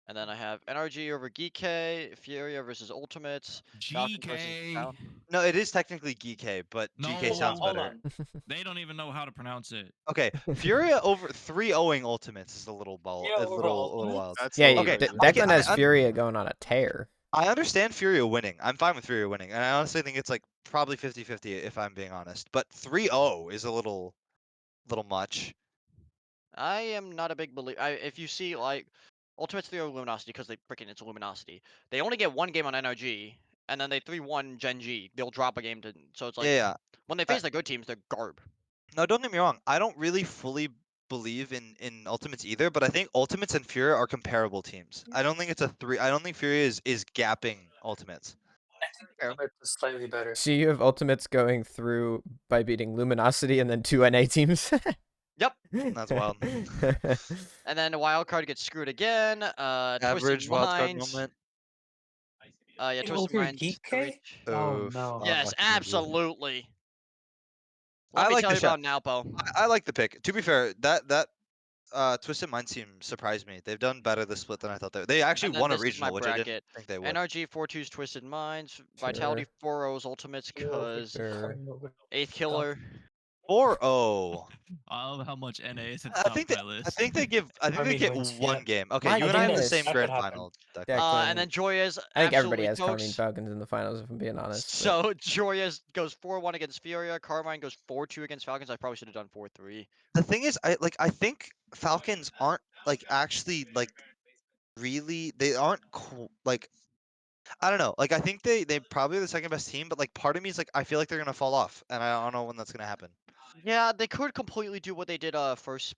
F: And then I have NRG over GK. Furia versus Ultimates. Falcons versus
E: GK.
O: No, it is technically GK, but
E: No,
O: GK sounds
K: hold
O: better.
K: on.
E: They don't even know how to pronounce it.
O: Okay, Furia over 3-0ing Ultimates is a little
K: Yeah, over
O: little
K: Ultimates?
O: wild.
T: That's
C: Yeah,
O: Okay,
C: Declan has Furia going on a tear.
O: I understand Furia winning. I'm fine with Furia winning, and I honestly think it's like probably 50-50 if I'm being honest. But 3-0 is a little much.
F: I am not a big believer. If you see like Ultimates 3-0 Luminosity because they freaking it's Luminosity. They only get one game on NRG, and then they 3-1 Gen G. They'll drop a game to. So it's like
O: Yeah.
F: when they face the good teams, they're garb.
O: No, don't get me wrong. I don't really fully believe in Ultimates either, but I think Ultimates and Furia are comparable teams. I don't think it's a 3. I don't think Furia is gapping Ultimates.
K: Ultimates is slightly better.
C: So you have Ultimates going through by beating Luminosity and then 2 NA teams?
F: Yep.
O: That's wild.
F: And then the wild card gets screwed again.
O: Average
F: Twisted
O: wildcard
F: Minds.
O: moment.
F: Yeah, Twisted
K: Over
F: Minds.
K: DK? Oh no.
F: Yes, absolutely.
O: I
F: Let me
O: like
F: tell
O: the
F: you
O: shot.
F: about Nalpo.
O: I like the pick. To be fair, that Twisted Minds team surprised me. They've done better this split than I thought they actually
F: And then
O: won a
F: this is my
O: regional, which I didn't
F: bracket.
O: think they would.
F: NRG 4-2's Twisted Minds. Vitality 4-0's Ultimates because 8th Killer.
O: 4-0.
E: I love how much NA is at the
O: I
E: top
O: think
E: of my list.
O: I think they get
K: wins,
O: one
K: yeah.
O: game. Okay,
C: My
O: you and I have the
C: goodness.
O: same
K: That
O: grand
K: could happen.
O: final. Declan.
C: Declan,
F: And then Joyas.
C: I think everybody
F: absolutely
C: has Carmine
F: totes.
C: Falcons in the finals, if I'm being honest.
F: So Joyas goes 4-1 against Furia. Carmine goes 4-2 against Falcons. I probably should have done 4-3.
O: The thing is, I think Falcons aren't like actually like really. They aren't like. I don't know. Like I think they probably are the second best team, but like part of me is like I feel like they're gonna fall off, and I don't know when that's gonna happen.
F: Yeah, they could completely do what they did first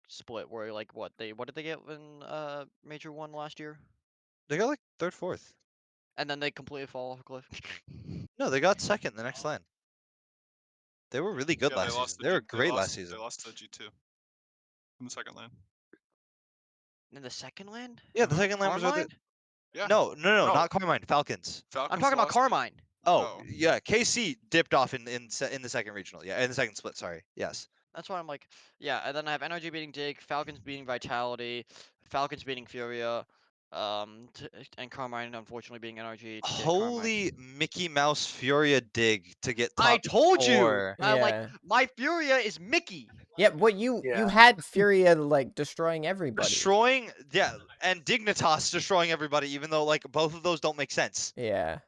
F: split where like what did they get in Major 1 last year?
O: They got like third, fourth.
F: And then they completely fall off a cliff.
O: No, they got second the next line. They were really good last season. They were great last season.
S: They lost to G2 in the second lane.
F: In the second land?
O: Yeah, the second line was with
F: Carmine?
O: it.
S: Yeah.
O: No, not Carmine. Falcons.
F: I'm talking about Carmine.
O: Oh, yeah, KC dipped off in the second regional. Yeah, in the second split. Sorry. Yes.
F: That's why I'm like, yeah. And then I have NRG beating Dig, Falcons beating Vitality, Falcons beating Furia, and Carmine unfortunately beating NRG. To get
O: Holy Mickey Mouse Furia dig to get top
F: I told you.
O: 4.
F: I'm like, my Furia is Mickey.
C: Yeah, what you had Furia like destroying everybody.
O: Destroying, yeah, and Dignitas destroying everybody, even though like both of those don't make sense.
C: Yeah.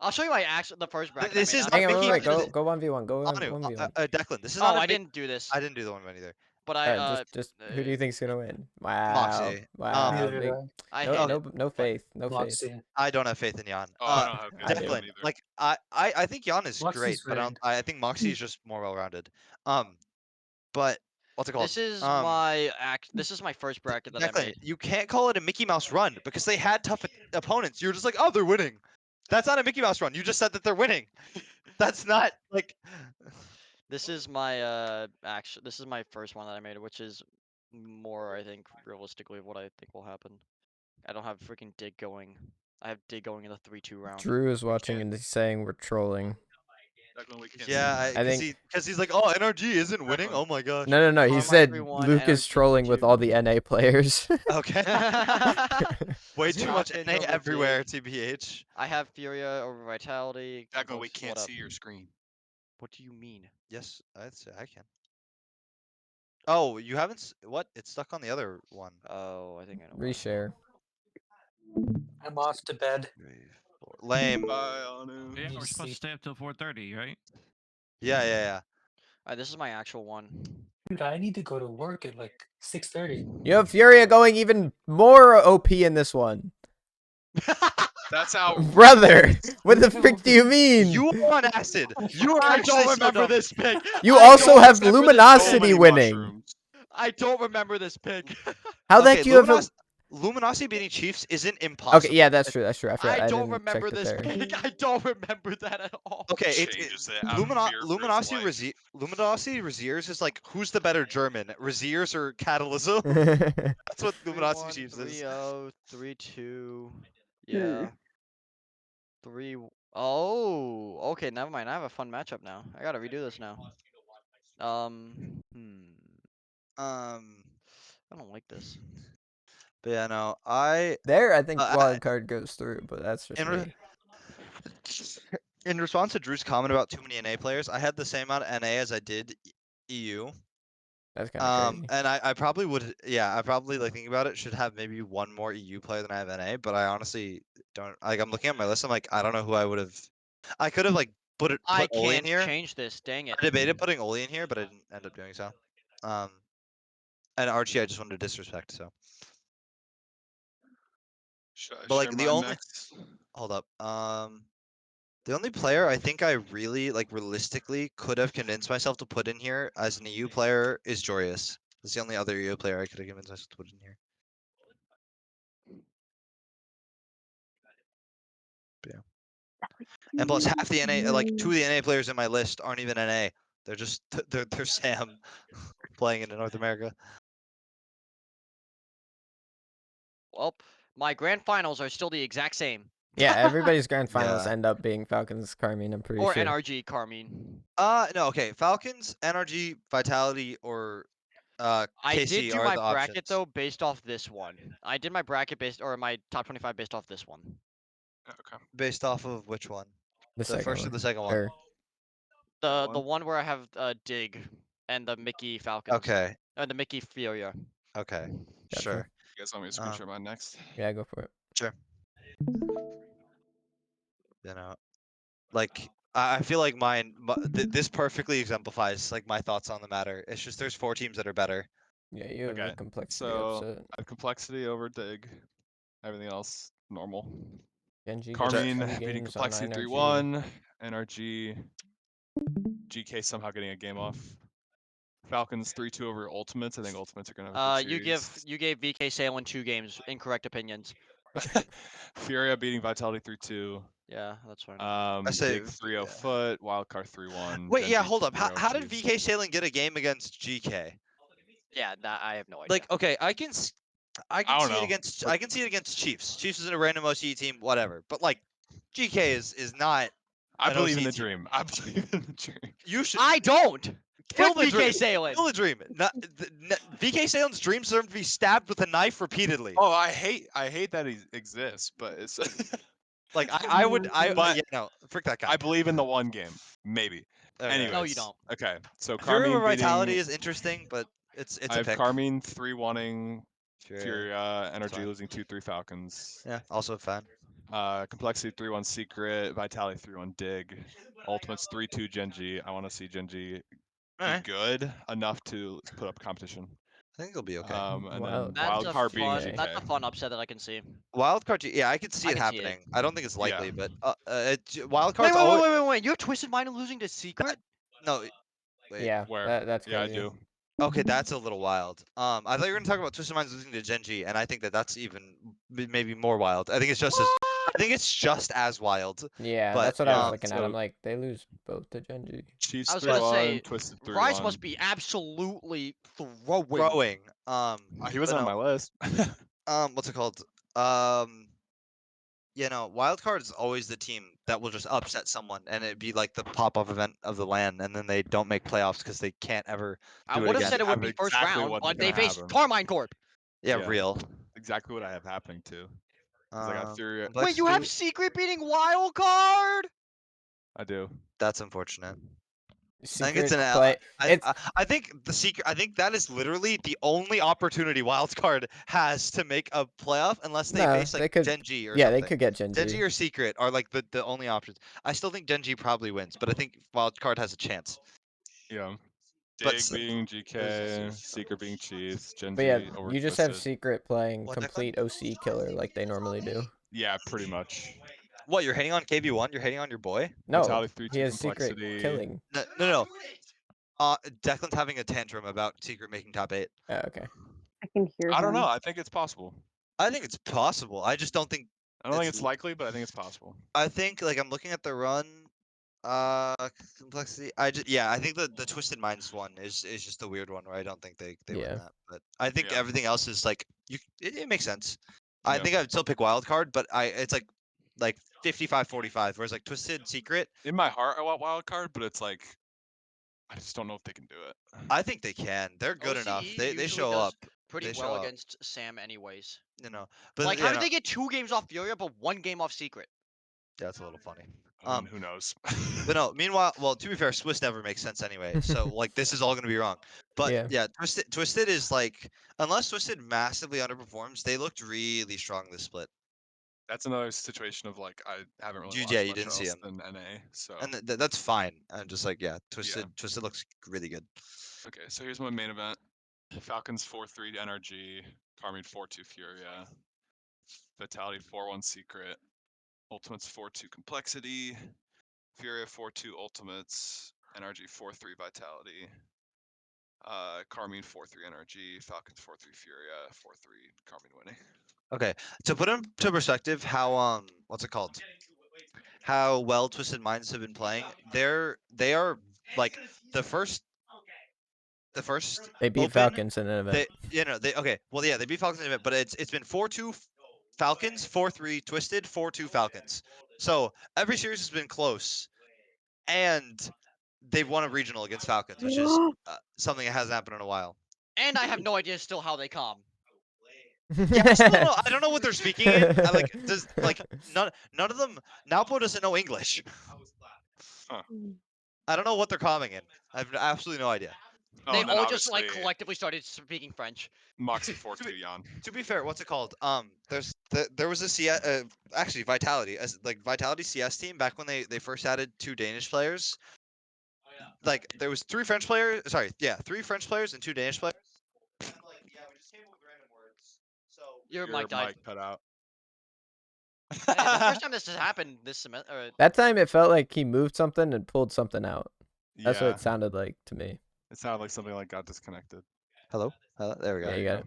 F: I'll show you my the first bracket.
O: This is
C: Hang
O: not
C: on,
O: Mickey.
C: wait, go 1v1. Go 1v1.
O: Declan, this is
F: Oh,
O: not.
F: I didn't do this.
O: I didn't do the 1v1 either.
F: But
C: just who do you think's gonna win? Wow.
O: Moxie.
C: Wow.
K: Neither
C: Big,
K: do
F: I
C: no,
F: hate
C: no,
F: it.
C: no faith. No faith.
K: Moxie.
O: I don't have faith in Jan.
S: Oh, I don't have
C: I
S: faith in
C: do.
S: him
O: Declan,
S: either.
O: like I think Jan is great,
K: Moxie's
O: but
K: rigged.
O: I think Moxie is just more well-rounded. But what's it called?
F: This is my This is my first bracket that I
O: Declan,
F: made.
O: you can't call it a Mickey Mouse run because they had tough opponents. You're just like, oh, they're winning. That's not a Mickey Mouse run. You just said that they're winning. That's not like.
F: This is my this is my first one that I made, which is more, I think, realistically of what I think will happen. I don't have freaking dig going. I have dig going in the 3-2 round.
C: Drew is watching and he's saying we're trolling.
S: Declan, we can't
O: Yeah,
C: I think
O: because he's like, oh, NRG isn't winning. Oh my gosh.
C: no. He
F: On my
C: said
F: 3-1,
C: Luke is
F: NRG
C: trolling with
F: 2.
C: all the NA players.
O: Okay. Way too much
F: Hopkins
O: NA
F: over
O: everywhere,
F: dig.
O: TBH.
F: I have Furia over Vitality.
S: Declan, we
F: What
S: can't
F: up?
S: see your screen.
F: What do you mean?
O: Yes, I'd say I can. Oh, you haven't? What? It's stuck on the other one.
F: Oh, I think I know.
C: Reshare.
K: I'm off to bed.
O: Lame.
S: Bye, Anu.
E: Yeah,
K: Need
E: we're
K: to
E: supposed
K: sleep.
E: to stay up till 4:30, right?
O: Yeah.
F: This is my actual one.
K: Dude, I need to go to work at like 6:30.
C: You have Furia going even more OP in this one.
S: That's how.
C: Brother, what the frick do you mean?
O: You are on acid. You are
F: I
O: actually
F: don't remember
O: so dumb.
F: this pick.
C: You
F: I
C: also
F: don't
C: have
F: remember this
C: Luminosity
F: pick.
C: winning.
F: I don't remember this pick.
C: How the
O: Okay,
C: heck do you have a...
O: Luminosity beating Chiefs isn't impossible.
C: Okay, yeah, that's true. That's true. I forgot.
F: I don't
C: didn't check
F: remember
C: that
F: this
C: there.
F: pick. I don't remember that at all.
O: Okay,
S: Changes it out of fear for his life.
O: Luminosity Raziers is like, who's the better German, Raziers or Catalysm? That's what Luminosity Chiefs is.
F: 3-0, 3-2. Yeah. 3. Oh, okay. Never mind. I have a fun matchup now. I gotta redo this now. I don't like this.
O: But yeah, no, I
C: think wild card goes through, but that's just me.
O: In response to Drew's comment about too many NA players, I had the same amount of NA as I did EU.
C: That's kind of crazy.
O: And I probably would, I probably, like, thinking about it, should have maybe one more EU player than I have NA, but I honestly don't, like, I'm looking at my list, I'm like, I don't know who I would have, I could have, like, put Oli in here.
F: I can't change this, dang it.
O: I debated putting Oli in here, but I didn't end up doing so. And Archie, I just wanted to disrespect, so. But like the only, hold up, the only player I think I really, like, realistically could have convinced myself to put in here as an EU player is Joreus. That's the only other EU player I could have convinced myself to put in here. But yeah. And plus half the NA, like 2 of the NA players in my list aren't even NA. They're just they're Sam playing in North America.
F: Well, my grand finals are still the exact same.
C: Yeah, everybody's grand finals end up being Falcons, Carmine, I'm pretty
F: or
C: sure.
F: Or NRG, Carmine.
O: No, okay. Falcons, NRG, Vitality, or KC
F: I did do
O: are
F: my
O: the
F: bracket
O: options.
F: though based off this one. I did my bracket based, or my top 25 based off this one.
S: Okay.
O: Based off of which one?
C: The second
O: first
C: one.
O: or the second one?
C: Or...
F: The one where I have Dig and the Mickey Falcons.
O: Okay.
F: The Mickey Furia.
O: Okay.
C: Gotcha.
O: Sure.
S: You guys want me to screenshot mine next?
C: Yeah, go for it.
O: Sure. You know, like I feel like mine. This perfectly exemplifies like my thoughts on the matter. It's just there's 4 teams that are better.
C: Yeah, you have the complexity
T: So
C: upset.
T: I have complexity over Dig. Everything else normal.
C: Genji
T: Carmine
C: gets 2
T: beating
C: games on
T: complexity
C: NRG.
T: 3-1. NRG. GK somehow getting a game off. Falcons 3-2 over Ultimates. I think Ultimates are gonna have a good series.
F: You gave VK Salem 2 games. Incorrect opinions.
T: Furia beating Vitality 3-2.
F: Yeah, that's fine.
O: I say
T: Dig 3-0 foot. Wildcard 3-1.
O: Wait, yeah,
T: Genji
O: hold up.
T: 3-0
O: How did
T: Chiefs.
O: VK Sailing get a game against GK?
F: Yeah, that I have no idea.
O: Like, okay, I can
T: I
O: see
T: don't
O: it
T: know,
O: against
T: but-
O: I can see it against Chiefs. Chiefs is in a random OC team, whatever. But like, GK is not.
T: I
O: an
T: believe
O: OC
T: in the
O: team.
T: dream. I believe in the dream.
O: You should.
F: I don't. Kill
O: Fuck the
F: VK
O: dream.
F: Salem.
O: Kill the dream. VK Salem's dream deserves to be stabbed with a knife repeatedly.
T: Oh, I hate that he exists, but it's
O: Like
T: but
O: yeah, no, frick that guy.
T: I believe in the one game, maybe.
O: Okay.
T: Anyways,
F: No, you don't.
T: Okay, so
O: Fury
T: Carmine
O: over Vitality
T: beating.
O: is interesting, but it's
T: I
O: a
T: have
O: pick.
T: Carmine 3-1ing
O: Furia.
T: NRG
O: fine.
T: losing 2-3 Falcons.
O: Yeah, also a fan.
T: Complexity 3-1 Secret, Vitality 3-1 Dig, Ultimates 3-2 Genji. I want to see Genji
O: Alright.
T: good enough to put up competition.
O: I think it'll be okay.
T: And then
F: That's
T: wild
F: a
T: card being
F: fun.
T: GK.
F: That's a fun upset that I can see.
O: Wild card, yeah, I could see
F: I
O: it
F: can see it.
O: happening. I don't think it's likely,
T: Yeah.
O: but wild
F: Wait,
O: cards
F: wait,
O: always.
F: wait, wait, wait, wait! You have Twisted Mind losing to Secret?
O: No, wait.
C: Yeah,
T: Where?
C: that's
T: Yeah, I
C: crazy.
T: do.
O: Okay, that's a little wild. I thought you were gonna talk about Twisted Minds losing to Genji, and I think that's even maybe more wild. I think it's just as I think it's just as wild.
C: Yeah,
O: But
C: that's what I was
T: yeah,
C: looking at.
T: so
C: I'm like, they lose both to Genji.
T: Chiefs
F: I was gonna
T: 3-1,
F: say,
T: Twisted 3-1.
F: Rice must be absolutely throwing.
O: throwing.
T: He wasn't on my list.
O: What's it called? Wild card is always the team that will just upset someone, and it'd be like the pop-up event of the LAN, and then they don't make playoffs because they can't ever
F: I
O: do it
F: would have
O: again.
F: said it would be
T: That's
F: first
T: exactly
F: round,
T: what's
F: but
T: gonna
F: they faced
T: happen.
F: Carmine Corp.
O: Yeah,
T: Yeah.
O: real.
T: Exactly what I have happening too. 'Cause I got Fury.
F: Wait, you have Secret beating Wild Card?
T: I do.
O: That's unfortunate. I think
C: Secret
O: it's an L.
C: play.
O: I think the secret. I think that is literally the only opportunity Wildcard has to make a playoff, unless they
C: No,
O: face like
C: they could.
O: Genji or
C: Yeah,
O: something.
C: they could get Genji.
O: Genji or Secret are like the only options. I still think Genji probably wins, but I think Wildcard has a chance.
T: Yeah.
O: But
T: Dig being GK, Secret being Chiefs,
C: But
T: Genji
C: yeah,
T: over
C: you just have
T: Twisted.
C: Secret playing
O: What,
C: complete OC killer like they normally do.
T: Yeah, pretty much.
O: What, you're hating on KV1? You're hating on your boy?
C: No,
T: Vitality 3-2
C: he has Secret
T: complexity.
C: killing.
O: No. Declan's having a tantrum about Secret making top 8.
C: Oh, okay.
P: I can hear
T: I don't
P: him.
T: know. I think it's possible.
O: I think it's possible. I just don't think.
T: I don't think it's likely, but I think it's possible.
O: I think like I'm looking at the run, complexity. I think the Twisted Minds one is just a weird one where I don't think they win that. But I think everything else is like it makes sense. I think I'd still pick wild card, but it's like 55-45, whereas like Twisted Secret.
T: In my heart, I want wild card, but it's like I just don't know if they can do it.
O: I think they can. They're good enough. They show up.
F: Pretty
O: They
F: well
O: show up.
F: against Sam, anyways.
O: But
F: Like, how did they get 2 games off Furia but 1 game off Secret?
O: Yeah, that's a little funny.
T: Who knows?
O: But no. Meanwhile, well, to be fair, Swiss never makes sense anyway. So like, this is all gonna be wrong. But yeah, Twisted is like, unless Twisted massively underperforms, they looked really strong this split.
T: That's another situation of like I haven't really watched
O: you
T: much
O: didn't see
T: else
O: him.
T: than NA. So
O: And that's fine. I'm just like, Twisted looks really good.
T: Okay, so here's my main event. Falcons 4-3 to NRG, Carmine 4-2 Furia, Vitality 4-1 Secret, Ultimates 4-2 Complexity, Furia 4-2 Ultimates, NRG 4-3 Vitality, Carmine 4-3 NRG, Falcons 4-3 Furia, 4-3 Carmine winning.
O: Okay, to put into perspective, how what's it called? How well Twisted Minds have been playing. They are like the first.
C: They beat
O: open,
C: Falcons in an event.
O: They beat Falcons in an event, but it's been 4-2 Falcons, 4-3 Twisted, 4-2 Falcons. So every series has been close, and they've won a regional against Falcons, which is something that hasn't happened in a while.
F: And I have no idea still how they come.
O: Yeah, I don't know what they're speaking in. None of them. Napo doesn't know English. I don't know what they're calling in. I have absolutely no idea.
F: They all just like collectively started speaking French.
T: Moxie 4-2 Jan.
O: To be fair, what's it called? There was a CS, actually Vitality, like Vitality CS team back when they first added 2 Danish players. Like there was 3 French players. Sorry, yeah, 3 French players and 2 Danish players. And like, we just came up with random words. So
F: your mic died.
T: Mic cut out.
F: Hey, the first time this has happened this semester.
C: That time it felt like he moved something and pulled something out. That's what
T: Yeah.
C: it sounded like to me.
T: It sounded like something like got disconnected.
O: Hello? There we go.
C: Yeah, you got it.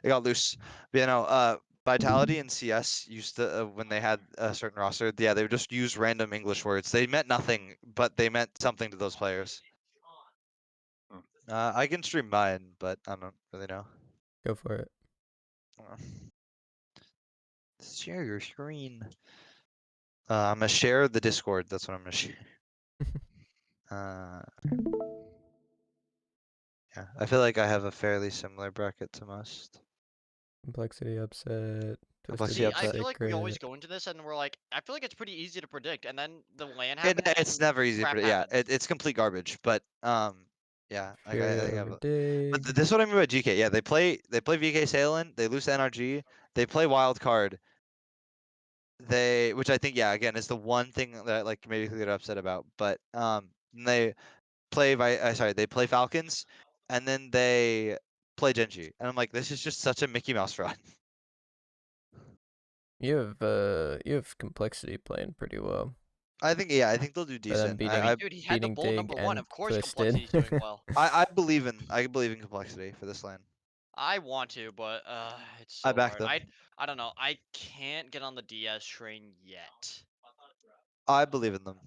O: It got loose. But Vitality and CS used to when they had a certain roster. Yeah, they would just use random English words. They meant nothing, but they meant something to those players. I can stream mine, but I don't really know.
C: Go for it.
O: Share your screen. I'm gonna share the Discord. That's what I'm gonna share. Yeah, I feel like I have a fairly similar bracket to most.
C: Complexity upset.
O: Complexity upset.
F: I feel like we always go into this and we're like, I feel like it's pretty easy to predict, and then the LAN
O: It's
F: happens.
O: never easy to
F: crap
O: predict. Yeah,
F: happens.
O: it's complete garbage. But yeah, I have. But
C: Dig.
O: this is what I mean by GK. Yeah, they play VK Salen. They lose to NRG. They play wild card. Which I think, yeah, again, is the one thing that like maybe they get upset about. But they play they play Falcons, and then they play Genji, and I'm like, this is just such a Mickey Mouse run.
C: You have complexity playing pretty well.
O: I think I think they'll do decent.
F: Dude, he had the bull
C: Dig
F: #1.
C: and
F: Of course,
C: Twisted.
F: Complexity's doing well.
O: I believe in complexity for this lane.
F: I want to, but it's
O: I
F: so
O: back
F: hard.
O: them.
F: I don't know. I can't get on the DS train yet.
O: I believe in them.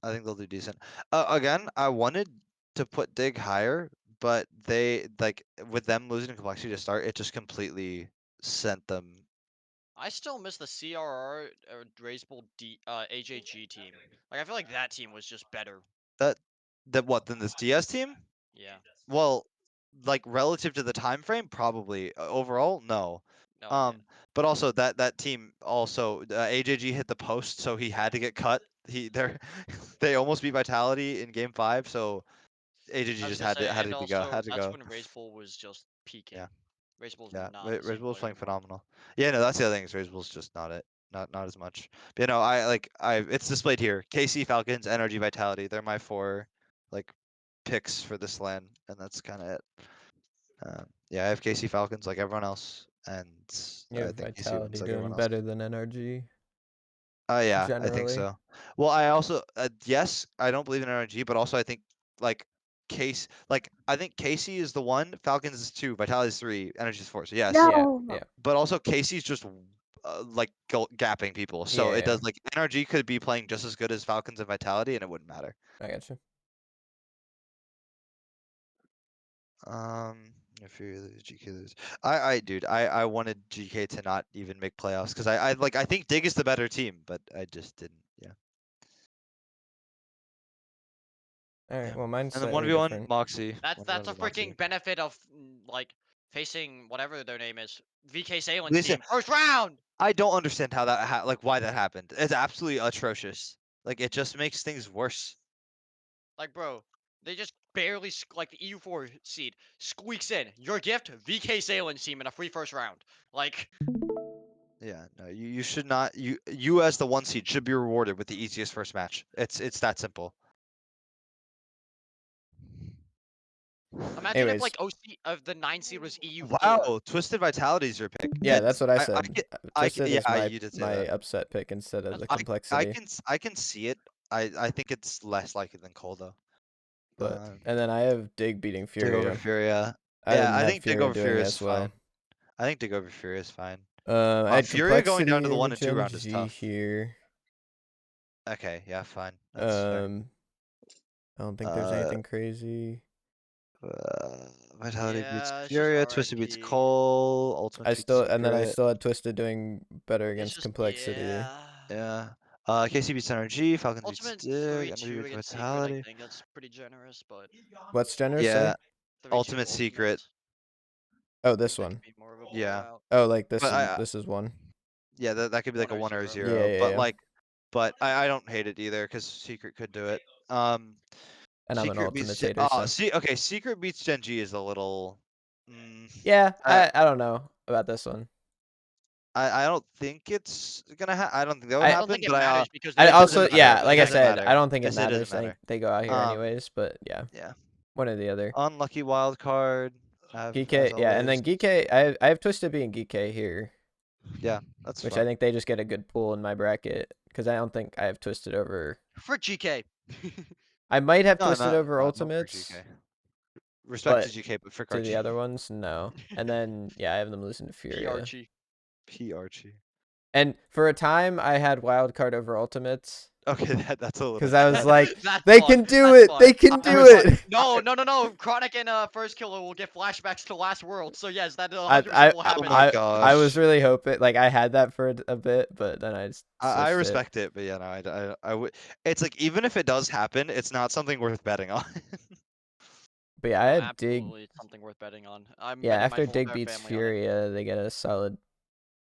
O: I think they'll do decent. Again, I wanted to put Dig higher, but they like with them losing complexity to start, it just completely sent them.
F: I still miss the CRR or Draceable AJG team. Like I feel like that team was just better.
O: That what than this DS team?
F: Yeah.
O: Well, like relative to the time frame, probably. Overall, no.
F: No, yeah.
O: But also that team also AJG hit the post, so he had to get cut. They almost beat Vitality in Game 5, so AJG
F: I was
O: just
F: gonna say,
O: had
F: and
O: to go.
F: also
O: Had to
F: that's
O: go.
F: when Razebull was just peaking.
O: Yeah.
F: Razebull's
O: Yeah,
F: not the
O: Red
F: same
O: Bull's
F: player
O: playing
F: anymore.
O: phenomenal. Yeah, no, that's the other thing. Is Red Bull's just not it, not as much. But it's displayed here. KC Falcons, NRG Vitality. They're my 4 like picks for this LAN, and that's kind of it. Yeah, I have KC Falcons like everyone else, and
C: You
O: I
C: have
O: think KC wins
C: Vitality
O: like
C: doing
O: everyone else.
C: better than NRG.
O: Yeah, I think
C: Generally.
O: so. Well, I also yes, I don't believe in NRG, but also I think like I think Casey is the 1, Falcons is 2, Vitality is 3, Energy is 4. So yes.
P: No.
C: Yeah.
O: But also Casey's just like gapping people. So it does like NRG could be playing just as good as Falcons and Vitality, and it wouldn't matter.
C: I got you.
O: If you lose, GK lose. I wanted GK to not even make playoffs because I think Dig is the better team, but I just didn't. Yeah.
C: All right. Well, mine's
O: And then
C: slightly
O: 1v1
C: different.
O: Moxie.
F: That's a
O: 1v1 Moxie.
F: freaking benefit of like facing whatever their name is, VK Salen's
O: Listen,
F: team. First round.
O: I don't understand how that why that happened. It's absolutely atrocious. Like it just makes things worse.
F: Like bro, they just barely like the EU4 seed squeaks in. Your gift, VK Salen's team in a free first round. Like.
O: Yeah, no, you should not. You as the 1 seed should be rewarded with the easiest first match. It's that simple.
F: Imagine if like OC of the 9 seed was EU4.
O: Wow, Twisted Vitality is your pick.
C: Yeah, that's what I said. Twisted is
O: you did say
C: my
O: that.
C: upset pick instead of the complexity.
O: I can see it. I think it's less likely than Cole though.
C: But and then I have Dig beating Furia.
O: Dig over Furia.
C: Yeah,
O: I think Dig over
C: doing
O: Furia
C: as
O: is
C: well.
O: fine. I think Dig over Furia is fine.
C: I had
O: Furia going down to the 1
C: complexity
O: and 2 round is
C: Gen G
O: tough.
C: here.
O: Okay, yeah, fine. That's fair.
C: I don't think there's anything crazy.
O: Vitality beats Furia, Twisted beats Cole, Ultimate beats
C: and then I
O: Secret.
C: still had Twisted doing better against complexity.
O: Yeah. KC beats NRG, Falcons
F: Ultimate
O: beats Dig,
F: 3-2
O: NRG beats
F: against Secret,
O: Vitality.
F: I think that's pretty generous, but
C: What's generous?
O: Yeah.
C: Say?
O: Ultimate Secret.
C: Oh, this one.
O: Yeah.
C: Oh, like this
O: But
C: this is 1.
O: Yeah, that could be like a 1 or a 0.
C: Yeah.
O: But I don't hate it either because Secret could do it.
C: And I'm an Ultimate hater. So.
O: Secret beats Gen G is a little.
C: Yeah, I don't know about this one.
O: I don't think it's gonna I don't think that would happen.
F: I don't think it matters because
C: I also
O: like
C: I said, I don't think it matters. I think they go out here anyways. But yeah.
O: Yeah.
C: One or the other.
O: Unlucky wild card.
C: Geekay, yeah, and then Geekay, I have Twisted being Geekay here.
O: Yeah, that's
C: which
O: fun.
C: I think they just get a good pool in my bracket because I don't think I have Twisted over.
F: For GK.
C: I might have Twisted over Ultimates.
O: Respect to GK, but for
C: to the other ones, no. And then yeah, I have them losing to Furia.
O: P Archie.
C: And for a time, I had Wildcard over Ultimates.
O: Okay, that's a little.
C: Because I was like, they can do it. They can do it.
F: No. Chronic and First Killer will get flashbacks to Last World. So yes, that 100% will happen.
C: I was really hoping, like, I had that for a bit, but then I just.
O: I respect it, but yeah, no, I would. It's like even if it does happen, it's not something worth betting on.
C: But yeah, I had
F: absolutely something worth betting on.
C: After Dig beats Furia, they get a solid.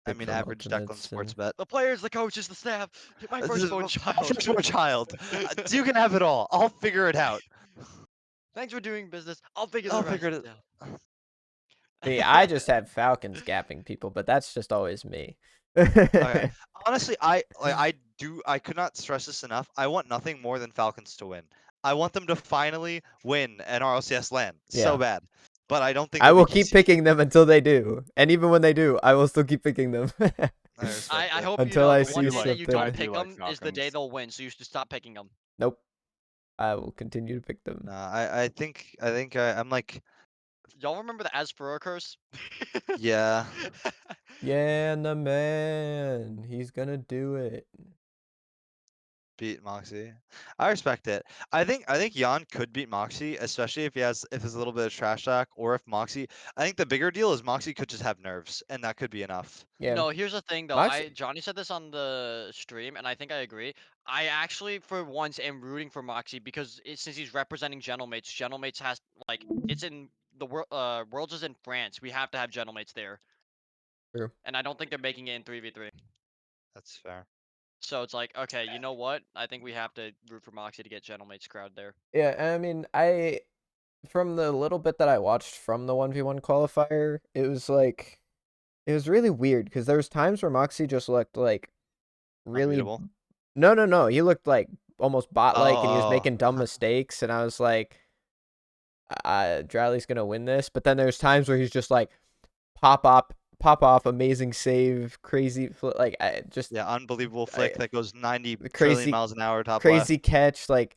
O: I mean, average Declan sports bet.
F: The players, the coaches, the staff. My firstborn child.
O: Firstborn child. You can have it all. I'll figure it out.
F: Thanks for doing business. I'll figure
O: it
F: out.
C: See, I just have Falcons gapping people, but that's just always me.
O: Okay. Honestly, I could not stress this enough. I want nothing more than Falcons to win. I want them to finally win an RLCS LAN so
C: Yeah.
O: bad, but I don't think
C: I
O: they'll be
C: will keep
O: TCG.
C: picking them until they do, and even when they do, I will still keep picking them.
O: I respect
F: I
O: it.
F: hope you
C: Until
F: know
C: I
F: the
C: see
F: one day that you
C: something.
F: don't pick them is the day they'll win. So you should stop picking them.
C: Nope. I will continue to pick them.
O: Nah, I think I'm like,
F: Y'all remember the Asperger curse?
O: yeah.
C: Yeah, the man. He's gonna do it.
O: Beat Moxie. I respect it. I think Jan could beat Moxie, especially if there's a little bit of trash talk, or if Moxie. I think the bigger deal is Moxie could just have nerves, and that could be enough.
C: Yeah.
F: No, here's the thing though.
C: Moxie-
F: Johnny said this on the stream, and I think I agree. I actually, for once, am rooting for Moxie because since he's representing Gentlemates, Gentlemates has like it's in the world. Worlds is in France. We have to have Gentlemates there.
C: True.
F: And I don't think they're making it in 3v3.
O: That's fair.
F: So it's like, okay, you know what? I think we have to root for Moxie to get Gentlemates crowd there.
C: Yeah, I mean, from the little bit that I watched from the 1v1 qualifier, it was really weird because there was times where Moxie just looked like really.
O: Unbeatable?
C: No. He looked like almost bot-like, and he was
O: Oh.
C: making dumb mistakes, and I was like, Drowley's gonna win this. But then there's times where he's just like, pop off, amazing save, crazy like
O: Yeah, unbelievable flick that goes 90
C: crazy
O: trillion miles an hour top
C: crazy
O: left.
C: catch like.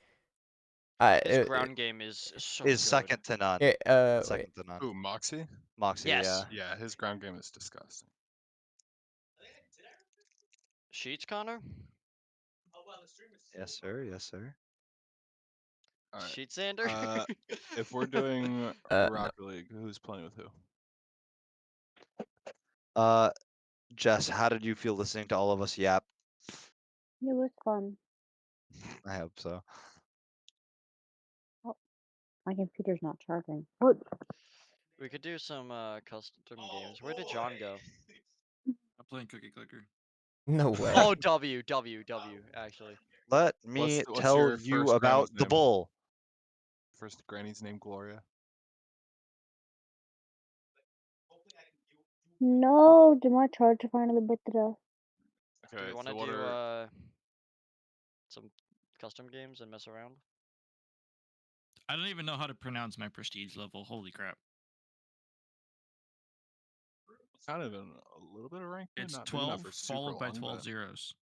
F: His ground game is so good.
O: Second to none. Second to none.
S: Ooh, Moxie?
O: Moxie,
F: Yes.
O: yeah.
S: Yeah, his ground game is disgusting.
F: Sheets, Connor?
O: Yes, sir. Yes, sir.
S: All right.
F: Sheets, Xander?
S: If we're doing Rocket League, who's playing with who?
O: Jess, how did you feel listening to all of us yap?
P: It was fun.
O: I hope so.
P: Oh, my computer's not charging. What?
F: We could do some custom games. Where did John go?
E: I'm playing Cookie Clicker.
C: No way.
F: Oh, W, actually.
O: Let me
S: What's
O: tell
S: your
O: you
S: first
O: about
S: grandma's
O: the
S: name?
O: bull.
S: First granny's name, Gloria.
P: No, did my charger finally bit the dust?
F: Do we want to
S: so what
F: do
S: are
F: some custom games and mess around?
E: I don't even know how to pronounce my prestige level. Holy crap.
S: kind of in a little bit of rank?
E: It's
S: not, maybe
E: 12
S: not for super
E: followed by
S: long,
E: 12
S: but-
E: zeros.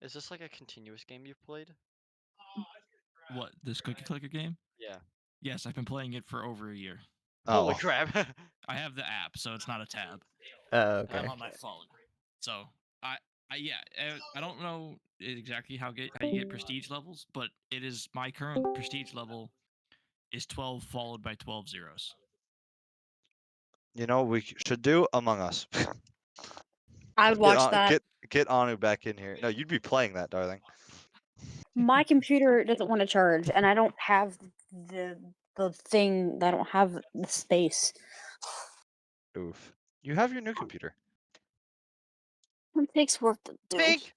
F: Is this like a continuous game you've played?
E: What, this Cookie Clicker game?
F: Yeah.
E: Yes, I've been playing it for over a year.
F: Holy crap.
E: I have the app, so it's not a tab.
C: Oh, okay.
E: I'm on my phone. So, I don't know exactly how you get prestige levels, but it is my current prestige level is 12 followed by 12 zeros.
O: You know what we should do? Among Us.
P: I would watch that.
O: Get Anu back in here. No, you'd be playing that, darling.
P: My computer doesn't want to charge, and I don't have the thing. I don't have the space.
O: Oof. You have your new computer.
P: It takes work to do.
F: Think.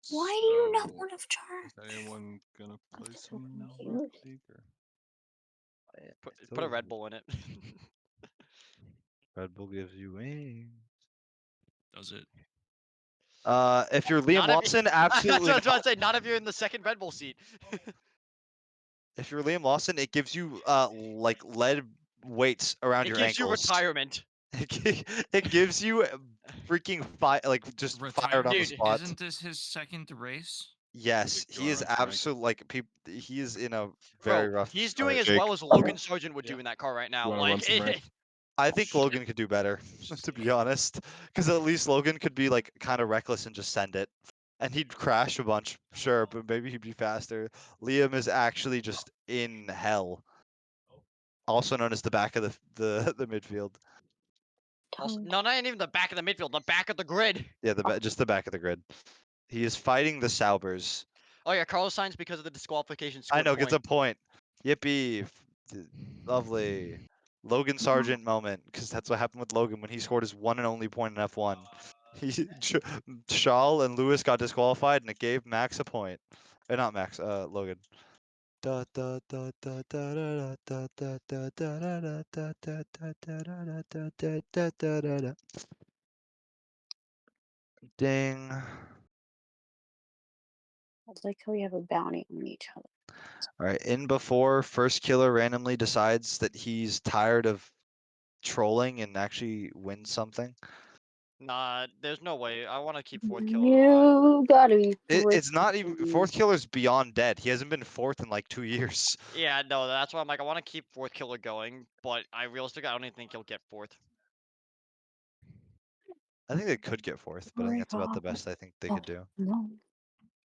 P: Why do you not want to
S: Is
P: charge?
S: anyone gonna play some Rocket League? Or?
F: Put a Red Bull in it.
O: Red Bull gives you wings.
E: Does it?
O: If you're Liam Lawson, absolutely.
F: That's what I was about to say. Not if you're in the second Red Bull seat.
O: If you're Liam Lawson, it gives you like lead weights around your ankles.
F: It gives you retirement.
O: It gives you freaking just fired on the spot.
E: Isn't this his second race?
O: Yes, he is absolutely like he is in a very rough.
F: He's doing as
O: Jake.
F: well as Logan Sargent would do in that car right now. Like,
O: I think Logan could do better, to be honest, because at least Logan could be like kind of reckless and just send it, and he'd crash a bunch, sure, but maybe he'd be faster. Liam is actually just in hell, also known as the back of the midfield.
F: Also, no, not even the back of the midfield, the back of the grid.
O: Yeah, just the back of the grid. He is fighting the Saubers.
F: Oh yeah, Carlos Sainz because of the disqualification.
O: I know, gets a point. Yippee! Lovely. Logan Sargent moment, because that's what happened with Logan when he scored his one and only point in F1. Shaw and Lewis got disqualified, and it gave Max a point. Not Max, Logan. Ding.
P: It's like how we have a bounty on each other.
O: All right, in before first killer randomly decides that he's tired of trolling and actually wins something.
F: Nah, there's no way. I want to keep fourth killer alive.
P: You gotta be
O: It's not even fourth killer's beyond dead. He hasn't been fourth in like 2 years.
F: Yeah, no, that's why I'm like, I want to keep fourth killer going, but I realistically, I don't even think he'll get fourth.
O: I think they could get fourth, but I think that's about the best I think they could do.
P: No,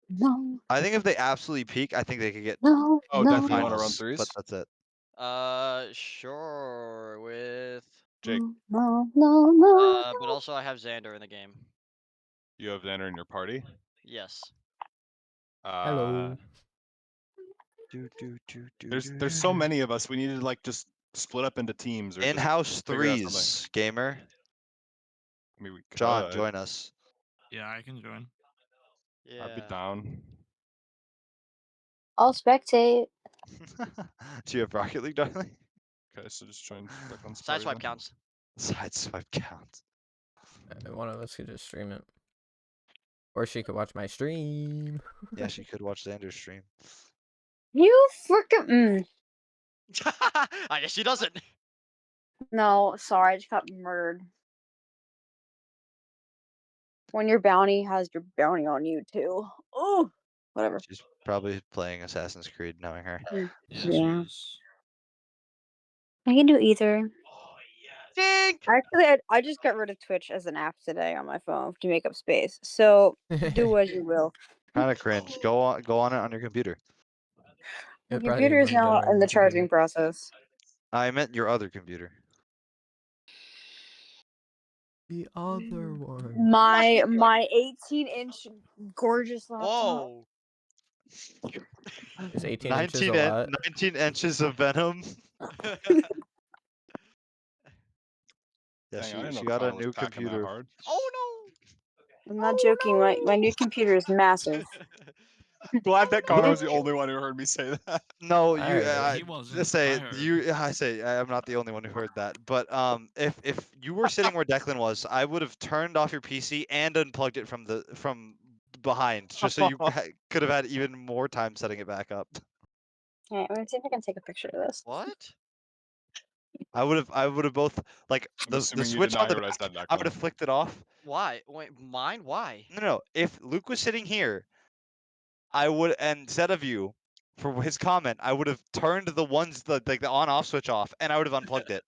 P: no,
O: I think if they absolutely peak, I think they could get
P: no,
T: Oh,
P: no.
T: definitely want to run
O: finals,
T: threes.
O: but that's it.
F: Sure, with
T: Jake,
P: No, no, no.
F: but also I have Xander in the game.
T: you have Xander in your party.
F: Yes.
C: Hello.
T: There's so many of us. We need to like just split up into teams or just
O: In-house
T: figure out something.
O: threes, gamer.
T: I mean, we could.
O: John, join us.
E: Yeah, I can join.
F: Yeah.
T: I'd be down.
P: I'll spectate.
O: Do you have Rocket League, darling?
T: Okay, so just join Declan's
F: Side
T: party
F: swipe
T: then.
F: counts.
O: Side swipe counts.
C: One of us could just stream it. Or she could watch my stream.
O: Yeah, she could watch Xander's stream.
P: You freaking.
F: I guess she doesn't.
P: No, sorry, I just got murdered. When your bounty has your bounty on you too. Oh, whatever.
O: She's probably playing Assassin's Creed, knowing her.
P: Yeah. I can do either.
F: Ding!
P: Actually, I just got rid of Twitch as an app today on my phone to make up space. So do as you will.
O: Kind of cringe. Go on it on your computer.
P: My
C: It probably
P: computer is
C: runs
P: now
C: better on
P: in the
C: your computer.
P: charging process.
O: I meant your other computer.
C: The other one.
P: My 18-inch gorgeous laptop.
F: Whoa.
C: Is 18 inches a lot?
O: 19 inches of venom. Yeah,
T: Dang, I didn't
O: she
T: know
O: got a
T: Kyle was
O: new
T: packing that
O: computer.
T: hard.
F: Oh no.
P: I'm not joking. My new computer is massive.
T: Glad that Connor was the only one who heard me say that.
O: No,
C: I
O: you.
C: heard it.
E: He wasn't.
O: Just say
E: I heard.
O: you. I say I'm not the only one who heard that. But if you were sitting where Declan was, I would have turned off your PC and unplugged it from behind, just so you could have had even more time setting it back up.
P: Alright, I'm gonna see if I can take a picture of this.
F: What?
O: I would have both like the
T: assuming you
O: switch on
T: deny
O: the
T: what I said,
O: back. I would have
T: Declan.
O: flicked it off.
F: Why? Wait, mine? Why?
O: No. If Luke was sitting here, I would, and instead of you, for his comment, I would have turned the like the on-off switch off, and I would have unplugged it.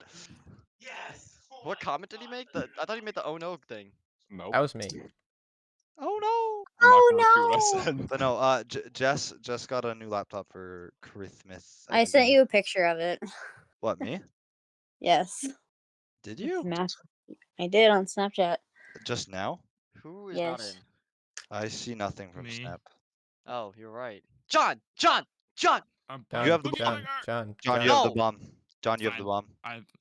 F: Yes. What comment did he make? I thought he made the oh no thing.
T: Nope.
C: That was me.
O: Oh no!
T: I'm not gonna repeat what I said.
O: But no, Jess got a new laptop for Christmas.
P: I sent you a picture of it.
O: What, me?
P: Yes.
O: Did
P: It's
O: you?
P: massive. I did on Snapchat.
O: Just now?
F: Who is not in?
P: Yes.
O: I see nothing from
E: Me.
O: Snap.
F: Oh, you're right. John! John! John!
O: You have the
C: John,
O: John, you have the
F: No!
O: bomb. John, you have
E: Fine.
O: the bomb.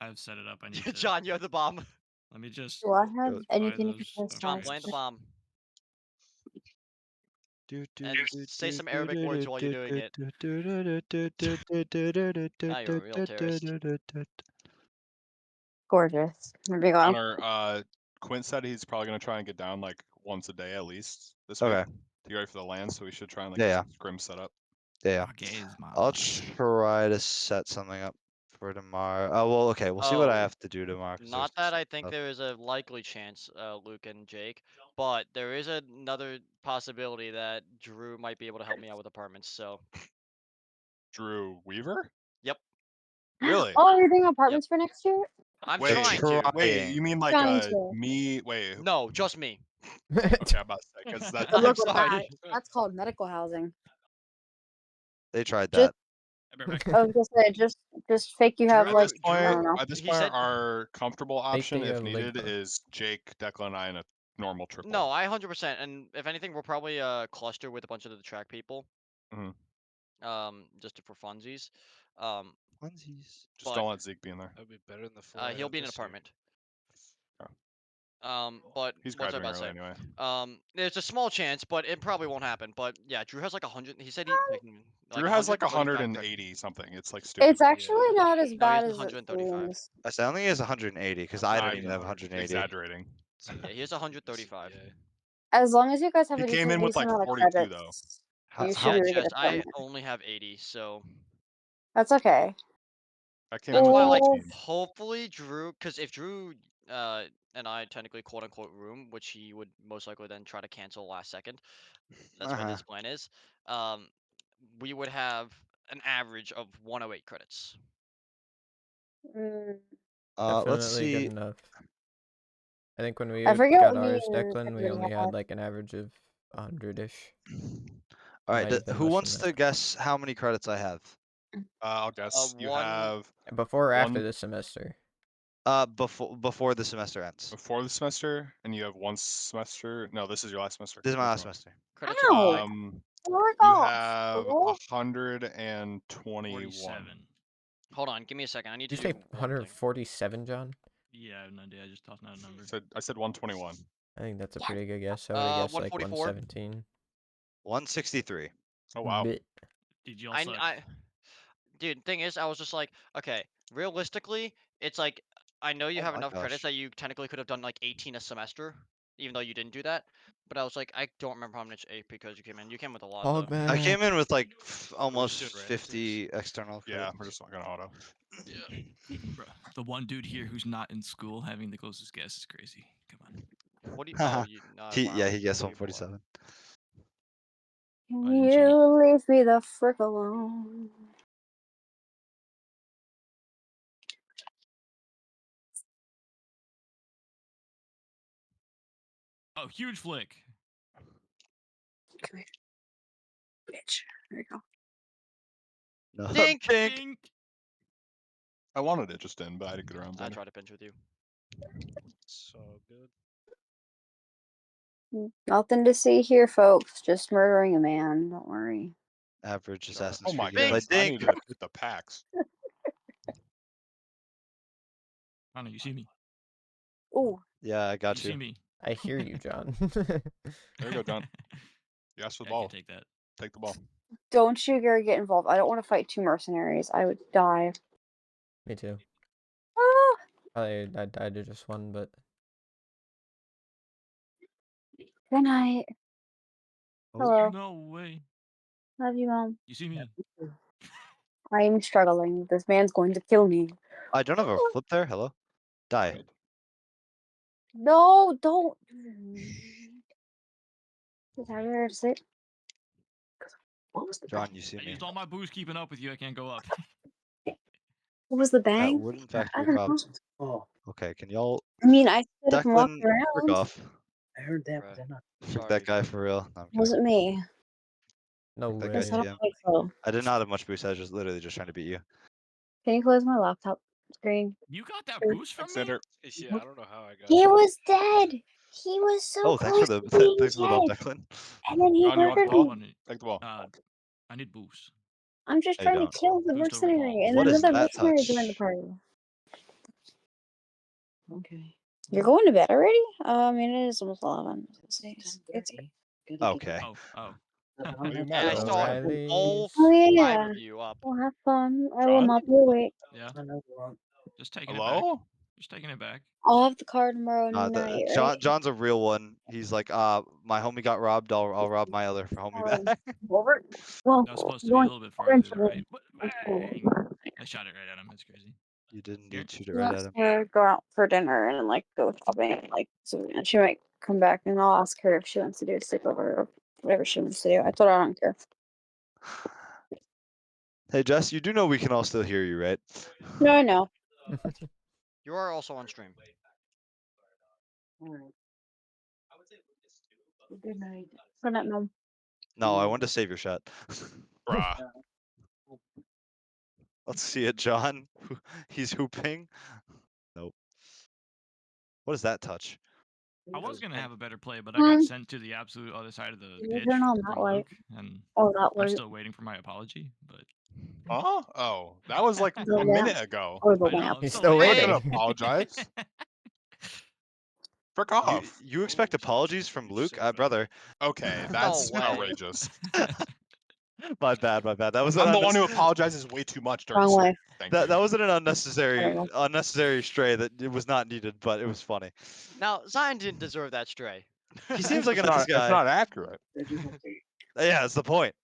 E: I've set it up. I need to.
F: John, you have the bomb.
E: Let me just.
P: Do I have
O: Go-
P: anything to
E: those
P: post
F: John,
P: on?
F: plant the bomb.
O: Do, do,
F: And
O: do,
F: say
O: do,
F: some
O: do,
F: Arabic
O: do,
F: words
O: do,
F: while
O: do,
F: you're doing it.
O: do, do, do, do, do, do, do, do, do, do,
F: Now you're a real terrorist.
O: do, do, do.
P: Gorgeous. There we go.
T: Connor, Quint said he's probably gonna try and get down like once a day at least this week.
O: Okay.
T: To get ready for the land, so we should try and like
O: Yeah,
T: get
O: yeah.
T: some scrim set up.
O: Yeah.
E: Okay, is my
O: I'll
E: life.
O: try to set something up for tomorrow. Oh well, okay. We'll see what I
F: Oh,
O: have to do tomorrow. 'Cause
F: Not
O: there's
F: that I think
O: stuff.
F: there is a likely chance, Luke and Jake, but there is another possibility that Drew might be able to help me out with apartments. So,
T: Drew Weaver?
F: yep,
T: Really?
P: Oh, you're doing apartments for next year?
F: I'm
T: Wait,
F: trying to.
T: wait, you mean like
P: Trying to.
T: me? Wait.
F: No, just me.
T: Okay, I'm about to say because that.
P: Good luck
F: I'm
P: with
F: sorry.
P: that. That's called medical housing.
O: They tried
P: Just,
O: that.
P: I was gonna say, just fake you have
F: Drew,
P: like,
F: Drew,
P: I don't know.
T: At this
F: he
T: point,
F: said-
T: our comfortable option,
C: you
T: if
C: have a leg
T: needed,
C: bump.
T: is Jake, Declan, and I in a normal triple.
F: No, I 100%. And if anything, we'll probably cluster with a bunch of the track people.
T: Mhm.
F: Just for funsies.
O: Funsies.
T: Just don't let Zeke be in there.
R: That would be better than the 4.
F: He'll be in an apartment.
T: Oh.
F: But
T: He's
F: what's I
T: graduating
F: about to
T: early
F: say?
T: anyway.
F: There's a small chance, but it probably won't happen. But yeah, Drew has like 100. He said he
T: Drew has like
F: 135
T: 180 something. It's like stupid.
P: It's actually not as
F: No, he
P: bad
F: has
P: as it
F: 135.
P: seems.
O: I said, I think he has 180 because I don't
T: I'm
O: even have 180.
T: Exaggerating.
F: Yeah, he has 135.
P: As long as you guys have
T: He
P: a
T: came in with
P: decent
T: like
P: amount of
T: 42
P: credits.
T: though.
P: You
O: How?
P: should really get
F: Jess,
P: a
F: I
P: permit.
F: only have 80, so
P: That's okay.
T: I came
F: that's
T: in with
F: why, like,
T: 15.
F: hopefully Drew, because if Drew and I technically quote unquote room, which he would most likely then try to cancel last second. That's what his plan is. We would have an average of 108 credits.
P: Mm.
O: Let's
C: Definitely good
O: see.
C: enough. I think when we
P: I forget
C: got
P: what me
C: ours,
P: and
C: Declan, we
P: Edward
C: only
P: had.
C: had like an average of 100-ish.
O: All right,
C: Might have been
O: who
C: less
O: wants
C: than
O: to guess how many credits I have?
T: I'll guess. You
F: One
T: have
C: that. Before or after
T: one
C: this semester?
O: Before the semester ends.
T: before the semester, and you have one semester. No, this is your last semester.
O: This is my last
T: Which one?
O: semester.
F: credits are
P: Ow!
F: fine.
P: Work
T: You
P: off,
T: have
P: fool.
T: 121.
E: 47.
F: Hold on, give me a second. I need
C: Did
F: to
C: you
F: do
C: say
F: one thing.
C: 147, John?
E: Yeah, I have no idea. I just tossed out a number.
T: I said 121.
C: I think that's a pretty good guess. I would have guessed like
F: 144.
C: 117.
O: 163.
T: Oh wow.
C: Bit.
E: Did you all suck?
F: Dude, thing is, I was just like, okay, realistically, it's like, I know you
O: Oh
F: have
O: my
F: enough
O: gosh.
F: credits that you technically could have done like 18 a semester, even though you didn't do that. But I was like, I don't remember how much AP because you came in. You came with a lot, though.
C: Hogman.
O: I came in with like almost
R: doing random
O: 50 external
T: Yeah,
O: credits.
T: we're just not gonna auto.
R: Yeah.
E: Bro, the one dude here who's not in school having the closest guess is crazy. Come on.
F: What do you? Oh, you. Wow.
O: He guessed
F: You blew up.
O: 147.
P: Can
E: I didn't cheat.
P: you leave me the frick alone?
E: Oh, huge flick.
P: Come here. Bitch. There you go.
O: No.
F: Dink!
E: Dink!
T: I wanted it just in, but I didn't get around to
F: I
T: it.
F: tried to pinch with you.
R: So good.
P: Nothing to see here, folks. Just murdering a man. Don't worry.
O: Average Assassin's
T: Oh my
O: Creed gameplay.
T: goodness, I
O: Dink!
T: need to hit the packs.
E: I know you see me.
P: Ooh.
O: Yeah, I got
E: You
O: you.
E: see me.
C: I hear you, John.
T: There you go, John. You asked for the
E: Yeah, I
T: ball.
E: can take that.
T: Take the ball.
P: Don't you, Gary, get involved. I don't want to fight two mercenaries. I would die.
C: Me too.
P: Ah!
C: I died to just one, but
P: Good night.
O: Oh.
P: Hello.
E: No way.
P: Love you, Mom.
E: You see me.
P: I'm struggling. This man's going to kill me.
O: I don't have a flip there. Hello? Die.
P: No, don't. Is that where to sit? What was the
O: John,
P: bang?
O: you see
E: I
O: me.
E: used all my boost keeping up with you. I can't go up.
P: What was the
O: That
P: bang?
O: would in fact
P: I
O: be a
P: don't
O: problem.
P: know.
O: Okay, can y'all...
P: I mean, I stood up and walked
O: Declan, frick
P: around.
O: off.
K: I heard that, but I'm not.
O: Frick that guy for real. No, I'm
P: It
O: kidding.
P: wasn't me.
C: no
O: Frick that
C: way.
P: Yes,
O: guy
P: I don't
O: TM.
P: think so.
O: I did not have much boost. I was just literally just trying to beat you.
P: Can you close my laptop screen?
E: You got that
P: Please?
E: boost from me?
T: Xander.
R: Yeah, I don't know how I got
P: He
R: it.
P: was dead. He was so
O: Oh, thanks for
P: close
O: the
P: to being
O: thanks for the love,
P: dead.
O: Declan.
P: And then he
T: John, you want the
P: murdered
T: ball?
P: me.
T: Take the ball.
E: I need boost.
P: I'm just
O: No, you
P: trying to
O: don't.
P: kill the
E: Boost over the ball.
P: mercenary, and
O: What
P: then
O: is
P: another
O: that
P: mercenary joined the
O: touch?
P: party. Okay. You're going to bed already? I mean, it is almost 11. It's
O: Okay.
E: Oh.
T: What do you
F: And
T: matter?
F: I saw
C: O'Reilly.
F: all
P: Oh,
F: 5
P: yeah.
F: of you up.
P: Well, have fun. I will
T: John?
P: not be awake.
E: Yeah. Just taking it
T: Hello?
E: back. Just taking it back.
P: I'll have the car tomorrow night, right?
O: John's a real one. He's like, my homie got robbed. I'll rob my other homie back.
P: Over. Well,
E: That was supposed to be a
P: going
E: little bit farther to the right. But
P: eventually.
E: bang! I shot it right at him. That's crazy.
O: You didn't
E: Here.
O: need to shoot it
P: She
O: right
P: wants
O: at him.
P: to go out for dinner and like go shopping, like so and she might come back and I'll ask her if she wants to do a sleepover or whatever she wants to do. I told her I don't care.
O: Hey Jess, you do know we can all still hear you, right?
P: No, I know.
F: You are also on stream.
P: Alright. Good night. Good night, Mom.
O: No, I wanted to save your shot.
T: Bruh.
O: Let's see it, John. He's hooping. Nope. What is that touch?
E: I was gonna have a better play, but I got sent to the absolute other side of the
P: You
E: pitch
P: turn on that
E: from
P: light.
E: Luke, and
P: Oh, that
E: I'm
P: light.
E: still waiting for my apology. But
T: Huh? Oh, that was like
P: The
T: a
P: lamp.
T: minute ago.
P: Or the
E: I know,
P: lamp.
E: I'm
C: He's
E: still
C: still
T: I'm not
E: waiting.
T: gonna
C: waiting.
T: apologize. Frick off.
O: You expect apologies from Luke? Brother.
T: Okay,
F: No
T: that's
F: way.
T: outrageous.
O: My bad. That was
T: I'm the one who apologizes way too much during
P: Wrong
T: stream.
P: way.
T: Thank
O: that
T: you.
O: wasn't an unnecessary
P: Whatever.
O: stray that it was not needed, but it was funny.
F: Now, Zion didn't deserve that stray.
O: He seems like a
T: It's
O: nice
T: not,
O: guy.
T: it's not accurate.
O: Yeah, that's the point.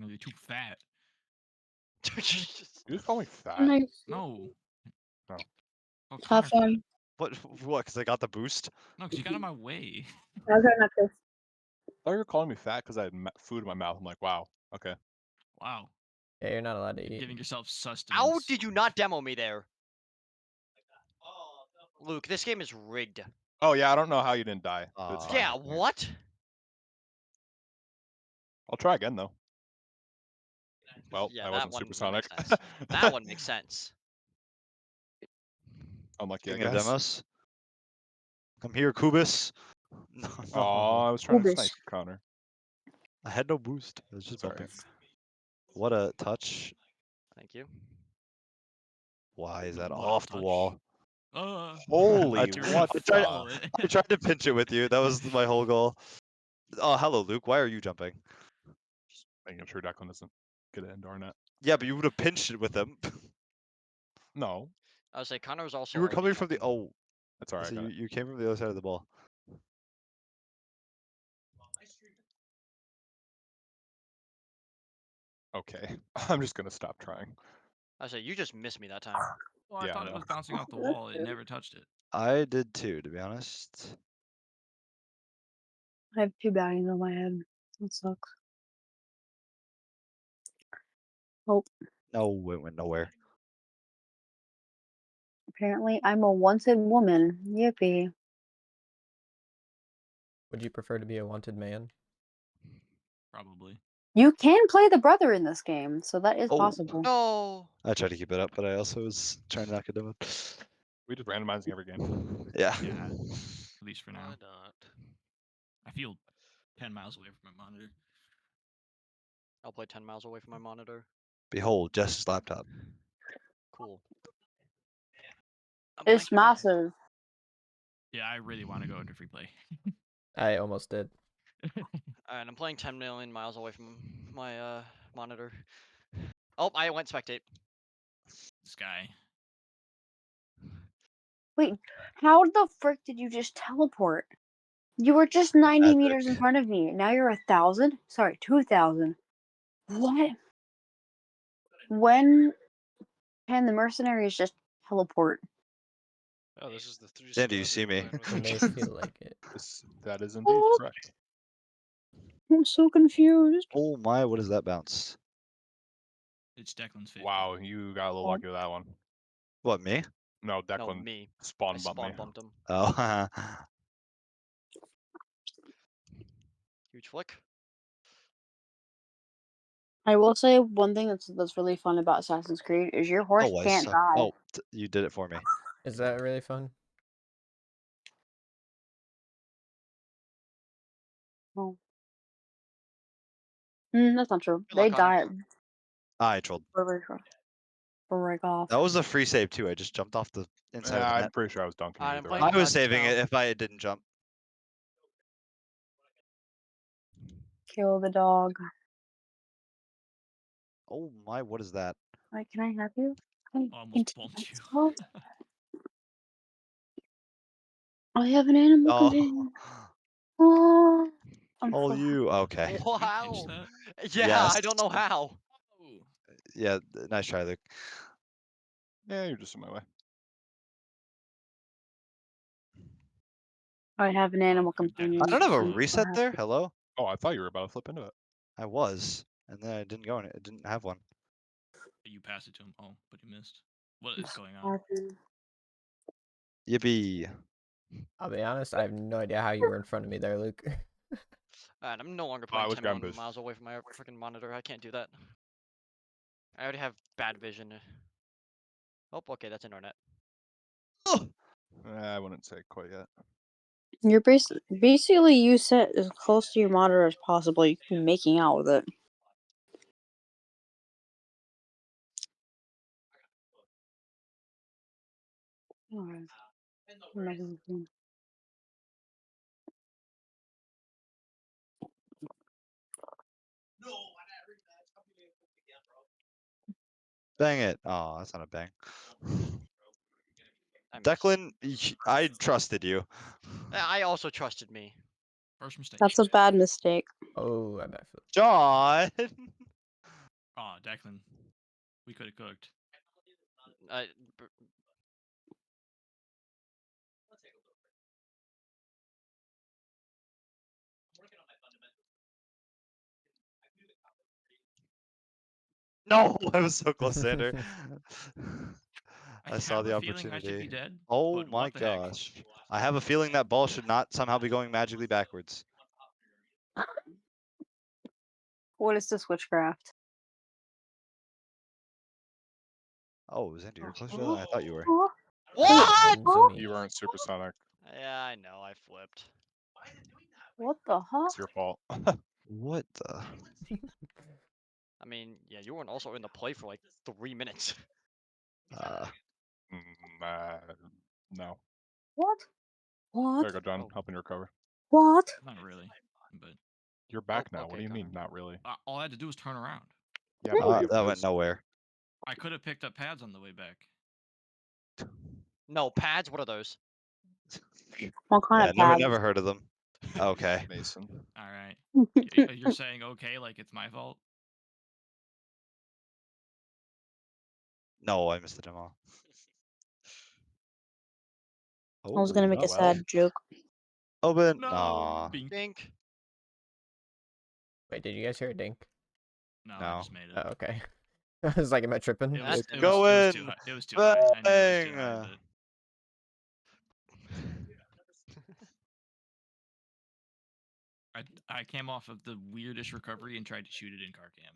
E: No, you're too fat.
T: You just call me fat?
P: Nice.
E: No.
T: No.
E: Oh,
P: Have
E: Connor.
P: fun.
O: What? What? Because I got the boost?
E: No, because you got in my way.
P: I'll try not to.
T: I thought you were calling me fat because I had food in my mouth. I'm like, wow, okay.
E: Wow.
C: Yeah, you're not allowed to
E: You're
C: eat.
E: giving yourself sustenance.
F: How did you not demo me there? Luke, this game is rigged.
T: Oh yeah, I don't know how you didn't die, but it's fine.
F: Yeah, what?
T: I'll try again though. Well,
F: Yeah,
T: I
F: that
T: wasn't
F: one
T: supersonic.
F: makes sense. That one makes sense.
T: Unlucky,
O: King
T: I
O: of
T: guess.
O: demos. Come here, Kubis. No.
T: Oh, I was trying to
P: Kubis.
T: snipe you, Connor.
O: I had no boost. I was just
T: Sorry.
O: bumping. What a touch.
F: Thank you.
O: Why is that
E: What a
O: off the
E: touch.
O: wall?
T: Holy,
E: You were
T: what
E: gonna
T: the?
E: follow it.
O: I tried to pinch it with you. That was my whole goal. Oh, hello, Luke. Why are you jumping?
T: Making sure Declan doesn't get it into our net.
O: Yeah, but you would have pinched it with him.
T: No.
F: I would say Connor was also.
O: You were
F: already
O: coming from the.
F: jumping.
O: Oh.
T: That's alright.
O: So you came from the other side of the ball.
T: Okay. I'm just gonna stop trying.
F: I say you just missed me that time.
E: Well, I
T: Yeah,
E: thought
T: I
E: it
T: know.
E: was bouncing off the wall. It never touched it.
O: I did too, to be honest.
P: I have 2 bounties on my head. That sucks. Oh,
O: No, it went nowhere.
P: apparently I'm a wanted woman. Yippee.
C: Would you prefer to be a wanted man?
E: Probably.
P: You can play the brother in this game, so that is
O: Oh.
P: possible.
F: No.
O: I tried to keep it up, but I also was trying to knock it down.
T: We just randomizing every game.
O: Yeah.
E: Yeah. At least for now.
R: Why not?
E: I feel 10 miles away from my monitor.
F: I'll play 10 miles away from my monitor.
O: Behold, Jess's laptop.
F: Cool.
P: It's massive.
E: Yeah, I really want to go into free play.
C: I almost did.
F: Alright, I'm playing 10 million miles away from my monitor. Oh, I went spectate.
E: This guy.
P: Wait, how the frick did you just teleport? You were just 90 meters in
O: Magic.
P: front of me. Now you're 1,000? Sorry, 2,000. What? When can the mercenaries just teleport?
R: Oh, this is the 3
O: Dan, do you see me?
C: When they feel like it.
T: That is indeed
P: What?
T: correct.
P: I'm so confused.
O: Oh my, what is that bounce?
E: It's Declan's 50.
T: Wow, you got a little lucky with that one.
O: What, me?
T: No,
F: No,
T: Declan
F: me.
T: spawn
F: I
T: bumped me.
F: spawn bumped him.
O: Oh.
F: Huge flick.
P: I will say one thing that's really fun about Assassin's Creed is your horse
O: Oh, I
P: can't
O: suck.
P: die.
O: Oh, you did it for me.
C: Is that really fun?
P: Oh. That's not true.
F: Good
P: They
F: luck, Connor.
P: die
O: I trolled.
P: break off.
O: That was a free save too. I just jumped off the inside of
T: Yeah,
O: the
T: I'm
O: net.
T: pretty sure I was dunking
F: I'm
T: either
F: playing
T: way.
O: I was
F: Project
O: saving
F: now.
O: it if I didn't jump.
P: Kill the dog.
O: Oh my, what is that?
P: Like, can I have you?
E: Almost bumped you.
P: Oh, I have an animal
O: Oh,
P: companion. Oh, I'm
O: all
P: so
O: you. Okay.
F: Wow.
E: that?
F: Yeah,
O: Yes.
F: I don't know how.
O: Yeah, nice try, Luke.
T: Yeah, you're just in my way.
P: I have an animal companion.
O: I don't have a
P: You
O: reset
P: have
O: there.
P: to-
O: Hello?
T: Oh, I thought you were about to flip into it.
O: I was. And then I didn't go in it. It didn't have one.
E: You passed it to him. Oh, but you missed. What is going on?
O: Yippee.
C: I'll be honest, I have no idea how you were in front of me there, Luke.
F: Alright, I'm no longer
T: Oh, I
F: playing
T: was
F: 10
T: grabbing
F: million
T: boost.
F: miles away from my freaking monitor. I can't do that. I already have bad vision. Oh, okay, that's internet.
T: I wouldn't say quite yet.
P: You're basically you set as close to your monitor as possible. You can be making out with it. Alright.
O: Bang it. Oh, that's not a bang.
F: I missed.
O: Declan, I trusted you.
F: I also trusted me.
E: First mistake.
P: That's a bad mistake.
C: Oh, I backflipped.
O: John!
E: Oh, Declan. We could have cooked.
O: No, I was so close, Xander. I saw
E: have
O: the
E: a feeling I should
O: opportunity.
E: be dead,
O: Oh
E: but
O: my
E: what the heck?
O: gosh. I have a feeling that ball should not somehow be going magically backwards.
P: What is this witchcraft?
O: Oh, Xander, you're closer than I thought you were.
F: What?
V: You weren't supersonic.
F: Yeah, I know. I flipped.
P: What the heck?
V: It's your fault.
O: What the?
F: I mean, yeah, you weren't also in the play for like 3 minutes.
V: No.
P: What? What?
V: There you go, John. Helping you recover.
P: What?
E: Not really, but
V: You're back now.
F: okay,
V: What do you mean,
F: Connor.
V: not really?
E: all I had to do was turn around.
V: Yeah, but
O: That went nowhere.
E: I could have picked up pads on the way back.
F: No, pads? What are those?
P: What kind
O: Yeah,
P: of pads?
O: never heard of them. Okay.
V: Mason.
E: All right. You're saying okay, like it's my fault?
O: No, I missed the demo.
P: I was gonna make a sad joke.
O: Open.
E: No.
O: Nah.
F: Dink.
C: Wait, did you guys hear a dink?
E: No,
O: No.
E: I just made it.
C: Oh, okay. I was like, am I tripping?
E: It was,
O: It's
E: it was,
O: going.
E: it was too high. It was too high. I knew it was too high,
O: Bang!
E: but I came off of the weirdest recovery and tried to shoot it in car cam.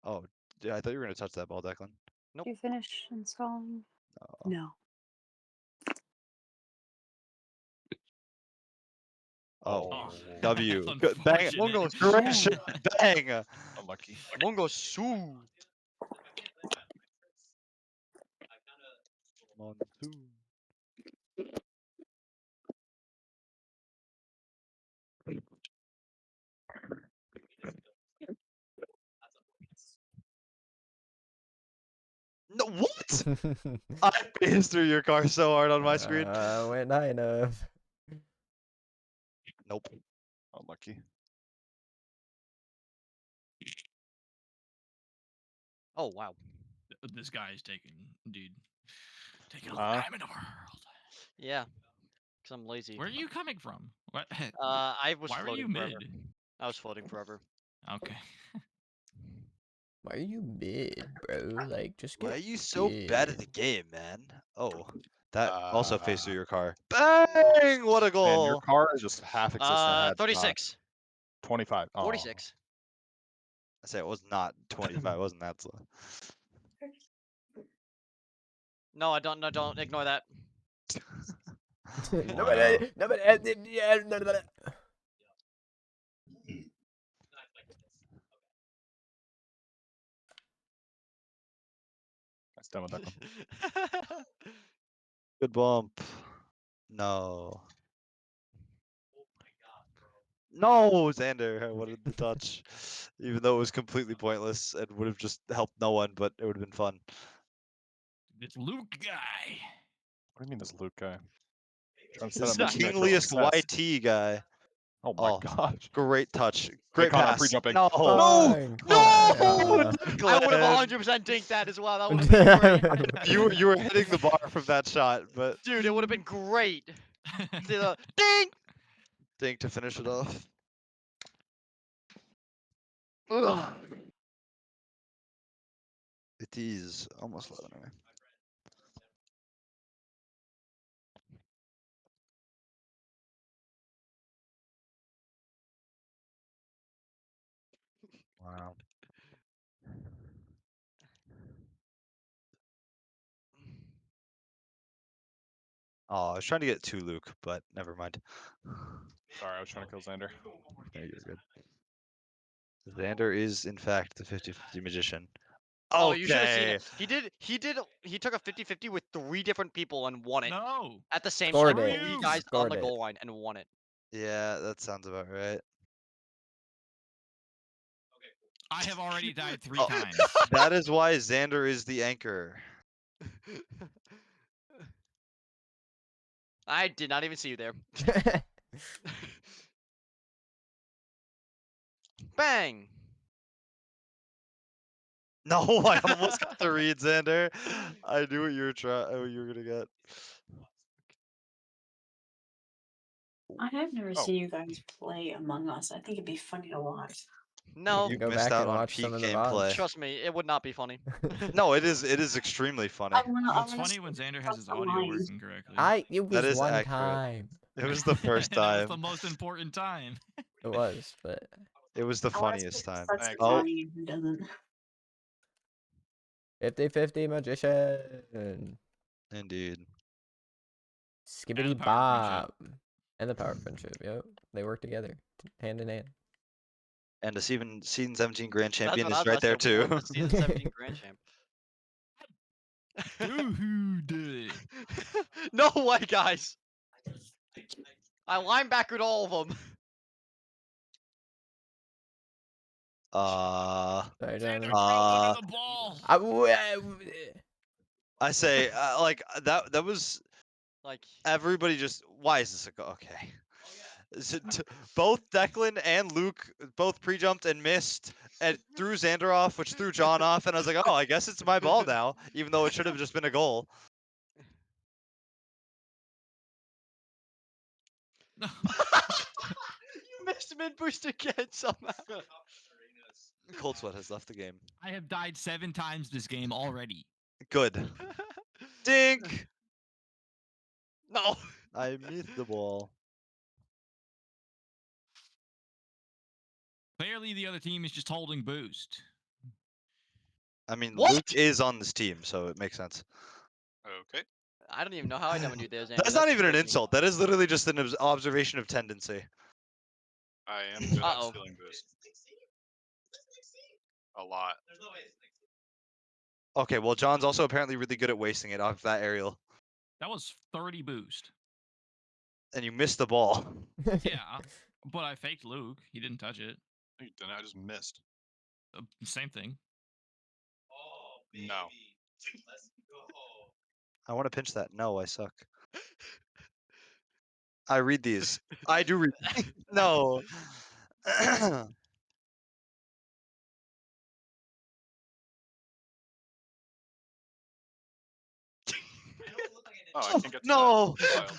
O: Oh, yeah, I thought you were gonna touch that ball, Declan.
F: Nope.
P: Did you finish installing? No.
O: Oh,
E: That's
O: W. Bang.
E: unfortunate.
O: Great shot. Bang.
V: Unlucky.
F: Mungo Sue.
O: Monsoon. No, what? I phased through your car so hard on my screen.
C: Went high enough.
O: Nope.
V: Unlucky.
F: Oh, wow.
E: This guy is taking a long time in the world.
F: Yeah. Because I'm lazy.
E: Where are you coming from? What?
F: I was
E: Why were
F: floating
E: you
F: forever.
E: mid?
F: I was floating forever.
E: Okay.
C: Why are you mid, bro? Like, just get
O: Why are you so
C: mid.
O: bad at the game, man? Oh, that also phased through your car. Bang! What a goal!
V: Man, your car is just half existent.
F: 36.
V: 25. Oh.
F: 46.
O: I say it was not 25. It wasn't that slow.
F: No, I don't. No, don't ignore that.
C: Nobody. Yeah.
V: That's done with that one.
O: Good bump. No. No, Xander. I wanted the touch. Even though it was completely pointless and would have just helped no one, but it would have been fun.
E: This Luke guy.
V: What do you mean this Luke guy?
O: This is the kingliest YT guy.
V: Oh my gosh.
O: Great touch. Great
V: Connor,
O: pass.
V: pre-jumping.
O: No.
C: Fine.
O: No.
F: I would have 100% dinked that as well. That would have been great.
O: You were hitting the bar from that shot, but
F: Dude, it would have been great. Ding!
O: dink to finish it off. Ugh. It is almost 11 anyway. Wow. Oh, I was trying to get to Luke, but never mind.
V: Sorry, I was trying to kill Xander.
O: No, you're good. Xander is, in fact, the 50-50 magician.
F: Oh, you should have seen
O: Okay.
F: it. He took a 50-50 with 3 different people and won it.
E: No.
F: At the same
C: Scored
F: time.
C: it.
F: 3 guys on
C: Scored
F: the
C: it.
F: goal line and won it.
O: Yeah, that sounds about right.
E: I have already died 3
O: Oh,
E: times.
O: That is why Xander is the anchor.
F: I did not even see you there. Bang!
O: No, I almost got the read, Xander. I knew what you were gonna get.
P: I have never
T: Oh.
P: seen you guys play Among Us. I think it'd be funny to watch.
F: No.
O: You
C: Go
O: missed
C: back
O: out
C: and
O: on
C: watch some
O: peak
C: of the
O: gameplay.
C: VODs.
F: Trust me, it would not be funny.
O: No, it is extremely funny.
E: It's funny when Xander has his audio working correctly.
C: It
O: That
C: was
O: is
C: one
O: accurate.
C: time.
O: It was the first
E: That was
O: time.
E: the most important time.
C: It was, but
O: It was the
P: I want to
O: funniest
P: see who
O: time.
P: starts
O: Oh,
P: crying and who doesn't.
C: 50-50 magician.
O: indeed.
C: Skibbity
E: And the power
C: bob. And the power friendship. Yep. They work together. Hand in hand.
O: And the season 17 grand
F: That's
O: champion
F: what I
O: is
F: was
O: right
F: about to
O: there
F: say.
O: too.
F: We're the season 17 grand champ.
E: Dude.
F: No way, guys. I linebackered all of them.
C: Sorry,
E: Xander,
C: Johnny.
E: throw under the ball.
O: I say, like that was
F: like
O: everybody just. Why is this a go? Okay. Both Declan and Luke both pre-jumped and missed and threw Xander off, which threw John off, and I was like, oh, I guess it's my ball now, even though it should have just been a goal.
F: You missed mid boost again somehow.
O: Cold Sweat has left the game.
E: I have died 7 times this game already.
O: Good. Dink.
F: No.
O: I missed the ball.
E: Clearly, the other team is just holding boost.
O: I mean,
F: What?
O: Luke is on this team, so it makes sense.
S: Okay.
F: I don't even know how I done you there, Xander.
O: That's not even an
F: crazy.
O: insult. That is literally just an observation of tendency.
S: I am good
F: Uh-oh.
S: at stealing boost. A lot.
O: Okay, well, John's also apparently really good at wasting it off that aerial.
E: That was 30 boost.
O: And you missed the ball.
E: Yeah, but I faked Luke. He didn't touch it.
S: Then I just missed.
E: Same thing.
S: No.
O: I want to pinch that. No, I suck. I read these. I do read. No.
S: Oh, I can't get to
O: No.
S: that.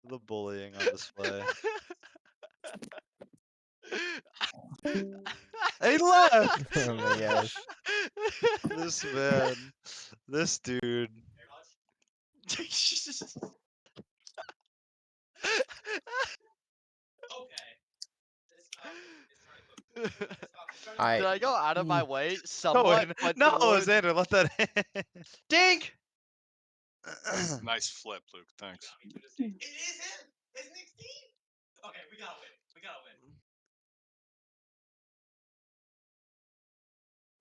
O: The bullying on display. He left.
C: Oh my gosh.
O: This man. This dude.
F: Did I go out of my way? Somewhat, but
O: No,
F: towards...
O: Xander, let that in.
F: Dink!
S: Nice flip, Luke. Thanks.
I: It is him. It's Nick's team. Okay, we gotta win. We gotta win.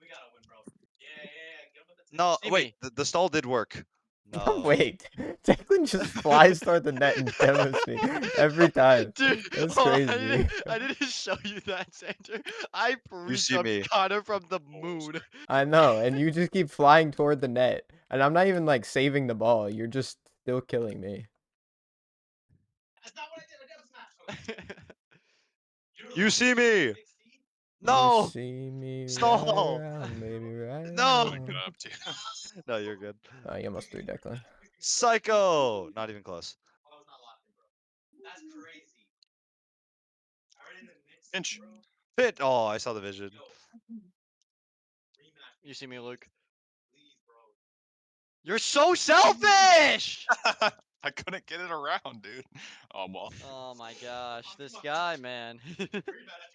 I: We gotta win, bro. Yeah. Give him the
O: No,
F: See
O: wait.
F: me.
O: The stall did work. No.
C: Wait. Declan just flies toward the net and demos me every time.
F: Dude,
C: That's
F: hold on,
C: crazy.
F: I didn't show you that, Xander. I
O: You see me.
F: pre-jumped Connor from the moon.
C: I know, and you just keep flying toward the net. And I'm not even like saving the ball. You're just still killing me.
I: That's not what I did. I never smashed.
O: You see me. No.
C: You see me
O: Stall.
C: right around, baby, right
O: No.
C: around.
O: No, you're good.
C: You almost threw Declan.
O: Psycho. Not even close.
I: That's crazy. Already in the mix.
S: Pinch.
O: Fit. Oh, I saw the vision.
F: You see me, Luke? You're so selfish!
S: I couldn't get it around, dude. Oh, well.
F: Oh my gosh, this guy, man.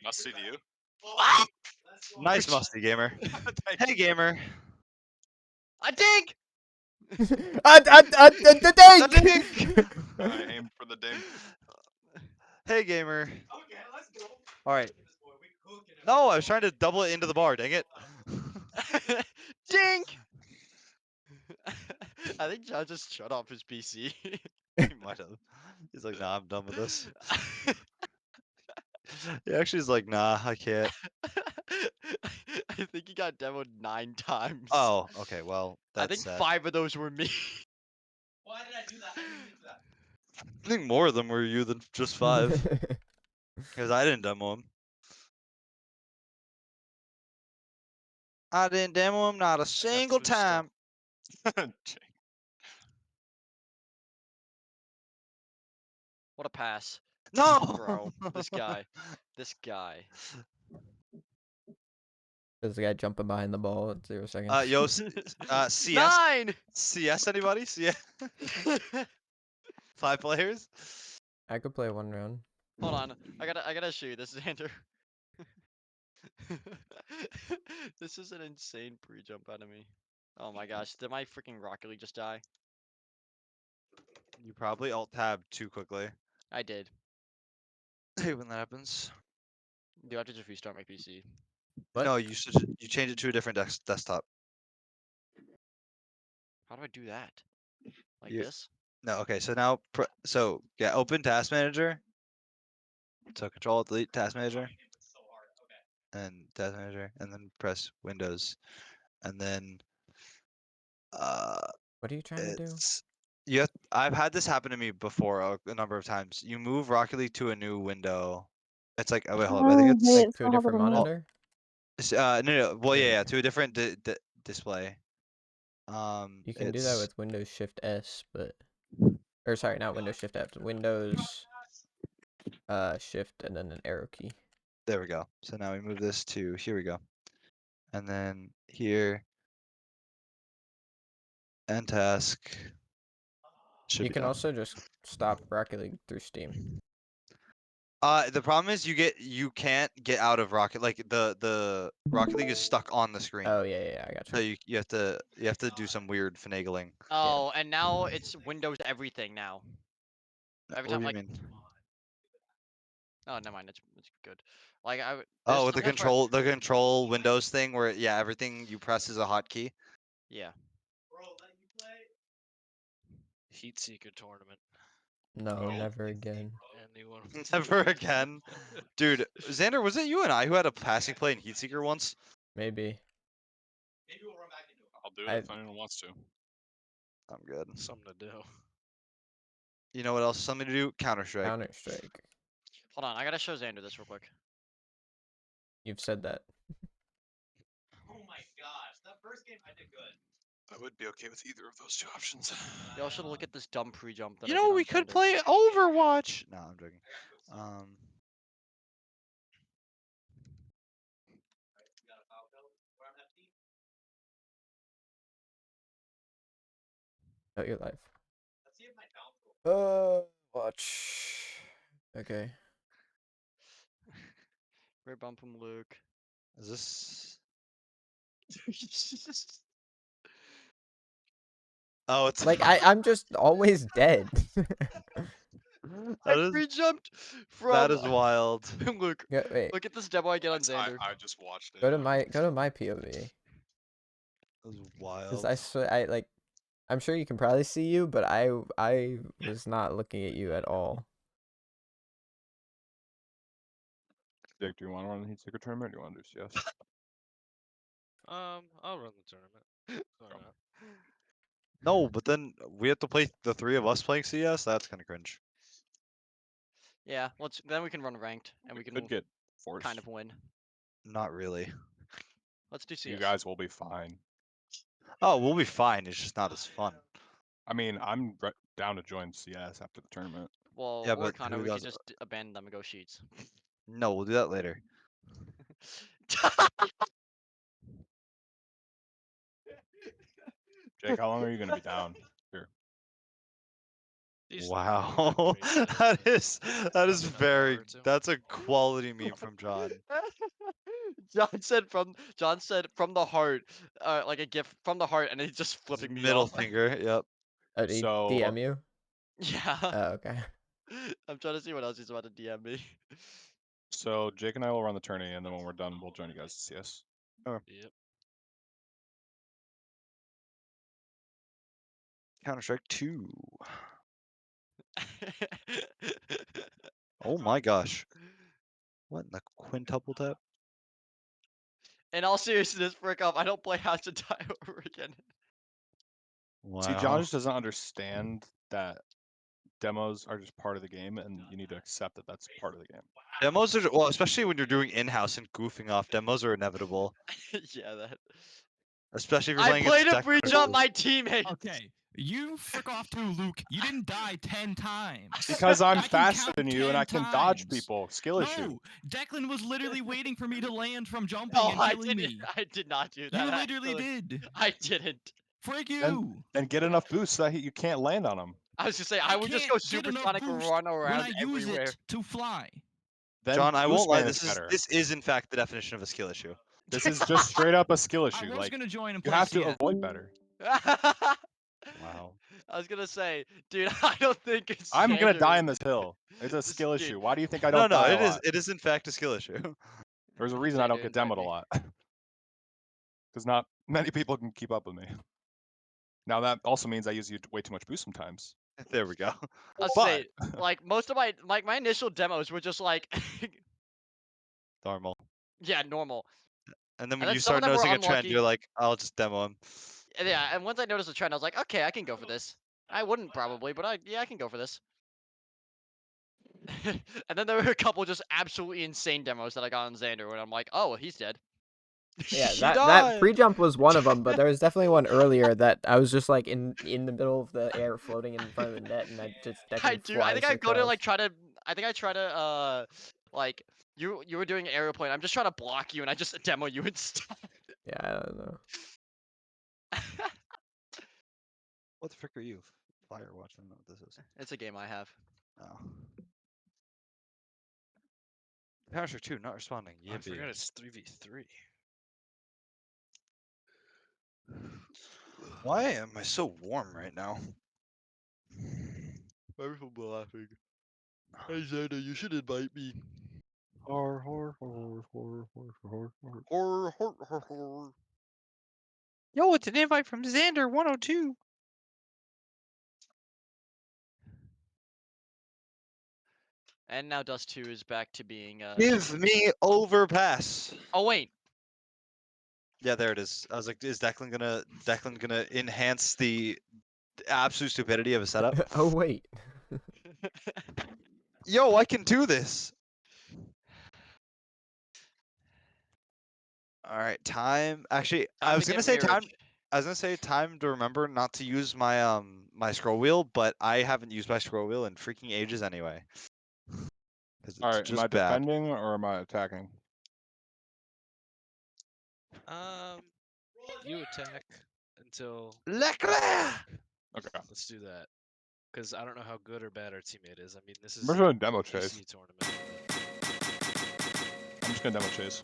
S: Must see to you.
F: What?
O: Nice musty gamer. Hey gamer.
F: I dink!
C: The
O: dink!
S: I aimed for the dink.
O: Hey gamer.
I: Okay, let's go.
O: All right. No, I was trying to double it into the bar. Dang it.
F: Dink! I think John just shut off his PC.
O: He might have. He's like, nah, I'm done with this. He actually is like, nah, I can't.
F: I think he got demoed 9 times.
O: Oh, okay, well, that's
F: I think
O: sad.
F: 5 of those were me.
I: Why did I do that? I didn't do that.
O: I think more of them were you than just 5. Because I didn't demo them. I didn't demo them not a single time.
F: What a pass.
O: No!
F: Bro, this guy. This guy.
C: There's the guy jumping behind the ball at 0 seconds.
O: Yo, CS.
F: 9!
O: CS, anybody? CS? 5 players?
C: I could play 1 round.
F: Hold on. I gotta show you this, Xander. This is an insane pre-jump out of me. Oh my gosh, did my freaking Rocket League just die?
O: You probably alt-tab too quickly.
F: I did.
O: I hate when that happens.
F: Do I have to just restart my PC?
C: What?
O: No, you change it to a different desktop.
F: How do I do that? Like
O: You-
F: this?
O: No, okay, so now, yeah, open Task Manager. So Control Delete Task Manager. And Task Manager, and then press Windows. And then,
C: What are you trying to do?
O: I've had this happen to me before a number of times. You move Rocket League to a new window. It's like, oh wait, hold up. I think it's
C: Like to a different monitor?
O: no. Well,
C: Yeah.
O: yeah, to a different display.
C: You can do that with Windows Shift S, but or sorry, not Windows Shift F, Windows Shift and then an arrow key.
O: There we go. So now we move this to here we go. And then here end task.
C: You can also just stop Rocket League through Steam.
O: The problem is you can't get out of Rocket, like the Rocket League is stuck on the screen.
C: Oh yeah, I got you.
O: So you have to do some weird finagling.
F: Oh, and now it's Windows everything now. Every
O: What
F: time
O: do you
F: like
O: mean?
F: Oh, never mind. It's good. Like
O: Oh, with
F: sometimes where
O: the control Windows thing where everything you press is a hotkey.
F: Yeah.
R: Heat Seeker tournament.
C: No, never again.
R: Anyone?
O: Never again. Dude, Xander, was it you and I who had a passing play in Heatseeker once?
C: Maybe.
D: I'll do it if anyone wants to.
O: I'm good.
R: Something to do.
O: You know what else? Something to do? Counter-Strike.
C: Counter-Strike.
F: Hold on, I gotta show Xander this real quick.
C: You've said that.
I: Oh my gosh, that first game I did good.
S: I would be okay with either of those 2 options.
F: Y'all should look at this dumb pre-jump that
O: You
F: I did
O: know,
F: on
O: we could
F: Xander.
O: play Overwatch. No, I'm joking.
C: Out your life. Watch. Okay.
F: Great bump from Luke.
O: Is this? Oh, it's
C: like I'm just always dead.
F: I pre-jumped from.
O: That is wild.
F: Luke,
C: wait.
F: look at this demo I get on Xander.
S: I just watched it.
C: Go to my POV.
O: That was wild.
C: Because I swear I'm sure you can probably see you, but I was not looking at you at all.
T: Jake, do you want to run the Heat Seeker tournament or do you want to do CS?
R: I'll run the tournament. Why not?
O: No, but then we have to play the 3 of us playing CS. That's kind of cringe.
F: Yeah, then we can run ranked and we can
T: Could get forced.
F: kind of win.
O: Not really.
F: Let's do CS.
T: You guys will be fine.
O: Oh, we'll be fine. It's just not as fun.
T: I mean, I'm down to join CS after the tournament.
F: Well,
O: Yeah,
F: or
O: but
F: kind of
O: who
F: we could
O: does-
F: just abandon them and go Sheets.
O: No, we'll do that later.
T: Jake, how long are you going to be down here?
O: Wow, that is very. That's a quality meme from John.
F: John said from the heart, like a gift from the heart, and he's just flipping me
O: Middle
F: off.
O: finger. Yep.
C: So DM you.
F: Yeah.
C: Oh, okay.
F: I'm trying to see what else he's about to DM me.
T: So Jake and I will run the tourney, and then when we're done, we'll join you guys to CS.
O: Sure.
R: Yep.
O: Counter-Strike 2. Oh my gosh. What in the quintuple tap?
F: In all seriousness, frick off, I don't play House to Die over again.
T: See, John just doesn't understand that demos are just part of the game, and you need to accept that that's part of the game.
O: Demos are well, especially when you're doing in-house and goofing off. Demos are inevitable.
F: Yeah, that.
O: Especially if you're
F: I
O: playing
F: played
O: against
F: a
O: deck
F: breach on my teammates.
E: Okay, you frick off too, Luke. You didn't die 10 times.
T: Because I'm
E: I can
T: faster
E: count
T: than you and
E: 10
T: I can dodge
E: times.
T: people. Skill issue.
E: No, Declan was literally waiting for me to land from jumping
F: No,
E: and
F: I
E: killing
F: didn't.
E: me.
F: I did not do that.
E: You literally
F: actually.
E: did.
F: I didn't.
E: Frick you.
T: And get enough boost so that you can't land on them.
F: I was just saying I would just go
E: Can't get enough
F: supersonic
E: boost
F: run
E: when
F: around
E: I use
F: everywhere.
E: it to fly.
T: Then
O: John, I
T: boost
O: won't lie.
T: manage better.
O: This is in fact the definition of a skill issue.
T: This is just straight up a skill issue.
E: I was
T: Like
E: gonna join and
T: you
E: play
T: have to
E: CS.
T: avoid better.
O: Wow.
F: I was gonna say, dude, I don't think it's.
T: I'm gonna die
F: standard.
T: in this hill. It's a skill
F: game.
T: issue. Why do you think I
O: No,
T: don't
O: no,
T: die
O: it
T: a
O: is.
T: lot?
O: It is in fact a skill issue.
T: There's a reason I don't get demoed a lot. Because not many people can keep up with me. Now that also means I use way too much boost sometimes.
O: There we go.
F: I'll say, like most of my initial demos were just like,
O: Normal.
F: yeah, normal.
O: And then when
F: then
O: you
F: some of
O: start
F: them were
O: noticing a trend,
F: unlucky.
O: you're like, I'll just demo him.
F: And yeah, and once I noticed the trend, I was like, okay, I can go for this. I wouldn't probably, but I can go for this. And then there were a couple just absolutely insane demos that I got on Xander, and I'm like, oh, he's dead.
C: Yeah,
F: He
C: that
F: died.
C: pre-jump was one of them, but there was definitely one earlier that I was just like in the middle of the air, floating in front of the net, and I just
F: I think I go to like try to. I think I try to like you were doing aerial plane. I'm just trying to block you, and I just demo you instead.
C: Yeah, I don't know.
O: What the frick are you? Firewatch. I don't know what this is.
F: It's a game I have.
O: Oh. Counter 2 not responding.
R: I forgot it's 3v3.
O: Why am I so warm right now?
R: I'm laughing. Hey Xander, you should invite me.
O: Yo, it's an invite from Xander 102.
F: And now Dust 2 is back to being
O: Give me overpass.
F: Oh wait.
O: Yeah, there it is. I was like, is Declan gonna enhance the absolute stupidity of a setup?
C: Oh wait.
O: Yo, I can do this. All right, time. Actually, I was gonna say time. I was gonna say time to remember not to use my my scroll wheel, but I haven't used my scroll wheel in freaking ages anyway. It's
T: All right,
O: just
T: am I
O: bad.
T: defending or am I attacking?
R: You attack until.
O: Leclerc!
T: Okay.
R: Let's do that. Because I don't know how good or bad our teammate is. I mean, this is
T: We're doing demo
R: a
T: chase.
R: PC tournament.
T: I'm just gonna demo chase.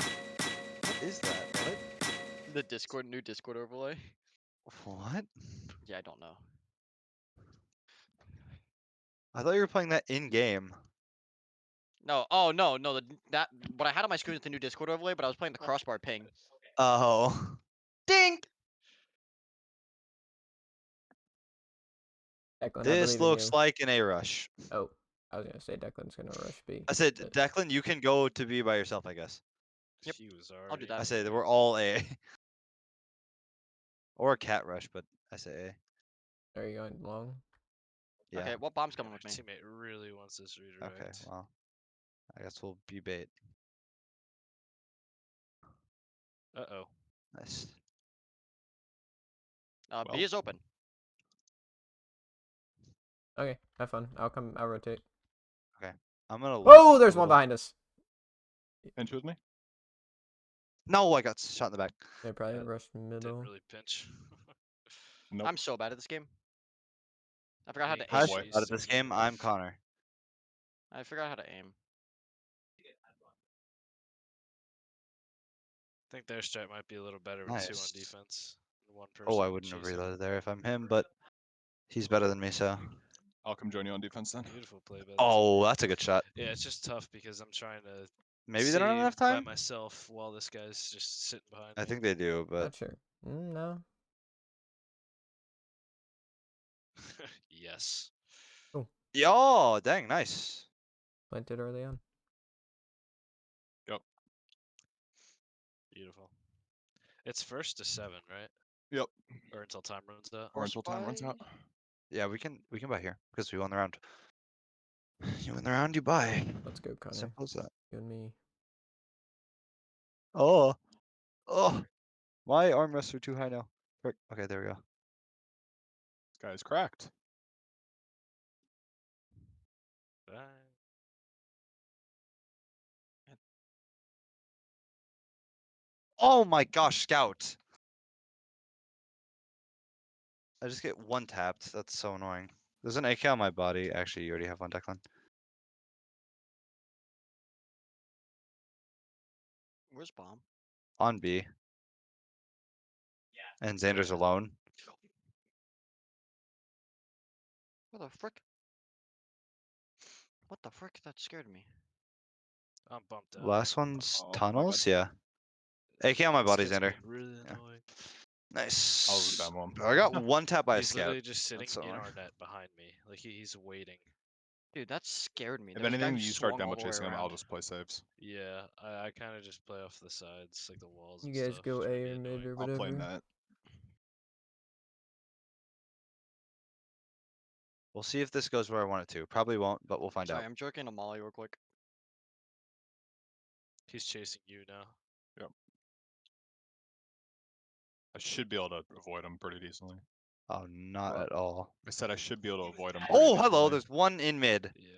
O: What is that? What?
F: The new Discord overlay.
O: What?
F: Yeah, I don't know.
O: I thought you were playing that in game.
F: No, no. That what I had on my screen is the new Discord overlay, but I was playing the crossbar ping.
O: Oh.
F: Ding.
C: Declan,
O: This looks like an A rush.
C: Oh, I was gonna say Declan's gonna rush B.
O: I said, Declan, you can go to B by yourself, I guess.
F: Yep.
R: He was
F: I'll do that.
O: I say that we're all A. Or a cat rush, but I say A.
C: Are you going long?
O: Yeah.
F: Okay, what bomb's coming with
R: Our
F: me?
R: teammate really wants this redirect.
O: Okay, well, I guess we'll be bait.
R: Uh-oh.
O: Nice.
F: B is open.
C: Okay, have fun. I'll rotate.
O: Okay, I'm gonna.
C: Oh, there's one behind us.
T: Pinch with me?
O: No, I got shot in the back.
C: They probably rushed middle.
R: Didn't really pinch.
T: Nope.
F: I'm so bad at this game. I forgot how to
O: Hi,
F: aim.
O: out of this game, I'm Connor.
F: I forgot how to aim.
R: I think their strat might be a little better with 2 on
O: Nice.
R: defense. And 1 person
O: Oh, I wouldn't have
R: chasing.
O: reloaded there if I'm him, but he's better than me, so.
T: I'll come join you on defense then.
R: Beautiful play by the
O: Oh,
R: teammate.
O: that's a good shot.
R: Yeah, it's just tough because I'm trying to.
O: Maybe they don't have enough
R: by
O: time?
R: myself while this guy's just sitting behind
O: I
R: me.
O: think they do, but.
C: Not sure. No.
R: Yes.
C: Oh.
O: Yo, dang, nice.
C: Planted early on.
T: Yep.
R: Beautiful. It's 1st to 7, right?
T: Yep.
R: Or until time runs out.
T: Or until time runs out.
O: Yeah, we can buy here because we won the round. You win the round, you buy.
C: Let's go, Connor.
O: Simple as that.
C: You and me.
O: Oh, oh, my armrests are too high now. Okay, there we go.
T: This guy's cracked.
R: Bye.
O: Oh my gosh, Scout. I just get one tapped. That's so annoying. There's an AK on my body. Actually, you already have one, Declan.
F: Where's bomb?
O: On B. And Xander's alone.
F: What the frick? What the frick? That scared me.
R: I'm bumped out.
O: Last one's
T: Oh, my
O: tunnels?
T: bad.
O: Yeah. AK on my
R: This
O: body,
R: guy's
O: Xander.
R: getting really
O: Yeah.
R: annoying.
O: Nice.
T: I was a dumb one.
O: I got one tap by a
R: He's
O: scout.
R: literally just sitting
O: That's so
R: in
O: annoying.
R: our net behind me. Like he's waiting.
F: Dude, that scared me.
T: If
F: There was a guy
T: anything,
F: who
T: you start
F: swung all
T: demo
F: the way
T: chasing him, I'll
F: around.
T: just play saves.
R: Yeah, I kind of just play off the sides, like the walls and
C: You guys
R: stuff.
C: go
R: It's
C: A
R: pretty
C: or mid
R: annoying.
C: or
T: I'll play
C: whatever.
T: net.
O: We'll see if this goes where I want it to. Probably won't, but we'll find
F: Sorry,
O: out.
F: I'm jerking a molly real quick.
R: He's chasing you now.
T: Yep. I should be able to avoid him pretty decently.
O: Oh, not
T: What?
O: at all.
T: I said I should be able to avoid him.
O: Oh, hello. There's one in mid.
R: Yeah.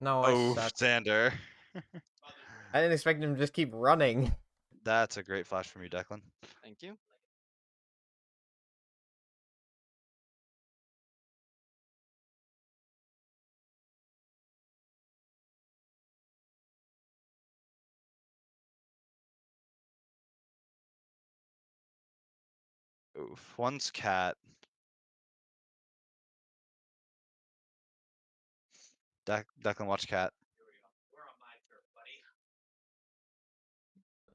C: No, I
O: Oh,
C: suck.
O: Xander.
C: I didn't expect him to just keep running.
O: That's a great flash from you, Declan.
F: Thank you.
O: Oof. One's cat. Declan, watch cat.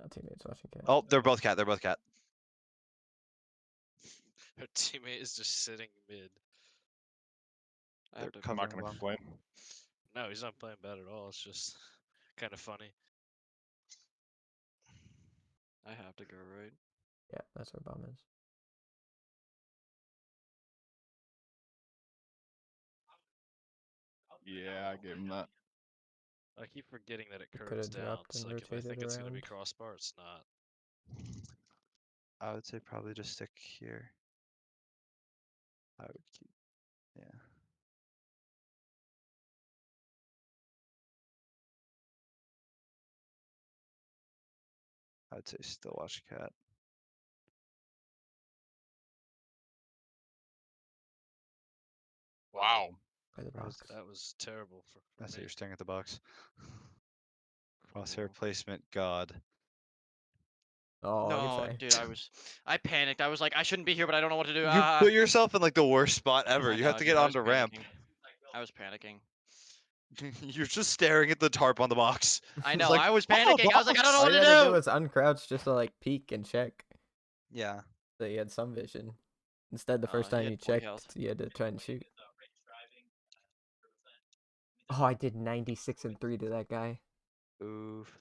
C: Our teammates watching cat.
O: Oh, they're both cat. They're both cat.
R: Her teammate is just sitting mid.
F: I have to
T: I'm not
F: cover
T: going to
F: him.
T: complain.
R: No, he's not playing bad at all. It's just kind of funny.
F: I have to go right.
C: Yeah, that's where bomb is.
T: Yeah, I gave him that.
R: I keep forgetting that it
C: Could
R: curves
C: have
R: down.
C: dropped
R: So
C: and
R: like if I
C: rotated
R: think it's gonna be
C: around.
R: crossbar, it's not.
O: I would say probably just stick here. I would keep. Yeah. I'd say still watch cat.
T: Wow.
C: By the box.
R: That was terrible for
O: I say
R: me.
O: you're staring at the box. Crosshair
F: Oh.
O: placement, God.
C: Oh, good
F: No,
C: try.
F: dude, I panicked. I was like, I shouldn't be here, but I don't know what to do.
O: You put yourself in like the worst spot ever.
F: I
O: You
F: know,
O: have to
F: dude,
O: get
F: I was
O: onto ramp.
F: panicking. I was panicking.
O: You're just staring at the tarp on the box.
F: I
O: It's
F: know.
O: like,
F: I was
O: "Oh,
F: panicking. I was like, I don't know
C: All
F: what
C: you
F: to
C: had to do
F: do.
C: was uncrouch just to like peek and check.
O: Yeah.
C: So you had some vision. Instead, the first
F: He
C: time
F: had
C: you
F: 40
C: checked,
F: health.
C: you had to try and shoot. Oh, I did 96 and 3 to that guy.
O: Oof.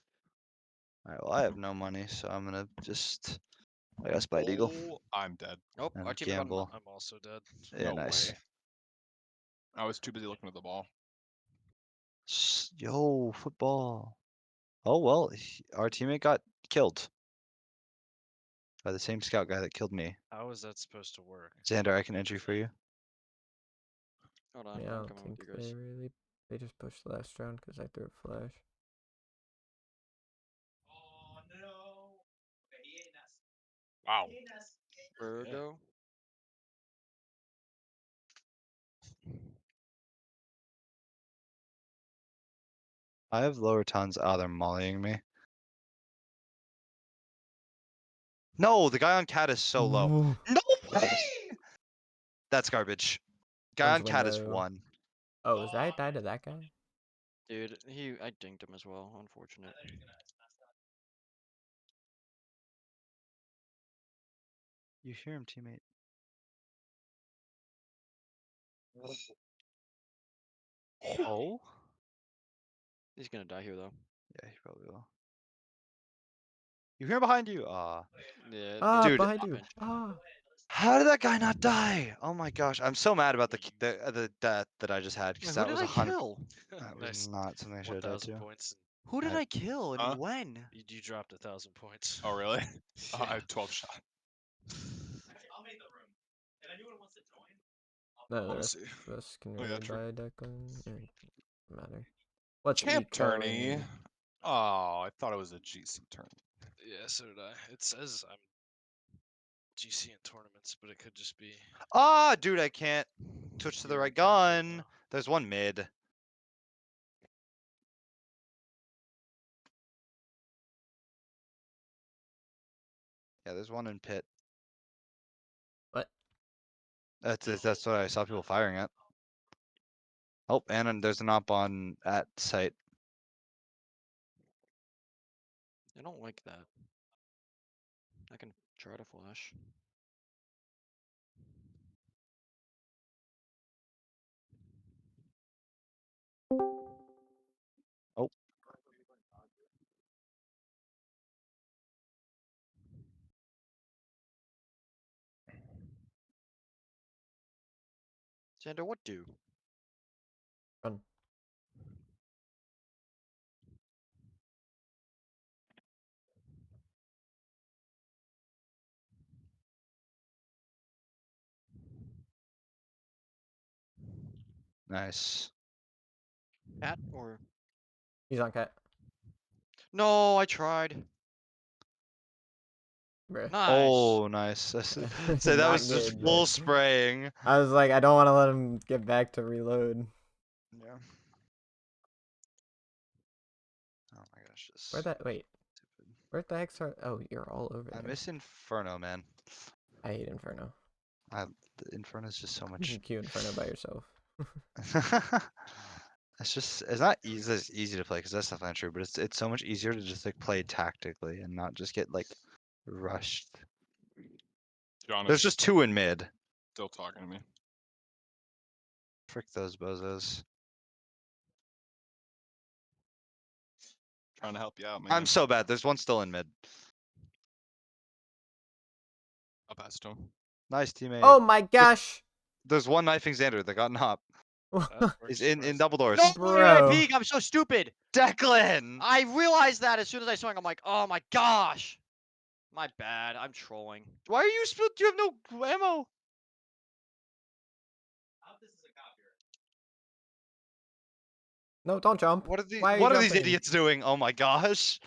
O: Alright, well, I have no money, so I'm gonna just, I guess, buy Deagle.
T: Oh, I'm dead.
F: Nope,
O: And
F: our teammate got him.
O: gamble.
R: I'm also dead.
O: Yeah,
T: No
O: nice.
T: way. I was too busy looking at the ball.
O: Yo, football. Oh, well, our teammate got killed by the same scout guy that killed me.
R: How is that supposed to work?
O: Xander, I can entry for you.
F: Hold on,
C: Yeah, I
F: I'm
C: don't
F: coming
C: think
F: with you
C: they
F: guys.
C: really. They just pushed last round because I threw a flash.
T: Wow.
F: Virgo.
O: I have lower tons. Ah, they're mollying me. No, the guy on cat is so low.
C: Ooh.
O: No way! That's garbage. Guy
C: One's
O: on cat is
C: window.
O: 1.
C: Oh, was I die to that guy?
F: Dude, I dinked him as well. Unfortunate.
O: You hear him, teammate. Oh?
F: He's gonna die here though.
O: Yeah, he probably will. You hear behind you?
F: Yeah.
O: Dude,
C: behind you.
O: how did that guy not die? Oh my gosh, I'm so mad about the death that I just had because
F: Who
O: that
F: did
O: was
F: I
O: 100.
F: kill?
O: That was
R: Nice.
O: not something I should have died
R: 1,000
O: to.
R: points.
F: Who did I kill and
S: Huh?
F: when?
R: You dropped 1,000 points.
S: Oh, really? Oh, I
R: Yeah.
S: have 12 shot.
C: No, the
S: We'll
C: rest
S: see.
C: of us can
S: Oh, yeah,
C: really
S: true.
C: buy Declan. It doesn't matter. What's
S: Champ
C: eco
S: tourney.
C: in?
S: Oh, I thought it was a GC tourney.
R: Yeah, so did I. It says I'm GC in tournaments, but it could just be.
O: Ah, dude, I can't switch to the
R: You're
O: right
R: in top right
O: gun.
R: now.
O: There's one mid. Yeah, there's one in pit.
C: What?
O: That's what I saw people firing at. Oh, and then there's an op on at site.
F: I don't like that. I can try to flash.
O: Oh.
F: Xander, what do?
C: Run.
O: Nice.
F: Cat or?
C: He's on cat.
F: No, I tried.
C: Bruh.
F: Nice.
O: Oh, nice. So that
C: Not
O: was just
C: good,
O: full
C: but
O: spraying.
C: I was like, I don't want to let him get back to reload.
O: Yeah. Oh my gosh.
C: Where that? Wait. Where the heck's our? Oh, you're all over
O: I
C: there.
O: miss Inferno, man.
C: I hate Inferno.
O: The Inferno is just so
C: You
O: much.
C: can queue Inferno by yourself.
O: It's not easy to play because that's definitely not true, but it's so much easier to just like play tactically and not just get like rushed.
S: John
O: There's
S: is
O: just two in mid.
S: still talking to me.
O: Frick those bozos.
S: Trying to help you out, man.
O: I'm so bad. There's one still in mid.
S: I'll pass it to him.
O: Nice teammate.
C: Oh my gosh!
O: There's one knifing Xander that got knocked. He's in double doors.
F: No, you're at
C: Bro.
F: peak. I'm so stupid.
O: Declan!
F: I realized that as soon as I saw him. I'm like, oh my gosh. My bad. I'm trolling.
O: Why are you spilled? You have no ammo.
C: No, don't jump.
O: What are these?
C: Why are you
O: What are these
C: jumping?
O: idiots doing? Oh my gosh!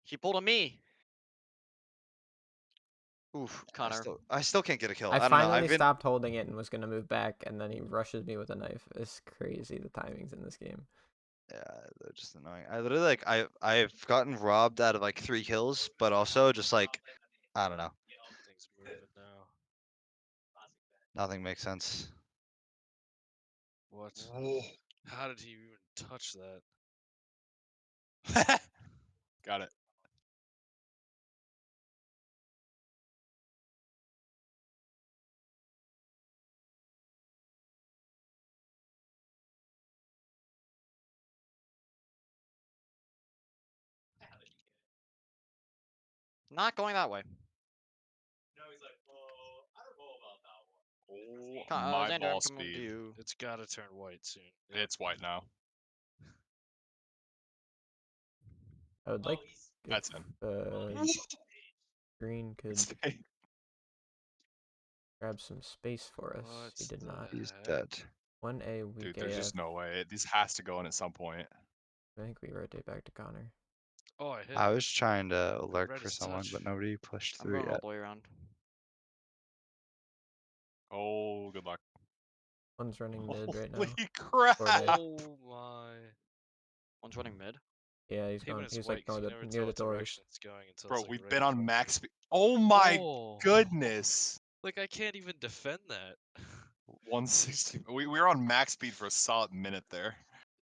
F: He pulled a me. Oof, Connor.
O: I still can't get a kill.
C: I
O: I don't know.
C: finally stopped holding it and was gonna move back, and then he rushes me with a knife. It's crazy the timings in this game.
O: Yeah, they're just annoying. I literally like I've gotten robbed out of like 3 kills, but also just like I don't know.
R: Things moving now.
O: Nothing makes sense.
R: What? How did he even touch that?
S: Got it.
F: Not going that way.
S: Oh, my
F: Xander,
S: ball
F: I'm coming to
S: speed.
F: you.
R: It's gotta turn white soon.
S: It's white now.
C: I would like
S: That's
C: if Green could
S: Stay.
C: grab some space for us. He did not.
O: He's dead.
C: 1A weak
S: Dude, there's
C: AF.
S: just no way. This has to go in at some point.
C: I think we rotate back to Connor.
R: Oh, I hit.
O: I was trying to lurk
R: Read
O: for
R: his
O: someone,
R: touch.
O: but nobody pushed
F: I'm
O: through
F: going all
O: yet.
F: the way around.
S: Oh, good luck.
C: One's running mid right now.
S: Holy crap!
R: Oh my.
F: One's running mid.
C: Yeah, he's
R: Him
C: going.
R: and his
C: He's
R: white,
C: like
R: 'cause
C: going
R: you
C: to
R: never
C: near
R: tell
C: the
R: what
C: doors.
R: direction it's going until
S: Bro,
R: it's like
S: we've
R: right
S: been
R: in
S: on
R: front.
S: max speed. Oh my
R: Oh.
S: goodness.
R: Like I can't even defend that.
S: 160. We were on max speed for a solid minute there.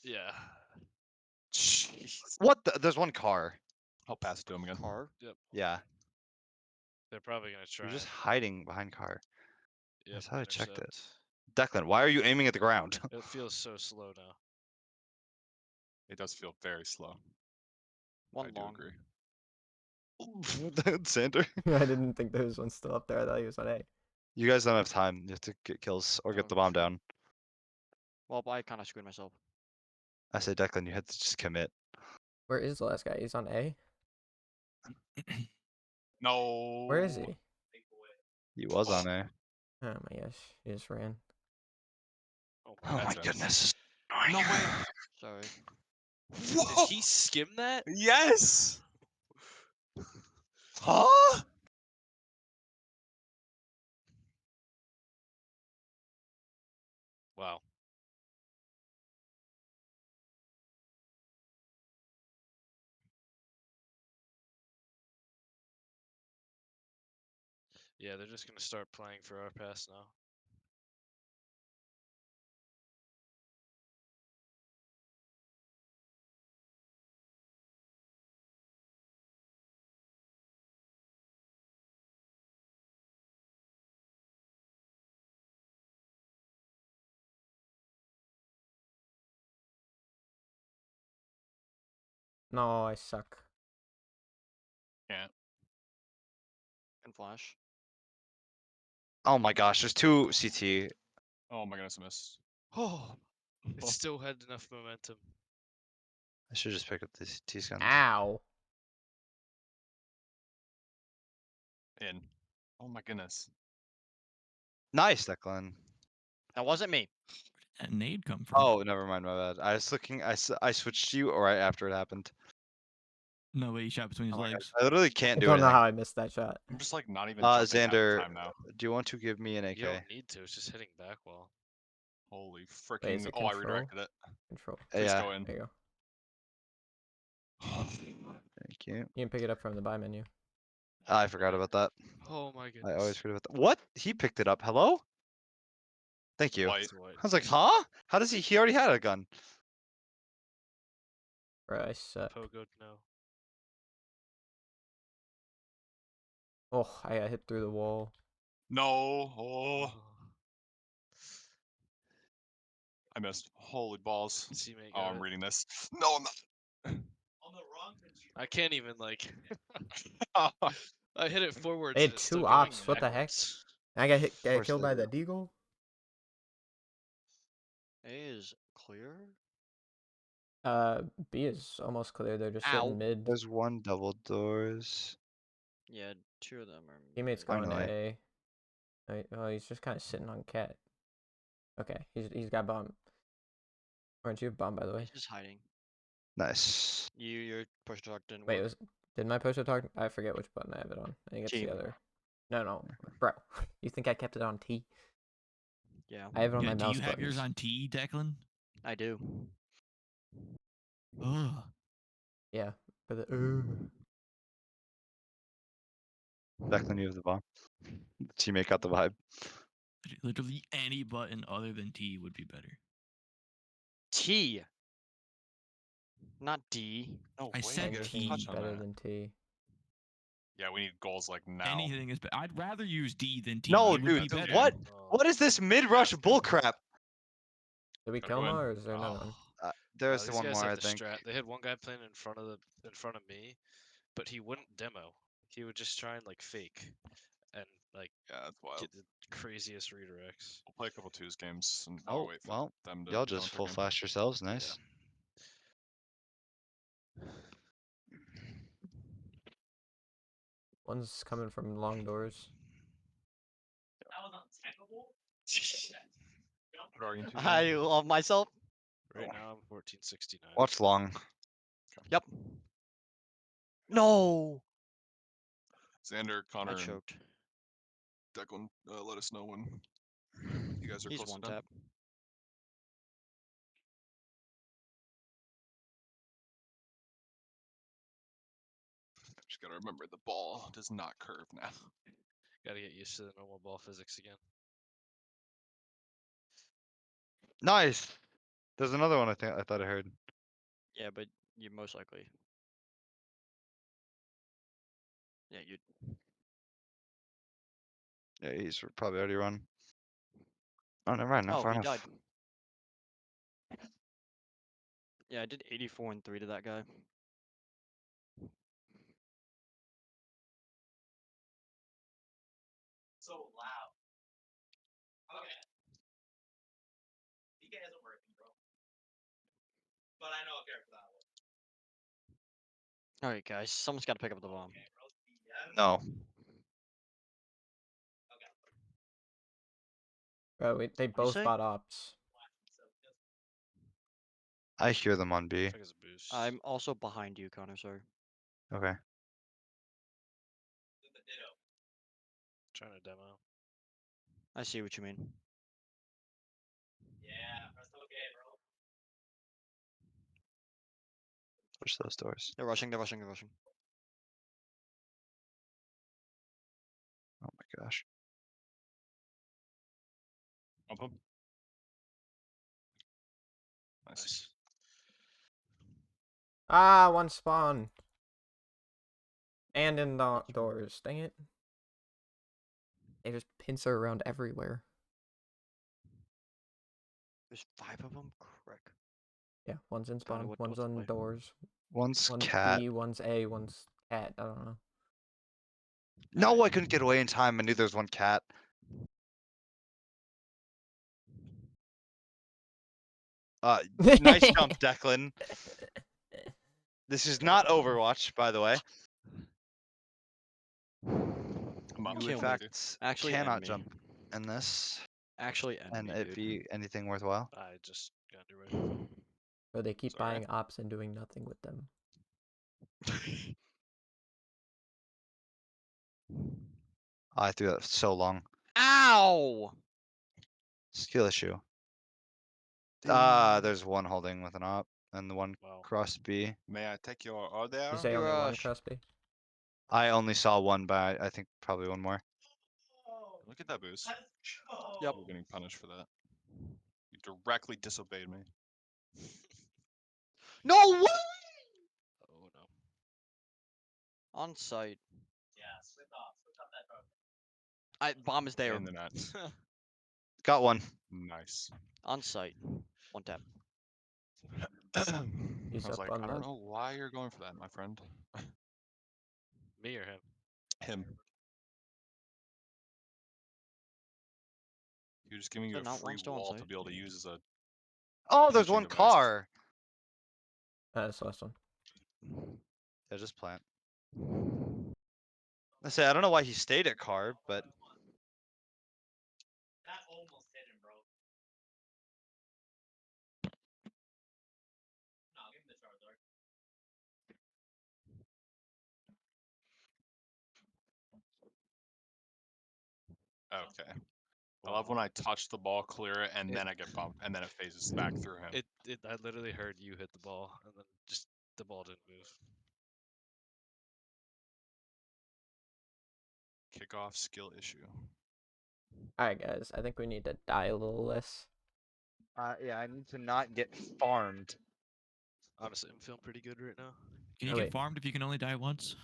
R: Yeah.
S: Jeez.
O: What? There's one car.
S: I'll pass it to him again.
F: Car.
R: Yep.
O: Yeah,
R: They're probably gonna try.
O: you're just
R: and-
O: hiding behind car.
R: Yep.
O: That's how I checked it.
R: Intercept.
O: Declan, why are you aiming at the ground?
R: It feels so slow now.
S: It does feel very slow.
F: One
S: I do
F: long.
S: agree.
O: Xander.
C: I didn't think there was one still up there. I thought he was on A.
O: You guys don't have time. You have to get kills or get the bomb down.
F: Well, I kind of screwed myself.
O: I say, Declan, you had to just commit.
C: Where is the last guy? He's on A.
S: No.
C: Where is he?
O: He was on A.
C: Oh my gosh, he just ran.
O: Oh my goodness.
S: No way.
F: Sorry.
R: Did he skim that?
S: Yes. Huh?
R: Wow. Yeah, they're just gonna start playing for our pass now.
C: No, I suck.
S: Can't.
F: And flash.
O: Oh my gosh, there's two CT.
S: Oh my goodness, I missed.
R: Oh, it still had enough momentum.
O: I should just pick up the CT guns.
C: Ow.
S: In. Oh my goodness.
O: Nice, Declan.
F: That wasn't me.
E: Where did that nade come from?
O: Oh, never mind, my bad. I was looking. I switched to you right after it happened.
E: No way, he shot between his legs.
O: I literally can't
C: I
O: do
C: don't know
O: anything.
C: how I missed that shot.
S: I'm just like not even jumping half the
O: Xander,
S: time now.
O: do you want to give me an AK?
R: You don't need to. It's just hitting back well.
S: Holy
C: Wait, is
S: freaking!
C: it
S: Oh, I
C: control?
S: redirected it.
C: Control.
S: Please
O: Yeah.
S: go in.
C: There you go.
O: Thank you.
C: You can pick it up from the buy menu.
O: I forgot about that.
R: Oh my goodness.
O: I always forget about that. What? He picked it up. Hello? Thank you.
S: White.
O: I was like, huh? How does he? He already had a gun.
C: Bro, I suck.
R: Pogo, no.
C: Oh, I got hit through the wall.
S: No. Oh. I missed. Holy balls.
R: Teammate
S: Oh,
R: got
S: I'm
R: it.
S: reading this. No, I'm not.
R: I can't even like. I hit it forwards.
C: They
R: and
C: had
R: it's still
C: two
R: going
C: ops. What the heck?
R: backwards.
C: I got hit. Got
O: course
C: killed
O: they
C: by
O: do.
C: the deagle.
F: A is clear.
C: B is almost clear. They're just
F: Ow.
C: sitting mid.
O: There's one double doors.
F: Yeah, two of them are.
C: Teammate's
F: mid.
C: going to
O: Finally.
C: A. Oh, he's just kind of sitting on cat. Okay, he's got bomb. Aren't you bomb, by the way?
F: He's just hiding.
O: Nice.
F: Your push talk didn't
C: Wait,
F: work.
C: did my push talk? I forget which button I have it on. I think it's
F: T.
C: the other. No, bro. You think I kept it on T?
F: Yeah.
C: I have it on my
E: Do
C: mouse
E: you have yours
C: buttons.
E: on T, Declan?
F: I do.
E: Ugh.
C: Yeah, for the.
O: Declan, you have the bomb. The teammate got the vibe.
E: Literally any button other than T would be better.
F: T. Not D.
S: No
E: I
S: way.
E: said
S: Get a
E: T.
S: touch on
C: Better
S: that.
C: than T.
S: Yeah, we need goals like now.
E: Anything is better. I'd rather use D than T.
O: No,
E: It would
O: dude.
E: be better.
O: What? What is this mid-rush bullcrap?
C: Did we
S: Gotta
C: kill
S: go
C: him
S: in.
C: all, or is there another one?
O: There's
R: These
O: one
R: guys
O: more, I
R: had the
O: think.
R: strat. They had one guy playing in front of me, but he wouldn't demo. He would just try and like fake, and like
S: Yeah, that's wild.
R: get the craziest redirects.
S: We'll play a couple twos games and
O: Oh,
S: wait for
O: well,
S: them to.
O: y'all just full flash yourselves. Nice.
C: One's coming from long doors.
S: What are you two?
F: I love myself.
R: Right now I'm 1469.
O: Watch long.
F: Yep. No.
S: Xander, Connor,
F: I
S: and
F: choked.
S: Declan, let us know when you guys are
F: He's
S: close
F: one
S: to done.
F: tap.
S: Just gotta remember the ball does not curve now.
R: Gotta get used to the normal ball physics again.
O: Nice. There's another one I thought I heard.
F: Yeah, but you most likely. Yeah, you.
O: Yeah, he's probably already run. Oh, never mind. Not
F: Oh,
O: far
F: he
O: enough.
F: died. Yeah, I did 84 and 3 to that guy.
I: So loud. Okay. DK isn't working, bro. But I know a character that will.
F: All right, guys. Someone's got to pick up the bomb.
O: No.
C: Bro, they both
F: say?
C: bought ops.
O: I hear them on B.
F: I'm also behind you, Connor. Sorry.
O: Okay.
R: Trying to demo.
F: I see what you mean.
I: Yeah, press OK, bro.
O: Push those doors.
F: They're rushing. They're rushing. They're rushing.
O: Oh my gosh.
D: Up him. Nice.
C: Ah, one spawn. And in the doors. Dang it. They just pincer around everywhere.
F: There's 5 of them. Crick.
C: Yeah, one's in spawn,
F: what-
C: one's
F: what's the
C: on
F: play?
C: doors.
O: One's
C: One's
O: cat.
C: B, one's A, one's cat. I don't know.
O: No, I couldn't get away in time. I knew there was one cat. Nice jump, Declan. This is not Overwatch, by the way. You, in fact,
F: Actually end
O: cannot
F: me.
O: jump in this.
F: Actually end
O: and
F: me,
O: it
F: dude.
O: be anything worthwhile.
R: I just got underway.
C: Or they keep
O: Sorry.
C: buying ops and doing nothing with them.
O: I threw that so long.
F: Ow!
O: Skill issue. There's one holding with an op, and the one cross B.
D: May I take your order?
C: You say only one cross B?
O: I only saw one, but I think probably one more.
D: Look at that boost.
F: Yep.
D: We're getting punished for that. You directly disobeyed me.
F: No way!
R: Oh no.
F: On site.
I: Yeah, switch off that bro.
F: Bomb is there.
D: In the net.
O: Got one.
D: Nice.
F: On site. One tap.
D: I
C: He's
D: was
C: up
D: like,
C: on
D: I don't
C: the-
D: know why you're going for that, my friend.
R: Me or him?
D: Him. You're just giving you
F: They're
D: a
F: not
D: free
F: one still on
D: wall to
F: site?
D: be able to use as a.
O: Oh, there's
D: pinching
O: one
D: device.
O: car.
C: That's the last one.
O: Yeah, just plant. I say I don't know why he stayed at car, but
I: That almost hit him, bro. No, give him the Charizard.
D: Okay. I love when I touch the ball, clear it, and then I get bumped, and then it phases back through him.
R: I literally heard you hit the ball, and then just the ball didn't move.
D: Kickoff skill issue.
C: Alright, guys. I think we need to die a little less.
O: yeah, I need to not get farmed.
R: Honestly, I'm feeling pretty good right now.
E: Can you get farmed if you can only die once?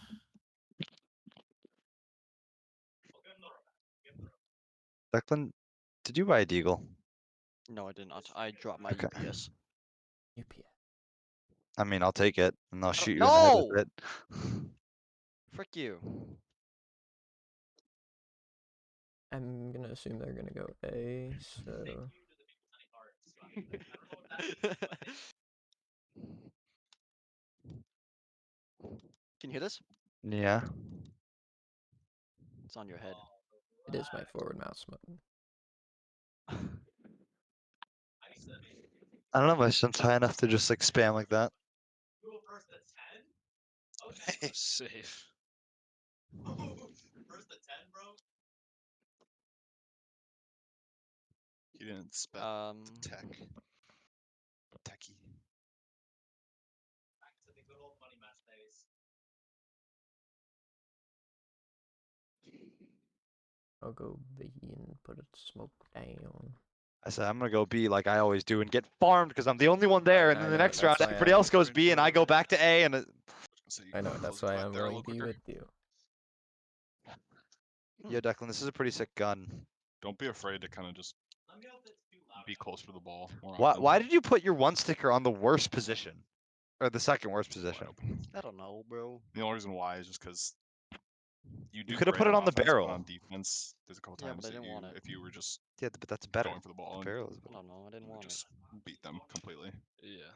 O: Declan, did you buy a deagle?
F: No, I did not. I dropped my
O: Okay.
F: UPS.
C: UPS.
O: I mean, I'll take it, and I'll shoot you in the
F: No!
O: head with it.
F: Frick you.
C: I'm gonna assume they're gonna go A, so...
F: Can you hear this?
O: Yeah.
F: It's on your head.
C: It is my forward mouse button.
O: I don't know, my son's high enough to just like spam like that.
I: Go first to 10? Okay.
R: Safe.
I: First to 10, bro?
D: He didn't spec tech. Techie.
I: Back to the good old money match days.
C: I'll go B and put a smoke down.
O: I said I'm gonna go B like I always do and get farmed because I'm the only one there, and
C: I
O: then the
C: know,
O: next
C: that's
O: round
C: why
O: everybody
C: I'm-
O: else goes B and I go back to A, and
C: I know, that's why I'm going B with you.
O: yeah, Declan, this is a pretty sick gun.
D: Don't be afraid to kind of just be close to the ball. more
O: Why
D: often.
O: why did you put your one sticker on the worst position? Or the second worst position?
F: I don't know, bro.
D: The only reason why is just because You
O: You
D: do
O: could have
D: great
O: put it on the
D: offense, but
O: barrel.
D: on defense, there's a couple
F: Yeah,
D: times
F: but I
D: that
F: didn't want it.
D: if you were just
O: Yeah, but that's better.
D: going for the ball
O: The
D: and
O: barrel is
F: I don't know. I didn't
D: you would
F: want it.
D: just beat them completely.
R: Yeah.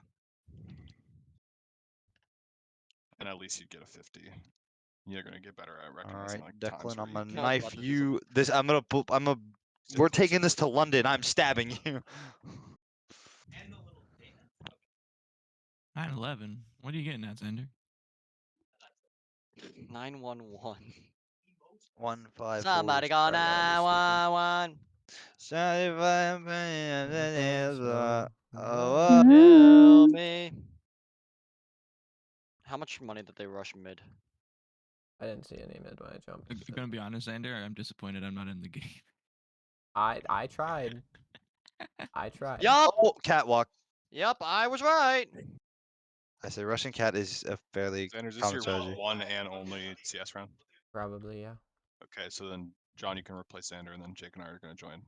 D: And at least you'd get a 50. You're gonna get better at
O: All
D: recognizing
O: right,
D: like times
O: Declan,
D: where
O: I'm
D: you
O: gonna
D: can
O: knife
F: this
O: you. This I'm gonna. We're taking this to London. I'm stabbing you.
E: 9/11. What are you getting at, Xander?
F: 911.
O: 154.
F: Somebody call 911. Help me. How much money did they rush mid?
C: I didn't see any mid when I jumped.
E: I'm gonna be honest, Xander. I'm disappointed I'm not in the game.
C: I tried. I tried.
F: Yup.
O: Oh, catwalk.
F: Yep, I was right.
O: I say Russian cat is a fairly
D: Xander, is this
O: common
D: your
O: strategy.
D: one and only CS round?
C: Probably, yeah.
D: Okay, so then John, you can replace Xander, and then Jake and I are gonna join.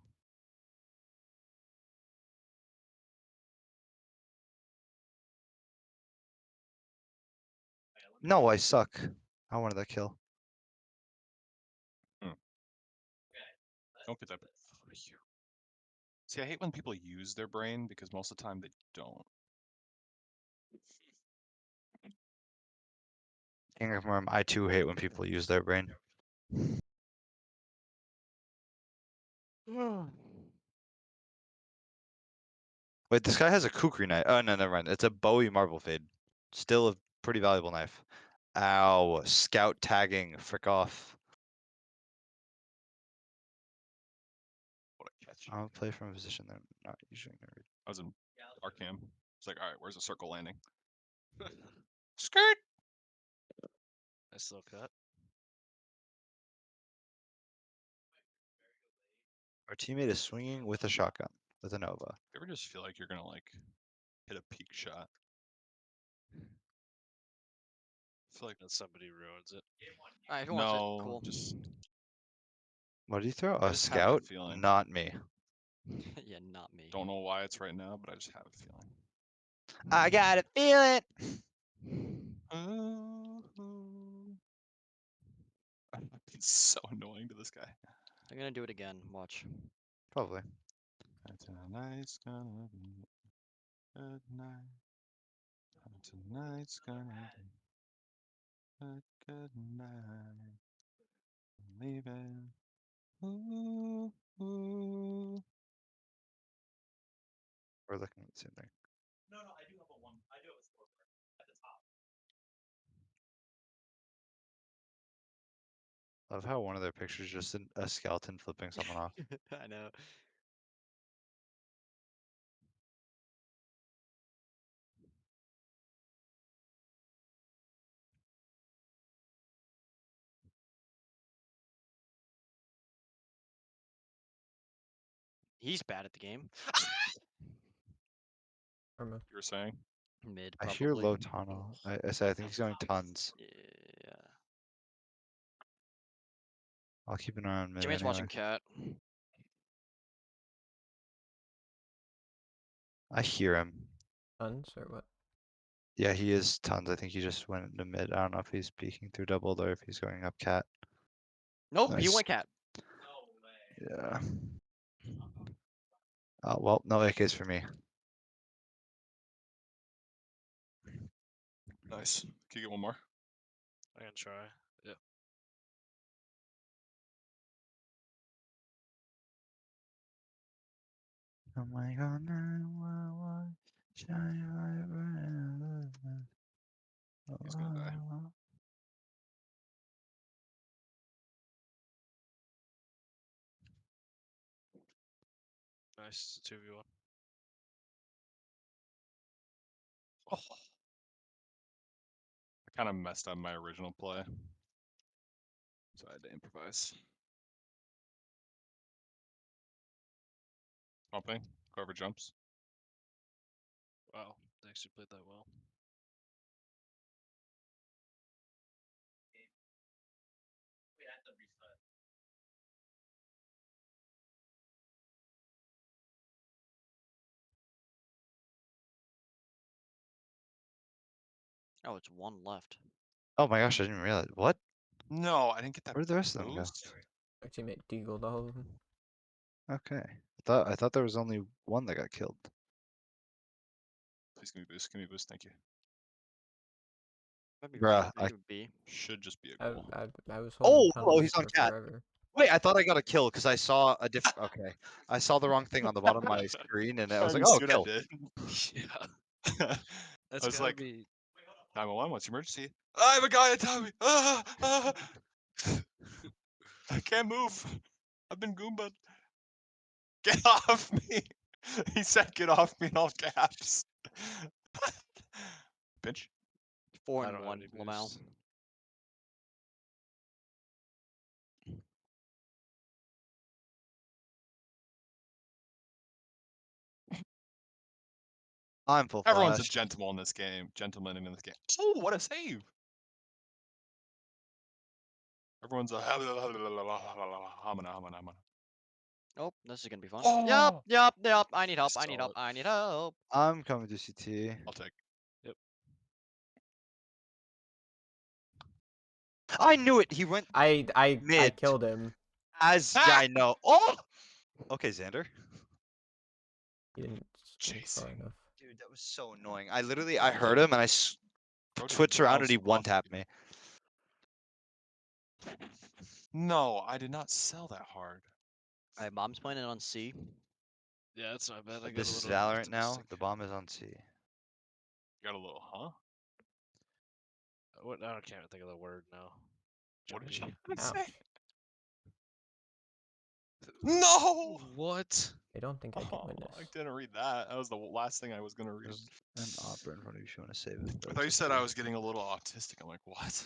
O: No, I suck. I wanted that kill.
D: Don't get that. See, I hate when people use their brain because most of the time they don't.
O: King of Worm, I too hate when people use their brain. Wait, this guy has a kukri knife. Oh, no, never mind. It's a Bowie marble fade. Still a pretty valuable knife. Ow, scout tagging. Frick off.
D: What a catch.
O: I'll play from a position that I'm not usually gonna read.
D: I was in our cam. It's like, all right, where's the circle landing? Skirt.
R: Nice little cut.
O: Our teammate is swinging with a shotgun, with a Nova.
D: You ever just feel like you're gonna like hit a peak shot?
R: I feel like that somebody ruins it.
F: Alright, who wants it?
D: No,
F: Cool.
D: just
O: What do you throw?
D: I
O: A
D: just have a
O: scout?
D: feeling.
O: Not me.
F: Yeah, not me.
D: Don't know why it's right now, but I just have a feeling.
O: I got a feeling.
D: It's so annoying to this guy.
F: I'm gonna do it again. Watch.
O: Probably.
D: Tonight's gonna be a good night. Tonight's gonna be a good night. I'm leaving. Ooh, ooh.
O: We're looking at the same thing.
I: No, I do have a one. I do have a scoreboard at the top.
O: Love how one of their pictures just a skeleton flipping someone off.
F: I know. He's bad at the game.
C: Karma.
D: You were saying?
F: Mid,
O: I
F: probably.
O: hear low tunnel. I say I think he's going tons.
F: Yeah.
O: I'll keep an eye on mid
F: Jimmy's
O: anyway.
F: watching cat.
O: I hear him.
C: Tons or what?
O: Yeah, he is tons. I think he just went into mid. I don't know if he's peeking through doubled or if he's going up cat.
F: Nope, he
O: Nice.
F: went cat.
O: Yeah. Oh, well, no AKs for me.
D: Nice. Can you get one more?
R: I can try. Yep.
O: Oh my god, 911, shine
D: He's gonna die.
R: Nice. It's a 2v1.
D: Oh. I kind of messed up my original play, so I had to improvise. Pumping. Whoever jumps.
R: Wow, they actually played that well.
F: Oh, it's one left.
O: Oh my gosh, I didn't realize. What?
S: No, I didn't get that.
O: Where did the rest of them go?
S: boost.
C: My teammate deagled all of them.
O: Okay. I thought there was only one that got killed.
D: Please give me boost. Give me boost. Thank you.
O: Bruh, I
D: Should just be a goal.
C: I was holding
O: Oh, hello,
C: tunnels
O: he's on
C: for
O: cat.
C: forever.
O: Wait, I thought I got a kill because I saw a different. Okay, I saw the wrong thing on the bottom of my screen, and I was like,
S: You
O: "Oh,
S: see what
O: kill."
S: I did?
R: Yeah. That's
S: I was
R: gotta
S: like,
R: be
S: 911, what's your emergency? I have a guy attacking me. I can't move. I've been goombad. Get off me. He said, get off me in all caps. Bitch.
F: 4
R: I
F: and
R: don't have
F: 1,
R: any
F: Lamau.
R: boost.
O: I'm full
S: Everyone's a
O: flash.
S: gentleman in this game. Gentleman in this game. Oh, what a save. Everyone's a hamana.
F: Oh, this is gonna be fun.
S: Oh!
F: Yup. I need help. I need help. I need help.
O: I'm coming to CT.
S: I'll take.
R: Yep.
O: I knew it. He went
C: I
O: mid.
C: killed him.
O: Yeah, I know. Oh. Okay, Xander.
C: He didn't get far enough.
O: Dude, that was so annoying. I heard him and I switched around and he one tapped me.
S: No, I did not sell that hard.
F: Alright, mom's playing it on C.
R: Yeah, that's not bad. I got
O: This
R: a
O: is
R: little
O: Valorant now.
R: optimistic.
O: The bomb is on C.
S: You got a little, huh?
R: What? I can't think of the word now.
S: What did you
C: Ouch.
S: say? No!
R: What?
C: I don't think I can win
S: I
C: this.
S: didn't read that. That was the last thing I was gonna read.
O: There's an opera in front of you if you want to save it.
S: I thought you said I was getting a little autistic. I'm like, what?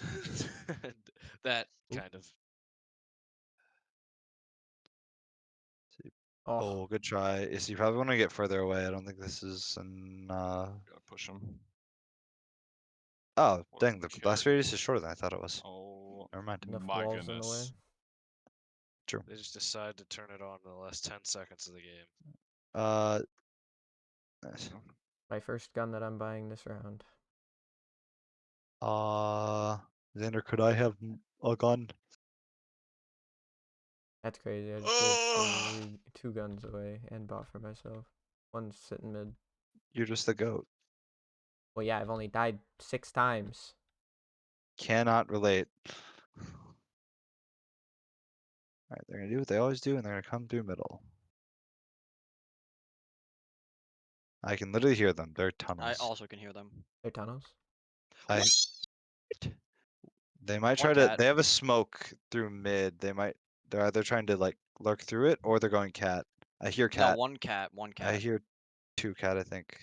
R: That kind of.
O: Oh, good try. You probably want to get further away. I don't think this is an.
S: Gotta push him.
O: Oh, dang! The blast radius is shorter than I thought it was.
S: Oh,
O: never mind.
C: Enough
S: my
C: walls in the way.
S: goodness.
O: True.
R: They just decide to turn it on in the last 10 seconds of the game.
O: Nice.
C: My first gun that I'm buying this round.
O: Xander, could I have a gun?
C: That's crazy. I just gave two guns away and bought for myself. One's sitting mid.
O: You're just the goat.
C: Well, yeah, I've only died 6 times.
O: Cannot relate. Alright, they're gonna do what they always do, and they're gonna come through middle. I can literally hear them. They're tunnels.
F: I also can hear them.
C: They're tunnels?
O: They might try to. They have a smoke through mid. They're either trying to like lurk through it, or they're going cat. I hear cat.
F: No, one cat.
O: I hear 2 cat. I think.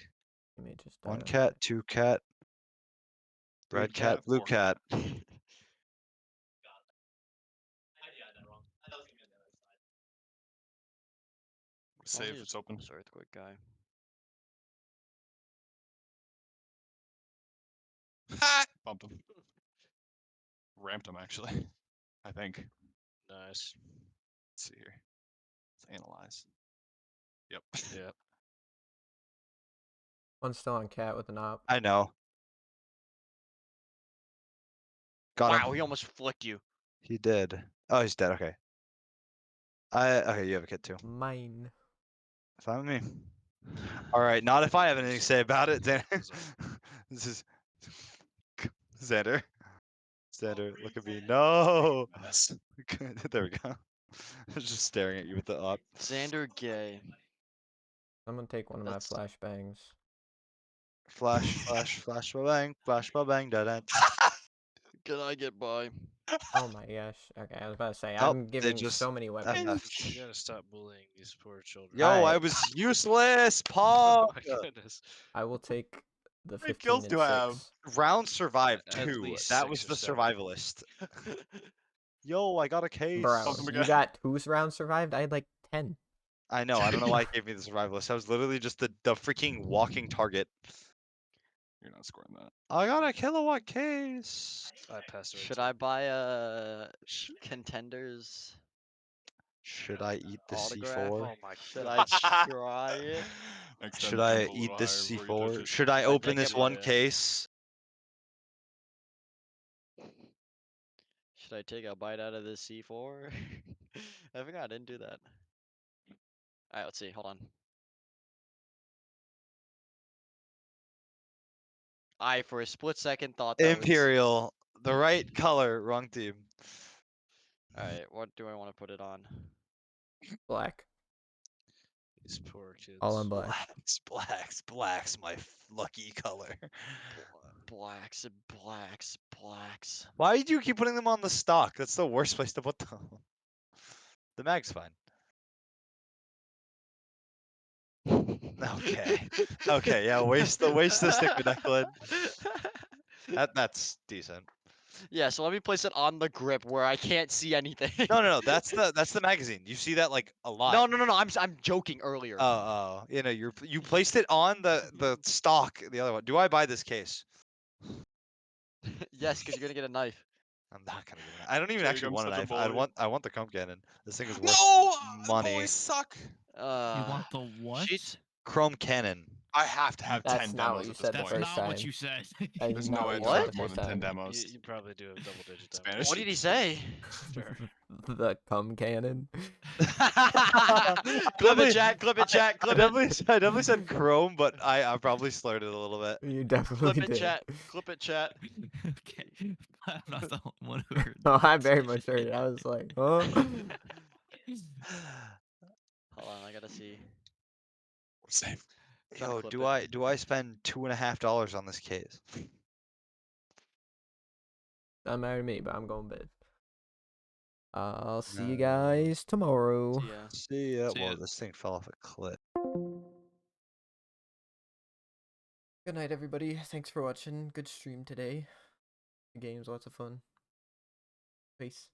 C: You may just
O: 1 cat, 2 cat. Red cat, blue cat.
S: Save, it's open.
F: This earthquake guy.
S: Bumped him. Ramped him, actually. I think.
R: Nice.
S: Let's see here. Let's analyze. Yep.
R: Yep.
C: One's still on cat with an op.
O: I know. Got him.
F: Wow, he almost flicked you.
O: He did. Oh, he's dead. Okay. Okay, you have a kid too.
C: Mine.
O: Fine with me. All right, not if I have anything to say about it. Xander. This is Xander. Xander, look at me. No. There we go. I was just staring at you with the op.
F: Xander gay.
C: I'm gonna take one of my flashbangs.
O: Flash, bang, da da.
F: Can I get by?
C: Oh my gosh. Okay, I was about to say,
O: Oh,
C: I'm
O: they
C: giving
O: just
C: so many weapons.
O: FF'd.
R: You gotta stop bullying these poor children.
O: Yo, I was useless, Paul.
R: Oh my goodness.
C: I will take the
S: many
C: 15
S: kills
C: and
S: do I have?
C: 6.
O: Round survived
R: At
O: 2.
R: least
O: That
R: 6
O: was
R: or
O: the
R: 7.
O: survivalist. Yo, I got a case.
C: Bro, you got whose round survived? I had like 10.
O: I know. I don't know why it gave me the survivalist. I was literally just the freaking walking target.
S: You're not scoring that.
O: I got a kilowatt case.
R: I passed
F: Should I buy a contenders?
O: Should I eat the
F: autograph?
O: C4?
R: Oh my
F: Should I try it?
O: Should I eat this C4? Should I open this one case?
F: Should I take a bite out of this C4? I forgot I didn't do that. Alright, let's see. Hold on. I, for a split second, thought that
O: Imperial, the right color, wrong team.
F: Alright, what do I want to put it on?
C: Black.
R: These poor kids.
C: All on black.
O: Blacks, my lucky color.
F: Blacks.
O: Why do you keep putting them on the stock? That's the worst place to put them. The mag's fine. Okay. Okay, yeah, waste the sticker, Declan. That's decent.
F: Yeah, so let me place it on the grip where I can't see anything.
O: No, that's the magazine. You see that like a lot.
F: No. I'm joking earlier.
O: Oh, you know, you placed it on the stock, the other one. Do I buy this case?
F: Yes, because you're gonna get a knife.
O: I'm not gonna get it. I don't even
S: Jake,
O: actually
S: I'm
O: want a
S: such a
O: knife.
S: bully.
O: I want the comp cannon. This thing is worth
S: No,
O: money.
S: boys suck.
E: You want the what?
O: Chrome cannon.
S: I have to have
C: That's
S: 10
C: not
S: demos
C: what you
S: at this
C: said the
S: point.
C: first
E: Not
C: time.
E: what you said.
C: That is
S: There's
C: not
S: no way
C: what
S: to
C: you said
S: have
C: the
S: more
C: first
S: than 10
C: time.
S: demos.
R: You probably do have double-digit demos.
S: Spanish.
F: What did he say?
R: Sure.
C: The cum cannon.
F: Clip it, chat. Clip it, chat.
O: I
F: Clip it.
O: definitely said chrome, but I probably slurred it a little bit.
C: You definitely
F: Clip it,
C: did.
F: chat. Clip it, chat.
E: Okay. I'm not the one who heard
C: No,
E: that.
C: I very much heard it. I was like, huh?
F: Hold on, I gotta see.
S: We're safe.
F: Trying to
O: Yo,
F: clip
O: do I spend $2.50 on this case?
C: Doesn't matter to me, but I'm going bid. I'll see you
O: No.
C: guys tomorrow.
F: See ya.
O: See ya.
E: See
O: Whoa,
E: ya.
O: this thing fell off a cliff.
C: Good night, everybody. Thanks for watching. Good stream today. The game's lots of fun. Peace.